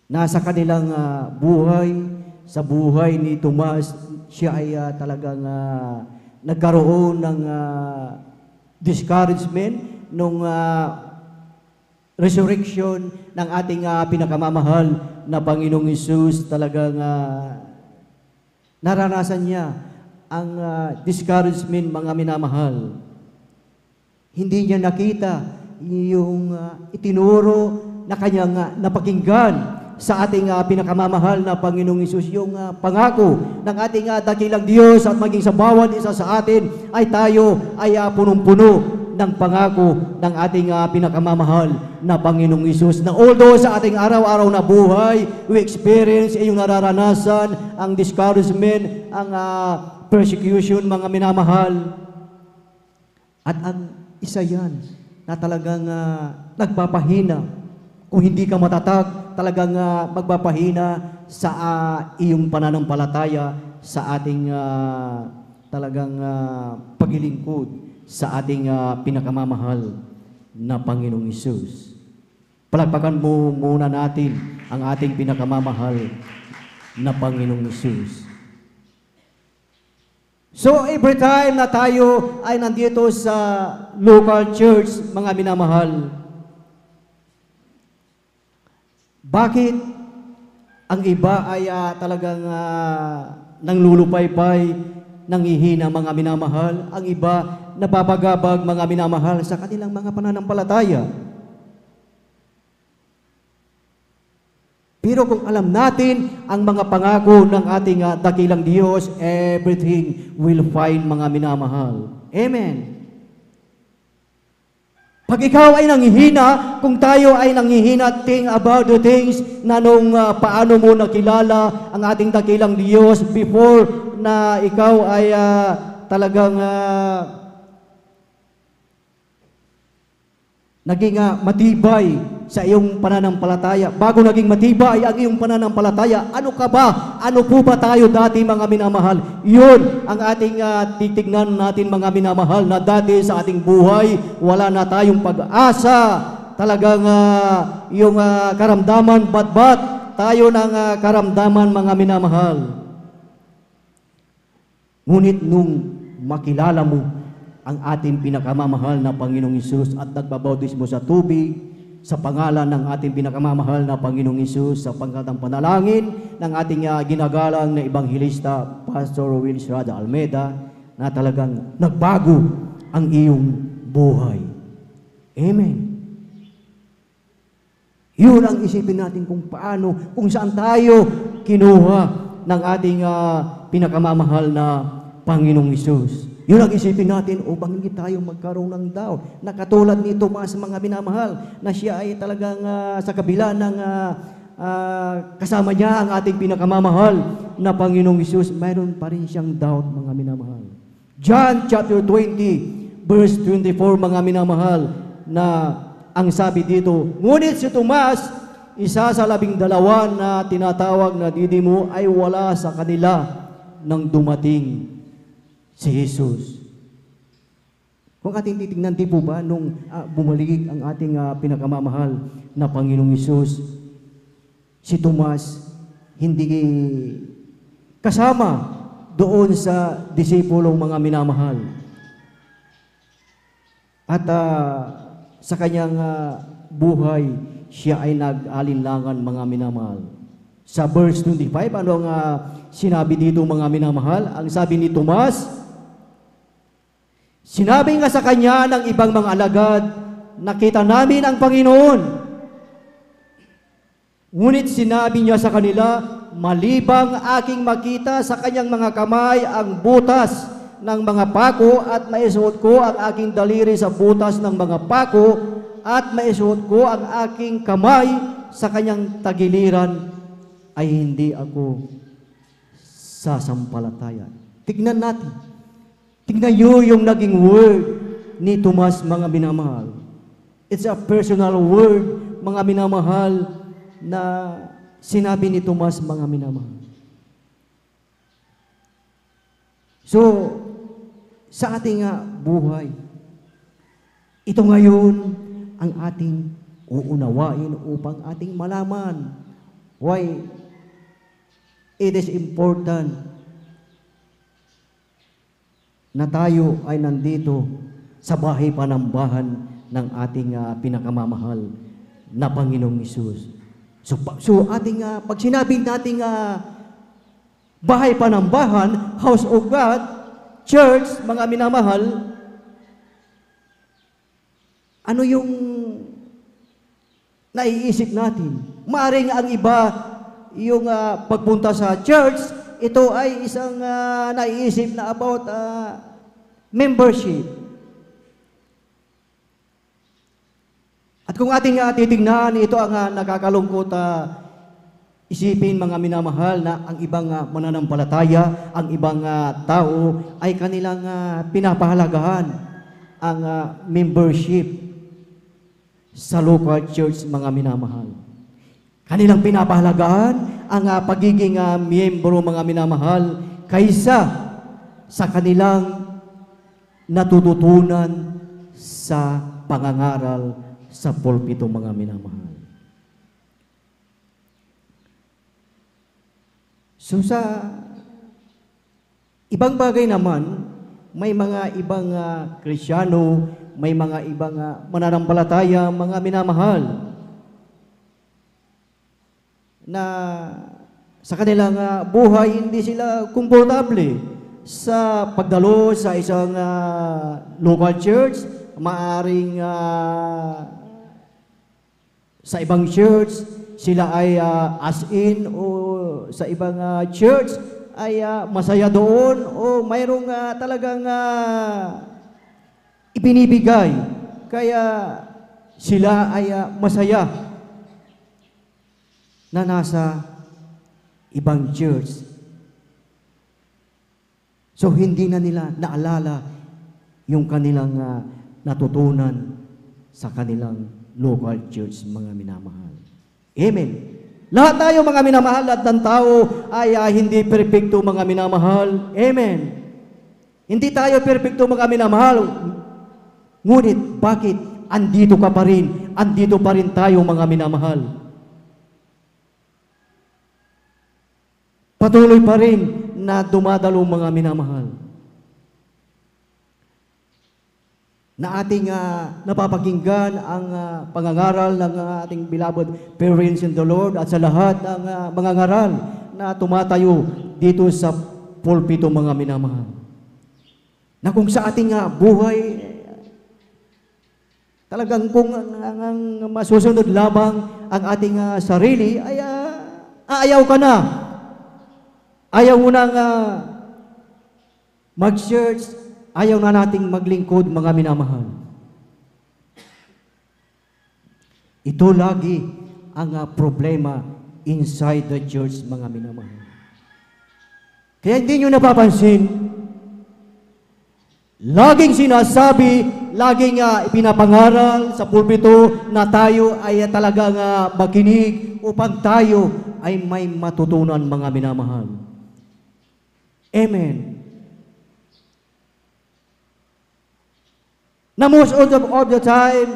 Nasa kanilang buhay, sa buhay ni Tomas, siya ay talagang nagkaroon ng discouragement nung resurrection ng ating pinakamamahal na Panginoong Hesus. Talagang naranasan niya ang discouragement, mga minamahal. Hindi niya nakita yung itinuro na kanyang napakinggan sa ating pinakamamahal na Panginoong Hesus, yung pangako ng ating dakilang Diyos, at maging sa bawat isa sa atin ay tayo ay punong-puno ng pangako ng ating pinakamamahal na Panginoong Hesus, na although sa ating araw-araw na buhay, we experience yung nararanasan, ang discouragement, ang persecution, mga minamahal. At ang isa yan na talagang nagpapahina. Kung hindi ka matatag, talagang magpapahina sa iyong pananampalataya sa ating talagang paglilingkod sa ating pinakamamahal na Panginoong Hesus. Palagpakan mo muna natin ang ating pinakamamahal na Panginoong Hesus. So every time na tayo ay nandito sa local church, mga minamahal, bakit ang iba ay talagang nanglulupaypay, nanghihina, mga minamahal? Ang iba nababagabag, mga minamahal, sa kanilang mga pananampalataya. Pero kung alam natin ang mga pangako ng ating dakilang Diyos, everything will find, mga minamahal. Amen. Pag ikaw ay nanghihina, kung tayo ay nanghihina, think about the things na nung paano mo nakilala ang ating dakilang Diyos before na ikaw ay talagang naging matibay sa iyong pananampalataya. Bago naging matibay ang iyong pananampalataya, ano ka ba? Ano po ba tayo dati, mga minamahal? Yun ang ating titignan natin, mga minamahal, na dati sa ating buhay, wala na tayong pag-asa. Talagang yung karamdaman, bat-bat, tayo ng karamdaman, mga minamahal. Ngunit nung makilala mo ang ating pinakamamahal na Panginoong Hesus at nagbabautismo sa tubig, sa pangalan ng ating pinakamamahal na Panginoong Hesus, sa pangkatang panalangin ng ating ginagalang na Ebanghilista, Pastor Will Estrada Almeida, na talagang nagbago ang iyong buhay. Amen. Yun ang isipin natin kung paano, kung saan tayo kinuha ng ating pinakamamahal na Panginoong Hesus. Yun ang isipin natin, upang hindi tayo magkaroon ng doubt. Na katulad ni Tomas, mga minamahal, na siya ay talagang sa kabila ng kasama niya ang ating pinakamamahal na Panginoong Hesus, mayroon pa rin siyang doubt, mga minamahal. John chapter 20, verse 24, mga minamahal, na ang sabi dito, ngunit si Tomas, isa sa 12 na tinatawag na Didimo, ay wala sa kanila nang dumating si Jesus. Kung ating titignan, di po ba, nung bumalik ang ating pinakamamahal na Panginoong Hesus, si Tomas hindi kasama doon sa disipulong mga minamahal. At sa kanyang buhay, siya ay nag-alinlangan, mga minamahal. Sa verse 25, ano ang sinabi dito, mga minamahal? Ang sabi ni Tomas, sinabi nga sa kanya ng ibang mga alagad, nakita namin ang Panginoon. Ngunit sinabi niya sa kanila, malibang aking makita sa kanyang mga kamay ang butas ng mga pako at maisuot ko ang aking daliri sa butas ng mga pako at maisuot ko ang aking kamay sa kanyang tagiliran, ay hindi ako sasampalataya. Tignan natin. Tignan nyo yung naging word ni Tomas, mga minamahal. It's a personal word, mga minamahal, na sinabi ni Tomas, mga minamahal. So, sa ating buhay, ito ngayon ang ating uunawain upang ating malaman why it is important na tayo ay nandito sa bahay panambahan ng ating pinakamamahal na Panginoong Hesus. So ating pag sinabing nating bahay panambahan, house of God, church, mga minamahal, ano yung naiisip natin? Maaring ang iba, yung pagpunta sa church, ito ay isang naiisip na about membership. At kung ating titignan, ito ang nakakalungkot isipin, mga minamahal, na ang ibang mananampalataya, ang ibang tao ay kanilang pinapahalagahan ang membership sa local church, mga minamahal. Kanilang pinapahalagahan ang pagiging miyembro, mga minamahal, kaysa sa kanilang natututunan sa pangangaral sa pulpito, mga minamahal. So sa ibang bagay naman, may mga ibang Kristiyano, may mga ibang mananampalataya, mga minamahal, na sa kanilang buhay hindi sila komportable sa pagdalo sa isang local church, maaring sa ibang church sila ay as in, o sa ibang church ay masaya doon, o mayroong talagang ibinibigay Kaya sila ay masaya na nasa ibang church. So hindi na nila naalala yung kanilang natutunan sa kanilang local church, mga minamahal. Amen. Lahat tayo, mga minamahal, at ng tao ay hindi perfecto, mga minamahal. Amen. Hindi tayo perfecto, mga minamahal. Ngunit bakit andito ka pa rin? Andito pa rin tayo, mga minamahal. Patuloy pa rin na dumadalo, mga minamahal. Na ating napapakinggan ang pangangaral ng ating beloved parents in the Lord at sa lahat ng mga ngaral na tumatayo dito sa pulpito, mga minamahal. Na kung sa ating buhay, talagang kung ang masusunod lamang ang ating sarili, ay ayaw ka na. Ayaw mo nang mag-church, ayaw na nating maglingkod, mga minamahal. Ito lagi ang problema inside the church, mga minamahal. Kaya hindi nyo napapansin, laging sinasabi, laging ipinapangaral sa pulpito na tayo ay talagang makinig upang tayo ay may matutunan, mga minamahal. Amen. Na most of the time,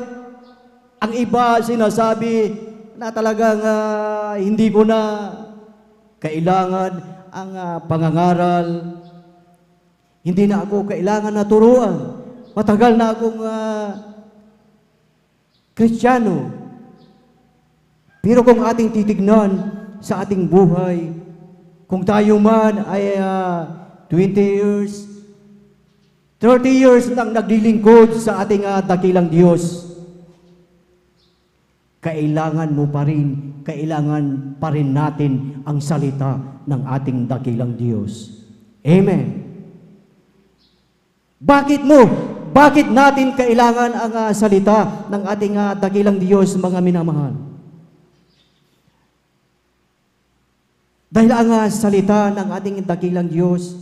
ang iba sinasabi na talagang hindi ko na kailangan ang pangangaral. Hindi na ako kailangan na turuan. Matagal na akong Kristiyano. Pero kung ating titignan sa ating buhay, kung tayo man ay 20 years, 30 years nang naglilingkod sa ating dakilang Diyos, kailangan pa rin natin ang salita ng ating dakilang Diyos. Amen. Bakit natin kailangan ang salita ng ating dakilang Diyos, mga minamahal? Dahil ang salita ng ating dakilang Diyos,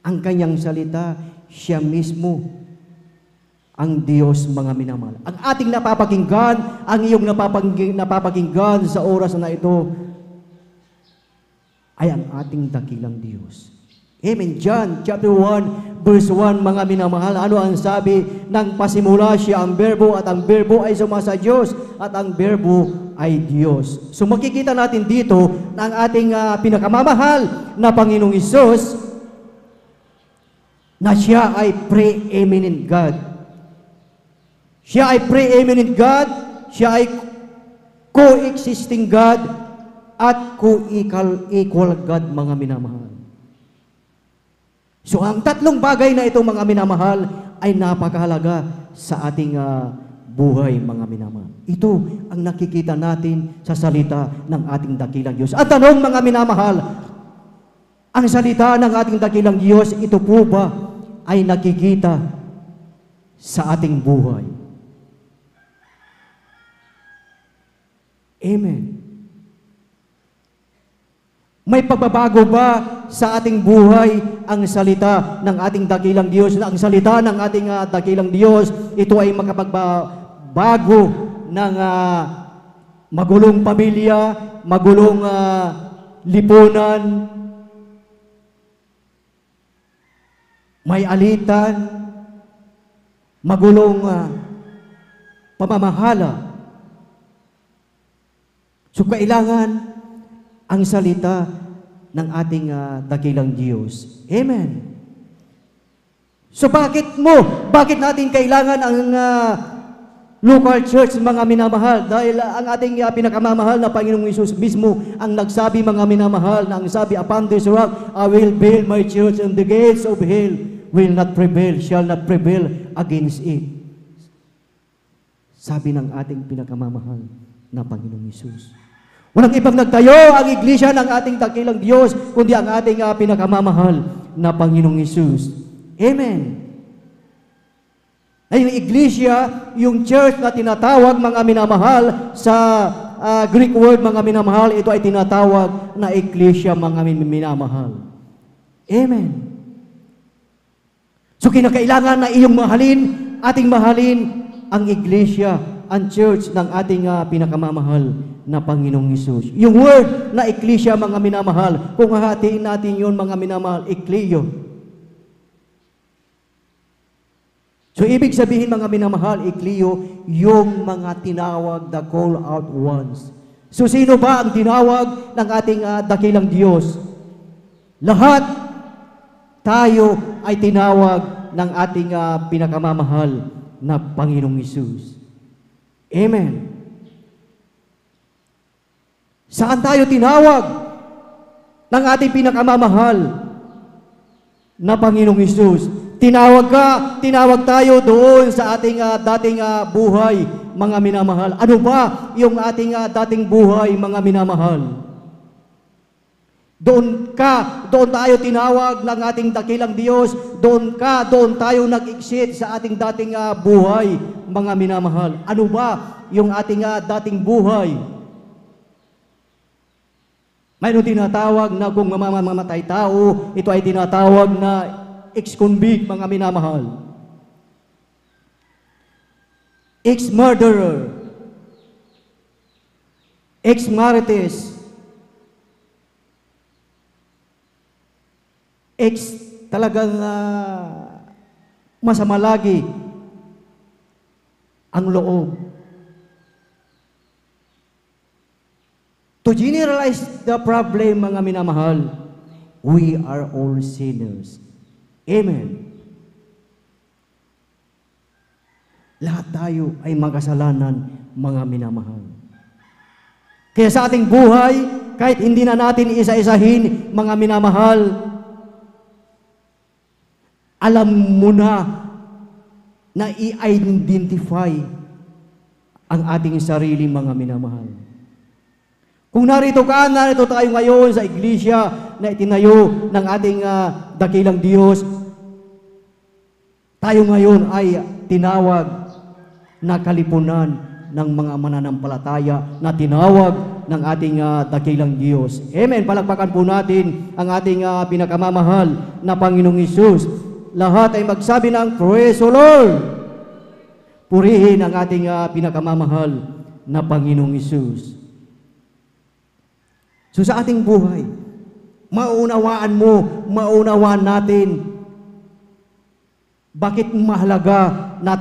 ang kanyang salita, siya mismo ang Diyos, mga minamahal. Ang ating napapakinggan, ang iyong napapakinggan sa oras na ito, ay ang ating dakilang Diyos. Amen. John chapter 1, verse 1, mga minamahal, ano ang sabi? Nang pasimula siya ang berbo, at ang berbo ay sumasa Diyos, at ang berbo ay Diyos. So makikita natin dito na ang ating pinakamamahal na Panginoong Hesus, na siya ay pre-eminent God. Siya ay pre-eminent God, siya ay co-existing God, at co-equal God, mga minamahal. So ang tatlong bagay na ito, mga minamahal, ay napakahalaga sa ating buhay, mga minamahal. Ito ang nakikita natin sa salita ng ating dakilang Diyos. At tanong, mga minamahal, ang salita ng ating dakilang Diyos, ito po ba ay nakikita sa ating buhay? Amen. May pagbabago ba sa ating buhay ang salita ng ating dakilang Diyos? Na ang salita ng ating dakilang Diyos, ito ay makapagbago ng magulong pamilya, magulong lipunan, may alitan, magulong pamamahala. So kailangan ang salita ng ating dakilang Diyos. Amen. So bakit natin kailangan ang local church, mga minamahal? Dahil ang ating pinakamamahal na Panginoong Hesus mismo ang nagsabi, mga minamahal, na ang sabi, upon this rock I will build my church, and the gates of hell will not prevail, shall not prevail against it. Sabi ng ating pinakamamahal na Panginoong Hesus. Walang ibang nagtayo ang iglesia ng ating dakilang Diyos, kundi ang ating pinakamamahal na Panginoong Hesus. Amen. Na yung iglesia, yung church na tinatawag mga minamahal sa Greek word mga minamahal, ito ay tinatawag na iglesia mga minamahal. Amen. So kinakailangan na iyong mahalin, ating mahalin ang iglesia, ang church ng ating pinakamamahal na Panginoong Hesus. Yung word na iglesia mga minamahal, kung hahatiin natin yun mga minamahal, ekleo. So, ibig sabihin mga minamahal, ekleo, yung mga tinawag, the call out ones. So, sino ba ang tinawag ng ating dakilang Diyos? Lahat tayo ay tinawag ng ating pinakamamahal na Panginoong Hesus. Amen. Saan tayo tinawag ng ating pinakamamahal na Panginoong Hesus? Tinawag tayo doon sa ating dating buhay, mga minamahal. Ano ba yung ating dating buhay, mga minamahal? Doon tayo tinawag ng ating dakilang Diyos. Doon tayo nag-exit sa ating dating buhay, mga minamahal. Ano ba yung ating dating buhay? Mayroon tinatawag na kung mamamatay tao, ito ay tinatawag na ex-convict, mga minamahal. Ex-murderer. Ex-marites. Talagang masama lagi ang loob. To generalize the problem, mga minamahal, we are all sinners. Amen. Lahat tayo ay makasalanan, mga minamahal. Kaya sa ating buhay, kahit hindi na natin isa-isahin, mga minamahal, alam mo na i-identify ang ating sarili, mga minamahal. Kung narito tayo ngayon sa iglesia na itinayo ng ating dakilang Diyos, tayo ngayon ay tinawag na kalipunan ng mga mananampalataya na tinawag ng ating dakilang Diyos. Amen. Palakpakan po natin ang ating pinakamamahal na Panginoong Hesus. Lahat ay magsabi ng Praise the Lord. Purihin ang ating pinakamamahal na Panginoong Hesus. So sa ating buhay, maunawaan natin bakit mahalaga na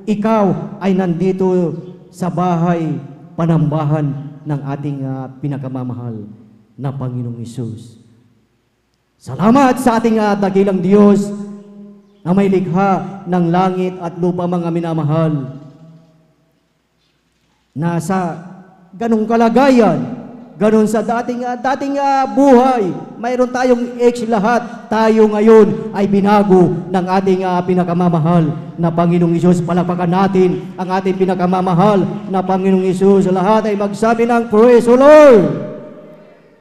ikaw ay nandito sa bahay panambahan ng ating pinakamamahal na Panginoong Hesus. Salamat sa ating dakilang Diyos na may likha ng langit at lupa, mga minamahal, na sa ganong kalagayan, ganon sa dating buhay, mayroon tayong lahat. Tayo ngayon ay binago ng ating pinakamamahal na Panginoong Hesus. Palakpakan natin ang ating pinakamamahal na Panginoong Hesus. Lahat ay magsabi ng Praise the Lord.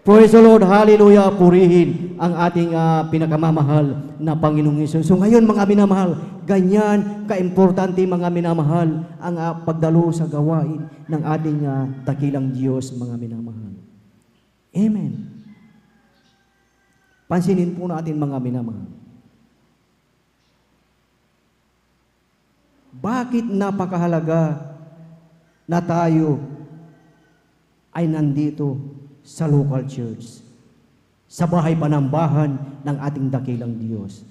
Praise the Lord. Hallelujah. Purihin ang ating pinakamamahal na Panginoong Hesus. So ngayon, mga minamahal, ganyan kaimportante, mga minamahal, ang pagdalo sa gawain ng ating dakilang Diyos, mga minamahal. Amen. Pansinin po natin, mga minamahal. Bakit napakahalaga na tayo ay nandito sa local church, sa bahay panambahan ng ating dakilang Diyos?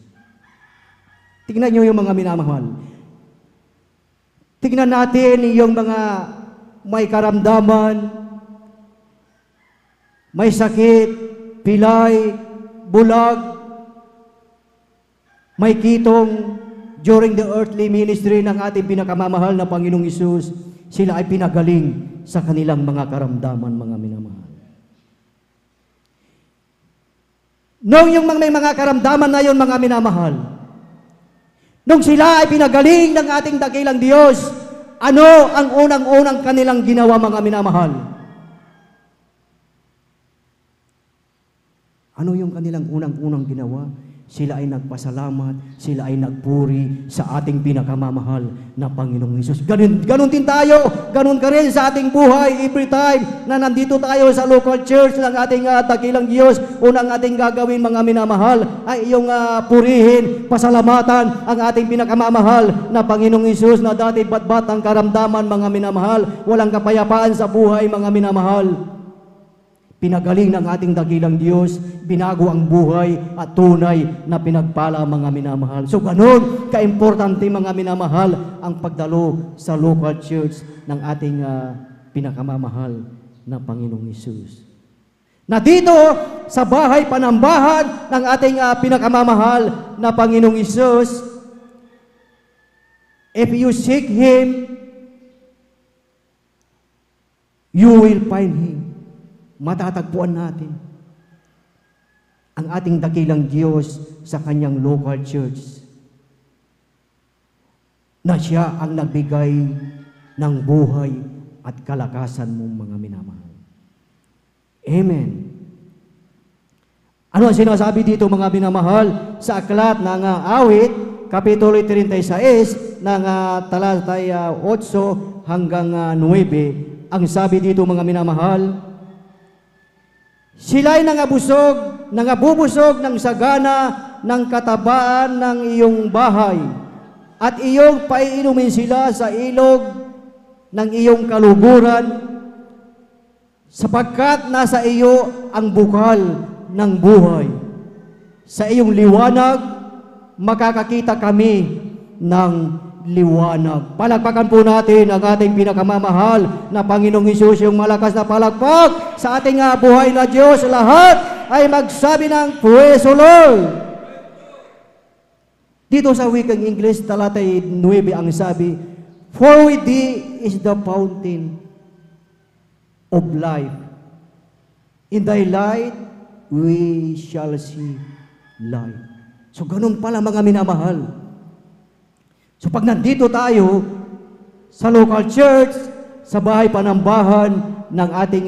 Tingnan nyo yung mga minamahal. Tingnan natin yung mga may karamdaman, may sakit, pilay, bulag, may kitong during the earthly ministry ng ating pinakamamahal na Panginoong Hesus. Sila ay pinagaling sa kanilang mga karamdaman, mga minamahal. Nung yung may mga karamdaman na yun, mga minamahal, nung sila ay pinagaling ng ating dakilang Diyos, ano ang unang-unang kanilang ginawa, mga minamahal? Ano yung kanilang unang-unang ginawa? Sila ay nagpasalamat, sila ay nagpuri sa ating pinakamamahal na Panginoong Hesus. Ganun din tayo, ganun ka rin sa ating buhay every time na nandito tayo sa local church ng ating dakilang Diyos. Unang ating gagawin, mga minamahal, ay iyong purihin, pasalamatan ang ating pinakamamahal na Panginoong Hesus na dati batbat ang karamdaman, mga minamahal. Walang kapayapaan sa buhay, mga minamahal. Pinagaling ng ating dakilang Diyos, binago ang buhay at tunay na pinagpala, mga minamahal. So ganun kaimportante, mga minamahal, ang pagdalo sa local church ng ating pinakamamahal na Panginoong Hesus. Na dito sa bahay panambahan ng ating pinakamamahal na Panginoong Hesus, if you seek Him, you will find Him. Matatagpuan natin ang ating dakilang Diyos sa kanyang local church na siya ang nagbigay ng buhay at kalakasan mong mga minamahal. Amen. Ano ang sinasabi dito, mga minamahal, sa aklat ng awit, Kapitulo 36, ng talatay 8 hanggang 9, ang sabi dito, mga minamahal, sila'y nangabubusog ng sagana ng katabaan ng iyong bahay, at iyong paiinumin sila sa ilog ng iyong kaluguran, sapagkat nasa iyo ang bukal ng buhay. Sa iyong liwanag, makakakita kami ng liwanag. Palakpakan po natin ang ating pinakamamahal na Panginoong Hesus, yung malakas na palakpak sa ating buhay na Diyos. Lahat ay magsabi ng Praise the Lord. Dito sa wikang English, talatay 9 ang sabi, For with thee is the fountain of life. In thy light we shall see light. So ganun pala, mga minamahal. So pag nandito tayo sa local church, sa bahay panambahan ng ating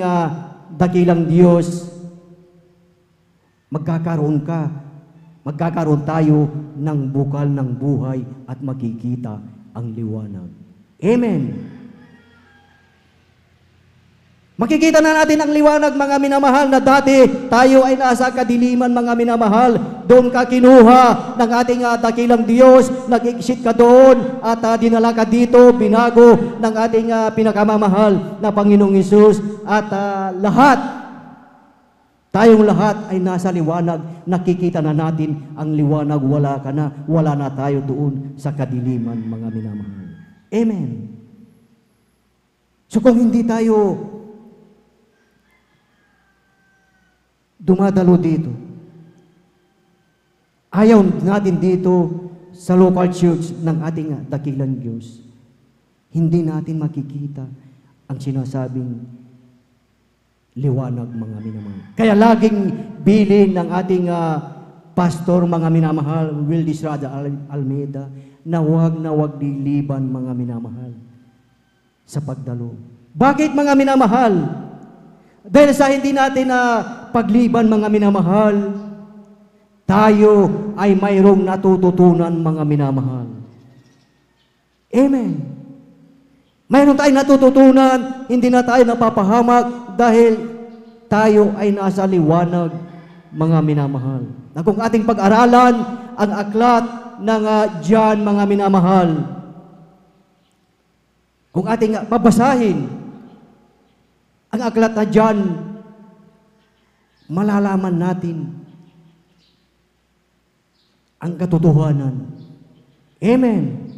dakilang Diyos, magkakaroon tayo ng bukal ng buhay at makikita ang liwanag. Amen. Makikita na natin ang liwanag, mga minamahal, na dati tayo ay nasa kadiliman, mga minamahal. Doon ka kinuha ng ating dakilang Diyos, nag-exit ka doon at dinala ka dito, binago ng ating pinakamamahal na Panginoong Hesus. At tayong lahat ay nasa liwanag, nakikita na natin ang liwanag, wala na tayo doon sa kadiliman, mga minamahal. Amen. So kung hindi tayo dumadalo dito, ayaw natin dito sa local church ng ating dakilang Diyos, hindi natin makikita ang sinasabing liwanag, mga minamahal. Kaya laging bilin ng ating pastor, mga minamahal, Will Disrada Almeida, na wag liliban, mga minamahal, sa pagdalo. Bakit, mga minamahal? Dahil sa hindi natin pagliban, mga minamahal, tayo ay mayroong natututunan, mga minamahal. Amen. Mayroon tayong natututunan, hindi na tayo napapahamak dahil tayo ay nasa liwanag, mga minamahal. Na kung ating pag-aralan ang aklat ng John, mga minamahal, kung ating babasahin ang aklat na John, malalaman natin ang katotohanan. Amen.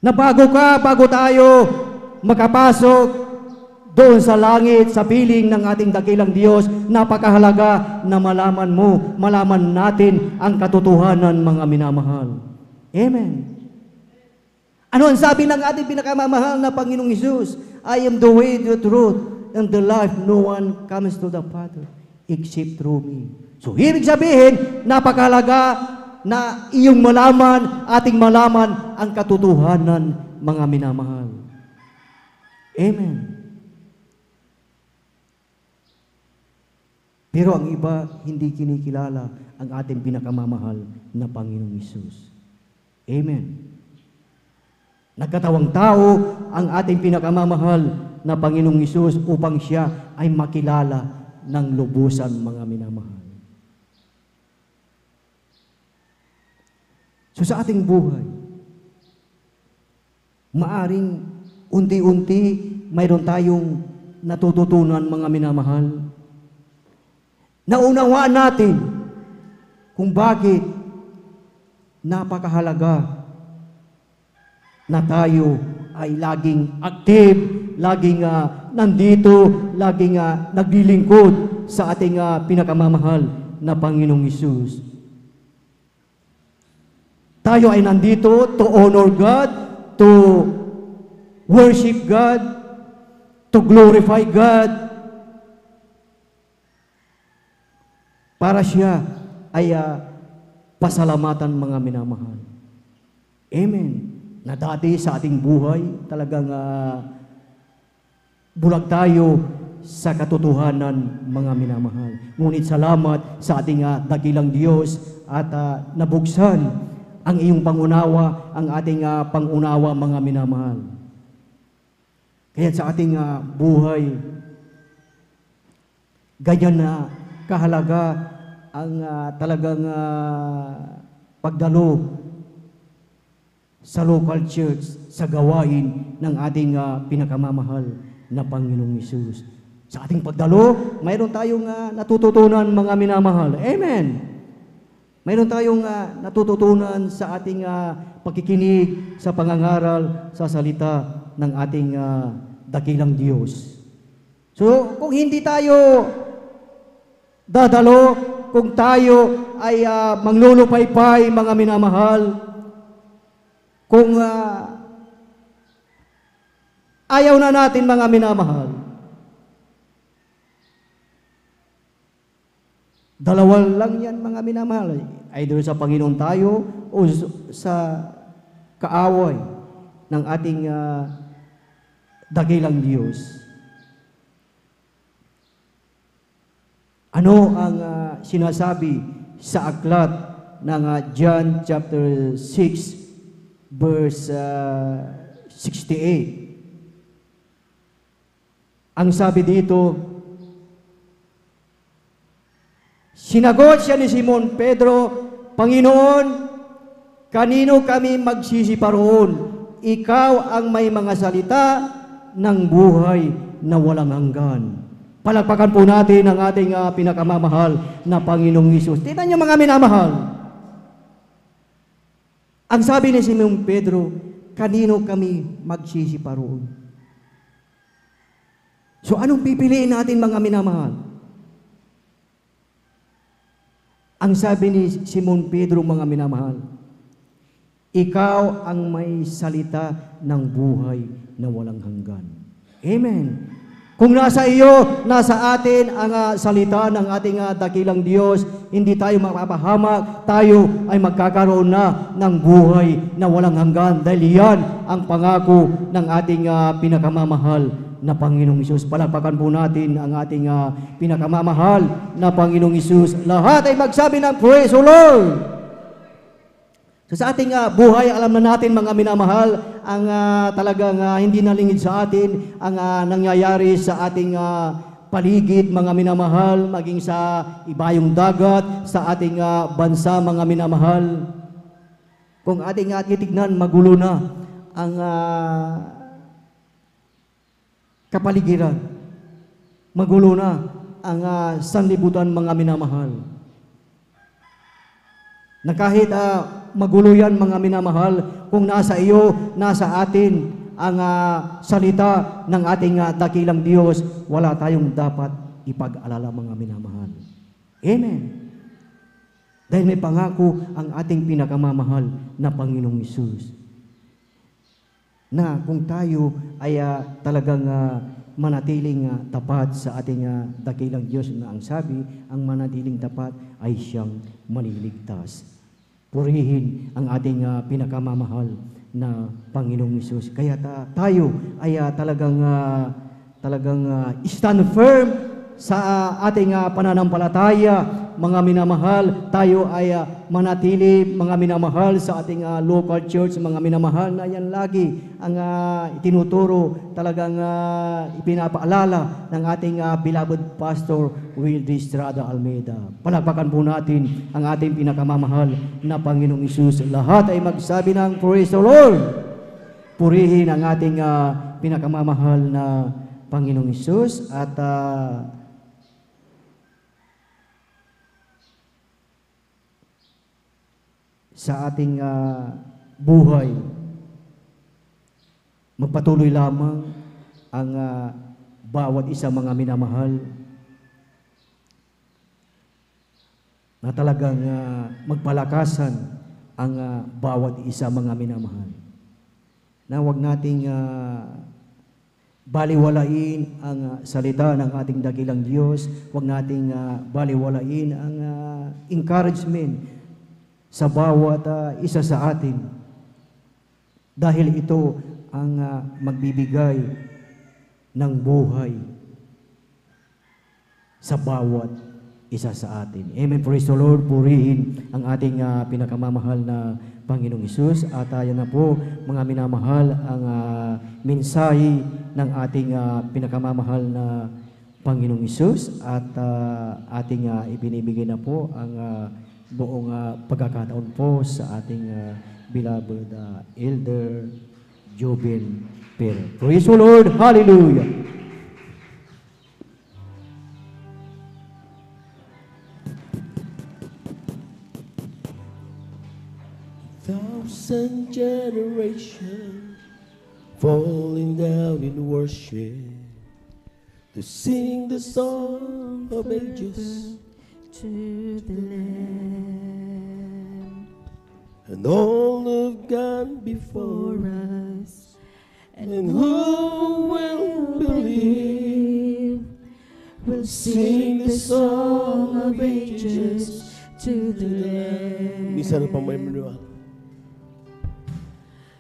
Na bago tayo makapasok doon sa langit, sa piling ng ating dakilang Diyos, napakahalaga na malaman natin ang katotohanan, mga minamahal. Amen. Ano ang sabi ng ating pinakamamahal na Panginoong Hesus? I am the way, the truth, and the life. No one comes to the Father except through me. So, ibig sabihin, napakahalaga na iyong ating malaman ang katotohanan, mga minamahal. Amen. Pero ang iba, hindi kinikilala ang ating pinakamamahal na Panginoong Hesus. Amen. Nagkatawang tao ang ating pinakamamahal na Panginoong Hesus upang siya ay makilala ng lubusan, mga minamahal. So sa ating buhay, maaring unti-unti mayroon tayong natututunan, mga minamahal. Naunawaan natin kung bakit napakahalaga na tayo ay laging active, laging nandito, laging naglilingkod sa ating pinakamamahal na Panginoong Hesus. Tayo ay nandito to honor God, to worship God, to glorify God, para siya ay pasalamatan, mga minamahal. Amen. Na dati sa ating buhay, talagang bulag tayo sa katotohanan, mga minamahal. Ngunit salamat sa ating dakilang Diyos at nabuksan ang iyong pangunawa, ang ating pangunawa, mga minamahal. Kaya sa ating buhay, ganyan na kahalaga ang talagang pagdalo sa local church, sa gawain ng ating pinakamamahal na Panginoong Hesus. Sa ating pagdalo, mayroon tayong natututunan, mga minamahal. Amen! Mayroon tayong natututunan sa ating pagkikinig, sa pangangaral, sa salita ng ating dakilang Diyos. So, kung hindi tayo dadalo, kung tayo ay manglulupaypay, mga minamahal, kung ayaw na natin, mga minamahal, dalawa lang yan, mga minamahal. Either sa Panginoon tayo o sa kaaway ng ating dakilang Diyos. Ano ang sinasabi sa aklat ng John chapter 6 verse 68? Ang sabi dito, sinagot siya ni Simon Pedro, Panginoon, kanino kami magsisipa roon? Ikaw ang may mga salita ng buhay na walang hanggan. Palagpakan po natin ang ating pinakamamahal na Panginoong Hesus. Tingnan niyo, mga minamahal. Ang sabi ni Simon Pedro, kanino kami magsisipa roon? So anong pipiliin natin, mga minamahal? Ang sabi ni Simon Pedro, mga minamahal, ikaw ang may salita ng buhay na walang hanggan. Amen. Kung nasa iyo, nasa atin ang salita ng ating dakilang Diyos, hindi tayo mapapahamak, tayo ay magkakaroon na ng buhay na walang hanggan. Dahil yan ang pangako ng ating pinakamamahal na Panginoong Hesus. Palakpakan po natin ang ating pinakamamahal na Panginoong Hesus. Lahat ay magsabi ng praise the Lord. So sa ating buhay, alam na natin, mga minamahal, ang talagang hindi nalingid sa atin, ang nangyayari sa ating paligid, mga minamahal, maging sa ibayong dagat, sa ating bansa, mga minamahal. Kung ating titignan, magulo na ang kapaligiran. Magulo na ang sanlibutan, mga minamahal. Na kahit magulo yan, mga minamahal, kung nasa iyo, nasa atin ang salita ng ating dakilang Diyos, wala tayong dapat ipag-alala, mga minamahal. Amen. Dahil may pangako ang ating pinakamamahal na Panginoong Hesus, na kung tayo ay talagang manatiling tapat sa ating dakilang Diyos, na ang sabi, ang manatiling tapat ay siyang maniligtas. Purihin ang ating pinakamamahal na Panginoong Hesus. Kaya tayo ay talagang stand firm sa ating pananampalataya, mga minamahal, tayo ay manatili, mga minamahal, sa ating local church, mga minamahal, na yan lagi ang itinuturo, talagang ipinapaalala ng ating beloved Pastor Wildy Estrada Almeida. Palakpakan po natin ang ating pinakamamahal na Panginoong Hesus. Lahat ay magsabi ng Praise the Lord. Purihin ang ating pinakamamahal na Panginoong Hesus at sa ating buhay, magpatuloy lamang ang bawat isa, mga minamahal, na talagang magpalakasan ang bawat isa, mga minamahal, na huwag nating baliwalain ang salita ng ating dakilang Diyos, huwag nating baliwalain ang encouragement sa bawat isa sa atin, dahil ito ang magbibigay ng buhay sa bawat isa sa atin. Amen. Praise the Lord. Purihin ang ating pinakamamahal na Panginoong Hesus. At tayo na po, mga minamahal, ang mensahe ng ating pinakamamahal na Panginoong Hesus. At ating ibinibigay na po ang buong pagkakataon po sa ating beloved Elder Joben Pero. Praise the Lord. Hallelujah. Thousand generations falling down in worship to sing the song of ages to the Lamb, and all have gone before us, and who will believe will sing the song of ages to the Lamb. Minsan pa may manual.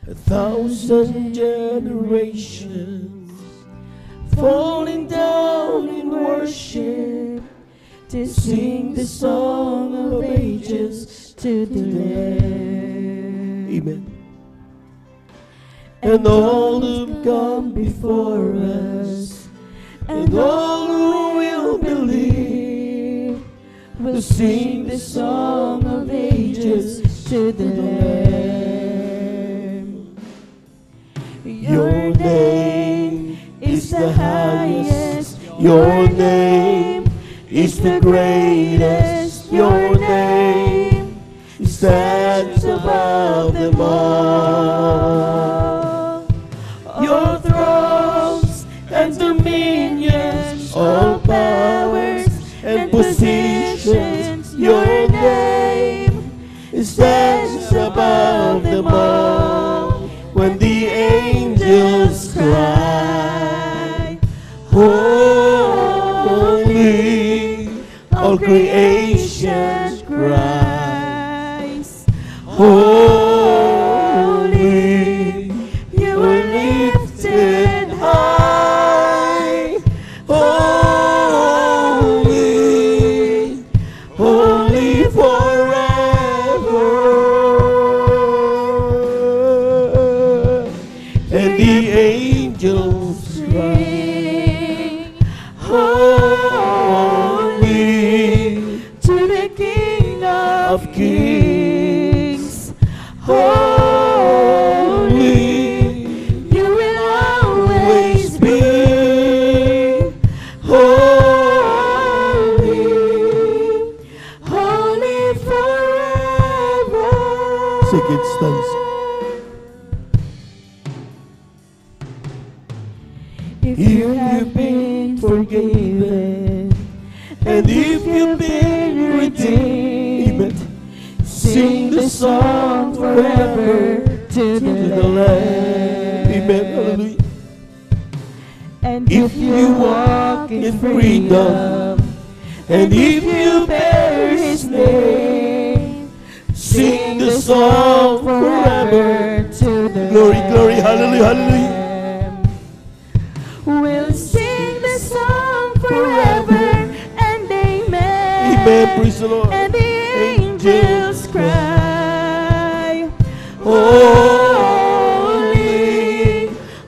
A thousand generations falling down in worship to sing the song of ages to the Lamb. Amen. And all who've gone before us, and all who will believe, will sing the song of ages to the Lamb. Your name is the highest, your name is the greatest, your name stands above them all. Your thrones and dominions, all powers and positions, your name stands above them all. When the angels cry, holy, all creation cries, holy, you are lifted high, holy, holy forever. And the angels cry, holy, to the King of Kings, holy, you will always be, holy, holy forever. Second stanza. If you have been forgiven, and if you've been redeemed, sing the song forever to the Lamb. Amen. Hallelujah. And if you walk in freedom, and if you bear His name, sing the song forever to the glory, glory, hallelujah, hallelujah. We'll sing the song forever Praise the Lord. And the angels cry, holy,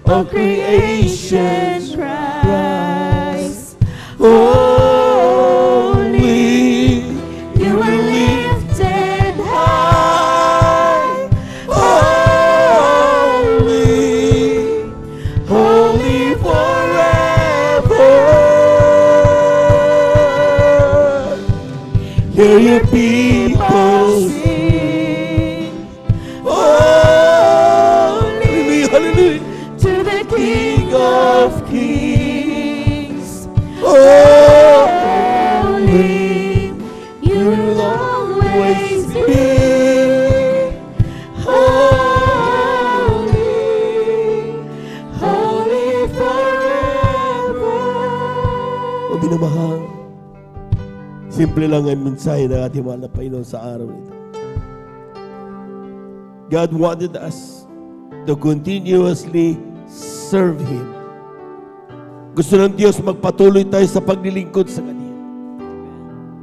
all creation cries, holy, you are lifted high, holy, holy forever. Hear your people sing, holy, hallelujah, to the King of Kings. holy, you will always be holy, holy forever. O minamahal, simple lang ang mensahe ng ating mahal na Panginoon sa araw nito. God wanted us to continuously serve Him. Gusto ng Diyos magpatuloy tayo sa paglilingkod sa Kanya.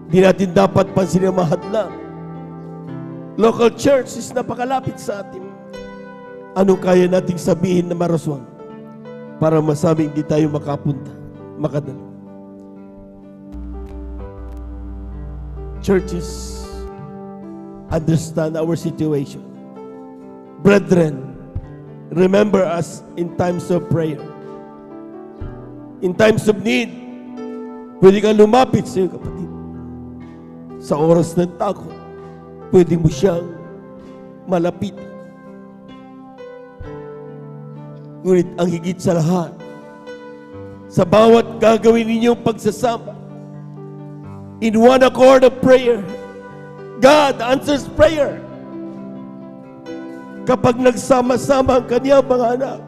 Hindi natin dapat pansin ang mahadlang. Local church is napakalapit sa atin. Anong kaya nating sabihin na maraswan para masabing di tayo makapunta, makadalo? Churches understand our situation. Brethren, remember us in times of prayer. In times of need, pwede kang lumapit sa iyong kapatid. Sa oras ng takot, pwede mo siyang malapitan. Ngunit ang higit sa lahat, sa bawat gagawin ninyong pagsasama, in one accord of prayer, God answers prayer. Kapag nagsama-sama ang kanyang mga anak,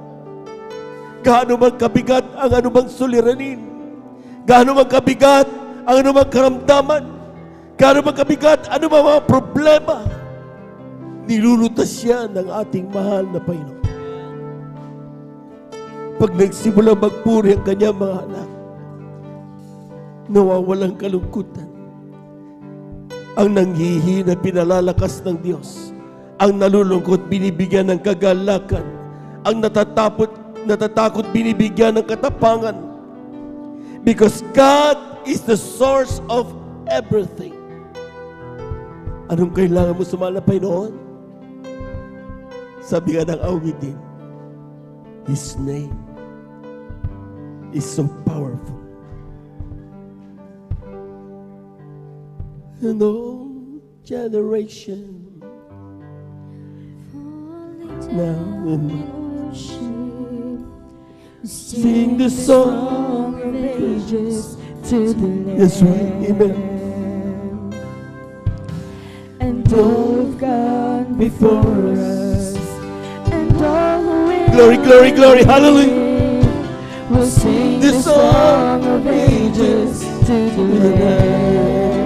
gaano man kabigat ang anumang suliranin, gaano man kabigat ang anumang karamdaman, gaano man kabigat anumang mga problema, nilulutas siya ng ating mahal na Panginoon. Pag nagsimula magpuri ang kanyang mga anak, nawawalang kalungkutan. Ang nanghihina pinalalakas ng Diyos. Ang nalulungkot binibigyan ng kagalakan. Ang natatakot binibigyan ng katapangan. Because God is the source of everything. Anong kailangan mo sa mahal na Panginoon? Sabi nga ng awitin, His name is so powerful. And all generation now in sing the song of ages to the Lamb. That's right, amen. And all have gone before us, and all who will Glory, glory, glory, hallelujah. will sing the song of ages to the Lamb.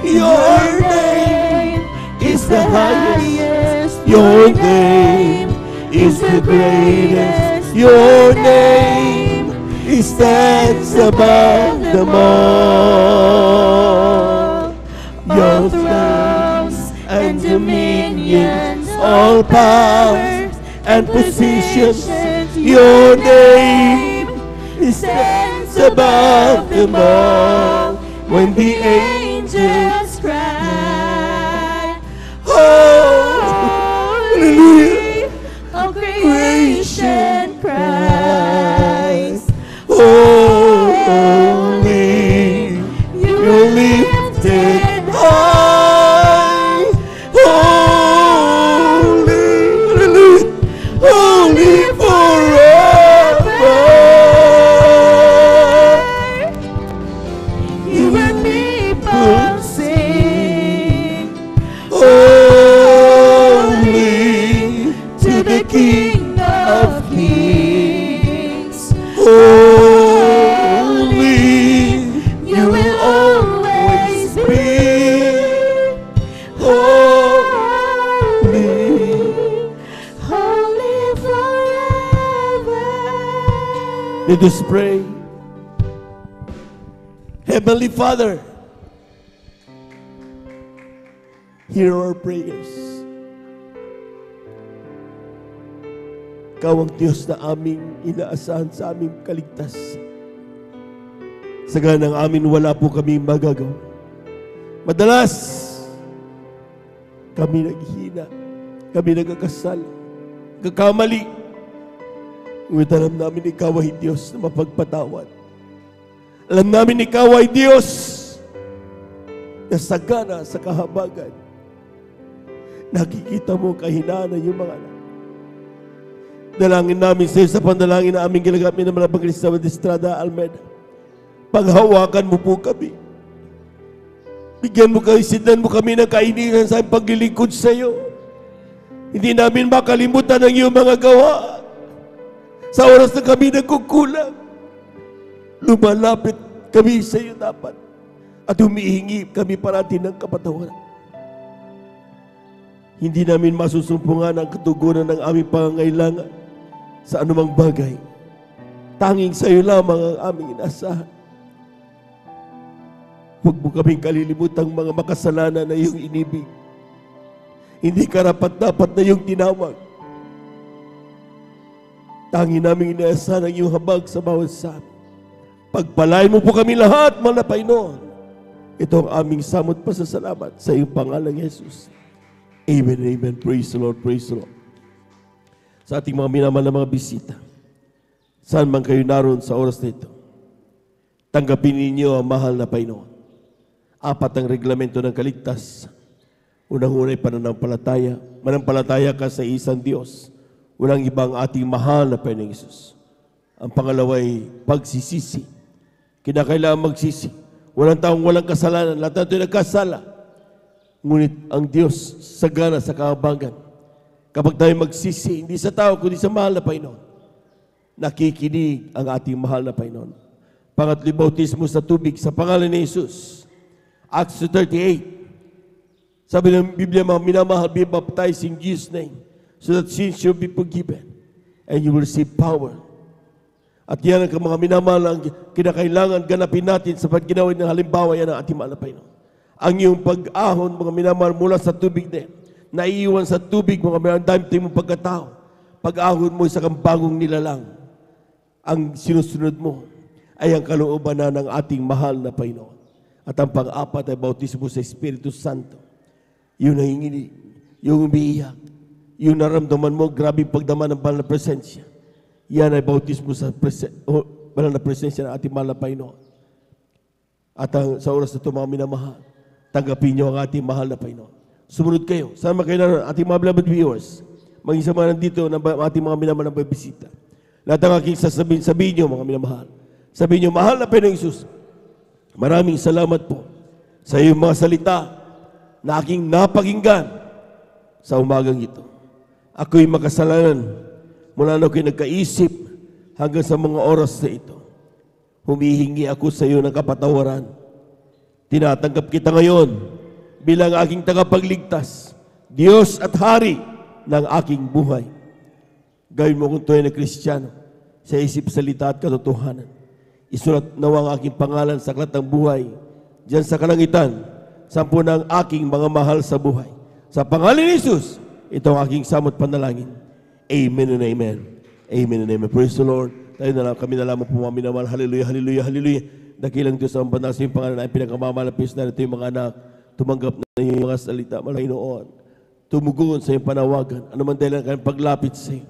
Your name is the highest. Your name is the greatest. Your name stands above them all. Your thrones and dominions, all powers and positions. Your name stands above them all. When the angels cry, holy, all creation cries, holy, you're lifted high, holy, holy forever. You and people sing, holy, to the King of Kings. Holy, you will always be. Holy, holy forever. let us pray. Heavenly Father, Hear our prayers. Ikaw ang Diyos na aming inaasahan sa aming kaligtas. Sa ganang amin, wala po kami magagawa. Madalas, kami naghihina, kami nagkakasala, nagkakamali. Ngunit alam namin ikaw ay Diyos na mapagpatawad. Alam namin ikaw ay Diyos na sagana sa kahabagan. Nakikita mo kahinaan ng iyong mga anak. Dalangin namin sa iyo sa pandalangin na aming ginagamit ng Malapang Cristobal de Estrada Almeida. Paghawakan mo po kami. Bigyan mo kami, sidlan mo kami ng kainisan sa paglilingkod sa iyo. Hindi namin makalimutan ang iyong mga gawa. Sa oras na kami nagkukulang, lumalapit kami sa iyo dapat. At humihingi kami parati ng kapatawaran. Hindi namin masusumpungan ang katugunan ng aming pangangailangan sa anumang bagay. Tanging sa iyo lamang ang aming inaasahan. Huwag mo kaming kalilimutang mga makasalanan na iyong inibig. Hindi karapat-dapat na iyong tinawag. Tanging namin inaasahan ang iyong habag sa bawat sa amin. Pagpalain mo po kami lahat, mga Panginoon. Ito ang aming samot pasasalamat sa iyong pangalang Jesus. Amen, amen. Praise the Lord, praise the Lord. Sa ating mga minamahal na mga bisita, saan man kayo naroon sa oras na ito, tanggapin ninyo ang mahal na Panginoon. 4 ang reglamento ng kaligtas. Unang-unay pananampalataya. Manampalataya ka sa isang Diyos. Walang ibang ating mahal na Panginoong Jesus. Ang pangalaway, pagsisisi. Kinakailangan magsisi. Walang taong walang kasalanan. Lahat natin nagkasala. Ngunit ang Diyos sagana sa kahabagan. Kapag tayo magsisi, hindi sa tao, kundi sa mahal na Panginoon, nakikinig ang ating mahal na Panginoon. Pangatlo, bautismo sa tubig sa pangalan ni Jesus. Acts 38. Sabi ng Biblia, mga minamahal, be baptized in Jesus' name so that sins shall be forgiven and you will receive power. At yan ang mga minamahal ang kinakailangan ganapin natin sa pagginawin ng halimbawa yan ang ating mahal na Panginoon. Ang iyong pag-ahon, mga minamahal, mula sa tubig din, naiiwan sa tubig, mga minamahal, dahil ito mong pagkatao. Pag-ahon mo sa kambagong nilalang, ang sinusunod mo ay ang kalooban na ng ating mahal na Panginoon. At ang pang-apat ay bautismo sa Espiritu Santo. Yung nahinginig, yung umiiyak, yung naramdaman mo, grabe pagdama ng banal na presensya. Yan ay bautismo sa banal na presensya ng ating mahal na Panginoon. At sa oras na ito, mga minamahal, tanggapin niyo ang ating mahal na Panginoon. Sumunod kayo. Sama kayo na ating mga beloved viewers. Mag-isa mga nandito ng ating mga minamahal na bisita. Lahat ang aking sabihin niyo, mga minamahal. Sabihin niyo, mahal na Panginoong Jesus, maraming salamat po sa iyong mga salita na aking napakinggan sa umagang ito. Ako'y makasalanan mula na ako'y nagkaisip hanggang sa mga oras na ito. Humihingi ako sa iyo ng kapatawaran. Tinatanggap kita ngayon bilang aking tagapagligtas, Diyos at Hari ng aking buhay. Gawin mo kung tunay na Kristiyano sa isip, salita at katotohanan. Isulat nawa ang aking pangalan sa aklat ng buhay diyan sa kalangitan, sampu ng aking mga mahal sa buhay. Sa pangalan ni Jesus, ito ang aking samot panalangin. Amen and amen. Amen and amen. Praise the Lord. Tayo na lang, kami na lamang po mga minamahal. Hallelujah, hallelujah, hallelujah. Dakilang Diyos ang banal sa iyong pangalan ay pinakamamalapis na ito yung mga anak. Tumanggap na yung mga salita, Panginoon. Tumugon sa iyong panawagan. Ano man dahil ang kanyang paglapit sa iyo.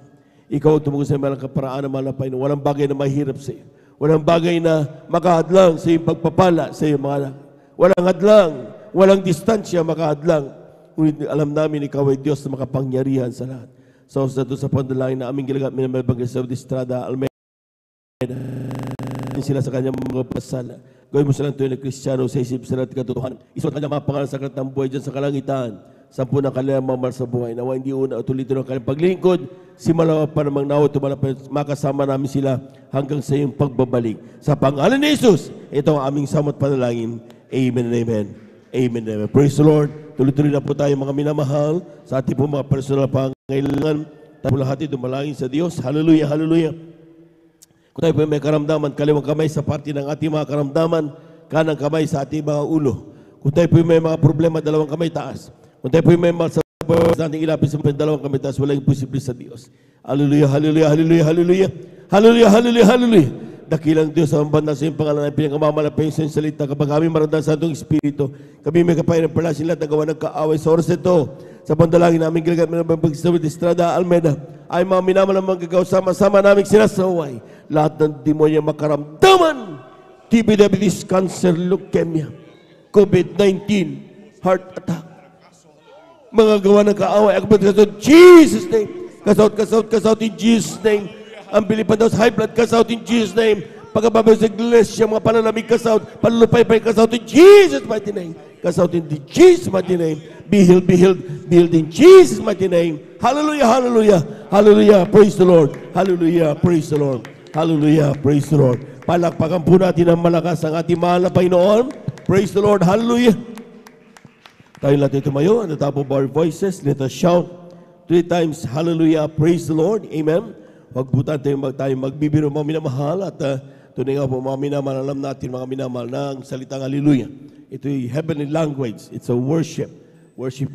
Ikaw ang tumugon sa iyong malang kaparaan ng mahal na Panginoon. Walang bagay na mahirap sa iyo. Walang bagay na makahadlang sa iyong pagpapala sa iyong mga anak. Walang hadlang, walang distansya makahadlang. Ngunit alam namin ikaw ay Diyos na makapangyarihan sa lahat. So sa ito sa pandalangin na aming gilagat minamahal Cristobal de Estrada Almeida. Sila sa kanyang mga pasala. Gawin mo silang tuwing na Kristiyano sa isip sa natin katotohanan. Isulat kanyang mga pangalan sa aklat ng buhay dyan sa kalangitan. Sampu ng kanilang mamahal sa buhay. Nawa hindi una at ulitin ng kanilang paglingkod. Simalawa pa namang nawa tumalapit. Makasama namin sila hanggang sa iyong pagbabalik. Sa pangalan ni Jesus, ito ang aming samot panalangin. Amen and amen. Amen and amen. Praise the Lord. Tuloy-tuloy na po tayo mga minamahal sa ating po mga personal pangailangan. Tayo lahat ito malangin sa Diyos. Hallelujah, hallelujah. Kung tayo po may karamdaman, kaliwang kamay sa parte ng ating mga karamdaman, kanang kamay sa ating mga ulo. Kung tayo po may mga problema, dalawang kamay taas. Kung tayo po'y may mahal sa buhay natin ilapit sa mga dalawang kamay, taas walang imposible sa Diyos. Hallelujah, hallelujah, hallelujah, hallelujah. Hallelujah, hallelujah, hallelujah. Dakilang Diyos sa banda sa iyong pangalan ay pinagmamalapayin sa iyong salita. Kapag kami maramdaman sa itong Espiritu, kami may kapayan ng palasin lahat na gawa ng kaaway sa oras ito. Sa bandalangin namin ginagat mo ng pagsasabi di Estrada Almeida, ay mga minamalang manggagaw sama-sama namin sinasaway. Lahat ng demonya makaramdaman. TB, diabetes, cancer, leukemia, COVID-19, heart attack. Mga gawa ng kaaway, kasot, Jesus name. Kasot in Jesus name. Ang bilipan daw sa high blood, kasot in Jesus name. Pagkababaw sa iglesia, mga panalamig kasot, panlupay-pay kasot in Jesus mighty name. Kasot in Jesus mighty name. Be healed, be healed, be healed in Jesus mighty name. Hallelujah, hallelujah, hallelujah, praise the Lord. Hallelujah, praise the Lord. Hallelujah, praise the Lord. Palakpakan po natin ang malakas ang ating mahal na Panginoon. Praise the Lord, hallelujah. Tayo natin tumayo, at the top of our voices, let us shout 3 times, hallelujah, praise the Lord, amen. Huwag po tayo magbibiro mga minamahal at tunay nga po mga minamahal, alam natin mga minamahal ng salitang hallelujah. Ito ay heavenly language, it's a worship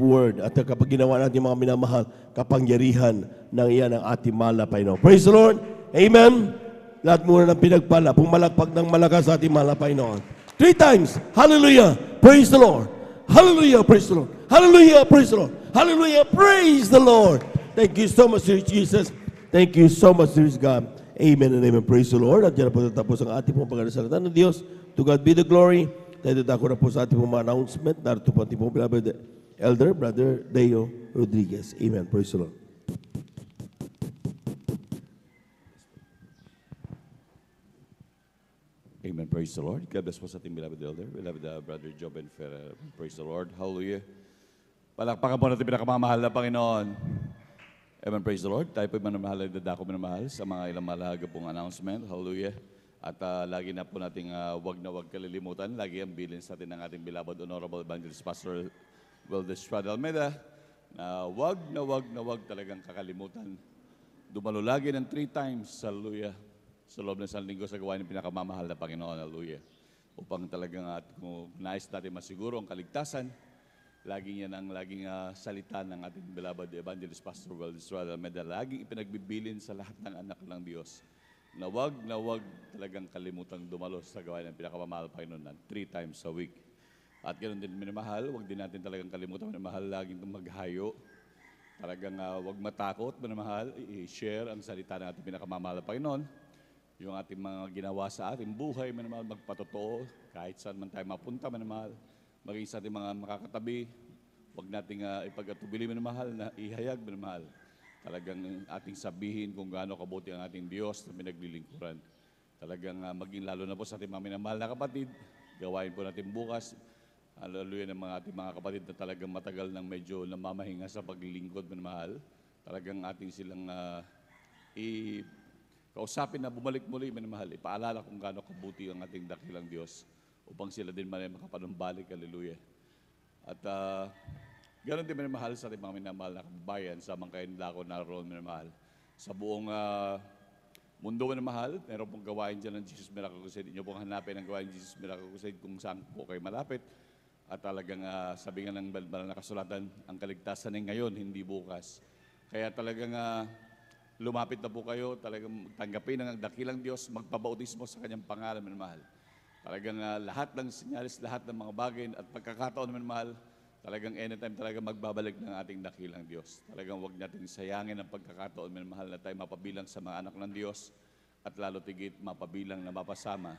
word. At kapag ginawa natin mga minamahal, kapangyarihan ng iyan ang ating mahal na Panginoon. Praise the Lord, amen. Lahat muna ng pinagpala, pumalakpak ng malakas sa ating mahal na Panginoon. 3 times, hallelujah, praise the Lord. Hallelujah, praise the Lord. Hallelujah, praise the Lord. Hallelujah, praise the Lord. Thank you so much, Sir Jesus. Thank you so much, Sir God. Amen and amen. Praise the Lord. At yan na po tatapos ang ating pong pagkakasalita ng Diyos. To God be the glory. Tayo dadako na po sa ating pong mga announcement. Narito po ating pong beloved Elder, Brother Deo Rodriguez. Amen. Praise the Lord. Amen. Praise the Lord. God bless po sa ating beloved elder, beloved Brother Joben Ferrer. Praise the Lord. Hallelujah. Palakpakan po natin pinakamamahal na Panginoon. Amen. Praise the Lord. Tayo po manamahal, dadako manamahal sa mga ilang mahalaga pong announcement. Hallelujah. At lagi na po nating wag na wag kalilimutan. Lagi ang bilin sa atin ng ating beloved Honorable Evangelist Pastor Wildes Estrada Almeida na wag talagang kakalimutan. Dumalo lagi ng 3 times. Hallelujah. Sa loob ng 1 linggo sa gawain ng pinakamamahal na Panginoon. Hallelujah. Upang talagang kung nais natin masiguro ang kaligtasan, laging yan ang laging salita ng ating beloved Evangelist Pastor Wildes Estrada Almeida. Laging ipinagbibili sa lahat ng anak ng Diyos na wag talagang kalimutang dumalo sa gawain ng pinakamamahal na Panginoon 3 times a week. At ganoon din minamahal, wag din natin talagang kalimutan minamahal, laging maghayo. Talagang wag matakot minamahal, i-share ang salita ng ating pinakamamahal na Panginoon. Yung ating mga ginawa sa ating buhay, manamahal, magpatotoo, kahit saan man tayo mapunta, manamahal, maging sa ating mga makakatabi, huwag nating ipagkatubili, manamahal, na ihayag, manamahal. Talagang ating sabihin kung gaano kabuti ang ating Diyos na pinaglilingkuran. Talagang maging lalo na po sa ating mga minamahal na kapatid, gawain po natin bukas, hallelujah, ng mga ating mga kapatid na talagang matagal nang medyo namamahinga sa paglilingkod, manamahal. Talagang ating silang kausapin na bumalik muli, minamahal, ipaalala kung gaano kabuti ang ating dakilang Diyos upang sila din man ay makapanumbalik, hallelujah. At ganoon din minamahal sa ating mga minamahal na kababayan sa mga kain lako naroon, minamahal. Sa buong mundo, minamahal, meron pong gawain dyan ng Jesus Miracle Crusade. Inyo pong hanapin ang gawain ng Jesus Miracle Crusade kung saan po kayo malapit. At talagang sabi nga ng banal na kasulatan, ang kaligtasan ay ngayon, hindi bukas. Kaya talagang lumapit na po kayo, talagang tanggapin ang dakilang Diyos, magpabautismo sa kanyang pangalan, minamahal. Talagang lahat ng sinyalis, lahat ng mga bagay at pagkakataon, minamahal, talagang anytime talaga magbabalik ng ating dakilang Diyos. Talagang huwag natin sayangin ang pagkakataon, minamahal, na tayo mapabilang sa mga anak ng Diyos at lalo tigit mapabilang na mapasama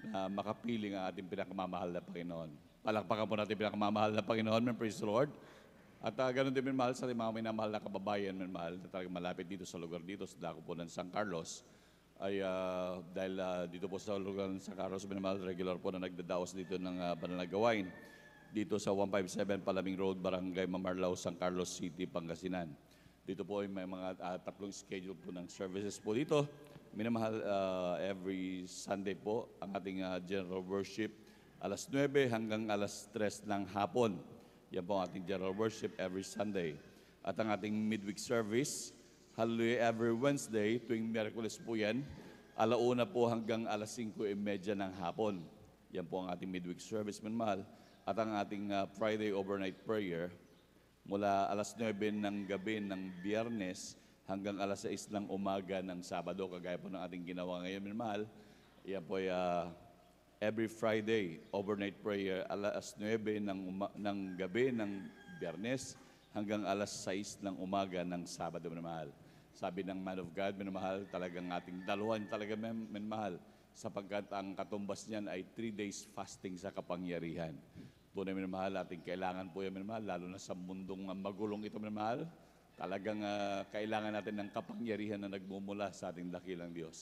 na makapiling ang ating pinakamamahal na Panginoon. Palakpakan po natin pinakamamahal na Panginoon, praise the Lord. At ganoon din minamahal sa ating mga minamahal na kababayan, minamahal, na talagang malapit dito sa lugar dito, sa dako po ng San Carlos, ay dahil dito po sa lugar ng San Carlos, minamahal, regular po na nagdadaos dito ng banal na gawain, dito sa 157 Palaming Road, Barangay Mamarlao, San Carlos City, Pangasinan. Dito po ay may mga 3 schedule po ng services po dito. Minamahal, every Sunday po, ang ating general worship, alas 9 hanggang alas 3 ng hapon. Yan po ang ating general worship every Sunday. At ang ating midweek service, hallelujah, every Wednesday, tuwing Miyerkules po yan, alauna po hanggang alas 5:30 ng hapon. Yan po ang ating midweek service, minamahal. At ang ating Friday overnight prayer, mula alas 9 ng gabi ng Biyernes hanggang alas 6 ng umaga ng Sabado, kagaya po ng ating ginawa ngayon, minamahal. Yan po ay every Friday, overnight prayer, alas 9 ng gabi ng Biyernes hanggang alas 6 ng umaga ng Sabado, minamahal. Sabi ng man of God, minamahal, talagang ating daluhan talaga, minamahal, sapagkat ang katumbas niyan ay 3 days fasting sa kapangyarihan. Tunay, minamahal, ating kailangan po yan, minamahal, lalo na sa mundong magulong ito, minamahal. Talagang kailangan natin ng kapangyarihan na nagmumula sa ating dakilang Diyos.